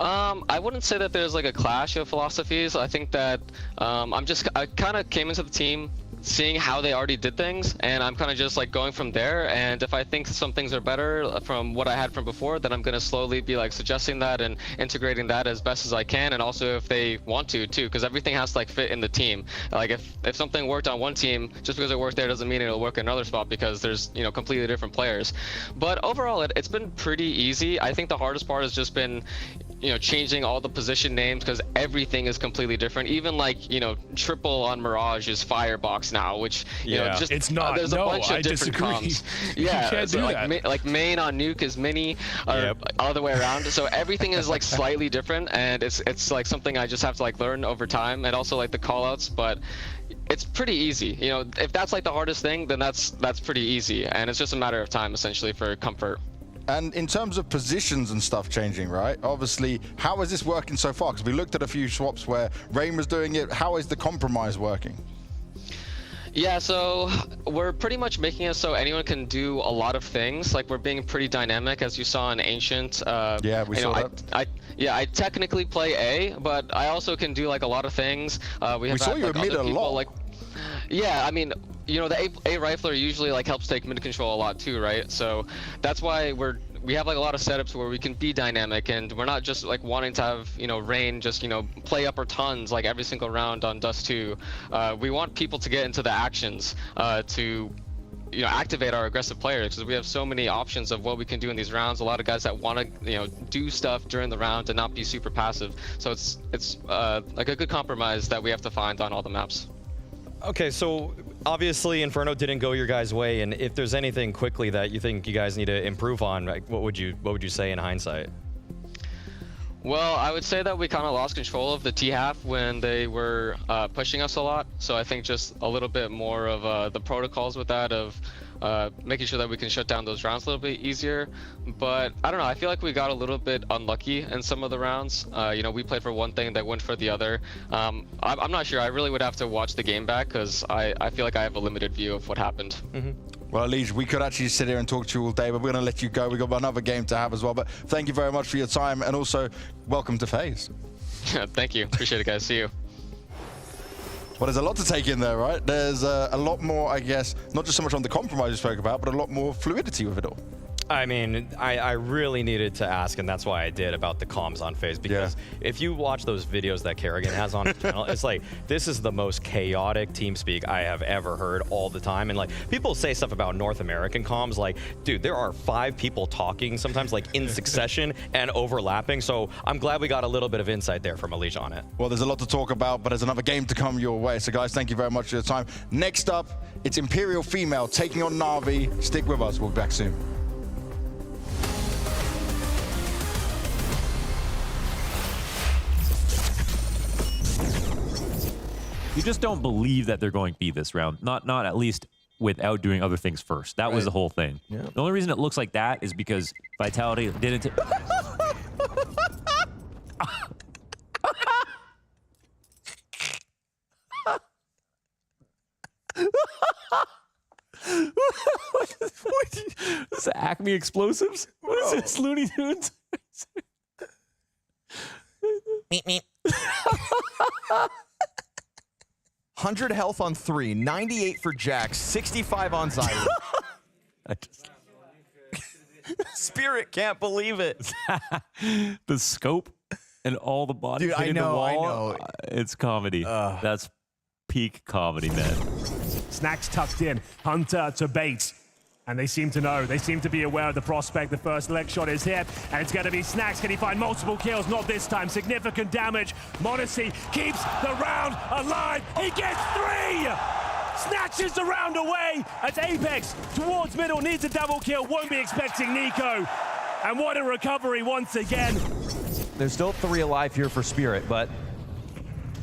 I wouldn't say that there's like a clash of philosophies. I think that I kind of came into the team seeing how they already did things, and I'm kind of just like going from there. And if I think some things are better from what I had from before, then I'm going to slowly be like suggesting that and integrating that as best as I can. And also if they want to too, because everything has to like fit in the team. Like if something worked on one team, just because it worked there doesn't mean it'll work in another spot, because there's, you know, completely different players. But overall, it's been pretty easy. I think the hardest part has just been, you know, changing all the position names, because everything is completely different. Even like, you know, triple on Mirage is Firebox now, which, you know, just it's not. There's a bunch of different comms. Yeah, you can't do like, like main on Nuke is mini, or all the way around. So everything is like slightly different, and it's like something I just have to like learn over time, and also like the callouts. But it's pretty easy. You know, if that's like the hardest thing, then that's pretty easy, and it's just a matter of time essentially for comfort. And in terms of positions and stuff changing, right? Obviously, how is this working so far? Because we looked at a few swaps where Rain was doing it. How is the compromise working? Yeah, so we're pretty much making it so anyone can do a lot of things. Like, we're being pretty dynamic, as you saw in Ancient. Yeah, we saw that. I technically play A, but I also can do like a lot of things. We saw you mid a lot. Like, yeah, I mean, you know, the A rifler usually like helps take mid control a lot too, right? So that's why we have like a lot of setups where we can be dynamic, and we're not just like wanting to have, you know, Rain just, you know, play upper tons like every single round on Dust 2. We want people to get into the actions to, you know, activate our aggressive players, because we have so many options of what we can do in these rounds. A lot of guys that want to, you know, do stuff during the round and not be super passive. So it's like a good compromise that we have to find on all the maps. Okay, so obviously Inferno didn't go your guys' way, and if there's anything quickly that you think you guys need to improve on, like, what would you say in hindsight? Well, I would say that we kind of lost control of the T-half when they were pushing us a lot. So I think just a little bit more of the protocols with that, of making sure that we can shut down those rounds a little bit easier. But I don't know, I feel like we got a little bit unlucky in some of the rounds. You know, we played for one thing that went for the other. I'm not sure. I really would have to watch the game back, because I feel like I have a limited view of what happened. Well, Elige, we could actually sit here and talk to you all day, but we're going to let you go. We've got another game to have as well. But thank you very much for your time, and also welcome to FaZe. Thank you. Appreciate it, guys. See you. Well, there's a lot to take in there, right? There's a lot more, I guess, not just so much on the compromise you spoke about, but a lot more fluidity with it all. I mean, I really needed to ask, and that's why I did, about the comms on FaZe, because if you watch those videos that Kerrigan has on his channel, it's like, this is the most chaotic TeamSpeak I have ever heard all the time. And like, people say stuff about North American comms, like, dude, there are 5 people talking sometimes like in succession and overlapping. So I'm glad we got a little bit of insight there from Elige on it. Well, there's a lot to talk about, but there's another game to come your way. So guys, thank you very much for your time. Next up, it's Imperial Female taking on NaVi. Stick with us, we'll be back soon. You just don't believe that they're going B this round. Not at least without doing other things first. That was the whole thing. Yeah. The only reason it looks like that is because Vitality didn't... Is it Acme Explosives? What is this, Looney Tunes? Meep, meep. 100 health on 3, 98 for Jax, 65 on Zyro. Spirit can't believe it. The scope and all the bodies Dude, hitting the wall. I know. It's comedy. That's peak comedy, man. Snacks tucked in, Hunter to Bates. And they seem to know, they seem to be aware of the prospect. The first leg shot is here, and it's going to be Snacks. Can he find multiple kills? Not this time. Significant damage. m80 keeps the round alive. He gets 3! Snatches the round away at Apex. Towards middle, needs a double kill. Won't be expecting Nico. And what a recovery once again. There's still 3 alive here for Spirit, but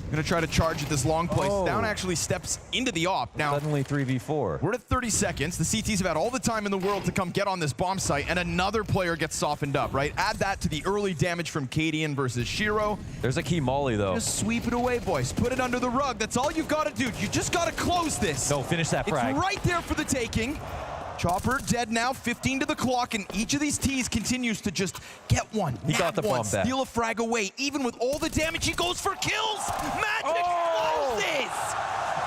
Gonna try to charge at this long place. Down actually steps into the op. Now, suddenly 3v4. We're at 30 seconds. The CTs have had all the time in the world to come get on this bomb site, and another player gets softened up, right? Add that to the early damage from Cadian versus Shiro. There's a key molly, though. Just sweep it away, boys. Put it under the rug. That's all you've got to do. You just got to close this. No, finish that frag. It's right there for the taking. Chopper dead now, 15 to the clock, and each of these T's continues to just get one. He got the bomb back. Steal a frag away. Even with all the damage, he goes for kills. Magic closes.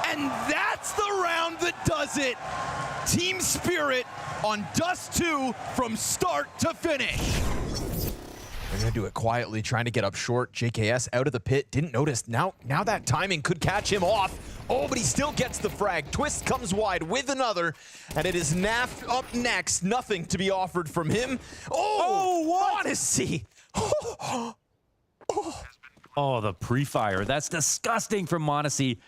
And that's the round that does it. Team Spirit on Dust 2 from start to finish. They're gonna do it quietly, trying to get up short. JKS out of the pit, didn't notice. Now that timing could catch him off. Oh, but he still gets the frag. Twist comes wide with another, and it is Naf up next. Nothing to be offered from him. Oh, what? Odyssey. Oh, the pre-fire. That's disgusting from m80.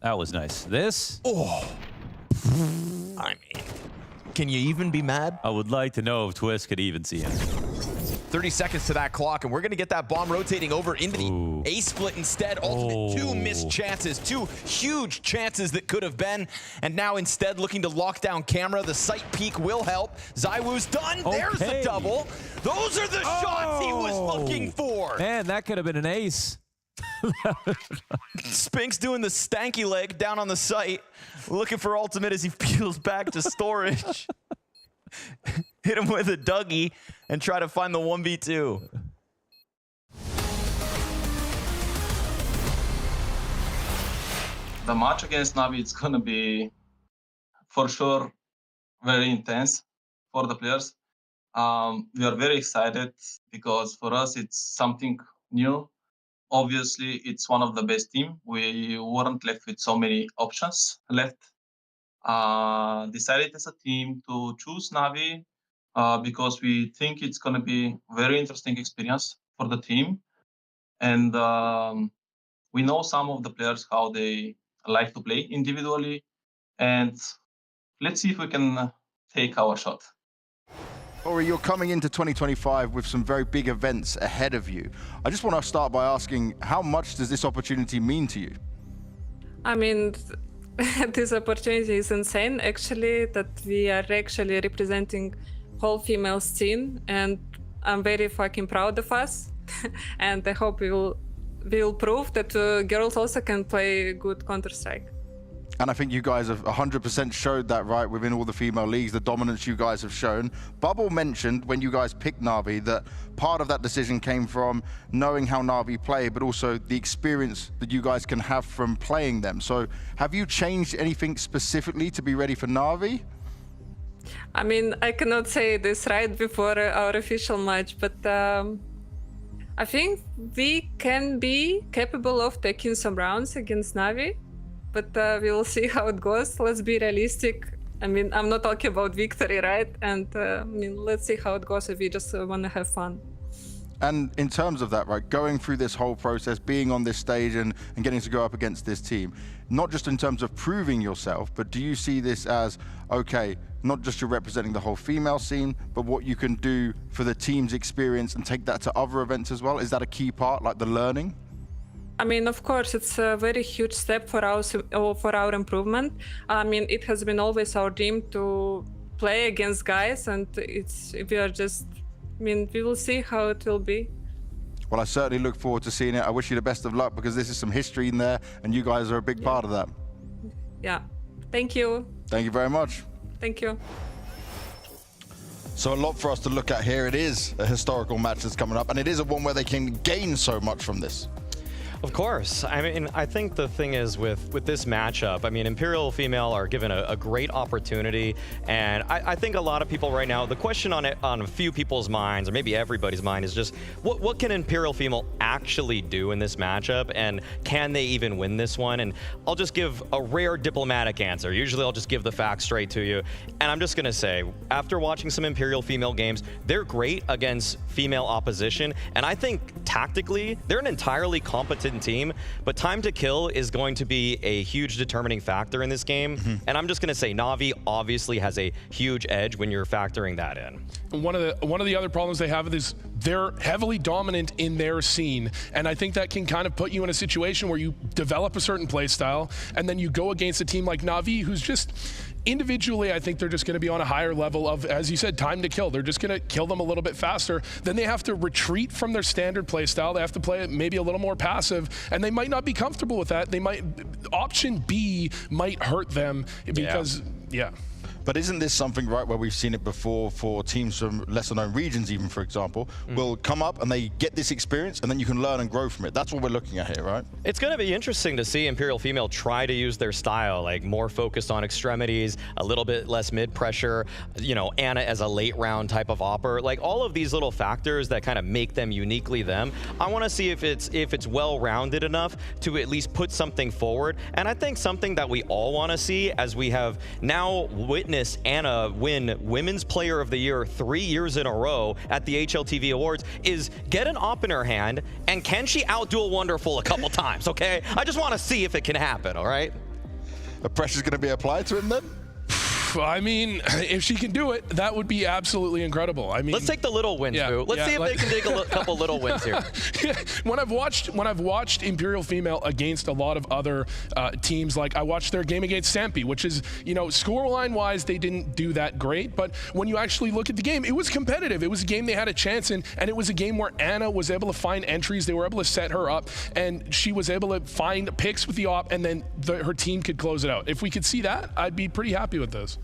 That was nice. This? Oh. I mean, can you even be mad? I would like to know if Twist could even see him. 30 seconds to that clock, and we're going to get that bomb rotating over into the A split instead. Ultimate 2 missed chances, 2 huge chances that could have been. And now instead looking to lock down camera. The sight peek will help. Zywoo's done. Okay. There's the double. Those are the shots he was looking for. Man, that could have been an ace. Spink's doing the stanky leg down on the site, looking for ultimate as he peels back to storage. Hit him with a Dougie and try to find the 1v2. The match against NaVi, it's gonna be for sure very intense for the players. We are very excited because for us it's something new. Obviously, it's one of the best teams. We weren't left with so many options left. Decided as a team to choose NaVi because we think it's going to be a very interesting experience for the team. And we know some of the players, how they like to play individually. And let's see if we can take our shot. Ori, you're coming into 2025 with some very big events ahead of you. I just want to start by asking, how much does this opportunity mean to you? I mean, this opportunity is insane, actually, that we are actually representing whole female scene, and I'm very fucking proud of us. And I hope we will prove that girls also can play good Counter-Strike. And I think you guys have 100% showed that, right, within all the female leagues, the dominance you guys have shown. Bubble mentioned when you guys picked NaVi that part of that decision came from knowing how NaVi play, but also the experience that you guys can have from playing them. So have you changed anything specifically to be ready for NaVi? I mean, I cannot say this right before our official match, but I think we can be capable of taking some rounds against NaVi. But we will see how it goes. Let's be realistic. I mean, I'm not talking about victory, right? And I mean, let's see how it goes if we just want to have fun. And in terms of that, right, going through this whole process, being on this stage and getting to go up against this team, not just in terms of proving yourself, but do you see this as, okay, not just you're representing the whole female scene, but what you can do for the team's experience and take that to other events as well? Is that a key part, like the learning? I mean, of course, it's a very huge step for our improvement. I mean, it has been always our dream to play against guys, and we will see how it will be. Well, I certainly look forward to seeing it. I wish you the best of luck because this is some history in there, and you guys are a big part of that. Yeah. Thank you. Thank you very much. Thank you. So a lot for us to look at here. It is a historical match that's coming up, and it is a one where they can gain so much from this. Of course. I mean, I think the thing is with this matchup, I mean, Imperial Female are given a great opportunity, and I think a lot of people right now, the question on a few people's minds, or maybe everybody's mind, is just what can Imperial Female actually do in this matchup, and can they even win this one? And I'll just give a rare diplomatic answer. Usually I'll just give the facts straight to you, and I'm just gonna say, after watching some Imperial Female games, they're great against female opposition, and I think tactically, they're an entirely competent team, but time to kill is going to be a huge determining factor in this game. And I'm just going to say NaVi obviously has a huge edge when you're factoring that in. One of the other problems they have is they're heavily dominant in their scene, and I think that can kind of put you in a situation where you develop a certain play style, and then you go against a team like NaVi, who's just individually, I think they're just going to be on a higher level of, as you said, time to kill. They're just going to kill them a little bit faster. Then they have to retreat from their standard play style. They have to play it maybe a little more passive, and they might not be comfortable with that. They might, option B might hurt them because, yeah. But isn't this something, right, where we've seen it before for teams from lesser known regions, even, for example, will come up and they get this experience and then you can learn and grow from it. That's what we're looking at here, right? It's going to be interesting to see Imperial Female try to use their style, like more focused on extremities, a little bit less mid-pressure, you know, Anna as a late round type of opper, like all of these little factors that kind of make them uniquely them. I want to see if it's well-rounded enough to at least put something forward. And I think something that we all want to see, as we have now witnessed Anna win Women's Player of the Year 3 years in a row at the HLTV Awards, is get an op in her hand, and can she outduel Wonderful a couple times, okay? I just want to see if it can happen, all right? The pressure's going to be applied to him then? I mean, if she can do it, that would be absolutely incredible. I mean, let's take the little wins, Boo. Let's see if they can take a couple little wins here. When I've watched Imperial Female against a lot of other teams, like I watched their game against Stampy, which is, you know, scoreline-wise, they didn't do that great. But when you actually look at the game, it was competitive. It was a game they had a chance in, and it was a game where Anna was able to find entries. They were able to set her up, and she was able to find picks with the op, and then her team could close it out. If we could see that, I'd be pretty happy with this.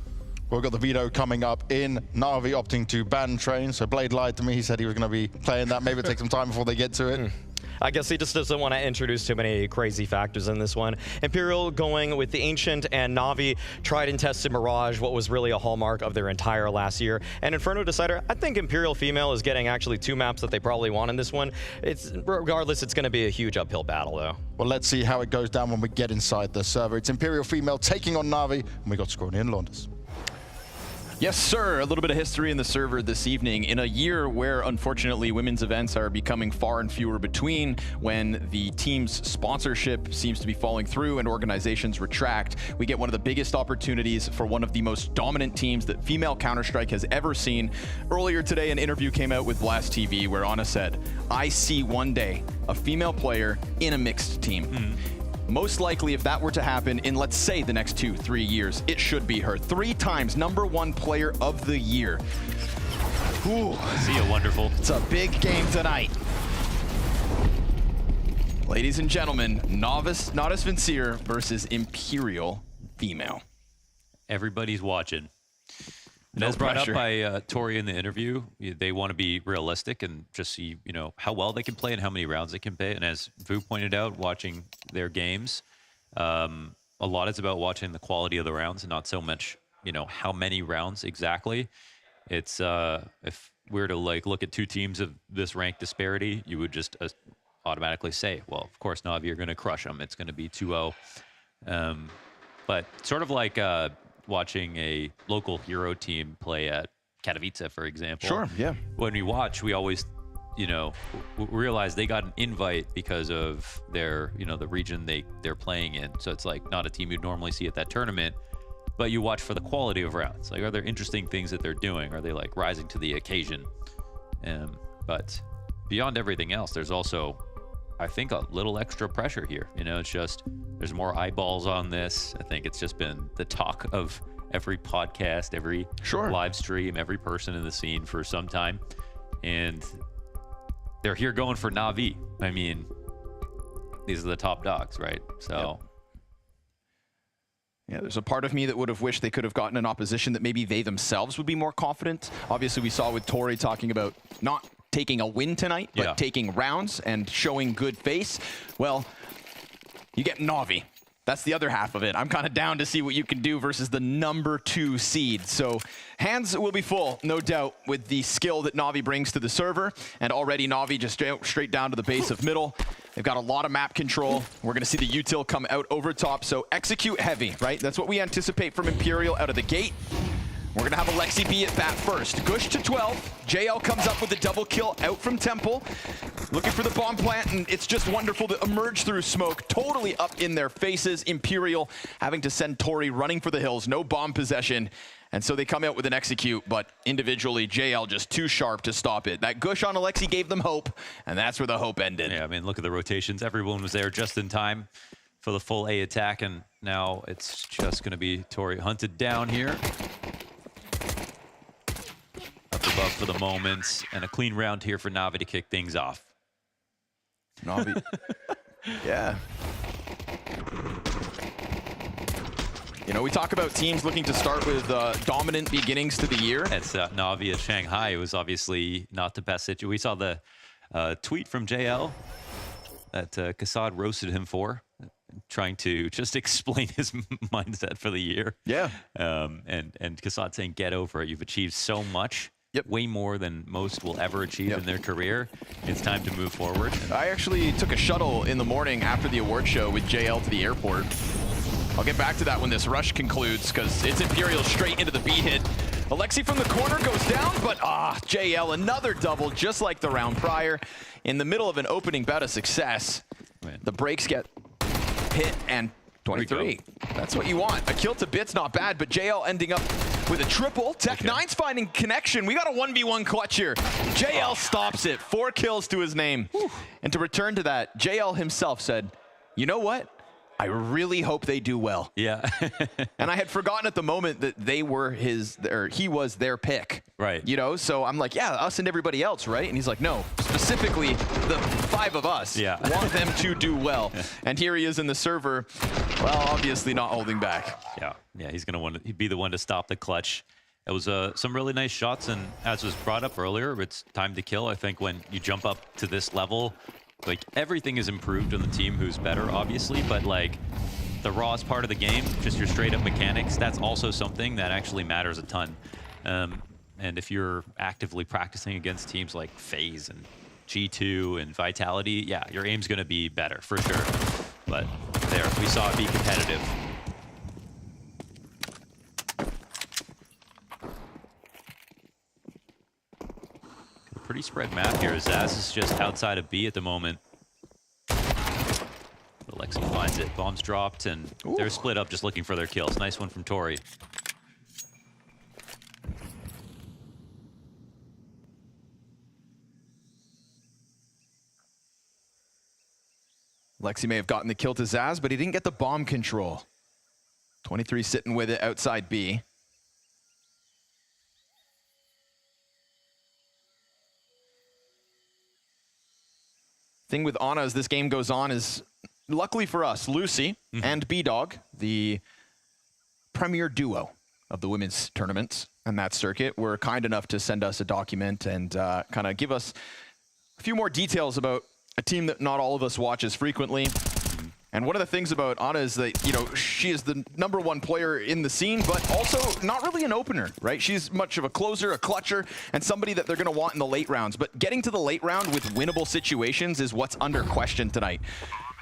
We've got the veto coming up in NaVi opting to ban Train. So Blade lied to me. He said he was going to be playing that. Maybe it'll take some time before they get to it. I guess he just doesn't want to introduce too many crazy factors in this one. Imperial going with the Ancient, and NaVi tried and tested Mirage, what was really a hallmark of their entire last year. And Inferno Decider, I think Imperial Female is getting actually 2 maps that they probably want in this one. Regardless, it's going to be a huge uphill battle, though. Well, let's see how it goes down when we get inside the server. It's Imperial Female taking on NaVi, and we got Scrawny and Launders. Yes, sir. A little bit of history in the server this evening. In a year where, unfortunately, women's events are becoming far and fewer between, when the team's sponsorship seems to be falling through and organizations retract, we get one of the biggest opportunities for one of the most dominant teams that female Counter-Strike has ever seen. Earlier today, an interview came out with Blast TV where Anna said, "I see one day a female player in a mixed team." Most likely, if that were to happen in, let's say, the next 2-3 years, it should be her. 3 times #1 player of the year. Ooh. See you, Wonderful. It's a big game tonight. Ladies and gentlemen, Nodus Vincere versus Imperial Female. Everybody's watching. And No as brought pressure. up by Tori in the interview, they want to be realistic and just see, you know, how well they can play and how many rounds they can play. And as Vu pointed out, watching their games, a lot is about watching the quality of the rounds and not so much, you know, how many rounds exactly. It's if we were to like look at 2 teams of this rank disparity, you would just automatically say, well, of course, NaVi are going to crush them. It's going to be 2-0. But sort of like watching a local hero team play at Katowice, for example. Sure, yeah. When we watch, we always, you know, realize they got an invite because of their, you know, the region they're playing in. So it's like not a team you'd normally see at that tournament, but you watch for the quality of rounds. Like, are there interesting things that they're doing? Are they like rising to the occasion? But beyond everything else, there's also, I think, a little extra pressure here. You know, it's just, there's more eyeballs on this. I think it's just been the talk of every podcast, every live stream, every person in the scene for some time. And they're here going for NaVi. I mean, these are the top dogs, right? So Yeah, there's a part of me that would have wished they could have gotten an opposition that maybe they themselves would be more confident. Obviously, we saw with Tori talking about not taking a win tonight, but taking rounds and showing good face. Well, you get NaVi. That's the other half of it. I'm kind of down to see what you can do versus the #2 seed. So hands will be full, no doubt, with the skill that NaVi brings to the server. And already NaVi just straight down to the base of middle. They've got a lot of map control. We're going to see the util come out over top. So execute heavy, right? That's what we anticipate from Imperial out of the gate. We're going to have Alexi be at bat first. Gush to 12. JL comes up with a double kill out from Temple. Looking for the bomb plant, and it's just wonderful to emerge through smoke, totally up in their faces. Imperial having to send Tori running for the hills, no bomb possession. And so they come out with an execute, but individually, JL just too sharp to stop it. That Gush on Alexi gave them hope, and that's where the hope ended. Yeah, I mean, look at the rotations. Everyone was there just in time for the full A attack, and now it's just going to be Tori hunted down here. Up above for the moment, and a clean round here for NaVi to kick things off. NaVi, yeah. You know, we talk about teams looking to start with dominant beginnings to the year. It's NaVi at Shanghai. It was obviously not the best situation. We saw the tweet from JL that Kassad roasted him for, trying to just explain his mindset for the year. Yeah. And Kassad saying, get over it. You've achieved so much. Yep. Way more than most will ever achieve in their career. It's time to move forward. I actually took a shuttle in the morning after the award show with JL to the airport. I'll get back to that when this rush concludes, because it's Imperial straight into the B hit. Alexi from the corner goes down, but JL, another double, just like the round prior. In the middle of an opening bout of success, the brakes get hit, and 23. That's what you want. A kill to bits, not bad, but JL ending up with a triple. Tech9's finding connection. We got a 1v1 clutch here. JL stops it. 4 kills to his name. Whew. And to return to that, JL himself said, you know what? I really hope they do well. Yeah. And I had forgotten at the moment that they were he was their pick. Right. You know, so I'm like, yeah, us and everybody else, right? And he's like, no, specifically the 5 of us want them to do well. And here he is in the server, well, obviously not holding back. Yeah, yeah, he's gonna he'd be the one to stop the clutch. It was some really nice shots, and as was brought up earlier, it's time to kill. I think when you jump up to this level, like, everything is improved on the team who's better, obviously, but like the rawest part of the game, just your straight up mechanics, that's also something that actually matters a ton. And if you're actively practicing against teams like FaZe and G2 and Vitality, yeah, your aim's gonna be better for sure. But there, we saw it be competitive. Pretty spread map here. Zaz is just outside of B at the moment. Alexi finds it. Bombs dropped, and they're split up just looking for their kills. Nice one from Tori. Alexi may have gotten the kill to Zaz, but he didn't get the bomb control. 23 sitting with it outside B. Thing with Ana as this game goes on is, luckily for us, Lucy and B-Dog, the premier duo of the women's tournaments and that circuit, were kind enough to send us a document and kind of give us a few more details about a team that not all of us watch as frequently. And one of the things about Ana is that, you know, she is the #1 player in the scene, but also not really an opener, right? She's much of a closer, a clutcher, and somebody that they're going to want in the late rounds. But getting to the late round with winnable situations is what's under question tonight.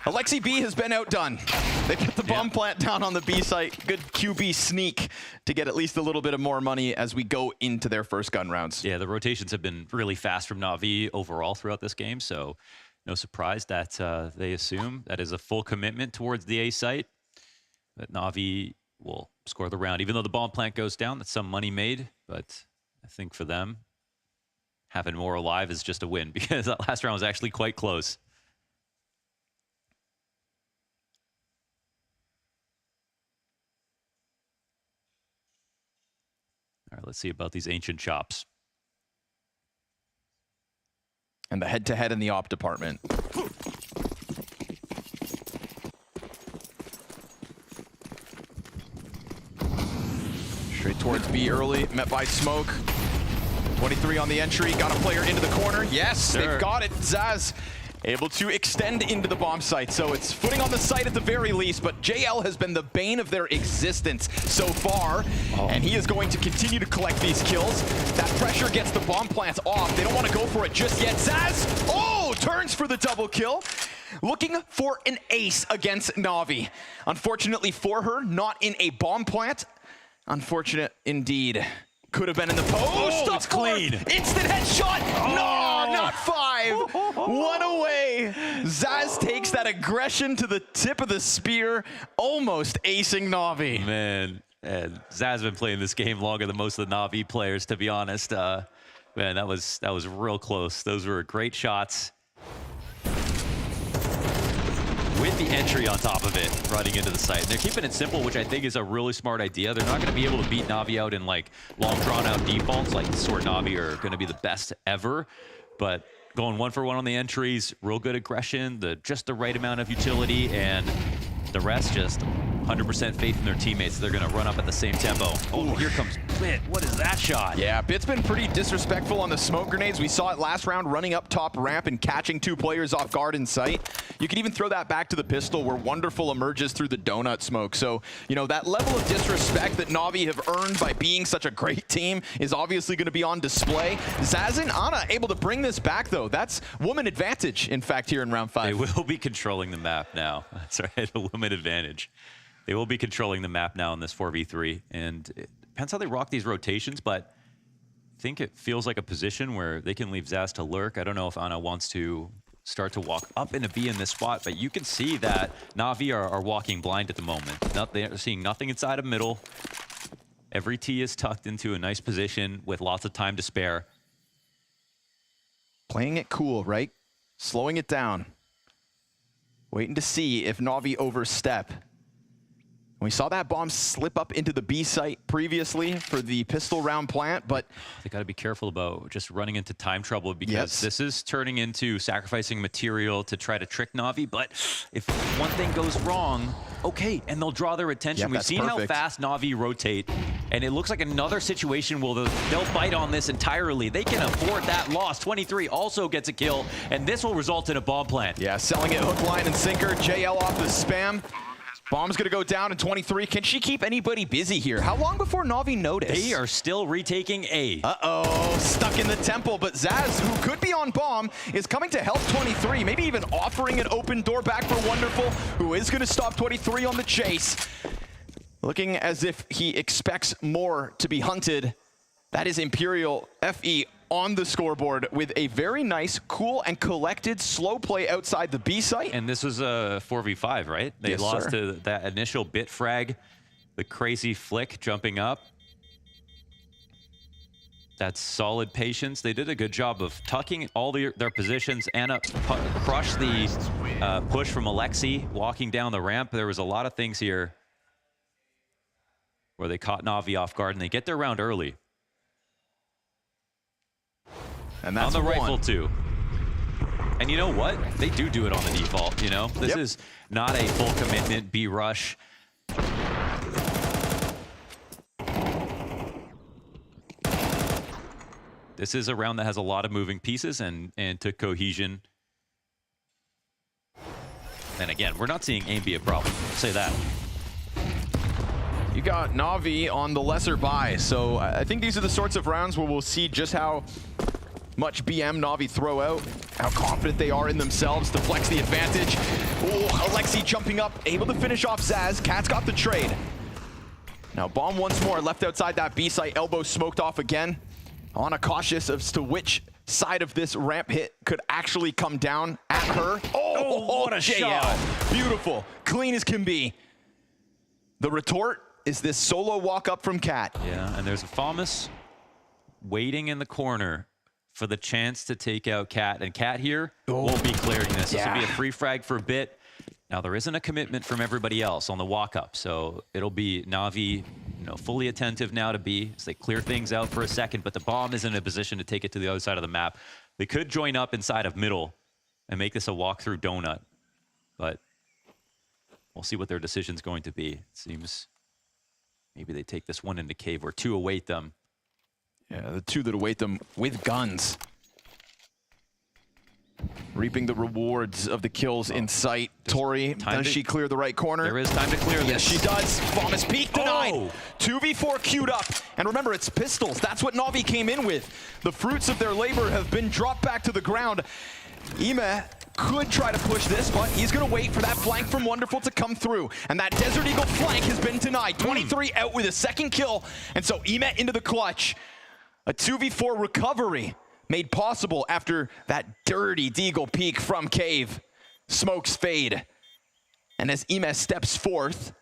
Alexi B has been outdone. They put the bomb plant down on the B site. Good QB sneak to get at least a little bit of more money as we go into their first gun rounds. Yeah, the rotations have been really fast from NaVi overall throughout this game, so no surprise that they assume that is a full commitment towards the A site. That NaVi will score the round. Even though the bomb plant goes down, that's some money made. But I think for them, having more alive is just a win, because that last round was actually quite close. All right, let's see about these ancient chops. And the head-to-head in the op department. towards B early, met by smoke. 23 on the entry, got a player into the corner. Yes, they've got it. Zaz able to extend into the bomb site, so it's footing on the site at the very least, but JL has been the bane of their existence so far, and he is going to continue to collect these kills. That pressure gets the bomb plants off. They don't want to go for it just yet. Zaz, turns for the double kill. Looking for an ace against NaVi. Unfortunately for her, not in a bomb plant. Unfortunate indeed. Could have been in the post. It's clean. Instant headshot. No, not 5. 1 away. Zaz takes that aggression to the tip of the spear, almost acing NaVi. Man, and Zaz been playing this game longer than most of the NaVi players, to be honest. Man, that was real close. Those were great shots. With the entry on top of it, running into the site. And they're keeping it simple, which I think is a really smart idea. They're not going to be able to beat NaVi out in like long drawn-out defaults. Like this is where NaVi are going to be the best ever. But going 1 for 1 on the entries, real good aggression, just the right amount of utility, and the rest just 100% faith in their teammates. They're going to run up at the same tempo. Oh, here comes Bit. What is that shot? Yeah, Bit's been pretty disrespectful on the smoke grenades. We saw it last round running up top ramp and catching 2 players off guard in sight. You can even throw that back to the pistol where Wonderful emerges through the donut smoke. So, you know, that level of disrespect that NaVi have earned by being such a great team is obviously going to be on display. Zaz and Ana able to bring this back, though. That's woman advantage, in fact, here in round 5. They will be controlling the map now. That's right, a woman advantage. They will be controlling the map now in this 4v3, and it depends how they rock these rotations, but I think it feels like a position where they can leave Zaz to lurk. I don't know if Ana wants to start to walk up into B in this spot, but you can see that NaVi are walking blind at the moment. They're seeing nothing inside of middle. Every T is tucked into a nice position with lots of time to spare. Playing it cool, right? Slowing it down. Waiting to see if NaVi overstep. We saw that bomb slip up into the B site previously for the pistol round plant, but they got to be careful about just running into time trouble, because this is turning into sacrificing material to try to trick NaVi. But if one thing goes wrong, okay, and they'll draw their attention. We've seen how fast NaVi rotate, and it looks like another situation where they'll bite on this entirely. They can afford that loss. 23 also gets a kill, and this will result in a bomb plant. Yeah, selling it hook, line, and sinker. JL off the spam. Bomb's gonna go down in 23. Can she keep anybody busy here? How long before NaVi notice? They are still retaking A. Uh-oh, stuck in the temple, but Zaz, who could be on bomb, is coming to help 23, maybe even offering an open door back for Wonderful, who is gonna stop 23 on the chase. Looking as if he expects more to be hunted. That is Imperial FE on the scoreboard with a very nice, cool, and collected slow play outside the B site. And this was a 4v5, right? They lost to that initial bit frag, the crazy flick jumping up. That's solid patience. They did a good job of tucking all their positions. Anna crushed the push from Alexi walking down the ramp. There was a lot of things here where they caught NaVi off guard, and they get their round early. And that's on the rifle too. And you know what? They do it on the default, you know? This is not a full commitment B rush. This is a round that has a lot of moving pieces and to cohesion. And again, we're not seeing aim be a problem. I'll say that. You got NaVi on the lesser buy, so I think these are the sorts of rounds where we'll see just how much BM NaVi throw out, how confident they are in themselves to flex the advantage. Oh, Alexi jumping up, able to finish off Zaz. Cat's got the trade. Now bomb once more, left outside that B site, elbow smoked off again. Ana cautious as to which side of this ramp hit could actually come down at her. Oh, what a shot. Beautiful, clean as can be. The retort is this solo walk up from Cat. Yeah, and there's a FaMAS waiting in the corner for the chance to take out Cat. And Cat here won't be clearing this. This will be a free frag for a bit. Now, there isn't a commitment from everybody else on the walk-up, so it'll be NaVi, fully attentive now to B as they clear things out for a second, but the bomb is in a position to take it to the other side of the map. They could join up inside of middle and make this a walk-through donut, but we'll see what their decision's going to be. It seems Maybe they take this one into cave where two await them. Yeah, the two that await them with guns. Reaping the rewards of the kills in sight. Tori, does she clear the right corner? There is time to clear this. Yes, she does. Bombus peek denied. Oh. 2v4 queued up. And remember, it's pistols. That's what NaVi came in with. The fruits of their labor have been dropped back to the ground. Ime could try to push this, but he's going to wait for that flank from Wonderful to come through. And that Desert Eagle flank has been denied. 23 out with a second kill. And so Ime into the clutch. A 2v4 recovery made possible after that dirty Deagle peek from Cave. Smokes fade. And as Ime steps forth,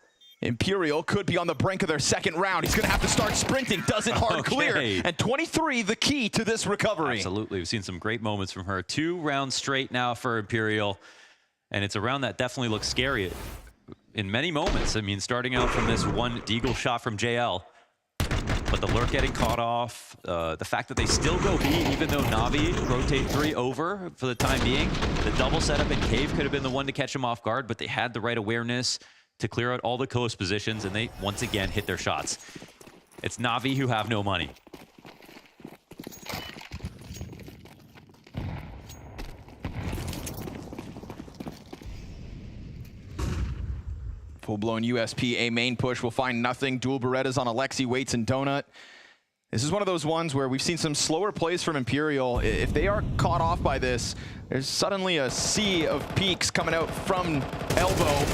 Imperial could be on the brink of their second round. He's gonna have to start sprinting, does it hard clear. And 23, the key to this recovery. Absolutely, we've seen some great moments from her. 2 rounds straight now for Imperial. And it's a round that definitely looks scary in many moments. I mean, starting out from this one Deagle shot from JL. But the lurk getting caught off, the fact that they still go B, even though NaVi rotate 3 over for the time being. The double setup in Cave could have been the one to catch them off guard, but they had the right awareness to clear out all the close positions, and they once again hit their shots. It's NaVi who have no money. Full-blown USP, A main push will find nothing. Dual Berettas on Alexi, waits and Donut. This is one of those ones where we've seen some slower plays from Imperial. If they are caught off by this, there's suddenly a sea of peaks coming out from Elbow.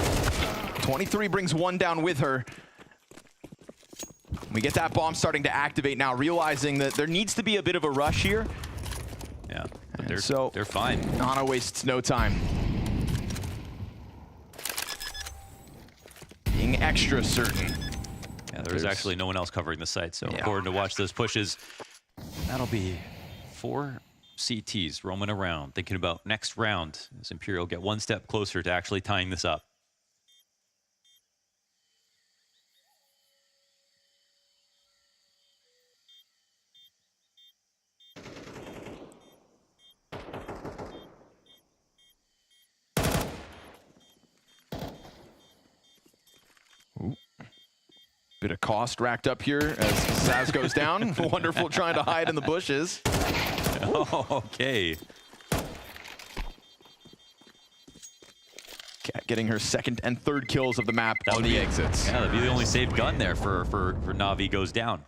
23 brings one down with her. We get that bomb starting to activate now, realizing that there needs to be a bit of a rush here. Yeah, but they're fine. Nana wastes no time. Being extra certain. Yeah, there's actually no one else covering the site, so important to watch those pushes. That'll be 4 CTs roaming around, thinking about next round as Imperial get one step closer to actually tying this up. Bit of cost racked up here as Zaz goes down. Wonderful trying to hide in the bushes. Oh, okay. Cat getting her second and third kills of the map on the exits. Yeah, that'd be the only saved gun there for NaVi goes down.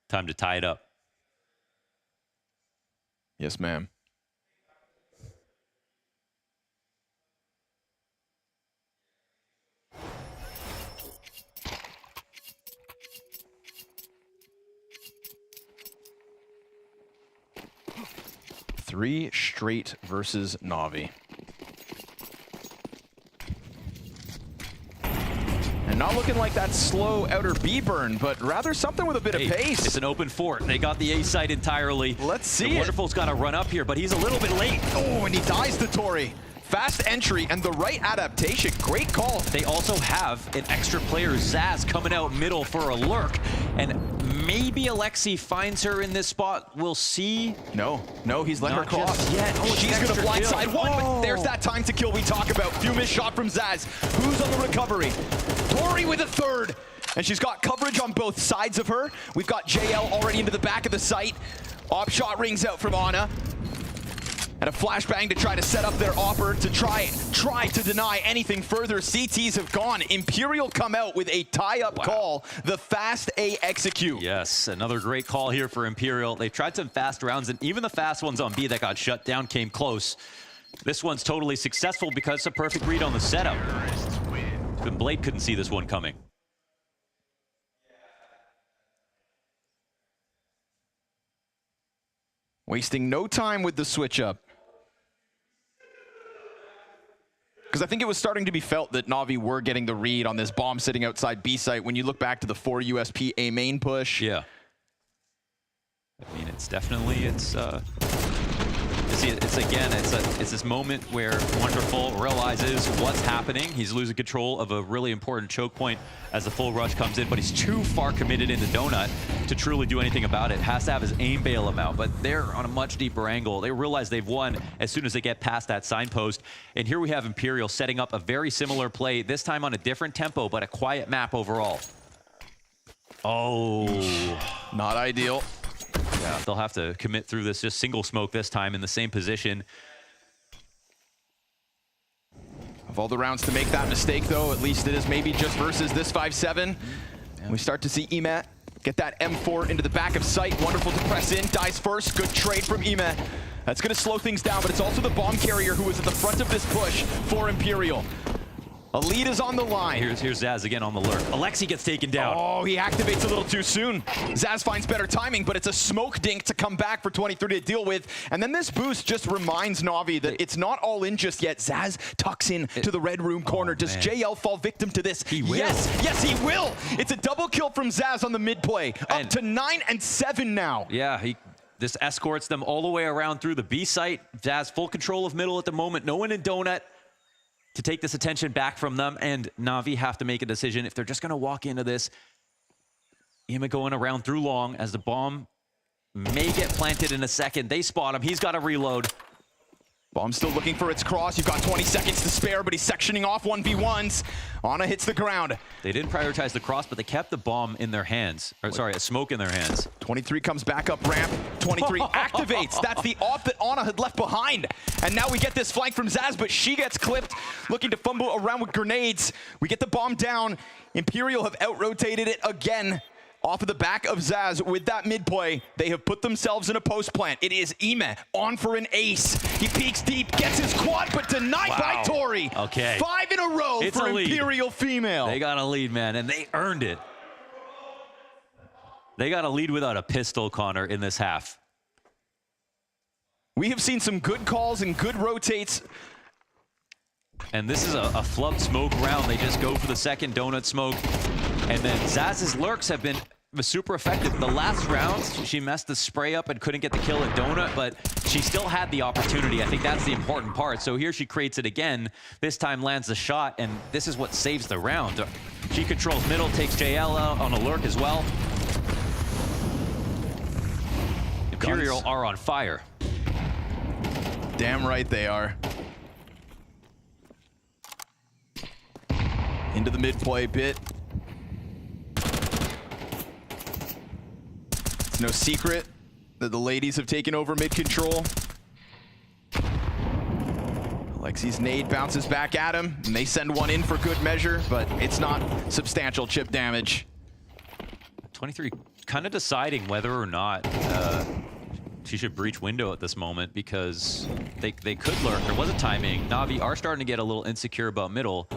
Time to tie it up. Yes, ma'am. Three straight versus NaVi. And not looking like that slow outer B burn, but rather something with a bit of pace. It's an open fort. They got the A site entirely. Let's see it. Wonderful's got to run up here, but he's a little bit late. Oh, and he dies to Tori. Fast entry and the right adaptation. Great call. They also have an extra player, Zaz, coming out middle for a lurk. And maybe Alexi finds her in this spot. We'll see. No, he's letting her cross. Yet. Oh, she's going to blindside one, but there's that time to kill we talk about. Few missed shot from Zaz. Who's on the recovery? Tori with a third. And she's got coverage on both sides of her. We've got JL already into the back of the site. Op shot rings out from Ana. And a flashbang to try to set up their offer to try to deny anything further. CTs have gone. Imperial come out with a tie-up call. The fast A execute. Yes, another great call here for Imperial. They tried some fast rounds, and even the fast ones on B that got shut down came close. This one's totally successful because it's a perfect read on the setup. Even Blade couldn't see this one coming. Wasting no time with the switch up. Because I think it was starting to be felt that NaVi were getting the read on this bomb sitting outside B site when you look back to the 4 USP A main push. Yeah. I mean, it's definitely, it's this moment where Wonderful realizes what's happening. He's losing control of a really important choke point as the full rush comes in, but he's too far committed into Donut. to truly do anything about it, has to have his aim bail him out. But they're on a much deeper angle. They realize they've won as soon as they get past that signpost. And here we have Imperial setting up a very similar play, this time on a different tempo, but a quiet map overall. Oh, not ideal. Yeah, they'll have to commit through this, just single smoke this time in the same position. Of all the rounds to make that mistake, though, at least it is maybe just versus this 5-7. We start to see Emet get that M4 into the back of sight. Wonderful to press in. Dies first. Good trade from Emet. That's going to slow things down, but it's also the bomb carrier who is at the front of this push for Imperial. A lead is on the line. Here's Zaz again on the lurk. Alexi gets taken down. Oh, he activates a little too soon. Zaz finds better timing, but it's a smoke dink to come back for 23 to deal with. And then this boost just reminds NaVi that it's not all in just yet. Zaz tucks in to the red room corner. Does JL fall victim to this? He will. Yes, he will. It's a double kill from Zaz on the mid play. Up to 9 and 7 now. Yeah, this escorts them all the way around through the B site. Zaz full control of middle at the moment. No one in Donut to take this attention back from them, and NaVi have to make a decision if they're just going to walk into this. Emet going around through long as the bomb may get planted in a second. They spot him. He's got to reload. Bomb still looking for its cross. You've got 20 seconds to spare, but he's sectioning off 1v1s. Ana hits the ground. They didn't prioritize the cross, but they kept the bomb in their hands. Or sorry, a smoke in their hands. 23 comes back up ramp. 23 activates. That's the op that Ana had left behind. And now we get this flank from Zaz, but she gets clipped, looking to fumble around with grenades. We get the bomb down. Imperial have out-rotated it again. Off of the back of Zaz with that mid play, they have put themselves in a post plant. It is Emet on for an ace. He peeks deep, gets his quad, but denied by Tori. Okay. 5 in a row It's for a lead. Imperial female. They got a lead, man, and they earned it. They got a lead without a pistol, Connor, in this half. We have seen some good calls and good rotates. And this is a flub smoke round. They just go for the second donut smoke. And then Zaz's lurks have been super effective. The last round, she messed the spray up and couldn't get the kill at donut, but she still had the opportunity. I think that's the important part. So here she creates it again. This time lands the shot, and this is what saves the round. She controls middle, takes JL out on a lurk as well. Imperial are on fire. Damn right they are. Into the mid play bit. It's no secret that the ladies have taken over mid control. Alexi's nade bounces back at him, and they send one in for good measure, but it's not substantial chip damage. 23 kind of deciding whether or not she should breach window at this moment, because they could lurk. There was a timing. NaVi are starting to get a little insecure about middle.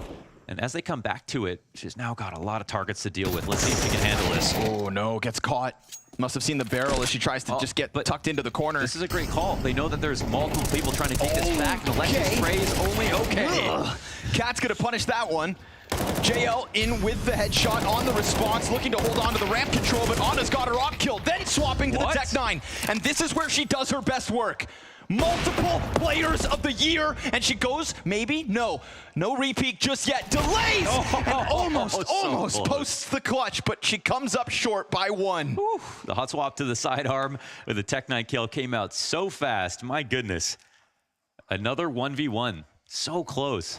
And as they come back to it, she's now got a lot of targets to deal with. Let's see if she can handle this. Oh no, gets caught. Must have seen the barrel as she tries to just get tucked into the corner. This is a great call. They know that there's multiple people trying to take this back. And Alexis spray is only okay. Ugh. Cat's gonna punish that one. JL in with the headshot on the response, looking to hold on to the ramp control, but Ana's got her op kill, then swapping to the Tech 9. And this is where she does her best work. Multiple players of the year, and she goes, maybe, no repeat just yet, delays, and almost posts the clutch, but she comes up short by 1. Whew. The hot swap to the sidearm with the Tech 9 kill came out so fast, my goodness. Another 1v1, so close.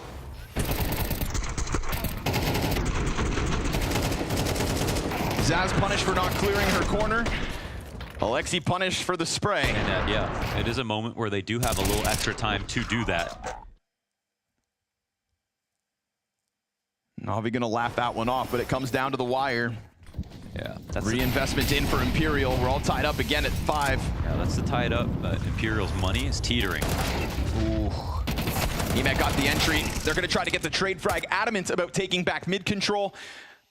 Zaz punished for not clearing her corner. Alexi punished for the spray. And yeah, it is a moment where they do have a little extra time to do that. NaVi gonna laugh that one off, but it comes down to the wire. Yeah, that's reinvestment in for Imperial. We're all tied up again at 5. Yeah, that's the tied up, but Imperial's money is teetering. Ooh. Emet got the entry. They're gonna try to get the trade frag. Adamant about taking back mid control.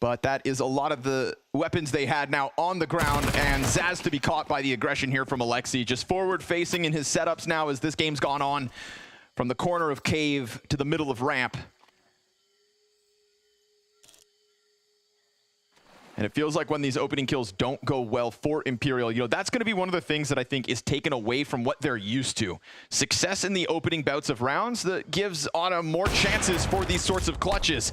But that is a lot of the weapons they had now on the ground, and Zaz to be caught by the aggression here from Alexi. Just forward facing in his setups now as this game's gone on, from the corner of cave to the middle of ramp. And it feels like when these opening kills don't go well for Imperial, you know, that's going to be one of the things that I think is taken away from what they're used to. Success in the opening bouts of rounds that gives Ana more chances for these sorts of clutches.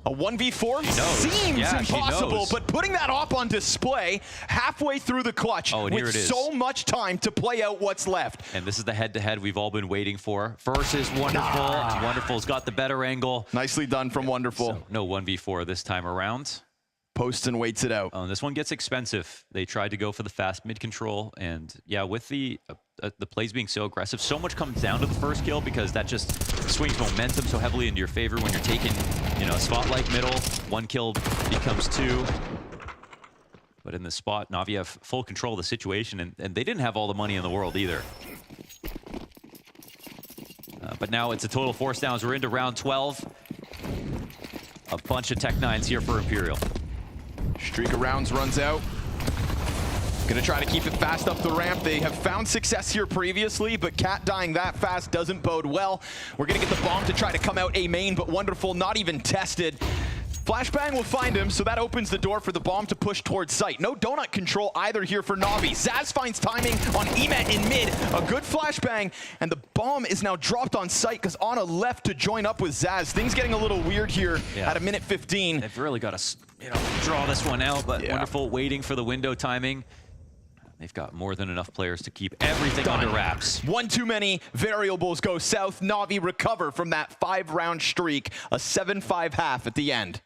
A 1v4 seems impossible, but putting that op on display halfway through the clutch with so much time to play out what's left. And this is the head-to-head we've all been waiting for. Versus Wonderful. Wonderful's got the better angle. Nicely done from Wonderful. So no 1v4 this time around. Posts and waits it out. Oh, and this one gets expensive. They tried to go for the fast mid control, and yeah, with the plays being so aggressive, so much comes down to the first kill because that just swings momentum so heavily into your favor when you're taking, you know, a spot like middle. 1 kill becomes 2. But in this spot, NaVi have full control of the situation, and they didn't have all the money in the world either. But now it's a total force downs. We're into round 12. A bunch of Tech 9s here for Imperial. Streak of rounds runs out. Gonna try to keep it fast up the ramp. They have found success here previously, but Cat dying that fast doesn't bode well. We're gonna get the bomb to try to come out A main, but Wonderful not even tested. Flashbang will find him, so that opens the door for the bomb to push towards site. No donut control either here for NaVi. Zaz finds timing on Emet in mid. A good flashbang, and the bomb is now dropped on site because Ana left to join up with Zaz. Things getting a little weird here at a minute 15. They've really got to, you know, draw this one out, but Wonderful waiting for the window timing. They've got more than enough players to keep everything under wraps. One too many variables go south. NaVi recover from that 5-round streak. A 7-5 half at the end.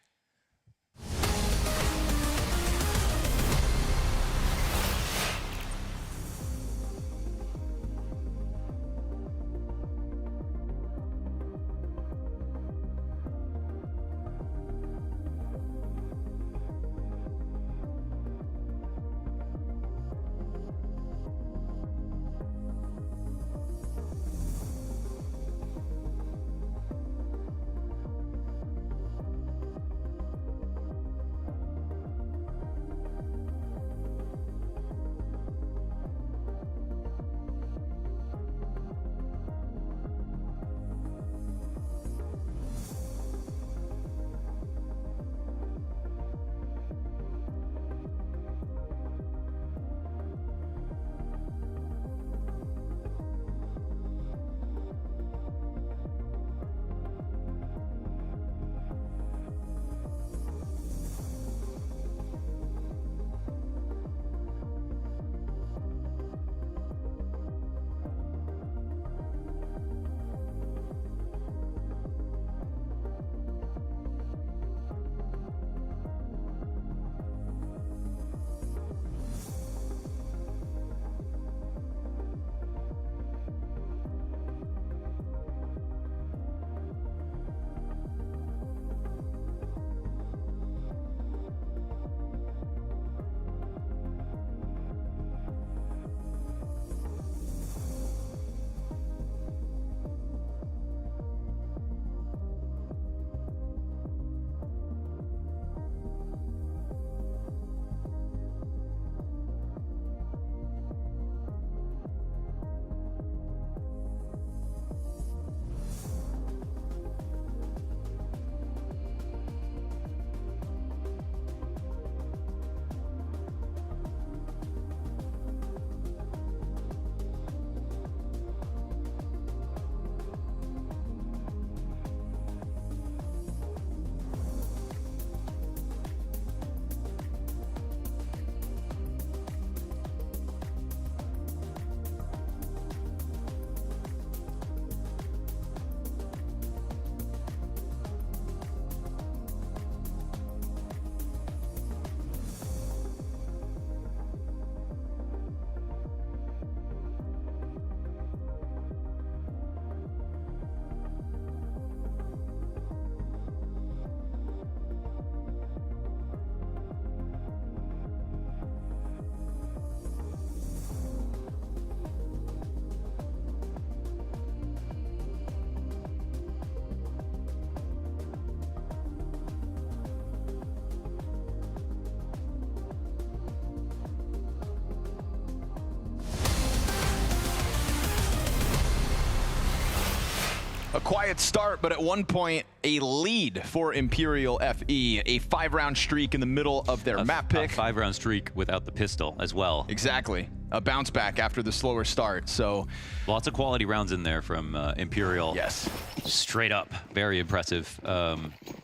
quiet start, but at one point, a lead for Imperial FE. A 5-round streak in the middle of their map pick. A 5-round streak without the pistol as well. Exactly. A bounce back after the slower start, so... Lots of quality rounds in there from Imperial. Yes. Straight up. Very impressive.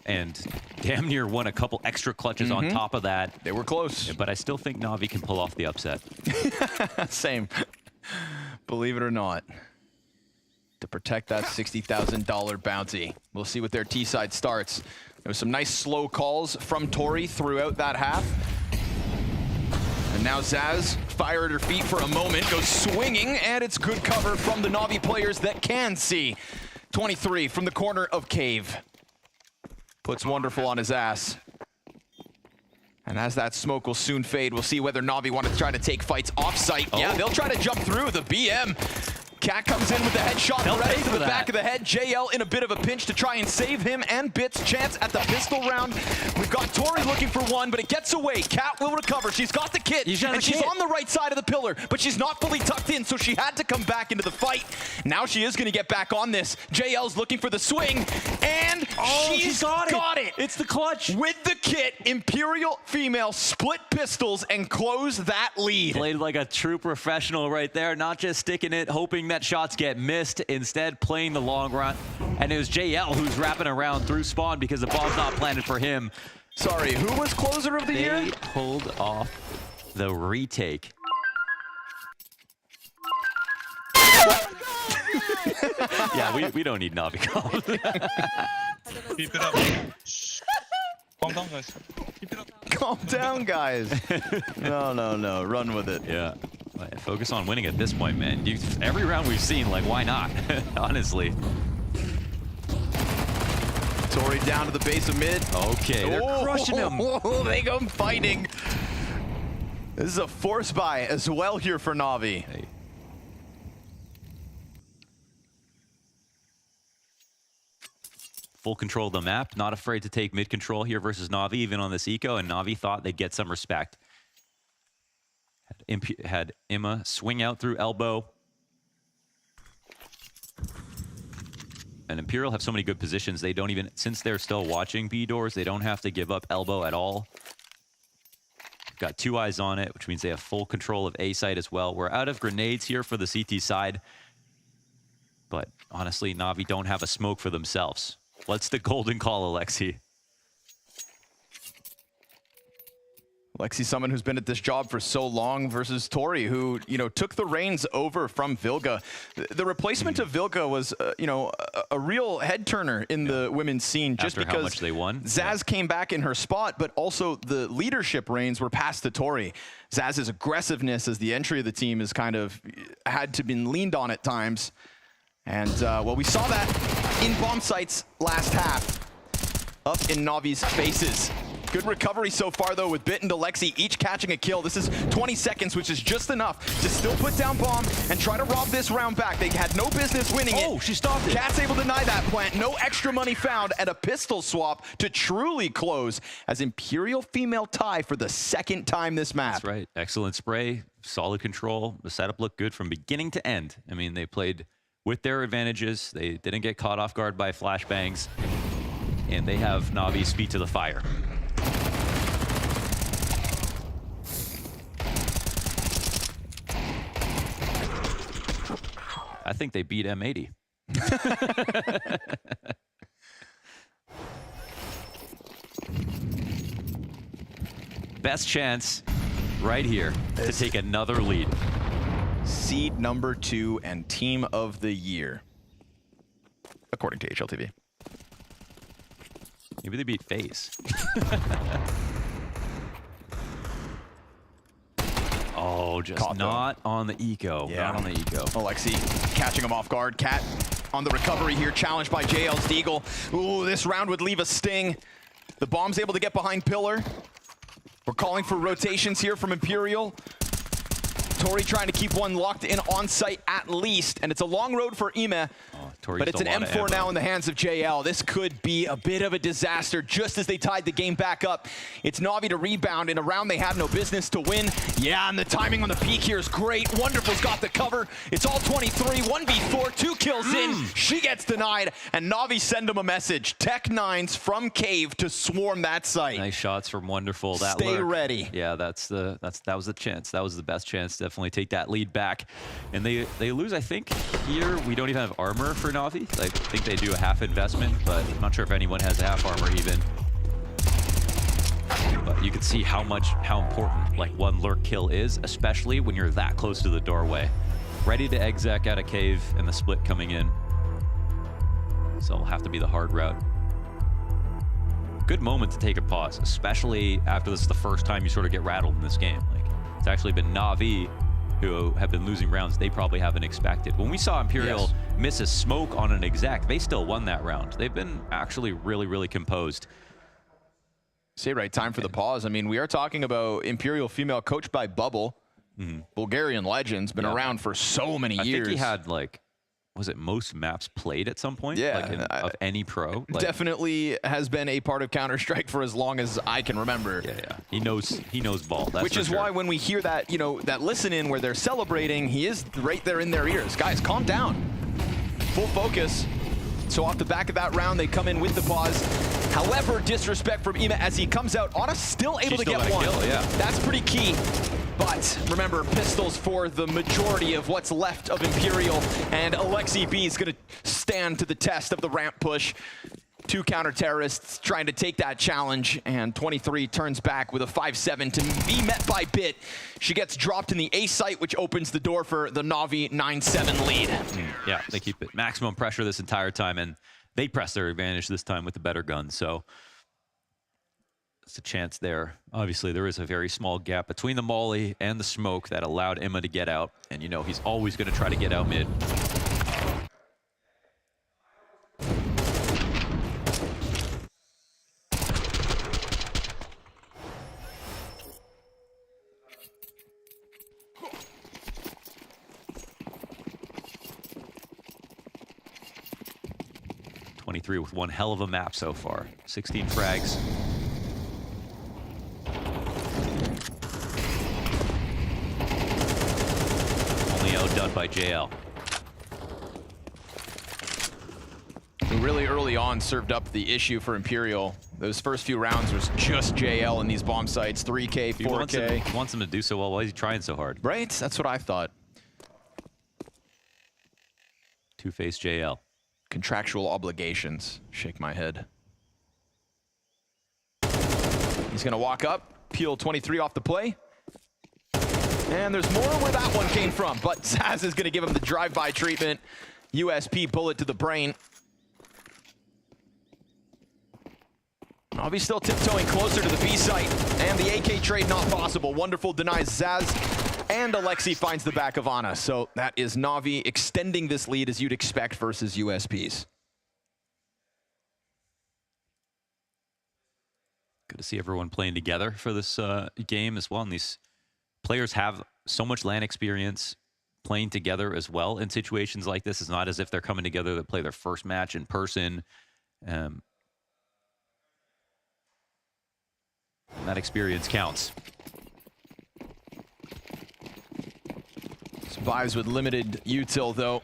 And damn near won a couple extra clutches on top of that. They were close. But I still think NaVi can pull off the upset. Same. Believe it or not. To protect that $60,000 bounty. We'll see what their T-side starts. There was some nice slow calls from Tori throughout that half. And now Zaz, fire at her feet for a moment, goes swinging, and it's good cover from the NaVi players that can see. 23 from the corner of Cave. Puts Wonderful on his ass. And as that smoke will soon fade, we'll see whether NaVi want to try to take fights off-site. Oh. Yeah, they'll try to jump through the BM. Cat comes in with the headshot right to the back of the head. JL in a bit of a pinch to try and save him, and Bits chance at the pistol round. We've got Tori looking for one, but it gets away. Cat will recover. She's got the kit, she's on the right side of the pillar, but she's not fully tucked in, so she had to come back into the fight. Now she is going to get back on this. JL's looking for the swing, and she's got it. It's the clutch. With the kit, Imperial female split pistols and close that lead. Played like a true professional right there, not just sticking it, hoping that shots get missed, instead playing the long run. And it was JL who's wrapping around through spawn because the bomb's not planted for him. Sorry, who was closer of the year? They pulled off the retake. Yeah, we don't need NaVi calls. Keep it up. Calm down, guys. Keep it up. Calm down, guys. No. Run with it. Yeah. Focus on winning at this point, man. Every round we've seen, like, why not? Honestly. Tori down to the base of mid. Okay, they're crushing him. They go fighting. This is a force buy as well here for NaVi. Hey. Full control of the map. Not afraid to take mid control here versus NaVi, even on this eco, and NaVi thought they'd get some respect. Had Emma swing out through elbow. And Imperial have so many good positions, they don't even, since they're still watching B doors, they don't have to give up elbow at all. Got 2 eyes on it, which means they have full control of A side as well. We're out of grenades here for the CT side. But honestly, NaVi don't have a smoke for themselves. What's the golden call, Alexi? Alexi, someone who's been at this job for so long versus Tori, who, took the reins over from Vilga. The replacement of Vilga was, a real head turner in the women's scene just After because how much they won. Zaz came back in her spot, but also the leadership reins were passed to Tori. Zaz's aggressiveness as the entry of the team is kind of had to been leaned on at times. And, we saw that in bomb sites last half, up in NaVi's faces. Good recovery so far, though, with Bit and Alexi each catching a kill. This is 20 seconds, which is just enough to still put down bomb and try to rob this round back. They had no business winning it. Oh, she stopped it. Cat's able to deny that plant. No extra money found, and a pistol swap to truly close as Imperial female tie for the second time this map. That's right. Excellent spray, solid control. The setup looked good from beginning to end. I mean, they played with their advantages. They didn't get caught off guard by flashbangs, and they have NaVi's feet to the fire. I think they beat M80. Best chance right here to take another lead. Seed number 2 and team of the year, according to HLTV. Maybe they beat FaZe. Oh, just Caught not on the eco. Yeah. Not on the eco. Alexi catching him off guard. Cat on the recovery here, challenged by JL's Deagle. Ooh, this round would leave a sting. The bomb's able to get behind pillar. We're calling for rotations here from Imperial. Tori trying to keep one locked in on site at least, and it's a long road for Ime. But it's an M4 now in the hands of JL. This could be a bit of a disaster just as they tied the game back up. It's NaVi to rebound in a round they had no business to win. Yeah, and the timing on the peak here is great. Wonderful's got the cover. It's all 23, 1v4, 2 kills in. She gets denied, and NaVi send him a message. Tech-9s from Cave to swarm that site. Nice shots from Wonderful. That Stay lurk. ready. Yeah, that was the chance. That was the best chance. Definitely take that lead back. And they lose, I think, here. We don't even have armor for NaVi. I think they do a half investment, but I'm not sure if anyone has a half armor even. But you can see how important like one lurk kill is, especially when you're that close to the doorway. Ready to exec out of Cave and the split coming in. So it'll have to be the hard route. Good moment to take a pause, especially after this is the first time you sort of get rattled in this game. Like, it's actually been NaVi who have been losing rounds they probably haven't expected. When we saw Imperial miss a smoke on an exec, they still won that round. They've been actually really, really composed. Say right, time for the pause. I mean, we are talking about Imperial female coached by Bubble. Bulgarian legends, been around for so many years. I think he had like, was it most maps played at some point? Yeah. Like of any pro? Like, definitely has been a part of Counter-Strike for as long as I can remember. Yeah. He knows ball. That's Which is why when we hear that, you know, that listen in where they're celebrating, he is right there in their ears. Guys, calm down. Full focus. So off the back of that round, they come in with the pause. However, disrespect from Ime as he comes out. Ana still able to get one. Kill, yeah. That's pretty key. But remember, pistols for the majority of what's left of Imperial, and Alexi B is going to stand to the test of the ramp push. 2 counter-terrorists trying to take that challenge, and 23 turns back with a 5-7 to be met by Bit. She gets dropped in the A site, which opens the door for the NaVi 9-7 lead. Yeah, they keep it maximum pressure this entire time, and they press their advantage this time with the better gun. So it's a chance there. Obviously, there is a very small gap between the molly and the smoke that allowed Emma to get out. And you know he's always going to try to get out mid. With one hell of a map so far. 16 frags. Only outdone by JL. Who really early on served up the issue for Imperial. Those first few rounds was just JL in these bomb sites. 3K, 4K. He wants him to do so well. Why is he trying so hard? Right? That's what I thought. Two-face JL. Contractual obligations. Shake my head. He's going to walk up, peel 23 off the play. And there's more where that one came from, but Zaz is going to give him the drive-by treatment. USP bullet to the brain. NaVi still tiptoeing closer to the B site, and the AK trade not possible. Wonderful denies Zaz, and Alexi finds the back of Ana. So that is NaVi extending this lead as you'd expect versus USPs. Good to see everyone playing together for this game as well. And these players have so much LAN experience playing together as well in situations like this. It's not as if they're coming together to play their first match in person. That experience counts. Vibes with limited util though.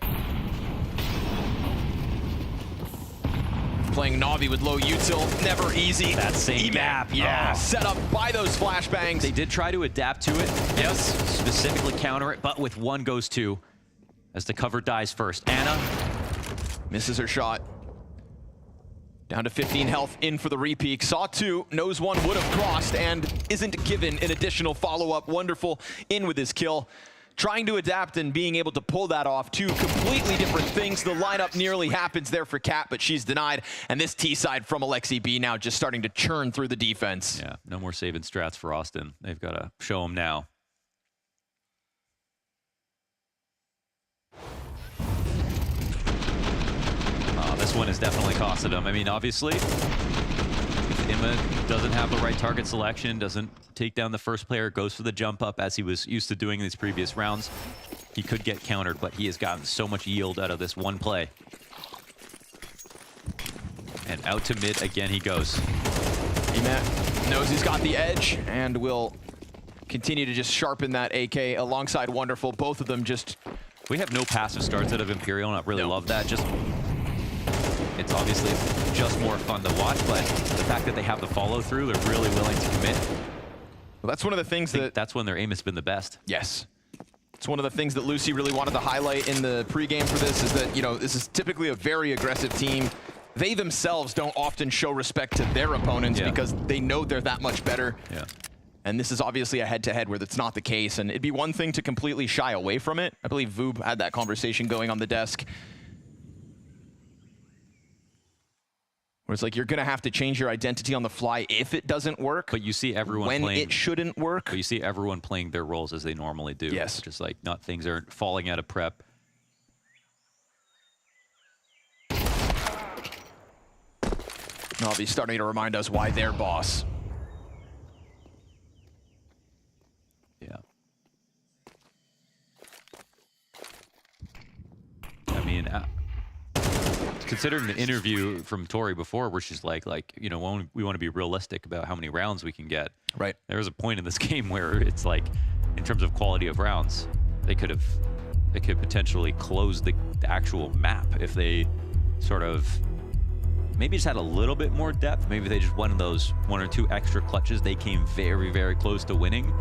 Playing NaVi with low util, never easy. That same gap. Yeah, set up by those flashbangs. They did try to adapt to it. Yes. Specifically counter it, but with one goes two as the cover dies first. Ana misses her shot. Down to 15 health, in for the repeat. Saw 2, knows 1 would have crossed and isn't given an additional follow-up. Wonderful in with his kill. Trying to adapt and being able to pull that off. 2 completely different things. The lineup nearly happens there for Cat, but she's denied. And this T side from Alexi B now just starting to churn through the defense. Yeah, no more saving strats for Austin. They've got to show them now. This one has definitely costed him. I mean, obviously, Imma doesn't have the right target selection, doesn't take down the first player, goes for the jump up as he was used to doing in these previous rounds. He could get countered, but he has gotten so much yield out of this one play. And out to mid again he goes. Emat knows he's got the edge and will continue to just sharpen that AK alongside Wonderful. Both of them just... We have no passive starts out of Imperial, and I really love that. Just, it's obviously just more fun to watch, but the fact that they have the follow through, they're really willing to commit. Well, that's one of the things that's when their aim has been the best. Yes. It's one of the things that Lucy really wanted to highlight in the pregame for this, is that, you know, this is typically a very aggressive team. They themselves don't often show respect to their opponents because they know they're that much better. Yeah. And this is obviously a head-to-head where that's not the case. And it'd be one thing to completely shy away from it. I believe Voob had that conversation going on the desk, where it's like, you're going to have to change your identity on the fly if it doesn't work. But you see everyone when playing, it shouldn't work. But you see everyone playing their roles as they normally do. Yes. Just like not things aren't falling out of prep. NaVi's starting to remind us why they're boss. Yeah. I mean, considering the interview from Tori before, where she's like, you know, we want to be realistic about how many rounds we can get. Right. There was a point in this game where it's like, in terms of quality of rounds, they could potentially close the actual map if they sort of maybe just had a little bit more depth. Maybe they just won those 1 or 2 extra clutches. They came very, very close to winning,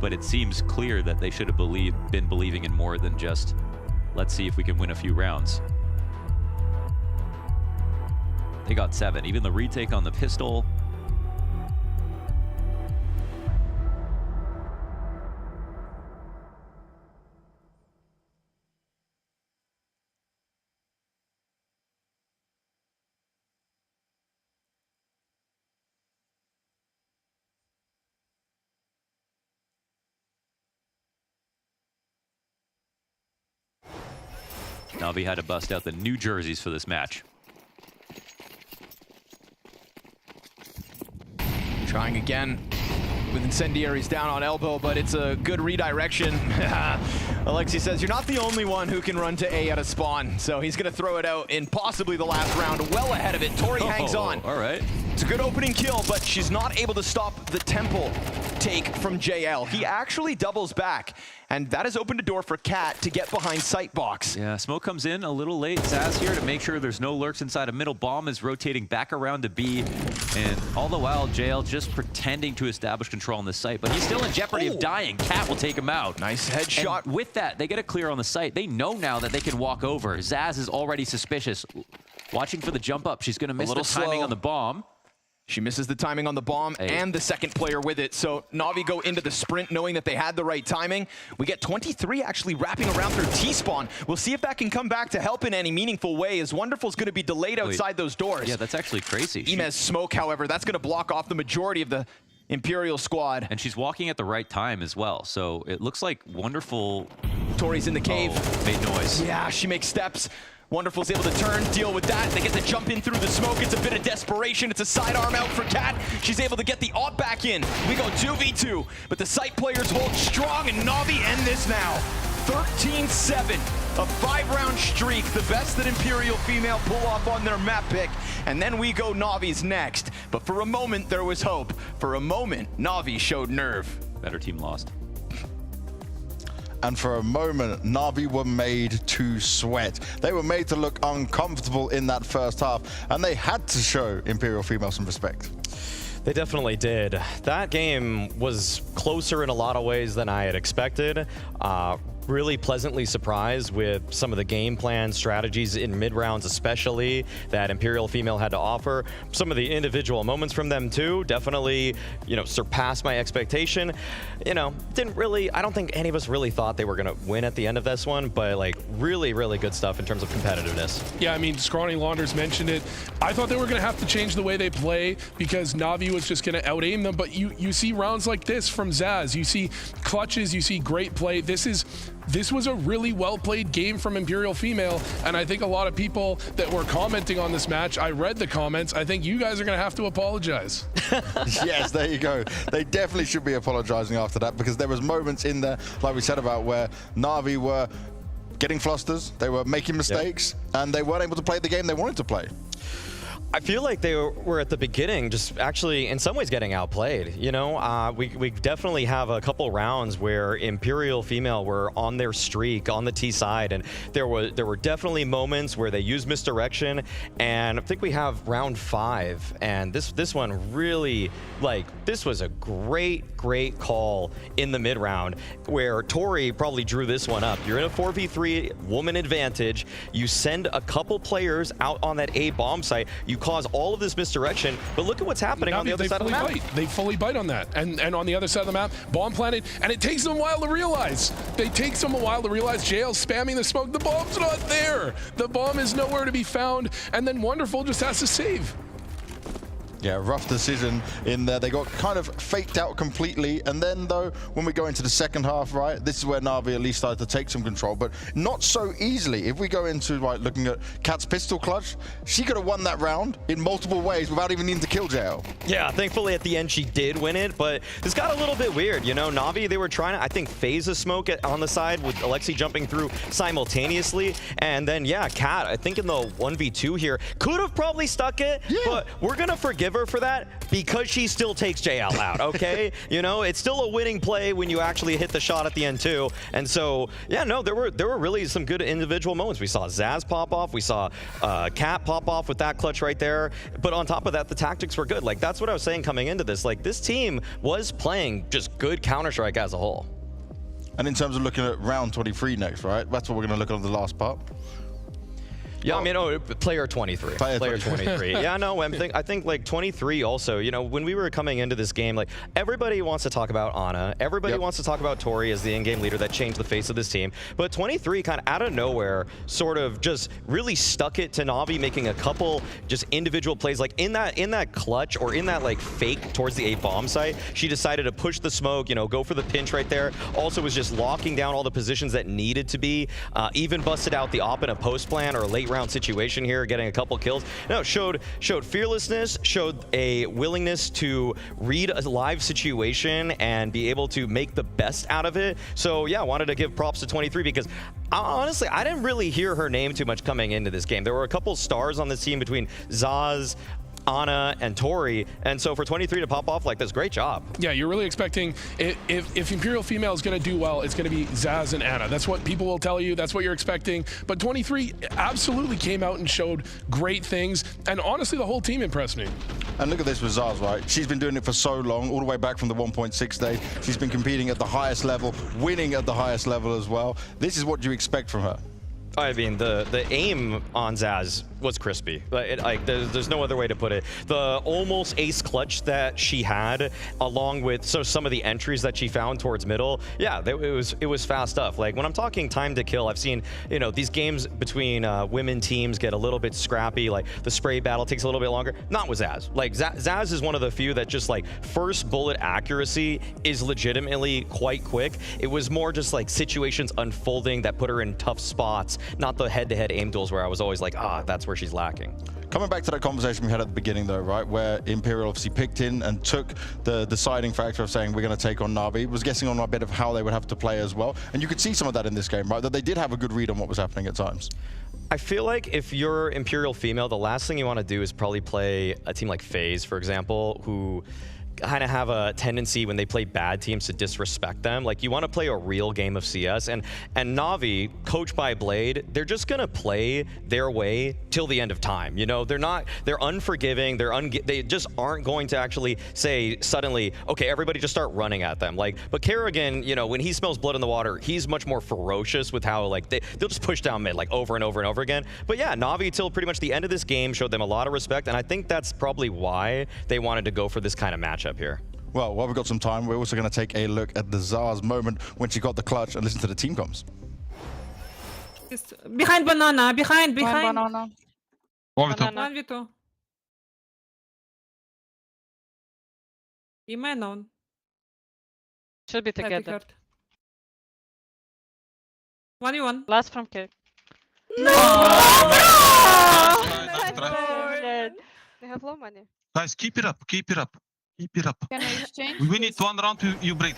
but it seems clear that they should have been believing in more than just, let's see if we can win a few rounds. They got 7. Even the retake on the pistol. NaVi had to bust out the new jerseys for this match. Trying again with Incendiaries down on elbow, but it's a good redirection. Alexi says, you're not the only one who can run to A out of spawn. So he's going to throw it out in possibly the last round, well ahead of it. Tori hangs on. All right. It's a good opening kill, but she's not able to stop the temple take from JL. He actually doubles back, and that has opened a door for Cat to get behind sight box. Yeah, smoke comes in a little late. Zaz here to make sure there's no lurks inside a middle. Bomb is rotating back around to B, and all the while JL just pretending to establish control on the site, but he's still in jeopardy of dying. Cat will take him out. Nice headshot. And with that, they get a clear on the site. They know now that they can walk over. Zaz is already suspicious. Watching for the jump up. She's going to miss the timing on the bomb. She misses the timing on the bomb and the second player with it. So NaVi go into the sprint knowing that they had the right timing. We get 23 actually wrapping around through T-spawn. We'll see if that can come back to help in any meaningful way, as Wonderful's going to be delayed outside those doors. Yeah, that's actually crazy. Imez smoke, however, that's going to block off the majority of the Imperial squad. And she's walking at the right time as well. So it looks like Wonderful... Tori's in the cave. Made noise. Yeah, she makes steps. Wonderful's able to turn, deal with that. They get to jump in through the smoke. It's a bit of desperation. It's a sidearm out for Cat. She's able to get the AWP back in. We go 2v2, but the site players hold strong, and NaVi end this now. 13-7, a 5-round streak, the best that Imperial female pull off on their map pick. And then we go NaVi's next. But for a moment, there was hope. For a moment, NaVi showed nerve. Better team lost. And for a moment, NaVi were made to sweat. They were made to look uncomfortable in that first half, and they had to show Imperial female some respect. They definitely did. That game was closer in a lot of ways than I had expected. Really pleasantly surprised with some of the game plan strategies in mid-rounds, especially that Imperial female had to offer. Some of the individual moments from them too definitely, surpassed my expectation. I don't think any of us really thought they were gonna win at the end of this one, but like really, really good stuff in terms of competitiveness. Yeah, I mean, Scrawny Launders mentioned it. I thought they were gonna have to change the way they play because NaVi was just gonna out-aim them, but you see rounds like this from Zaz. You see clutches, you see great play. This is this was a really well-played game from Imperial Female, and I think a lot of people that were commenting on this match, I read the comments, I think you guys are going to have to apologize. Yes, there you go. They definitely should be apologizing after that, because there was moments in there, like we said about, where Na'Vi were getting flusters, they were making mistakes, and they weren't able to play the game they wanted to play. I feel like they were at the beginning just actually in some ways getting outplayed. You know, we definitely have a couple rounds where Imperial Female were on their streak on the T side, and there were definitely moments where they used misdirection, and I think we have round 5, and this one really, like, this was a great call in the mid round where Tori probably drew this one up. You're in a 4v3 woman advantage, you send a couple players out on that A bomb site, you cause all of this misdirection, but look at what's happening on the other side of the map. They fully bite on that, and on the other side of the map, bomb planted, and it takes them a while to realize. JL's spamming the smoke. The bomb's not there. The bomb is nowhere to be found, and then Wonderful just has to save. Yeah, rough decision in there. They got kind of faked out completely. And then, though, when we go into the second half, right, this is where Na'Vi at least started to take some control, but not so easily. If we go into, like, looking at Kat's pistol clutch, she could have won that round in multiple ways without even needing to kill JL. Yeah, thankfully at the end she did win it, but this got a little bit weird. You know, Na'Vi, they were trying to, I think, phase a smoke on the side with Alexi jumping through simultaneously. And then, yeah, Kat, I think in the 1v2 here, could have probably stuck it, but we're going to forgive her for that because she still takes JL out, okay? You know, it's still a winning play when you actually hit the shot at the end too. And so, yeah, no, there were really some good individual moments. We saw Zaz pop off, we saw Kat pop off with that clutch right there. But on top of that, the tactics were good. Like, that's what I was saying coming into this. Like, this team was playing just good Counter-Strike as a whole. And in terms of looking at round 23 next, right? That's what we're going to look at on the last part. Yeah, I mean, player 23. Player 23. Yeah, no, I think like 23 also, you know, when we were coming into this game, like, everybody wants to talk about Ana. Everybody wants to talk about Tori as the in-game leader that changed the face of this team. But 23 kind of out of nowhere sort of just really stuck it to Na'Vi, making a couple just individual plays. Like in that clutch or in that like fake towards the A bomb site, she decided to push the smoke, you know, go for the pinch right there. Also was just locking down all the positions that needed to be. Even busted out the op in a post plan or a late round situation here, getting a couple kills. No, showed fearlessness, showed a willingness to read a live situation and be able to make the best out of it. So yeah, wanted to give props to 23 because honestly, I didn't really hear her name too much coming into this game. There were a couple stars on this team between Zaz, Ana, and Tori, and so for 23 to pop off like this, great job. Yeah, you're really expecting, if Imperial Female is going to do well, it's going to be Zaz and Ana. That's what people will tell you, that's what you're expecting, but 23 absolutely came out and showed great things, and honestly, the whole team impressed me. And look at this with Zaz, right? She's been doing it for so long, all the way back from the 1.6 days. She's been competing at the highest level, winning at the highest level as well. This is what you expect from her. I mean, the aim on Zaz was crispy. Like there's no other way to put it. The almost ace clutch that she had, along with some of the entries that she found towards middle, yeah, it was fast stuff. Like when I'm talking time to kill, I've seen, you know, these games between women teams get a little bit scrappy. Like the spray battle takes a little bit longer. Not with Zaz. Like Zaz is one of the few that just like first bullet accuracy is legitimately quite quick. It was more just like situations unfolding that put her in tough spots. Not the head-to-head aim duels where I was always like, that's where she's lacking. Coming back to that conversation we had at the beginning though, right, where Imperial obviously picked in and took the deciding factor of saying we're going to take on Na'Vi, was guessing on a bit of how they would have to play as well. And you could see some of that in this game, right, that they did have a good read on what was happening at times. I feel like if you're Imperial Female, the last thing you want to do is probably play a team like FaZe, for example, who kind of have a tendency when they play bad teams to disrespect them. Like you want to play a real game of CS, and Na'Vi, coached by Blade, they're just gonna play their way till the end of time. You know, they're unforgiving. They just aren't going to actually say suddenly, okay, everybody just start running at them. Like, but Kerrigan, you know, when he smells blood in the water, he's much more ferocious with how like they'll just push down mid like over and over and over again. But yeah, Na'Vi till pretty much the end of this game showed them a lot of respect, and I think that's probably why they wanted to go for this kind of matchup here. Well, while we've got some time, we're also going to take a look at the Zaz moment when she got the clutch and listen to the team comms. Behind banana, behind banana. 1v2. 1v2. He may known. Should be together. 1v1. Last from kick. No! They have low money. Guys, keep it up, keep it up, keep it up. Can I exchange? We win it 1 round, you break.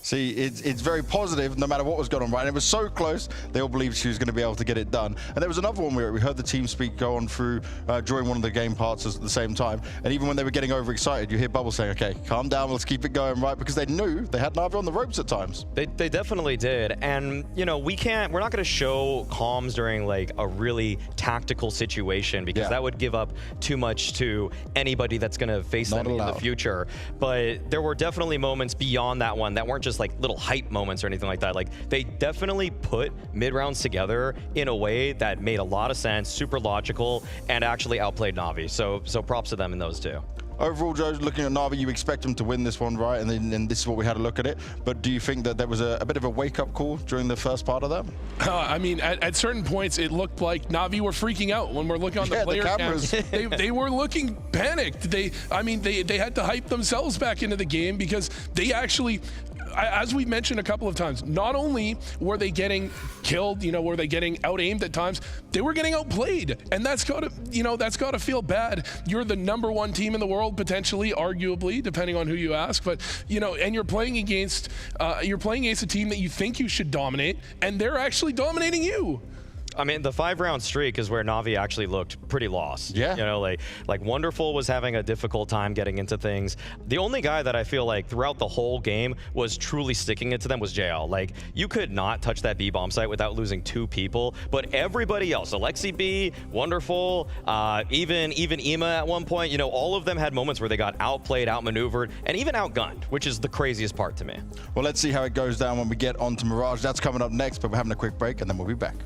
See, it's very positive no matter what was going on, right? And it was so close, they all believed she was going to be able to get it done. And there was another one where we heard the team speak go on through during one of the game parts at the same time. And even when they were getting overexcited, you hear Bubble saying, okay, calm down, let's keep it going, right? Because they knew they had NaVi on the ropes at times. They definitely did. And, you know, we're not going to show comms during like a really tactical situation because that would give up too much to anybody that's going to face them in the future. But there were definitely moments beyond that one that weren't just like little hype moments or anything like that. Like they definitely put mid-rounds together in a way that made a lot of sense, super logical, and actually outplayed NaVi. So props to them in those two. Overall, Joe, looking at NaVi, you expect them to win this one, right? And then this is what we had a look at it. But do you think that there was a bit of a wake-up call during the first part of that? I mean, at certain points, it looked like NaVi were freaking out when we're looking on the player cams. They were looking panicked. They had to hype themselves back into the game because they actually, as we mentioned a couple of times, not only were they getting killed, were they getting out-aimed at times, they were getting outplayed. And that's got to feel bad. You're the #1 team in the world, potentially, arguably, depending on who you ask. But, and you're playing against a team that you think you should dominate, and they're actually dominating you. I mean, the 5-round streak is where NaVi actually looked pretty lost. Yeah. Like Wonderful was having a difficult time getting into things. The only guy that I feel like throughout the whole game was truly sticking it to them was JL. Like, you could not touch that B-bomb site without losing 2 people, but everybody else, Alexi B, Wonderful, even Ema at one point, all of them had moments where they got outplayed, outmaneuvered, and even outgunned, which is the craziest part to me. Well, let's see how it goes down when we get on to Mirage. That's coming up next, but we're having a quick break, and then we'll be back.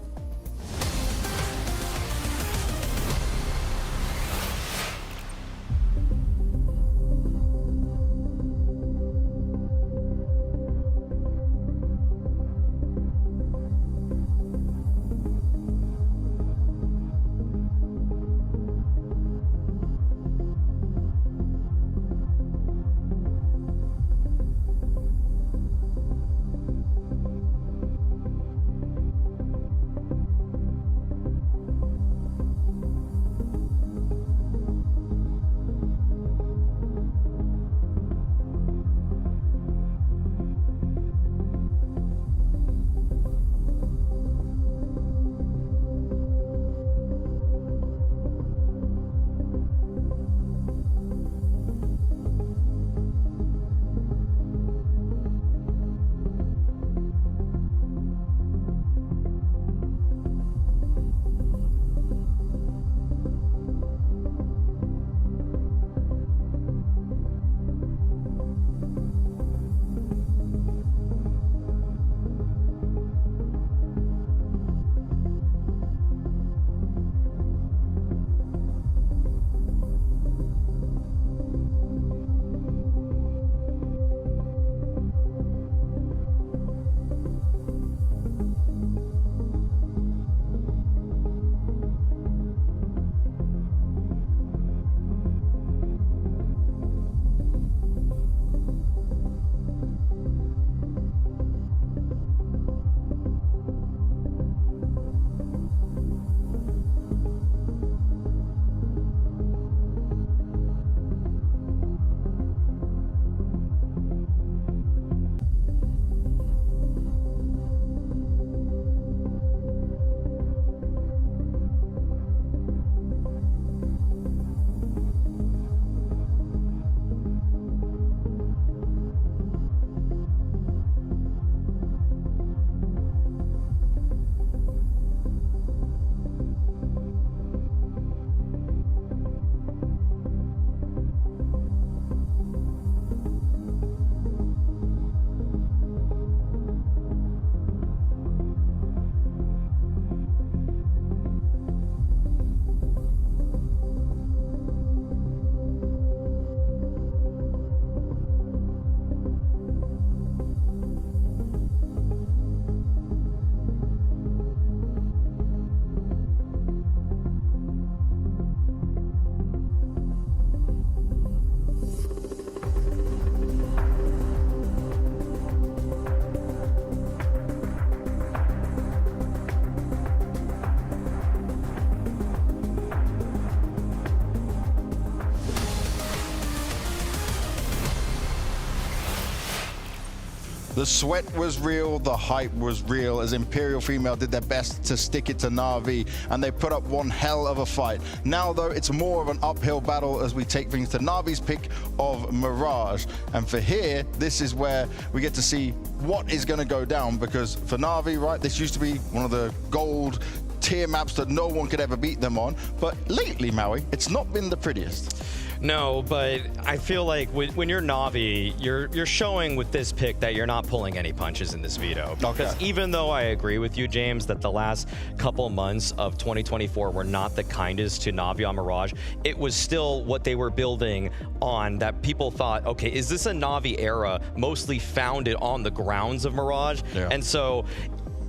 The sweat was real, the hype was real, as Imperial Female did their best to stick it to NaVi, and they put up one hell of a fight. Now, though, it's more of an uphill battle as we take things to NaVi's pick of Mirage. And for here, this is where we get to see what is going to go down, because for NaVi, right, this used to be one of the gold tier maps that no one could ever beat them on. But lately, Maui, it's not been the prettiest. No, but I feel like when you're Navi, you're showing with this pick that you're not pulling any punches in this veto. Because even though I agree with you, James, that the last couple months of 2024 were not the kindest to Navi on Mirage, it was still what they were building on, that people thought, okay, is this a Navi era mostly founded on the grounds of Mirage? Yeah. And so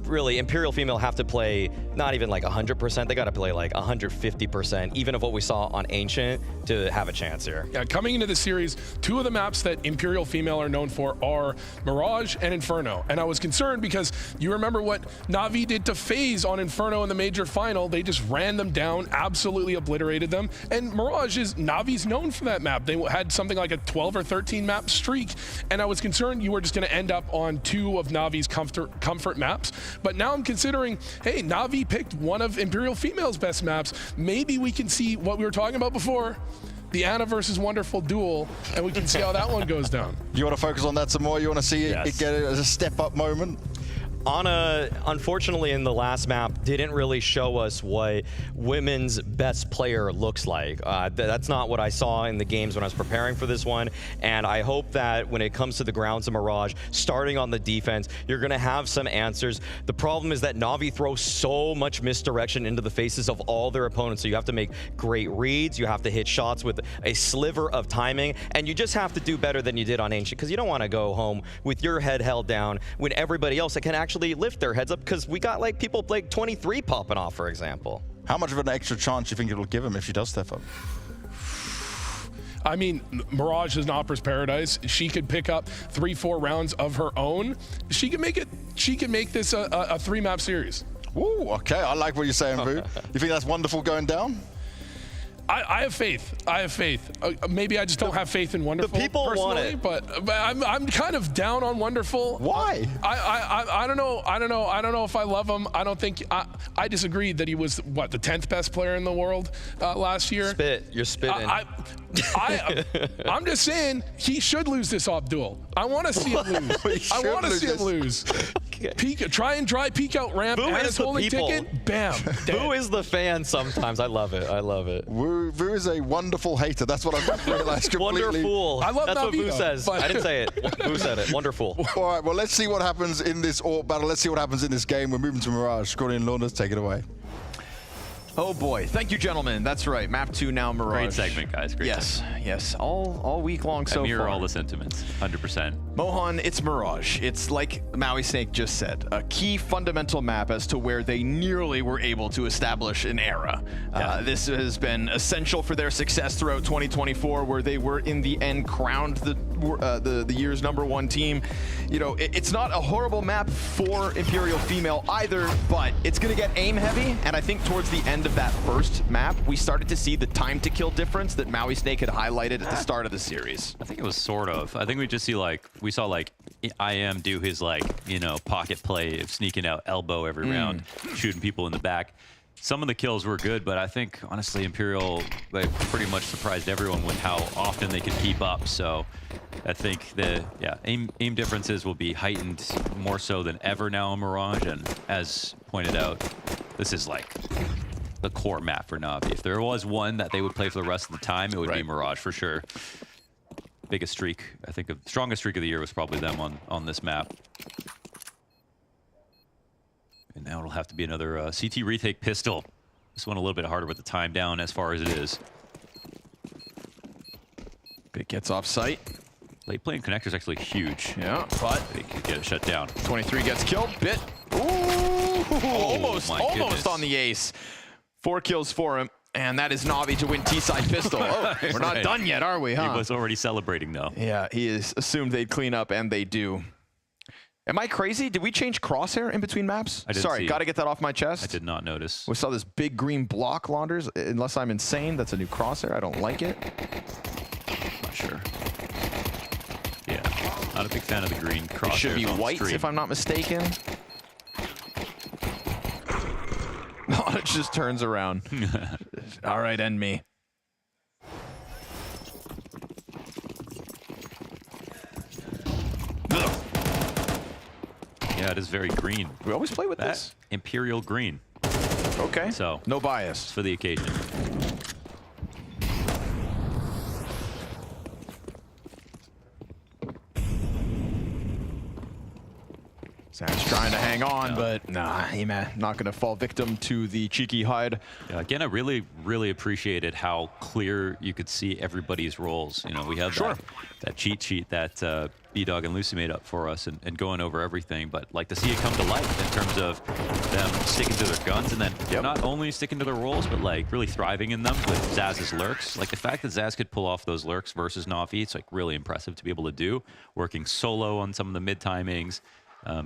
really, Imperial Female have to play not even like 100%, they got to play like 150%, even of what we saw on Ancient, to have a chance here. Yeah, coming into the series, two of the maps that Imperial Female are known for are Mirage and Inferno. And I was concerned because you remember what NaVi did to FaZe on Inferno in the major final. They just ran them down, absolutely obliterated them. And Mirage is, NaVi's known for that map. They had something like a 12 or 13 map streak. And I was concerned you were just going to end up on two of NaVi's comfort maps. But now I'm considering, hey, NaVi picked one of Imperial Female's best maps. Maybe we can see what we were talking about before, the Ana versus Wonderful duel, and we can see how that one goes down. You want to focus on that some more? You want to see it get it as a step-up moment? Ana, unfortunately, in the last map, didn't really show us what women's best player looks like. That's not what I saw in the games when I was preparing for this one. And I hope that when it comes to the grounds of Mirage, starting on the defense, you're going to have some answers. The problem is that Navi throws so much misdirection into the faces of all their opponents. So you have to make great reads. You have to hit shots with a sliver of timing. And you just have to do better than you did on Ancient, because you don't want to go home with your head held down when everybody else that can actually lift their heads up, because we got like people like 23 popping off, for example. How much of an extra chance do you think it'll give him if she does step up? I mean, Mirage is an Opera's paradise. She could pick up 3-4 rounds of her own. She can make it. She can make this a 3-map series. Ooh, okay. I like what you're saying, Vu. You think that's Wonderful going down? I have faith. I have faith. Maybe I just don't have faith in Wonderful. The people want it, but I'm kind of down on Wonderful. Why? I don't know. I don't know if I love him. I don't think. I disagree that he was what, the 10th best player in the world last year. You're spitting. I'm just saying he should lose this off duel. I want to see him lose. I want to see him lose. Try and dry peek out ramp. Boo is the holding people. Ticket. Bam. Boo is the fan sometimes. I love it. I love it. Vu is a wonderful hater. That's what I've realized completely. Wonderful. I love That's what Navi, Boo says. I didn't say it. Boo said it. Wonderful. All right, well, let's see what happens in this AWP battle. Let's see what happens in this game. We're moving to Mirage. Scotty and Lorna, take it away. Oh boy, thank you, gentlemen. That's right, map 2 now Mirage. Great segment, guys. Great segment. Yes, all week long so far. I mirror all the sentiments, 100%. Mohan, it's Mirage. It's like Maui Snake just said, a key fundamental map as to where they nearly were able to establish an era. This has been essential for their success throughout 2024, where they were in the end crowned the year's #1 team. You know, it's not a horrible map for Imperial Female either, but it's going to get aim heavy, and I think towards the end of that first map, we started to see the time to kill difference that Maui Snake had highlighted at the start of the series. I think it was sort of. I think we just see we saw like IM do his pocket play of sneaking out elbow every round, shooting people in the back. Some of the kills were good, but I think honestly Imperial pretty much surprised everyone with how often they could keep up. So I think the aim differences will be heightened more so than ever now in Mirage. And as pointed out, this is like the core map for Navi. If there was one that they would play for the rest of the time, it would be Mirage for sure. Biggest streak, I think, the strongest streak of the year was probably them on this map. And now it'll have to be another CT retake pistol. This one a little bit harder with the time down as far as it is. Bit gets off site. Late playing connector is actually huge. Yeah, but they could get it shut down. 23 gets killed. Bit. Ooh, almost on the ace. 4 kills for him. And that is Navi to win T-side pistol. Oh, we're not done yet, are we, huh? He was already celebrating, though. Yeah, he is assumed they'd clean up, and they do. Am I crazy? Did we change crosshair in between maps? Sorry, got to get that off my chest. I did not notice. We saw this big green block launders. Unless I'm insane, that's a new crosshair. I don't like it. Not sure. Yeah, Not a big fan of the green. It should be white, if I'm not mistaken. Oh, it just turns around. All right, end me. Yeah, it is very green. We always play with that this. Imperial green. Okay. So no bias. It's for the occasion. Sam's trying to hang on, but nah, not going to fall victim to the cheeky hide. Yeah, again, I really appreciated how clear you could see everybody's roles. You know, we have that cheat sheet that B-Dog and Lucy made up for us and going over everything, but like to see it come to life in terms of them sticking to their guns and then not only sticking to their roles, but like really thriving in them with Zaz's lurks. Like the fact that Zaz could pull off those lurks versus NaVi, it's like really impressive to be able to do, working solo on some of the mid timings.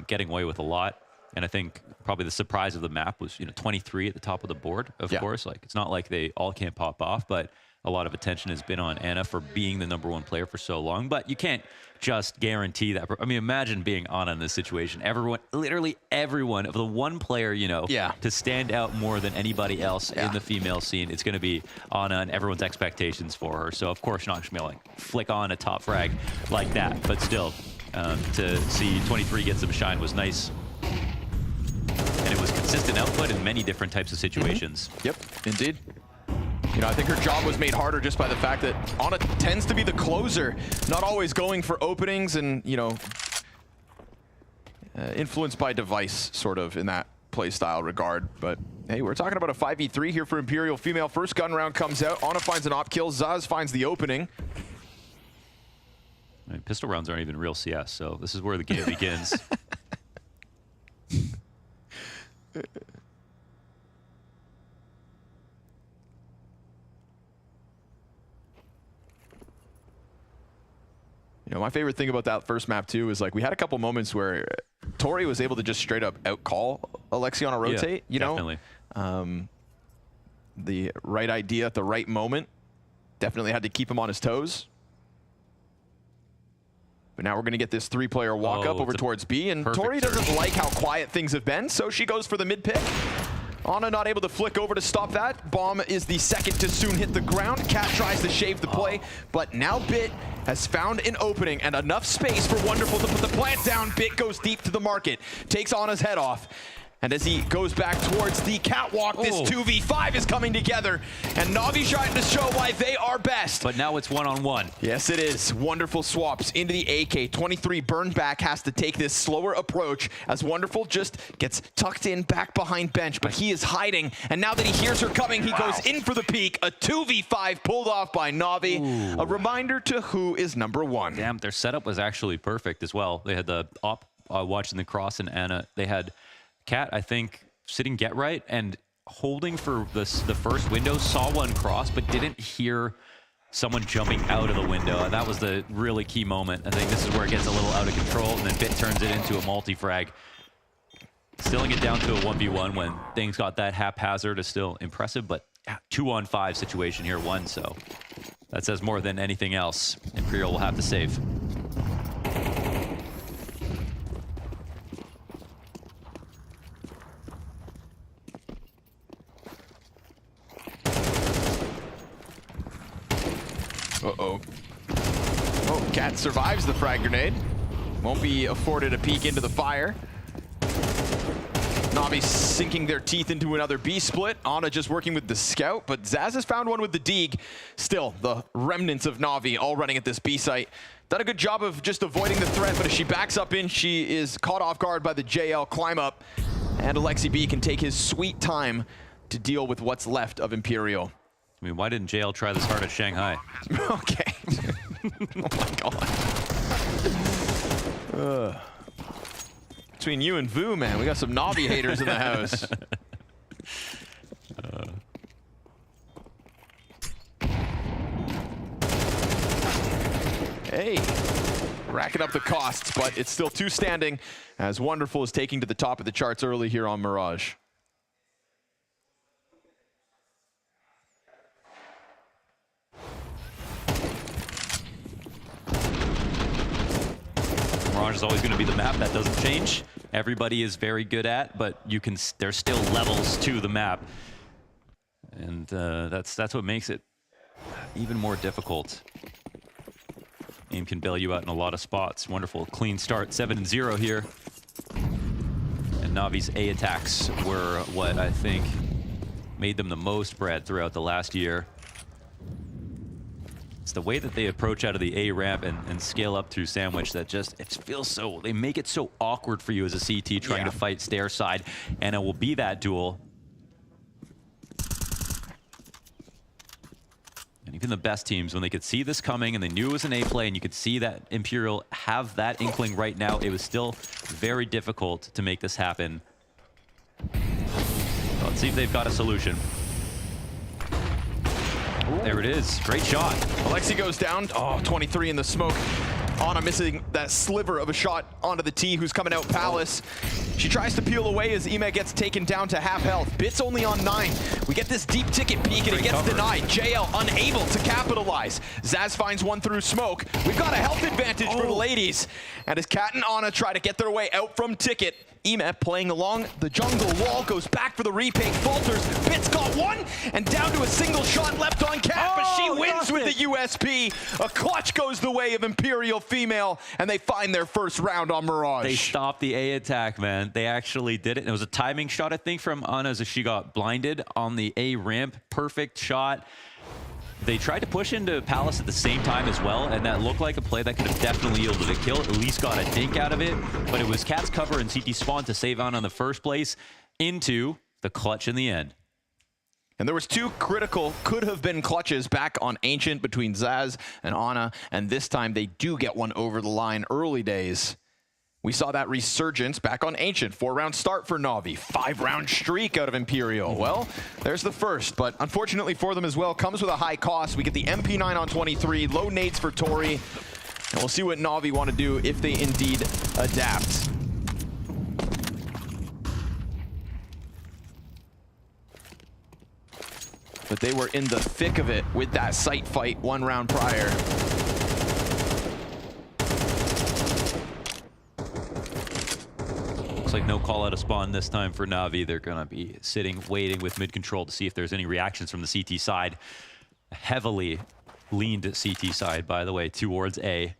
Getting away with a lot, and I think probably the surprise of the map was 23 at the top of the board. Of course, like it's not like they all can't pop off, but a lot of attention has been on Ana for being the #1 player for so long. But you can't just guarantee that. I mean, imagine being Ana in this situation. Everyone, literally everyone, of the one player, to stand out more than anybody else in the female scene, it's going to be Ana and everyone's expectations for her. So of course, not just going to like flick on a top frag like that, but still. To see 23 get some shine was nice. And it was consistent output in many different types of situations. Yep, indeed. I think her job was made harder just by the fact that Ana tends to be the closer, not always going for openings and, influenced by device sort of in that play style regard. But hey, we're talking about a 5v3 here for Imperial female. First gun round comes out. Ana finds an op kill. Zaz finds the opening. I mean, pistol rounds aren't even real CS, so this is where the game begins. My favorite thing about that first map too is like we had a couple moments where Tori was able to just straight up outcall Alexi on a rotate. Definitely. The right idea at the right moment. Definitely had to keep him on his toes. But now we're going to get this 3-player walk up over towards B, and Tori doesn't like how quiet things have been, so she goes for the mid pick. Ana not able to flick over to stop that. Bomb is the second to soon hit the ground. Cat tries to shave the play, but now Bit has found an opening and enough space for Wonderful to put the plant down. Bit goes deep to the market, takes Ana's head off. And as he goes back towards the catwalk, this 2v5 is coming together. And NaVi trying to show why they are best. But now it's one-on-one. Yes, it is. Wonderful swaps into the AK. 23 burned back, has to take this slower approach as Wonderful just gets tucked in back behind bench. But he is hiding. And now that he hears her coming, he goes in for the peek. A 2v5 pulled off by NaVi. A reminder to who is #1. Damn, their setup was actually perfect as well. They had the op watching the cross and Ana. They had Cat, I think, sitting get right and holding for the first window, saw one cross, but didn't hear someone jumping out of the window. And that was the really key moment. I think this is where it gets a little out of control, and then Bit turns it into a multi-frag. Stilling it down to a 1v1 when things got that haphazard is still impressive, but 2-on-5 situation here, won, so that says more than anything else. Imperial will have to save. Uh-oh. Oh, Cat survives the frag grenade. Won't be afforded a peek into the fire. NaVi sinking their teeth into another B split. Ana just working with the scout, but Zaz has found one with the Deeg. Still, the remnants of NaVi all running at this B site. Done a good job of just avoiding the threat, but as she backs up in, she is caught off guard by the JL climb up. And Alexi B can take his sweet time to deal with what's left of Imperial. I mean, why didn't JL try this hard at Shanghai? Okay. Oh my god. Between you and Vu, man, we got some NaVi haters in the house. Hey, racking up the costs, but it's still 2 standing as Wonderful is taking to the top of the charts early here on Mirage. Mirage is always going to be the map. That doesn't change. Everybody is very good at, but there's still levels to the map. And that's what makes it even more difficult. Aim can bail you out in a lot of spots. Wonderful clean start, 7-0 here. And NaVi's A attacks were what I think made them the most bread throughout the last year. It's the way that they approach out of the A ramp and scale up through Sandwich that just, it feels so, they make it so awkward for you as a CT trying to fight stair side, and it will be that duel. And even the best teams, when they could see this coming and they knew it was an A play and you could see that Imperial have that inkling right now, it was still very difficult to make this happen. So let's see if they've got a solution. There it is. Great shot. Alexi goes down. Oh, 23 in the smoke. Ana missing that sliver of a shot onto the T, who's coming out Palace. She tries to peel away as Ime gets taken down to half health. Bit's only on 9. We get this deep ticket peek and it gets denied. JL unable to capitalize. Zaz finds one through smoke. We've got a health advantage for the ladies. And as Cat and Ana try to get their way out from ticket, Ime playing along the jungle wall, goes back for the repaint, falters. Bit's got one, and down to a single shot left on Cat, but she wins with the USP. A clutch goes the way of Imperial Female, and they find their first round on Mirage. They stopped the A attack, man. They actually did it. It was a timing shot, I think, from Ana as she got blinded on the A ramp. Perfect shot. They tried to push into Palace at the same time as well, and that looked like a play that could have definitely yielded a kill, at least got a dink out of it. But it was Cat's cover and CT spawn to save on the first place into the clutch in the end. And there was 2 critical, could have been clutches back on Ancient between Zaz and Ana, and this time they do get one over the line. Early days, we saw that resurgence back on Ancient. 4-round start for NaVi. 5-round streak out of Imperial. Well, there's the first, but unfortunately for them as well, comes with a high cost. We get the MP9 on 23, low nades for Tori, and we'll see what NaVi want to do if they indeed adapt. But they were in the thick of it with that site fight 1 round prior. Looks like no call out of spawn this time for NaVi. They're going to be sitting, waiting with mid control to see if there's any reactions from the CT side. Heavily leaned CT side, by the way, towards A.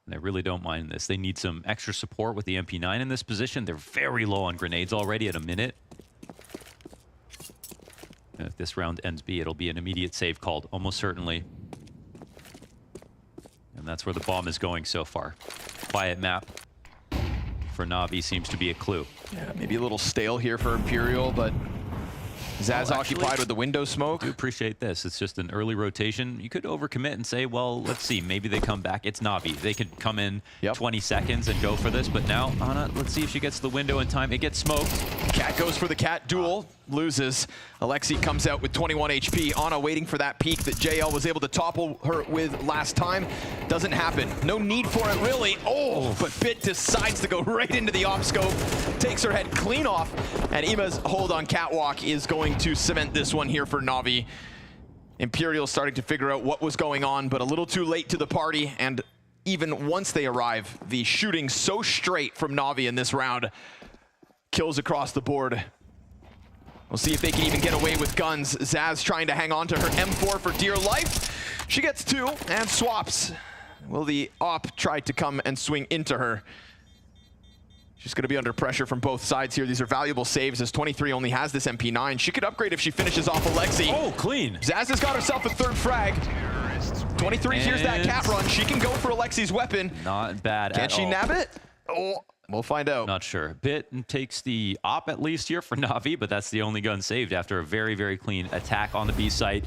And I really don't mind this. They need some extra support with the MP9 in this position. They're very low on grenades already at a minute. And if this round ends B, it'll be an immediate save called, almost certainly. And that's where the bomb is going so far. Quiet map for NaVi seems to be a clue. Yeah, maybe a little stale here for Imperial, but Zaz occupied with the window smoke. I do appreciate this. It's just an early rotation. You could overcommit and say, well, let's see, maybe they come back. It's NaVi. They could come in 20 seconds and go for this, but now Ana, let's see if she gets the window in time. It gets smoked. Cat goes for the Cat duel, loses. Alexi comes out with 21 HP. Ana waiting for that peak that JL was able to topple her with last time. Doesn't happen. No need for it, really. Oh, but Bit decides to go right into the off scope. Takes her head clean off, and Ima's hold on Catwalk is going to cement this one here for NaVi. Imperial starting to figure out what was going on, but a little too late to the party, and even once they arrive, the shooting so straight from NaVi in this round. Kills across the board. We'll see if they can even get away with guns. Zaz trying to hang on to her M4 for dear life. She gets 2 and swaps. Will the op try to come and swing into her? She's going to be under pressure from both sides here. These are valuable saves as 23 only has this MP9. She could upgrade if she finishes off Alexi. Oh, clean. Zaz has got herself a 3rd frag. 23 hears that cat run. She can go for Alexi's weapon. Not bad Can at she all. nab it? Oh, we'll find out. Not sure. Bit takes the op at least here for NaVi, but that's the only gun saved after a very, very clean attack on the B site.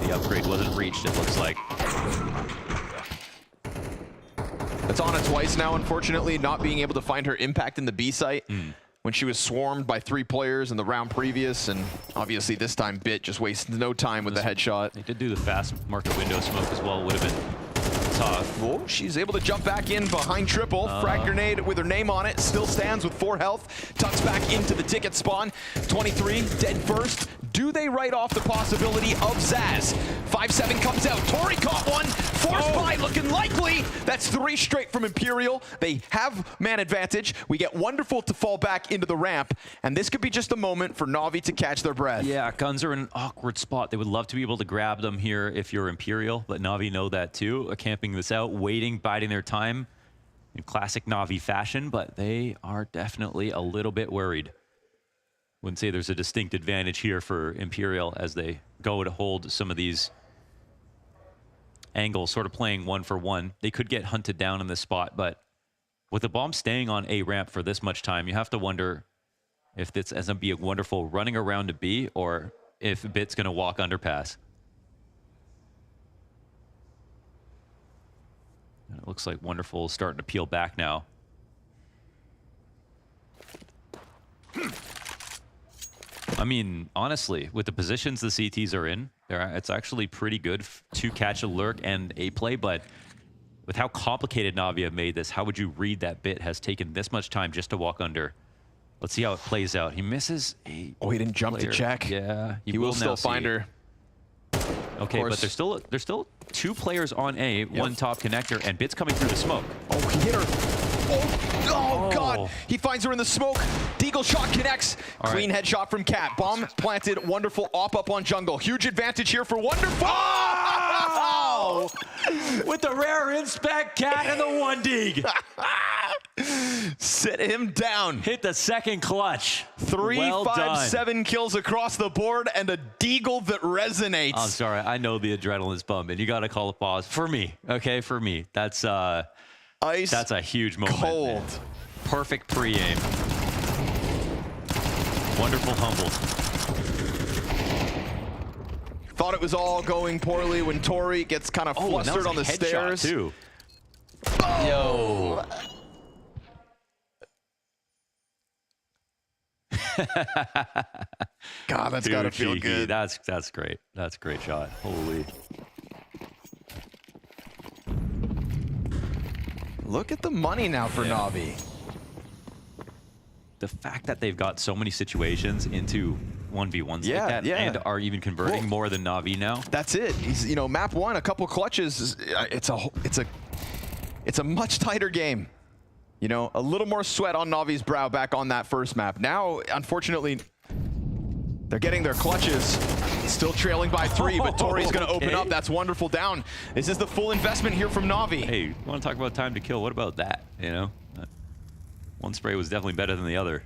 The upgrade wasn't reached, it looks like. It's on it twice now, unfortunately, not being able to find her impact in the B site when she was swarmed by 3 players in the round previous, and obviously this time Bit just wasted no time with the headshot. They did do the fast market window smoke as well. Would have been tough. Oh, she's able to jump back in behind triple. Frag grenade with her name on it. Still stands with 4 health. Tucks back into the ticket spawn. 23, dead first. Do they write off the possibility of Zaz? 5-7 comes out. Tori caught one. Forced by, looking likely. That's 3 straight from Imperial. They have man advantage. We get Wonderful to fall back into the ramp. And this could be just a moment for Na'Vi to catch their breath. Yeah, Guns are in an awkward spot. They would love to be able to grab them here if you're Imperial, but Na'Vi know that too. Camping this out, waiting, biding their time in classic Na'Vi fashion, but they are definitely a little bit worried. Wouldn't say there's a distinct advantage here for Imperial as they go to hold some of these angles, sort of playing 1-for-1. They could get hunted down in this spot, but with the bomb staying on A ramp for this much time, you have to wonder if this ends up being Wonderful running around to B or if Bit's going to walk underpass. And it looks like Wonderful is starting to peel back now. I mean, honestly, with the positions the CTs are in, it's actually pretty good to catch a lurk and a play, but with how complicated Na'Vi have made this, how would you read that Bit has taken this much time just to walk under? Let's see how it plays out. He misses a he didn't jump player. to check. Yeah, he will still find her. Okay, but there's still 2 players on A, one top connector, and Bit's coming through the smoke. Oh, he hit her. Oh, God. He finds her in the smoke. Deagle shot connects. Clean headshot from Cat. Bomb planted. Wonderful up on jungle. Huge advantage here for Wonderful. Oh! With the rare inspect, Cat and the 1 dig. Sit him down. Hit the second clutch. 3, well 5, done. 7 kills across the board and a Deagle that resonates. I'm sorry. I know the adrenaline's pumping. You got to call a pause. For me. Okay, for me. That's ice. That's a huge moment. Cold. Man. Perfect pre-aim. Wonderful humble. Thought it was all going poorly when Tori gets kind of flustered on the stairs. Too. Oh. Yo. God, that's gotta feel good. That's great. That's a great shot. Holy. Look at the money now for Na'Vi. The fact that they've got so many situations into 1v1s like that and are even converting more than Na'Vi now. That's it. He's, you know, map 1, a couple clutches. It's a much tighter game. You know, a little more sweat on Na'Vi's brow back on that first map. Now, unfortunately, they're getting their clutches. Still trailing by 3, but Tori's going to open up. That's Wonderful down. This is the full investment here from Na'Vi. Hey, you want to talk about time to kill? What about that? You know, one spray was definitely better than the other.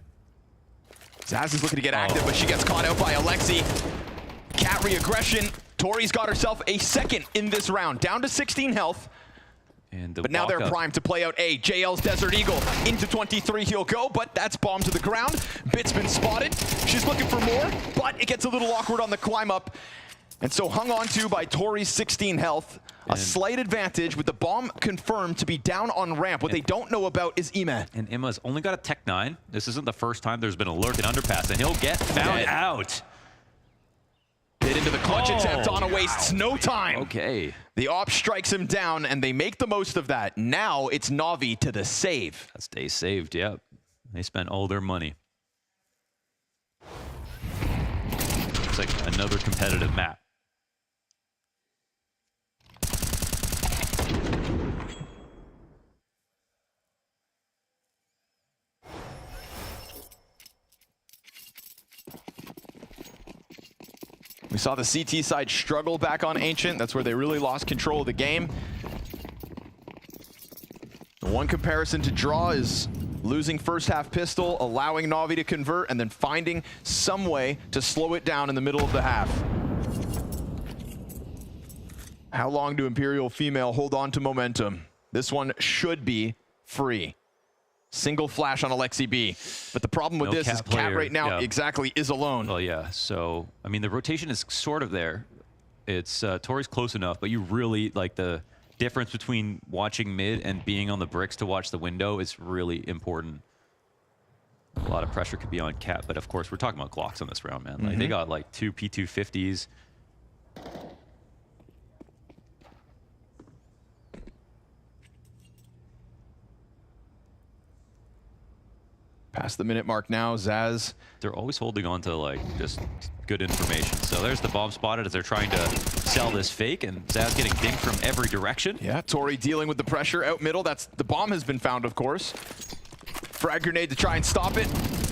Zaz is looking to get active, but she gets caught out by Alexi. Cat re-aggression. Tori's got herself a second in this round, down to 16 health. But now they're primed to play out A. JL's Desert Eagle into 23 he'll go, but that's bomb to the ground. Bit's been spotted. She's looking for more, but it gets a little awkward on the climb up. And so hung on to by Tori's 16 health. A slight advantage with the bomb confirmed to be down on ramp. What they don't know about is Ima. And Ima's only got a Tech 9. This isn't the first time there's been a lurk and underpass, and he'll get found out. Bit into the clutch attempt. Ana wastes no time. Okay. The op strikes him down, and they make the most of that. Now it's Na'Vi to the save. That's day saved, yep. They spent all their money. Looks like another competitive map. We saw the CT side struggle back on Ancient. That's where they really lost control of the game. The one comparison to draw is losing first half pistol, allowing Na'Vi to convert, and then finding some way to slow it down in the middle of the half. How long do Imperial Female hold on to momentum? This one should be free. Single flash on Alexi B. But the problem with this is Cat right now exactly is alone. Well, yeah. So, I mean, the rotation is sort of there. It's Tori's close enough, but you really, like, the difference between watching mid and being on the bricks to watch the window is really important. A lot of pressure could be on Cat, but of course, we're talking about Glocks on this round, man. Like, they got, like, 2 P250s. Past the minute mark now, Zaz. They're always holding on to like just good information. So there's the bomb spotted as they're trying to sell this fake, and Zaz getting dinged from every direction. Yeah, Tori dealing with the pressure out middle. The bomb has been found, of course. Frag grenade to try and stop it.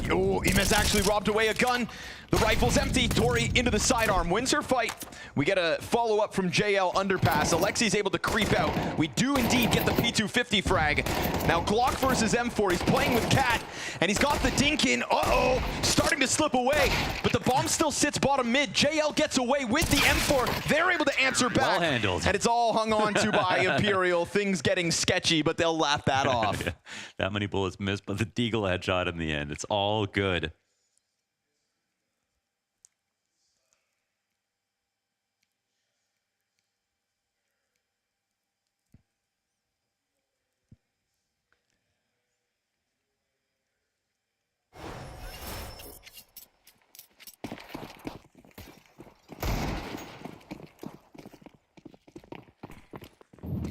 Oh, Imes actually robbed away a gun. The rifle's empty. Tori into the sidearm, wins her fight. We get a follow-up from JL underpass. Alexi's able to creep out. We do indeed get the P250 frag. Now Glock versus M4. He's playing with Cat, and he's got the dink in. Uh-oh, starting to slip away, but the bomb still sits bottom mid. JL gets away with the M4. They're able to answer back. Well handled. And it's all hung on to by Imperial. Things getting sketchy, but they'll laugh that off. Yeah, that many bullets missed, but the Deagle headshot in the end. It's all good.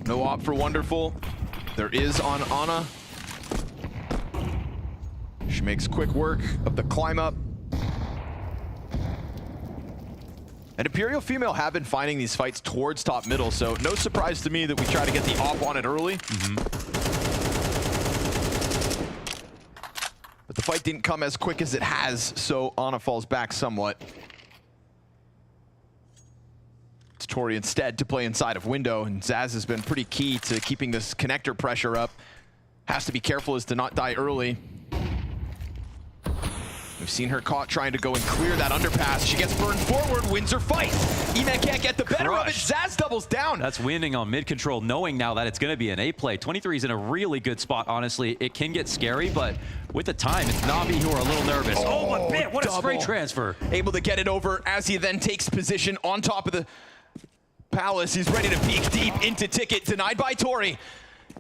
No op for Wonderful. There is on Ana. She makes quick work of the climb up. And Imperial female have been finding these fights towards top middle, so no surprise to me that we try to get the op on it early. But the fight didn't come as quick as it has, so Ana falls back somewhat. It's Tori instead to play inside of window, and Zaz has been pretty key to keeping this connector pressure up. Has to be careful as to not die early. We've seen her caught trying to go and clear that underpass. She gets burned forward, wins her fight. Eman can't get the better of it. Zaz doubles down. That's winning on mid control, knowing now that it's going to be an A play. 23 is in a really good spot, honestly. It can get scary, but with the time, it's NaVi who are a little nervous. Oh, what bit? What a spray transfer. Able to get it over as he then takes position on top of the Palace. He's ready to peek deep into Ticket, denied by Tori.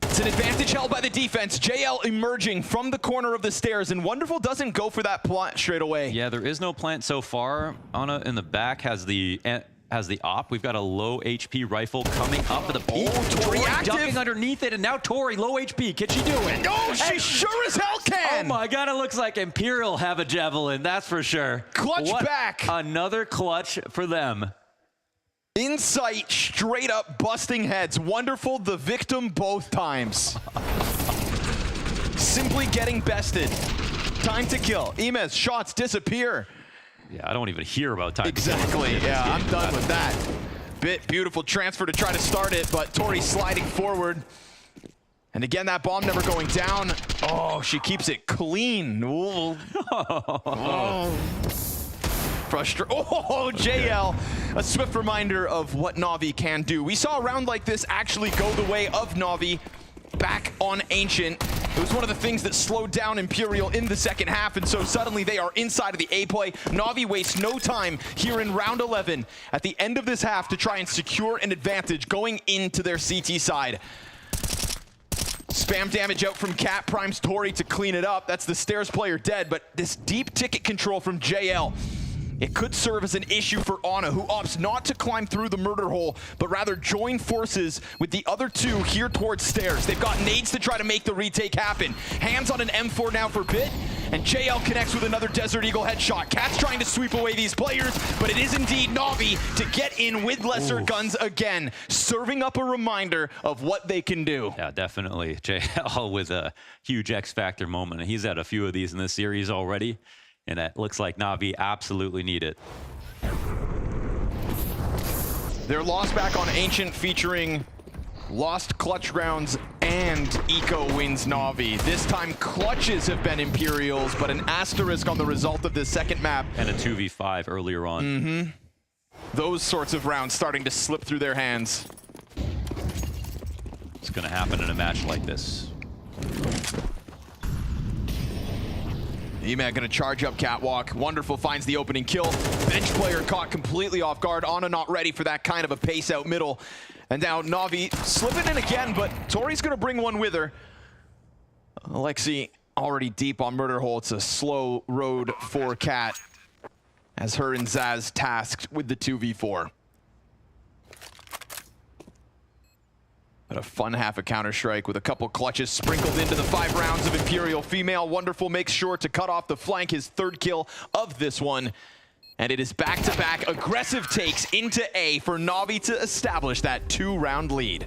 It's an advantage held by the defense. JL emerging from the corner of the stairs, and Wonderful doesn't go for that plant straight away. Yeah, there is no plant so far. Ana in the back has the op. We've got a low HP rifle coming up at the peak. Tori active. Ducking underneath it, and now Tori, low HP. Can she do it? No, she sure as hell can. Oh my God, it looks like Imperial have a javelin, that's for sure. Clutch back. Another clutch for them. Insight, straight up busting heads. Wonderful, the victim both times. Simply getting bested. Time to kill. Imes, shots disappear. Yeah, I don't even hear about time. Exactly, yeah, I'm done with that. Bit beautiful transfer to try to start it, but Tori sliding forward. And again, that bomb never going down. Oh, she keeps it clean. Oh. Oh, JL, a swift reminder of what NaVi can do. We saw a round like this actually go the way of NaVi back on Ancient. It was one of the things that slowed down Imperial in the second half, and so suddenly they are inside of the A play. NaVi wastes no time here in round 11 at the end of this half to try and secure an advantage going into their CT side. Spam damage out from Cat, primes Tori to clean it up. That's the stairs player dead, but this deep ticket control from JL, it could serve as an issue for Ana, who opts not to climb through the murder hole, but rather join forces with the other two here towards stairs. They've got nades to try to make the retake happen. Hands on an M4 now for Bit, and JL connects with another Desert Eagle headshot. Cat's trying to sweep away these players, but it is indeed NaVi to get in with lesser guns again, serving up a reminder of what they can do. Yeah, definitely. JL with a huge X Factor moment. He's had a few of these in this series already. And it looks like NaVi absolutely need it. Their loss back on Ancient featuring lost clutch rounds and Eco wins NaVi. This time clutches have been Imperials, but an asterisk on the result of this second map. And a 2v5 earlier on. Those sorts of rounds starting to slip through their hands. It's gonna happen in a match like this. Eman gonna charge up Catwalk. Wonderful finds the opening kill. Bench player caught completely off guard. Ana not ready for that kind of a pace out middle. And now NaVi slipping in again, but Tori's gonna bring one with her. Alexi already deep on murder hole. It's a slow road for Cat, as her and Zaz tasked with the 2v4. But a fun half of Counter-Strike with a couple clutches sprinkled into the 5 rounds of Imperial Female. Wonderful makes sure to cut off the flank, his 3rd kill of this one. And it is back-to-back aggressive takes into A for NaVi to establish that 2-round lead.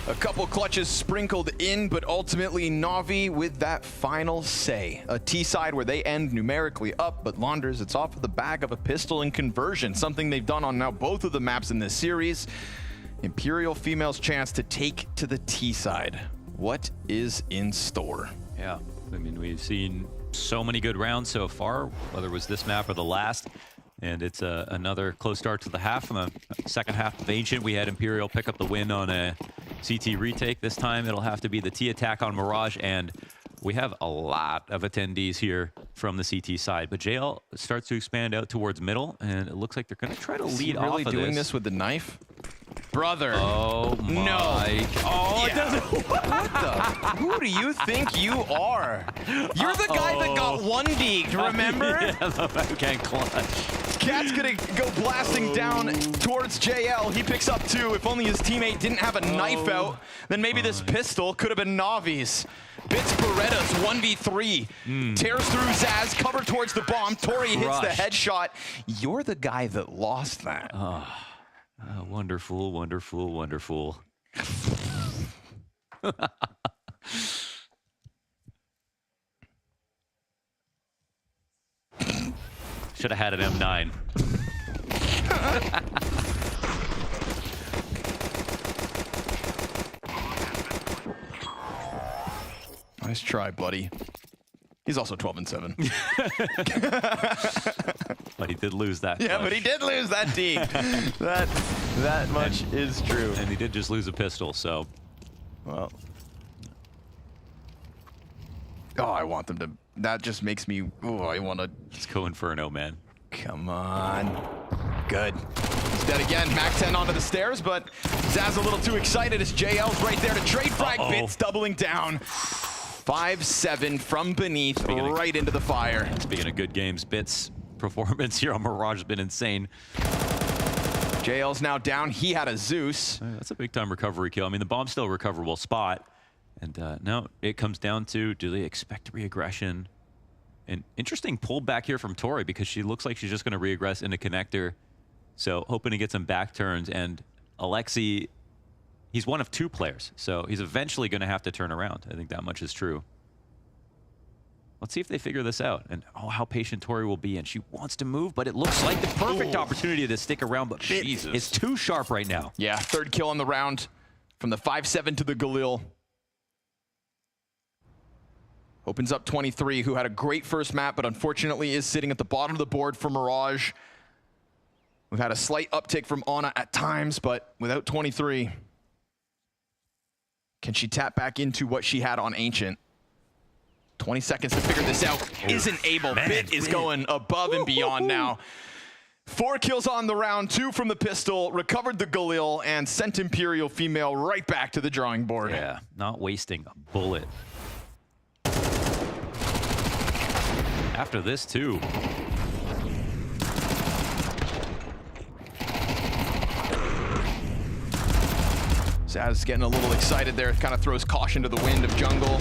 A couple clutches sprinkled in, but ultimately NaVi with that final say. A T-side where they end numerically up, but Launders, it's off of the back of a pistol and conversion, something they've done on now both of the maps in this series. Imperial Female's chance to take to the T-side. What is in store? Yeah, I mean, we've seen so many good rounds so far, whether it was this map or the last. And it's another close start to the half. In the second half of Ancient, we had Imperial pick up the win on a CT retake. This time, it'll have to be the T attack on Mirage. And we have a lot of attendees here from the CT side. But JL starts to expand out towards middle, and it looks like they're going to try to lead off of this. Really doing this with the knife? Brother. Oh, my. No. Oh, Yeah. it doesn't. What the? Who do you think you are? You're the guy that got 1-deeked, remember? Yeah, the backhand clutch. Cat's gonna go blasting down towards JL. He picks up 2. If only his teammate didn't have a knife out, then maybe this pistol could have been NaVi's. Bits Berettas 1v3. Tears through Zaz, cover towards the bomb. Tori hits the headshot. You're the guy that lost that. Wonderful, wonderful, wonderful. Should have had an M9. Nice try, buddy. He's also 12-7. But he did lose that. Yeah, but he did lose that team. that much is true. And he did just lose a pistol, so. Well. Oh, I want them to. That just makes me. Oh, I want to. Let's go Inferno, man. Come on. Good. He's dead again. Mac-10 onto the stairs, but Zaz a little too excited as JL's right there to trade frag. Bits doubling down. 5-7 from beneath, right into the fire. Speaking of good games, Bits' performance here on Mirage has been insane. JL's now down. He had a Zeus. That's a big-time recovery kill. I mean, the bomb's still a recoverable spot. And now it comes down to, do they expect re-aggression? An interesting pullback here from Tori because she looks like she's just going to re-aggress into connector. So hoping to get some back turns. And Alexi, he's one of two players. So he's eventually going to have to turn around. I think that much is true. Let's see if they figure this out. And oh, how patient Tori will be. And she wants to move, but it looks like the perfect opportunity to stick around. But Jesus, it's too sharp right now. Yeah, third kill on the round from the 5-7 to the Galil. Opens up 23, who had a great first map, but unfortunately is sitting at the bottom of the board for Mirage. We've had a slight uptick from Ana at times, but without 23. Can she tap back into what she had on Ancient? 20 seconds to figure this out. Isn't able. Bit is going above and beyond now. 4 kills on the round, 2 from the pistol, recovered the Galil, and sent Imperial Female right back to the drawing board. Yeah, not wasting a bullet. After this, too. Zaz getting a little excited there. Kind of throws caution to the wind of jungle.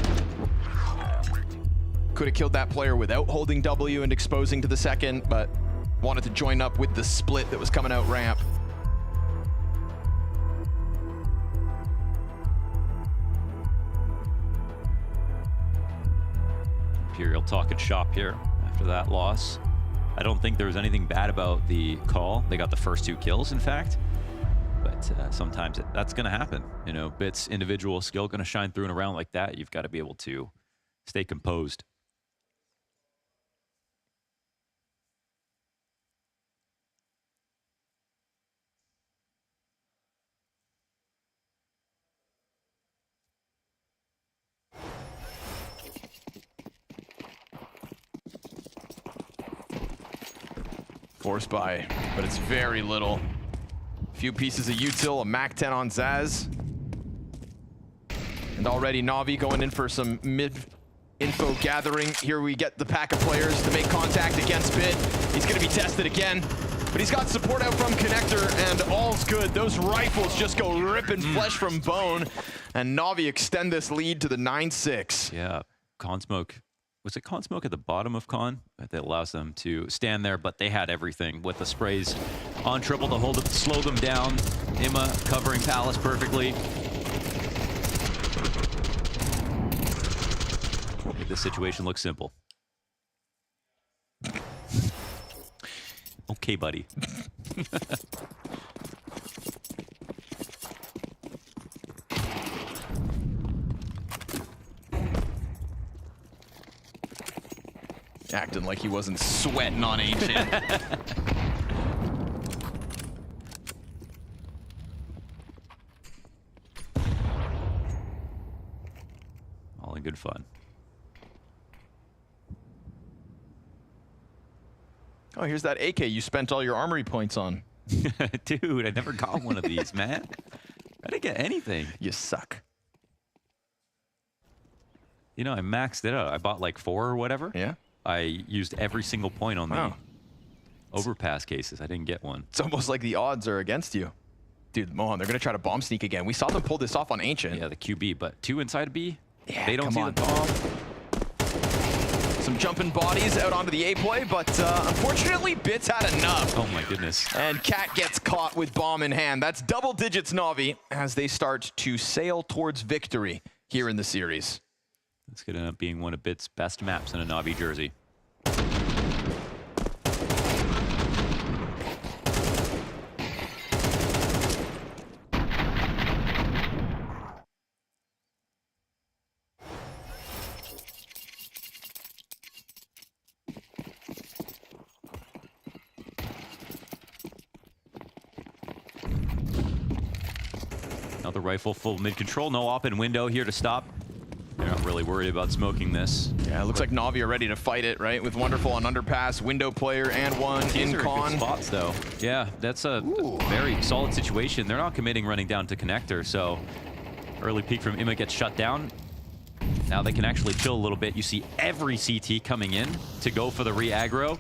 Could have killed that player without holding W and exposing to the second, but wanted to join up with the split that was coming out ramp. Imperial talking shop here after that loss. I don't think there was anything bad about the call. They got the first 2 kills, in fact. But sometimes that's going to happen. You know, Bit's individual skill going to shine through in a round like that. You've got to be able to stay composed. Force buy, but it's very little. Few pieces of util, a Mac-10 on Zaz. And already NaVi going in for some mid-info gathering. Here we get the pack of players to make contact against Bit. He's gonna be tested again, but he's got support out from Connector, and all's good. Those rifles just go ripping flesh from bone, and NaVi extend this lead to the 9-6. Yeah, Consmoke. Was it Consmoke at the bottom of Con that allows them to stand there, but they had everything with the sprays on triple to hold it, slow them down. Imma covering Palace perfectly. Make this situation look simple. Okay, buddy. Acting like he wasn't sweating on Ancient. All in good fun. Oh, here's that AK you spent all your armory points on. Dude, I never got one of these, man. I didn't get anything. You suck. You know, I maxed it out. I bought like 4 or whatever. Yeah. I used every single point on the overpass cases. I didn't get one. It's almost like the odds are against you. Dude, Mohan, they're going to try to bomb sneak again. We saw them pull this off on Ancient. Yeah, the QB, but 2 inside B? Yeah, they don't see the bomb. Some jumping bodies out onto the A play, but unfortunately, Bits had enough. Oh my goodness. And Cat gets caught with bomb in hand. That's double digits NaVi as they start to sail towards victory here in the series. This could end up being one of Bit's best maps in a NaVi jersey. Another rifle, full mid control. No open window here to stop. They're not really worried about smoking this. Yeah, it looks like Na'Vi are ready to fight it, right? With Wonderful on underpass, window player, and one in con. Good spots, though. Yeah, that's a very solid situation. They're not committing running down to connector, so early peek from Imma gets shut down. Now they can actually chill a little bit. You see every CT coming in to go for the re-aggro.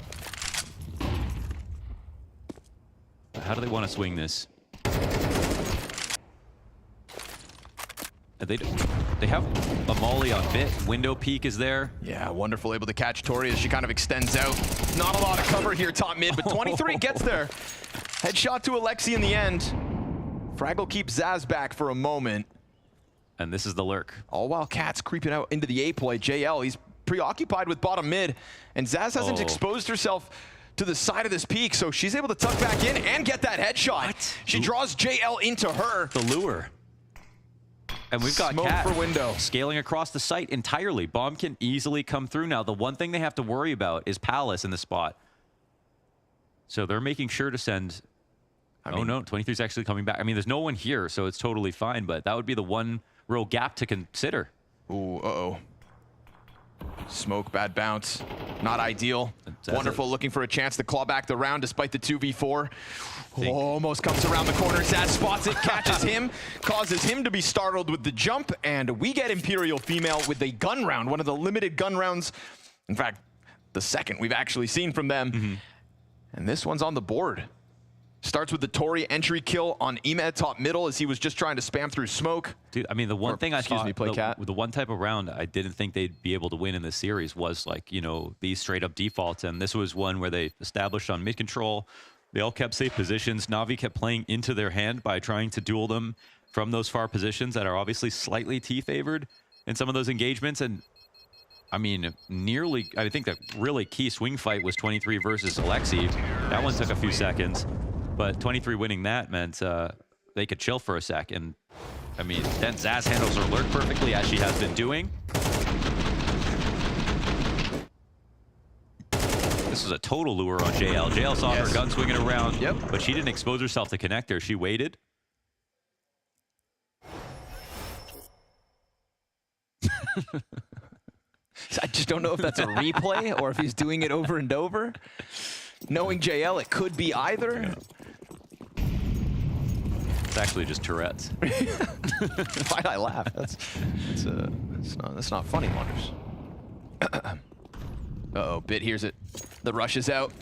How do they want to swing this? They have a molly on bit. Window peek is there. Yeah, Wonderful able to catch Tori as she kind of extends out. Not a lot of cover here top mid, but 23 gets there. Headshot to Alexi in the end. Fraggle keeps Zaz back for a moment. And this is the lurk. All while Cat's creeping out into the A play. JL, he's preoccupied with bottom mid. And Zaz hasn't exposed herself to the side of this peak, so she's able to tuck back in and get that headshot. What? She draws JL into her. The lure. And we've got Smoke Cat for window. Scaling across the site entirely. Bomb can easily come through now. The one thing they have to worry about is Palace in the spot. So they're making sure to send... oh no, 23's actually coming back. I mean, there's no one here, so it's totally fine, but that would be the one real gap to consider. Ooh, uh-oh. Smoke, bad bounce. Not ideal. Wonderful looking for a chance to claw back the round despite the 2v4. Almost comes around the corner. Zaz spots it, catches him, causes him to be startled with the jump, and we get Imperial female with a gun round, one of the limited gun rounds. In fact, the second we've actually seen from them. And this one's on the board. Starts with the Tori entry kill on Imma top middle as he was just trying to spam through smoke. Dude, I mean, the one thing I thought, the one type of round I didn't think they'd be able to win in this series was like, you know, these straight up defaults. And this was one where they established on mid control. They all kept safe positions. Na'Vi kept playing into their hand by trying to duel them from those far positions that are obviously slightly T-favored in some of those engagements. And I mean, nearly, I think the really key swing fight was 23 versus Alexi. That one took a few seconds. But 23 winning that meant they could chill for a sec. And, I mean, then Zaz handles her lurk perfectly, as she has been doing. This was a total lure on JL. JL saw her gun swinging around, but she didn't expose herself to connector. She waited. I just don't know if that's a replay or if he's doing it over and over. Knowing JL, it could be either. It's actually just Tourette's. Why'd I laugh? That's not funny, Wonders. Uh-oh, Bit hears it. The rush is out.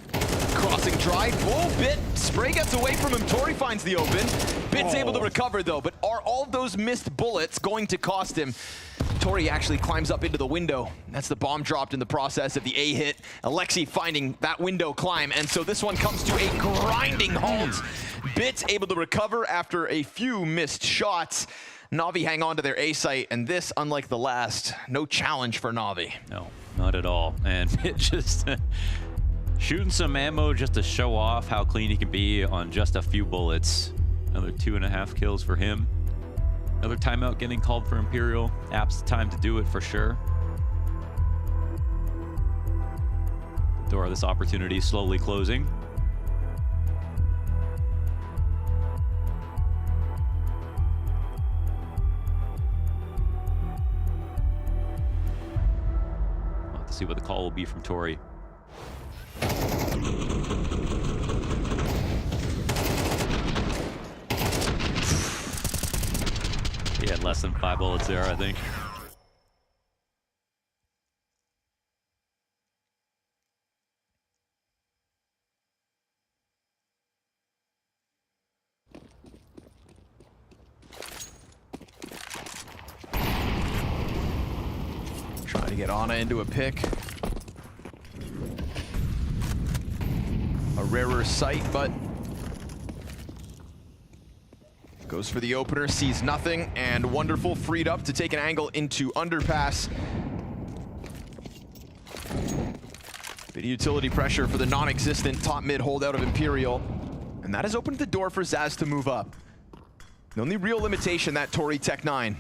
Crossing drive. Oh, Bit. Spray gets away from him. Tori finds the open. Bit's able to recover, though. But are all those missed bullets going to cost him? Tori actually climbs up into the window. That's the bomb dropped in the process of the A hit. Alexi finding that window climb. And so this one comes to a grinding halt. Bit's able to recover after a few missed shots. Na'Vi hang on to their A site. And this, unlike the last, no challenge for Na'Vi. No, not at all. And Bit just shooting some ammo just to show off how clean he can be on just a few bullets. Another 2.5 kills for him. Another timeout getting called for Imperial. App's the time to do it for sure. The door of this opportunity slowly closing. We'll have to see what the call will be from Tori. He had less than 5 bullets there, I think. Trying to get Ana into a pick. A rarer sight, but goes for the opener, sees nothing, and Wonderful freed up to take an angle into underpass. Bit of utility pressure for the non-existent top mid holdout of Imperial. And that has opened the door for Zaz to move up. The only real limitation, that Tori Tech 9.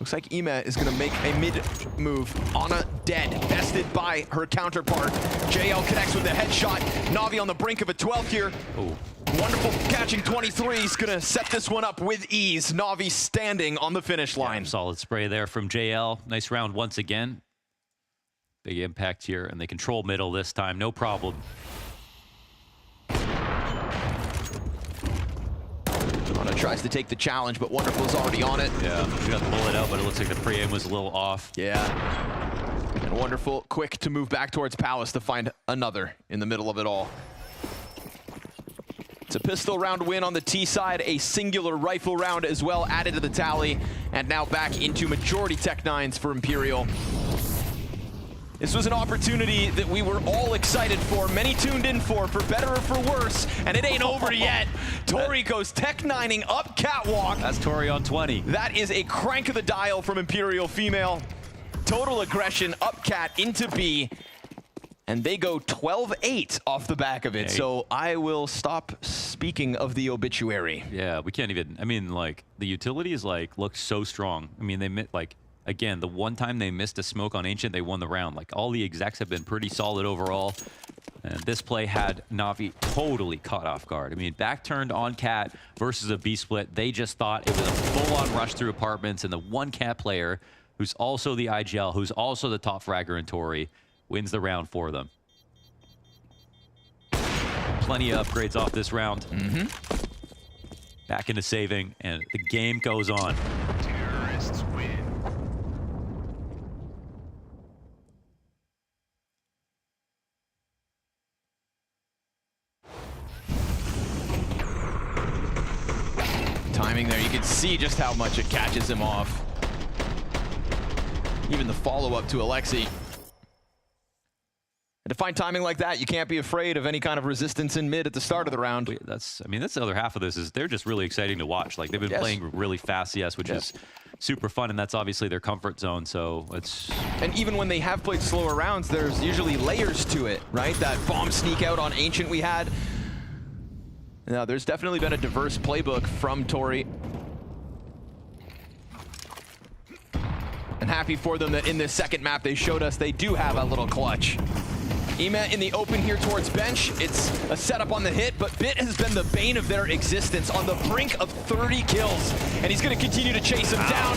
Looks like Imma is gonna make a mid move. Ana dead, bested by her counterpart. JL connects with the headshot. Na'Vi on the brink of a 12 here. Oh. Wonderful catching 23. He's going to set this one up with ease. NaVi standing on the finish line. Yeah, solid spray there from JL. Nice round once again. Big impact here, and they control middle this time. No problem. Anna tries to take the challenge, but Wonderful's already on it. Yeah, she got the bullet out, but it looks like the pre-aim was a little off. Yeah. And Wonderful quick to move back towards Palace to find another in the middle of it all. It's a pistol round win on the T side, a singular rifle round as well added to the tally, and now back into majority Tech 9s for Imperial. This was an opportunity that we were all excited for, many tuned in for better or for worse, and it ain't over yet. Tori goes Tech 9ing up catwalk. That's Tori on 20. That is a crank of the dial from Imperial female. Total aggression up cat into B. And they go 12-8 off the back of it. Hey. So I will stop speaking of the obituary. Yeah, we can't even, I mean, like, the utility is, like, looks so strong. I mean, they, like, again, the one time they missed a smoke on Ancient, they won the round. Like, all the execs have been pretty solid overall. And this play had NaVi totally caught off guard. I mean, back turned on Cat versus a B split. They just thought it was a full-on rush through apartments, and the one Cat player, who's also the IGL, who's also the top fragger in Tori, wins the round for them. Plenty of upgrades off this round. Back into saving, and the game goes on. Terrorists win. Timing there, you can see just how much it catches him off. Even the follow-up to Alexi. And to find timing like that, you can't be afraid of any kind of resistance in mid at the start of the round. I mean, that's the other half of this, is they're just really exciting to watch. Like, they've been playing really fast CS, which is super fun, and that's obviously their comfort zone, so it's... And even when they have played slower rounds, there's usually layers to it, right? That bomb sneak out on Ancient we had. Now, there's definitely been a diverse playbook from Tori. And happy for them that in this second map they showed us they do have a little clutch. Ema in the open here towards bench. It's a setup on the hit, but Bit has been the bane of their existence, on the brink of 30 kills. And he's going to continue to chase him down.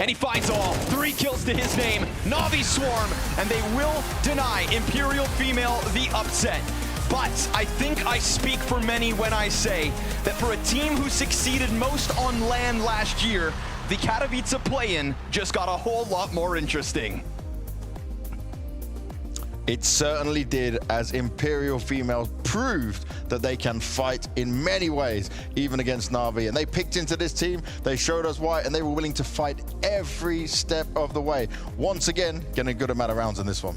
And he finds all. 3 kills to his name. NaVi swarm, and they will deny Imperial female the upset. But I think I speak for many when I say that for a team who succeeded most on LAN last year, the Katowice play-in just got a whole lot more interesting. It certainly did, as Imperial females proved that they can fight in many ways, even against NaVi. And they picked into this team, they showed us why, and they were willing to fight every step of the way. Once again, getting a good amount of rounds in this one.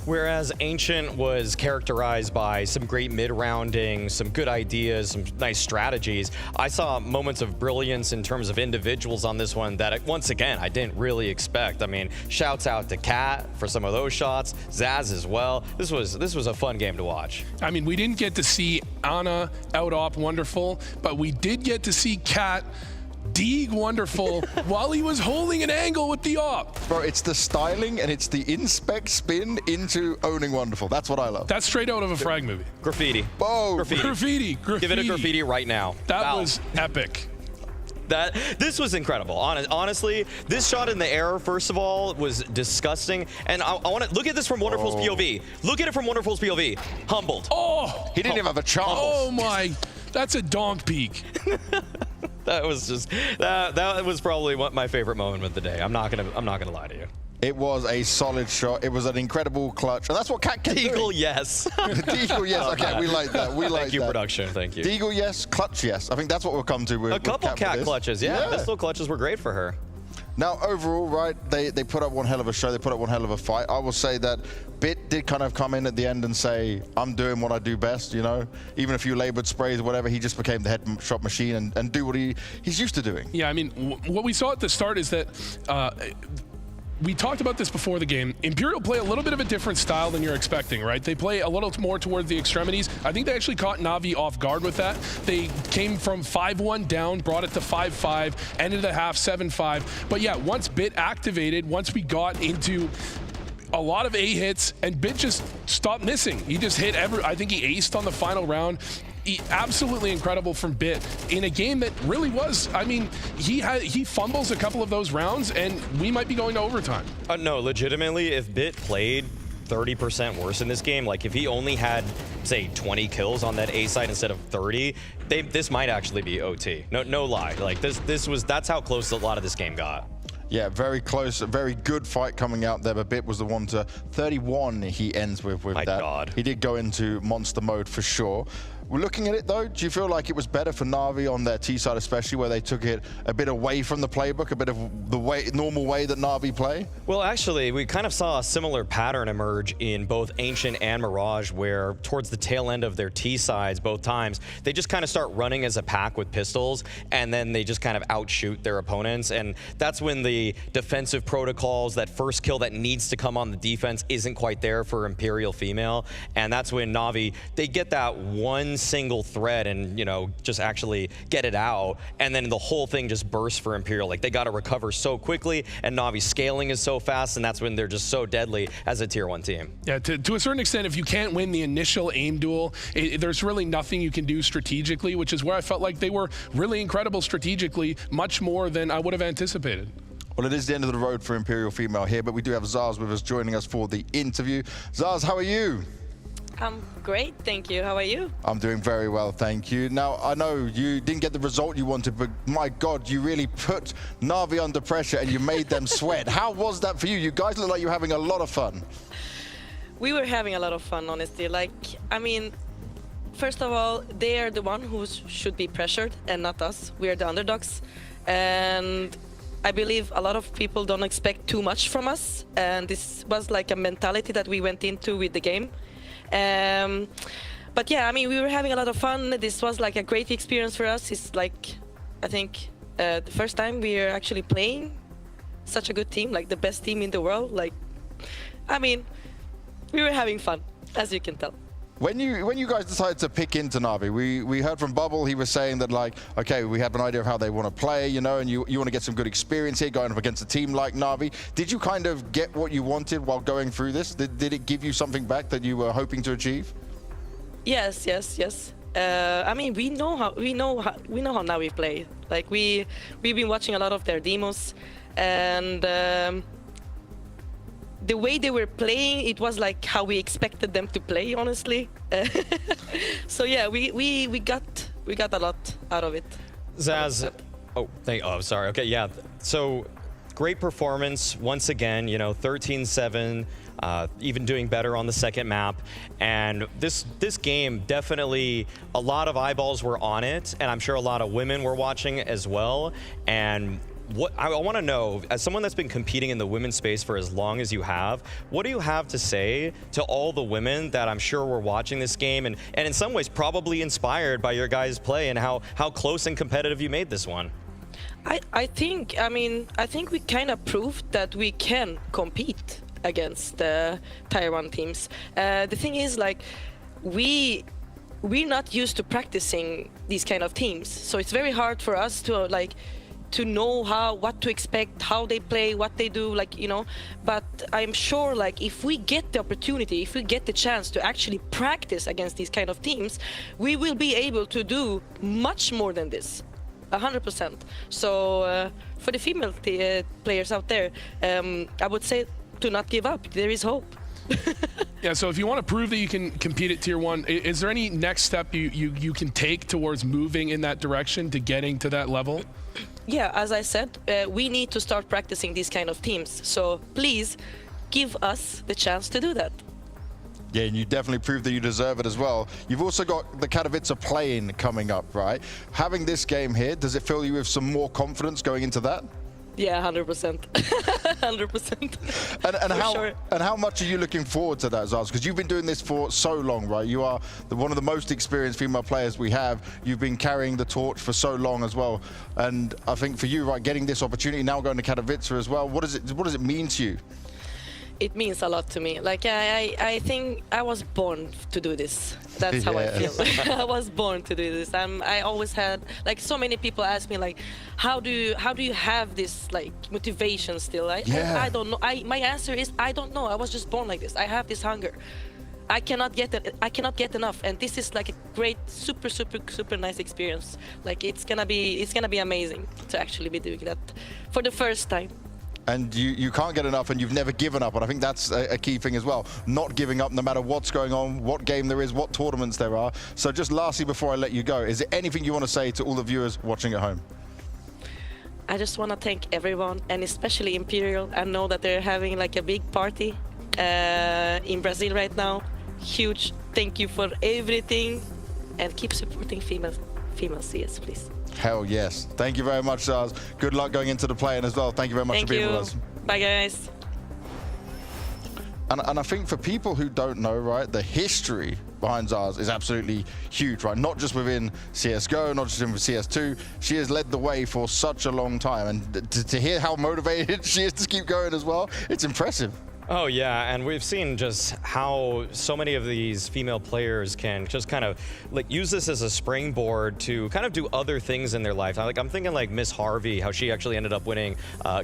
Whereas Ancient was characterized by some great mid-rounding, some good ideas, some nice strategies, I saw moments of brilliance in terms of individuals on this one that, once again, I didn't really expect. I mean, shouts out to Kat for some of those shots, Zaz as well. This was a fun game to watch. I mean, we didn't get to see Anna out-op Wonderful, but we did get to see Kat Deeg Wonderful while he was holding an angle with the op. Bro, it's the styling and it's the inspect spin into owning Wonderful. That's what I love. That's straight out of a frag movie. Graffiti. Whoa. Graffiti. Give it a graffiti right now. That was epic. This was incredible. Honestly, this shot in the air, first of all, was disgusting. And I want to look at this from Wonderful's POV. Look at it from Wonderful's POV. Humbled. Oh! He didn't even have a chance. Oh my, that's a donk peak. That was just that was probably my favorite moment of the day. I'm not gonna lie to you. It was a solid shot. It was an incredible clutch, and that's what Cat kept doing. Deagle, yes. Deagle, yes. Okay, we like that. We like that. Thank you, production. Thank you. Deagle, yes. Clutch, yes. I think that's what we'll come to with a couple Cat clutches. Yeah, pistol clutches were great for her. Now, overall, right, they put up one hell of a show. They put up one hell of a fight. I will say that Bit did kind of come in at the end and say, I'm doing what I do best, you know? Even a few labored sprays or whatever, he just became the headshot machine and do what he's used to doing. Yeah, I mean, what we saw at the start is that we talked about this before the game. Imperial play a little bit of a different style than you're expecting, right? They play a little more towards the extremities. I think they actually caught NaVi off guard with that. They came from 5-1 down, brought it to 5-5, ended the half 7-5. But yeah, once Bit activated, once we got into a lot of A hits, and Bit just stopped missing. He just hit I think he aced on the final round. absolutely incredible from Bit in a game that really was, I mean, he fumbles a couple of those rounds and we might be going to overtime. No, legitimately, if Bit played 30% worse in this game, like if he only had, say, 20 kills on that A side instead of 30, this might actually be OT. No lie. Like that's how close a lot of this game got. Yeah, very close, a very good fight coming out there, but Bit was the one to 31 he ends with My that. God. He did go into monster mode for sure. We're looking at it though, do you feel like it was better for Na'Vi on their T side, especially where they took it a bit away from the playbook, a bit of the normal way that Na'Vi play? Well, actually, we kind of saw a similar pattern emerge in both Ancient and Mirage, where towards the tail end of their T sides, both times, they just kind of start running as a pack with pistols, and then they just kind of outshoot their opponents. And that's when the defensive protocols, that first kill that needs to come on the defense isn't quite there for Imperial Female. And that's when Na'Vi, they get that one single thread and, you know, just actually get it out, and then the whole thing just bursts for Imperial. Like, they got to recover so quickly, and Navi's scaling is so fast, and that's when they're just so deadly as a tier 1 team. Yeah, to a certain extent, if you can't win the initial aim duel, there's really nothing you can do strategically, which is where I felt like they were really incredible strategically, much more than I would have anticipated. Well, it is the end of the road for Imperial Female here, but we do have Zaz with us joining us for the interview. Zaz, how are you? I'm great, thank you. How are you? I'm doing very well, thank you. Now, I know you didn't get the result you wanted, but my God, you really put Na'Vi under pressure and you made them sweat. How was that for you? You guys look like you're having a lot of fun. We were having a lot of fun, honestly. Like, I mean, first of all, they are the one who should be pressured and not us. We are the underdogs. And I believe a lot of people don't expect too much from us. And this was like a mentality that we went into with the game. But yeah, I mean, we were having a lot of fun. This was like a great experience for us. It's like, I think, the first time we are actually playing such a good team, like the best team in the world. Like, I mean, we were having fun, as you can tell. When you guys decided to pick into Na'Vi, we heard from Bubble, he was saying that, like, okay, we have an idea of how they want to play, you know, and you want to get some good experience here going up against a team like Na'Vi. Did you kind of get what you wanted while going through this? Did it give you something back that you were hoping to achieve? Yes. I mean, we know how Na'Vi play. Like, we've been watching a lot of their demos, and the way they were playing, it was like how we expected them to play, honestly. So yeah, we got a lot out of it. Zaz, sorry. Okay, yeah. So great performance once again. You know, 13-7, even doing better on the second map. And this game, definitely a lot of eyeballs were on it, and I'm sure a lot of women were watching as well. And what I want to know, as someone that's been competing in the women's space for as long as you have, what do you have to say to all the women that I'm sure were watching this game and in some ways probably inspired by your guys' play and how close and competitive you made this one? I think we kind of proved that we can compete against the Tier 1 teams. The thing is, like, we're not used to practicing these kind of teams, so it's very hard for us to know what to expect, how they play, what they do, like, you know. But I'm sure, like, if we get the opportunity, if we get the chance to actually practice against these kind of teams, we will be able to do much more than this, 100%. So for the female players out there, I would say to not give up. There is hope. Yeah, so if you want to prove that you can compete at Tier 1, is there any next step you can take towards moving in that direction to getting to that level? Yeah, as I said, we need to start practicing these kind of teams. So please give us the chance to do that. Yeah, and you definitely proved that you deserve it as well. You've also got the Katowice play-in coming up, right? Having this game here, does it fill you with some more confidence going into that? Yeah, 100%. 100%. And how much are you looking forward to that, Zaz? Because you've been doing this for so long, right? You are one of the most experienced female players we have. You've been carrying the torch for so long as well. And I think for you, right, getting this opportunity now going to Katowice as well, what does it mean to you? It means a lot to me. Like, I think I was born to do this. That's how I feel. I was born to do this. I always had, like, so many people ask me, like, how do you have this, like, motivation still? I don't know. My answer is I don't know. I was just born like this. I have this hunger. I cannot get enough, and this is like a great, super nice experience. Like it's gonna be amazing to actually be doing that for the first time. And you can't get enough, and you've never given up. And I think that's a key thing as well. Not giving up no matter what's going on, what game there is, what tournaments there are. So just lastly, before I let you go, is there anything you want to say to all the viewers watching at home? I just want to thank everyone, and especially Imperial. I know that they're having like a big party in Brazil right now. Huge thank you for everything, and keep supporting female CS, please. Hell yes. Thank you very much, Zaz. Good luck going into the play-in as well. Thank you very much for being with us. Bye, guys. And I think for people who don't know, right, the history behind Zaz is absolutely huge, right? Not just within CSGO, not just in CS2. She has led the way for such a long time. And to hear how motivated she is to keep going as well, it's impressive. Oh yeah, and we've seen just how so many of these female players can just kind of like use this as a springboard to kind of do other things in their life. Like I'm thinking like Miss Harvey, how she actually ended up winning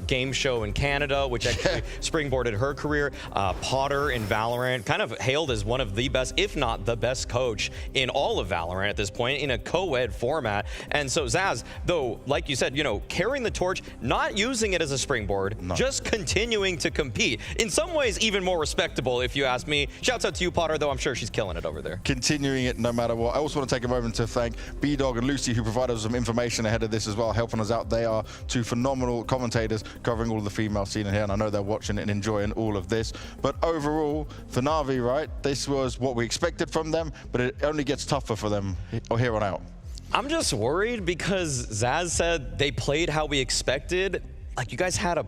game show in Canada, which actually springboarded her career. Potter in Valorant, kind of hailed as one of the best, if not the best coach in all of Valorant at this point in a co-ed format. And so Zaz, though, like you said, you know, carrying the torch, not using it as a springboard, just continuing to compete. In some ways even more respectable, if you ask me. Shouts out to you, Potter, though I'm sure she's killing it over there. Continuing it no matter what. I also want to take a moment to thank B-Dog and Lucy, who provided us some information ahead of this as well, helping us out. They are two phenomenal commentators covering all of the female scene in here, and I know they're watching and enjoying all of this. But overall, for NaVi, right, this was what we expected from them, but it only gets tougher for them here on out. I'm just worried because Zaz said they played how we expected. Like, you guys had a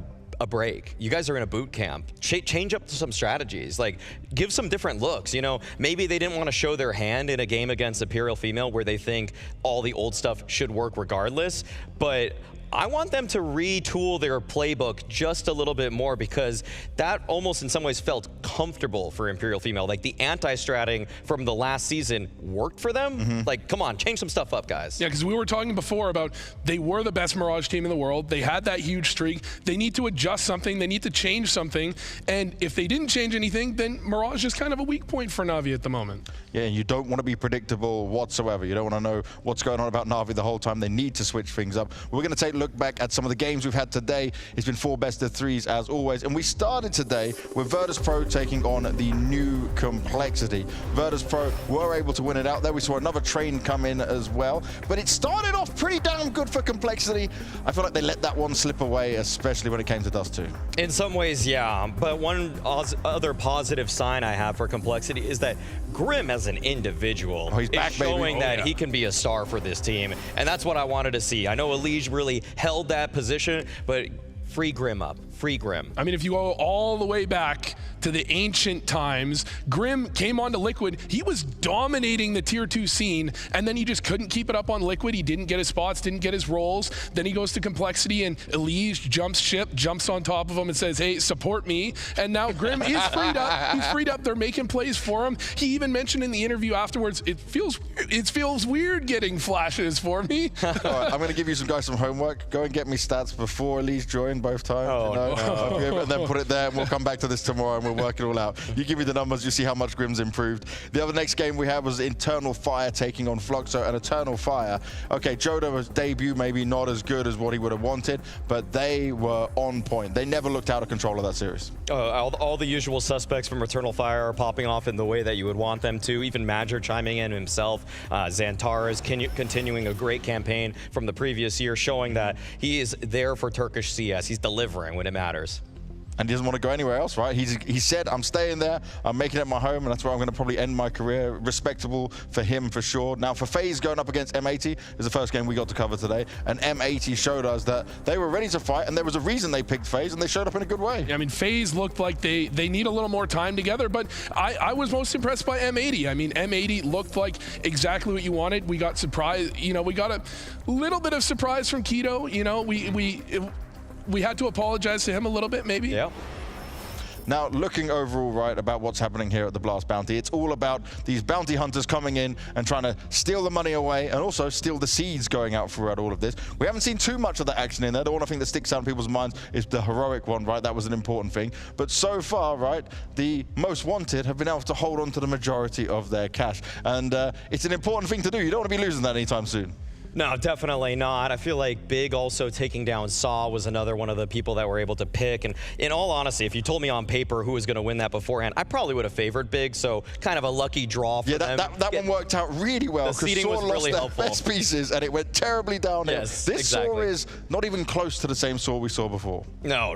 break. You guys are in a boot camp. Change up some strategies. Like, give some different looks. You know, maybe they didn't want to show their hand in a game against Imperial Female where they think all the old stuff should work regardless. But I want them to retool their playbook just a little bit more, because that almost in some ways felt comfortable for Imperial Female. Like the anti-stratting from the last season worked for them. Like, come on, change some stuff up, guys. Yeah, because we were talking before about they were the best Mirage team in the world. They had that huge streak. They need to adjust something. They need to change something. And if they didn't change anything, then Mirage is kind of a weak point for NaVi at the moment. Yeah, and you don't want to be predictable whatsoever. You don't want to know what's going on about NaVi the whole time. They need to switch things up. We're going to take a look back at some of the games we've had today. It's been 4 best of 3s as always, and we started today with Virtus Pro taking on the new Complexity. Virtus Pro were able to win it out there. We saw another train come in as well, but it started off pretty damn good for Complexity. I feel like they let that one slip away, especially when it came to Dust 2. In some ways, yeah, but one other positive sign I have for Complexity is that Grim as an individual he's back, is showing baby. that he can be a star for this team, and that's what I wanted to see. I know Elige really held that position, but free Grim up. Free Grim. I mean, if you go all the way back to the ancient times, Grim came onto Liquid. He was dominating the tier 2 scene, and then he just couldn't keep it up on Liquid. He didn't get his spots, didn't get his roles. Then he goes to Complexity, and Elige jumps ship, jumps on top of him and says, hey, support me. And now Grim is freed up. He's freed up. They're making plays for him. He even mentioned in the interview afterwards, it feels weird getting flashes for me. All right, I'm going to give you guys some homework. Go and get me stats before Elige joined both times. Oh, no. And then put it there, and we'll come back to this tomorrow and we'll work it all out. You give me the numbers, you see how much Grim's improved. The other next game we had was Eternal Fire taking on Fluxo, and Eternal Fire. Okay, Jodo's debut maybe not as good as what he would have wanted, but they were on point. They never looked out of control of that series. All the usual suspects from Eternal Fire are popping off in the way that you would want them to. Even Madger chiming in himself. Xantara is continuing a great campaign from the previous year, showing that he is there for Turkish CS. He's delivering when it matters. And he doesn't want to go anywhere else, right? He said, I'm staying there, I'm making it my home, and that's where I'm going to probably end my career. Respectable for him, for sure. Now, for FaZe going up against M80 is the first game we got to cover today, and M80 showed us that they were ready to fight, and there was a reason they picked FaZe, and they showed up in a good way. Yeah, I mean, FaZe looked like they need a little more time together, but I was most impressed by M80. I mean, M80 looked like exactly what you wanted. We got surprised, you know, we got a little bit of surprise from Keto. You know, we had to apologize to him a little bit, maybe. Yeah. Now, looking overall, right, about what's happening here at the Blast Bounty, it's all about these bounty hunters coming in and trying to steal the money away and also steal the seeds going out throughout all of this. We haven't seen too much of that action in there. The one thing that sticks out in people's minds is the heroic one, right? That was an important thing. But so far, right, the most wanted have been able to hold on to the majority of their cash. And it's an important thing to do. You don't want to be losing that anytime soon. No, definitely not. I feel like Big also taking down Saw was another one of the people that were able to pick. And in all honesty, if you told me on paper who was going to win that beforehand, I probably would have favored Big. So kind of a lucky draw for them. That one worked out really well because Saw lost really their best pieces and it went terribly downhill. Yes, this exactly. Saw is not even close to the same Saw we saw before. No.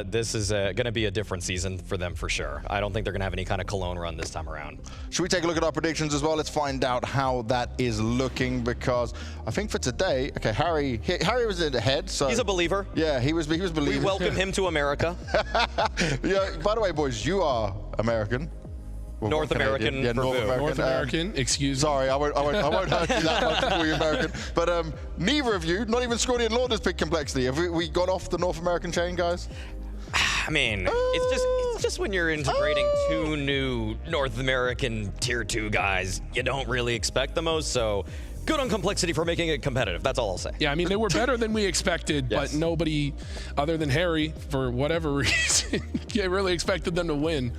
This is going to be a different season for them for sure. I don't think they're going to have any kind of cologne run this time around. Should we take a look at our predictions as well? Let's find out how that is looking because I think for today, okay, Harry was in the head, so he's a believer. Yeah, he was believing. We welcome him to America. Yeah. By the way, boys, you are American. Well, North American. Yeah, North American. Excuse me. Sorry, I won't hurt you that much to call you American. But neither of you, not even Scrawny and Lord, has picked complexity. Have we got off the North American chain, guys? I mean, it's just when you're integrating two new North American tier 2 guys, you don't really expect the most. So. Good on complexity for making it competitive. That's all I'll say. Yeah, I mean, they were better than we expected, Yes. but nobody other than Harry, for whatever reason, really expected them to win.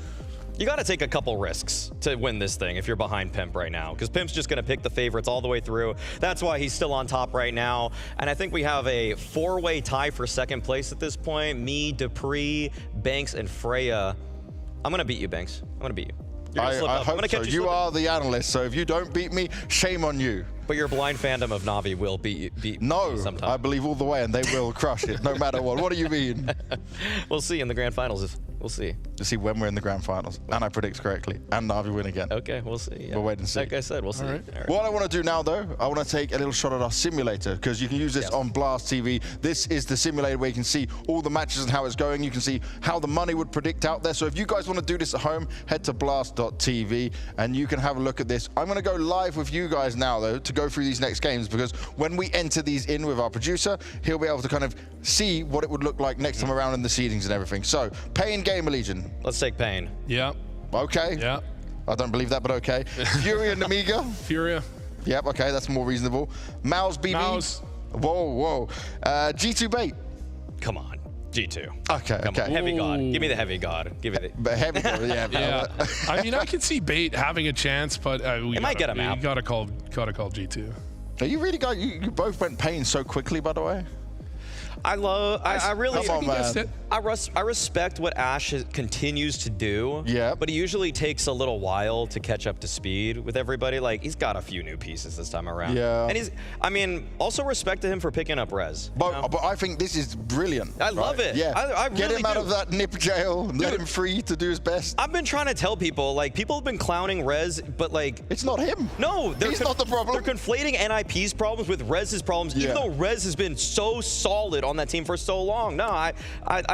You got to take a couple risks to win this thing if you're behind Pimp right now, because Pimp's just going to pick the favorites all the way through. That's why he's still on top right now. And I think we have a 4-way tie for second place at this point. Me, Dupree, Banks, and Freya. I'm going to beat you, Banks. I'm going to beat you. I hope so. You are the analyst, so if you don't beat me, shame on you. But your blind fandom of NaVi will beat no, sometime. I believe all the way, and they will crush it, no matter what. What do you mean? We'll see in the grand finals. We'll see. To see when we're in the grand finals, and I predict correctly, and NaVi win again. Okay, we'll see. Yeah. We'll wait and see. Like I said, we'll see. All right. What I want to do now, though, I want to take a little shot at our simulator, because you can use this on Blast TV. This is the simulator where you can see all the matches and how it's going. You can see how the money would predict out there. So if you guys want to do this at home, head to blast.tv, and you can have a look at this. I'm going to go live with you guys now, though, to go through these next games, because when we enter these in with our producer, he'll be able to kind of see what it would look like next time around in the seedings and everything. So, Pain Gamer Legion. Let's take Pain. Yeah. Okay. Yeah. I don't believe that, but okay. Fury and Amiga. Furia. Yep, okay, that's more reasonable. Mouse BB. Mouse. Whoa. G2 Bait. Come on. G2. Okay, Come on. Heavy God. Give me the Heavy God. Give me the... But Heavy God, yeah. Yeah. I mean, I could see Bait having a chance, but we might get him out. Gotta call G2. Are you really got you both went Pain so quickly, by the way? I really Come on, man. I respect what Ash continues to do. Yeah. But he usually takes a little while to catch up to speed with everybody. Like, he's got a few new pieces this time around. Yeah. And also respect to him for picking up Rez. But I think this is brilliant. I love it. Yeah. I really Get him out do. of that nip jail and let him free to do his best. I've been trying to tell people, like, people have been clowning Rez, but like... It's not him. No. He's not the problem. They're conflating NIP's problems with Rez's problems, even though Rez has been so solid on that team for so long. No, I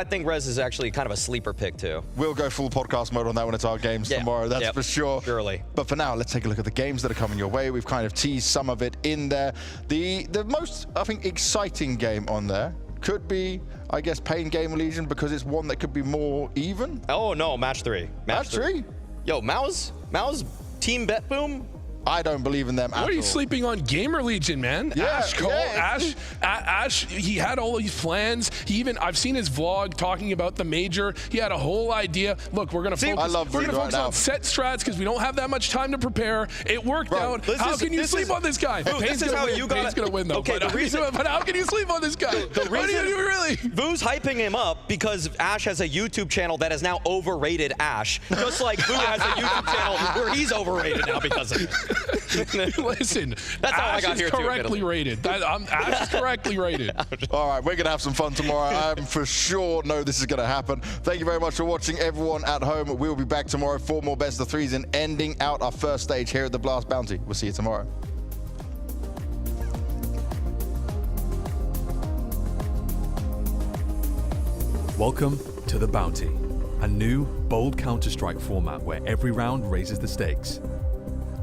think Rez is actually kind of a sleeper pick too. We'll go full podcast mode on that when it's our games tomorrow, that's for sure. Surely. But for now, let's take a look at the games that are coming your way. We've kind of teased some of it in there. The most, I think, exciting game on there could be, I guess, Pain Gamer Legion, because it's one that could be more even. Oh no, match 3. Match 3? Yo, Mao's team bet boom. I don't believe in them at all. What are you sleeping on Gamer Legion, man? Yeah, Ash Cole, yeah. Ash, he had all these plans. I've seen his vlog talking about the major. He had a whole idea. Look, we're gonna focus on set strats because we don't have that much time to prepare. It worked out. How can you sleep on this guy? This is how you got. Pain's gonna win though. Okay, but how can you sleep on this guy? What do you do really? Vu's hyping him up because Ash has a YouTube channel that is now overrated Ash. Just like Vu has a YouTube channel where he's overrated now because of it. Listen, that's how Ash I got is here correctly rated. Ash is correctly rated. All right, we're gonna have some fun tomorrow. I'm for sure know this is gonna happen. Thank you very much for watching, everyone at home. We'll be back tomorrow for more best of threes and ending out our first stage here at the Blast Bounty. We'll see you tomorrow. Welcome to the Bounty, a new, bold Counter-Strike format where every round raises the stakes.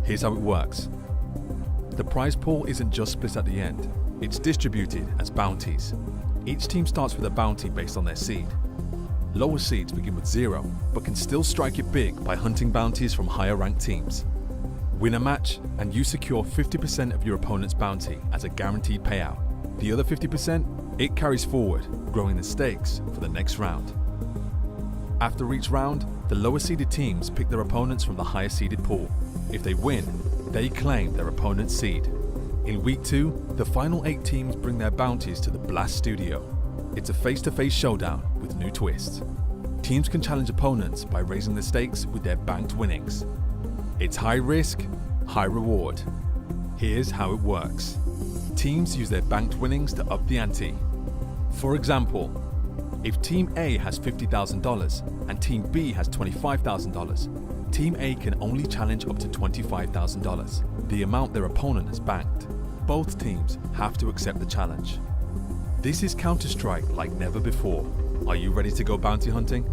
Here's how it works. The prize pool isn't just split at the end, it's distributed as bounties. Each team starts with a bounty based on their seed. lower seeds begin with 0, but can still strike it big by hunting bounties from higher ranked teams. Win a match and you secure 50% of your opponent's bounty as a guaranteed payout. The other 50%, it carries forward, growing the stakes for the next round. After each round, the lower seeded teams pick their opponents from the higher seeded pool. If they win, they claim their opponent's seed. In week 2, the final 8 teams bring their bounties to the Blast Studio. It's a face-to-face showdown with new twists. Teams can challenge opponents by raising the stakes with their banked winnings. It's high risk, high reward. Here's how it works. Teams use their banked winnings to up the ante. For example, if Team A has $50,000 and Team B has $25,000, Team A can only challenge up to $25,000, the amount their opponent has banked. Both teams have to accept the challenge. This is Counter-Strike like never before. Are you ready to go bounty hunting?